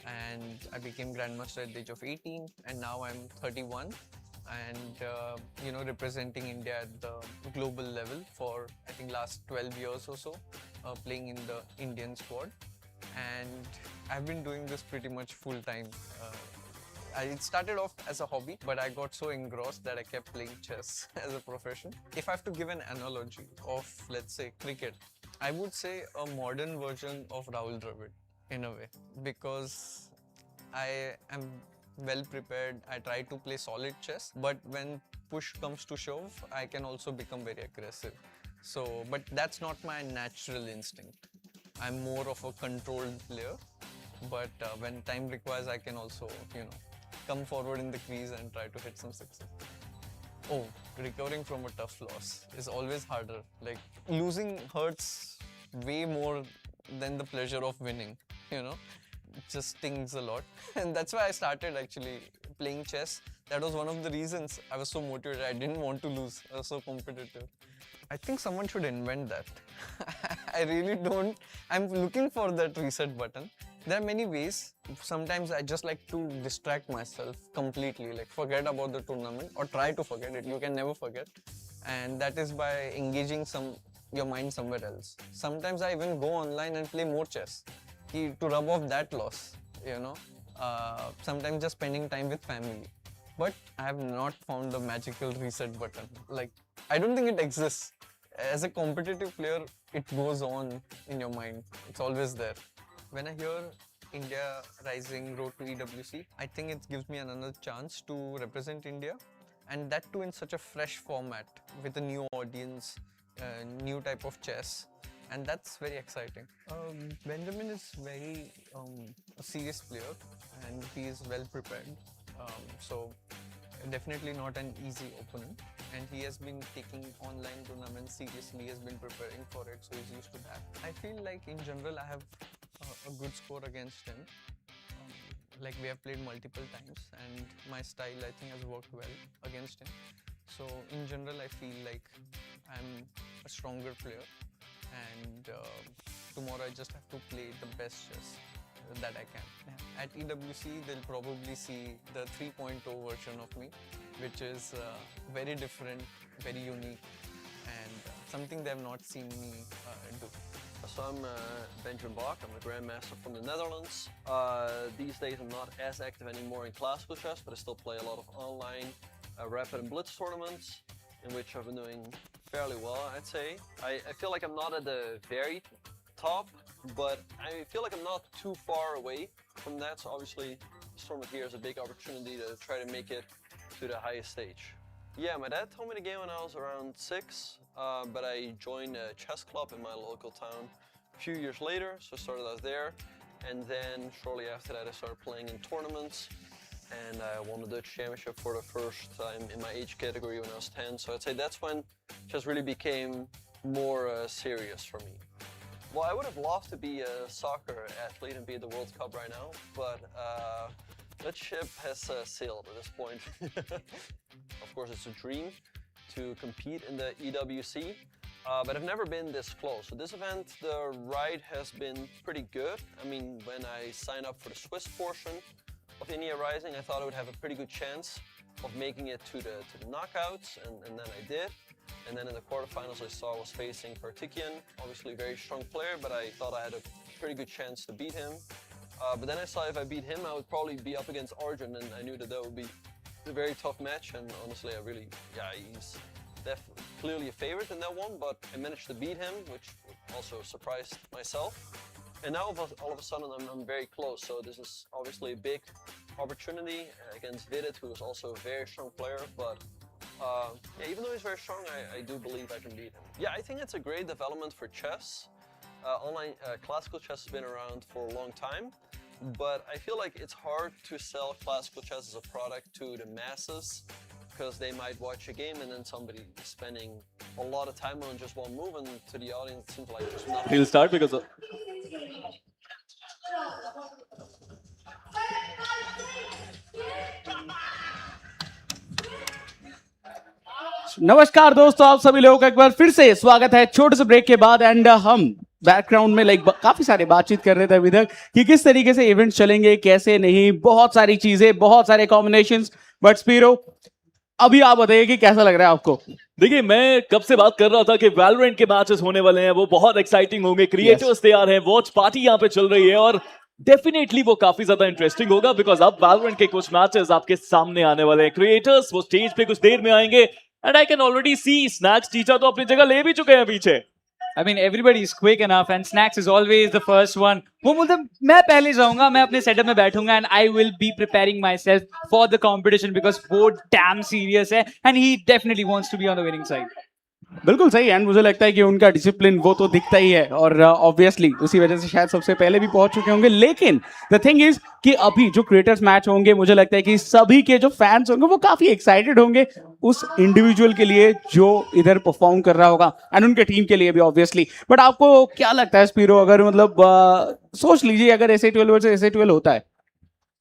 and I became grandmaster at the age of 18, and now I'm 31. And representing India at the global level for I think last 12 years or so, playing in the Indian squad. And I've been doing this pretty much full time. It started off as a hobby, but I got so engrossed that I kept playing chess as a profession. If I have to give an analogy of, let's say, cricket, I would say a modern version of Rahul Dravid in a way, because I am well prepared. I try to play solid chess, but when push comes to shove, I can also become very aggressive. But that's not my natural instinct. I'm more of a controlled player, but when time requires, I can also, come forward in the crease and try to hit some sixes. Oh, recovering from a tough loss is always harder. Like, losing hurts way more than the pleasure of winning, It just stings a lot. And that's why I started actually playing chess. That was one of the reasons I was so motivated. I didn't want to lose. I was so competitive. I think someone should invent that. I really don't. I'm looking for that reset button. There are many ways. Sometimes I just like to distract myself completely, like forget about the tournament or try to forget it. You can never forget. And that is by engaging your mind somewhere else. Sometimes I even go online and play more chess to rub off that loss, sometimes just spending time with family. But I have not found the magical reset button. Like, I don't think it exists. As a competitive player, it goes on in your mind. It's always there. When I hear India Rising Road to EWC, I think it gives me another chance to represent India, and that too in such a fresh format with a new audience, new type of chess, and that's very exciting. Benjamin is very a serious player, and he is well prepared. So definitely not an easy opponent, and he has been taking online tournaments seriously. He has been preparing for it, so he's used to that. I feel like in general I have a good score against him. Like we have played multiple times, and my style I think has worked well against him. So in general I feel like I'm a stronger player, and tomorrow I just have to play the best chess that I can. At EWC they'll probably see the 3.0 version of me, which is very different, very unique, and something they have not seen me do. So I'm Benjamin Bok, I'm a Grandmaster from the Netherlands. These days I'm not as active anymore in classical chess, but I still play a lot of online rapid and blitz tournaments, in which I've been doing fairly well, I'd say. I feel like I'm not at the very top, but I feel like I'm not too far away from that, so obviously this tournament here is a big opportunity to try to make it to the highest stage. Yeah, my dad told me the game when I was around 6, but I joined a chess club in my local town a few years later, so I started out there, and then shortly after that I started playing in tournaments, and I won the Dutch championship for the first time in my age category when I was 10, so I'd say that's when chess really became more serious for me. Well, I would have loved to be a soccer athlete and be at the World Cup right now, but that ship has sailed at this point. Of course, it's a dream to compete in the EWC, but I've never been this close. So this event, the ride has been pretty good. I mean, when I signed up for the Swiss portion of India Rising, I thought I would have a pretty good chance of making it to the knockouts, and then I did. And then in the quarterfinals I saw I was facing Partikian, obviously a very strong player, but I thought I had a pretty good chance to beat him. But then I saw if I beat him, I would probably be up against Arjun, and I knew that that would be a very tough match, and honestly he's definitely clearly a favorite in that one, but I managed to beat him, which also surprised myself. And now all of a sudden I'm very close, so this is obviously a big opportunity against Vidit, who is also a very strong player, but yeah, even though he's very strong, I do believe I can beat him. Yeah, I think it's a great development for chess. Online classical chess has been around for a long time, but I feel like it's hard to sell classical chess as a product to the masses, because they might watch a game and then somebody is spending a lot of time on just one move, and to the audience it seems like just nothing. He'll start because of... नमस्कार दोस्तों, आप सभी लोगों का एक बार फिर से स्वागत है छोटे से ब्रेक के बाद। एंड हम बैकग्राउंड में काफी सारे बातचीत कर रहे थे अभी तक कि किस तरीके से इवेंट्स चलेंगे, कैसे नहीं, बहुत सारी चीजें, बहुत सारे कॉम्बिनेशंस। बट स्पीरो, अभी आप बताइए कि कैसा लग रहा है आपको? देखिए, मैं कब से बात कर रहा था कि वैलोरेंट के मैचेस होने वाले हैं, वो बहुत एक्साइटिंग होंगे। क्रिएटर्स तैयार हैं, वॉच पार्टी यहाँ पे चल रही है, और डेफिनेटली वो काफी ज्यादा इंटरेस्टिंग होगा, बिकॉज अब वैलोरेंट के कुछ मैचेस आपके सामने आने वाले हैं। क्रिएटर्स वो स्टेज पे कुछ देर में आएंगे, and I can already see Snax teacher तो अपनी जगह ले भी चुके हैं पीछे। I mean, everybody is quick enough, and Snacks is always the first one. वो बोलते मैं पहले जाऊंगा, मैं अपने सेटअप में बैठूंगा, and I will be preparing myself for the competition because वो damn serious है, and he definitely wants to be on the winning side. बिल्कुल सही। एंड मुझे लगता है कि उनका डिसिप्लिन वो तो दिखता ही है, और ऑब्वियसली उसी वजह से शायद सबसे पहले भी पहुंच चुके होंगे। लेकिन द थिंग इज कि अभी जो क्रिएटर्स मैच होंगे, मुझे लगता है कि सभी के जो फैंस होंगे वो काफी एक्साइटेड होंगे उस इंडिविजुअल के लिए जो इधर परफॉर्म कर रहा होगा, एंड उनके टीम के लिए भी ऑब्वियसली। बट आपको क्या लगता है स्पीरो, अगर मतलब सोच लीजिए अगर SA12 वर्सेस SA12 होता है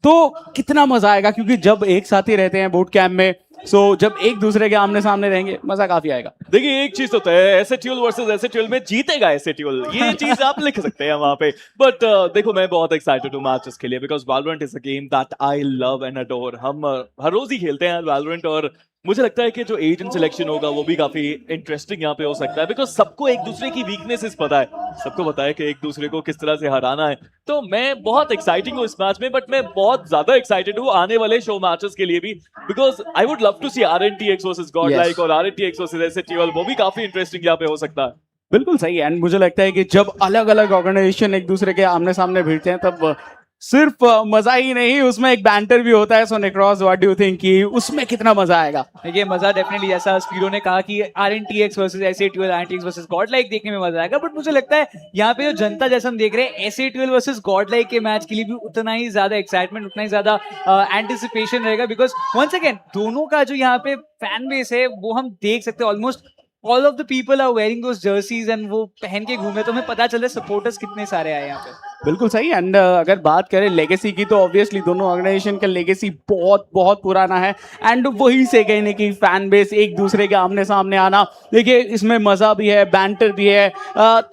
तो कितना मजा आएगा? क्योंकि जब एक साथ ही रहते हैं बूट कैंप में, सो जब एक दूसरे के आमने सामने रहेंगे मजा काफी आएगा। देखिए, एक चीज होता है, SA12 वर्सेस SA12 में जीतेगा SA12, ये चीज आप लिख सकते हैं वहां पे। बट देखो, मैं बहुत एक्साइटेड हूँ मैचेस के लिए, because Valorant is a game that I love and adore. हम हर रोज ही खेलते हैं वैलोरेंट, और मुझे लगता है कि जो एजेंट सिलेक्शन होगा वो भी काफी इंटरेस्टिंग यहाँ पे हो सकता है, बिकॉज सबको एक दूसरे की वीकनेसेस पता है, सबको पता है कि एक दूसरे को किस तरह से हराना है। तो मैं बहुत एक्साइटिंग हूँ इस मैच में, बट मैं बहुत ज्यादा एक्साइटेड हूँ आने वाले शो मैचेस के लिए भी, because I would love to see RNTX versus Godlike और RNTX वर्सेस SA12, वो भी काफी इंटरेस्टिंग यहाँ पे हो सकता है। बिल्कुल सही। एंड मुझे लगता है कि जब अलग अलग ऑर्गेनाइजेशन एक दूसरे के आमने सामने भिड़ते हैं तब सिर्फ मजा ही नहीं, उसमें एक बैंटर भी होता है. सो नेक्रॉस, व्हाट डू यू थिंक कि उसमें कितना मजा आएगा? ये मजा डेफिनेटली, जैसा स्पीरो ने कहा कि RNTX versus SA12, RNTX versus Godlike देखने में मजा आएगा. बट मुझे लगता है यहाँ पे जो जनता जैसा हम देख रहे हैं, SA12 वर्सेस गॉडलाइक के मैच के लिए भी उतना ही ज्यादा एक्साइटमेंट, उतना ही ज्यादा एंटिसिपेशन रहेगा. बिकॉज वंस अगेन दोनों का जो यहाँ पे फैन बेस है वो हम देख सकते हैं. Almost all of the people are wearing those jerseys and वो पहन के घूमे, तो हमें पता चल रहा है सपोर्टर्स कितने सारे आए यहाँ पे. बिल्कुल सही. एंड अगर बात करें लेगेसी की, तो ऑब्वियसली दोनों ऑर्गेनाइजेशन का लेगेसी बहुत बहुत पुराना है. एंड वही से कहने की फैन बेस, एक दूसरे के आमने सामने आना, देखिए इसमें मजा भी है, बैंटर भी है,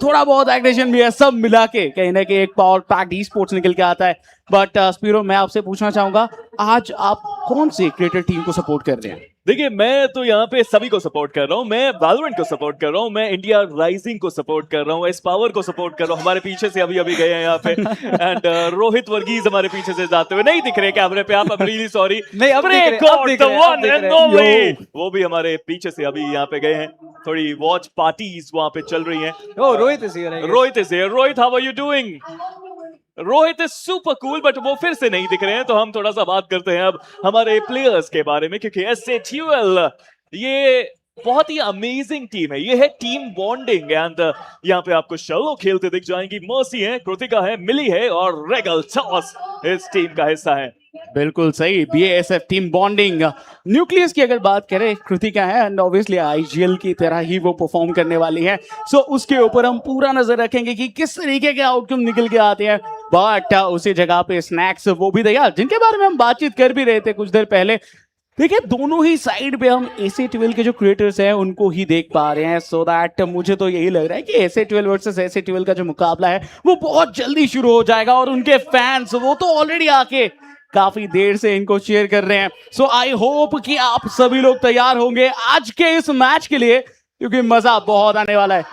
थोड़ा बहुत एग्रेशन भी है, सब मिला के कहीं ना कहीं एक पावर पैक्ड ई स्पोर्ट्स निकल के आता है. बट स्पीरो, मैं आपसे पूछना चाहूंगा, आज आप कौन सी क्रिएटर टीम को सपोर्ट कर रहे हैं? देखिए, मैं तो यहाँ पे सभी को सपोर्ट कर रहा हूँ. मैं वैलोरेंट को सपोर्ट कर रहा हूँ, मैं इंडिया राइजिंग को सपोर्ट कर रहा हूँ, एस पावर को सपोर्ट कर रहा हूँ. हमारे पीछे से अभी अभी गए हैं यहाँ पे एंड रोहित वर्गीज हमारे पीछे से जाते हुए नहीं दिख रहे कैमरे पे. आप रियली सॉरी. नहीं, अब दिख रहे हैं. वो भी हमारे पीछे से अभी यहाँ पे गए हैं. थोड़ी वॉच पार्टीज वहाँ पे चल रही हैं. Rohit is here. Rohit, how are you doing? Rohit is super cool, but वो फिर से नहीं दिख रहे हैं. तो हम थोड़ा सा बात करते हैं अब हमारे प्लेयर्स के बारे में, क्योंकि SA12 ये बहुत ही अमेजिंग टीम है. ये है टीम बॉन्डिंग. एंड यहाँ पे आपको शलो खेलते दिख जाएंगी. मर्सी है, कृतिका है, मिली है और रेगल टॉस इस टीम का हिस्सा है. बिल्कुल सही. BASF team bonding. न्यूक्लियस की अगर बात करें, कृतिका है एंड ऑब्वियसली IGL की तरह ही वो परफॉर्म करने वाली है. सो उसके ऊपर हम पूरा नजर रखेंगे कि किस तरीके के आउटकम निकल के आते हैं. बट उसी जगह पे स्नैक्स वो भी तैयार, जिनके बारे में हम बातचीत कर भी रहे थे कुछ देर पहले. देखिए, दोनों ही साइड पे हम SA12 के जो क्रिएटर्स हैं उनको ही देख पा रहे हैं. सो दैट मुझे तो यही लग रहा है कि SA12 वर्सेस SA12 का जो मुकाबला है वो बहुत जल्दी शुरू हो जाएगा. और उनके फैंस वो तो ऑलरेडी आके काफी देर से इनको शेयर कर रहे हैं. सो आई होप कि आप सभी लोग तैयार होंगे आज के इस मैच के लिए, क्योंकि मजा बहुत आने वाला है.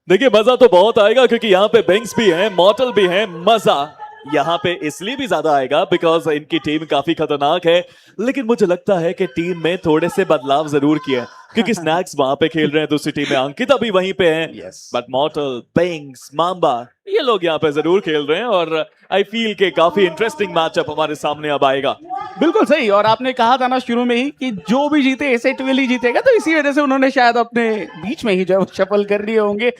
देखिए, मजा तो बहुत आएगा क्योंकि यहाँ पे बेंक्स भी हैं, मॉर्टल भी हैं. मजा यहाँ पे इसलिए भी ज्यादा आएगा बिकॉज इनकी टीम काफी खतरनाक है. लेकिन मुझे लगता है कि टीम में थोड़े से बदलाव जरूर किए हैं, क्योंकि स्नैक्स वहां पे खेल रहे हैं, दूसरी टीम में अंकिता भी वहीं पे है. बट मॉर्टल, बेंक्स, माम्बा, ये लोग यहाँ पे जरूर खेल रहे हैं. और आई फील के काफी इंटरेस्टिंग मैचअप हमारे सामने अब आएगा. बिल्कुल सही. और आपने कहा था ना शुरू में ही कि जो भी जीते SA12 ही जीतेगा, तो इसी वजह से उन्होंने शायद अपने बीच में ही जो शफल कर लिए होंगे.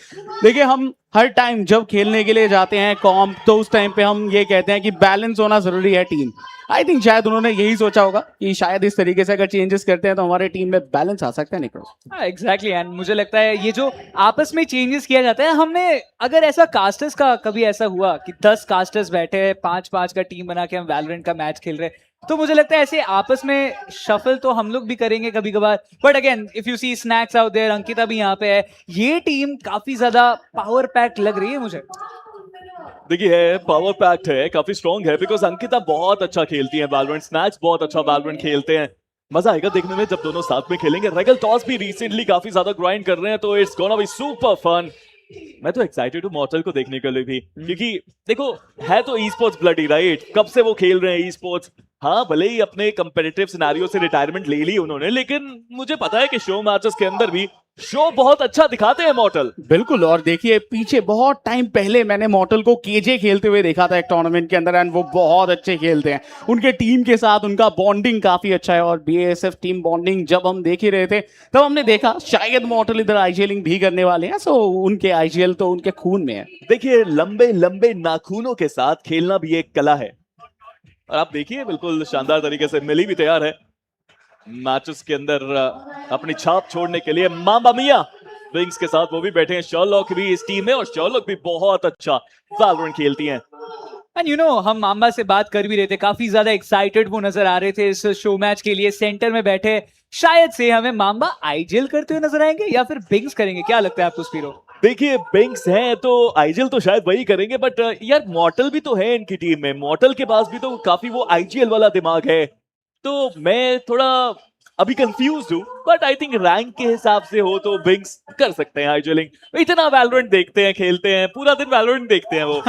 देखिए, हम हर टाइम जब खेलने के लिए जाते हैं कॉम्प, तो उस टाइम पे हम ये कहते हैं कि बैलेंस होना जरूरी है टीम. आई थिंक शायद उन्होंने यही सोचा होगा कि शायद इस तरीके से अगर चेंजेस करते हैं तो हमारे टीम में बैलेंस आ सकता है. निकोस, एग्जैक्टली. एंड मुझे लगता है ये जो आपस में चेंजेस किया जाता है, हमने अगर ऐसा कास्टर्स का कभी ऐसा हुआ कि 10 कास्टर्स बैठे हैं, 5-5 का टीम बना के हम वैलोरेंट का मैच खेल रहे हैं, तो मुझे लगता है ऐसे आपस में शफल तो हम लोग भी करेंगे कभी कभार. But again if you see Snax out there, Ankita भी यहाँ पे है, ये टीम काफी ज्यादा पावर पैक लग रही है मुझे. देखिए, पावर पैक्ड है, काफी स्ट्रॉन्ग है, बिकॉज अंकिता बहुत अच्छा खेलती है वैलोरेंट, स्नैक्स बहुत अच्छा वैलोरेंट खेलते हैं. मजा आएगा देखने में जब दोनों साथ में खेलेंगे. रेगल टॉस भी रिसेंटली काफी ज्यादा ग्राइंड कर रहे हैं, तो it's gonna be super fun. मैं तो एक्साइटेड हूँ मॉर्टल को देखने के लिए भी, क्योंकि देखो, है तो ई स्पोर्ट्स ब्लडी, राइट? कब से वो खेल रहे हैं ई स्पोर्ट्स. हाँ, भले ही अपने कंपेटिटिव सिनेरियो से रिटायरमेंट ले ली उन्होंने, लेकिन मुझे पता है कि शो मैचेस के अंदर भी शो बहुत अच्छा दिखाते हैं मॉर्टल. बिल्कुल. और देखिए, पीछे बहुत टाइम पहले मैंने मॉर्टल को केजे खेलते हुए देखा था एक टूर्नामेंट के अंदर, एंड वो बहुत अच्छे खेलते हैं. उनके टीम के साथ उनका बॉन्डिंग काफी अच्छा है. और BASF टीम बॉन्डिंग जब हम देख ही रहे थे, तब हमने देखा शायद मॉर्टल इधर IGLing भी करने वाले हैं. सो उनके IGL तो उनके खून में है. देखिए, लंबे लंबे नाखूनों के साथ खेलना भी एक कला है. और आप देखिए, बिल्कुल शानदार तरीके से मिली भी तैयार है मैचेस के अंदर अपनी छाप छोड़ने के लिए. मामा मिया विंग्स के साथ वो भी बैठे हैं. शर्लॉक भी इस टीम में, और शर्लॉक भी बहुत अच्छा वैलोरेंट खेलती हैं. एंड यू नो, हम माम्बा से बात कर भी रहे थे, काफी ज्यादा एक्साइटेड वो नजर आ रहे थे इस शो मैच के लिए. सेंटर में बैठे, शायद से हमें माम्बा IGL करते हुए नजर आएंगे या फिर बिंग्स करेंगे. क्या लगता है आपको स्पीरो? देखिए, बिंग्स हैं तो IGL तो शायद वही करेंगे, बट यार मॉर्टल भी तो है इनकी टीम में. मॉर्टल के पास भी तो काफी वो IGL वाला दिमाग है. तो मैं थोड़ा अभी कंफ्यूज हूँ, बट आई थिंक रैंक के हिसाब से हो तो विंग्स कर सकते हैं हाइजलिंग। इतना वैलोरेंट देखते हैं, खेलते हैं, पूरा दिन वैलोरेंट देखते हैं वो।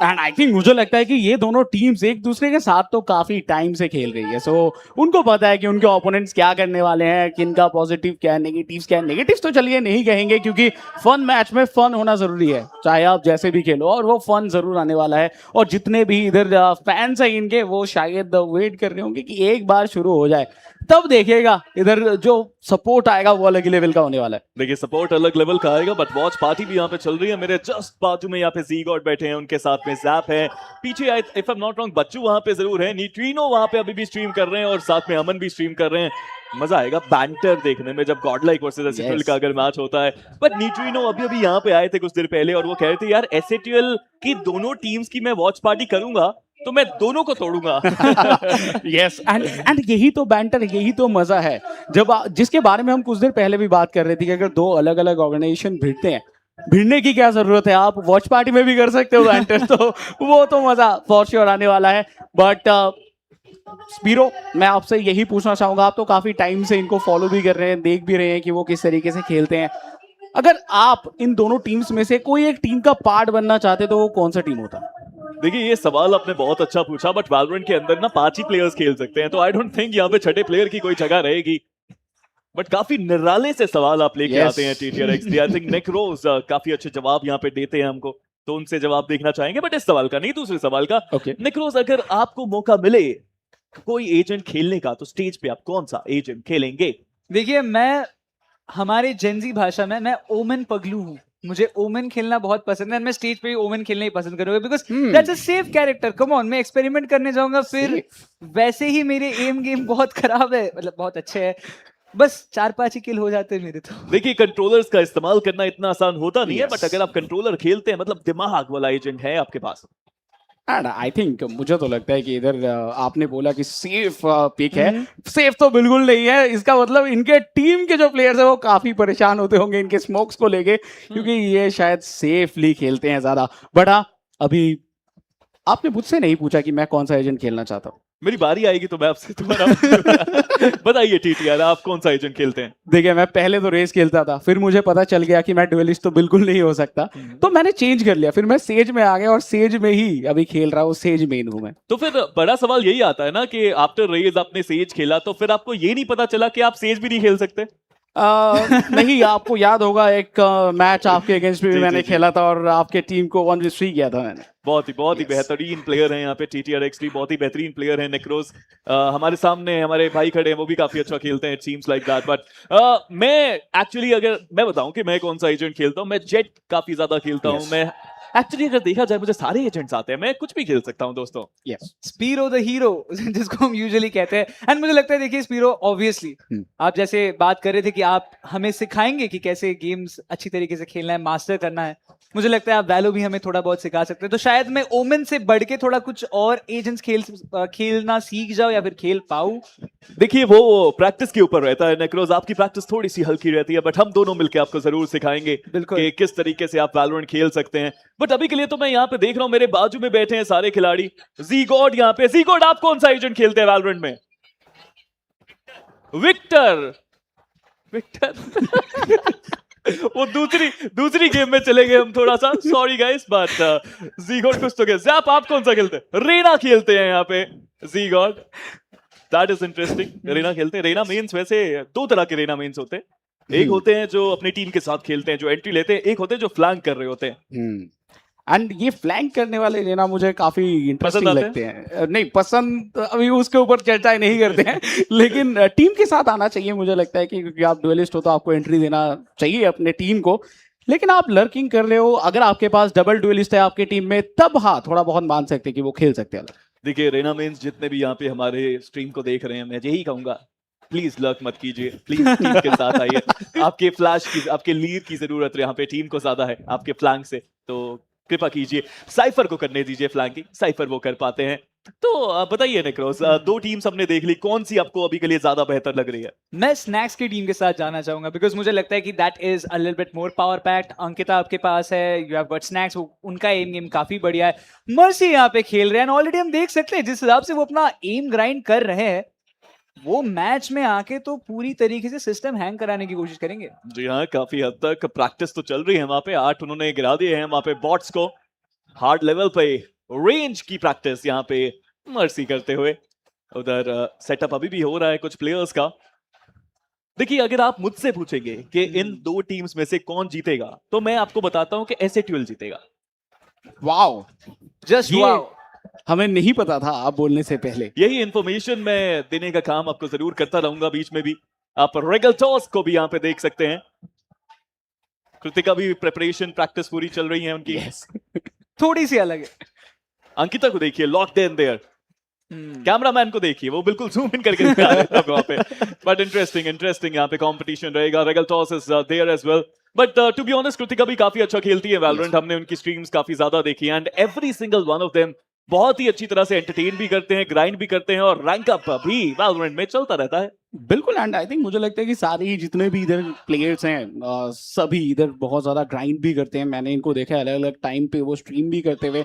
एंड आई थिंक मुझे लगता है कि ये दोनों टीम्स एक दूसरे के साथ तो काफी टाइम से खेल रही है, सो उनको पता है कि उनके ओपोनेंट्स क्या करने वाले हैं, किनका पॉजिटिव क्या है, नेगेटिव्स क्या है। नेगेटिव्स तो चलिए नहीं कहेंगे, क्योंकि फन मैच में फन होना जरूरी है, चाहे आप जैसे भी खेलो, और वो फन जरूर आने वाला है। और जितने भी इधर फैंस हैं इनके, वो शायद वेट कर रहे होंगे कि एक बार शुरू हो जाए, तब देखिएगा इधर जो सपोर्ट आएगा वो अलग लेवल का होने वाला है। देखिए सपोर्ट अलग लेवल का आएगा, बट वॉच पार्टी भी यहाँ पे चल रही है। मेरे जस्ट बाजू में यहाँ पे जी गॉड बैठे हैं, उनके साथ में जैप है, पीछे if I am not wrong बच्चू वहां पे जरूर है, न्यूट्रिनो वहां पे अभी भी स्ट्रीम कर रहे हैं, और साथ में अमन भी स्ट्रीम कर रहे हैं। मजा आएगा बैंटर देखने में जब गॉडलाइक वर्सेस एसएटीएल का अगर मैच होता है। बट न्यूट्रिनो अभी अभी यहाँ पे आए थे कुछ देर पहले, और वो कह रहे थे यार एसएटीएल की दोनों टीम्स की मैं वॉच पार्टी करूंगा तो मैं दोनों को तोड़ूंगा। यस, एंड यही तो बैंटर, यही तो मजा है, जब जिसके बारे में हम कुछ देर पहले भी बात कर रहे थे कि अगर दो अलग अलग ऑर्गेनाइजेशन भिड़ते हैं, भिड़ने की क्या जरूरत है, आप वॉच पार्टी में भी कर सकते हो बैंटर, तो वो तो मजा फॉर श्योर आने वाला है। बट स्पीरो, मैं आपसे यही पूछना चाहूंगा, आप तो काफी टाइम से इनको फॉलो भी कर रहे हैं, देख भी रहे हैं कि वो किस तरीके से खेलते हैं। अगर आप इन दोनों टीम्स में से कोई एक टीम का पार्ट बनना चाहते तो वो कौन सा टीम होता? देखिए ये सवाल आपने बहुत अच्छा पूछा, बट वैलोरेंट के अंदर ना 5 ही प्लेयर्स खेल सकते हैं, तो आई डोंट थिंक यहाँ पे छठे प्लेयर की कोई जगह रहेगी। बट काफी निराले से सवाल आप लेके आते हैं TTRX। आई थिंक नेक्रोज काफी अच्छे जवाब यहाँ पे देते हैं हमको, तो उनसे जवाब देखना चाहेंगे, बट इस सवाल का नहीं, दूसरे सवाल का। नेक्रोज, अगर आपको मौका मिले कोई एजेंट खेलने का, तो स्टेज पे आप कौन सा एजेंट खेलेंगे? देखिए मैं, हमारे जेंजी भाषा में मैं ओमेन पगलू हूँ, मुझे ओमेन खेलना बहुत पसंद है। मैं स्टेज पे भी ओमेन खेलना ही पसंद करूंगा, because that's a safe character. Come on, मैं एक्सपेरिमेंट करने जाऊंगा, फिर वैसे ही मेरे एम गेम बहुत खराब है, मतलब बहुत अच्छे है, बस 4-5 ही किल हो जाते हैं मेरे। तो देखिए कंट्रोलर्स का इस्तेमाल करना इतना आसान होता नहीं है, बट अगर आप कंट्रोलर खेलते हैं, मतलब दिमाग वाला एजेंट है आपके पास। आई थिंक मुझे तो लगता है कि इधर आपने बोला कि सेफ पिक है, सेफ तो बिल्कुल नहीं है। इसका मतलब इनके टीम के जो प्लेयर्स हैं वो काफी परेशान होते होंगे इनके स्मोक्स को लेके, क्योंकि ये शायद सेफली खेलते हैं ज्यादा। बट हाँ, अभी आपने मुझसे नहीं पूछा कि मैं कौन सा एजेंट खेलना चाहता हूँ। मेरी बारी आएगी तो मैं आपसे तुम्हारा बताइए TTR, आप कौन सा एजेंट खेलते हैं? देखिए मैं पहले तो रेस खेलता था, फिर मुझे पता चल गया कि मैं डुएलिस्ट तो बिल्कुल नहीं हो सकता, तो मैंने चेंज कर लिया, फिर मैं सेज में आ गया और सेज में ही अभी खेल रहा हूँ, सेज मेन हूँ मैं। तो फिर बड़ा सवाल यही आता है ना कि आफ्टर रेस आपने सेज खेला, तो फिर आपको ये नहीं पता चला कि आप सेज भी नहीं खेल सकते? नहीं, आपको याद होगा एक मैच आपके अगेंस्ट भी मैंने खेला था और आपके टीम को 1v3 किया था मैंने। बहुत ही बेहतरीन प्लेयर हैं यहाँ पे TTRX भी, बहुत ही बेहतरीन प्लेयर हैं। नेक्रोज हमारे सामने हमारे भाई खड़े हैं, वो भी काफी अच्छा खेलते हैं, it seems like that. But मैं एक्चुअली अगर मैं बताऊं कि मैं कौन सा एजेंट खेलता हूं, मैं जेट काफी ज्यादा खेलता हूं। मैं एक्चुअली अगर देखा जाए मुझे सारे एजेंट्स आते हैं, मैं कुछ भी खेल सकता हूं दोस्तों। स्पीरो द हीरो जिसको हम यूजुअली कहते हैं। एंड मुझे लगता है, देखिए स्पीरो, ऑब्वियसली आप जैसे बात कर रहे थे कि आप हमें सिखाएंगे कि कैसे गेम्स अच्छी तरीके से खेलना है, मास्टर करना है, मुझे लगता है आप वैलो भी हमें थोड़ा बहुत सिखा सकते हैं। तो शायद मैं ओमेन से बढ़ के थोड़ा कुछ और एजेंट्स खेलना सीख जाऊं या फिर खेल पाऊं। देखिए वो प्रैक्टिस के ऊपर रहता है नेक्रोज, आपकी प्रैक्टिस थोड़ी सी हल्की रहती है, बट हम दोनों मिलकर आपको जरूर सिखाएंगे कि किस तरीके से आप वैलोरेंट खेल सकते हैं। बट अभी के लिए तो मैं यहाँ पे देख रहा हूँ मेरे बाजू में बैठे हैं सारे खिलाड़ी। जी गॉड यहाँ पे, जी गॉड आप कौन सा एजेंट खेलते हैं वैलोरेंट में? विक्टर वो दूसरी गेम में चले गए हम थोड़ा सा, सॉरी गाइस, बट जी गॉड कुछ तो गए। जैप आप कौन सा खेलते हैं? रेना खेलते हैं यहाँ पे जी गॉड, दैट इज इंटरेस्टिंग। रेना खेलते हैं। रेना मेंस, वैसे 2 तरह के रेना मेंस होते हैं, एक होते हैं जो अपनी टीम के साथ खेलते हैं, जो एंट्री लेते हैं, एक होते हैं जो फ्लैंक कर रहे होते हैं। एंड ये फ्लैंक करने वाले लेना मुझे काफी इंटरेस्टिंग लगते हैं। नहीं पसंद, अभी उसके ऊपर चर्चा नहीं करते हैं, लेकिन टीम के साथ आना चाहिए। मुझे लगता है कि क्योंकि आप डुएलिस्ट हो तो आपको एंट्री देना चाहिए अपने टीम को, लेकिन आप लर्किंग कर रहे हो, अगर आपके पास डबल डुएलिस्ट है आपके टीम में, तब हाँ थोड़ा बहुत मान सकते हैं कि वो खेल सकते हैं। देखिए रेना मेंस जितने भी यहाँ पे हमारे स्ट्रीम को देख रहे हैं, मैं यही कहूंगा, प्लीज लर्क मत कीजिए, प्लीज टीम के साथ आइए। आपके फ्लैश की, आपके लीड की जरूरत है यहाँ पे, टीम को ज्यादा है आपके फ्लैंक से, तो कृपा कीजिए साइफर को करने दीजिए फ्लैंकिंग, साइफर वो कर पाते हैं। तो बताइए नेक्रोस, 2 टीम्स हमने देख ली, कौन सी आपको अभी के लिए ज्यादा बेहतर लग रही है? मैं स्नैक्स की टीम के साथ जाना चाहूंगा, बिकॉज मुझे लगता है कि that is a little bit more power packed. Ankita आपके पास है, यू हैव गॉट स्नैक्स, उनका एम गेम काफी बढ़िया है। मर्सी यहाँ पे खेल रहे हैं, ऑलरेडी हम देख सकते हैं जिस हिसाब से वो अपना एम ग्राइंड कर रहे हैं, वो मैच में आके तो पूरी तरीके से सिस्टम हैंग कराने की कोशिश करेंगे। जी हाँ, काफी हद तक प्रैक्टिस तो चल रही है वहां पे। 8 उन्होंने गिरा दिए हैं वहां पे बॉट्स को, हार्ड लेवल पे रेंज की प्रैक्टिस यहाँ पे मर्सी करते हुए। उधर सेटअप अभी भी हो रहा है कुछ प्लेयर्स का। देखिए, अगर आप मुझसे पूछेंगे कि इन दो टीम्स में से कौन जीतेगा, तो मैं आपको बताता हूं कि एसएटीएल जीतेगा। वाओ, जस्ट ये वाओ, हमें नहीं पता था आप बोलने से पहले। यही इंफॉर्मेशन मैं देने का काम आपको जरूर करता रहूंगा बीच में भी। आप रेगल टॉस को भी यहाँ पे देख सकते हैं। कृतिका भी प्रिपरेशन प्रैक्टिस पूरी चल रही है उनकी। थोड़ी सी अलग है। अंकिता को देखिए, लॉक्ड इन देयर। कैमरामैन को देखिए, वो बिल्कुल जूम इन करके दिखा रहे हैं वहां पे। बट इंटरेस्टिंग यहाँ पे कंपटीशन रहेगा। Regaltos is there as well. But to be honest, Kritika भी काफी अच्छा खेलती है वैलोरेंट। हमने उनकी स्ट्रीम्स काफी ज्यादा देखी है and every single one of them बहुत ही अच्छी तरह से एंटरटेन भी करते हैं, ग्राइंड भी करते हैं और रैंक अप भी वैलोरेंट में चलता रहता है। बिल्कुल, एंड आई थिंक मुझे लगता है कि सारे ही जितने भी इधर प्लेयर्स हैं सभी इधर बहुत ज्यादा ग्राइंड भी करते हैं। मैंने इनको देखा है अलग अलग टाइम पे वो स्ट्रीम भी करते हुए।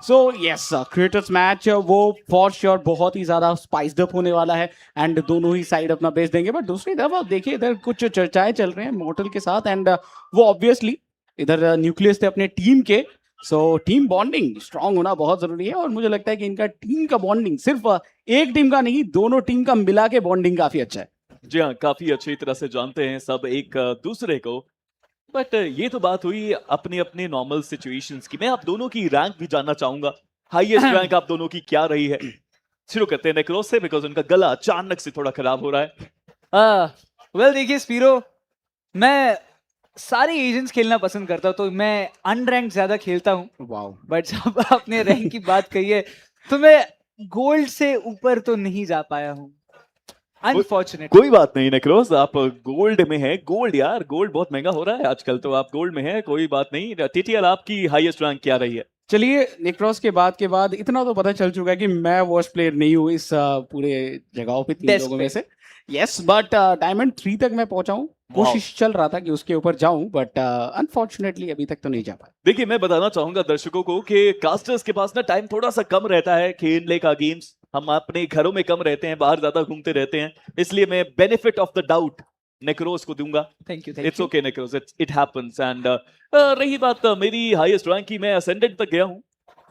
सो यस, क्रिएटर्स मैच वो फॉर श्योर बहुत ही ज्यादा स्पाइस्ड अप होने वाला है एंड दोनों ही साइड अपना बेस्ट देंगे। बट दूसरी तरफ आप देखिए, इधर कुछ चर्चाएं चल रहे हैं मॉर्टल के साथ एंड वो ऑब्वियसली इधर न्यूक्लियस थे अपने टीम के। सो टीम बॉन्डिंग स्ट्रांग होना बहुत जरूरी है और मुझे लगता है कि इनका टीम का बॉन्डिंग सिर्फ एक टीम का नहीं, दोनों टीम का मिला के बॉन्डिंग काफी अच्छा है। जी हाँ, काफी अच्छी तरह से जानते हैं सब एक दूसरे को। बट ये तो बात हुई अपने अपने नॉर्मल सिचुएशंस की। मैं आप दोनों की रैंक भी जानना चाहूंगा। हाईएस्ट रैंक आप दोनों की क्या रही है? शुरू करते हैं नेक्रोस से, बिकॉज उनका गला अचानक से थोड़ा खराब हो रहा है। वेल देखिए स्पीरो, मैं सारे एजेंट्स खेलना पसंद करता हूँ, तो मैं अनरैंक ज्यादा खेलता हूँ। वाओ। बट जब आपने रैंक की बात कही है तो मैं गोल्ड से ऊपर तो नहीं जा पाया हूँ, अनफॉर्चुनेट। कोई बात नहीं नेक्रोस, आप गोल्ड में हैं। गोल्ड यार, गोल्ड बहुत महंगा हो रहा है आजकल, तो आप गोल्ड में हैं, कोई बात नहीं। टीटीएल आपकी हाईएस्ट रैंक क्या रही है? चलिए, नेक्रोस के बाद इतना तो पता चल चुका है कि मैं वर्स्ट प्लेयर नहीं हूँ इस पूरे जगहों पे 3 लोगों में से। यस, बट डायमंड 3 तक मैं पहुंचा हूँ। कोशिश चल रहा था कि उसके ऊपर जाऊं, बट अनफॉर्चुनेटली अभी तक तो नहीं जा पाया। देखिए, मैं बताना चाहूंगा दर्शकों को कि कास्टर्स के पास ना टाइम थोड़ा सा कम रहता है खेलने का गेम्स। हम अपने घरों में कम रहते हैं, बाहर ज्यादा घूमते रहते हैं, इसलिए मैं benefit of the doubt Necros को दूंगा। Thank you. It's okay Necros, it happens. And रही बात मेरी हाईएस्ट रैंक की, मैं असेंडेंट तक गया हूँ।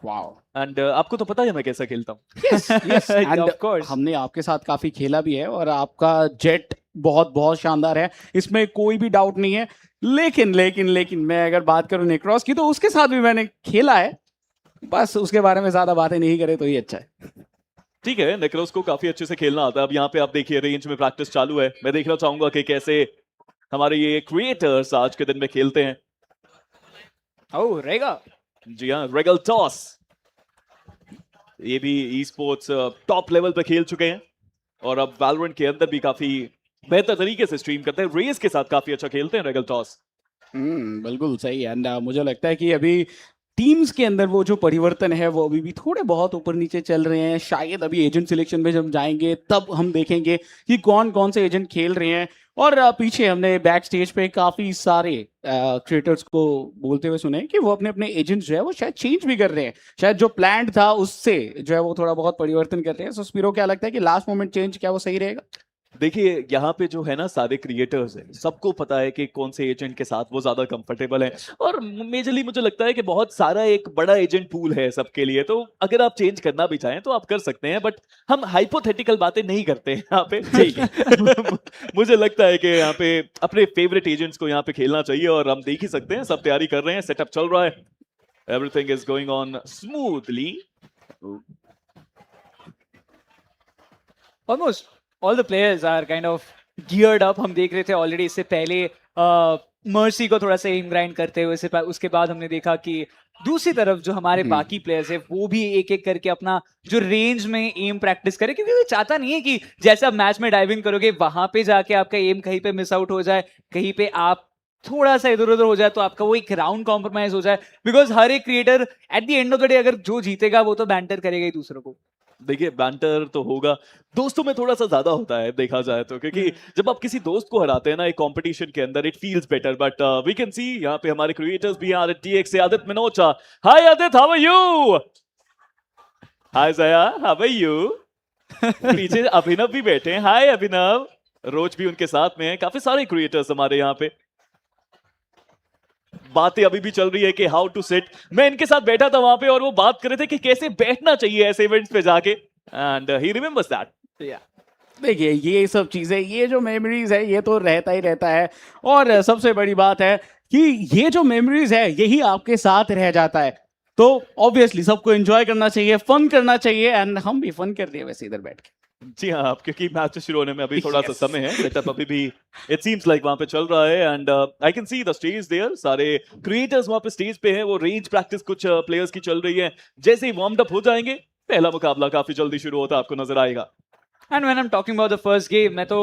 वाओ। एंड आपको तो पता है मैं कैसा खेलता हूँ। यस, एंड हमने आपके साथ काफी खेला भी है और आपका जेट बहुत बहुत शानदार है, इसमें कोई भी डाउट नहीं है। लेकिन मैं अगर बात करूं नेक्रोस की, तो उसके साथ भी मैंने खेला है, बस उसके बारे में ज्यादा बातें नहीं करें तो ही अच्छा है। ठीक है, नेक्रोस को काफी अच्छे से खेलना आता है। अब यहाँ पे आप देखिए रेंज में प्रैक्टिस चालू है। मैं देखना चाहूंगा कि कैसे हमारे ये क्रिएटर्स आज के दिन में खेलते हैं। ओह रेगा, जी हाँ, रेगल टॉस। ये भी ई स्पोर्ट्स टॉप लेवल पे खेल चुके हैं और अब वैलोरेंट के अंदर भी काफी बेहतर तरीके से स्ट्रीम करते हैं। रेस के साथ काफी अच्छा खेलते हैं रेगल टॉस। बिल्कुल सही। एंड मुझे लगता है कि अभी टीम्स के अंदर वो जो परिवर्तन है वो अभी भी थोड़े बहुत ऊपर नीचे चल रहे हैं। शायद अभी एजेंट सिलेक्शन में जब जाएंगे तब हम देखेंगे कि कौन कौन से एजेंट खेल रहे हैं। और पीछे हमने बैक स्टेज पे काफी सारे क्रिएटर्स को बोलते हुए सुने कि वो अपने अपने एजेंट्स जो है वो शायद चेंज भी कर रहे हैं, शायद जो प्लान था उससे जो है वो थोड़ा बहुत परिवर्तन कर रहे हैं। सो स्पीरो, क्या लगता है कि लास्ट मोमेंट चेंज क्या वो सही रहेगा? देखिए, यहाँ पे जो है ना सारे क्रिएटर्स हैं, सबको पता है कि कौन से एजेंट के साथ वो ज्यादा कंफर्टेबल है और मेजरली मुझे लगता है कि बहुत सारा एक बड़ा एजेंट पूल है सबके लिए। तो अगर आप चेंज करना भी चाहें तो आप कर सकते हैं, बट हम हाइपोथेटिकल बातें नहीं करते हैं यहाँ पे। ठीक है। मुझे लगता है कि यहाँ पे अपने फेवरेट एजेंट्स को यहाँ पे खेलना चाहिए और हम देख ही सकते हैं सब तैयारी कर रहे हैं, सेटअप चल रहा है, everything is going on smoothly. Almost all the players are kind of geared up. हम देख रहे थे ऑलरेडी इससे पहले मर्सी को थोड़ा सा एम ग्राइंड करते हुए, उसके बाद हमने देखा कि दूसरी तरफ जो हमारे बाकी प्लेयर्स है वो भी एक एक करके अपना जो रेंज में एम प्रैक्टिस करे, क्योंकि वो चाहता नहीं है कि जैसे आप मैच में डाइविंग करोगे वहां पे जाके आपका एम कहीं पे मिस आउट हो जाए, कहीं पे आप थोड़ा सा इधर उधर हो जाए तो आपका वो एक राउंड कॉम्प्रोमाइज हो जाए। बिकॉज हर एक creator at the end of the day अगर जो जीतेगा वो तो बैंटर करेगा ही दूसरों को। देखिए, बैंटर तो होगा, दोस्तों में थोड़ा सा ज्यादा होता है देखा जाए तो, क्योंकि जब आप किसी दोस्त को हराते हैं ना एक कंपटीशन के अंदर, it feels better. But we can see यहाँ पे हमारे क्रिएटर्स भी हैं। टीएक्स से Aditya Manocha. Hi Aditya, how are you? Hi Jaya, how are you? पीछे अभिनव भी बैठे हैं। हाय अभिनव, रोज भी उनके साथ में है। काफी सारे क्रिएटर्स हमारे यहाँ पे। बातें अभी भी चल रही है कि हाउ टू सिट। मैं इनके साथ बैठा था वहां पे और वो बात कर रहे थे कि कैसे बैठना चाहिए ऐसे इवेंट्स पे जाके, एंड ही रिमेंबर्स दैट। देखिए ये सब चीजें, ये जो मेमोरीज है, ये तो रहता ही रहता है। और सबसे बड़ी बात है कि ये जो मेमोरीज है यही आपके साथ रह जाता है। तो ऑब्वियसली सबको एंजॉय करना चाहिए, फन करना चाहिए, एंड हम भी फन कर रहे हैं वैसे इधर बैठ के। जी हाँ, क्योंकि मैच शुरू होने में अभी थोड़ा सा समय है। सेटअप अभी भी इट सीम्स लाइक वहां पे चल रहा है, and I can see the stage there. सारे क्रिएटर्स वहां पे स्टेज पे हैं। वो रेंज प्रैक्टिस कुछ प्लेयर्स की चल रही है। जैसे ही वार्म अप हो जाएंगे, पहला मुकाबला काफी जल्दी शुरू होता है, आपको नजर आएगा। And when I am talking about the first game, मैं तो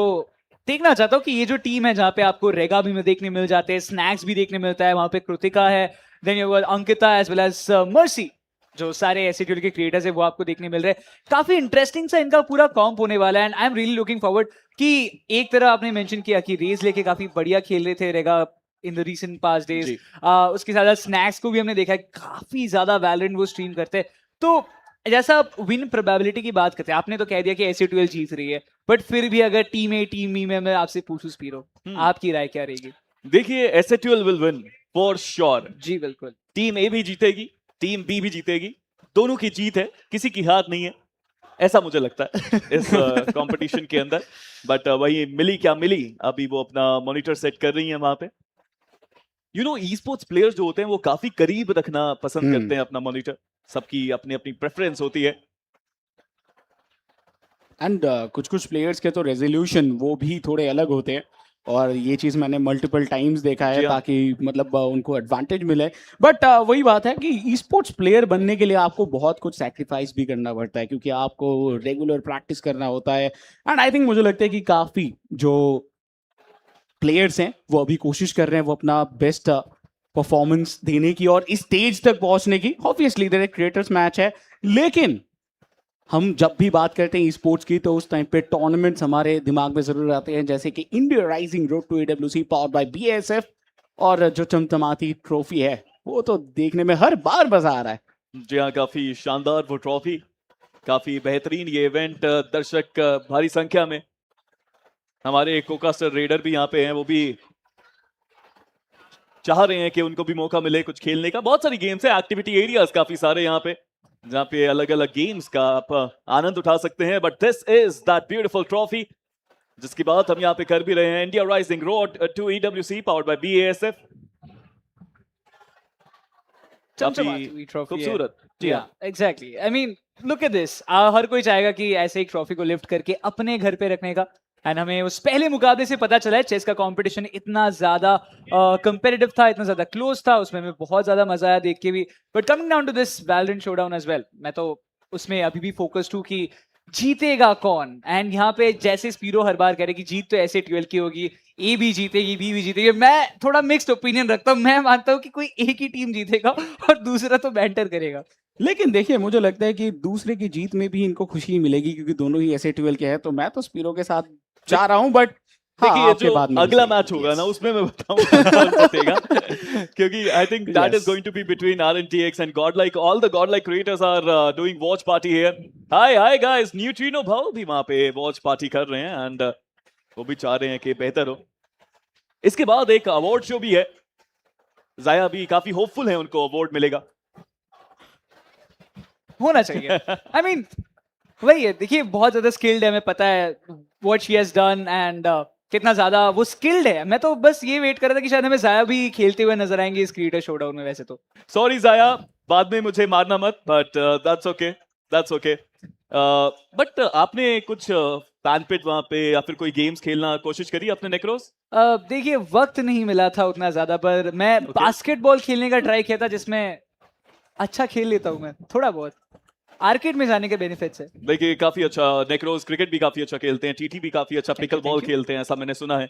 देखना चाहता हूँ कि ये जो टीम है जहाँ पे आपको रेगा भी देखने मिल जाते हैं, स्नैक्स भी देखने मिलता है, वहां पे कृतिका है, then you Ankita as well as Mercy, जो सारे एसएटीएल के क्रिएटर्स है वो आपको देखने मिल रहे हैं। काफी इंटरेस्टिंग सा इनका पूरा कॉम्प होने वाला है, and I am really looking forward कि एक तरह आपने मेंशन किया कि रेस लेके काफी बढ़िया खेल रहे थे रेगा in the recent past days. उसके साथ स्नैक्स को भी हमने देखा है काफी ज्यादा वैलोरेंट वो स्ट्रीम करते हैं। तो जैसा विन प्रोबेबिलिटी की बात करते हैं, आपने तो कह दिया कि एसएटीएल जीत रही है, बट फिर भी अगर टीम ए टीम बी में मैं आपसे पूछूं स्पीरो, आपकी राय क्या रहेगी? देखिए SATL will win for sure. जी बिल्कुल, टीम ए भी जीतेगी, टीम बी भी जीतेगी, दोनों की जीत है, किसी की हार नहीं है, ऐसा मुझे लगता है इस कंपटीशन के अंदर। बट वही मिली क्या मिली, अभी वो अपना मॉनिटर सेट कर रही है वहां पे। You know e sports players जो होते हैं वो काफी करीब रखना पसंद करते हैं अपना मॉनिटर। सबकी अपनी अपनी प्रेफरेंस होती है। एंड कुछ कुछ प्लेयर्स के तो रेजोल्यूशन वो भी थोड़े अलग होते हैं, और ये चीज़ मैंने मल्टीपल टाइम्स देखा है, ताकि मतलब उनको एडवांटेज मिले। बट वही बात है कि ई स्पोर्ट्स प्लेयर बनने के लिए आपको बहुत कुछ सैक्रिफाइस भी करना पड़ता है, क्योंकि आपको रेगुलर प्रैक्टिस करना होता है। एंड आई थिंक मुझे लगता है कि काफ़ी जो प्लेयर्स हैं वो अभी कोशिश कर रहे हैं वो अपना बेस्ट परफॉर्मेंस देने की और इस स्टेज तक पहुंचने की। ऑब्वियसली इधर एक क्रिएटर्स मैच है, लेकिन हम जब भी बात करते हैं स्पोर्ट्स की तो उस टाइम पे टूर्नामेंट्स हमारे दिमाग में जरूर आते हैं, जैसे कि India rising road to EWC powered by BASF, और जो चमचमाती ट्रॉफी है वो तो देखने में हर बार मजा आ रहा है। जी हाँ, काफी शानदार वो ट्रॉफी, काफी बेहतरीन ये इवेंट। दर्शक भारी संख्या में, हमारे कोकास्टर रेडर भी यहाँ पे हैं, वो भी चाह रहे हैं कि उनको भी मौका मिले कुछ खेलने का। बहुत सारी गेम्स है, एक्टिविटी एरियाज काफी सारे यहाँ पे, जहाँ पे अलग अलग गेम्स का आप आनंद उठा सकते हैं। But this is that beautiful trophy जिसकी बात हम यहाँ पे कर भी रहे हैं। India rising road to EWC powered by BASF। खूबसूरत, जी हाँ, exactly. I mean look at this, हर कोई चाहेगा कि ऐसे एक ट्रॉफी को लिफ्ट करके अपने घर पे रखने का। एंड हमें उस पहले मुकाबले से पता चला है चेस का कंपटीशन इतना ज्यादा कंपेटिटिव था, इतना ज्यादा क्लोज था, उसमें हमें बहुत ज्यादा मजा आया देख के भी। But coming down to this Valorant showdown as well, मैं तो उसमें अभी भी फोकस्ड हूँ कि जीतेगा कौन। एंड यहाँ पे जैसे स्पीरो हर बार कह रहे कि जीत तो ऐसे 12 की होगी, ए भी जीतेगी, बी भी जीतेगी। मैं थोड़ा मिक्स्ड ओपिनियन रखता हूँ, मैं मानता हूँ कि कोई एक ही टीम जीतेगा और दूसरा तो बैंटर करेगा। लेकिन देखिए मुझे लगता है कि दूसरे की जीत में भी इनको खुशी मिलेगी, क्योंकि दोनों ही ऐसे 12 के हैं। तो मैं तो स्पीरो के साथ जा रहा हूँ, बट देखिए जो अगला मैच होगा ना उसमें मैं बताऊंगा क्योंकि I think that is going to be between RNTX and Godlike. All the Godlike creators are doing watch party here. Hi guys, neutrino भाव भी वहां पे वॉच पार्टी कर रहे हैं, एंड वो भी चाह रहे हैं कि बेहतर हो। इसके बाद एक अवार्ड शो भी है, जाया भी काफी होपफुल है उनको अवार्ड मिलेगा, होना चाहिए। आई मीन वही है, देखिए बहुत ज्यादा स्किल्ड है, हमें पता है what she has done and कितना ज्यादा वो स्किल्ड है। मैं तो बस ये वेट कर रहा था कि शायद हमें जाया भी खेलते हुए नजर आएंगे इस क्रिएटर शोडाउन में। वैसे तो सॉरी जाया, बाद में मुझे मारना मत, but that's okay, that's okay. But आपने कुछ पैनपिट वहां पे या फिर कोई गेम्स खेलना कोशिश करी आपने नेक्रोस? देखिए वक्त नहीं मिला था उतना ज्यादा, पर मैं बास्केटबॉल खेलने का ट्राई किया था, जिसमें अच्छा खेल लेता हूँ मैं थोड़ा बहुत। आर्केड में जाने के बेनिफिट्स है। देखिए काफी अच्छा, नेक्रोस क्रिकेट भी काफी अच्छा खेलते हैं, TT भी काफी अच्छा पिकल बॉल खेलते हैं, ऐसा मैंने सुना है।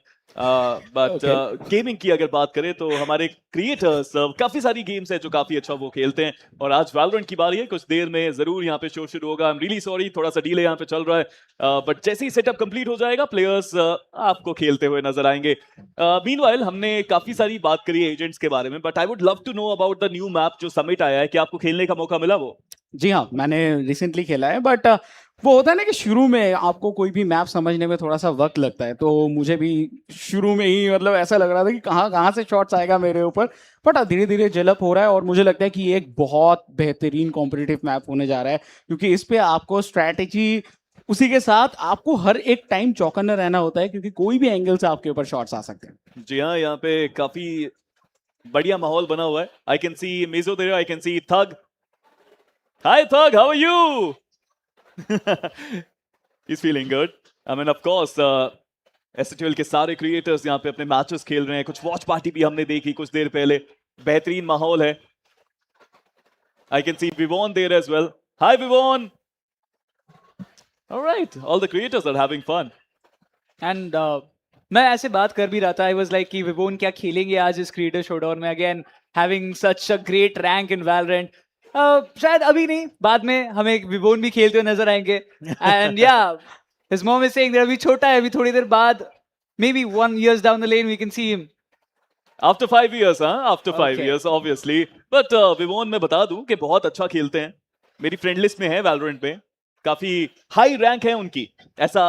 बट गेमिंग की अगर बात करें तो हमारे क्रिएटर्स काफी सारी गेम्स है जो काफी अच्छा वो खेलते हैं, और आज वैलोरेंट की बारी है। कुछ देर में जरूर यहाँ पे शो शुरू होगा। आई एम रियली सॉरी, थोड़ा सा डीले यहाँ पे चल रहा है, बट जैसे ही सेटअप कंप्लीट हो जाएगा प्लेयर्स आपको खेलते हुए नजर आएंगे। मीनवाइल हमने काफी सारी बात करी एजेंट्स के बारे में, but I would love to know about the new map जो समिट आया है, कि आपको खेलने का मौका मिला वो? जी हाँ, मैंने रिसेंटली खेला है, बट वो होता है ना कि शुरू में आपको कोई भी मैप समझने में थोड़ा सा वक्त लगता है, तो मुझे भी शुरू में ही मतलब ऐसा लग रहा था कि कहाँ कहाँ से शॉट्स आएगा मेरे ऊपर, बट धीरे धीरे डेवलप हो रहा है और मुझे लगता है कि ये एक बहुत बेहतरीन कॉम्पिटिटिव मैप होने जा रहा है, क्योंकि इस पे आपको स्ट्रैटेजी, उसी के साथ आपको हर एक टाइम चौकन्ना रहना होता है, क्योंकि कोई भी एंगल से आपके ऊपर शॉट्स आ सकते हैं। जी हाँ, यहाँ पे काफी बढ़िया माहौल बना हुआ है। आई कैन सी मिजो there, I can see thug. Hi thug, how are you? He's feeling good. I mean, of course, SHL के सारे क्रिएटर्स यहाँ पे अपने मैचेस खेल रहे हैं। कुछ वॉच पार्टी भी हमने देखी कुछ देर पहले। बेहतरीन माहौल है। I can see Vivon there as well. Hi Vivon. All right, all the creators are having fun. And मैं ऐसे बात कर भी रहा था, I was like कि विवोन क्या खेलेंगे आज इस क्रिएटर शोडाउन में, again having such a great rank in Valorant. शायद अभी नहीं, बाद में हमें विवोन भी खेलते हुए नजर आएंगे. And yeah, his mom is saying that अभी छोटा है, अभी थोड़ी देर बाद, maybe 1 year down the lane we can see him. After 5 years, After 5 years, obviously. But विवोन मैं बता दूं कि बहुत अच्छा खेलते हैं. मेरी फ्रेंड लिस्ट में है Valorant में. काफी हाई रैंक है उनकी. ऐसा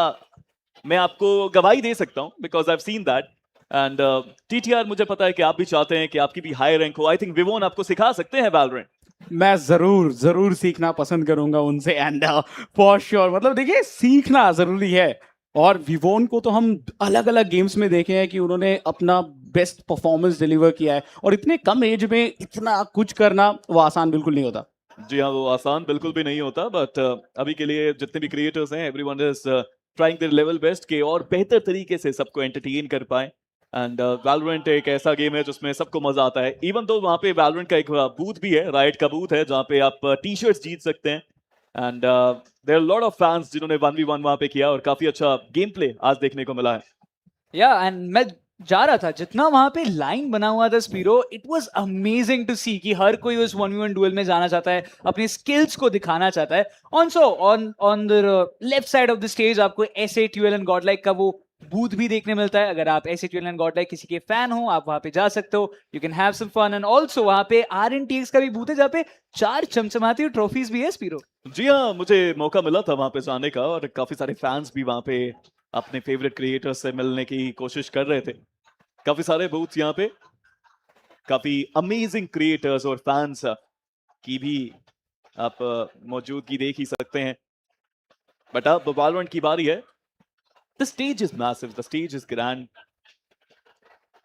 मैं आपको गवाही दे सकता हूं, because I've seen that. And TTR, मुझे पता है कि आप भी चाहते हैं कि आपकी भी हाई रैंक हो. I think विवोन आपको सिखा सकते हैं Valorant. मैं जरूर सीखना पसंद करूंगा उनसे, एंड फॉर श्योर मतलब देखिए सीखना जरूरी है. और विवोन को तो हम अलग अलग गेम्स में देखे हैं कि उन्होंने अपना बेस्ट परफॉर्मेंस डिलीवर किया है, और इतने कम एज में इतना कुछ करना वो आसान बिल्कुल नहीं होता. जी हाँ, वो आसान बिल्कुल भी नहीं होता, बट अभी के लिए जितने भी क्रिएटर्स हैं, everyone is trying their level best के और बेहतर तरीके से सबको एंटरटेन कर पाए. एंड Valorant एक ऐसा गेम है जिसमें सबको मजा आता है. इवन तो वहाँ पे Valorant का एक बूथ भी है, राइट का बूथ है, जहाँ पे आप टी शर्ट्स जीत सकते हैं. And there are lot of fans जिन्होंने 1v1 वहाँ पे किया और काफी अच्छा गेम प्ले आज देखने को मिला है. या एंड मैं जा रहा था, जितना वहां पे लाइन बना हुआ था स्पीरो, it was amazing to see कि हर कोई उस 1v1 डुएल में जाना चाहता है, अपनी स्किल्स को दिखाना चाहता है. Also on the left side of the stage आपको SA12 एंड गॉडलाइक का वो बूथ भी देखने मिलता है. अगर आप SA12 एंड गॉडलाइक किसी के फैन हो, आप वहां पे जा सकते हो. You can have some fun. And also वहां पे RNTX का भी बूथ है, जहाँ पे 4 चमचमाती ट्रॉफीज भी है स्पीरो. जी हाँ, मुझे मौका मिला था वहां पे जाने का, और काफी सारे फैंस भी वहां पे अपने फेवरेट क्रिएटर्स से मिलने की कोशिश कर रहे थे. काफी सारे बूथ्स यहाँ पे, काफी अमेजिंग क्रिएटर्स और फैंस की भी आप मौजूदगी देख ही सकते हैं. बट अब Valorant की बारी है. The stage is massive, the stage is grand,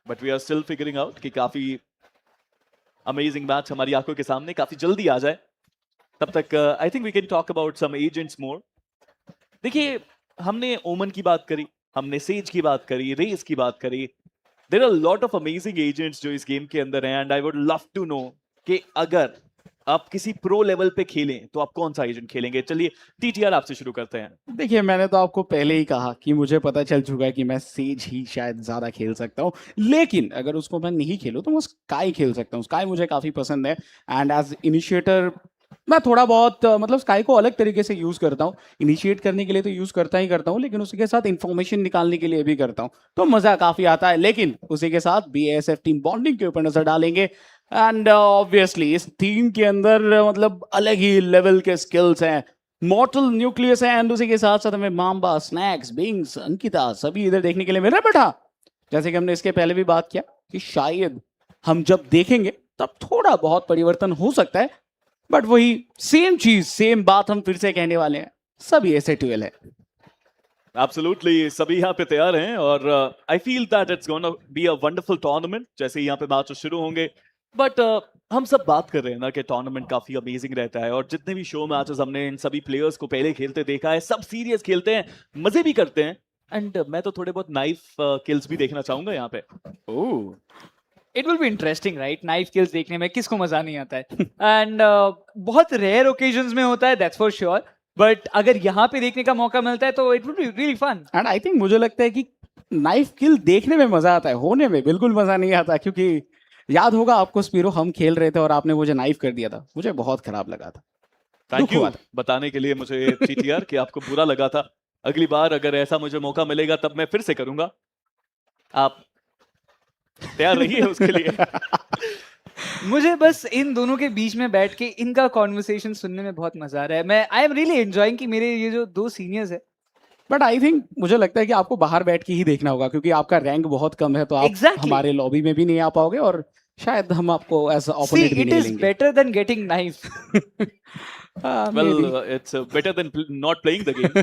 but we are still figuring out कि काफी amazing match हमारी आंखों के सामने काफी जल्दी आ जाए. तब तक I think we can talk about some agents more. देखिए, हमने ओमन की बात करी, हमने सेज की बात करी, रेस की बात करी. There are a lot of amazing agents जो इस गेम के अंदर हैं, and I would love to know कि अगर आप किसी प्रो लेवल पे खेलें तो आप कौन सा एजेंट खेलेंगे. चलिए TTR आपसे शुरू करते हैं. देखिए, मैंने तो आपको पहले ही कहा कि मुझे पता चल चुका है कि मैं सेज ही शायद ज्यादा खेल सकता हूँ, लेकिन अगर उसको मैं नहीं खेलूँ तो मैं स्काई खेल सकता हूँ. स्काई मुझे काफी पसंद है, एंड एज इनिशिएटर मैं थोड़ा बहुत मतलब स्काई को अलग तरीके से यूज करता हूँ. इनिशिएट करने के लिए तो यूज करता ही करता हूँ, लेकिन उसी के साथ इंफॉर्मेशन निकालने के लिए भी करता हूँ, तो मजा काफी आता है. लेकिन उसी के साथ BASF टीम बॉन्डिंग के ऊपर नजर डालेंगे, एंड ऑब्वियसली इस टीम के अंदर मतलब अलग ही लेवल के स्किल्स हैं. मॉर्टल न्यूक्लियस है, एंड उसी के साथ साथ हमें माम्बा, स्नैक्स, बिंग्स, अंकिता सभी इधर देखने के लिए मिल रहे हैं. बेटा, जैसे कि हमने इसके पहले भी बात किया कि शायद हम जब देखेंगे तब थोड़ा बहुत परिवर्तन हो सकता है, बट वही सेम चीज, सेम बात हम फिर से कहने वाले हैं, सभी SA12 है. एब्सोल्युटली, सभी यहाँ पे तैयार हैं, और I feel that it's gonna be a wonderful tournament. जैसे यहाँ पे मैच शुरू होंगे, बट हम सब बात कर रहे हैं ना कि टूर्नामेंट काफी अमेजिंग रहता है, और जितने भी शो मैचेस हमने इन सभी प्लेयर्स को पहले खेलते देखा है, सब सीरियस खेलते हैं, मजे भी करते हैं. एंड मैं तो थोड़े बहुत नाइफ किल्स भी देखना चाहूंगा यहाँ पे. Oh, it will be interesting right. Knife kills देखने में किसको मजा नहीं आता है. एंड बहुत रेयर ओकेजन्स में होता है, दैट्स फॉर श्योर, बट अगर यहाँ पे देखने का मौका मिलता है तो it will be really fun. And I think मुझे लगता है कि नाइफ किल देखने में मजा आता है, होने में बिल्कुल मजा नहीं आता, क्योंकि याद होगा आपको स्पीरो, हम खेल रहे थे और आपने मुझे नाइफ कर दिया था, मुझे बहुत खराब लगा था. थैंक यू बताने के लिए मुझे TTR कि आपको बुरा लगा था. अगली बार अगर ऐसा मुझे मौका मिलेगा तब मैं फिर से करूंगा. आप तैयार रहिए उसके लिए. मुझे बस इन दोनों के बीच में बैठ के इनका कॉन्वर्सेशन सुनने में बहुत मजा आ रहा है. मैं आई एम रियली एंजॉइंग कि मेरे ये जो दो सीनियर्स है. बट आई थिंक मुझे लगता है कि आपको बाहर बैठ के ही देखना होगा क्योंकि आपका रैंक बहुत कम है, तो आप हमारे लॉबी में भी नहीं आ पाओगे और शायद हम आपको एज ओपोनेंट भी इट नहीं इज लेंगे. Better than getting knife. Well, it's better than not playing the game.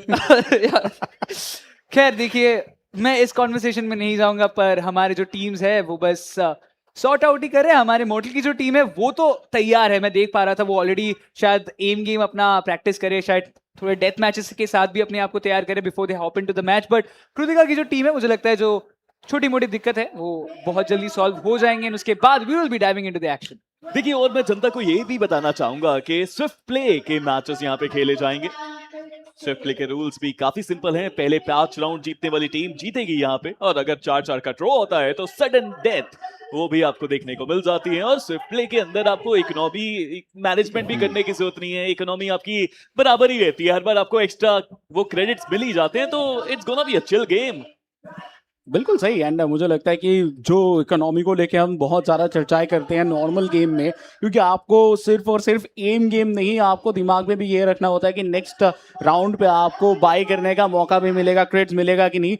खैर देखिए, मैं इस कॉन्वर्सेशन में नहीं जाऊंगा, पर हमारे जो टीम्स है वो बस सॉर्ट आउट ही कर रहे हैं. हमारे मोटल की जो टीम है वो तो तैयार है. मैं देख पा रहा था वो ऑलरेडी शायद एम गेम अपना प्रैक्टिस करे, शायद थोड़े डेथ मैचेस के साथ भी अपने आप को तैयार करे before they hop into the match. But Kritika की जो टीम है, मुझे लगता है जो छोटी मोटी दिक्कत है वो बहुत जल्दी सॉल्व हो जाएंगे, उसके बाद we will be diving into the action. देखिए, और मैं जनता को ये भी बताना चाहूंगा कि स्विफ्ट प्ले के मैचेस यहाँ पे खेले जाएंगे. स्विफ्ट प्ले के रूल्स भी काफी सिंपल हैं. पहले 5 राउंड जीतने वाली टीम जीतेगी यहाँ पे, और अगर 4-4 का ड्रॉ होता है तो सडन डेथ वो भी आपको देखने को मिल जाती है. और स्विफ्ट प्ले के अंदर आपको इकोनॉमी मैनेजमेंट भी करने की जरूरत नहीं है. इकोनॉमी आपकी बराबर ही रहती है. हर बार आपको एक्स्ट्रा वो क्रेडिट्स मिल ही जाते हैं, तो it's gonna be a chill game. बिल्कुल सही. एंड मुझे लगता है कि जो इकोनॉमी को लेके हम बहुत ज़्यादा चर्चाएं करते हैं नॉर्मल गेम में, क्योंकि आपको सिर्फ और सिर्फ एम गेम नहीं, आपको दिमाग में भी ये रखना होता है कि नेक्स्ट राउंड पे आपको बाय करने का मौका भी मिलेगा, क्रेडिट्स मिलेगा कि नहीं,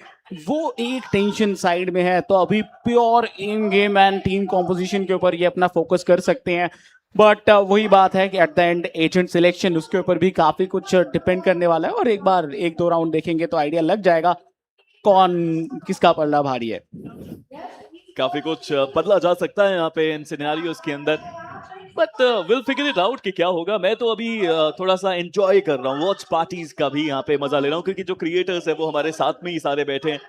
वो एक टेंशन साइड में है. तो अभी pure aim game and team composition के ऊपर ये अपना फोकस कर सकते हैं. बट वही बात है कि at the end agent selection, उसके ऊपर भी काफ़ी कुछ डिपेंड करने वाला है. और एक बार 1-2 राउंड देखेंगे तो आइडिया लग जाएगा कौन किसका पलड़ा भारी है. काफी कुछ बदला जा सकता है यहाँ पे इन सिनेरियोस के अंदर, but will figure it out कि क्या होगा. मैं तो अभी थोड़ा सा एंजॉय कर रहा हूँ, वॉच पार्टीज का भी यहाँ पे मजा ले रहा हूँ, क्योंकि जो क्रिएटर्स है वो हमारे साथ में ही सारे बैठे हैं,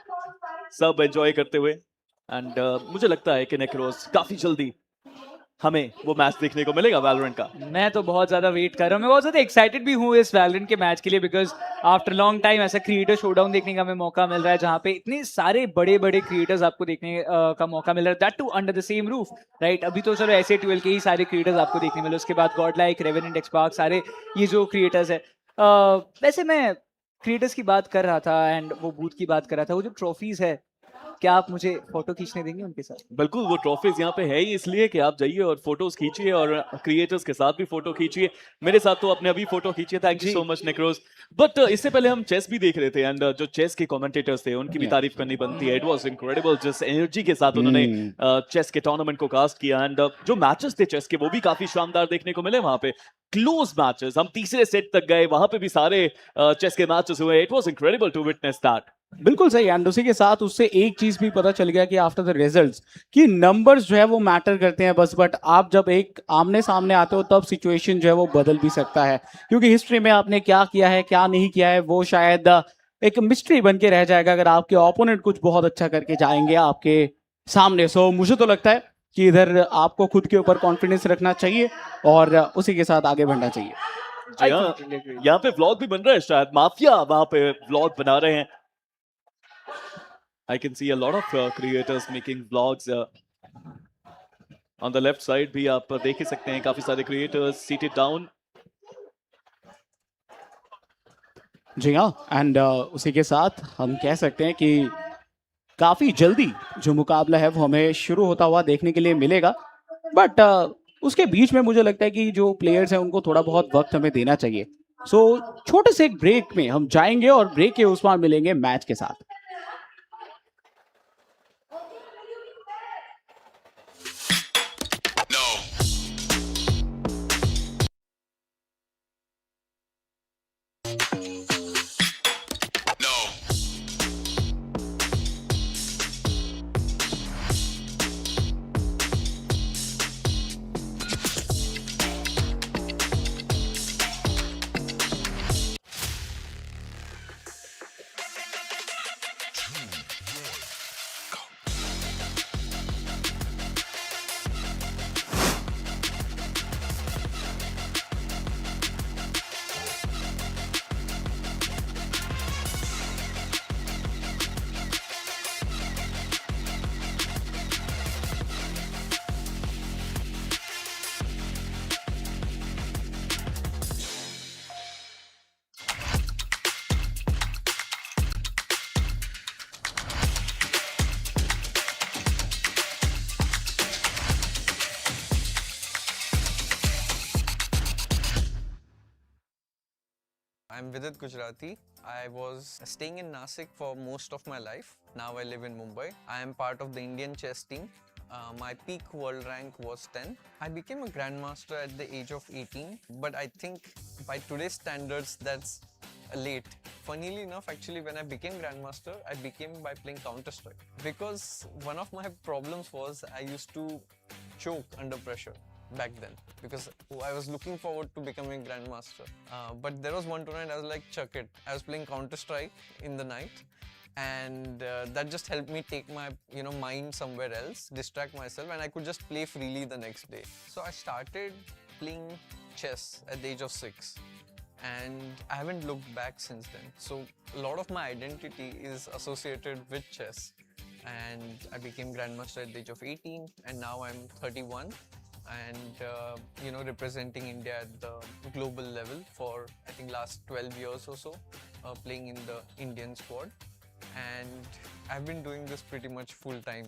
सब एंजॉय करते हुए. एंड मुझे लगता है कि नेक्रोस काफी जल्दी हमें वो मैच देखने को मिलेगा वैलोरेंट का. मैं तो बहुत ज्यादा वेट कर रहा हूँ. मैं बहुत ज्यादा एक्साइटेड भी हूँ इस वैलोरेंट के मैच के लिए, बिकॉज आफ्टर लॉन्ग टाइम ऐसा क्रिएटर शोडाउन देखने का हमें मौका मिल रहा है, जहाँ पे इतने सारे बड़े बड़े क्रिएटर्स आपको देखने का मौका मिल रहा है, that too under the same roof, right. अभी तो चलो ऐसे 12 के ही सारे क्रिएटर्स आपको देखने मिले, उसके बाद गॉड लाइक, रेवेनेंट, एक्सपार्क, सारे ये जो क्रिएटर्स है. वैसे मैं क्रिएटर्स की बात कर रहा था एंड वो बूथ की बात कर रहा था. वो जो ट्रॉफीज है, क्या आप मुझे फोटो खींचने देंगे उनके साथ? बिल्कुल, वो ट्रॉफीज यहाँ पे है ही इसलिए कि आप जाइए और फोटोज खींचिए और क्रिएटर्स के साथ भी फोटो खींचिए. मेरे साथ तो आपने अभी फोटो खींचिए. Thank you so much Necros. But इससे पहले हम चेस भी देख रहे थे, एंड जो चेस के कमेंटेटर्स थे उनकी भी तारीफ करनी बनती है. इट वाज इनक्रेडिबल जिस एनर्जी के साथ उन्होंने चेस के टूर्नामेंट को कास्ट किया. एंड जो मैचेस थे चेस के वो भी काफी शानदार देखने को मिले वहां पे. क्लोज मैचेस, हम तीसरे सेट तक गए, वहां पे भी सारे चेस के मैचेस हुए. It was incredible to witness that. बिल्कुल सही. एंड उसी के साथ उससे एक चीज भी पता चल गया कि आफ्टर द रिजल्ट्स कि नंबर्स जो है वो मैटर करते हैं बस, बट आप जब एक आमने सामने आते हो तब सिचुएशन जो है वो बदल भी सकता है, क्योंकि हिस्ट्री में आपने क्या किया है क्या नहीं किया है वो शायद एक मिस्ट्री बन के रह जाएगा अगर आपके ओपोनेंट कुछ बहुत अच्छा करके जाएंगे आपके सामने. सो मुझे तो लगता है कि इधर आपको खुद के ऊपर कॉन्फिडेंस रखना चाहिए और उसी के साथ आगे बढ़ना चाहिए. यहाँ पे व्लॉग भी बन रहा है, शायद माफिया वहां पे व्लॉग बना रहे हैं. I can see a lot of creators making vlogs. On the left side भी आप देख ही सकते हैं काफी सारे creators seated down. जी हाँ. एंड उसी के साथ हम कह सकते हैं कि काफी जल्दी जो मुकाबला है वो हमें शुरू होता हुआ देखने के लिए मिलेगा. बट उसके बीच में मुझे लगता है कि जो प्लेयर्स हैं उनको थोड़ा बहुत वक्त हमें देना चाहिए. सो छोटे से एक ब्रेक में हम जाएंगे और ब्रेक के उस बार मिलेंगे मैच के साथ. I'm Vidit Gujrathi. I was staying in Nasik for most of my life. Now I live in Mumbai. I am part of the Indian chess team. My peak world rank was 10. I became a grandmaster at the age of 18, but I think by today's standards that's late. Funnily enough, actually, when I became grandmaster, I became by playing Counter-Strike. Because one of my problems was I used to choke under pressure back then, because I was looking forward to becoming grandmaster. But there was one tournament I was like, chuck it. I was playing Counter-Strike in the night, and that just helped me take my mind somewhere else, distract myself, and I could just play freely the next day. So I started playing chess at the age of 6, and I haven't looked back since then. So a lot of my identity is associated with chess, and I became grandmaster at the age of 18, and now I'm 31, and representing India at the global level for I think last 12 years or so, playing in the Indian squad. And I've been doing this pretty much full time.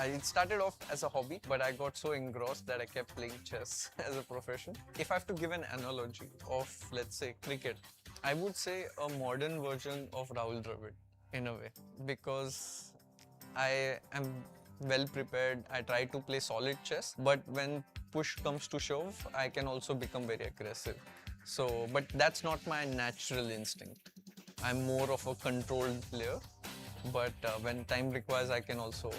It started off as a hobby, but I got so engrossed that I kept playing chess as a profession. If I have to give an analogy of, let's say, cricket, I would say a modern version of Rahul Dravid in a way, because I am well prepared. I try to play solid chess, but when push comes to shove, I can also become very aggressive. So, but that's not my natural instinct. I'm more of a controlled player, but when time requires, I can also,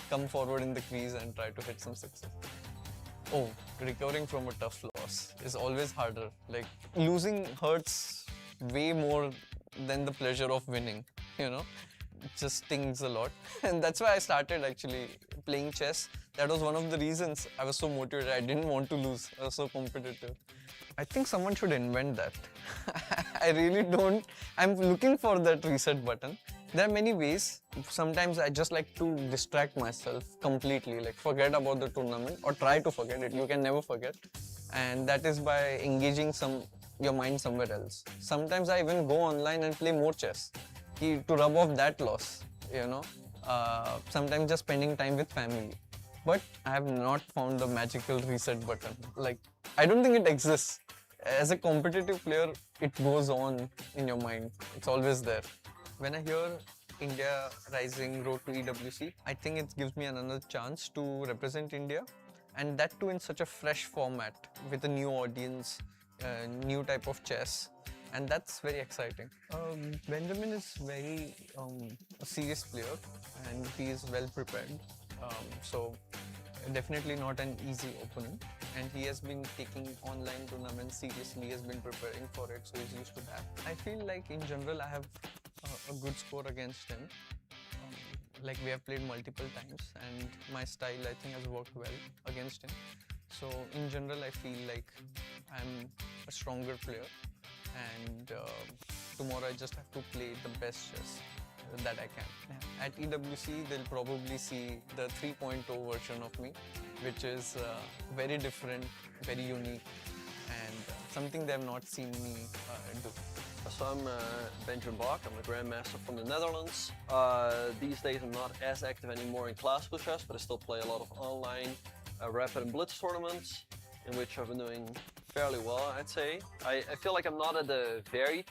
come forward in the crease and try to hit some sixes. Oh, recovering from a tough loss is always harder. Like, losing hurts way more than the pleasure of winning, It just stings a lot. And that's why I started actually playing chess. That was one of the reasons I was so motivated. I didn't want to lose. I was so competitive. I think someone should invent that. I really don't. I'm looking for that reset button. There are many ways. Sometimes I just like to distract myself completely, like forget about the tournament or try to forget it. You can never forget. And that is by engaging your mind somewhere else. Sometimes I even go online and play more chess to rub off that loss, Sometimes just spending time with family. But I have not found the magical reset button. Like, I don't think it exists. As a competitive player, it goes on in your mind. It's always there. When I hear India Rising Road to EWC, I think it gives me another chance to represent India, and that too in such a fresh format with a new audience, new type of chess, and that's very exciting. Benjamin is very a serious player, and he is well prepared. So definitely not an easy opponent, and he has been taking online tournaments seriously. He has been preparing for it, so he's used to that. I feel like in general I have a good score against him. Like, we have played multiple times, and my style I think has worked well against him. So in general I feel like I'm a stronger player, and tomorrow I just have to play the best chess that I can. At EWC, they'll probably see the 3.0 version of me, which is very different, very unique, and something they have not seen me do. So I'm Benjamin Bok. I'm a grandmaster from the Netherlands. These days I'm not as active anymore in classical chess, but I still play a lot of online rapid and blitz tournaments, in which I've been doing fairly well, I'd say. I feel like I'm not at the very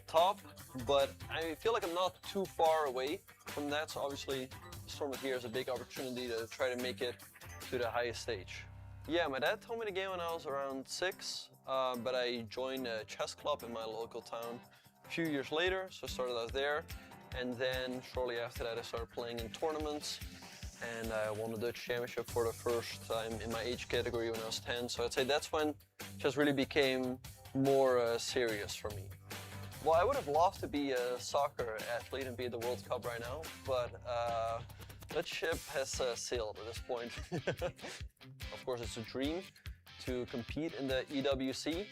top, but I feel like I'm not too far away from that. So obviously this tournament here is a big opportunity to try to make it to the highest stage. Yeah, my dad told me the game when I was around 6, but I joined a chess club in my local town a few years later, so I started out there, and then shortly after that I started playing in tournaments, and I won the Dutch championship for the first time in my age category when I was 10, so I'd say that's when chess really became more serious for me. Well, I would have loved to be a soccer athlete and be at the World Cup right now, but that ship has sailed at this point. Of course, it's a dream to compete in the EWC,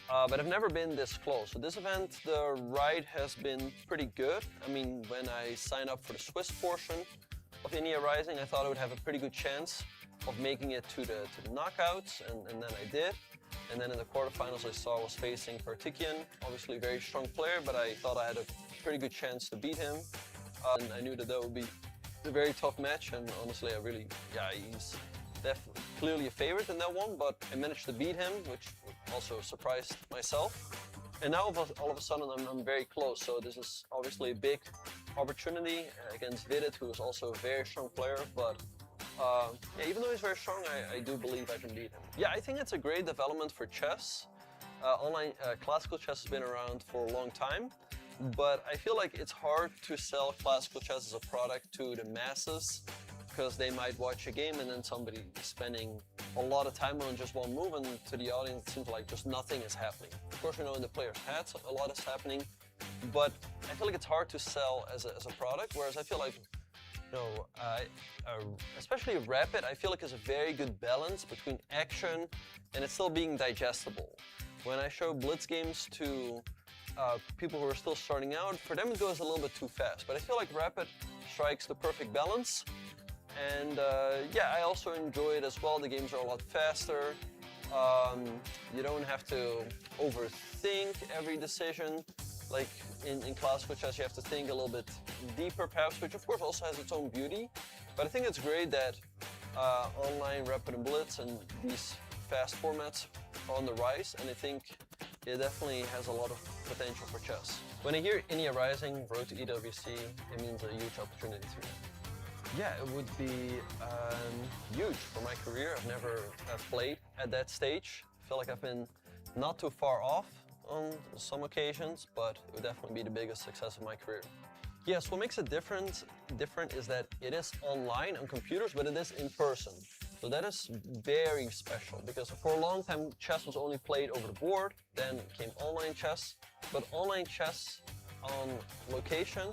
but I've never been this close. So this event, the ride has been pretty good. I mean, when I signed up for the Swiss portion of India Rising, I thought I would have a pretty good chance of making it to the knockouts, and then I did. And then in the quarterfinals, I saw I was facing Partikian, obviously a very strong player, but I thought I had a pretty good chance to beat him. And I knew that that would be a very tough match, and honestly, he's definitely clearly a favorite in that one, but I managed to beat him, which also surprised myself. And now all of a sudden I'm very close, so this is obviously a big opportunity against Vidit, who is also a very strong player, but yeah, even though he's very strong, I do believe I can beat him. Yeah, I think it's a great development for chess. Online classical chess has been around for a long time, but I feel like it's hard to sell classical chess as a product to the masses, because they might watch a game and then somebody spending a lot of time on just one move, and to the audience it seems like just nothing is happening. Of course, in the player's heads a lot is happening, but I feel like it's hard to sell as a product, whereas I feel like, especially Rapid, I feel like it's a very good balance between action and it's still being digestible. When I show Blitz games to people who are still starting out, for them it goes a little bit too fast, but I feel like Rapid strikes the perfect balance. And yeah, I also enjoy it as well. The games are a lot faster. You don't have to overthink every decision. Like in classical chess, you have to think a little bit deeper perhaps, which of course also has its own beauty. But I think it's great that online Rapid and Blitz and these fast formats are on the rise, and I think it definitely has a lot of potential for chess. When I hear India Rising, Road to EWC, it means a huge opportunity to me. Yeah, it would be huge for my career. I've never played at that stage. I feel like I've been not too far off on some occasions, but it would definitely be the biggest success of my career. Yes, what makes it different is that it is online on computers, but it is in person. So that is very special, because for a long time chess was only played over the board, then came online chess, but online chess on location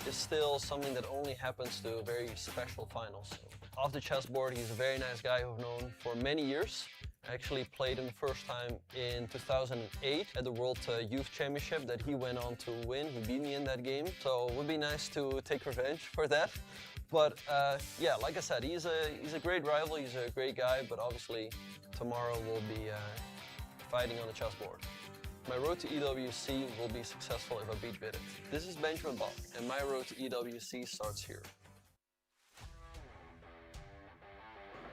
is still something that only happens to very special finals. Off the chessboard, he's a very nice guy who I've known for many years. I actually played him the first time in 2008 at the World Youth Championship that he went on to win. He beat me in that game, so it would be nice to take revenge for that. But yeah, like I said, he's a great rival, he's a great guy, but obviously tomorrow we'll be fighting on the chessboard. My road to EWC will be successful if I beat Vidit. This is Benjamin Bok, and my road to EWC starts here.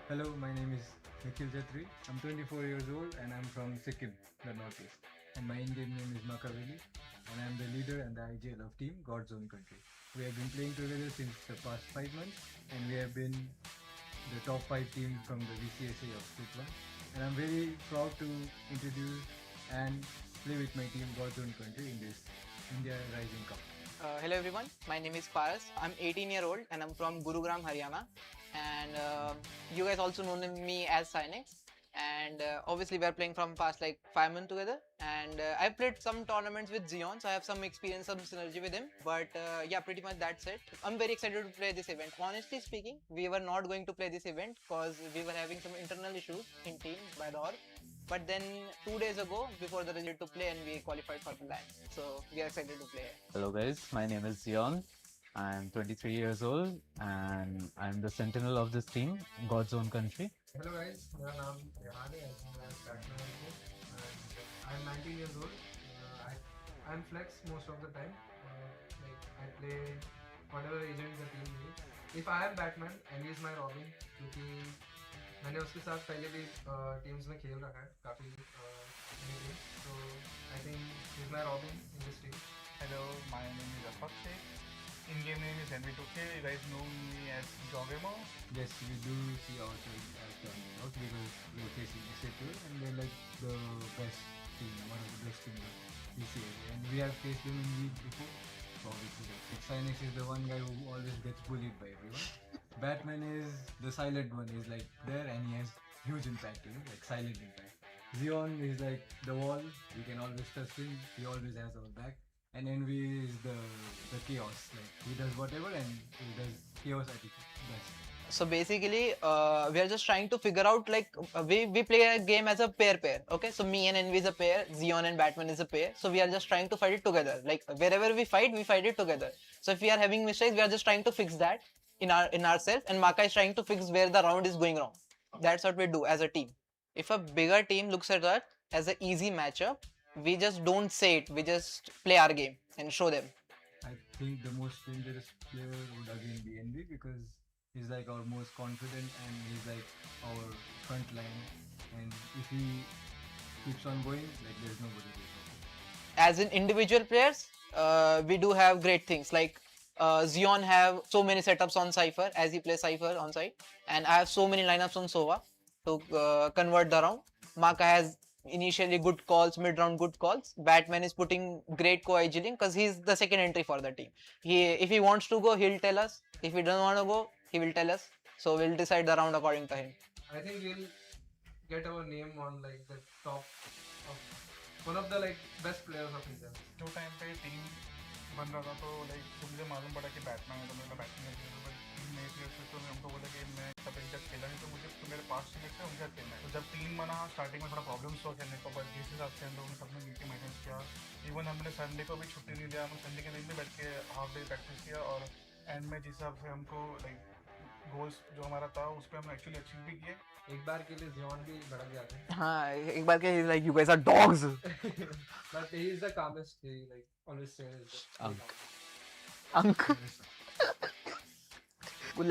Hello, my name is Nikhil Jatri. I'm 24 years old and I'm from Sikkim, the northeast. And my in-game name is Makaveli, and I'm the leader and the IGL of team God's Own Country. We have been playing together since the past 5 months, and we have been the top 5 team from the VCSA of Split 1. And I'm very proud to introduce and play with my team God's Own Country in this India Rising Cup. Hello everyone, my name is Paras. I'm 18 years old and I'm from Gurugram, Haryana. And you guys also know me as Synex. And obviously we are playing from past like 5 months together. And I've played some tournaments with Zion, so I have some experience, some synergy with him. But yeah, pretty much that's it. I'm very excited to play this event. Honestly speaking, we were not going to play this event because we were having some internal issues in team by the org. But then 2 days ago, before the result to play, and we qualified for the land. So we are excited to play. Hello guys, my name is Zion. I'm 23 years old and I'm the sentinel of this team, God's Own Country. Hello guys, my name is Rehan and I'm 19 years old. I'm flex most of the time. Like I play whatever agent the team needs. If I am Batman and he is my Robin, because मैंने उसके साथ पहले भी teams में खेल रखा है काफ़ी teams, so I think he's my Robin in this team. Hello, my name is Akshay. In-game name is Henry2K. You guys know me as Jogemo. Yes, we do see ourselves as the underdogs because we're facing SATU and they're like the best team, one of the best teams of VCA. And we have faced them in league before, so obviously Synex is the one guy who always gets bullied by everyone. Batman is the silent one, he's like there and he has huge impact, like silent impact. Zion is like the wall, we can always trust him, he always has our back. And Envy is the chaos, like he does whatever and he does chaos at its best. So basically, we are just trying to figure out like we play a game as a pair. Okay, so me and Envy is a pair, Zion and Batman is a pair. So we are just trying to fight it together. Like wherever we fight it together. So if we are having mistakes, we are just trying to fix that in ourselves, and Maka is trying to fix where the round is going wrong. That's what we do as a team. If a bigger team looks at that as an easy matchup, we just don't say it, we just play our game and show them. I think the most dangerous player would again be Envy because he's like our most confident and he's like our front line, and if he keeps on going, like there's nobody to stop him. as in individual players, we do have great things like Xeon have so many setups on Cypher as he plays Cypher on site, and I have so many lineups on Sova to convert the round. Maka has initially good calls, mid round good calls. Batman is putting great co-idling because he's the second entry for the team. If he wants to go, he'll tell us. If he doesn't want to go, he will tell us. So we'll decide the round according to him. I think we'll get our name on like the top of one of the like best players of India. जो time पे team बन रहा था तो like तो मुझे मालूम पड़ा कि बैट्समैन है तो मेरा बैट्समैन है बट टीम नए प्लेयर से तो हमको बोला कि मैं सब एक साथ खेला नहीं तो मुझे तो मेरे पास टीममेट्स है उनके साथ खेलना है तो जब टीम बना स्टार्टिंग में थोड़ा प्रॉब्लम्स हुआ खेलने को बट जिस हिसाब से हम लोगों ने सबने मिलकर मेंटेन किया इवन हमने संडे को भी छुट्टी नहीं लिया हम संडे के दिन भी बैठ के हाफ डे प्रैक्टिस किया और एंड में जिस हिसाब से हमको लाइक गोल्स जो हमारा था उस पर हम एक्चुअली अचीव भी किए एक बार के लिए जियोन भी भड़क जाते हैं हाँ एक बार के like you guys are dogs but he is the calmest. He like always says अंक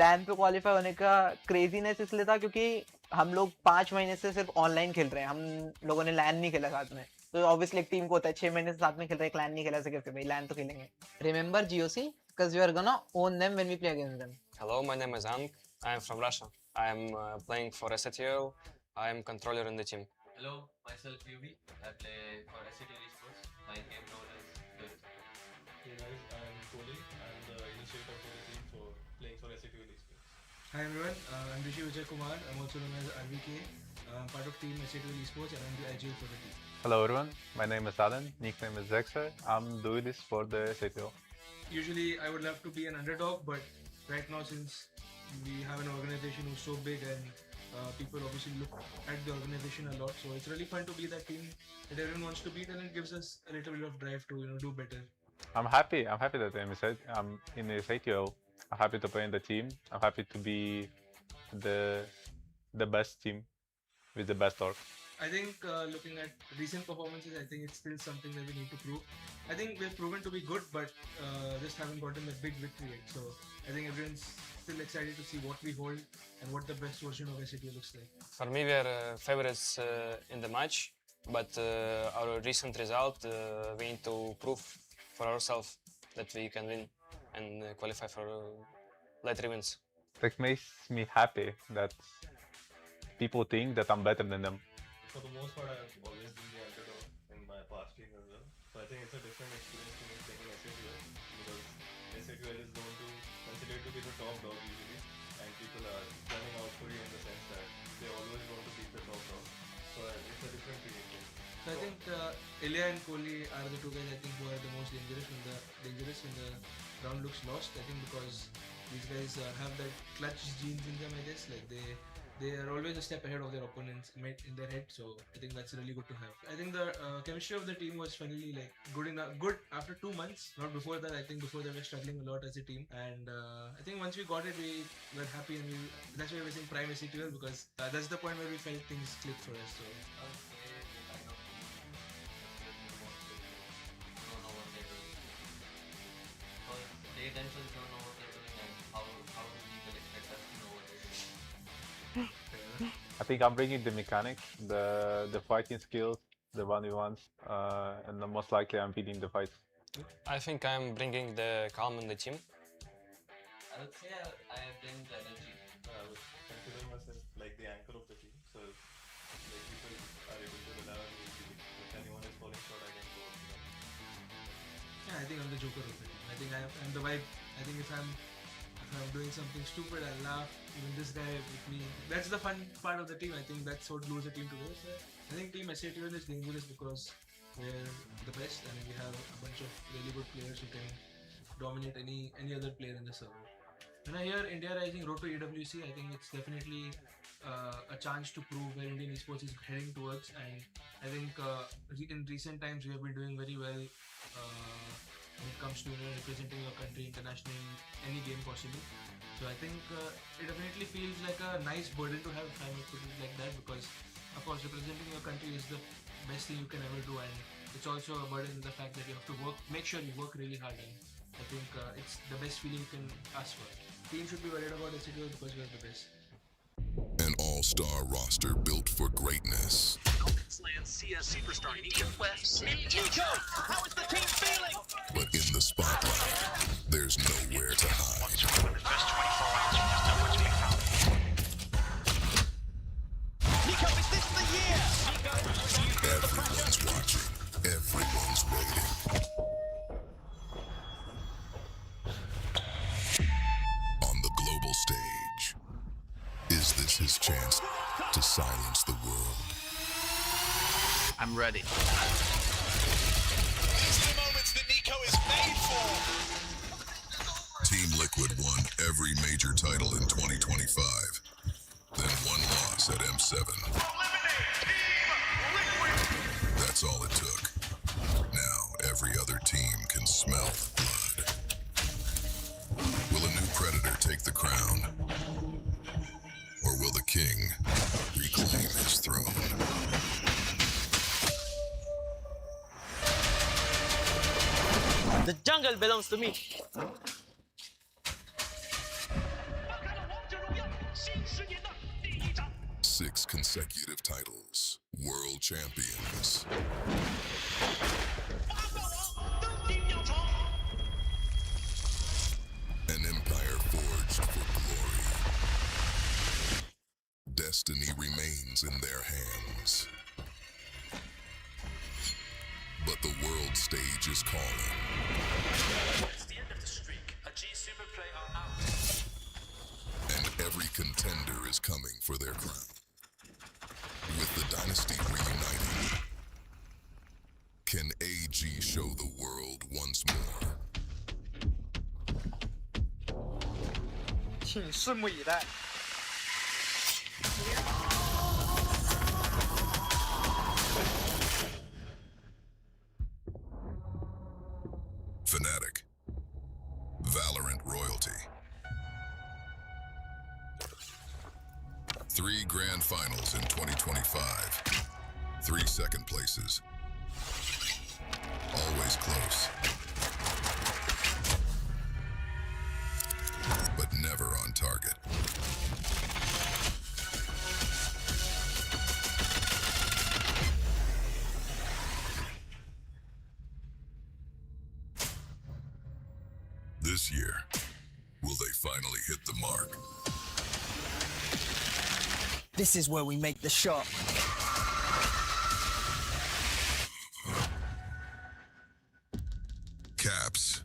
लैन पे क्वालिफाई होने का क्रेजीनेस इसलिए था क्योंकि हम लोग 5 महीने से सिर्फ ऑनलाइन खेल रहे हैं हम लोगों ने लैन नहीं खेला साथ में तो ऑब्वियसली एक टीम को होता है 6 महीने से साथ में खेल रहे हैं लैन नहीं खेला से कैसे भाई लैन तो खेलेंगे remember GOC because we are gonna own them when we play against them. Hello, my name is Ank. I am from Russia. I am playing for SATL. I am controller in the team. Hello, myself Yubi. I play for SATL Esports. My game name is Vidit. Hey guys, I am Kohli. I am the initiator for the team for playing for SATL Esports. Hi everyone, I'm Rishi Vijay Kumar. I'm also known as RVK. I'm part of team SATL Esports and I'm the IGL for the team. Hello everyone, my name is Alan. Nickname is Zexer. I'm duelist for the SATL. Usually I would love to be an underdog, but right now since we have an organization who's so big and people obviously look at the organization a lot, so it's really fun to be that team that everyone wants to beat, and it gives us a little bit of drive to do better. I'm happy that I'm in the SATL. I'm happy to play in the team. I'm happy to be the best team with the best org. I think looking at recent performances, I think it's still something that we need to prove. I think we've proven to be good, but just haven't gotten a big victory yet. So I think everyone's still excited to see what we hold and what the best version of SAT looks like. For me, we are favorites in the match, but our recent result, we need to prove for ourselves that we can win and qualify for later events. It makes me happy that people think that I'm better than them. For the most part, I've always been the underdog in my past team as well. So I think it's a different experience to me playing in SATL because SATL is known to considered to be the top dog usually, and people are running out for you in the sense that they always want to beat the top dog. So it's a different feeling. So I think Ilya and Kohli are the two guys I think who are the most dangerous when the round looks lost. I think because these guys have that clutch genes in them, I guess. Like they are always a step ahead of their opponents in their head. So I think that's really good to have. I think the chemistry of the team was finally like good after 2 months. Not before that. I think before that we were struggling a lot as a team. And I think once we got it, we were happy, and that's why we were saying prime SATL because that's the point where we felt things clicked for us. So. They themselves don't know what they're doing, and how do people expect us to know what they're doing? I think I'm bringing the mechanics, the fighting skills, the 1v1s, and most likely I'm beating the fights. I think I'm bringing the calm in the team. I would say I bring the energy. I would consider myself like the anchor of the team. So like people are able to rely on me easily. If anyone is falling short, I can go up to them. Yeah, I think I'm the joker of the team. I think I'm the vibe. I think if I'm doing something stupid, I'll laugh. Even this guy with me. That's the fun part of the team. I think that's what glues a team together. So I think Team SATL is dangerous because we're the best and we have a bunch of really good players who can dominate any other player in the server. When I hear India Rising road to EWC, I think it's definitely a chance to prove where Indian esports is heading towards, and I think in recent times we have been doing very well when it comes to representing your country internationally in any game possible. So I think it definitely feels like a nice burden to have, if I may put it like that, because of course representing your country is the best thing you can ever do, and it's also a burden in the fact that you have to make sure you work really hard, and I think it's the best feeling you can ask for. Team should be worried about SATL because we are the best. An all-star roster built for greatness. Falcons land CS superstar Nico. Nico, how is the team feeling? But in the spotlight, there's nowhere to hide. Nico, is this the year? Everyone's watching. Everyone's waiting. On the global stage, is this his chance to silence the world? I'm ready. These are the moments that Nico is made for. Team Liquid won every major title in 2025. Then one loss at M7. That's all it took. Now every other team can smell the blood. Will a new predator take the crown? Or will the king reclaim his throne? The jungle belongs to me. 6 consecutive titles. World champions. An empire forged for glory. Destiny remains in their hands. But the world stage is calling. It's the end of the streak. A G Super Play are out. And every contender is coming for their crown. With the dynasty reuniting, can AG show the world once more? 请拭目以待。 Fnatic, Valorant royalty. 3 grand finals in 2025. 3 second places. Always close. But never on target. This year, will they finally hit the mark? This is where we make the shot. Caps,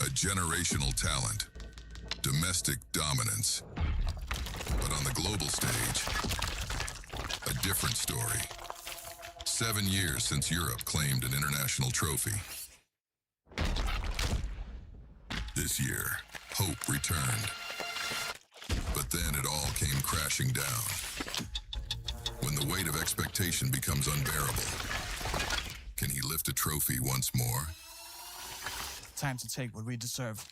a generational talent, domestic dominance. But on the global stage, a different story. 7 years since Europe claimed an international trophy. This year, hope returned. But then it all came crashing down. When the weight of expectation becomes unbearable, can he lift a trophy once more? Time to take what we deserve.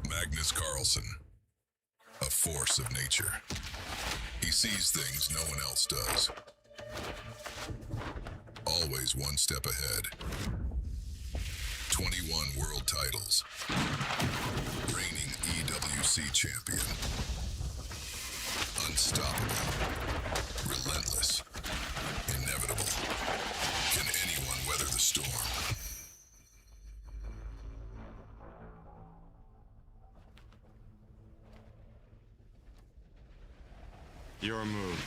Magnus Carlsen, a force of nature. He sees things no one else does. Always one step ahead. 21 world titles. Reigning EWC champion. Unstoppable. Relentless. Inevitable. Can anyone weather the storm? Your move.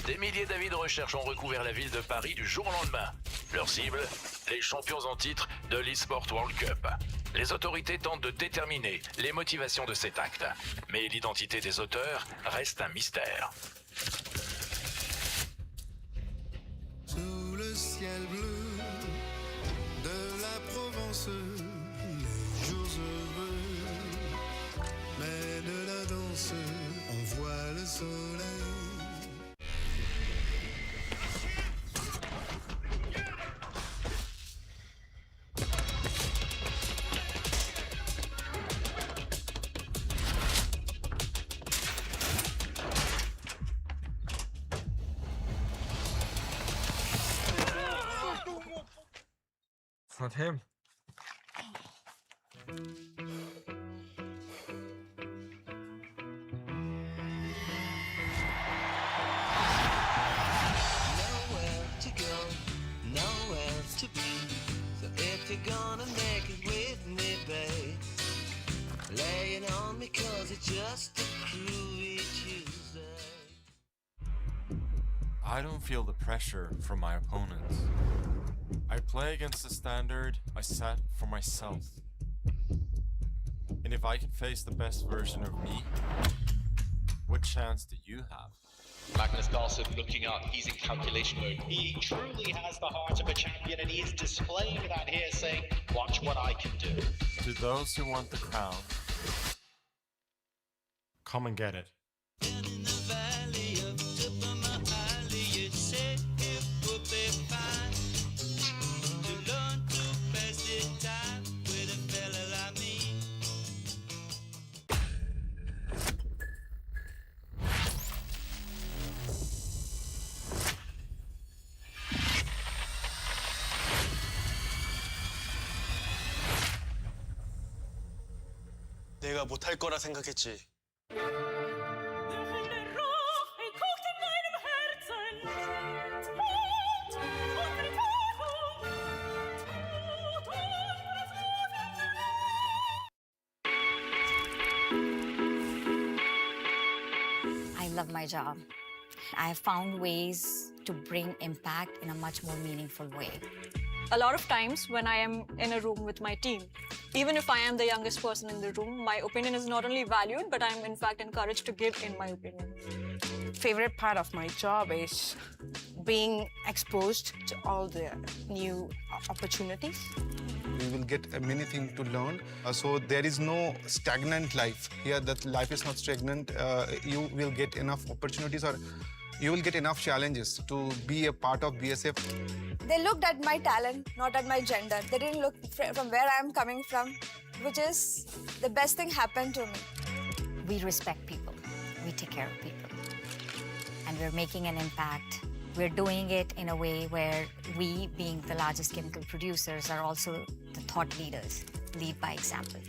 Des milliers d'avis de recherche ont recouvert la ville de Paris du jour au lendemain. Leur cible, les champions en titre de l'Esports World Cup. Les autorités tentent de déterminer les motivations de cet acte, mais l'identité des auteurs reste un mystère. Sous le ciel bleu de la Provence, les jours heureux mènent la danse, on voit le soleil. It's not him. Nowhere to go, nowhere to be. So if you're gonna make it with me, babe, lay it on me 'cause it's just a groovy Tuesday. I don't feel the pressure from my opponents. I play against the standard I set for myself. And if I can face the best version of me, what chance do you have? Magnus Carlsen looking up, he's in calculation mode. He truly has the heart of a champion and he is displaying that here saying, watch what I can do. To those who want the crown, come and get it. 내가 못할 거라 생각했지. I love my job. I have found ways to bring impact in a much more meaningful way. A lot of times when I am in a room with my team, even if I am the youngest person in the room, my opinion is not only valued, but I'm in fact encouraged to give in my opinion. Favorite part of my job is being exposed to all the new opportunities. You will get many things to learn. So there is no stagnant life. Here, that life is not stagnant. You will get enough opportunities or you will get enough challenges to be a part of BASF. They looked at my talent, not at my gender. They didn't look from where I'm coming from, which is the best thing happened to me. We respect people. We take care of people. And we're making an impact. We're doing it in a way where we, being the largest chemical producers, are also the thought leaders. Lead by example.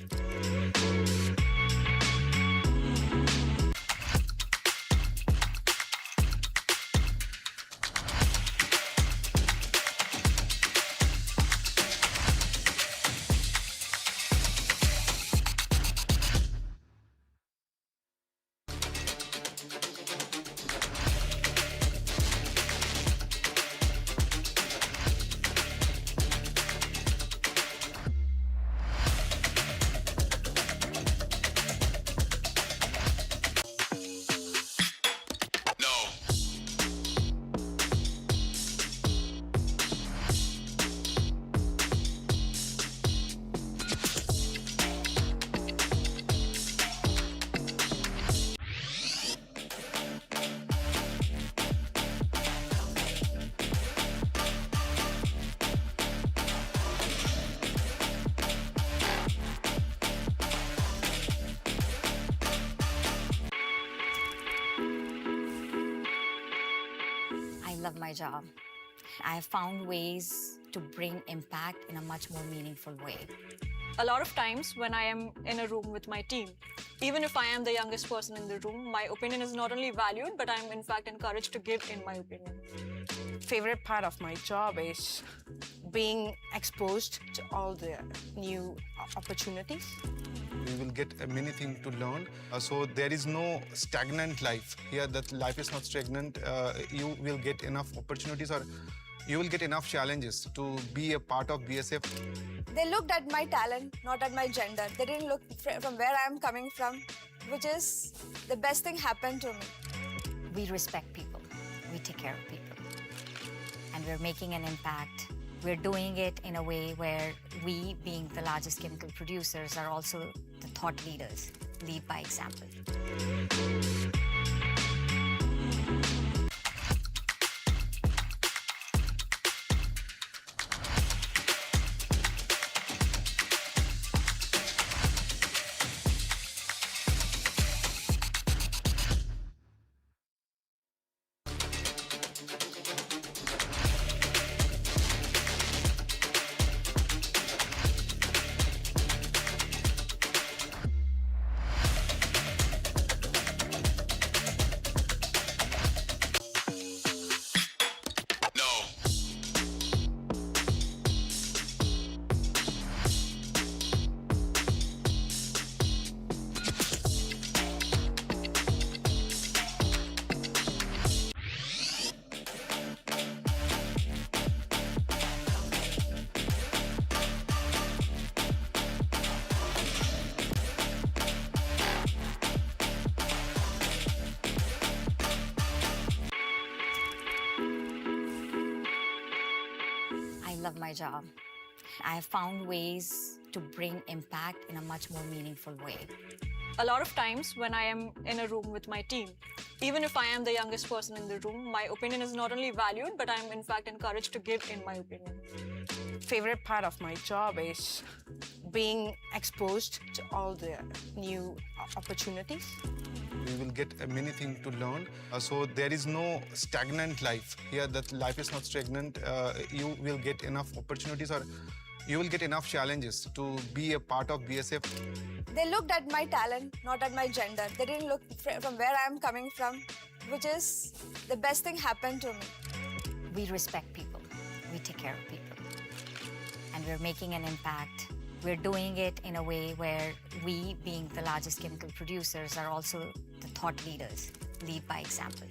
I love my job. I have found ways to bring impact in a much more meaningful way. A lot of times when I am in a room with my team, even if I am the youngest person in the room, my opinion is not only valued, but I'm in fact encouraged to give in my opinion. Favorite part of my job is being exposed to all the new opportunities. You will get many things to learn. So there is no stagnant life. Here, that life is not stagnant. You will get enough opportunities, or you will get enough challenges to be a part of BASF. They looked at my talent, not at my gender. They didn't look from where I'm coming from, which is the best thing happened to me. We respect people. We take care of people. And we're making an impact. We're doing it in a way where we, being the largest chemical producers, are also the thought leaders, lead by example. I love my job. I have found ways to bring impact in a much more meaningful way. A lot of times when I am in a room with my team, even if I am the youngest person in the room, my opinion is not only valued, but I am in fact encouraged to give in my opinion. Favorite part of my job is being exposed to all the new opportunities. You will get many things to learn. So there is no stagnant life. Here, that life is not stagnant. You will get enough opportunities, or you will get enough challenges to be a part of BASF. They looked at my talent, not at my gender. They didn't look from where I'm coming from, which is the best thing happened to me. We respect people. We take care of people. And we're making an impact. We're doing it in a way where we, being the largest chemical producers, are also the thought leaders, lead by example.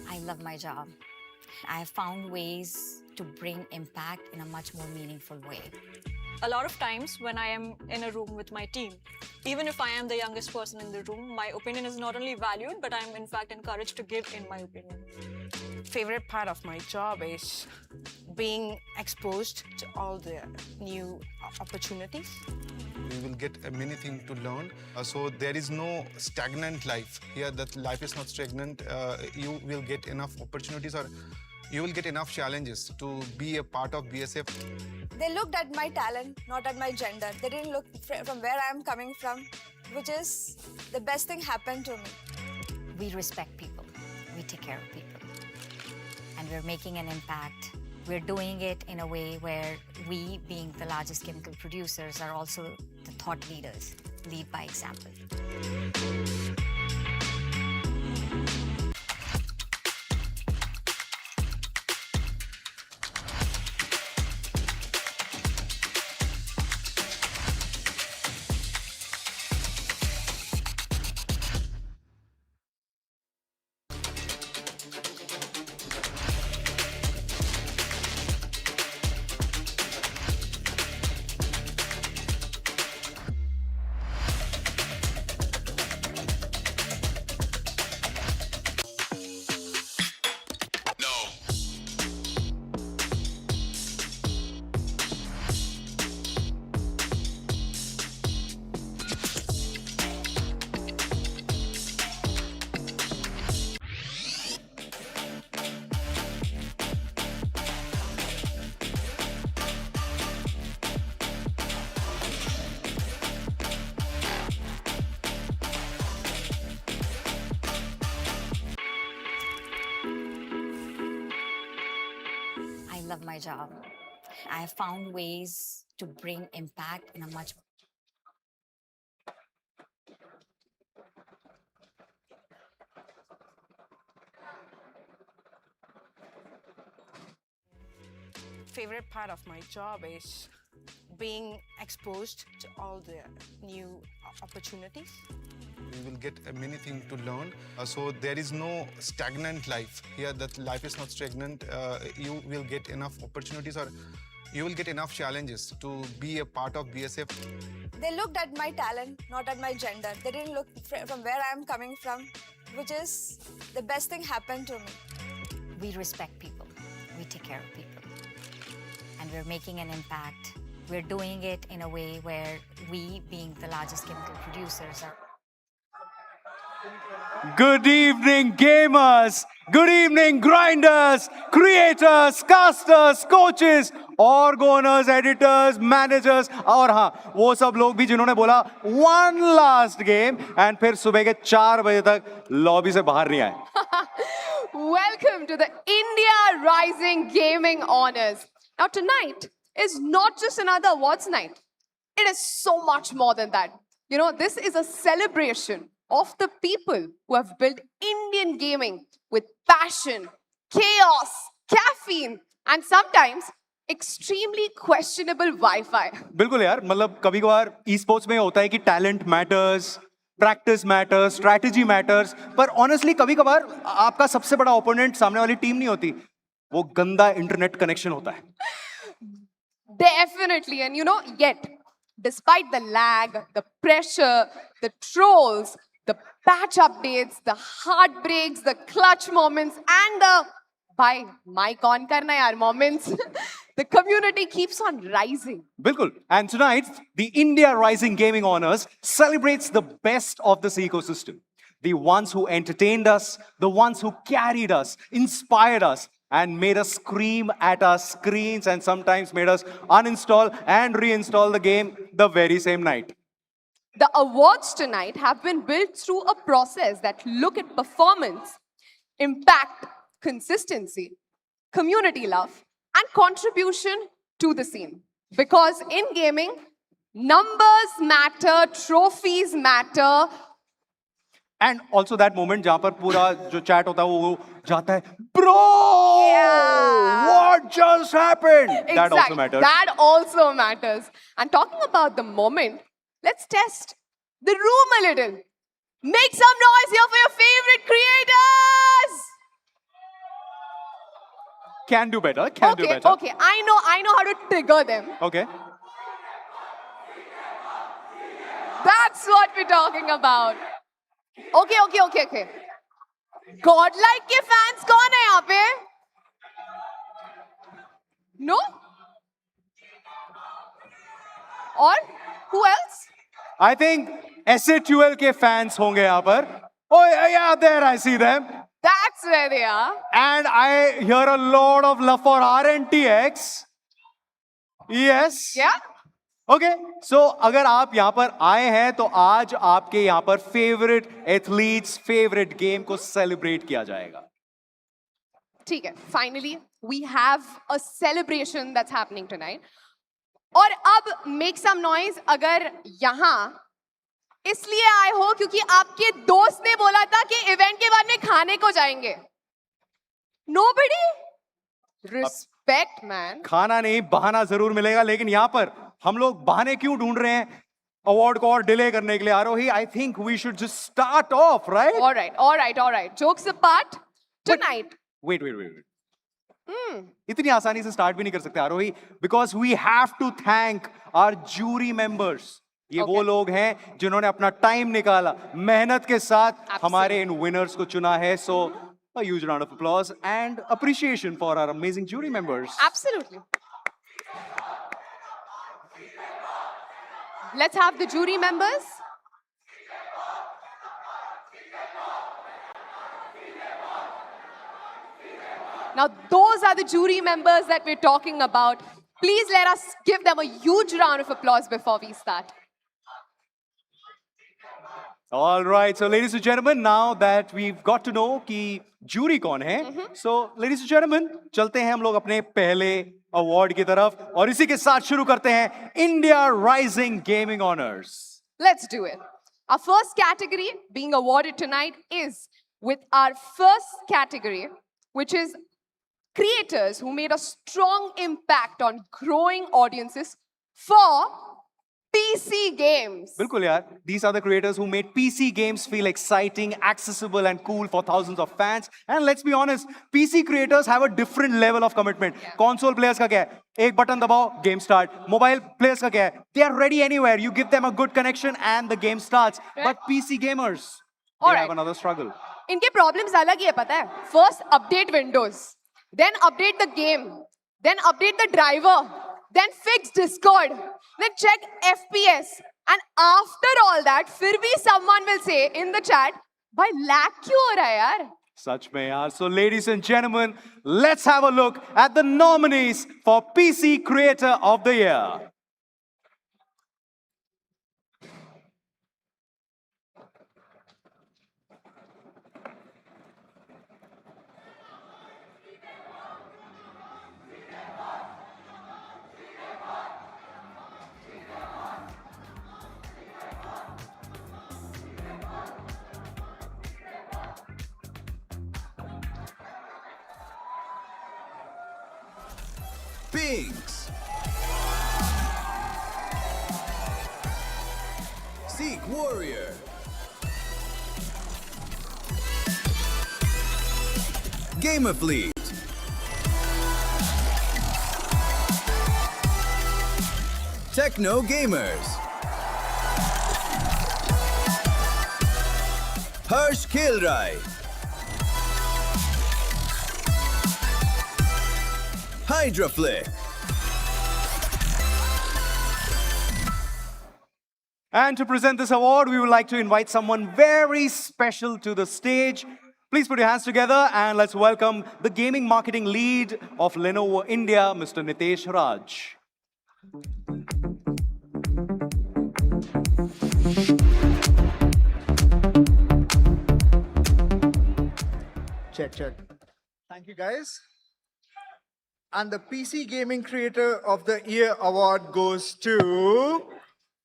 I love my job. I have found ways to bring impact in a much more meaningful way. A lot of times when I am in a room with my team, even if I am the youngest person in the room, my opinion is not only valued, but I am in fact encouraged to give in my opinion. Favorite part of my job is being exposed to all the new opportunities. You will get many things to learn. So there is no stagnant life. Here, that life is not stagnant. You will get enough opportunities, or you will get enough challenges to be a part of BASF. They looked at my talent, not at my gender. They didn't look from where I'm coming from, which is the best thing happened to me. We respect people. We take care of people. And we're making an impact. We're doing it in a way where we, being the largest chemical producers, are also the thought leaders, lead by example. love my job. I have found ways to bring impact in a much Favorite part of my job is being exposed to all the new opportunities. You will get many things to learn. So there is no stagnant life. Here that life is not stagnant. You will get enough opportunities or you will get enough challenges to be a part of BASF. They looked at my talent, not at my gender. They didn't look from where I'm coming from, which is the best thing happened to me. We respect people. We take care of people. And we're making an impact. We're doing it in a way where we, being the largest chemical producers, are... Good evening, gamers. Good evening, grinders, creators, casters, coaches, org-owners, editors, managers, और हाँ वो सब लोग भी जिन्होंने बोला one last game and फिर सुबह के 4 बजे तक लॉबी से बाहर नहीं आए. Welcome to the India Rising Gaming Honors. Now tonight is not just another awards night. It is so much more than that. You know, this is a celebration of the people who have built Indian gaming with passion, chaos, caffeine, and sometimes extremely questionable Wi-Fi. बिल्कुल यार, मतलब कभी कभार e-sports में होता है कि talent matters, practice matters, strategy matters, पर honestly कभी कभार आपका सबसे बड़ा opponent सामने वाली टीम नहीं होती, वो गंदा इंटरनेट कनेक्शन होता है. Definitely, and you know, yet, despite the lag, the pressure, the trolls, the patch updates, the heartbreaks, the clutch moments, and the bhai, mic on karna yaar moments, the community keeps on rising. बिल्कुल. And tonight, the India Rising Gaming Honors celebrates the best of this ecosystem. The ones who entertained us, the ones who carried us, inspired us, and made us scream at our screens and sometimes made us uninstall and reinstall the game the very same night. The awards tonight have been built through a process that look at performance, impact, consistency, community love, and contribution to the scene. Because in gaming, numbers matter, trophies matter. And also that moment जहाँ पर पूरा जो chat होता है वो जाता है, bro, what just happened? Exactly. That also matters. That also matters. And talking about the moment, let's test the room a little. Make some noise here for your favorite creators. Can do better. Can do better. Okay. I know how to trigger them. Okay. That's what we're talking about. Okay. Godlike के fans कौन है यहाँ पे? No? Or who else? I think SHUL के fans होंगे यहाँ पर. Oh yeah, there I see them. That's where they are. And I hear a lot of love for RNTX. Yes. Yeah. Okay, so अगर आप यहाँ पर आए हैं तो आज आपके यहाँ पर favorite athletes, favorite game को celebrate किया जाएगा. ठीक है, finally we have a celebration that's happening tonight. और अब make some noise अगर यहाँ इसलिए आए हो क्योंकि आपके दोस्त ने बोला था कि इवेंट के बाद में खाने को जाएंगे. Nobody? Respect, man. खाना नहीं, बहाना जरूर मिलेगा, लेकिन यहाँ पर हम लोग बहाने क्यों ढूंढ रहे हैं अवार्ड को और डिले करने के लिए? आरोही, I think we should just start off, right? All right. Jokes apart, tonight. Wait. इतनी आसानी से स्टार्ट भी नहीं कर सकते आरोही, because we have to thank our jury members. ये वो लोग हैं जिन्होंने अपना टाइम निकाला, मेहनत के साथ हमारे इन विनर्स को चुना है. So a huge round of applause and appreciation for our amazing jury members. Absolutely. Let's have the jury members. Now, those are the jury members that we're talking about. Please let us give them a huge round of applause before we start. All right, so ladies and gentlemen, now that we've got to know कि jury कौन है, so ladies and gentlemen, चलते हैं हम लोग अपने पहले award की तरफ और इसी के साथ शुरू करते हैं India Rising Gaming Honors. Let's do it. Our first category being awarded tonight is with our first category, which is creators who made a strong impact on growing audiences for PC games. बिल्कुल यार, these are the creators who made PC games feel exciting, accessible and cool for thousands of fans. And let's be honest, PC creators have a different level of commitment. Console players का क्या है? एक button दबाओ, game start. Mobile players का क्या है? They are ready anywhere. You give them a good connection and the game starts. But PC gamers, they have another struggle. इनके problems अलग ही है पता है. First update Windows, then update the game, then update the driver, then fix Discord, then check FPS, and after all that, फिर भी someone will say in the chat, भाई lag क्यों हो रहा है यार? Such mein yaar. So ladies and gentlemen, let's have a look at the nominees for PC Creator of the Year. Pinks. Seek Warrior. Gamer Fleet. Techno Gamers. Harsh Kilrai. Hydroflick. And to present this award, we would like to invite someone very special to the stage. Please put your hands together and let's welcome the gaming marketing lead of Lenovo India, Mr. Nitesh Raj. Check. Thank you, guys. And the PC Gaming Creator of the Year award goes to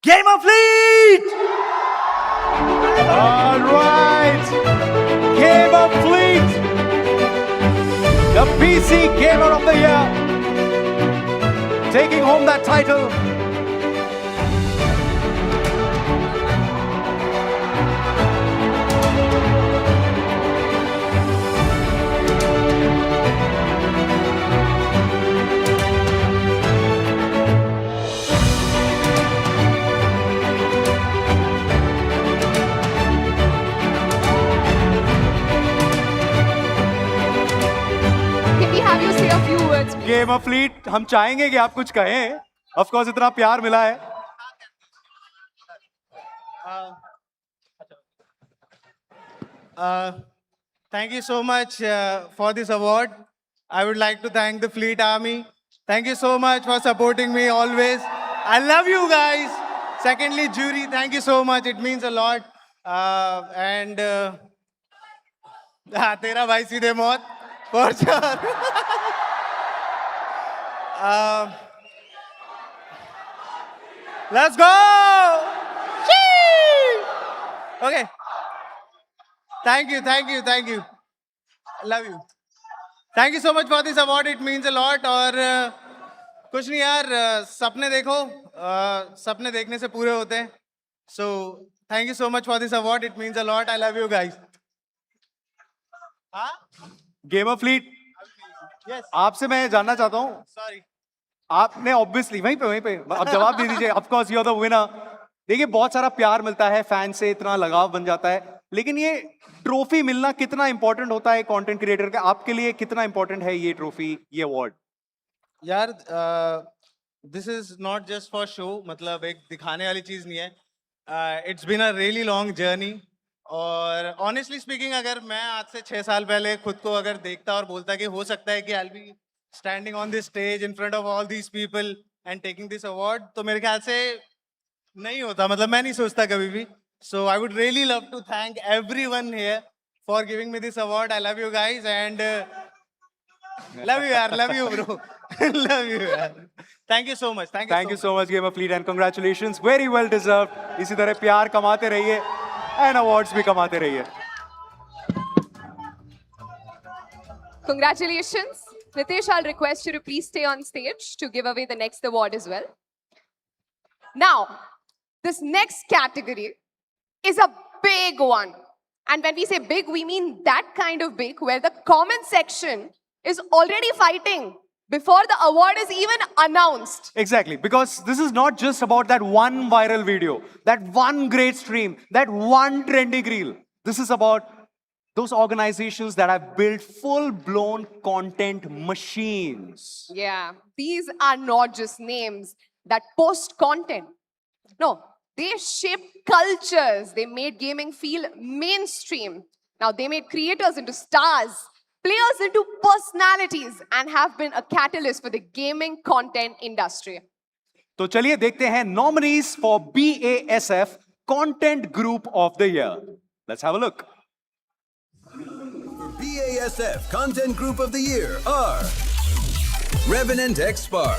Gamer Fleet! All right! Gamer Fleet! The PC Gamer of the Year! Taking home that title. Can we have you say a few words? Gamer Fleet, हम चाहेंगे कि आप कुछ कहें. Of course, इतना प्यार मिला है. Thank you so much for this award. I would like to thank the Fleet Army. Thank you so much for supporting me always. I love you guys. Secondly, jury, thank you so much. It means a lot. तेरा भाई सीधे मौत, for sure. Let's go! Chee! Okay. Thank you. Love you. Thank you so much for this award. It means a lot. और कुछ नहीं यार, सपने देखो, सपने देखने से पूरे होते हैं. So thank you so much for this award. It means a lot. I love you guys. Gamer Fleet, Yes. आपसे मैं जानना चाहता हूँ. Sorry. आपने ऑब्वियसली वहीं पे अब जवाब दे दीजिए. Of course you are the winner. देखिए बहुत सारा प्यार मिलता है, फैन से इतना लगाव बन जाता है, लेकिन ये ट्रॉफी मिलना कितना इंपॉर्टेंट होता है कंटेंट क्रिएटर का? आपके लिए कितना इंपॉर्टेंट है ये ट्रॉफी, ये अवार्ड? यार this is not just for show, मतलब एक दिखाने वाली चीज नहीं है. It's been a really long journey. और ऑनेस्टली स्पीकिंग, अगर मैं आज से 6 साल पहले खुद को अगर देखता और बोलता कि हो सकता है कि I will be standing on this stage in front of all these people and taking this award, तो मेरे ख्याल से नहीं होता. मतलब मैं नहीं सोचता कभी भी. So I would really love to thank everyone here for giving me this award. I love you guys and love you, yaar. Love you, bro. Love you, yaar. Thank you so much. Thank you so much, Gamer Fleet, and congratulations. Very well deserved. इसी तरह प्यार कमाते रहिए and awards भी कमाते रहिए. Congratulations. Nitesh, I'll request you to please stay on stage to give away the next award as well. Now, this next category is a big one. And when we say big, we mean that kind of big where the comment section is already fighting before the award is even announced. Exactly, because this is not just about that one viral video, that one great stream, that one trending reel. This is about those organizations that have built full-blown content machines. Yeah, these are not just names that post content. No, they shaped cultures. They made gaming feel mainstream. Now, they made creators into stars, players into personalities, and have been a catalyst for the gaming content industry. तो चलिए देखते हैं nominees for BASF Content Group of the Year. Let's have a look. BASF Content Group of the Year are Revenant X Spark,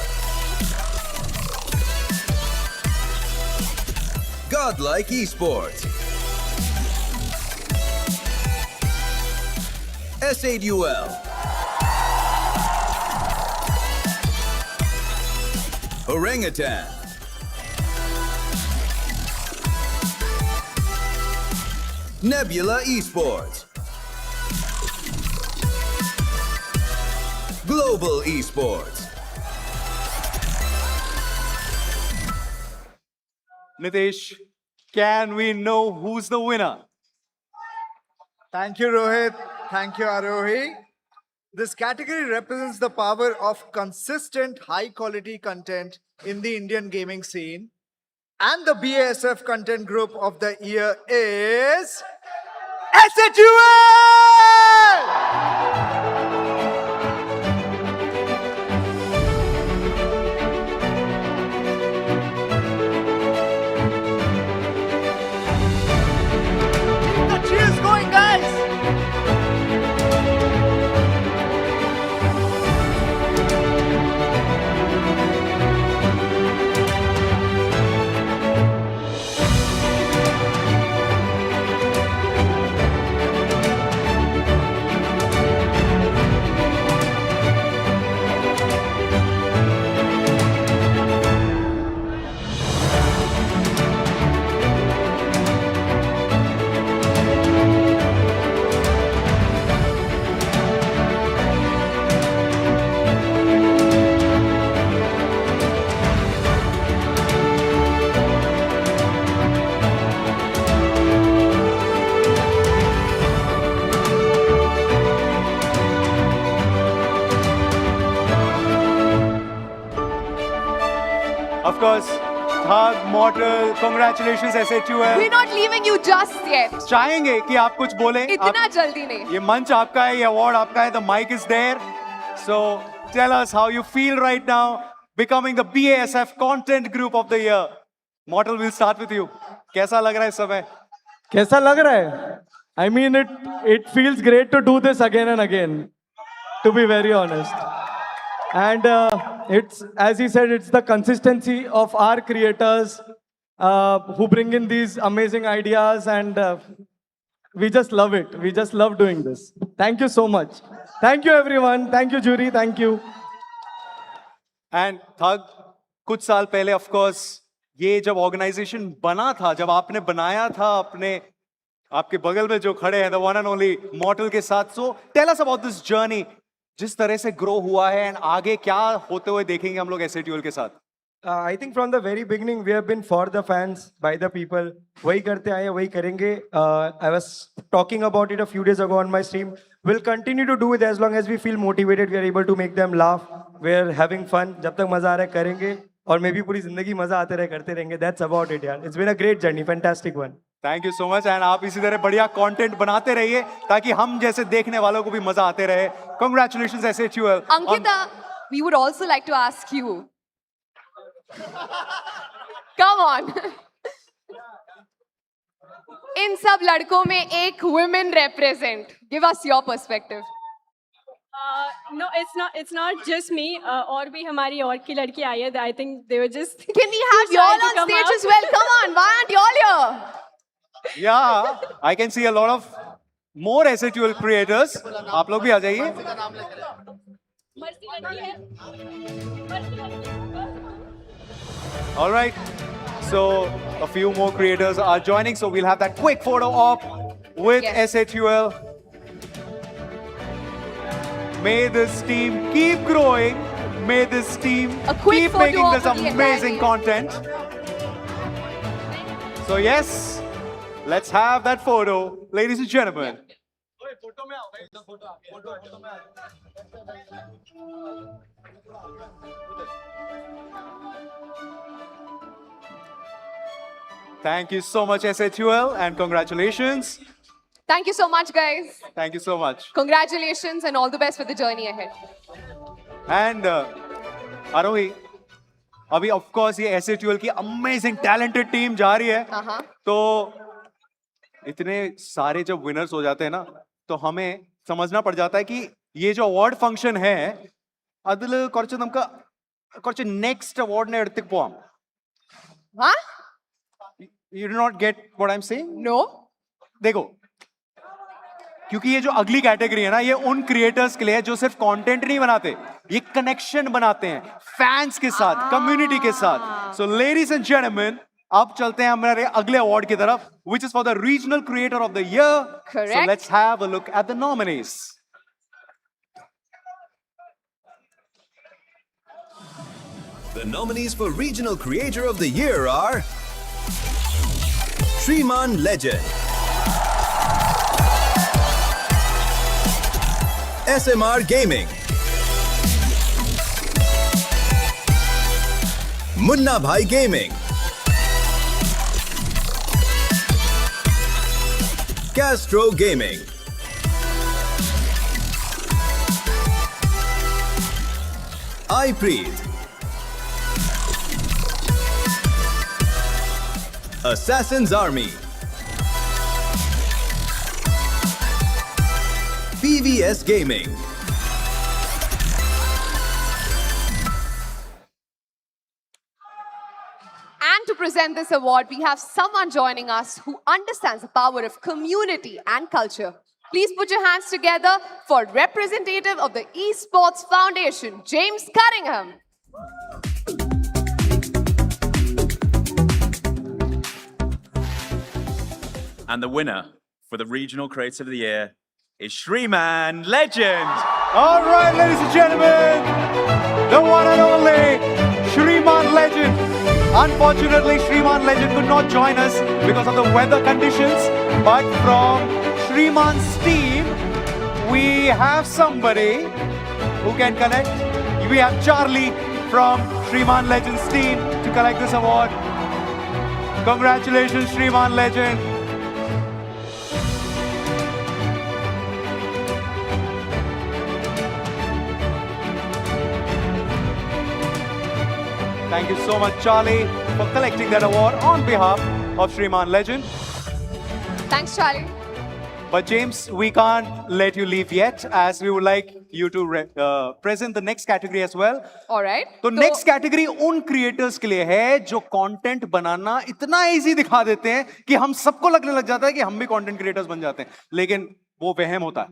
Godlike Esports, SADUL, Orangutan, Nebula Esports, Global Esports. Nitesh, can we know who's the winner? Thank you, Rohit. Thank you, Arohi. This category represents the power of consistent, high-quality content in the Indian gaming scene. And the BASF Content Group of the Year is... SHUL! The cheers going, guys! Of course, Thug, Mortal, congratulations SHUL. We're not leaving you just yet. चाहेंगे कि आप कुछ बोलें. इतना जल्दी नहीं. ये मंच आपका है, ये award आपका है. The mic is there. So tell us how you feel right now becoming the BASF Content Group of the Year. Mortal, we'll start with you. कैसा लग रहा है इस समय? कैसा लग रहा है? I mean, it feels great to do this again and again, to be very honest. And it's, as he said, it's the consistency of our creators who bring in these amazing ideas, and we just love it. We just love doing this. Thank you so much. Thank you, everyone. Thank you, jury. Thank you. And Thug, कुछ साल पहले, of course, ये जब organization बना था, जब आपने बनाया था अपने आपके बगल में जो खड़े हैं, the one and only Mortal के साथ. So tell us about this journey. जिस तरह से ग्रो हुआ है, एंड आगे क्या होते हुए देखेंगे हम लोग SATUL के साथ. I think from the very beginning we have been for the fans, by the people. वही करते आए, वही करेंगे. I was talking about it a few days ago on my stream. We'll continue to do it as long as we feel motivated. We are able to make them laugh. We are having fun. जब तक मजा आ रहा है करेंगे, और मे भी पूरी जिंदगी मजा आते रहे करते रहेंगे. That's about it, यार. It's been a great journey, fantastic one. Thank you so much, and आप इसी तरह बढ़िया कंटेंट बनाते रहिए ताकि हम जैसे देखने वालों को भी मजा आते रहे. Congratulations SHUL. Ankita, we would also like to ask you. Come on. इन सब लड़कों में एक women represent. Give us your perspective. No, it's not just me. और भी हमारी और की लड़की आई है. I think they were just. Can we have you all on stage as well? Come on, why aren't you all here? Yeah, I can see a lot of more SHUL creators. आप लोग भी आ जाइए. All right. So a few more creators are joining. So we'll have that quick photo op with SHUL. May this team keep growing. May this team keep making this amazing content. So yes, let's have that photo, ladies and gentlemen. Thank you so much, SHUL, and congratulations. Thank you so much, guys. Thank you so much. Congratulations and all the best for the journey ahead. And Arohi, अभी of course ये SHUL की amazing talented team जा रही है. तो इतने सारे जब winners हो जाते हैं ना, तो हमें समझना पड़ जाता है कि ये जो award function है, अदल करचे नमका करचे next award ने एडतिक पोआम. हाँ? You do not get what I'm saying? No. देखो, क्योंकि ये जो अगली कैटेगरी है ना, ये उन क्रिएटर्स के लिए है जो सिर्फ कंटेंट नहीं बनाते, ये कनेक्शन बनाते हैं फैंस के साथ, कम्युनिटी के साथ. सो लेडीज एंड जेंटलमैन, अब चलते हैं हमारे अगले अवार्ड की तरफ, which is for the regional creator of the year. Correct. So let's have a look at the nominees. The nominees for Regional Creator of the Year are Shriman Legend, SMR Gaming, Munna Bhai Gaming, Castro Gaming, iPreet, Assassin's Army, PVS Gaming, And to present this award, we have someone joining us who understands the power of community and culture. Please put your hands together for representative of the Esports Foundation, James Cunningham. And the winner for the Regional Creator of the Year is Shriman Legend. All right, ladies and gentlemen, the one and only Shriman Legend. Unfortunately, Shriman Legend could not join us because of the weather conditions. But from Shriman's team, we have somebody who can connect. We have Charlie from Shriman Legend's team to collect this award. Congratulations, Shriman Legend. Thank you so much, Charlie, for collecting that award on behalf of Shriman Legend. Thanks, Charlie. But James, we can't let you leave yet, as we would like you to present the next category as well. All right. तो next category उन creators के लिए है जो content बनाना इतना easy दिखा देते हैं कि हम सबको लगने लग जाता है कि हम भी content creators बन जाते हैं, लेकिन वो वहम होता है.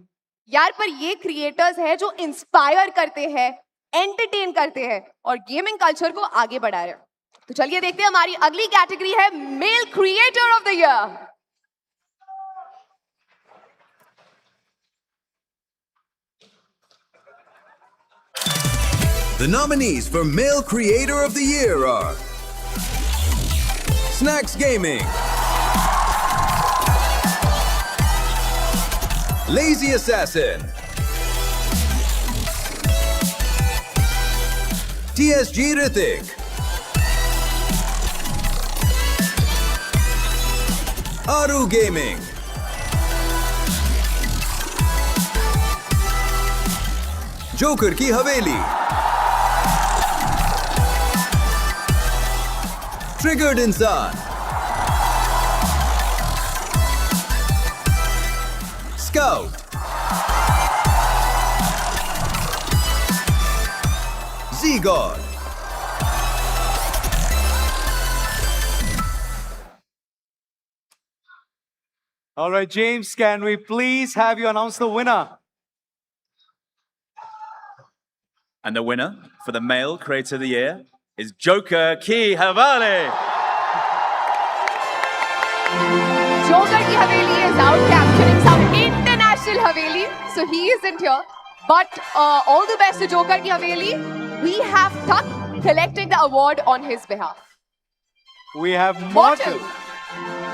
यार पर ये creators है जो inspire करते हैं, entertain करते हैं और gaming culture को आगे बढ़ा रहे हैं. तो चलिए देखते हैं हमारी अगली category है Male Creator of the Year. The nominees for Male Creator of the Year are Snacks Gaming, Lazy Assassin, TSG Rithik, Aru Gaming, Joker की हवेली, Triggered इंसान, Scout. Z-God. All right, James, can we please have you announce the winner? And the winner for the Male Creator of the Year is Joker Ki Havale. Joker ki Haveli is out capturing some international Haveli, so he isn't here. But all the best to Joker ki Haveli. We have Tuck collecting the award on his behalf. We have Mortal.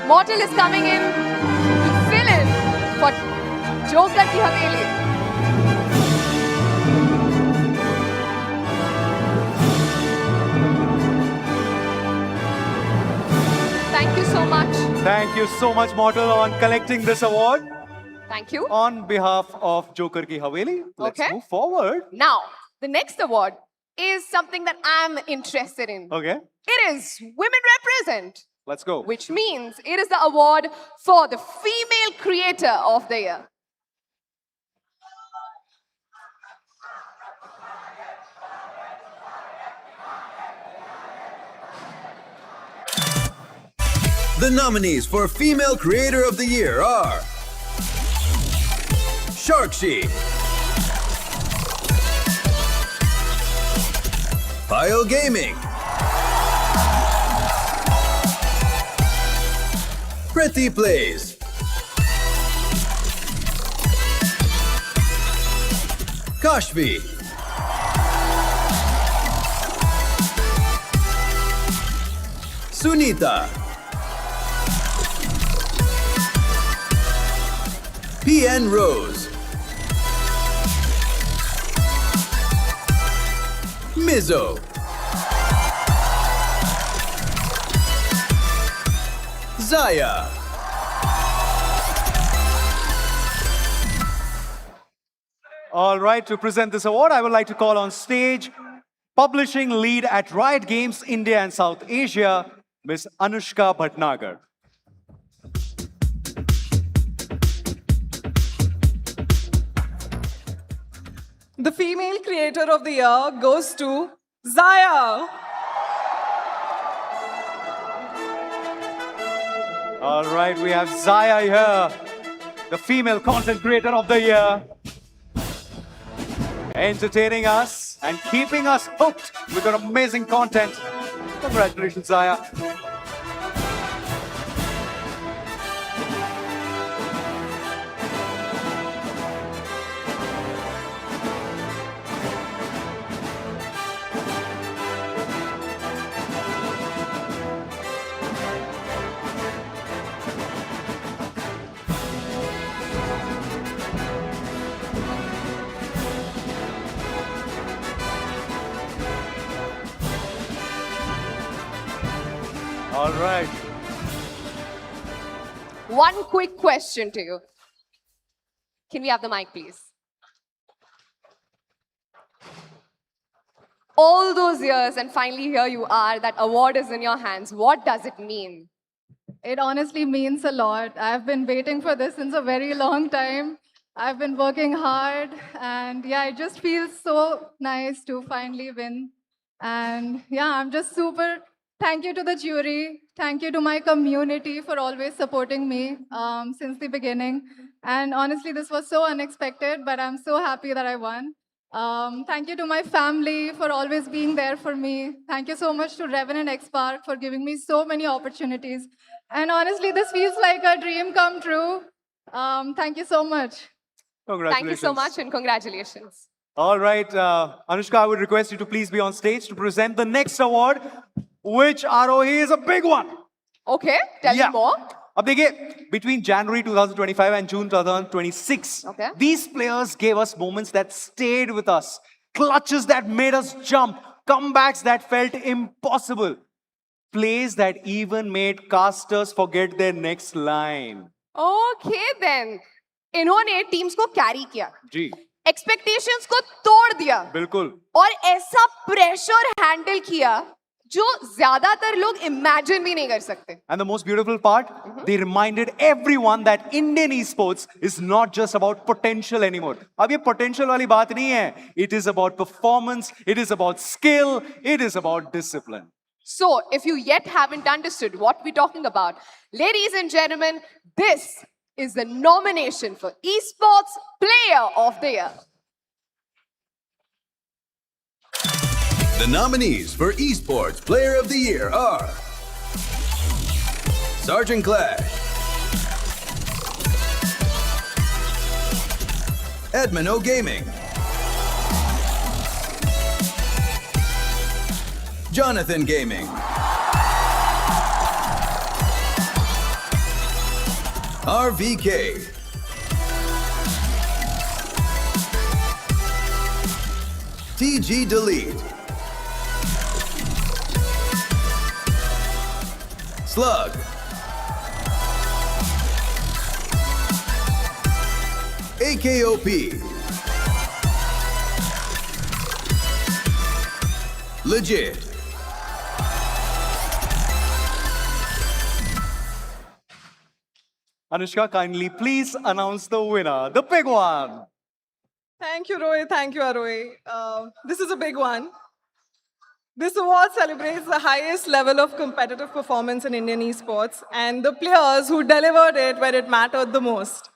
Mortal is coming in to fill in for Joker ki Haveli. Thank you so much. Thank you so much, Mortal, on collecting this award. Thank you. On behalf of Joker Ki Haveli, let's move forward. Now, the next award is something that I'm interested in. Okay, It is Women Represent, let's go. which means it is the award for the Female Creator of the Year. The nominees for Female Creator of the Year are Sharkshi, Pio Gaming, Priti Plays, Kashvi, Sunita, PN Rose, Mizzo, Zaya, All right, to present this award, I would like to call on stage Publishing Lead at Riot Games India and South Asia, Ms. Anushka Bhatnagar. The Female Creator of the Year goes to Zaya. All right, we have Zaya here, the Female Content Creator of the Year, entertaining us and keeping us hooked with her amazing content. Congratulations, Zaya. All right. One quick question to you. Can we have the mic, please? All those years, and finally here you are, that award is in your hands. What does it mean? It honestly means a lot. I've been waiting for this since a very long time. I've been working hard, and yeah, it just feels so nice to finally win. And yeah, I'm just super. Thank you to the jury. Thank you to my community for always supporting me since the beginning. And honestly, this was so unexpected, but I'm so happy that I won. Thank you to my family for always being there for me. Thank you so much to Revan and X-Park for giving me so many opportunities. And honestly, this feels like a dream come true. Thank you so much. Congratulations. Thank you so much and congratulations. All right, Anushka, I would request you to please be on stage to present the next award, which Arohi is a big one. Okay, tell me more. अब देखिए, between January 2025 and June 2026, these players gave us moments that stayed with us, clutches that made us jump, comebacks that felt impossible, plays that even made casters forget their next line. Okay then. इन्होंने teams को carry किया, जी, expectations को तोड़ दिया, बिल्कुल, और ऐसा pressure handle किया जो ज्यादातर लोग imagine भी नहीं कर सकते. And the most beautiful part, they reminded everyone that Indian esports is not just about potential anymore. अब ये potential वाली बात नहीं है. It is about performance, it is about skill, it is about discipline. So, if you yet haven't understood what we're talking about, ladies and gentlemen, this is the nomination for Esports Player of the Year. The nominees for Esports Player of the Year are Sergeant Clash, Edmino Gaming, Jonathan Gaming, RVK, TG Delete, Slug, AKOP, Legit, Anushka, kindly please announce the winner, the big one. Thank you, Rohit. Thank you, Arohi. This is a big one. This award celebrates the highest level of competitive performance in Indian esports and the players who delivered it where it mattered the most.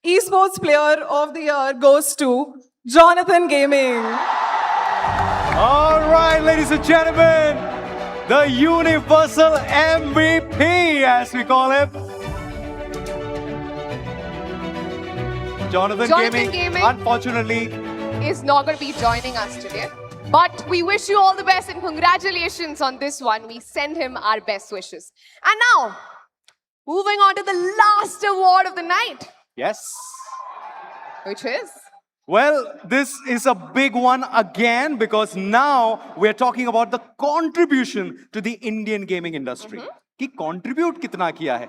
Esports Player of the Year goes to Jonathan Gaming. All right, ladies and gentlemen, the universal MVP, as we call him. Jonathan Gaming, unfortunately, is not going to be joining us today. But we wish you all the best and congratulations on this one. We send him our best wishes. And now, moving on to the last award of the night. Yes. Which is? Well, this is a big one again because now we're talking about the contribution to the Indian gaming industry. कि contribute कितना किया है.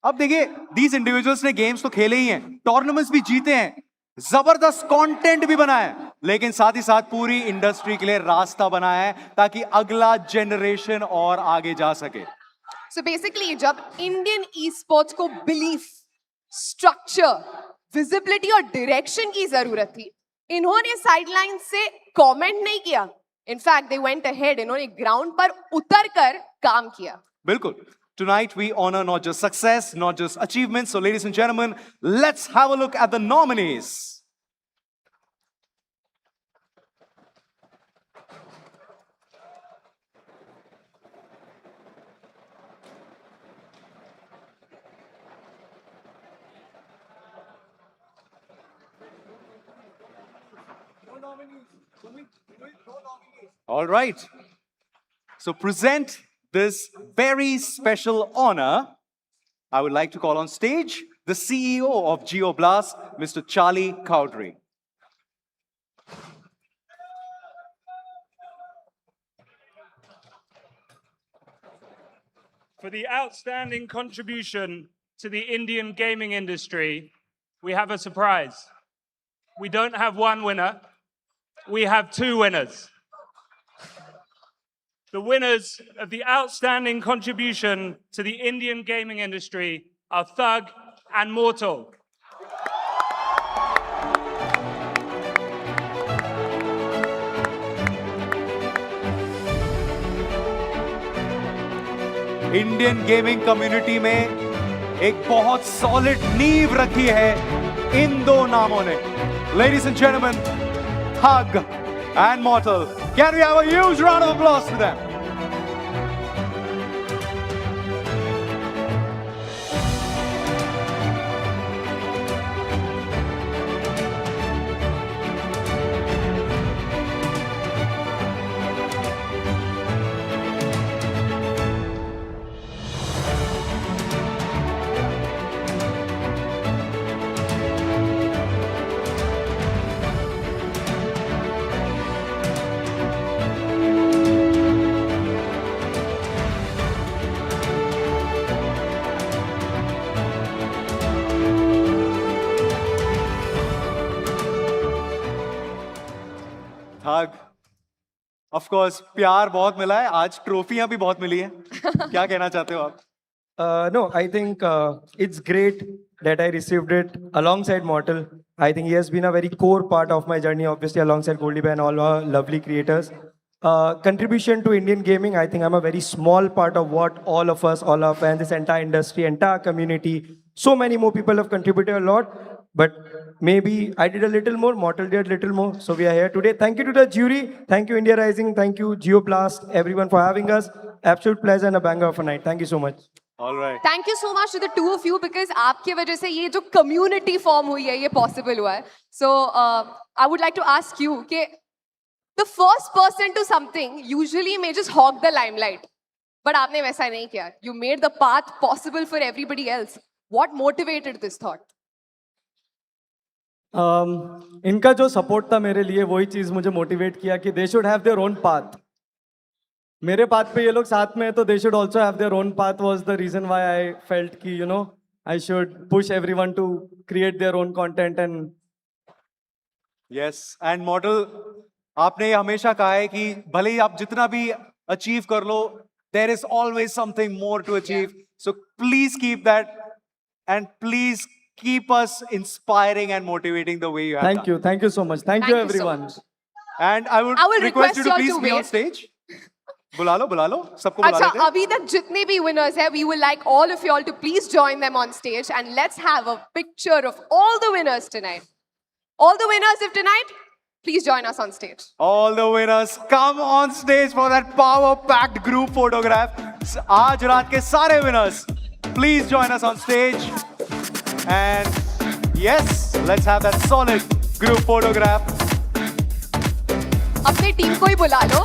अब देखिए, these individuals ने games तो खेले ही हैं, tournaments भी जीते हैं, जबरदस्त कंटेंट भी बनाया है, लेकिन साथ ही साथ पूरी इंडस्ट्री के लिए रास्ता बनाया है ताकि अगला जनरेशन और आगे जा सके. So basically, जब Indian esports को belief, structure, visibility और direction की जरूरत थी, इन्होंने sideline से comment नहीं किया. In fact, they went ahead. इन्होंने ground पर उतर कर काम किया. बिल्कुल. Tonight we honor not just success, not just achievements. So ladies and gentlemen, let's have a look at the nominees. All right. So present this very special honor, I would like to call on stage the CEO of GeoBlast, Mr. Charlie Cowdery. For the outstanding contribution to the Indian gaming industry, we have a surprise. We don't have one winner, we have two winners. The winners of the outstanding contribution to the Indian gaming industry are Thug and Mortal. Indian gaming community में एक बहुत solid नींव रखी है इन दो नामों ने. Ladies and gentlemen, Thug and Mortal. Can we have a huge round of applause for them? Thug, Of course, प्यार बहुत मिला है. आज ट्रॉफियां भी बहुत मिली है. क्या कहना चाहते हो आप? No, I think it's great that I received it alongside Mortal. I think he has been a very core part of my journey, obviously, alongside Goldie and all our lovely creators. Contribution to Indian gaming, I think I'm a very small part of what all of us, all our fans, this entire industry, entire community, so many more people have contributed a lot. But maybe I did a little more, Mortal did a little more. So we are here today. Thank you to the jury. Thank you, India Rising. Thank you, Geoblast, everyone for having us. Absolute pleasure and a banger of a night. Thank you so much. All right. Thank you so much to the two of you because आपके वजह से ये जो community form हुई है ये possible हुआ है. So I would like to ask you कि the first person to something usually may just hog the limelight, but आपने वैसा नहीं किया. You made the path possible for everybody else. What motivated this thought? इनका जो support था मेरे लिए वही चीज मुझे मोटिवेट किया कि they should have their own path. मेरे पाथ पे ये लोग साथ में है तो they should also have their own path was the reason why I felt कि you know I should push everyone to create their own content and yes and model आपने ये हमेशा कहा है कि भले ही आप जितना भी अचीव कर लो there is always something more to achieve so please keep that and please keep us inspiring and motivating the way you have done. Thank you so much. Thank you everyone. And I would request you to please be on stage. बुला लो सबको बुला लेते हैं. अच्छा अभी तक जितने भी winners हैं we would like all of you all to please join them on stage and let's have a picture of all the winners tonight. All the winners of tonight, please join us on stage. All the winners come on stage for that power packed group photograph. आज रात के सारे winners please join us on stage. And yes, let's have that solid group photograph. अपनी team को ही बुला लो.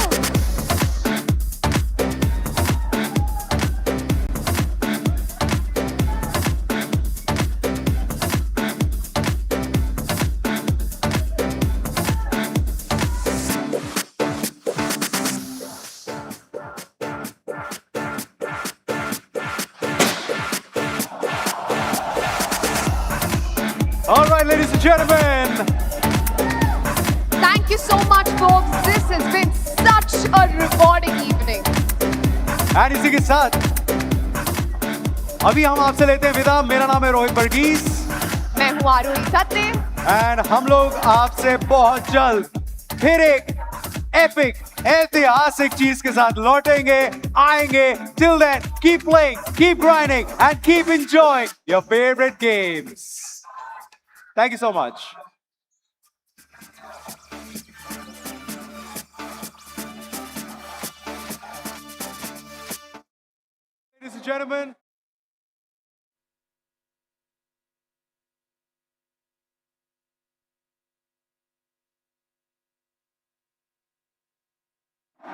All right, ladies and gentlemen. Thank you so much, folks. This has been such a rewarding evening. And इसी के साथ अभी हम आपसे लेते हैं विदा. मेरा नाम है रोहित वर्गीस. मैं हूँ आरोही सत्य. And हम लोग आपसे बहुत जल्द फिर एक epic, ऐतिहासिक चीज के साथ लौटेंगे, आएंगे. Till then, keep playing, keep grinding, and keep enjoying your favorite games. Thank you so much. Ladies and gentlemen.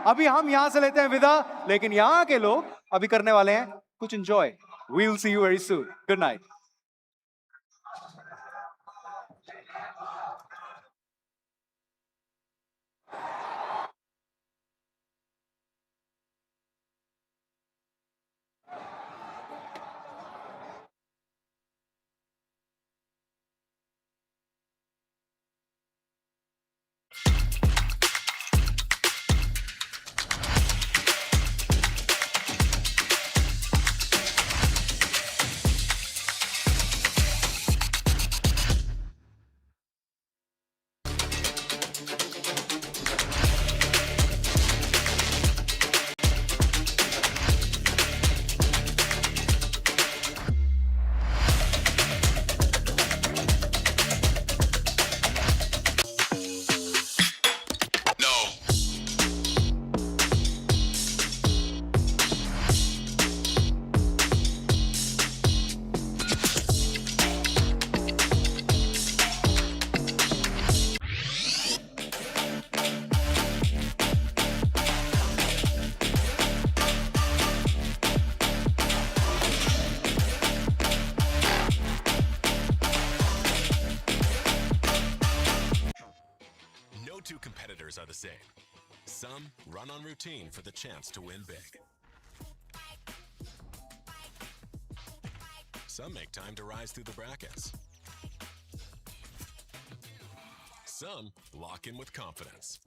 अभी हम यहां से लेते हैं विदा, लेकिन यहां के लोग अभी करने वाले हैं कुछ enjoy. We'll see you very soon. Good night. Two competitors are the same. Some run on routine for the chance to win big. Some make time to rise through the brackets. Some lock in with confidence.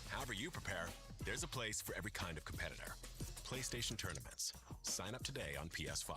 However you prepare, there's a place for every kind of competitor. PlayStation Tournaments. Sign up today on PS5.